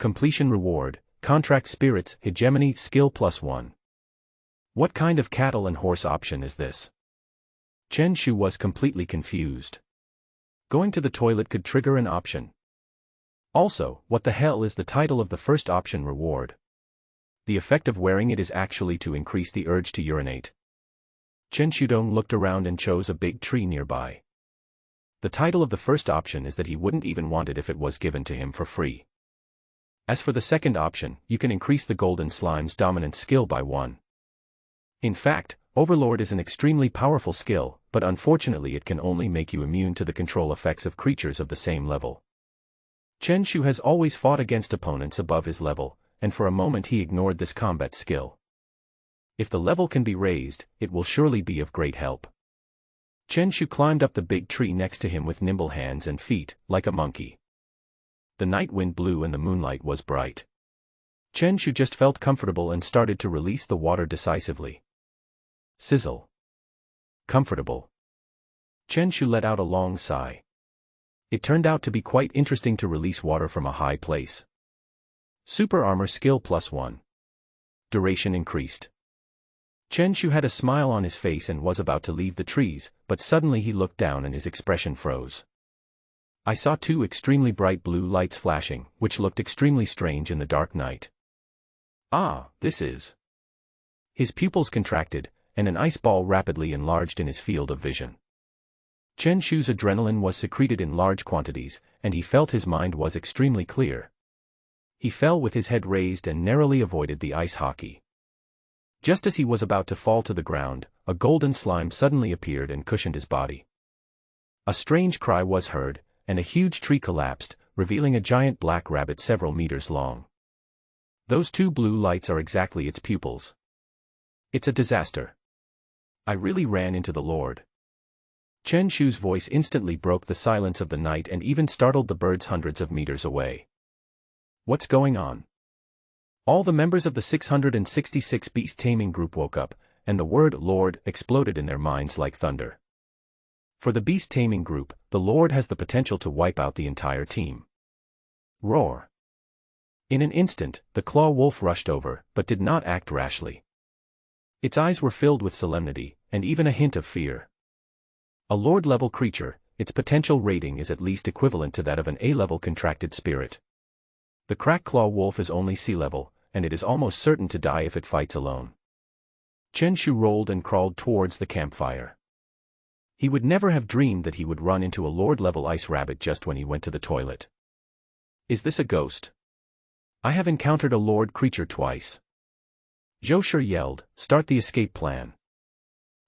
Completion reward, contract spirits, hegemony, skill +1. What kind of cattle and horse option is this? Chen Shu was completely confused. Going to the toilet could trigger an option. Also, what the hell is the title of the first option reward? The effect of wearing it is actually to increase the urge to urinate. Chen Shudong looked around and chose a big tree nearby. The title of the first option is that he wouldn't even want it if it was given to him for free. As for the second option, you can increase the Golden Slime's dominant skill by 1. In fact, Overlord is an extremely powerful skill, but unfortunately it can only make you immune to the control effects of creatures of the same level. Chen Shu has always fought against opponents above his level, and for a moment he ignored this combat skill. If the level can be raised, it will surely be of great help. Chen Shu climbed up the big tree next to him with nimble hands and feet, like a monkey. The night wind blew and the moonlight was bright. Chen Shu just felt comfortable and started to release the water decisively. Sizzle. Comfortable. Chen Shu let out a long sigh. It turned out to be quite interesting to release water from a high place. Super armor skill +1. Duration increased. Chen Shu had a smile on his face and was about to leave the trees, but suddenly he looked down and his expression froze. I saw two extremely bright blue lights flashing, which looked extremely strange in the dark night. Ah, this is... His pupils contracted, and an ice ball rapidly enlarged in his field of vision. Chen Shu's adrenaline was secreted in large quantities, and he felt his mind was extremely clear. He fell with his head raised and narrowly avoided the ice hockey. Just as he was about to fall to the ground, a golden slime suddenly appeared and cushioned his body. A strange cry was heard, and a huge tree collapsed, revealing a giant black rabbit several meters long. Those two blue lights are exactly its pupils. It's a disaster. I really ran into the Lord. Chen Shu's voice instantly broke the silence of the night and even startled the birds hundreds of meters away. What's going on? All the members of the 666 beast taming group woke up, and the word Lord exploded in their minds like thunder. For the beast taming group, the Lord has the potential to wipe out the entire team. Roar. In an instant, the claw wolf rushed over, but did not act rashly. Its eyes were filled with solemnity, and even a hint of fear. A Lord-level creature, its potential rating is at least equivalent to that of an A-level contracted spirit. The crack claw wolf is only C-level, and it is almost certain to die if it fights alone. Chen Shu rolled and crawled towards the campfire. He would never have dreamed that he would run into a Lord-level ice rabbit just when he went to the toilet. Is this a ghost? I have encountered a Lord creature twice. Zhou Shi yelled, "Start the escape plan."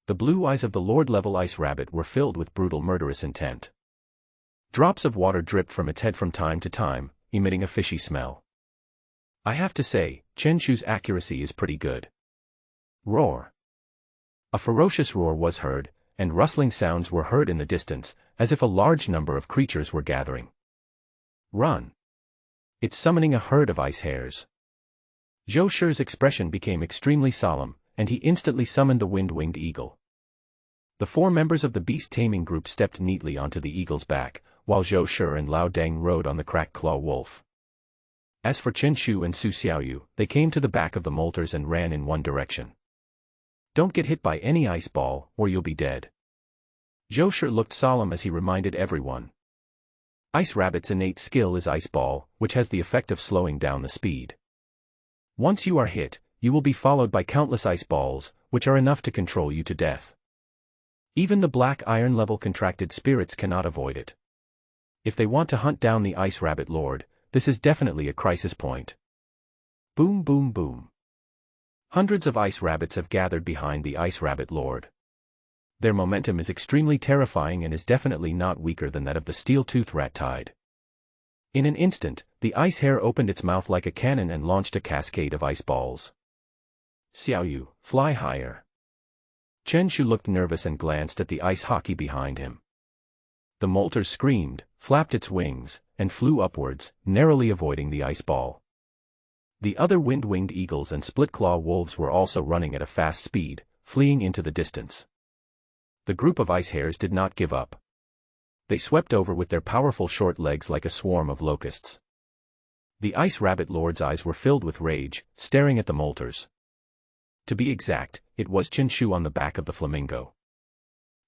The blue eyes of the Lord-level ice rabbit were filled with brutal murderous intent. Drops of water dripped from its head from time to time, emitting a fishy smell. I have to say, Chen Shu's accuracy is pretty good. Roar. A ferocious roar was heard, and rustling sounds were heard in the distance, as if a large number of creatures were gathering. Run. It's summoning a herd of ice hares. Zhou Shi's expression became extremely solemn, and he instantly summoned the wind-winged eagle. The four members of the beast taming group stepped neatly onto the eagle's back, while Zhou Shi and Lao Deng rode on the crack claw wolf. As for Chen Shu and Su Xiaoyu, they came to the back of the molters and ran in one direction. Don't get hit by any ice ball, or you'll be dead. Zhou Shi looked solemn as he reminded everyone. Ice Rabbit's innate skill is Ice Ball, which has the effect of slowing down the speed. Once you are hit, you will be followed by countless ice balls, which are enough to control you to death. Even the black iron-level contracted spirits cannot avoid it. If they want to hunt down the Ice Rabbit Lord, this is definitely a crisis point. Boom boom boom. Hundreds of ice rabbits have gathered behind the Ice Rabbit Lord. Their momentum is extremely terrifying and is definitely not weaker than that of the steel-tooth rat tide. In an instant, the ice hare opened its mouth like a cannon and launched a cascade of ice balls. Xiaoyu, fly higher. Chen Shu looked nervous and glanced at the ice hockey behind him. The molter screamed, flapped its wings, and flew upwards, narrowly avoiding the ice ball. The other wind-winged eagles and split-claw wolves were also running at a fast speed, fleeing into the distance. The group of ice hares did not give up. They swept over with their powerful short legs like a swarm of locusts. The Ice Rabbit Lord's eyes were filled with rage, staring at the molters. To be exact, it was Chen Shu on the back of the flamingo.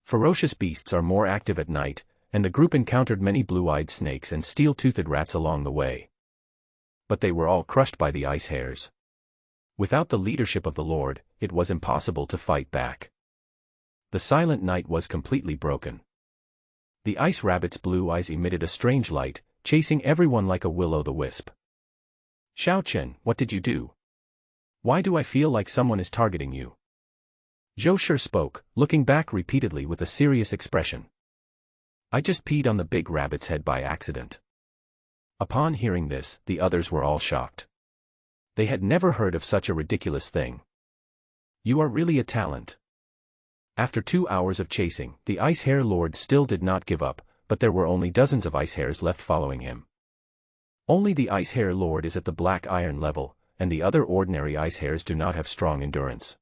Ferocious beasts are more active at night, and the group encountered many blue-eyed snakes and steel-toothed rats along the way. But they were all crushed by the ice hares. Without the leadership of the Lord, it was impossible to fight back. The silent night was completely broken. The ice rabbit's blue eyes emitted a strange light, chasing everyone like a will-o'-the-wisp. Xiao Chen, what did you do? Why do I feel like someone is targeting you? Zhou Shi spoke, looking back repeatedly with a serious expression. I just peed on the big rabbit's head by accident. Upon hearing this, the others were all shocked. They had never heard of such a ridiculous thing. You are really a talent. After 2 hours of chasing, the Ice Hare Lord still did not give up, but there were only dozens of ice hares left following him. Only the Ice Hare Lord is at the black iron level, and the other ordinary ice hares do not have strong endurance.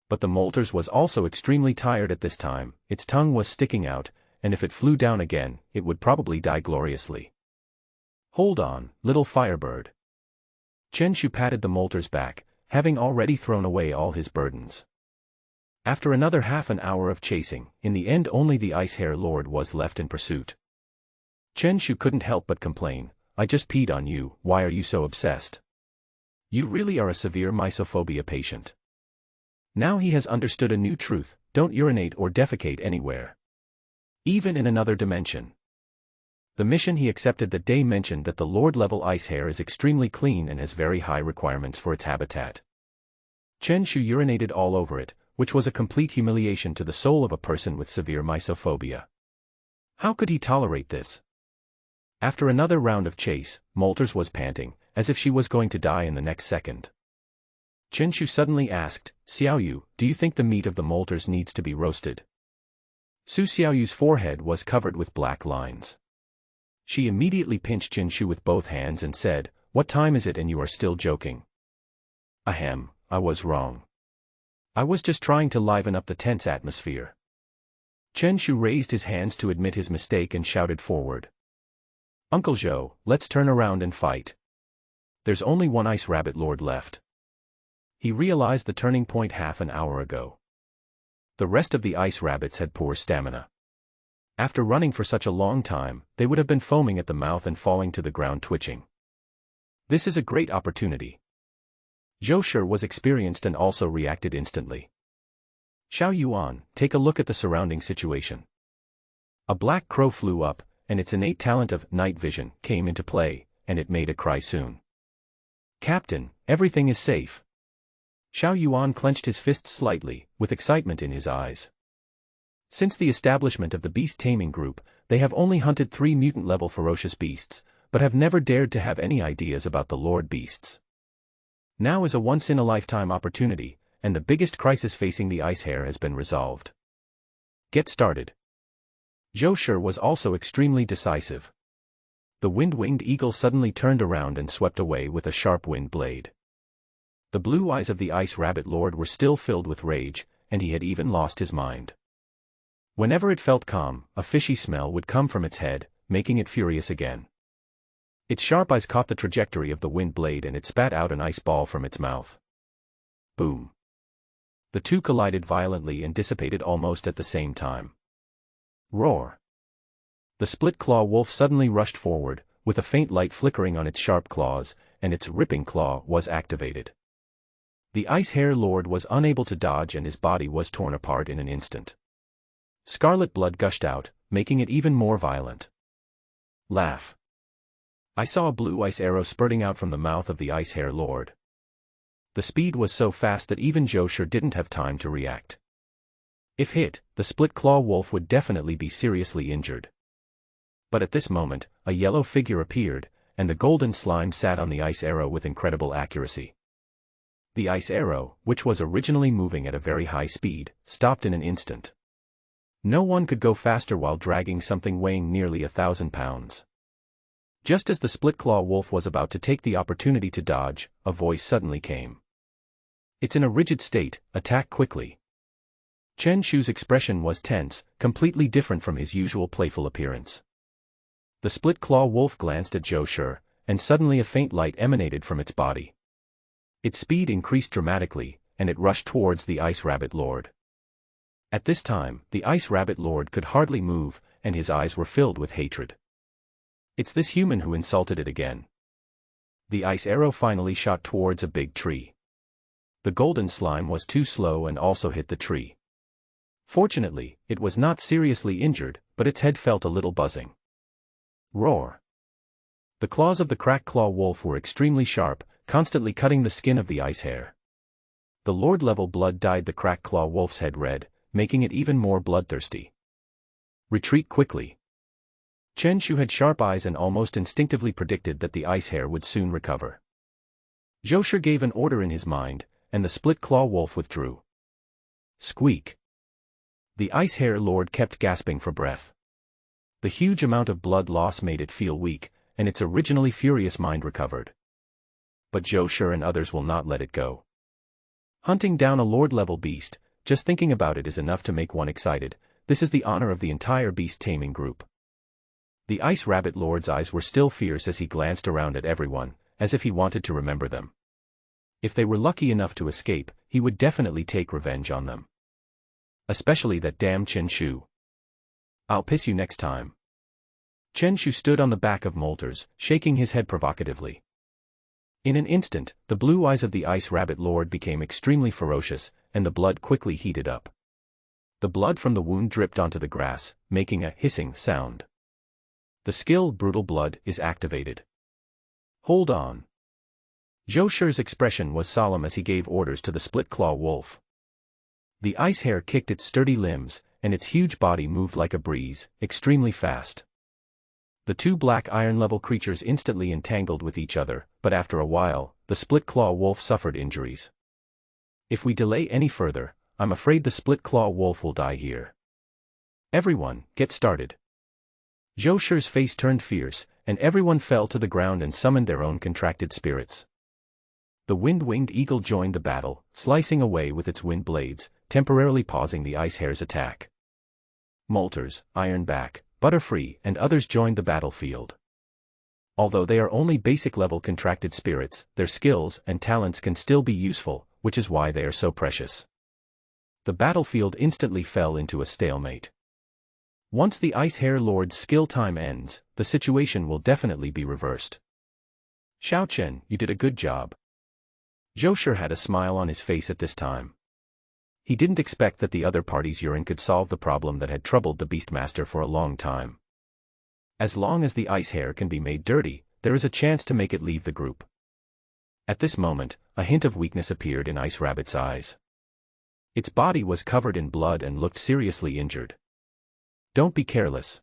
But the molters was also extremely tired at this time, its tongue was sticking out, and if it flew down again, it would probably die gloriously. Hold on, little firebird. Chen Shu patted the molter's back, having already thrown away all his burdens. After another half an hour of chasing, in the end only the Ice Hare Lord was left in pursuit. Chen Shu couldn't help but complain, "I just peed on you, why are you so obsessed? You really are a severe mysophobia patient." Now he has understood a new truth: don't urinate or defecate anywhere, even in another dimension. The mission he accepted that day mentioned that the Lord-level ice hare is extremely clean and has very high requirements for its habitat. Chen Shu urinated all over it, which was a complete humiliation to the soul of a person with severe mysophobia. How could he tolerate this? After another round of chase, Molters was panting, as if she was going to die in the next second. Chen Shu suddenly asked, "Xiaoyu, do you think the meat of the Molters needs to be roasted?" Su Xiaoyu's forehead was covered with black lines. She immediately pinched Chen Shu with both hands and said, "What time is it and you are still joking?" "Ahem, I was wrong. I was just trying to liven up the tense atmosphere." Chen Shu raised his hands to admit his mistake and shouted forward, "Uncle Zhou, let's turn around and fight. There's only one Ice Rabbit Lord left." He realized the turning point half an hour ago. The rest of the ice rabbits had poor stamina. After running for such a long time, they would have been foaming at the mouth and falling to the ground twitching. This is a great opportunity. Zhou Shi was experienced and also reacted instantly. "Xiao Yuan, take a look at the surrounding situation." A black crow flew up, and its innate talent of night vision came into play, and it made a cry soon. "Captain, everything is safe." Xiao Yuan clenched his fists slightly, with excitement in his eyes. Since the establishment of the beast taming group, they have only hunted 3 mutant-level ferocious beasts, but have never dared to have any ideas about the Lord beasts. Now is a once-in-a-lifetime opportunity, and the biggest crisis facing the ice hare has been resolved. Get started. Zhou Shi was also extremely decisive. The wind-winged eagle suddenly turned around and swept away with a sharp wind blade. The blue eyes of the Ice Rabbit Lord were still filled with rage, and he had even lost his mind. Whenever it felt calm, a fishy smell would come from its head, making it furious again. Its sharp eyes caught the trajectory of the wind blade and it spat out an ice ball from its mouth. Boom. The two collided violently and dissipated almost at the same time. Roar. The split-claw wolf suddenly rushed forward, with a faint light flickering on its sharp claws, and its ripping claw was activated. The Ice Hare Lord was unable to dodge and his body was torn apart in an instant. Scarlet blood gushed out, making it even more violent. Laugh. I saw a blue ice arrow spurting out from the mouth of the Ice Hare Lord. The speed was so fast that even Zhou Shi didn't have time to react. If hit, the split-claw wolf would definitely be seriously injured. But at this moment, a yellow figure appeared, and the golden slime sat on the ice arrow with incredible accuracy. The ice arrow, which was originally moving at a very high speed, stopped in an instant. No one could go faster while dragging something weighing nearly 1,000 pounds. Just as the split-claw wolf was about to take the opportunity to dodge, a voice suddenly came. "It's in a rigid state, attack quickly." Chen Shu's expression was tense, completely different from his usual playful appearance. The split-claw wolf glanced at Zhou Shi, and suddenly a faint light emanated from its body. Its speed increased dramatically, and it rushed towards the Ice Rabbit Lord. At this time, the Ice Rabbit Lord could hardly move, and his eyes were filled with hatred. It's this human who insulted it again. The ice arrow finally shot towards a big tree. The golden slime was too slow and also hit the tree. Fortunately, it was not seriously injured, but its head felt a little buzzing. Roar. The claws of the crack-claw wolf were extremely sharp, constantly cutting the skin of the ice hare. The Lord-level blood dyed the crack-claw wolf's head red, making it even more bloodthirsty. Retreat quickly. Chen Shu had sharp eyes and almost instinctively predicted that the ice hare would soon recover. Zhou Shi gave an order in his mind, and the split-claw wolf withdrew. Squeak. The Ice Hare Lord kept gasping for breath. The huge amount of blood loss made it feel weak, and its originally furious mind recovered. But Zhou Shi and others will not let it go. Hunting down a Lord-level beast, just thinking about it is enough to make one excited. This is the honor of the entire beast taming group. The Ice Rabbit Lord's eyes were still fierce as he glanced around at everyone, as if he wanted to remember them. If they were lucky enough to escape, he would definitely take revenge on them. Especially that damn Chen Shu. I'll piss you next time. Chen Shu stood on the back of Molters, shaking his head provocatively. In an instant, the blue eyes of the Ice Rabbit Lord became extremely ferocious, and the blood quickly heated up. The blood from the wound dripped onto the grass, making a hissing sound. The skill Brutal Blood is activated. Hold on. Zhou Shi's expression was solemn as he gave orders to the split-claw wolf. The ice hare kicked its sturdy limbs, and its huge body moved like a breeze, extremely fast. The two black iron-level creatures instantly entangled with each other, but after a while, the split-claw wolf suffered injuries. If we delay any further, I'm afraid the split-claw wolf will die here. Everyone, get started. Zhou Shi's face turned fierce, and everyone fell to the ground and summoned their own contracted spirits. The wind-winged eagle joined the battle, slicing away with its wind blades, temporarily pausing the ice hare's attack. Molters, Ironback, Butterfree, and others joined the battlefield. Although they are only basic-level contracted spirits, their skills and talents can still be useful, which is why they are so precious. The battlefield instantly fell into a stalemate. Once the Ice Hare Lord's skill time ends, the situation will definitely be reversed. Xiao Chen, you did a good job. Zhou Shi had a smile on his face at this time. He didn't expect that the other party's urine could solve the problem that had troubled the Beastmaster for a long time. As long as the ice hare can be made dirty, there is a chance to make it leave the group. At this moment, a hint of weakness appeared in Ice Rabbit's eyes. Its body was covered in blood and looked seriously injured. Don't be careless.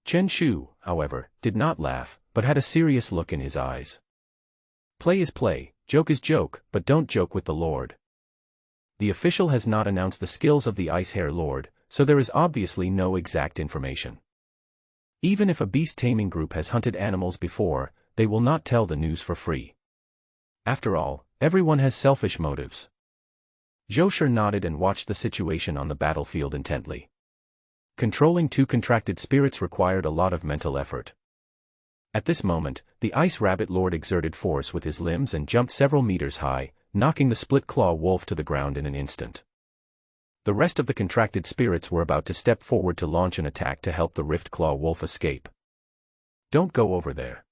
Chen Shu, however, did not laugh, but had a serious look in his eyes. Play is play, joke is joke, but don't joke with the Lord. The official has not announced the skills of the Ice Hare Lord, so there is obviously no exact information. Even if a beast-taming group has hunted animals before, they will not tell the news for free. After all, everyone has selfish motives. Zhou Shi nodded and watched the situation on the battlefield intently. Controlling two contracted spirits required a lot of mental effort. At this moment, the Ice Rabbit Lord exerted force with his limbs and jumped several meters high, knocking the split-claw wolf to the ground in an instant. The rest of the contracted spirits were about to step forward to launch an attack to help the rift-claw wolf escape. Don't go over there.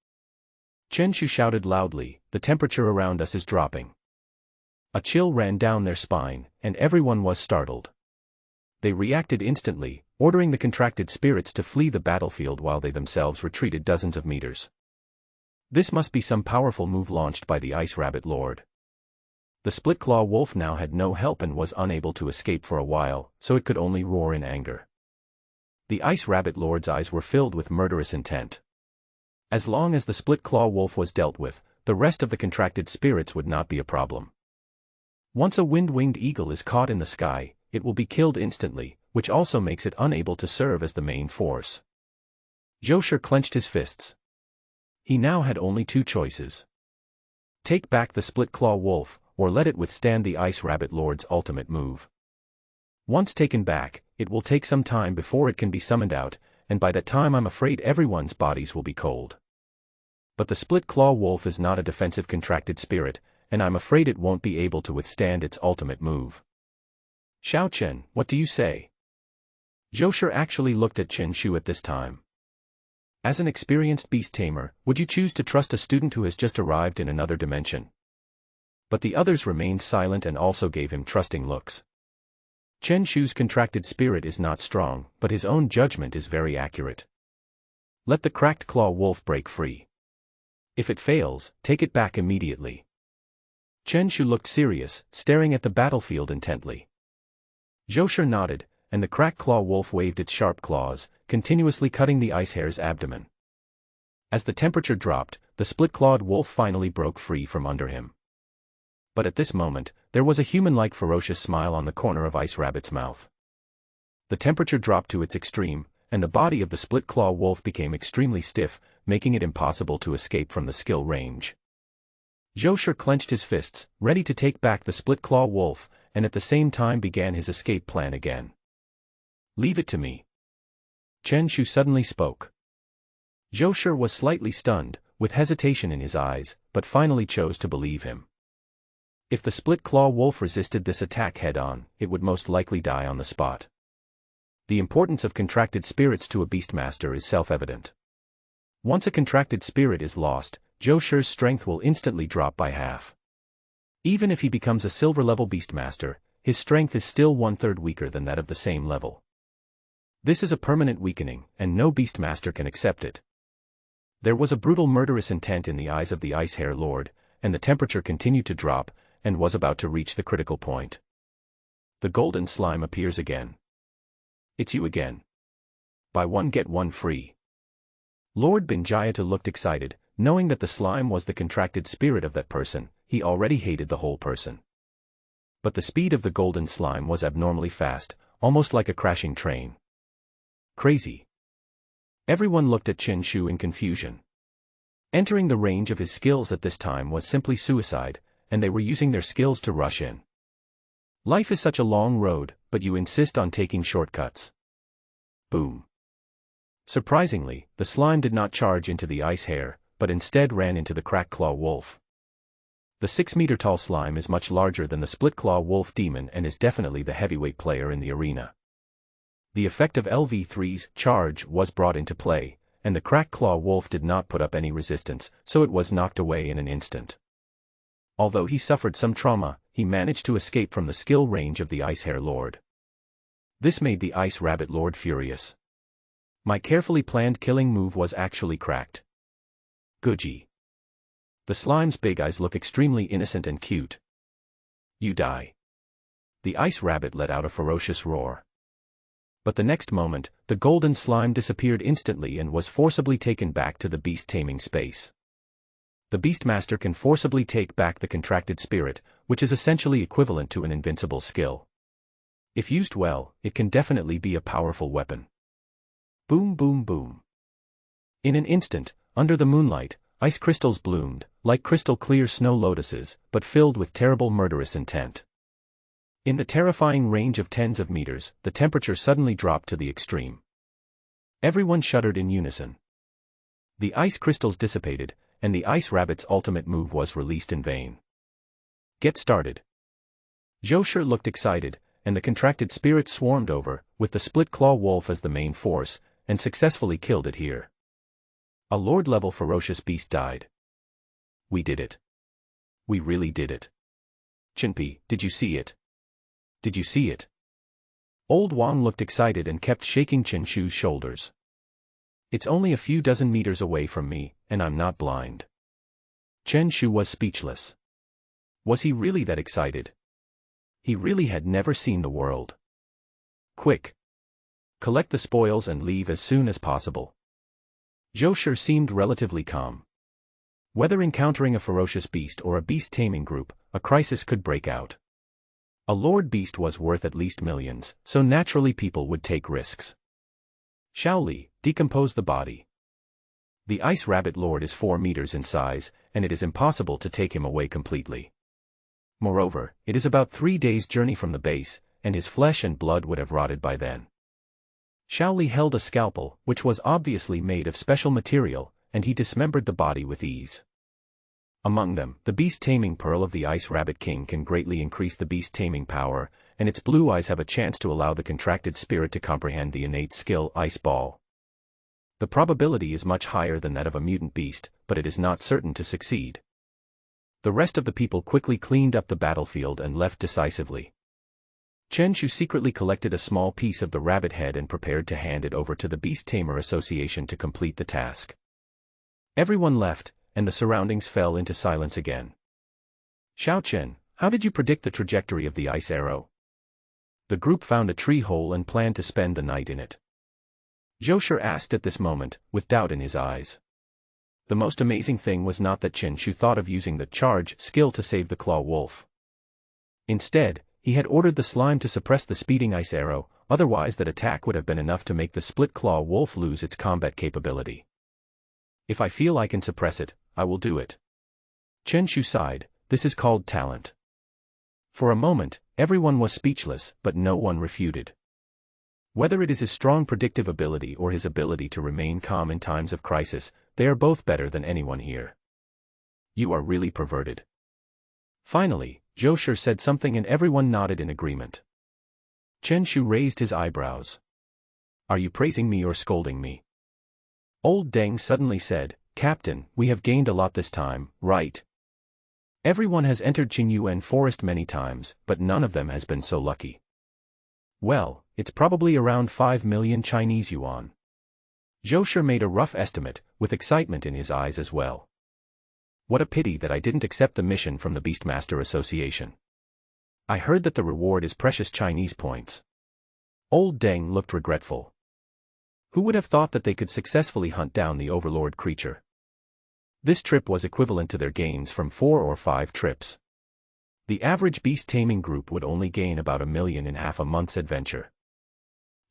Chen Shu shouted loudly, the temperature around us is dropping. A chill ran down their spine, and everyone was startled. They reacted instantly, ordering the contracted spirits to flee the battlefield while they themselves retreated dozens of meters. This must be some powerful move launched by the Ice Rabbit Lord. The split-claw wolf now had no help and was unable to escape for a while, so it could only roar in anger. The Ice Rabbit Lord's eyes were filled with murderous intent. As long as the split-claw wolf was dealt with, the rest of the contracted spirits would not be a problem. Once a wind-winged eagle is caught in the sky, it will be killed instantly, which also makes it unable to serve as the main force. Zhou Shi clenched his fists. He now had only two choices. Take back the split-claw wolf, or let it withstand the Ice Rabbit Lord's ultimate move. Once taken back, it will take some time before it can be summoned out, and by that time I'm afraid everyone's bodies will be cold. But the split-claw wolf is not a defensive contracted spirit, and I'm afraid it won't be able to withstand its ultimate move. Xiao Chen, what do you say? Zhou Shi actually looked at Chen Shu at this time. As an experienced beast tamer, would you choose to trust a student who has just arrived in another dimension? But the others remained silent and also gave him trusting looks. Chen Shu's contracted spirit is not strong, but his own judgment is very accurate. Let the cracked claw wolf break free. If it fails, take it back immediately. Chen Shu looked serious, staring at the battlefield intently. Zhou Shi nodded, and the cracked claw wolf waved its sharp claws, continuously cutting the ice hare's abdomen. As the temperature dropped, the split-clawed wolf finally broke free from under him. But at this moment, there was a human-like ferocious smile on the corner of Ice Rabbit's mouth. The temperature dropped to its extreme, and the body of the split-claw wolf became extremely stiff, making it impossible to escape from the skill range. Zhou Shi clenched his fists, ready to take back the split-claw wolf, and at the same time began his escape plan again. Leave it to me. Chen Shu suddenly spoke. Zhou Shi was slightly stunned, with hesitation in his eyes, but finally chose to believe him. If the split-claw wolf resisted this attack head-on, it would most likely die on the spot. The importance of contracted spirits to a Beastmaster is self-evident. Once a contracted spirit is lost, Zhou Shi's strength will instantly drop by half. Even if he becomes a silver-level Beastmaster, his strength is still one-third weaker than that of the same level. This is a permanent weakening, and no Beastmaster can accept it. There was a brutal murderous intent in the eyes of the Ice Hair Lord, and the temperature continued to drop, and was about to reach the critical point. The golden slime appears again. It's you again. Buy one get one free. Lord Binjayata looked excited, knowing that the slime was the contracted spirit of that person. He already hated the whole person. But the speed of the golden slime was abnormally fast, almost like a crashing train. Crazy. Everyone looked at Chen Shu in confusion. Entering the range of his skills at this time was simply suicide, and they were using their skills to rush in. Life is such a long road, but you insist on taking shortcuts. Boom. Surprisingly, the slime did not charge into the ice hair, but instead ran into the crack-claw wolf. The 6-meter-tall slime is much larger than the split-claw wolf demon and is definitely the heavyweight player in the arena. The effect of LV3's charge was brought into play, and the crack-claw wolf did not put up any resistance, so it was knocked away in an instant. Although he suffered some trauma, he managed to escape from the skill range of the Ice Hair Lord. This made the Ice Rabbit Lord furious. My carefully planned killing move was actually cracked. Guji. The slime's big eyes look extremely innocent and cute. You die. The Ice Rabbit let out a ferocious roar. But the next moment, the golden slime disappeared instantly and was forcibly taken back to the beast-taming space. The Beastmaster can forcibly take back the contracted spirit, which is essentially equivalent to an invincible skill. If used well, it can definitely be a powerful weapon. Boom boom boom. In an instant, under the moonlight, ice crystals bloomed, like crystal-clear snow lotuses, but filled with terrible murderous intent. In the terrifying range of tens of meters, the temperature suddenly dropped to the extreme. Everyone shuddered in unison. The ice crystals dissipated, and the Ice Rabbit's ultimate move was released in vain. Get started. Zhou Shi looked excited, and the contracted spirit swarmed over, with the split-claw wolf as the main force, and successfully killed it here. A Lord-level ferocious beast died. We did it. We really did it. Chinpi, did you see it? Did you see it? Old Wang looked excited and kept shaking Chen Shu's shoulders. It's only a few dozen meters away from me, and I'm not blind. Chen Shu was speechless. Was he really that excited? He really had never seen the world. Quick! Collect the spoils and leave as soon as possible. Zhou Shi seemed relatively calm. Whether encountering a ferocious beast or a beast-taming group, a crisis could break out. A lord beast was worth at least millions, so naturally people would take risks. Shaoli, decompose the body. The Ice Rabbit Lord is 4 meters in size, and it is impossible to take him away completely. Moreover, it is about 3 days' journey from the base, and his flesh and blood would have rotted by then. Shaoli held a scalpel, which was obviously made of special material, and he dismembered the body with ease. Among them, the beast-taming pearl of the Ice Rabbit King can greatly increase the beast-taming power, and its blue eyes have a chance to allow the contracted spirit to comprehend the innate skill Ice Ball. The probability is much higher than that of a mutant beast, but it is not certain to succeed. The rest of the people quickly cleaned up the battlefield and left decisively. Chen Shu secretly collected a small piece of the rabbit head and prepared to hand it over to the Beast Tamer Association to complete the task. Everyone left, and the surroundings fell into silence again. Xiao Chen, how did you predict the trajectory of the ice arrow? The group found a tree hole and planned to spend the night in it. Zhou Shi asked at this moment, with doubt in his eyes. The most amazing thing was not that Chen Shu thought of using the charge skill to save the claw wolf. Instead, he had ordered the slime to suppress the speeding ice arrow, otherwise that attack would have been enough to make the split claw wolf lose its combat capability. If I feel I can suppress it, I will do it. Chen Shu sighed, this is called talent. For a moment, everyone was speechless, but no one refuted. Whether it is his strong predictive ability or his ability to remain calm in times of crisis, they are both better than anyone here. You are really perverted. Finally, Zhou Shi said something and everyone nodded in agreement. Chen Shu raised his eyebrows. Are you praising me or scolding me? Old Deng suddenly said, Captain, we have gained a lot this time, right? Everyone has entered Qingyuan Forest many times, but none of them has been so lucky. Well, it's probably around 5 million Chinese yuan. Zhou Shi made a rough estimate, with excitement in his eyes as well. What a pity that I didn't accept the mission from the Beastmaster Association. I heard that the reward is precious Chinese points. Old Deng looked regretful. Who would have thought that they could successfully hunt down the overlord creature? This trip was equivalent to their gains from 4 or 5 trips. The average beast taming group would only gain about 1 million in half a month's adventure.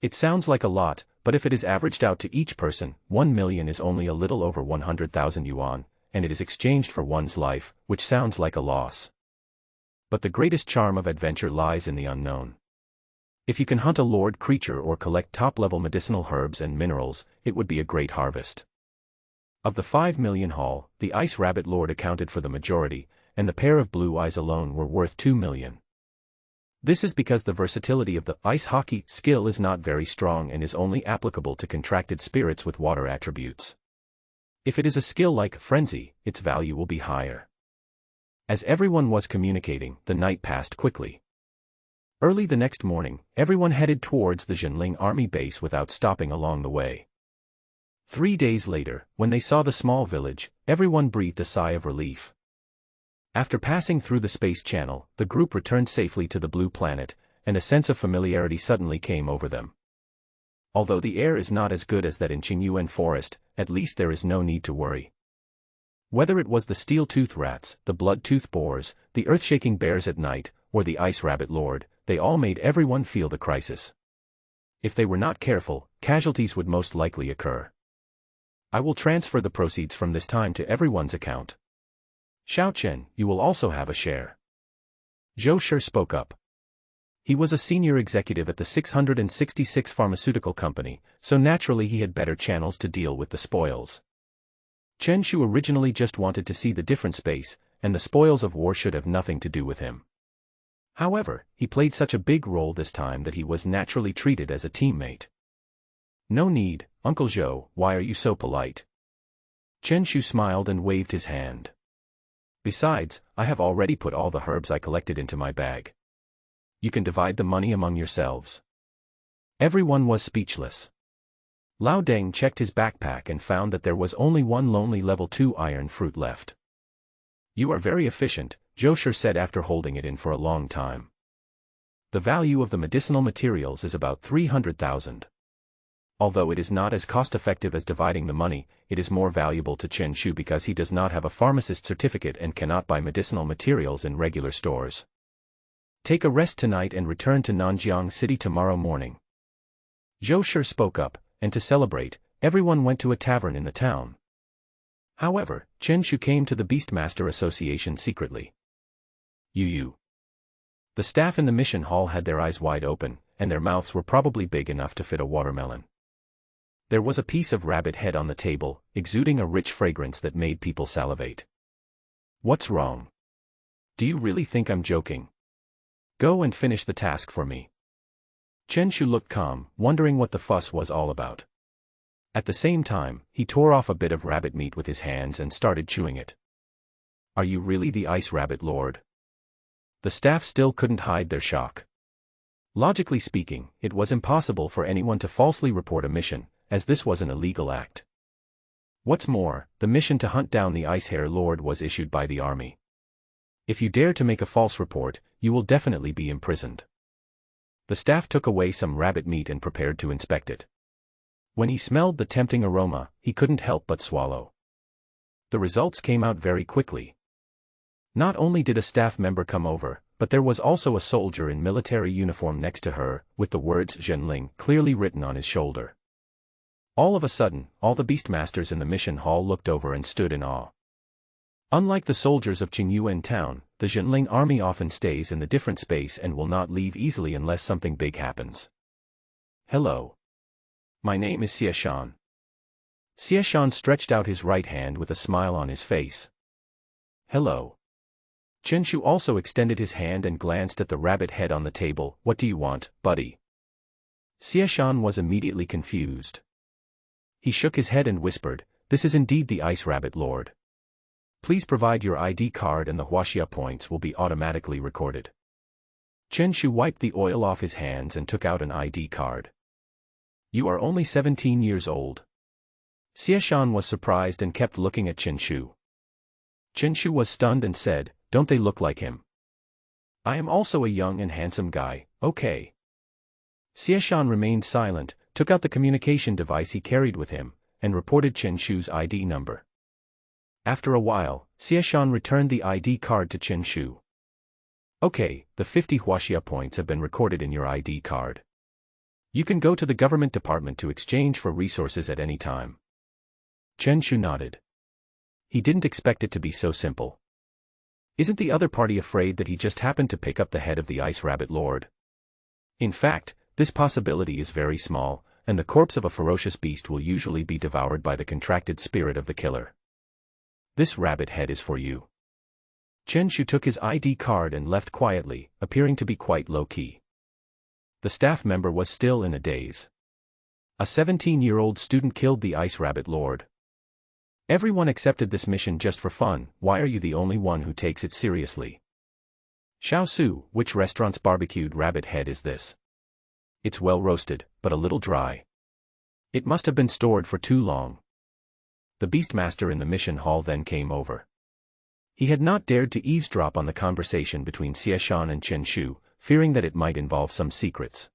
It sounds like a lot, but if it is averaged out to each person, 1 million is only a little over 100,000 yuan, and it is exchanged for one's life, which sounds like a loss. But the greatest charm of adventure lies in the unknown. If you can hunt a lord creature or collect top-level medicinal herbs and minerals, it would be a great harvest. Of the 5 million haul, the Ice Rabbit Lord accounted for the majority, and the pair of blue eyes alone were worth 2 million. This is because the versatility of the ice hockey skill is not very strong and is only applicable to contracted spirits with water attributes. If it is a skill like Frenzy, its value will be higher. As everyone was communicating, the night passed quickly. Early the next morning, everyone headed towards the Zhenling army base without stopping along the way. 3 days later, when they saw the small village, everyone breathed a sigh of relief. After passing through the space channel, the group returned safely to the blue planet, and a sense of familiarity suddenly came over them. Although the air is not as good as that in Qingyuan Forest, at least there is no need to worry. Whether it was the steel-tooth rats, the blood-tooth boars, the earth-shaking bears at night, or the Ice Rabbit Lord, they all made everyone feel the crisis. If they were not careful, casualties would most likely occur. I will transfer the proceeds from this time to everyone's account. Xiao Chen, you will also have a share. Zhou Shi spoke up. He was a senior executive at the 666 pharmaceutical company, so naturally he had better channels to deal with the spoils. Chen Shu originally just wanted to see the different space, and the spoils of war should have nothing to do with him. However, he played such a big role this time that he was naturally treated as a teammate. No need, Uncle Zhou, why are you so polite? Chen Shu smiled and waved his hand. Besides, I have already put all the herbs I collected into my bag. You can divide the money among yourselves. Everyone was speechless. Lao Deng checked his backpack and found that there was only one lonely level 2 iron fruit left. You are very efficient, Zhou Shi said after holding it in for a long time. The value of the medicinal materials is about 300,000. Although it is not as cost-effective as dividing the money, it is more valuable to Chen Shu because he does not have a pharmacist certificate and cannot buy medicinal materials in regular stores. Take a rest tonight and return to Nanjiang City tomorrow morning. Zhou Shi spoke up, and to celebrate, everyone went to a tavern in the town. However, Chen Shu came to the Beastmaster Association secretly. You. The staff in the mission hall had their eyes wide open, and their mouths were probably big enough to fit a watermelon. There was a piece of rabbit head on the table, exuding a rich fragrance that made people salivate. What's wrong? Do you really think I'm joking? Go and finish the task for me. Chen Shu looked calm, wondering what the fuss was all about. At the same time, he tore off a bit of rabbit meat with his hands and started chewing it. Are you really the Ice Rabbit Lord? The staff still couldn't hide their shock. Logically speaking, it was impossible for anyone to falsely report a mission, as this was an illegal act. What's more, the mission to hunt down the Ice Hare Lord was issued by the army. If you dare to make a false report, you will definitely be imprisoned. The staff took away some rabbit meat and prepared to inspect it. When he smelled the tempting aroma, he couldn't help but swallow. The results came out very quickly. Not only did a staff member come over, but there was also a soldier in military uniform next to her, with the words Zhenling clearly written on his shoulder. All of a sudden, all the Beastmasters in the mission hall looked over and stood in awe. Unlike the soldiers of Qingyuan town, the Zhenling army often stays in the different space and will not leave easily unless something big happens. Hello. My name is Xie Shan. Xie Shan stretched out his right hand with a smile on his face. Hello. Chen Shu also extended his hand and glanced at the rabbit head on the table. What do you want, buddy? Xie Shan was immediately confused. He shook his head and whispered, this is indeed the Ice Rabbit Lord. Please provide your ID card and the Huaxia points will be automatically recorded. Chen Shu wiped the oil off his hands and took out an ID card. You are only 17 years old. Xie Shan was surprised and kept looking at Chen Shu. Chen Shu was stunned and said, don't they look like him? I am also a young and handsome guy, okay. Xie Shan remained silent, took out the communication device he carried with him, and reported Chen Shu's ID number. After a while, Xie Shan returned the ID card to Chen Shu. Okay, the 50 Huaxia points have been recorded in your ID card. You can go to the government department to exchange for resources at any time. Chen Shu nodded. He didn't expect it to be so simple. Isn't the other party afraid that he just happened to pick up the head of the Ice Rabbit Lord? In fact, this possibility is very small, and the corpse of a ferocious beast will usually be devoured by the contracted spirit of the killer. This rabbit head is for you. Chen Shu took his ID card and left quietly, appearing to be quite low-key. The staff member was still in a daze. A 17-year-old student killed the Ice Rabbit Lord. Everyone accepted this mission just for fun. Why are you the only one who takes it seriously? Xiao Su, which restaurant's barbecued rabbit head is this? It's well roasted, but a little dry. It must have been stored for too long. The Beastmaster in the mission hall then came over. He had not dared to eavesdrop on the conversation between Xie Shan and Chen Shu, fearing that it might involve some secrets.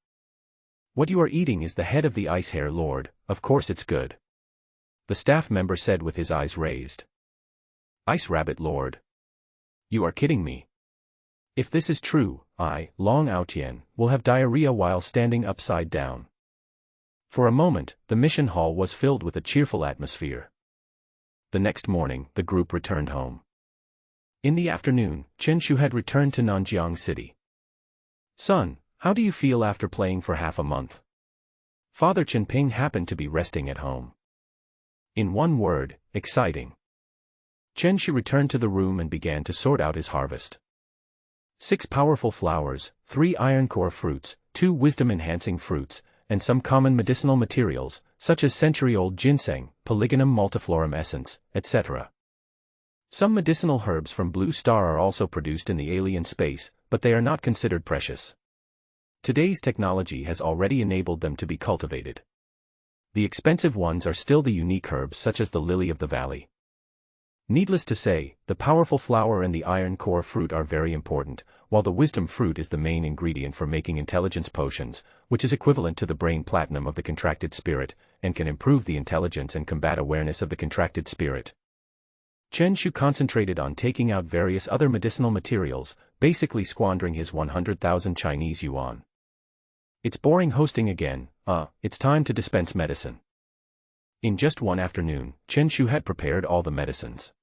What you are eating is the head of the Ice Hair Lord, of course it's good. The staff member said with his eyes raised. Ice Rabbit Lord. You are kidding me. If this is true, I, Long Aotian, will have diarrhea while standing upside down. For a moment, the mission hall was filled with a cheerful atmosphere. The next morning, the group returned home. In the afternoon, Chen Shu had returned to Nanjiang City. Son, how do you feel after playing for half a month? Father Chenping happened to be resting at home. In one word, exciting. Chen Shu returned to the room and began to sort out his harvest. 6 powerful flowers, 3 iron core fruits, 2 wisdom-enhancing fruits, and some common medicinal materials, such as century-old ginseng, Polygonum multiflorum essence, etc. Some medicinal herbs from Blue Star are also produced in the alien space, but they are not considered precious. Today's technology has already enabled them to be cultivated. The expensive ones are still the unique herbs such as the lily of the valley. Needless to say, the powerful flower and the iron core fruit are very important, while the wisdom fruit is the main ingredient for making intelligence potions, which is equivalent to the brain platinum of the contracted spirit, and can improve the intelligence and combat awareness of the contracted spirit. Chen Shu concentrated on taking out various other medicinal materials, basically squandering his 100,000 Chinese yuan. It's boring hosting again, it's time to dispense medicine. In just one afternoon, Chen Shu had prepared all the medicines.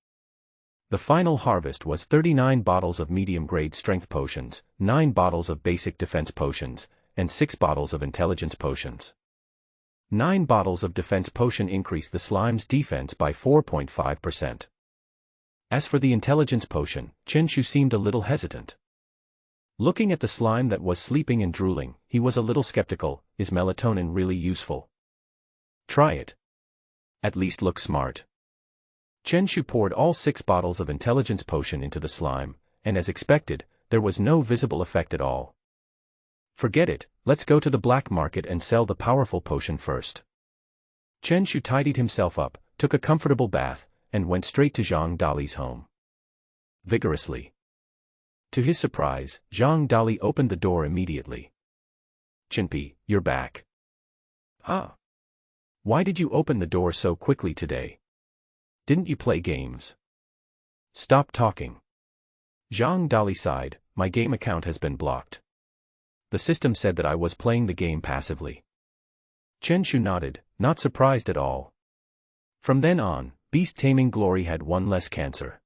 The final harvest was 39 bottles of medium-grade strength potions, 9 bottles of basic defense potions, and 6 bottles of intelligence potions. 9 bottles of defense potion increased the slime's defense by 4.5%. As for the intelligence potion, Chen Shu seemed a little hesitant. Looking at the slime that was sleeping and drooling, he was a little skeptical. Is melatonin really useful? Try it. At least look smart. Chen Shu poured all 6 bottles of intelligence potion into the slime, and as expected, there was no visible effect at all. Forget it, let's go to the black market and sell the powerful potion first. Chen Shu tidied himself up, took a comfortable bath, and went straight to Zhang Dali's home. Vigorously. To his surprise, Zhang Dali opened the door immediately. Chenpi, you're back. Huh? Why did you open the door so quickly today? Didn't you play games? Stop talking. Zhang Dali sighed, my game account has been blocked. The system said that I was playing the game passively. Chen Shu nodded, not surprised at all. From then on, beast taming glory had one less cancer.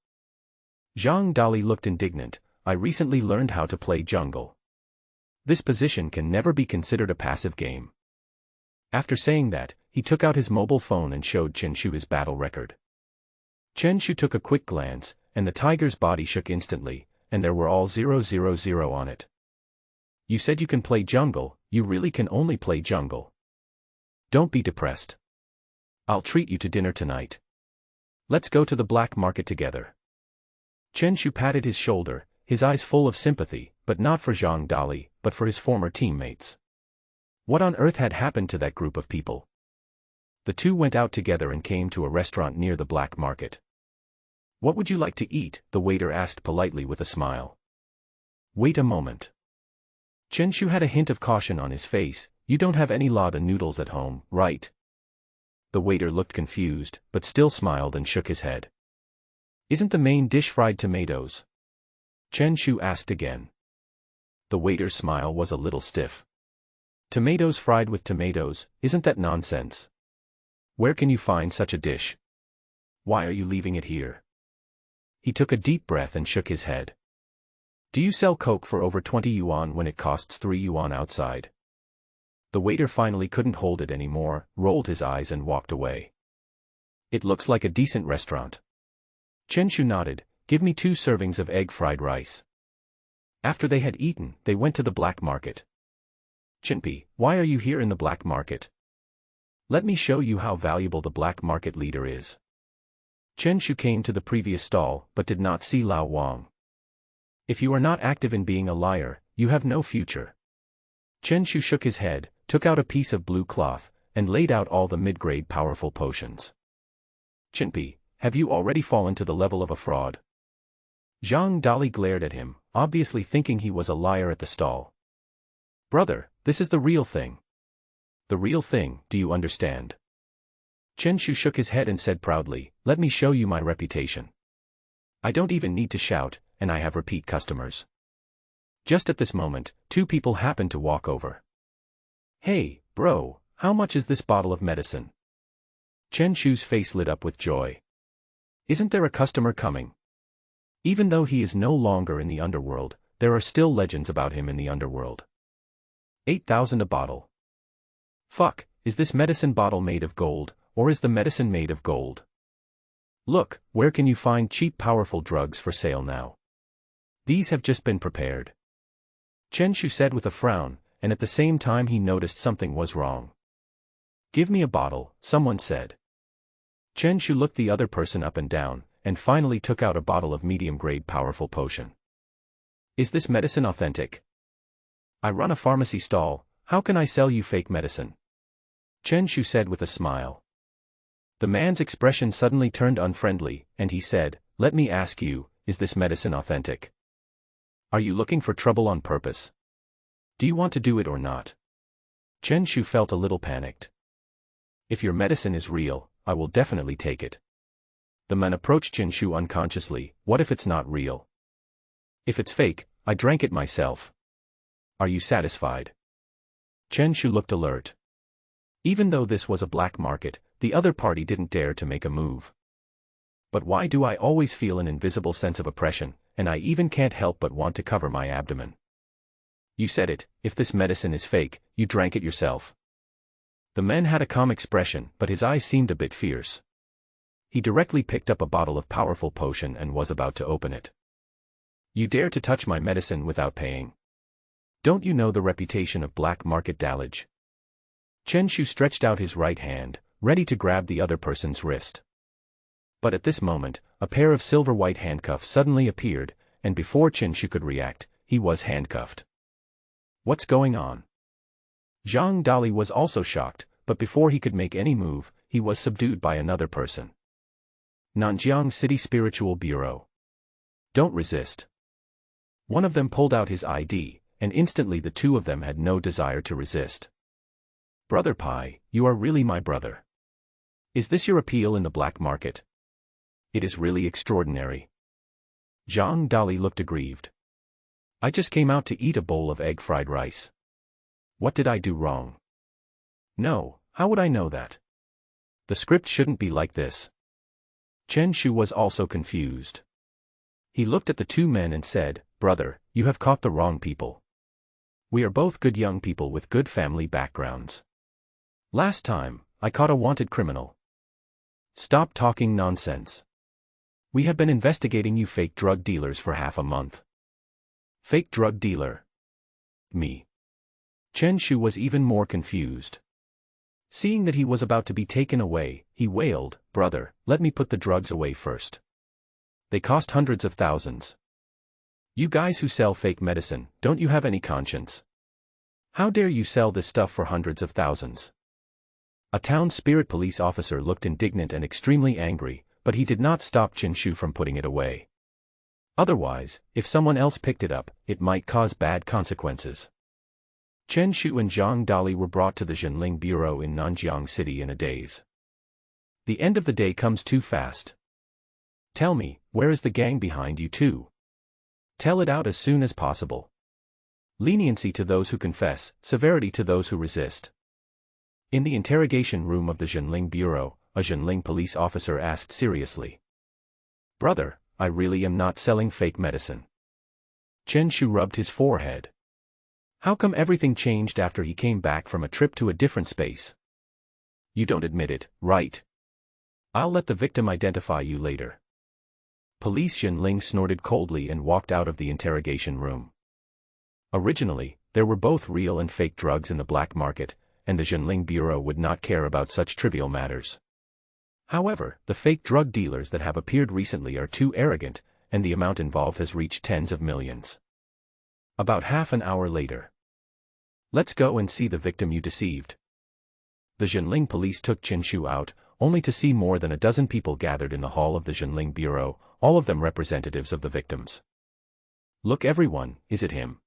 Zhang Dali looked indignant. I recently learned how to play jungle. This position can never be considered a passive game. After saying that, he took out his mobile phone and showed Chen Shu his battle record. Chen Shu took a quick glance, and the tiger's body shook instantly, and there were all 000 on it. You said you can play jungle, you really can only play jungle. Don't be depressed. I'll treat you to dinner tonight. Let's go to the black market together. Chen Shu patted his shoulder, his eyes full of sympathy, but not for Zhang Dali, but for his former teammates. What on earth had happened to that group of people? The two went out together and came to a restaurant near the black market. What would you like to eat? The waiter asked politely with a smile. Wait a moment. Chen Shu had a hint of caution on his face. You don't have any lada noodles at home, right? The waiter looked confused, but still smiled and shook his head. Isn't the main dish fried tomatoes? Chen Shu asked again. The waiter's smile was a little stiff. Tomatoes fried with tomatoes, isn't that nonsense? Where can you find such a dish? Why are you leaving it here? He took a deep breath and shook his head. Do you sell Coke for over 20 yuan when it costs 3 yuan outside? The waiter finally couldn't hold it anymore, rolled his eyes and walked away. It looks like a decent restaurant. Chen Shu nodded. Give me 2 servings of egg fried rice. After they had eaten, they went to the black market. Chinpi, why are you here in the black market? Let me show you how valuable the black market leader is. Chen Shu came to the previous stall, but did not see Lao Wang. If you are not active in being a liar, you have no future. Chen Shu shook his head, took out a piece of blue cloth, and laid out all the mid-grade powerful potions. Chinpi, have you already fallen to the level of a fraud? Zhang Dali glared at him, obviously thinking he was a liar at the stall. Brother, this is the real thing. The real thing, do you understand? Chen Shu shook his head and said proudly, let me show you my reputation. I don't even need to shout, and I have repeat customers. Just at this moment, 2 people happened to walk over. Hey, bro, how much is this bottle of medicine? Chen Shu's face lit up with joy. Isn't there a customer coming? Even though he is no longer in the underworld, there are still legends about him in the underworld. 8,000 a bottle. Fuck, is this medicine bottle made of gold, or is the medicine made of gold? Look, where can you find cheap powerful drugs for sale now? These have just been prepared. Chen Shu said with a frown, and at the same time he noticed something was wrong. Give me a bottle, someone said. Chen Shu looked the other person up and down, and finally took out a bottle of medium-grade powerful potion. Is this medicine authentic? I run a pharmacy stall, how can I sell you fake medicine? Chen Shu said with a smile. The man's expression suddenly turned unfriendly, and he said, let me ask you, is this medicine authentic? Are you looking for trouble on purpose? Do you want to do it or not? Chen Shu felt a little panicked. If your medicine is real, I will definitely take it. The man approached Chen Shu unconsciously. What if it's not real? If it's fake, I drank it myself. Are you satisfied? Chen Shu looked alert. Even though this was a black market, the other party didn't dare to make a move. But why do I always feel an invisible sense of oppression, and I even can't help but want to cover my abdomen? You said it, if this medicine is fake, you drank it yourself. The man had a calm expression, but his eyes seemed a bit fierce. He directly picked up a bottle of powerful potion and was about to open it. You dare to touch my medicine without paying? Don't you know the reputation of black market dallage? Chen Shu stretched out his right hand, ready to grab the other person's wrist. But at this moment, a pair of silver-white handcuffs suddenly appeared, and before Chen Shu could react, he was handcuffed. What's going on? Zhang Dali was also shocked, but before he could make any move, he was subdued by another person. Nanjiang City Spiritual Bureau. Don't resist. One of them pulled out his ID, and instantly the 2 of them had no desire to resist. Brother Pai, you are really my brother. Is this your appeal in the black market? It is really extraordinary. Zhang Dali looked aggrieved. I just came out to eat a bowl of egg fried rice. What did I do wrong? No, how would I know that? The script shouldn't be like this. Chen Shu was also confused. He looked at the 2 men and said, Brother, you have caught the wrong people. We are both good young people with good family backgrounds. Last time, I caught a wanted criminal. Stop talking nonsense. We have been investigating you fake drug dealers for half a month. Fake drug dealer. Me. Chen Shu was even more confused. Seeing that he was about to be taken away, he wailed, "Brother, let me put the drugs away first. They cost hundreds of thousands. You guys who sell fake medicine, don't you have any conscience? How dare you sell this stuff for hundreds of thousands?" A town spirit police officer looked indignant and extremely angry, but he did not stop Chen Shu from putting it away. Otherwise, if someone else picked it up, it might cause bad consequences. Chen Shu and Zhang Dali were brought to the Jinling Bureau in Nanjiang City in a daze. The end of the day comes too fast. Tell me, where is the gang behind you two? Tell it out as soon as possible. Leniency to those who confess, severity to those who resist. In the interrogation room of the Jinling Bureau, a Jinling police officer asked seriously. "Brother, I really am not selling fake medicine." Chen Shu rubbed his forehead. How come everything changed after he came back from a trip to a different space? You don't admit it, right? I'll let the victim identify you later. Police Jinling snorted coldly and walked out of the interrogation room. Originally, there were both real and fake drugs in the black market, and the Jinling Bureau would not care about such trivial matters. However, the fake drug dealers that have appeared recently are too arrogant, and the amount involved has reached tens of millions. About half an hour later. Let's go and see the victim you deceived. The Jinling police took Chen Shu out, only to see more than a dozen people gathered in the hall of the Jinling Bureau, all of them representatives of the victims. Look everyone, is it him?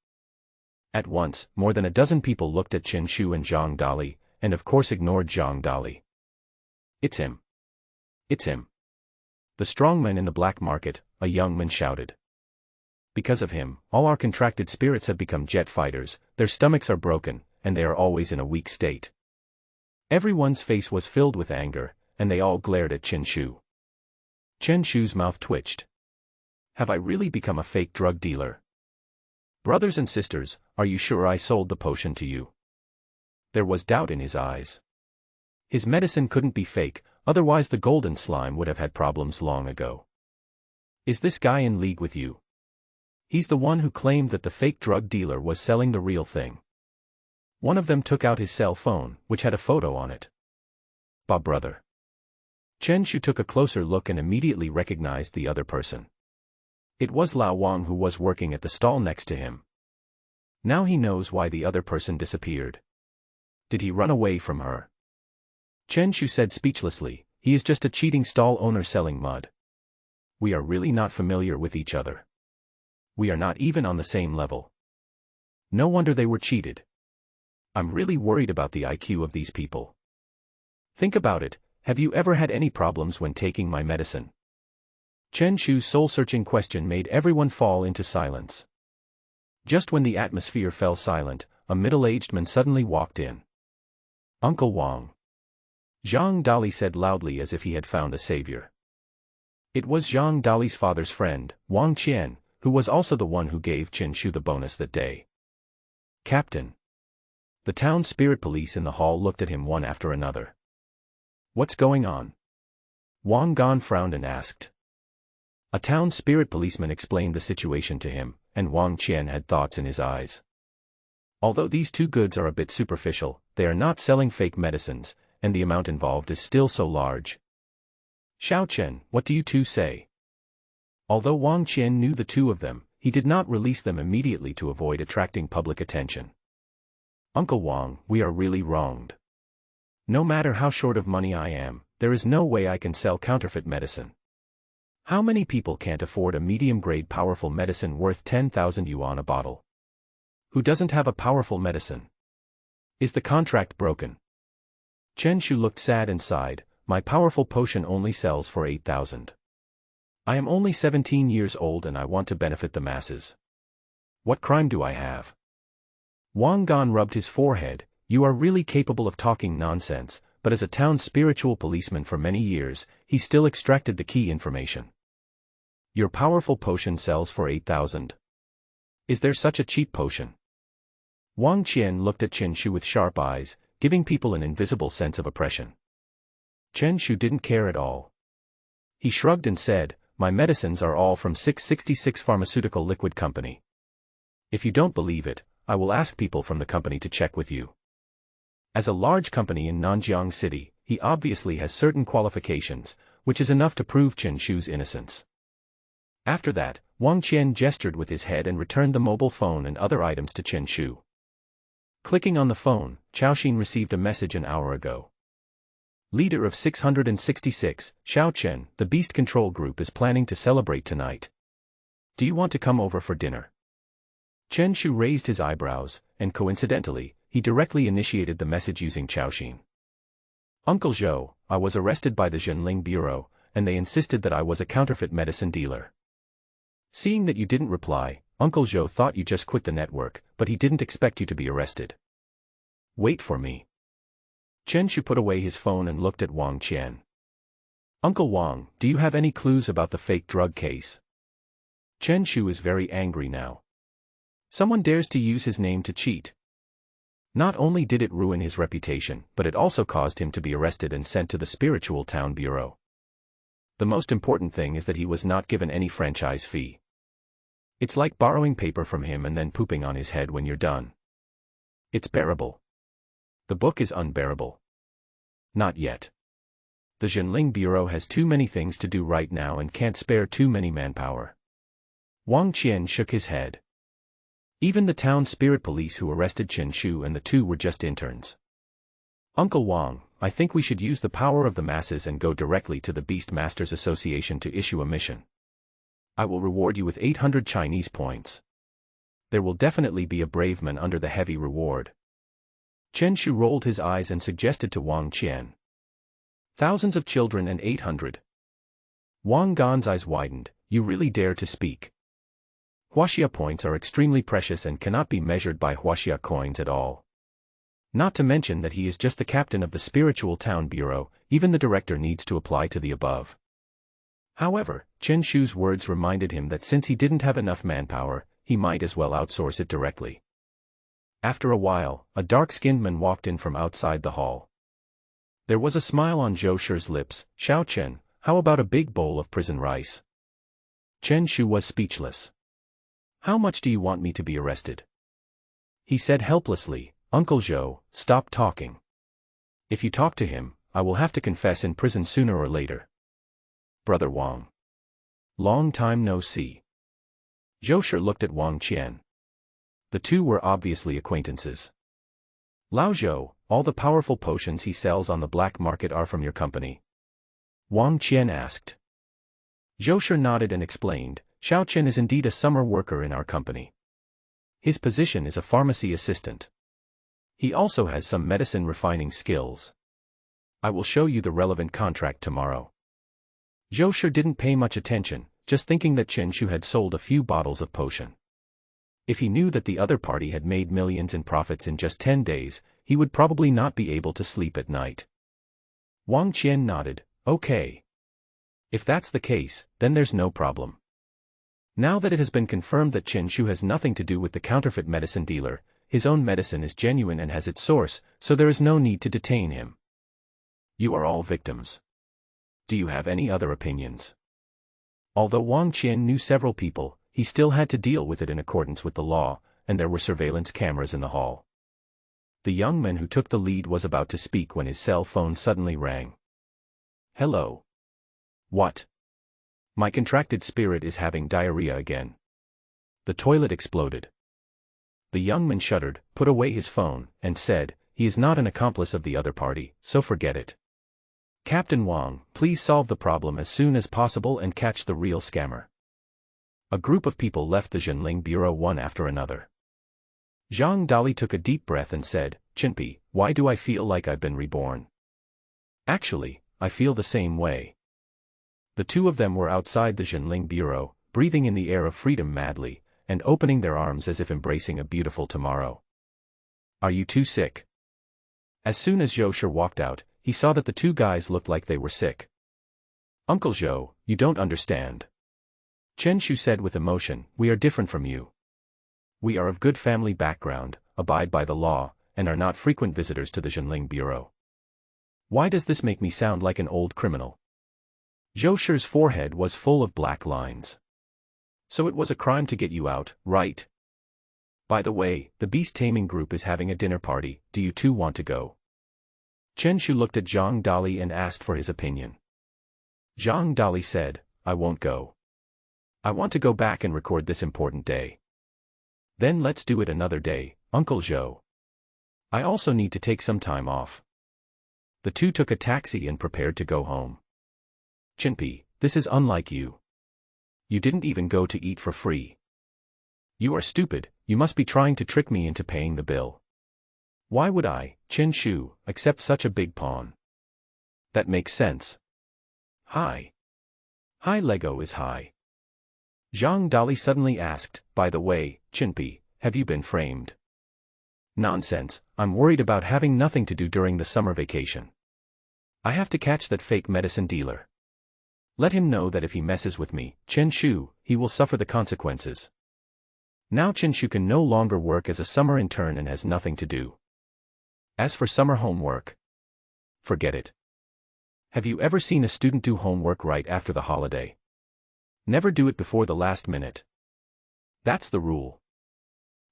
At once, more than a dozen people looked at Chen Shu and Zhang Dali, and of course ignored Zhang Dali. It's him. It's him. The strongman in the black market, a young man shouted. Because of him, all our contracted spirits have become jet fighters, their stomachs are broken, and they are always in a weak state. Everyone's face was filled with anger, and they all glared at Chen Shu. Chen Shu's mouth twitched. Have I really become a fake drug dealer? Brothers and sisters, are you sure I sold the potion to you? There was doubt in his eyes. His medicine couldn't be fake, otherwise the golden slime would have had problems long ago. Is this guy in league with you? He's the one who claimed that the fake drug dealer was selling the real thing. One of them took out his cell phone, which had a photo on it. Bah, brother. Chen Shu took a closer look and immediately recognized the other person. It was Lao Wang who was working at the stall next to him. Now he knows why the other person disappeared. Did he run away from her? Chen Shu said speechlessly, he is just a cheating stall owner selling mud. We are really not familiar with each other. We are not even on the same level. No wonder they were cheated. I'm really worried about the IQ of these people. Think about it, have you ever had any problems when taking my medicine? Chen Shu's soul-searching question made everyone fall into silence. Just when the atmosphere fell silent, a middle-aged man suddenly walked in. Uncle Wang. Zhang Dali said loudly as if he had found a savior. It was Zhang Dali's father's friend, Wang Qian, who was also the one who gave Chen Shu the bonus that day. Captain. The town spirit police in the hall looked at him one after another. What's going on? Wang Gan frowned and asked. A town spirit policeman explained the situation to him, and Wang Qian had thoughts in his eyes. Although these two goods are a bit superficial, they are not selling fake medicines, and the amount involved is still so large. Xiao Chen, what do you two say? Although Wang Qian knew the two of them, he did not release them immediately to avoid attracting public attention. Uncle Wang, we are really wronged. No matter how short of money I am, there is no way I can sell counterfeit medicine. How many people can't afford a medium-grade powerful medicine worth 10,000 yuan a bottle? Who doesn't have a powerful medicine? Is the contract broken? Chen Shu looked sad and sighed, my powerful potion only sells for 8,000. I am only 17 years old and I want to benefit the masses. What crime do I have? Wang Gan rubbed his forehead, you are really capable of talking nonsense, but as a town spiritual policeman for many years, he still extracted the key information. Your powerful potion sells for 8,000. Is there such a cheap potion? Wang Qian looked at Chen Shu with sharp eyes, giving people an invisible sense of oppression. Chen Shu didn't care at all. He shrugged and said, my medicines are all from 666 Pharmaceutical Liquid Company. If you don't believe it, I will ask people from the company to check with you. As a large company in Nanjiang City, he obviously has certain qualifications, which is enough to prove Chen Shu's innocence. After that, Wang Qian gestured with his head and returned the mobile phone and other items to Chen Shu. Clicking on the phone, Xiaoxin received a message an hour ago. Leader of 666, Xiao Chen, the Beast Control Group is planning to celebrate tonight. Do you want to come over for dinner? Chen Shu raised his eyebrows, and coincidentally, he directly initiated the message using Xiaoxin. Uncle Zhou, I was arrested by the Zhenling Bureau, and they insisted that I was a counterfeit medicine dealer. Seeing that you didn't reply, Uncle Zhou thought you just quit the network, but he didn't expect you to be arrested. Wait for me. Chen Shu put away his phone and looked at Wang Qian. Uncle Wang, do you have any clues about the fake drug case? Chen Shu is very angry now. Someone dares to use his name to cheat. Not only did it ruin his reputation, but it also caused him to be arrested and sent to the Spiritual Town Bureau. The most important thing is that he was not given any franchise fee. It's like borrowing paper from him and then pooping on his head when you're done. It's bearable. The book is unbearable. Not yet. The Zhenling Bureau has too many things to do right now and can't spare too many manpower. Wang Qian shook his head. Even the town spirit police who arrested Chen Shu and the two were just interns. Uncle Wang, I think we should use the power of the masses and go directly to the Beastmasters Association to issue a mission. I will reward you with 800 Chinese points. There will definitely be a brave man under the heavy reward. Chen Shu rolled his eyes and suggested to Wang Qian. Thousands of children and 800. Wang Gan's eyes widened. You really dare to speak. Huaxia points are extremely precious and cannot be measured by Huaxia coins at all. Not to mention that he is just the captain of the Spiritual Town Bureau, even the director needs to apply to the above. However, Chen Shu's words reminded him that since he didn't have enough manpower, he might as well outsource it directly. After a while, a dark-skinned man walked in from outside the hall. There was a smile on Zhou Shi's lips. Xiao Chen, how about a big bowl of prison rice? Chen Shu was speechless. How much do you want me to be arrested? He said helplessly, Uncle Zhou, stop talking. If you talk to him, I will have to confess in prison sooner or later. Brother Wang. Long time no see. Zhou Shi looked at Wang Qian. The two were obviously acquaintances. Lao Zhou, all the powerful potions he sells on the black market are from your company? Wang Qian asked. Zhou Shi nodded and explained, Xiao Chen is indeed a summer worker in our company. His position is a pharmacy assistant. He also has some medicine refining skills. I will show you the relevant contract tomorrow. Zhou Shi didn't pay much attention, just thinking that Chen Shu had sold a few bottles of potion. If he knew that the other party had made millions in profits in just 10 days, he would probably not be able to sleep at night. Wang Qian nodded, okay. If that's the case, then there's no problem. Now that it has been confirmed that Chen Shu has nothing to do with the counterfeit medicine dealer, his own medicine is genuine and has its source, so there is no need to detain him. You are all victims. Do you have any other opinions? Although Wang Qian knew several people, he still had to deal with it in accordance with the law, and there were surveillance cameras in the hall. The young man who took the lead was about to speak when his cell phone suddenly rang. Hello. What? My contracted spirit is having diarrhea again. The toilet exploded. The young man shuddered, put away his phone, and said, he is not an accomplice of the other party, so forget it. Captain Wang, please solve the problem as soon as possible and catch the real scammer. A group of people left the Zhenling Bureau one after another. Zhang Dali took a deep breath and said, Chinpi, why do I feel like I've been reborn? Actually, I feel the same way. The two of them were outside the Zhenling Bureau, breathing in the air of freedom madly, and opening their arms as if embracing a beautiful tomorrow. Are you too sick? As soon as Zhou Shi walked out, he saw that the two guys looked like they were sick. Uncle Zhou, you don't understand. Chen Shu said with emotion, we are different from you. We are of good family background, abide by the law, and are not frequent visitors to the Zhenling Bureau. Why does this make me sound like an old criminal? Zhou Shi's forehead was full of black lines. So it was a crime to get you out, right? By the way, the beast taming group is having a dinner party, do you two want to go? Chen Shu looked at Zhang Dali and asked for his opinion. Zhang Dali said, I won't go. I want to go back and record this important day. Then let's do it another day, Uncle Zhou. I also need to take some time off. The two took a taxi and prepared to go home. Chinpi, this is unlike you. You didn't even go to eat for free. You are stupid, you must be trying to trick me into paying the bill. Why would I, Chen Shu, accept such a big pawn? That makes sense. Hi. Hi Lego is hi. Zhang Dali suddenly asked, by the way, Chinpi, have you been framed? Nonsense, I'm worried about having nothing to do during the summer vacation. I have to catch that fake medicine dealer. Let him know that if he messes with me, Chen Shu, he will suffer the consequences. Now Chen Shu can no longer work as a summer intern and has nothing to do. As for summer homework, forget it. Have you ever seen a student do homework right after the holiday? Never do it before the last minute. That's the rule.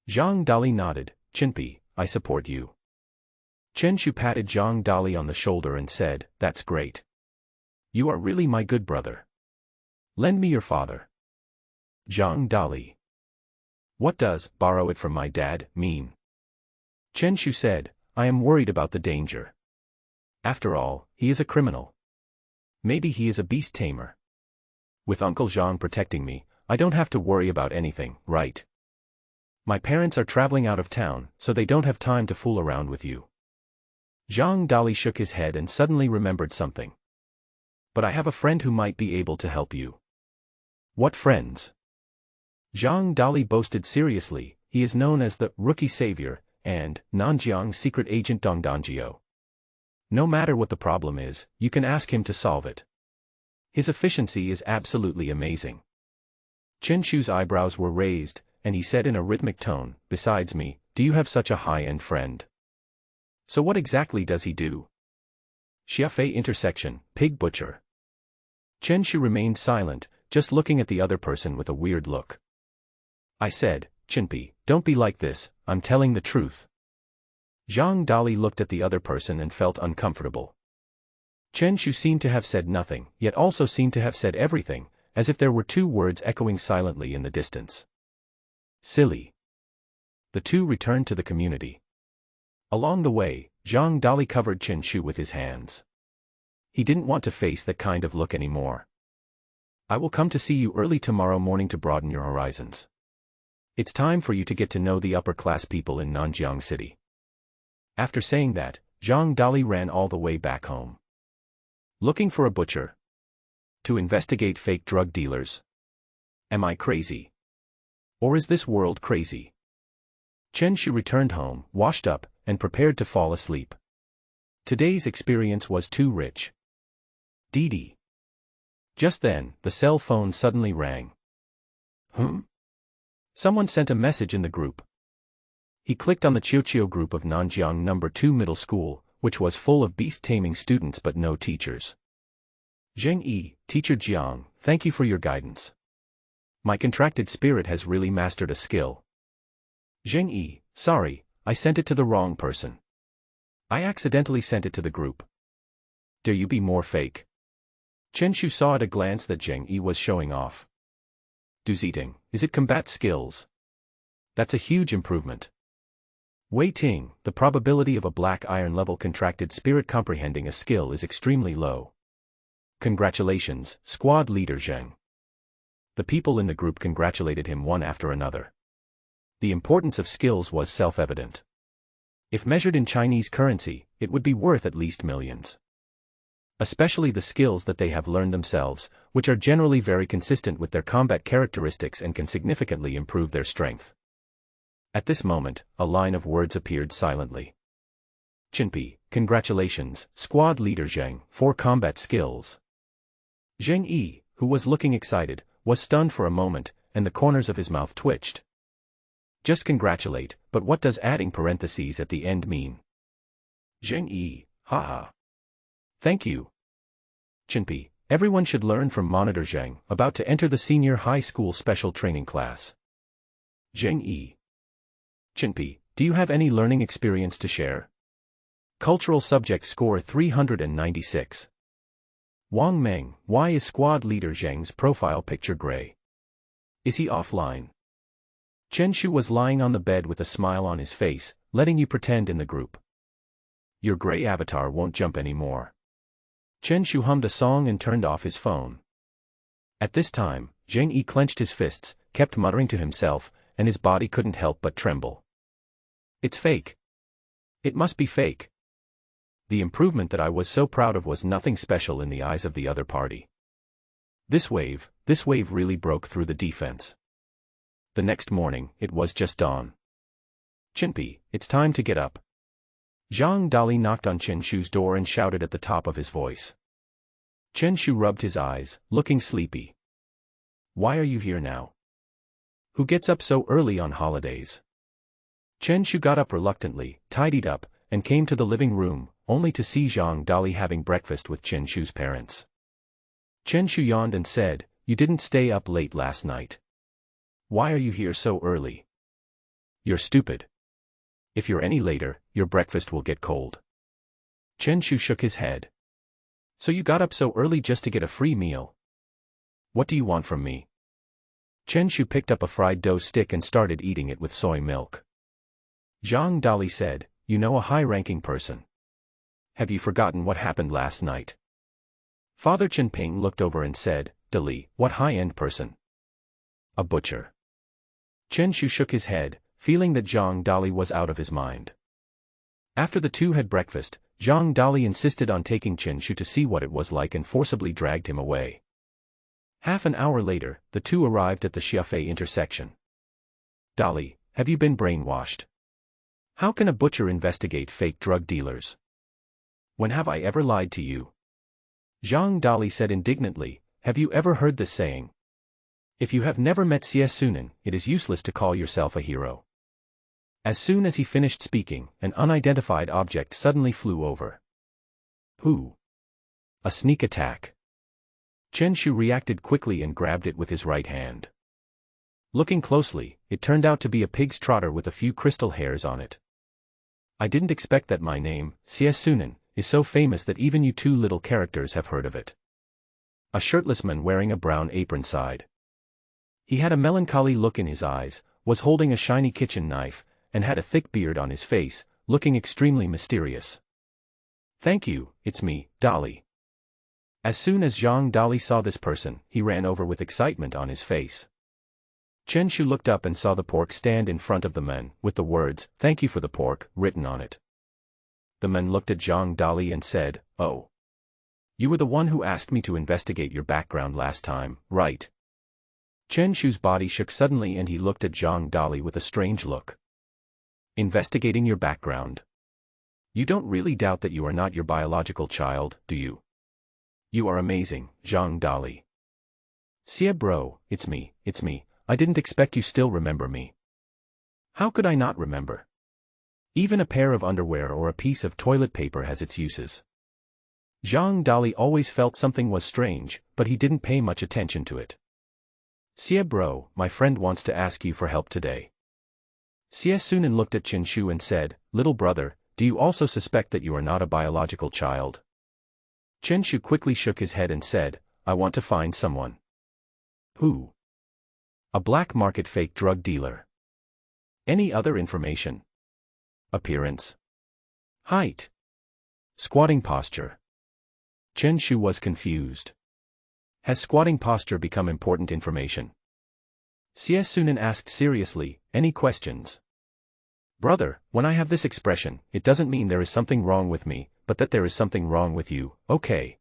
Zhang Dali nodded, Chinpi, I support you. Chen Shu patted Zhang Dali on the shoulder and said, that's great. You are really my good brother. Lend me your father. Zhang Dali. What does, borrow it from my dad, mean? Chen Shu said, I am worried about the danger. After all, he is a criminal. Maybe he is a beast tamer. With Uncle Zhang protecting me, I don't have to worry about anything, right? My parents are traveling out of town, so they don't have time to fool around with you. Zhang Dali shook his head and suddenly remembered something. But I have a friend who might be able to help you. What friends? Zhang Dali boasted seriously, he is known as the Rookie Savior, and Nanjiang Secret Agent Dong Dongjio. No matter what the problem is, you can ask him to solve it. His efficiency is absolutely amazing. Chen Shu's eyebrows were raised, and he said in a rhythmic tone, besides me, do you have such a high-end friend? So what exactly does he do? Xiafei intersection, pig butcher. Chen Shu remained silent, just looking at the other person with a weird look. I said, Chinpi, don't be like this, I'm telling the truth. Zhang Dali looked at the other person and felt uncomfortable. Chen Shu seemed to have said nothing, yet also seemed to have said everything, as if there were two words echoing silently in the distance. Silly. The two returned to the community. Along the way, Zhang Dali covered Chen Shu with his hands. He didn't want to face that kind of look anymore. I will come to see you early tomorrow morning to broaden your horizons. It's time for you to get to know the upper-class people in Nanjiang City. After saying that, Zhang Dali ran all the way back home. Looking for a butcher? To investigate fake drug dealers? Am I crazy? Or is this world crazy? Chen Shu returned home, washed up, and prepared to fall asleep. Today's experience was too rich. Dee. Just then, the cell phone suddenly rang. Someone sent a message in the group. He clicked on the Qiuqiu group of Nanjiang No. 2 Middle School, which was full of beast-taming students but no teachers. Zheng Yi, Teacher Jiang, thank you for your guidance. My contracted spirit has really mastered a skill. Zheng Yi, sorry, I sent it to the wrong person. I accidentally sent it to the group. Dare you be more fake? Chen Shu saw at a glance that Zheng Yi was showing off. Duziting, is it combat skills? That's a huge improvement. Wei Ting, the probability of a black iron level contracted spirit comprehending a skill is extremely low. Congratulations, squad leader Zheng. The people in the group congratulated him one after another. The importance of skills was self-evident. If measured in Chinese currency, it would be worth at least millions. Especially the skills that they have learned themselves, which are generally very consistent with their combat characteristics and can significantly improve their strength. At this moment, a line of words appeared silently. Chinpi, congratulations, squad leader Zheng, for combat skills. Zheng Yi, who was looking excited, was stunned for a moment, and the corners of his mouth twitched. Just congratulate, but what does adding parentheses at the end mean? Zheng Yi, haha. Thank you. Chinpi, everyone should learn from Monitor Zheng, about to enter the senior high school special training class. Zheng Yi. Chinpi, do you have any learning experience to share? Cultural subject score 396. Wang Meng, why is squad leader Zheng's profile picture gray? Is he offline? Chen Shu was lying on the bed with a smile on his face, letting you pretend in the group. Your gray avatar won't jump anymore. Chen Shu hummed a song and turned off his phone. At this time, Zheng Yi clenched his fists, kept muttering to himself, and his body couldn't help but tremble. It's fake. It must be fake. The improvement that I was so proud of was nothing special in the eyes of the other party. This wave really broke through the defense. The next morning, it was just dawn. Chinpi, it's time to get up. Zhang Dali knocked on Chen Shu's door and shouted at the top of his voice. Chen Shu rubbed his eyes, looking sleepy. Why are you here now? Who gets up so early on holidays? Chen Shu got up reluctantly, tidied up, and came to the living room, only to see Zhang Dali having breakfast with Chen Shu's parents. Chen Shu yawned and said, You didn't stay up late last night. Why are you here so early? You're stupid. If you're any later, your breakfast will get cold. Chen Shu shook his head. So you got up so early just to get a free meal? What do you want from me? Chen Shu picked up a fried dough stick and started eating it with soy milk. Zhang Dali said, You know a high-ranking person. Have you forgotten what happened last night? Father Chen Ping looked over and said, Dali, what high-end person? A butcher. Chen Shu shook his head, feeling that Zhang Dali was out of his mind. After the two had breakfast, Zhang Dali insisted on taking Chen Shu to see what it was like and forcibly dragged him away. Half an hour later, the two arrived at the Xiafei intersection. Dali, have you been brainwashed? How can a butcher investigate fake drug dealers? When have I ever lied to you? Zhang Dali said indignantly, Have you ever heard this saying? If you have never met Xie Sunan, it is useless to call yourself a hero. As soon as he finished speaking, an unidentified object suddenly flew over. Who? A sneak attack. Chen Shu reacted quickly and grabbed it with his right hand. Looking closely, it turned out to be a pig's trotter with a few crystal hairs on it. I didn't expect that my name, Xie Sunan, is so famous that even you two little characters have heard of it. A shirtless man wearing a brown apron sighed. He had a melancholy look in his eyes, was holding a shiny kitchen knife, and had a thick beard on his face, looking extremely mysterious. Thank you, it's me, Dali. As soon as Zhang Dali saw this person, he ran over with excitement on his face. Chen Shu looked up and saw the pork stand in front of the man, with the words, Thank you for the pork, written on it. The man looked at Zhang Dali and said, Oh. You were the one who asked me to investigate your background last time, right? Chen Shu's body shook suddenly and he looked at Zhang Dali with a strange look. Investigating your background? You don't really doubt that you are not your biological child, do you? You are amazing, Zhang Dali. Xie bro, it's me, I didn't expect you still remember me. How could I not remember? Even a pair of underwear or a piece of toilet paper has its uses. Zhang Dali always felt something was strange, but he didn't pay much attention to it. Xie bro, my friend wants to ask you for help today. Xie Sunan looked at Chen Shu and said, Little brother, do you also suspect that you are not a biological child? Chen Shu quickly shook his head and said, I want to find someone. Who? A black market fake drug dealer. Any other information? Appearance? Height? Squatting posture? Chen Shu was confused. Has squatting posture become important information? Xie Sunan asked seriously, any questions? Brother, when I have this expression, it doesn't mean there is something wrong with me, but that there is something wrong with you, okay?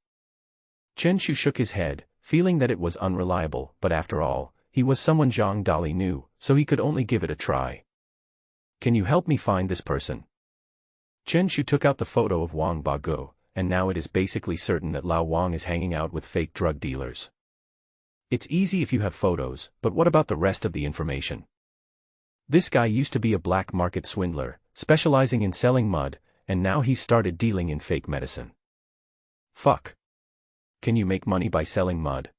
Chen Shu shook his head, feeling that it was unreliable, but after all, he was someone Zhang Dali knew, so he could only give it a try. Can you help me find this person? Chen Shu took out the photo of Wang Baguo, and now it is basically certain that Lao Wang is hanging out with fake drug dealers. It's easy if you have photos, but what about the rest of the information? This guy used to be a black market swindler, specializing in selling mud, and now he's started dealing in fake medicine. Fuck. Can you make money by selling mud?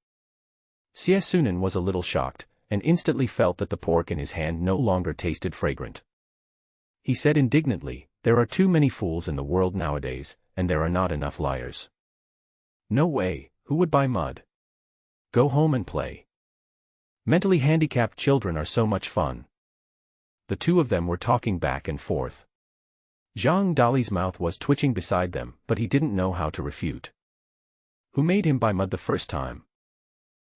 Xie Sunan was a little shocked, and instantly felt that the pork in his hand no longer tasted fragrant. he said indignantly, there are too many fools in the world nowadays, and there are not enough liars. No way, who would buy mud? Go home and play. Mentally handicapped children are so much fun. The two of them were talking back and forth. Zhang Dali's mouth was twitching beside them, but he didn't know how to refute. Who made him buy mud the first time?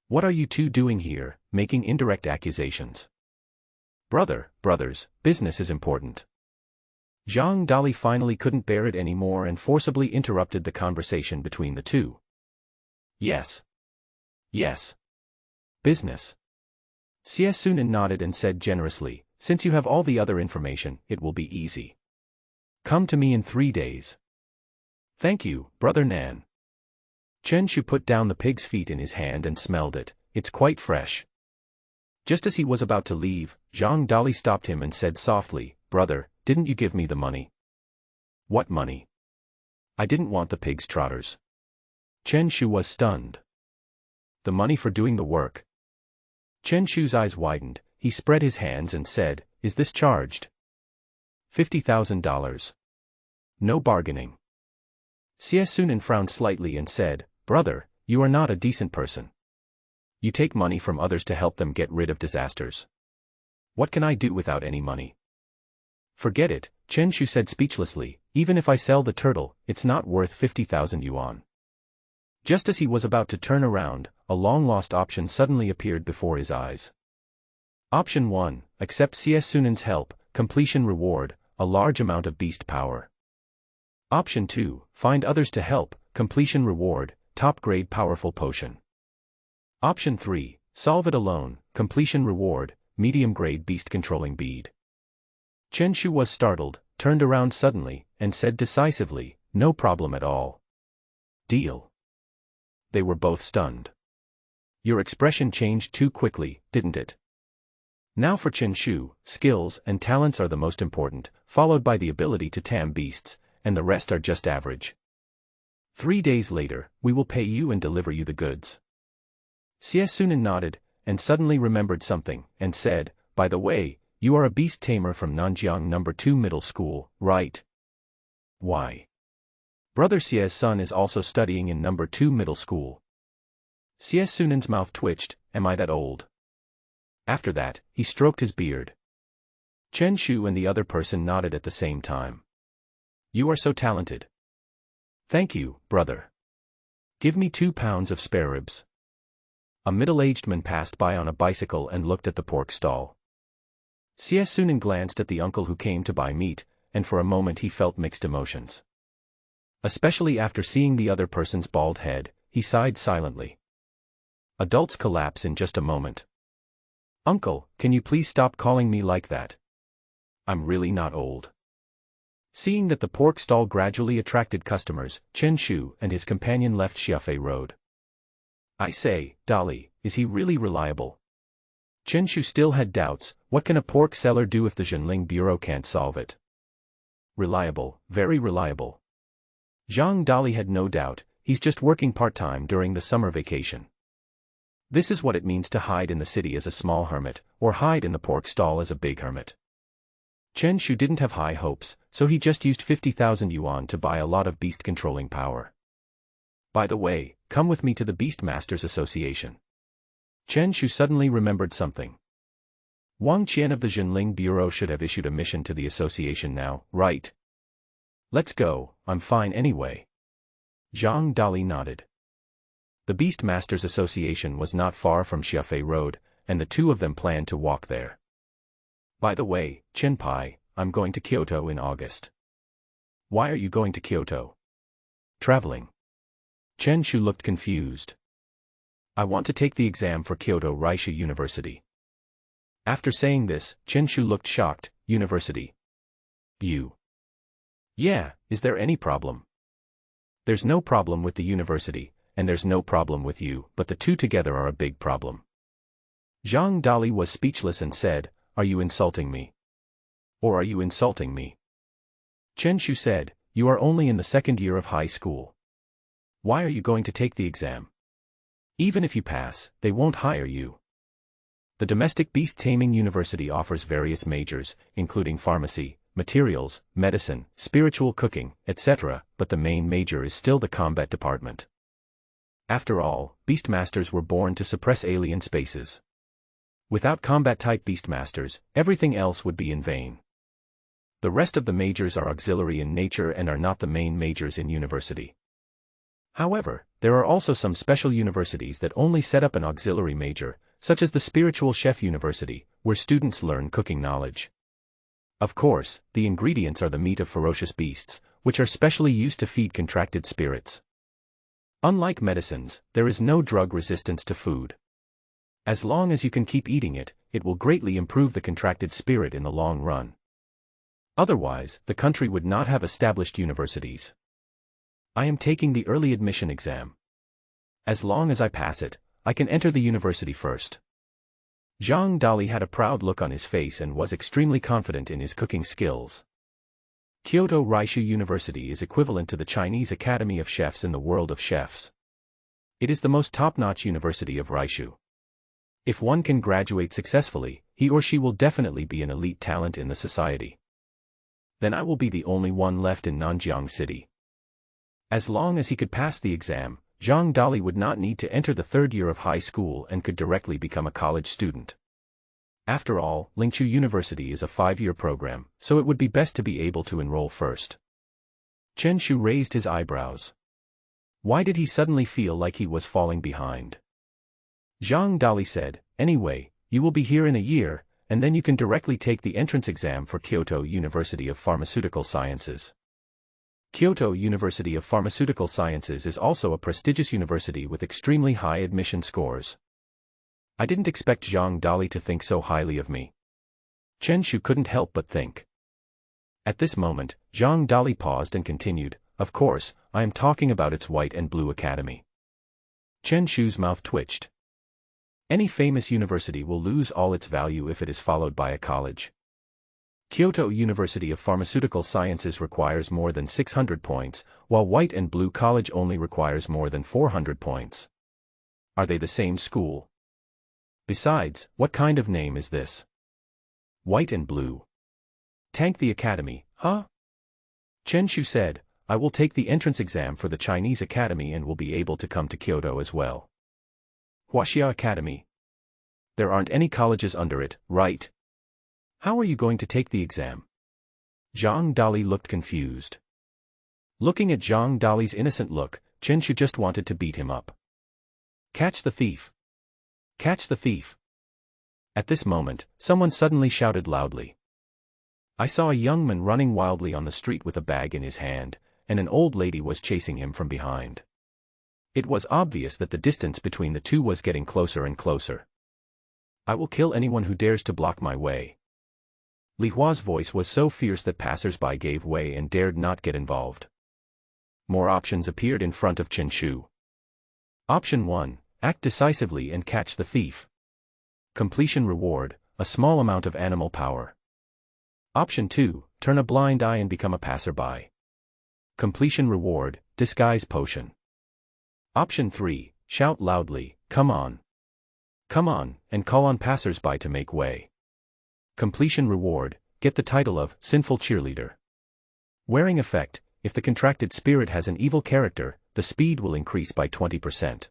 What are you two doing here, making indirect accusations? Brothers, business is important. Zhang Dali finally couldn't bear it anymore and forcibly interrupted the conversation between the two. Yes. Business. Xie Sunan nodded and said generously, since you have all the other information, it will be easy. Come to me in 3 days. Thank you, Brother Nan. Chen Shu put down the pig's feet in his hand and smelled it. It's quite fresh. Just as he was about to leave, Zhang Dali stopped him and said softly, Brother, didn't you give me the money? What money? I didn't want the pig's trotters. Chen Shu was stunned. The money for doing the work. Chen Shu's eyes widened, he spread his hands and said, is this charged? $50,000. No bargaining. Xie Sunan frowned slightly and said, Brother, you are not a decent person. You take money from others to help them get rid of disasters. What can I do without any money? Forget it, Chen Shu said speechlessly, even if I sell the turtle, it's not worth 50,000 yuan. Just as he was about to turn around, a long-lost option suddenly appeared before his eyes. Option 1, accept Xie Sunan's help, completion reward, a large amount of beast power. Option 2, find others to help, completion reward, top-grade powerful potion. Option 3, solve it alone, completion reward, medium-grade beast-controlling bead. Chen Shu was startled, turned around suddenly, and said decisively, no problem at all. Deal. They were both stunned. Your expression changed too quickly, didn't it? Now for Chen Shu, skills and talents are the most important, followed by the ability to tame beasts, and the rest are just average. 3 days later, we will pay you and deliver you the goods. Xie Sunan nodded, and suddenly remembered something, and said, by the way, you are a beast tamer from Nanjiang No. 2 Middle School, right? Why? Brother Xie's son is also studying in No. 2 Middle School. Xie Sunan's mouth twitched, am I that old? After that, he stroked his beard. Chen Shu and the other person nodded at the same time. You are so talented. Thank you, brother. Give me 2 pounds of spare ribs. A middle-aged man passed by on a bicycle and looked at the pork stall. Xie Sunan glanced at the uncle who came to buy meat, and for a moment he felt mixed emotions. Especially after seeing the other person's bald head, he sighed silently. Adults collapse in just a moment. Uncle, can you please stop calling me like that? I'm really not old. Seeing that the pork stall gradually attracted customers, Chen Shu and his companion left Xiafei Road. I say, Dali, is he really reliable? Chen Shu still had doubts, what can a pork seller do if the Zhenling Bureau can't solve it? Reliable, very reliable. Zhang Dali had no doubt, he's just working part-time during the summer vacation. This is what it means to hide in the city as a small hermit, or hide in the pork stall as a big hermit. Chen Shu didn't have high hopes, so he just used 50,000 yuan to buy a lot of beast-controlling power. By the way, come with me to the Beastmasters Association. Chen Shu suddenly remembered something. Wang Qian of the Zhenling Bureau should have issued a mission to the association now, right? Let's go, I'm fine anyway. Zhang Dali nodded. The Beastmasters Association was not far from Xiafei Road, and the two of them planned to walk there. By the way, Chen Pai, I'm going to Kyoto in August. Why are you going to Kyoto? Traveling. Chen Shu looked confused. I want to take the exam for Kyoto Raishu University. After saying this, Chen Shu looked shocked. University? You? Yeah, is there any problem? There's no problem with the university, and there's no problem with you, but the two together are a big problem. Zhang Dali was speechless and said, are you insulting me? Or are you insulting me? Chen Shu said, you are only in the 2nd year of high school. Why are you going to take the exam? Even if you pass, they won't hire you. The Domestic Beast Taming University offers various majors, including pharmacy, materials, medicine, spiritual cooking, etc., but the main major is still the combat department. After all, Beastmasters were born to suppress alien spaces. Without combat-type Beastmasters, everything else would be in vain. The rest of the majors are auxiliary in nature and are not the main majors in university. However, there are also some special universities that only set up an auxiliary major, such as the Spiritual Chef University, where students learn cooking knowledge. Of course, the ingredients are the meat of ferocious beasts, which are specially used to feed contracted spirits. Unlike medicines, there is no drug resistance to food. As long as you can keep eating it, it will greatly improve the contracted spirit in the long run. Otherwise, the country would not have established universities. I am taking the early admission exam. As long as I pass it, I can enter the university first. Zhang Dali had a proud look on his face and was extremely confident in his cooking skills. Kyoto Raishu University is equivalent to the Chinese Academy of Chefs in the world of chefs. It is the most top-notch university of Raishu. If one can graduate successfully, he or she will definitely be an elite talent in the society. Then I will be the only one left in Nanjiang City. As long as he could pass the exam, Zhang Dali would not need to enter the third year of high school and could directly become a college student. After all, Lingqiu University is a 5-year program, so it would be best to be able to enroll first. Chen Shu raised his eyebrows. Why did he suddenly feel like he was falling behind? Zhang Dali said, "Anyway, you will be here in a year, and then you can directly take the entrance exam for Kyoto University of Pharmaceutical Sciences." Kyoto University of Pharmaceutical Sciences is also a prestigious university with extremely high admission scores. I didn't expect Zhang Dali to think so highly of me. Chen Shu couldn't help but think. At this moment, Zhang Dali paused and continued, "Of course, I am talking about its white and blue academy." Chen Shu's mouth twitched. Any famous university will lose all its value if it is followed by a college. Kyoto University of Pharmaceutical Sciences requires more than 600 points, while White and Blue College only requires more than 400 points. Are they the same school? Besides, what kind of name is this? White and Blue. Tank the academy, huh? Chen Shu said, "I will take the entrance exam for the Chinese Academy and will be able to come to Kyoto as well." Huaxia Academy. There aren't any colleges under it, right? How are you going to take the exam? Zhang Dali looked confused. Looking at Zhang Dali's innocent look, Chen Shu just wanted to beat him up. Catch the thief! Catch the thief! At this moment, someone suddenly shouted loudly. I saw a young man running wildly on the street with a bag in his hand, and an old lady was chasing him from behind. It was obvious that the distance between the two was getting closer and closer. I will kill anyone who dares to block my way. Li Hua's voice was so fierce that passers-by gave way and dared not get involved. More options appeared in front of Chen Shu. Option 1, act decisively and catch the thief. Completion reward, a small amount of animal power. Option 2, turn a blind eye and become a passerby. Completion reward, disguise potion. Option 3, shout loudly, come on. Come on, and call on passers-by to make way. Completion reward, get the title of Sinful Cheerleader. Wearing effect, if the contracted spirit has an evil character, the speed will increase by 20%.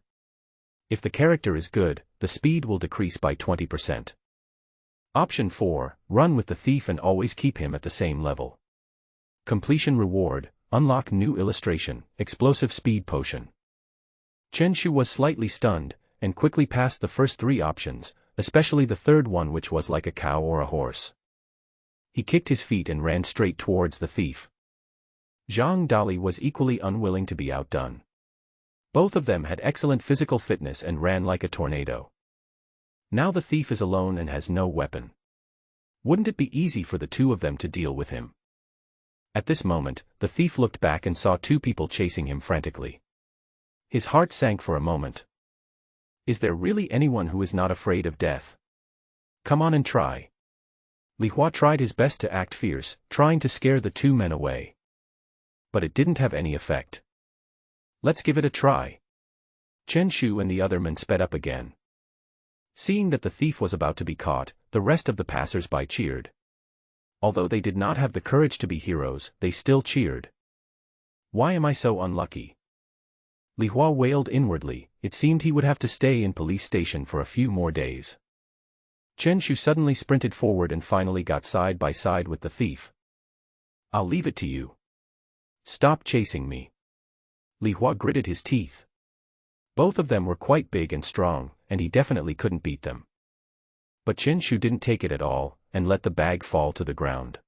If the character is good, the speed will decrease by 20%. Option 4, run with the thief and always keep him at the same level. Completion reward, unlock new illustration, explosive speed potion. Chen Shu was slightly stunned, and quickly passed the first 3 options, especially the third one which was like a cow or a horse. He kicked his feet and ran straight towards the thief. Zhang Dali was equally unwilling to be outdone. Both of them had excellent physical fitness and ran like a tornado. Now the thief is alone and has no weapon. Wouldn't it be easy for the two of them to deal with him? At this moment, the thief looked back and saw 2 people chasing him frantically. His heart sank for a moment. Is there really anyone who is not afraid of death? Come on and try. Li Hua tried his best to act fierce, trying to scare the 2 men away. But it didn't have any effect. Let's give it a try. Chen Shu and the other men sped up again. Seeing that the thief was about to be caught, the rest of the passers-by cheered. Although they did not have the courage to be heroes, they still cheered. Why am I so unlucky? Li Hua wailed inwardly. It seemed he would have to stay in police station for a few more days. Chen Shu suddenly sprinted forward and finally got side by side with the thief. I'll leave it to you. Stop chasing me. Li Hua gritted his teeth. Both of them were quite big and strong, and he definitely couldn't beat them. But Chen Shu didn't take it at all, and let the bag fall to the ground.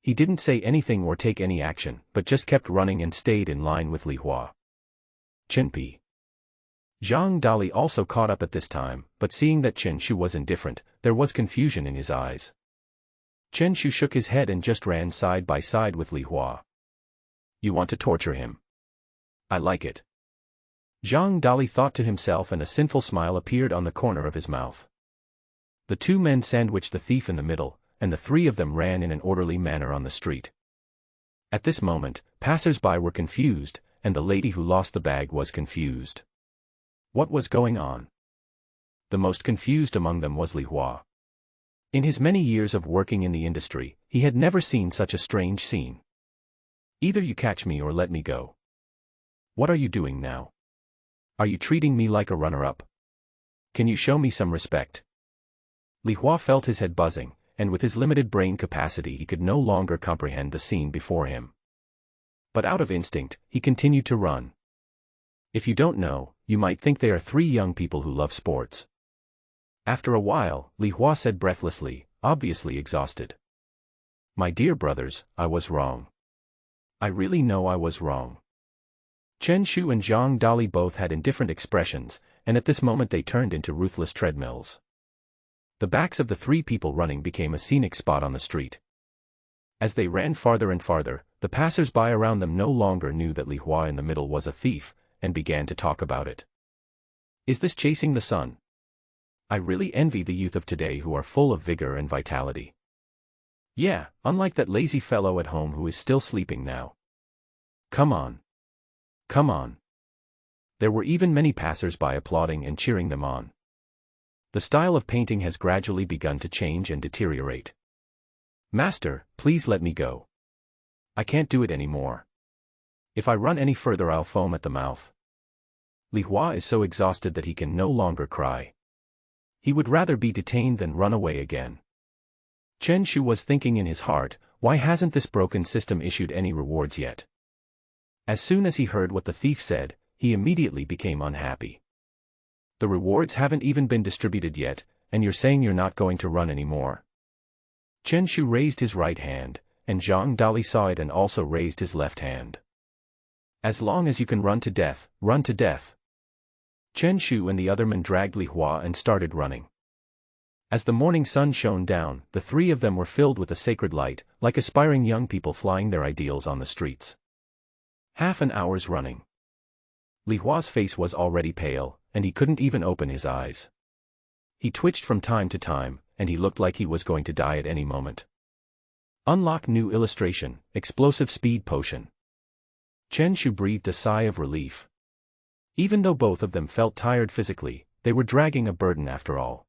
He didn't say anything or take any action, but just kept running and stayed in line with Li Hua. Chen Pi. Zhang Dali also caught up at this time, but seeing that Chen Shu was indifferent, there was confusion in his eyes. Chen Shu shook his head and just ran side by side with Li Hua. You want to torture him? I like it. Zhang Dali thought to himself, and a sinful smile appeared on the corner of his mouth. The two men sandwiched the thief in the middle, and the three of them ran in an orderly manner on the street. At this moment, passers-by were confused, and the lady who lost the bag was confused. What was going on? The most confused among them was Li Hua. In his many years of working in the industry, he had never seen such a strange scene. Either you catch me or let me go. What are you doing now? Are you treating me like a runner-up? Can you show me some respect? Li Hua felt his head buzzing, and with his limited brain capacity he could no longer comprehend the scene before him. But out of instinct, he continued to run. If you don't know, you might think they are three young people who love sports. After a while, Li Hua said breathlessly, obviously exhausted. My dear brothers, I was wrong. I really know I was wrong. Chen Shu and Zhang Dali both had indifferent expressions, and at this moment they turned into ruthless treadmills. The backs of the three people running became a scenic spot on the street. As they ran farther and farther, the passers-by around them no longer knew that Li Hua in the middle was a thief, and began to talk about it. Is this chasing the sun? I really envy the youth of today who are full of vigor and vitality. Yeah, unlike that lazy fellow at home who is still sleeping now. Come on. Come on. There were even many passers-by applauding and cheering them on. The style of painting has gradually begun to change and deteriorate. Master, please let me go. I can't do it anymore. If I run any further I'll foam at the mouth. Li Hua is so exhausted that he can no longer cry. He would rather be detained than run away again. Chen Shu was thinking in his heart, why hasn't this broken system issued any rewards yet? As soon as he heard what the thief said, he immediately became unhappy. The rewards haven't even been distributed yet, and you're saying you're not going to run anymore. Chen Shu raised his right hand, and Zhang Dali saw it and also raised his left hand. As long as you can run to death, run to death. Chen Shu and the other men dragged Li Hua and started running. As the morning sun shone down, the three of them were filled with a sacred light, like aspiring young people flying their ideals on the streets. Half an hour's running. Li Hua's face was already pale, and he couldn't even open his eyes. He twitched from time to time, and he looked like he was going to die at any moment. Unlock new illustration, explosive speed potion. Chen Shu breathed a sigh of relief. Even though both of them felt tired physically, they were dragging a burden after all.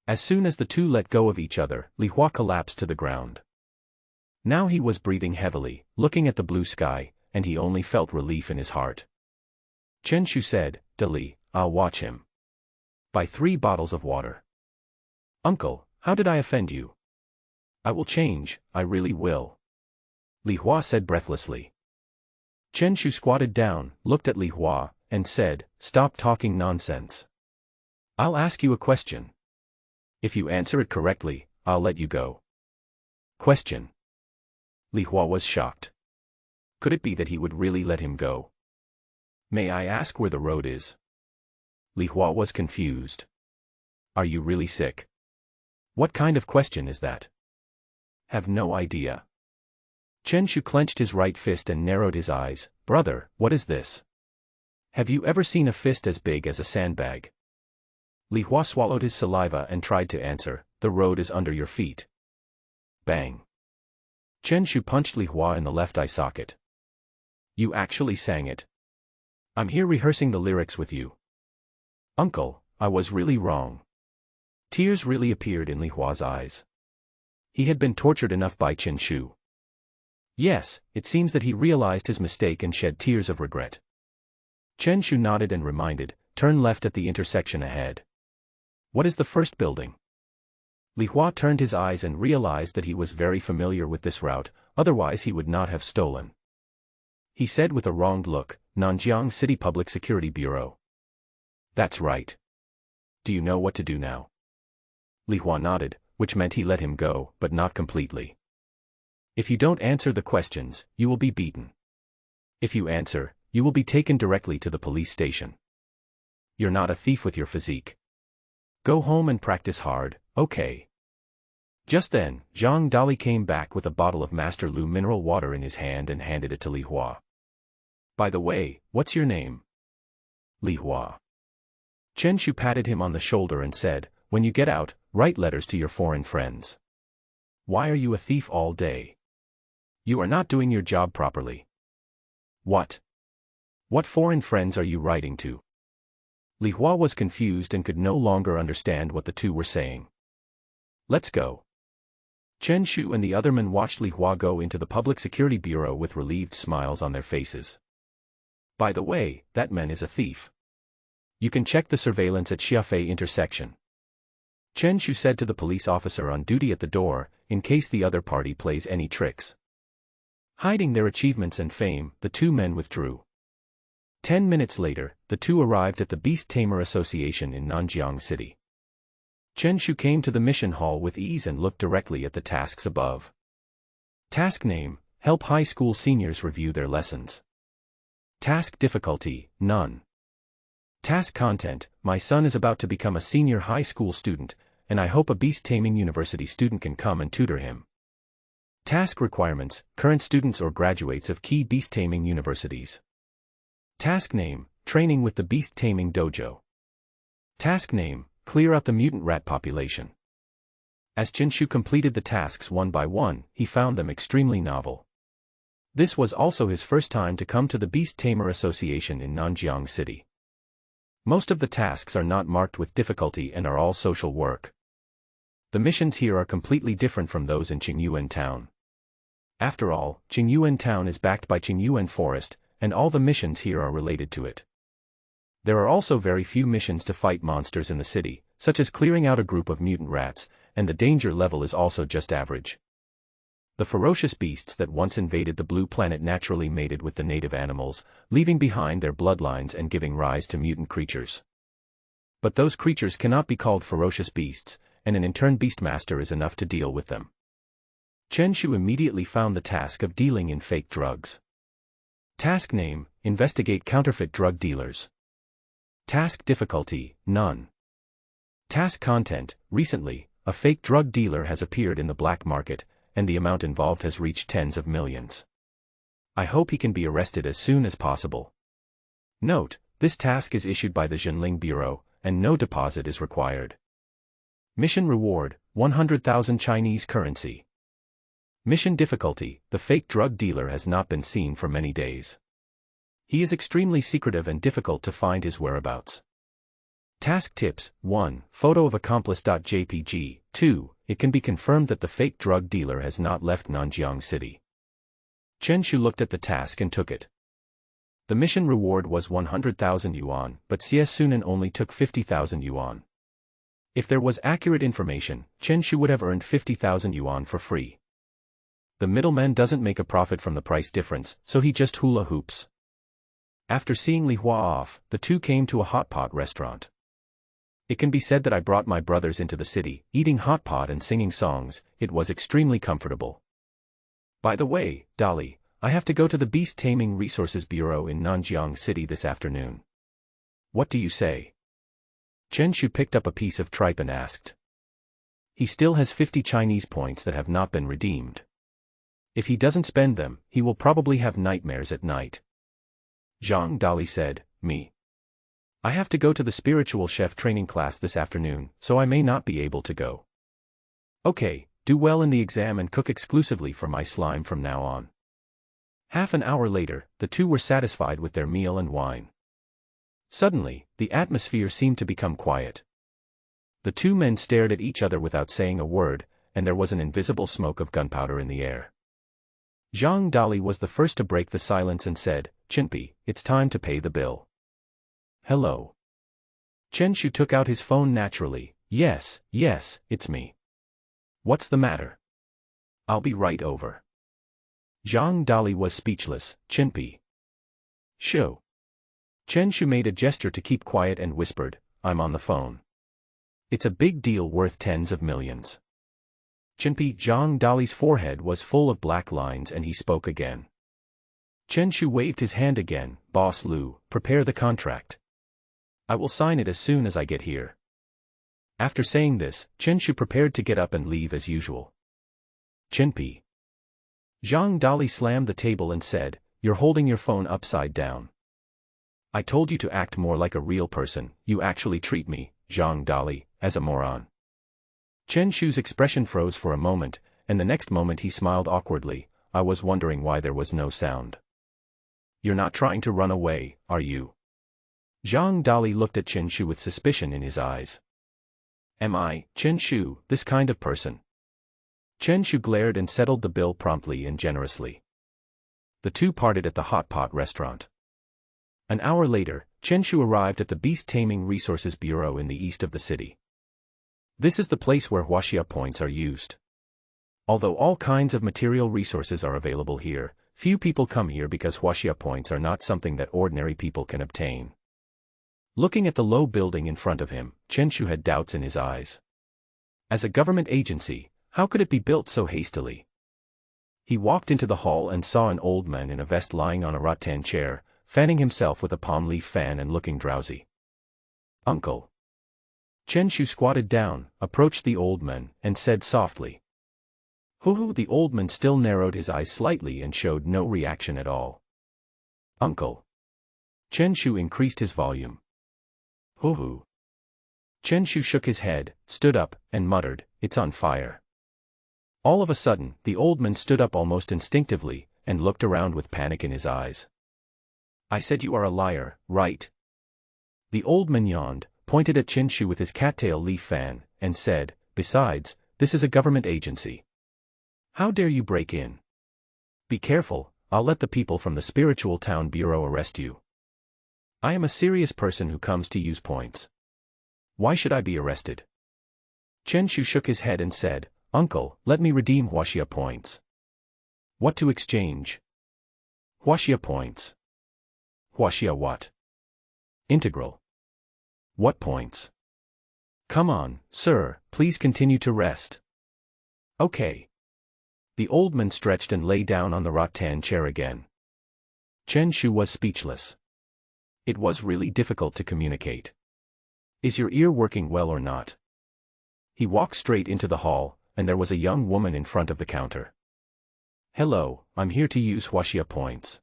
As soon as the two let go of each other, Li Hua collapsed to the ground. Now he was breathing heavily, looking at the blue sky, and he only felt relief in his heart. Chen Shu said, Dali, I'll watch him. Buy 3 bottles of water. Uncle, how did I offend you? I will change, I really will. Li Hua said breathlessly. Chen Shu squatted down, looked at Li Hua, and said, stop talking nonsense. I'll ask you a question. If you answer it correctly, I'll let you go. Question. Li Hua was shocked. Could it be that he would really let him go? May I ask where the road is? Li Hua was confused. Are you really sick? What kind of question is that? Have no idea. Chen Shu clenched his right fist and narrowed his eyes. Brother, what is this? Have you ever seen a fist as big as a sandbag? Li Hua swallowed his saliva and tried to answer, the road is under your feet. Bang. Chen Shu punched Li Hua in the left eye socket. You actually sang it. I'm here rehearsing the lyrics with you. Uncle, I was really wrong. Tears really appeared in Li Hua's eyes. He had been tortured enough by Chen Shu. Yes, it seems that he realized his mistake and shed tears of regret. Chen Shu nodded and reminded, turn left at the intersection ahead. What is the first building? Li Hua turned his eyes and realized that he was very familiar with this route, otherwise he would not have stolen. He said with a wronged look, Nanjiang City Public Security Bureau. That's right. Do you know what to do now? Li Hua nodded, which meant he let him go, but not completely. If you don't answer the questions, you will be beaten. If you answer, you will be taken directly to the police station. You're not a thief with your physique. Go home and practice hard, okay? Just then, Zhang Dali came back with a bottle of Master Lu mineral water in his hand and handed it to Li Hua. By the way, what's your name? Li Hua. Chen Shu patted him on the shoulder and said, when you get out, write letters to your foreign friends. Why are you a thief all day? You are not doing your job properly. What? What foreign friends are you writing to? Li Hua was confused and could no longer understand what the two were saying. Let's go. Chen Shu and the other men watched Li Hua go into the Public Security Bureau with relieved smiles on their faces. By the way, that man is a thief. You can check the surveillance at Xiafei intersection. Chen Shu said to the police officer on duty at the door, in case the other party plays any tricks. Hiding their achievements and fame, the two men withdrew. 10 minutes later, the two arrived at the Beast Tamer Association in Nanjiang City. Chen Shu came to the mission hall with ease and looked directly at the tasks above. Task name, help high school seniors review their lessons. Task difficulty, none. Task content, my son is about to become a senior high school student, and I hope a beast taming university student can come and tutor him. Task requirements, current students or graduates of key beast taming universities. Task name, training with the beast taming dojo. Task name, clear out the mutant rat population. As Chen Shu completed the tasks one by one, he found them extremely novel. This was also his first time to come to the Beast Tamer Association in Nanjiang City. Most of the tasks are not marked with difficulty and are all social work. The missions here are completely different from those in Qingyuan Town. After all, Qingyuan Town is backed by Qingyuan Forest, and all the missions here are related to it. There are also very few missions to fight monsters in the city, such as clearing out a group of mutant rats, and the danger level is also just average. The ferocious beasts that once invaded the blue planet naturally mated with the native animals, leaving behind their bloodlines and giving rise to mutant creatures. But those creatures cannot be called ferocious beasts, and an intern Beastmaster is enough to deal with them. Chen Shu immediately found the task of dealing in fake drugs. Task name, investigate counterfeit drug dealers. Task difficulty, none. Task content, recently, a fake drug dealer has appeared in the black market, and the amount involved has reached tens of millions. I hope he can be arrested as soon as possible. Note, this task is issued by the Zhenling Bureau, and no deposit is required. Mission reward, 100,000 Chinese currency. Mission difficulty, the fake drug dealer has not been seen for many days. He is extremely secretive and difficult to find his whereabouts. Task tips, 1. Photo of accomplice.jpg, 2. It can be confirmed that the fake drug dealer has not left Nanjiang City. Chen Shu looked at the task and took it. The mission reward was 100,000 yuan, but Xie Sunan only took 50,000 yuan. If there was accurate information, Chen Shu would have earned 50,000 yuan for free. The middleman doesn't make a profit from the price difference, so he just hula hoops. After seeing Li Hua off, the two came to a hot pot restaurant. It can be said that I brought my brothers into the city, eating hot pot and singing songs. It was extremely comfortable. By the way, Dali, I have to go to the Beast Taming Resources Bureau in Nanjiang City this afternoon. What do you say? Chen Shu picked up a piece of tripe and asked. He still has 50 Chinese points that have not been redeemed. If he doesn't spend them, he will probably have nightmares at night. Zhang Dali said, me. I have to go to the spiritual chef training class this afternoon, so I may not be able to go. Okay, do well in the exam and cook exclusively for my slime from now on. Half an hour later, the two were satisfied with their meal and wine. Suddenly, the atmosphere seemed to become quiet. The two men stared at each other without saying a word, and there was an invisible smoke of gunpowder in the air. Zhang Dali was the first to break the silence and said, "Chinpi, it's time to pay the bill." "Hello." Chen Shu took out his phone naturally. Yes, it's me. "What's the matter?" "I'll be right over." Zhang Dali was speechless. "Chinpi." "Shoo." Chen Shu made a gesture to keep quiet and whispered, "I'm on the phone. It's a big deal worth tens of millions." Chinpi. Zhang Dali's forehead was full of black lines and he spoke again. Chen Shu waved his hand again. "Boss Lu, prepare the contract. I will sign it as soon as I get here." After saying this, Chen Shu prepared to get up and leave as usual. "Chinpi." Zhang Dali slammed the table and said, "You're holding your phone upside down. I told you to act more like a real person. You actually treat me, Zhang Dali, as a moron." Chen Shu's expression froze for a moment, and the next moment he smiled awkwardly. "I was wondering why there was no sound." "You're not trying to run away, are you?" Zhang Dali looked at Chen Shu with suspicion in his eyes. "Am I, Chen Shu, this kind of person?" Chen Shu glared and settled the bill promptly and generously. The two parted at the Hot Pot restaurant. An hour later, Chen Shu arrived at the Beast Taming Resources Bureau in the east of the city. This is the place where Huaxia points are used. Although all kinds of material resources are available here, few people come here because Huaxia points are not something that ordinary people can obtain. Looking at the low building in front of him, Chen Shu had doubts in his eyes. As a government agency, how could it be built so hastily? He walked into the hall and saw an old man in a vest lying on a rattan chair, fanning himself with a palm leaf fan and looking drowsy. "Uncle." Chen Shu squatted down, approached the old man, and said softly. "Hoo-hoo." The old man still narrowed his eyes slightly and showed no reaction at all. "Uncle." Chen Shu increased his volume. "Hoo-hoo." Chen Shu shook his head, stood up, and muttered, "It's on fire." All of a sudden, the old man stood up almost instinctively, and looked around with panic in his eyes. "I said you are a liar, right?" The old man yawned, pointed at Chen Shu with his cattail leaf fan, and said, "Besides, this is a government agency. How dare you break in? Be careful, I'll let the people from the Spiritual Town Bureau arrest you. I am a serious person who comes to use points. Why should I be arrested?" Chen Shu shook his head and said, "Uncle, let me redeem Huaxia points." "What to exchange?" "Huaxia points." "Huaxia what?" "Integral." "What points?" "Come on, sir, please continue to rest." "Okay." The old man stretched and lay down on the rattan chair again. Chen Shu was speechless. It was really difficult to communicate. "Is your ear working well or not?" He walked straight into the hall, and there was a young woman in front of the counter. "Hello, I'm here to use Huaxia points.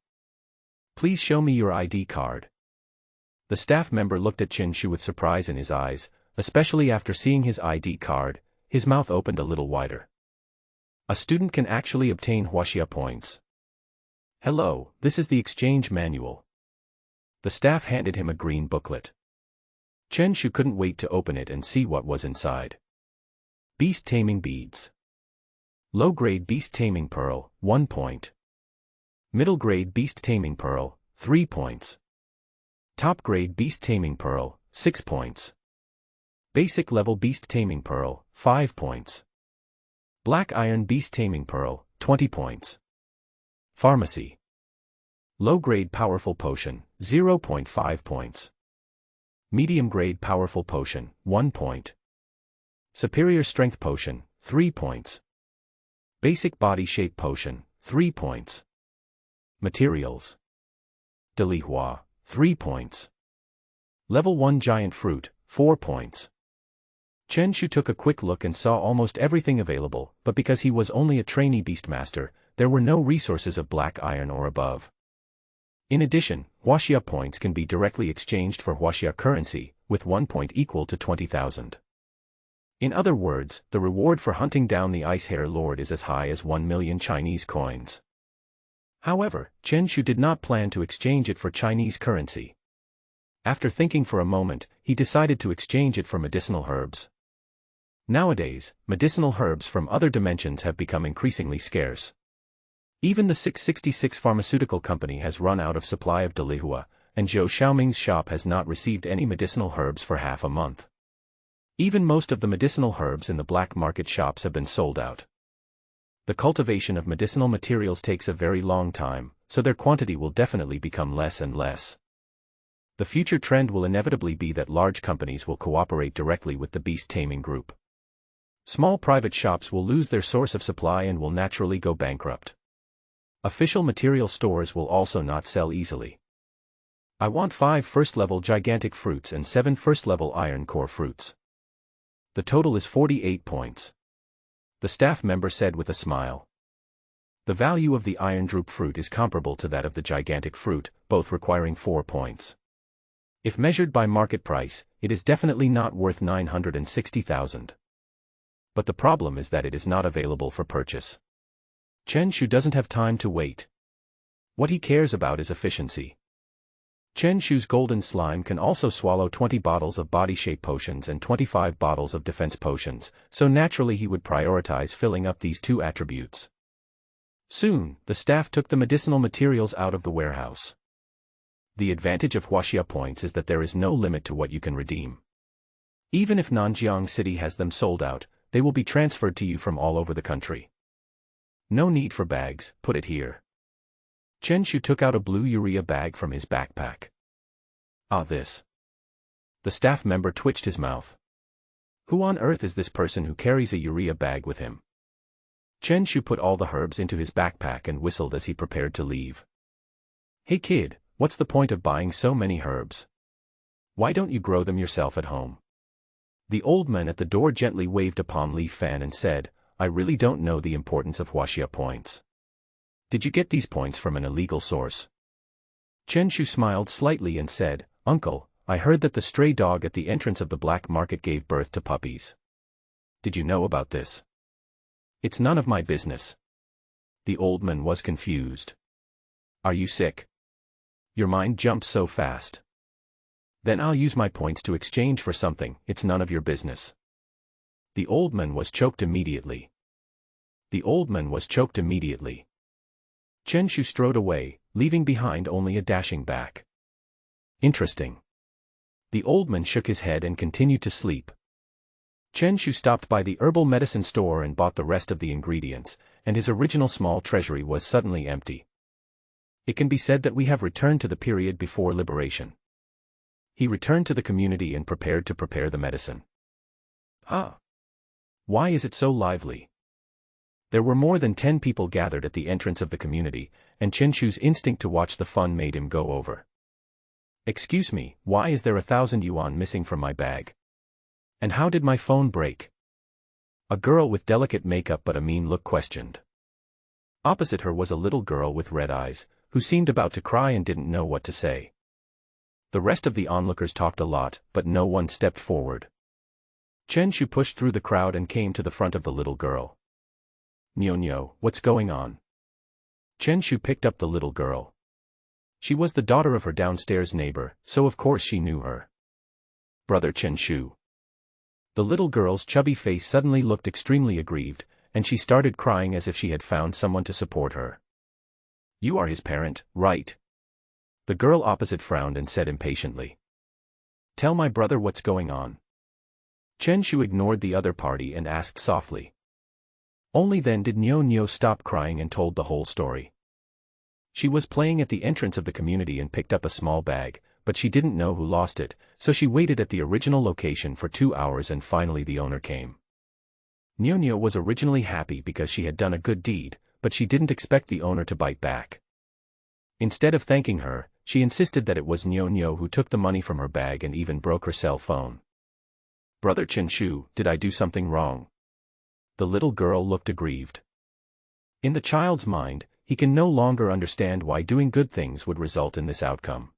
Please show me your ID card." The staff member looked at Chen Shu with surprise in his eyes, especially after seeing his ID card. His mouth opened a little wider. A student can actually obtain Huaxia points. "Hello, this is the exchange manual." The staff handed him a green booklet. Chen Shu couldn't wait to open it and see what was inside. Beast Taming Beads. Low-grade Beast Taming Pearl, 1 point. Middle-grade Beast Taming Pearl, 3 points. Top-grade Beast Taming Pearl, 6 points. Basic level Beast Taming Pearl, 5 points. Black Iron Beast Taming Pearl, 20 points. Pharmacy. Low-grade Powerful Potion, 0.5 points. Medium-grade Powerful Potion, 1 point. Superior Strength Potion, 3 points. Basic Body Shape Potion, 3 points. Materials. Delihua, 3 points. Level 1 Giant Fruit, 4 points. Chen Shu took a quick look and saw almost everything available, but because he was only a trainee Beastmaster, there were no resources of black iron or above. In addition, Huaxia points can be directly exchanged for Huaxia currency, with 1 point equal to 20,000. In other words, the reward for hunting down the Ice Hair Lord is as high as 1 million Chinese coins. However, Chen Shu did not plan to exchange it for Chinese currency. After thinking for a moment, he decided to exchange it for medicinal herbs. Nowadays, medicinal herbs from other dimensions have become increasingly scarce. Even the 666 pharmaceutical company has run out of supply of Dalihua, and Zhou Xiaoming's shop has not received any medicinal herbs for half a month. Even most of the medicinal herbs in the black market shops have been sold out. The cultivation of medicinal materials takes a very long time, so their quantity will definitely become less and less. The future trend will inevitably be that large companies will cooperate directly with the beast taming group. Small private shops will lose their source of supply and will naturally go bankrupt. Official material stores will also not sell easily. I want 5 first-level gigantic fruits and 7 first-level iron core fruits. The total is 48 points. The staff member said with a smile. The value of the iron drupe fruit is comparable to that of the gigantic fruit, both requiring 4 points. If measured by market price, it is definitely not worth 960,000. But the problem is that it is not available for purchase. Chen Shu doesn't have time to wait. What he cares about is efficiency. Chen Shu's golden slime can also swallow 20 bottles of body shape potions and 25 bottles of defense potions, so naturally he would prioritize filling up these 2 attributes. Soon, the staff took the medicinal materials out of the warehouse. The advantage of Huaxia points is that there is no limit to what you can redeem. Even if Nanjiang City has them sold out, they will be transferred to you from all over the country. No need for bags, put it here. Chen Shu took out a blue urea bag from his backpack. Ah, this. The staff member twitched his mouth. Who on earth is this person who carries a urea bag with him? Chen Shu put all the herbs into his backpack and whistled as he prepared to leave. Hey kid, what's the point of buying so many herbs? Why don't you grow them yourself at home? The old man at the door gently waved a palm leaf fan and said, I really don't know the importance of Huaxia points. Did you get these points from an illegal source? Chen Shu smiled slightly and said, Uncle, I heard that the stray dog at the entrance of the black market gave birth to puppies. Did you know about this? It's none of my business. The old man was confused. Are you sick? Your mind jumps so fast. Then I'll use my points to exchange for something, it's none of your business. The old man was choked immediately. Chen Shu strode away, leaving behind only a dashing back. Interesting. The old man shook his head and continued to sleep. Chen Shu stopped by the herbal medicine store and bought the rest of the ingredients, and his original small treasury was suddenly empty. It can be said that we have returned to the period before liberation. He returned to the community and prepared to prepare the medicine. Why is it so lively? There were more than 10 people gathered at the entrance of the community, and Chen Shu's instinct to watch the fun made him go over. Excuse me, why is there 1,000 yuan missing from my bag? And how did my phone break? A girl with delicate makeup but a mean look questioned. Opposite her was a little girl with red eyes, who seemed about to cry and didn't know what to say. The rest of the onlookers talked a lot, but no one stepped forward. Chen Shu pushed through the crowd and came to the front of the little girl. Nyo, what's going on? Chen Shu picked up the little girl. She was the daughter of her downstairs neighbor, so of course she knew her. Brother Chen Shu. The little girl's chubby face suddenly looked extremely aggrieved, and she started crying as if she had found someone to support her. You are his parent, right? The girl opposite frowned and said impatiently. Tell my brother what's going on. Chen Shu ignored the other party and asked softly. Only then did Nyo stop crying and told the whole story. She was playing at the entrance of the community and picked up a small bag, but she didn't know who lost it, so she waited at the original location for 2 hours and finally the owner came. Nyo was originally happy because she had done a good deed, but she didn't expect the owner to bite back. Instead of thanking her, she insisted that it was Nyo who took the money from her bag and even broke her cell phone. Brother Chen Shu, did I do something wrong? The little girl looked aggrieved. In the child's mind, he can no longer understand why doing good things would result in this outcome.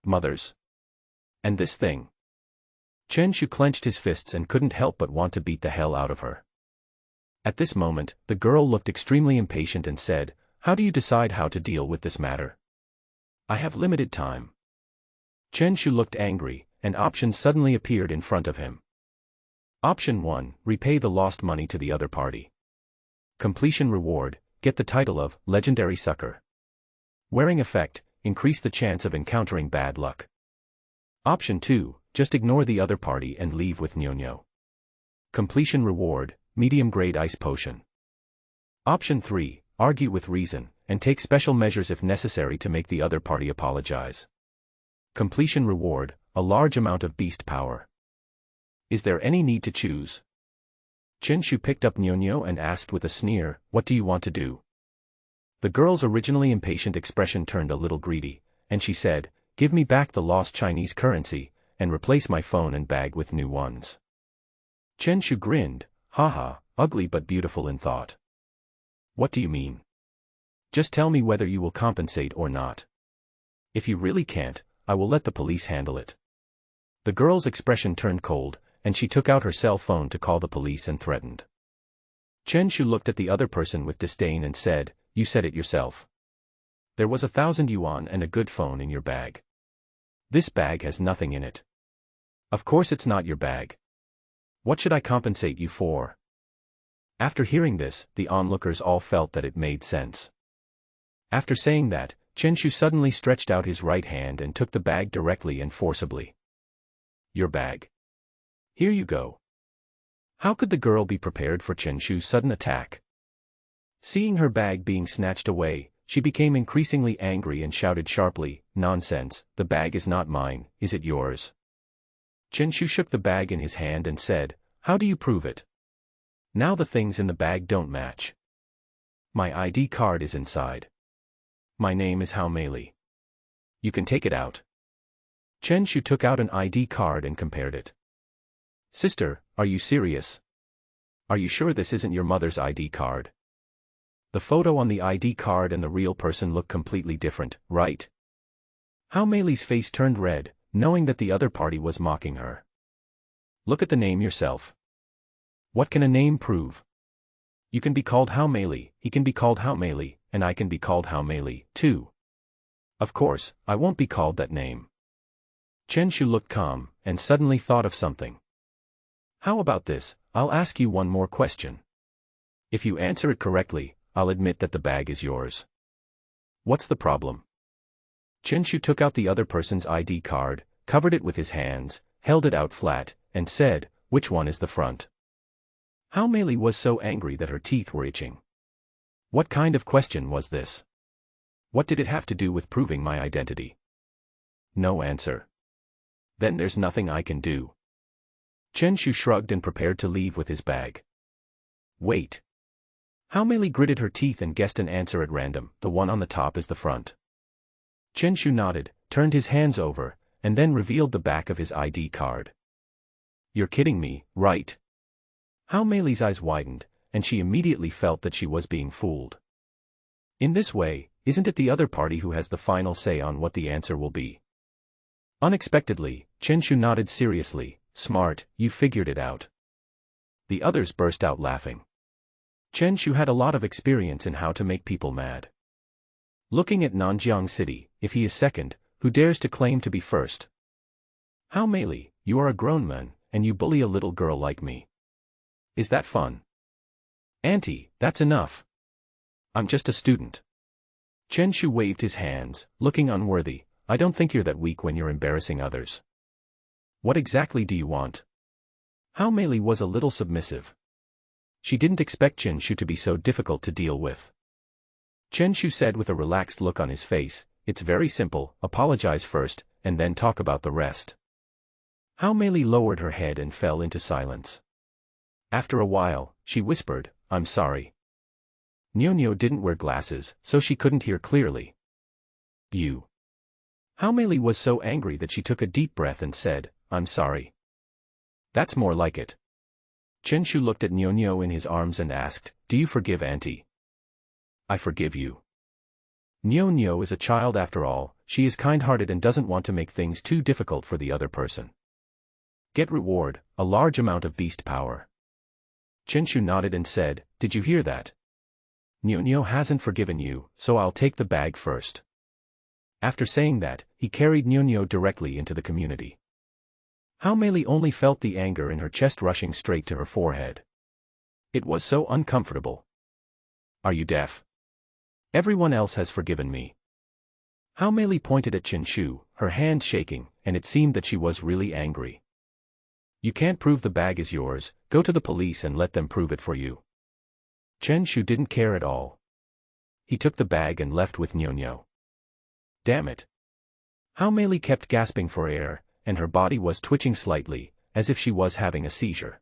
Mothers. And this thing. Chen Shu clenched his fists and couldn't help but want to beat the hell out of her. At this moment, the girl looked extremely impatient and said, How do you decide how to deal with this matter? I have limited time. Chen Shu looked angry, and options suddenly appeared in front of him. Option 1, repay the lost money to the other party. Completion reward, get the title of Legendary Sucker. Wearing effect, increase the chance of encountering bad luck. Option 2, just ignore the other party and leave with Nyonyo. Completion reward, medium grade ice potion. Option 3, argue with reason, and take special measures if necessary to make the other party apologize. Completion reward, a large amount of beast power. Is there any need to choose? Chenshu picked up Nyonyo and asked with a sneer, what do you want to do? The girl's originally impatient expression turned a little greedy, and she said, give me back the lost Chinese currency, and replace my phone and bag with new ones. Chenshu grinned, haha, ugly but beautiful in thought. What do you mean? Just tell me whether you will compensate or not. If you really can't, I will let the police handle it. The girl's expression turned cold, and she took out her cell phone to call the police and threatened. Chenshu looked at the other person with disdain and said, you said it yourself. There was 1,000 yuan and a good phone in your bag. This bag has nothing in it. Of course it's not your bag. What should I compensate you for? After hearing this, the onlookers all felt that it made sense. After saying that, Chenshu suddenly stretched out his right hand and took the bag directly and forcibly. Your bag. Here you go. How could the girl be prepared for Chenshu's sudden attack? Seeing her bag being snatched away, she became increasingly angry and shouted sharply, nonsense, the bag is not mine, is it yours? Chenshu shook the bag in his hand and said, how do you prove it? Now the things in the bag don't match. My ID card is inside. My name is Hao Meili. You can take it out. Chenshu took out an ID card and compared it. Sister, are you serious? Are you sure this isn't your mother's ID card? The photo on the ID card and the real person look completely different, right? Hao Meili's face turned red, knowing that the other party was mocking her. Look at the name yourself. What can a name prove? You can be called Hao Meili, he can be called Hao Meili, and I can be called Hao Meili, too. Of course, I won't be called that name. Chenshu looked calm, and suddenly thought of something. How about this, I'll ask you one more question. If you answer it correctly, I'll admit that the bag is yours. What's the problem? Chenshu took out the other person's ID card, covered it with his hands, held it out flat, and said, which one is the front? Hao Meili was so angry that her teeth were itching. What kind of question was this? What did it have to do with proving my identity? No answer. Then there's nothing I can do. Chenshu shrugged and prepared to leave with his bag. Wait. Hao Meili gritted her teeth and guessed an answer at random, the one on the top is the front. Chenshu nodded, turned his hands over, and then revealed the back of his ID card. You're kidding me, right? Hao Meili's eyes widened, and she immediately felt that she was being fooled. In this way, isn't it the other party who has the final say on what the answer will be? Unexpectedly, Chenshu nodded seriously, smart, you figured it out. The others burst out laughing. Chenshu had a lot of experience in how to make people mad. Looking at Nanjiang City, if he is second, who dares to claim to be first? Hao Meili, you are a grown man, and you bully a little girl like me. Is that fun? Auntie, that's enough. I'm just a student. Chenshu waved his hands, looking unworthy. I don't think you're that weak when you're embarrassing others. What exactly do you want? Hao Meili was a little submissive. She didn't expect Chenshu to be so difficult to deal with. Chenshu said with a relaxed look on his face, it's very simple, apologize first, and then talk about the rest. Hao Meili lowered her head and fell into silence. After a while, she whispered, I'm sorry. Nyonyo didn't wear glasses, so she couldn't hear clearly. You. Hao Meili was so angry that she took a deep breath and said, I'm sorry. That's more like it. Chenshu looked at Nyonyo in his arms and asked, do you forgive Auntie? I forgive you. Nyonyo is a child after all, she is kind-hearted and doesn't want to make things too difficult for the other person. Get reward, a large amount of beast power. Chenshu nodded and said, did you hear that? Nyonyo hasn't forgiven you, so I'll take the bag first. After saying that, he carried Nyonyo directly into the community. How Meili only felt the anger in her chest rushing straight to her forehead. It was so uncomfortable. Are you deaf? Everyone else has forgiven me. How Meili pointed at Chen Shu, her hand shaking, and it seemed that she was really angry. You can't prove the bag is yours, go to the police and let them prove it for you. Chen Shu didn't care at all. He took the bag and left with Nyonyo. Damn it. How Meili kept gasping for air, and her body was twitching slightly, as if she was having a seizure.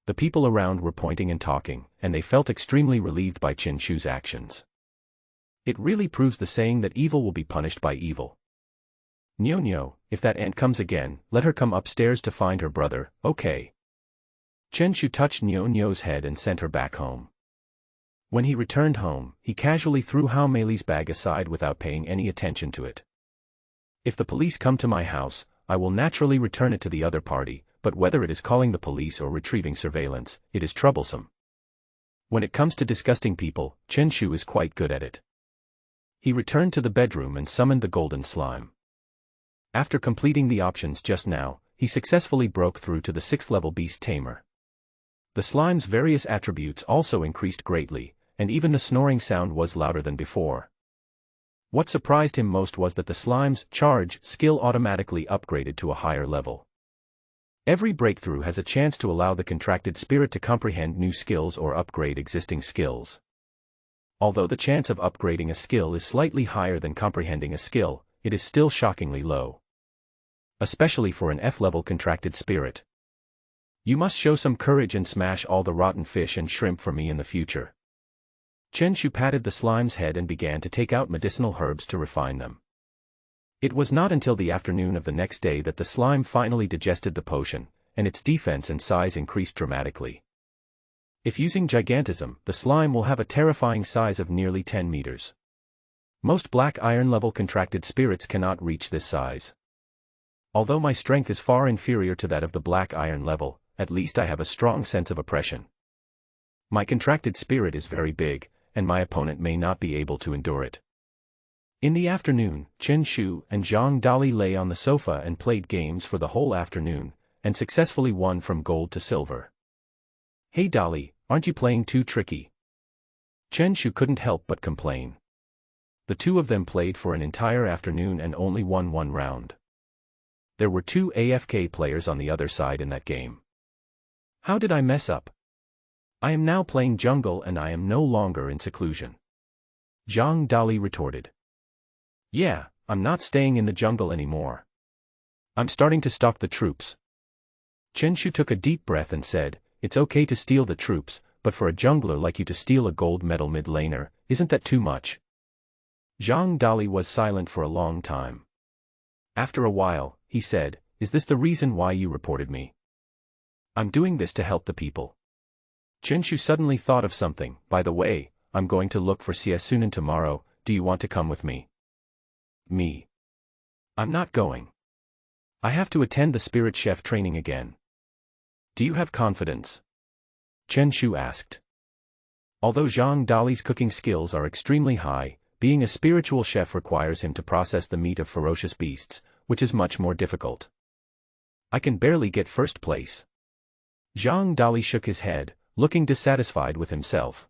The people around were pointing and talking, and they felt extremely relieved by Chen Shu's actions. It really proves the saying that evil will be punished by evil. Nyonyo, if that aunt comes again, let her come upstairs to find her brother, okay? Chen Shu touched Nyonyo's head and sent her back home. When he returned home, he casually threw How Meili's bag aside without paying any attention to it. If the police come to my house, I will naturally return it to the other party, but whether it is calling the police or retrieving surveillance, it is troublesome. When it comes to disgusting people, Chen Shu is quite good at it. He returned to the bedroom and summoned the golden slime. After completing the options just now, he successfully broke through to the 6th level beast tamer. The slime's various attributes also increased greatly, and even the snoring sound was louder than before. What surprised him most was that the slime's charge skill automatically upgraded to a higher level. Every breakthrough has a chance to allow the contracted spirit to comprehend new skills or upgrade existing skills. Although the chance of upgrading a skill is slightly higher than comprehending a skill, it is still shockingly low. Especially for an F-level contracted spirit. You must show some courage and smash all the rotten fish and shrimp for me in the future. Chen Shu patted the slime's head and began to take out medicinal herbs to refine them. It was not until the afternoon of the next day that the slime finally digested the potion, and its defense and size increased dramatically. If using gigantism, the slime will have a terrifying size of nearly 10 meters. Most black iron level contracted spirits cannot reach this size. Although my strength is far inferior to that of the black iron level, at least I have a strong sense of oppression. My contracted spirit is very big, and my opponent may not be able to endure it. In the afternoon, Chen Shu and Zhang Dali lay on the sofa and played games for the whole afternoon, and successfully won from gold to silver. Hey Dali, aren't you playing too tricky? Chen Shu couldn't help but complain. The two of them played for an entire afternoon and only won one round. There were 2 AFK players on the other side in that game. How did I mess up? I am now playing jungle and I am no longer in seclusion. Zhang Dali retorted. Yeah, I'm not staying in the jungle anymore. I'm starting to stalk the troops. Chen Shu took a deep breath and said, it's okay to steal the troops, but for a jungler like you to steal a gold medal mid laner, isn't that too much? Zhang Dali was silent for a long time. After a while, he said, is this the reason why you reported me? I'm doing this to help the people. Chen Shu suddenly thought of something. By the way, I'm going to look for Xiasunan tomorrow, do you want to come with me? Me. I'm not going. I have to attend the spirit chef training again. Do you have confidence? Chen Shu asked. Although Zhang Dali's cooking skills are extremely high, being a spiritual chef requires him to process the meat of ferocious beasts, which is much more difficult. I can barely get first place. Zhang Dali shook his head, looking dissatisfied with himself.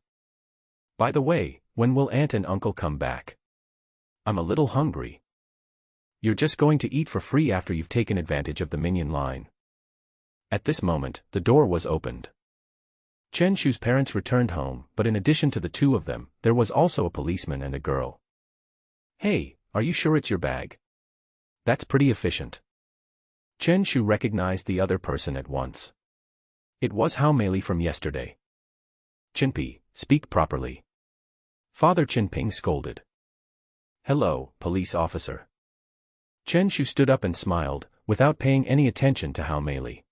By the way, when will Aunt and Uncle come back? I'm a little hungry. You're just going to eat for free after you've taken advantage of the minion line. At this moment, the door was opened. Chen Shu's parents returned home, but in addition to the two of them, there was also a policeman and a girl. Hey, are you sure it's your bag? That's pretty efficient. Chen Shu recognized the other person at once. It was How Meili from yesterday. Chinpi, speak properly. Father Chinping scolded. Hello, police officer. Chen Shu stood up and smiled, without paying any attention to How Meili.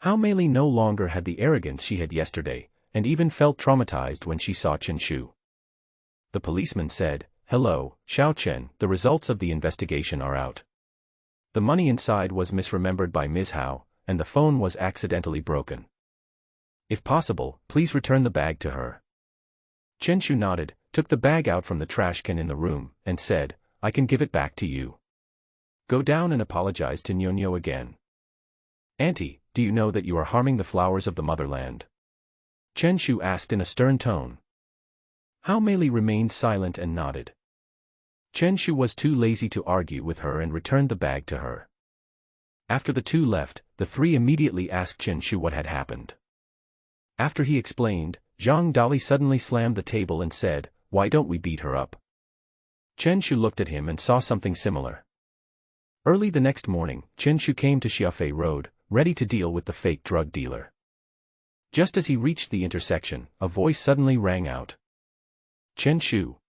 How Meili no longer had the arrogance she had yesterday, and even felt traumatized when she saw Chen Shu. The policeman said, hello, Xiao Chen, the results of the investigation are out. The money inside was misremembered by Ms. Hao, and the phone was accidentally broken. If possible, please return the bag to her. Chen Shu nodded, took the bag out from the trash can in the room, and said, I can give it back to you. Go down and apologize to Nyonyo again. Auntie, do you know that you are harming the flowers of the motherland? Chen Shu asked in a stern tone. Hao Meili remained silent and nodded. Chen Shu was too lazy to argue with her and returned the bag to her. After the two left, the three immediately asked Chen Shu what had happened. After he explained, Zhang Dali suddenly slammed the table and said, "Why don't we beat her up?" Chen Shu looked at him and saw something similar. Early the next morning, Chen Shu came to Xiafei Road, ready to deal with the fake drug dealer. Just as he reached the intersection, a voice suddenly rang out. "Chen Shu."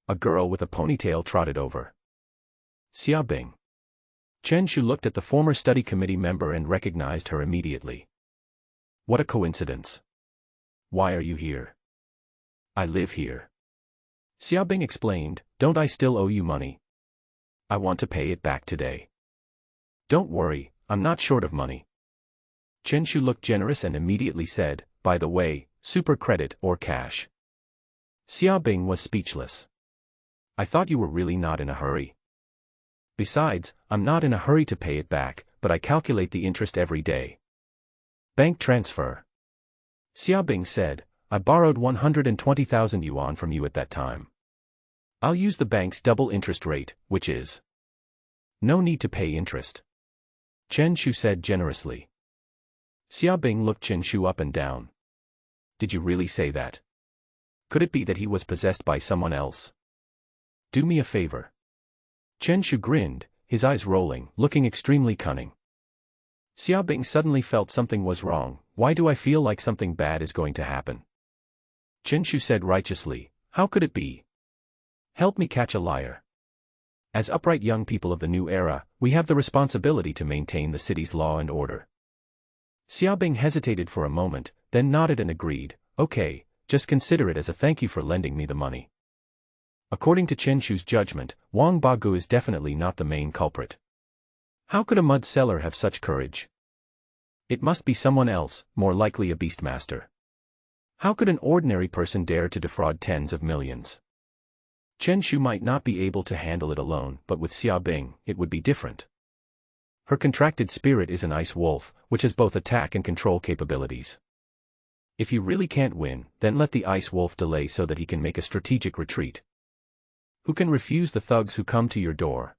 A girl with a ponytail trotted over. "Xia Bing." Chen Shu looked at the former study committee member and recognized her immediately. "What a coincidence. Why are you here?" "I live here." Xia Bing explained, "Don't I still owe you money? I want to pay it back today." "Don't worry, I'm not short of money." Chen Shu looked generous and immediately said, "By the way, super credit or cash?" Xia Bing was speechless. "I thought you were really not in a hurry. Besides, I'm not in a hurry to pay it back, but I calculate the interest every day." "Bank transfer." Xia Bing said, "I borrowed 120,000 yuan from you at that time. I'll use the bank's double interest rate, which is no need to pay interest." Chen Shu said generously. Xia Bing looked Chen Shu up and down. "Did you really say that? Could it be that he was possessed by someone else? Do me a favor." Chen Shu grinned, his eyes rolling, looking extremely cunning. Xia Bing suddenly felt something was wrong. "Why do I feel like something bad is going to happen?" Chen Shu said righteously, "How could it be? Help me catch a liar. As upright young people of the new era, we have the responsibility to maintain the city's law and order." Xia Bing hesitated for a moment, then nodded and agreed, "Okay, just consider it as a thank you for lending me the money." According to Chen Shu's judgment, Wang Bagu is definitely not the main culprit. How could a mud seller have such courage? It must be someone else, more likely a Beastmaster. How could an ordinary person dare to defraud tens of millions? Chen Shu might not be able to handle it alone, but with Xia Bing, it would be different. Her contracted spirit is an ice wolf, which has both attack and control capabilities. If you really can't win, then let the ice wolf delay so that he can make a strategic retreat. Who can refuse the thugs who come to your door?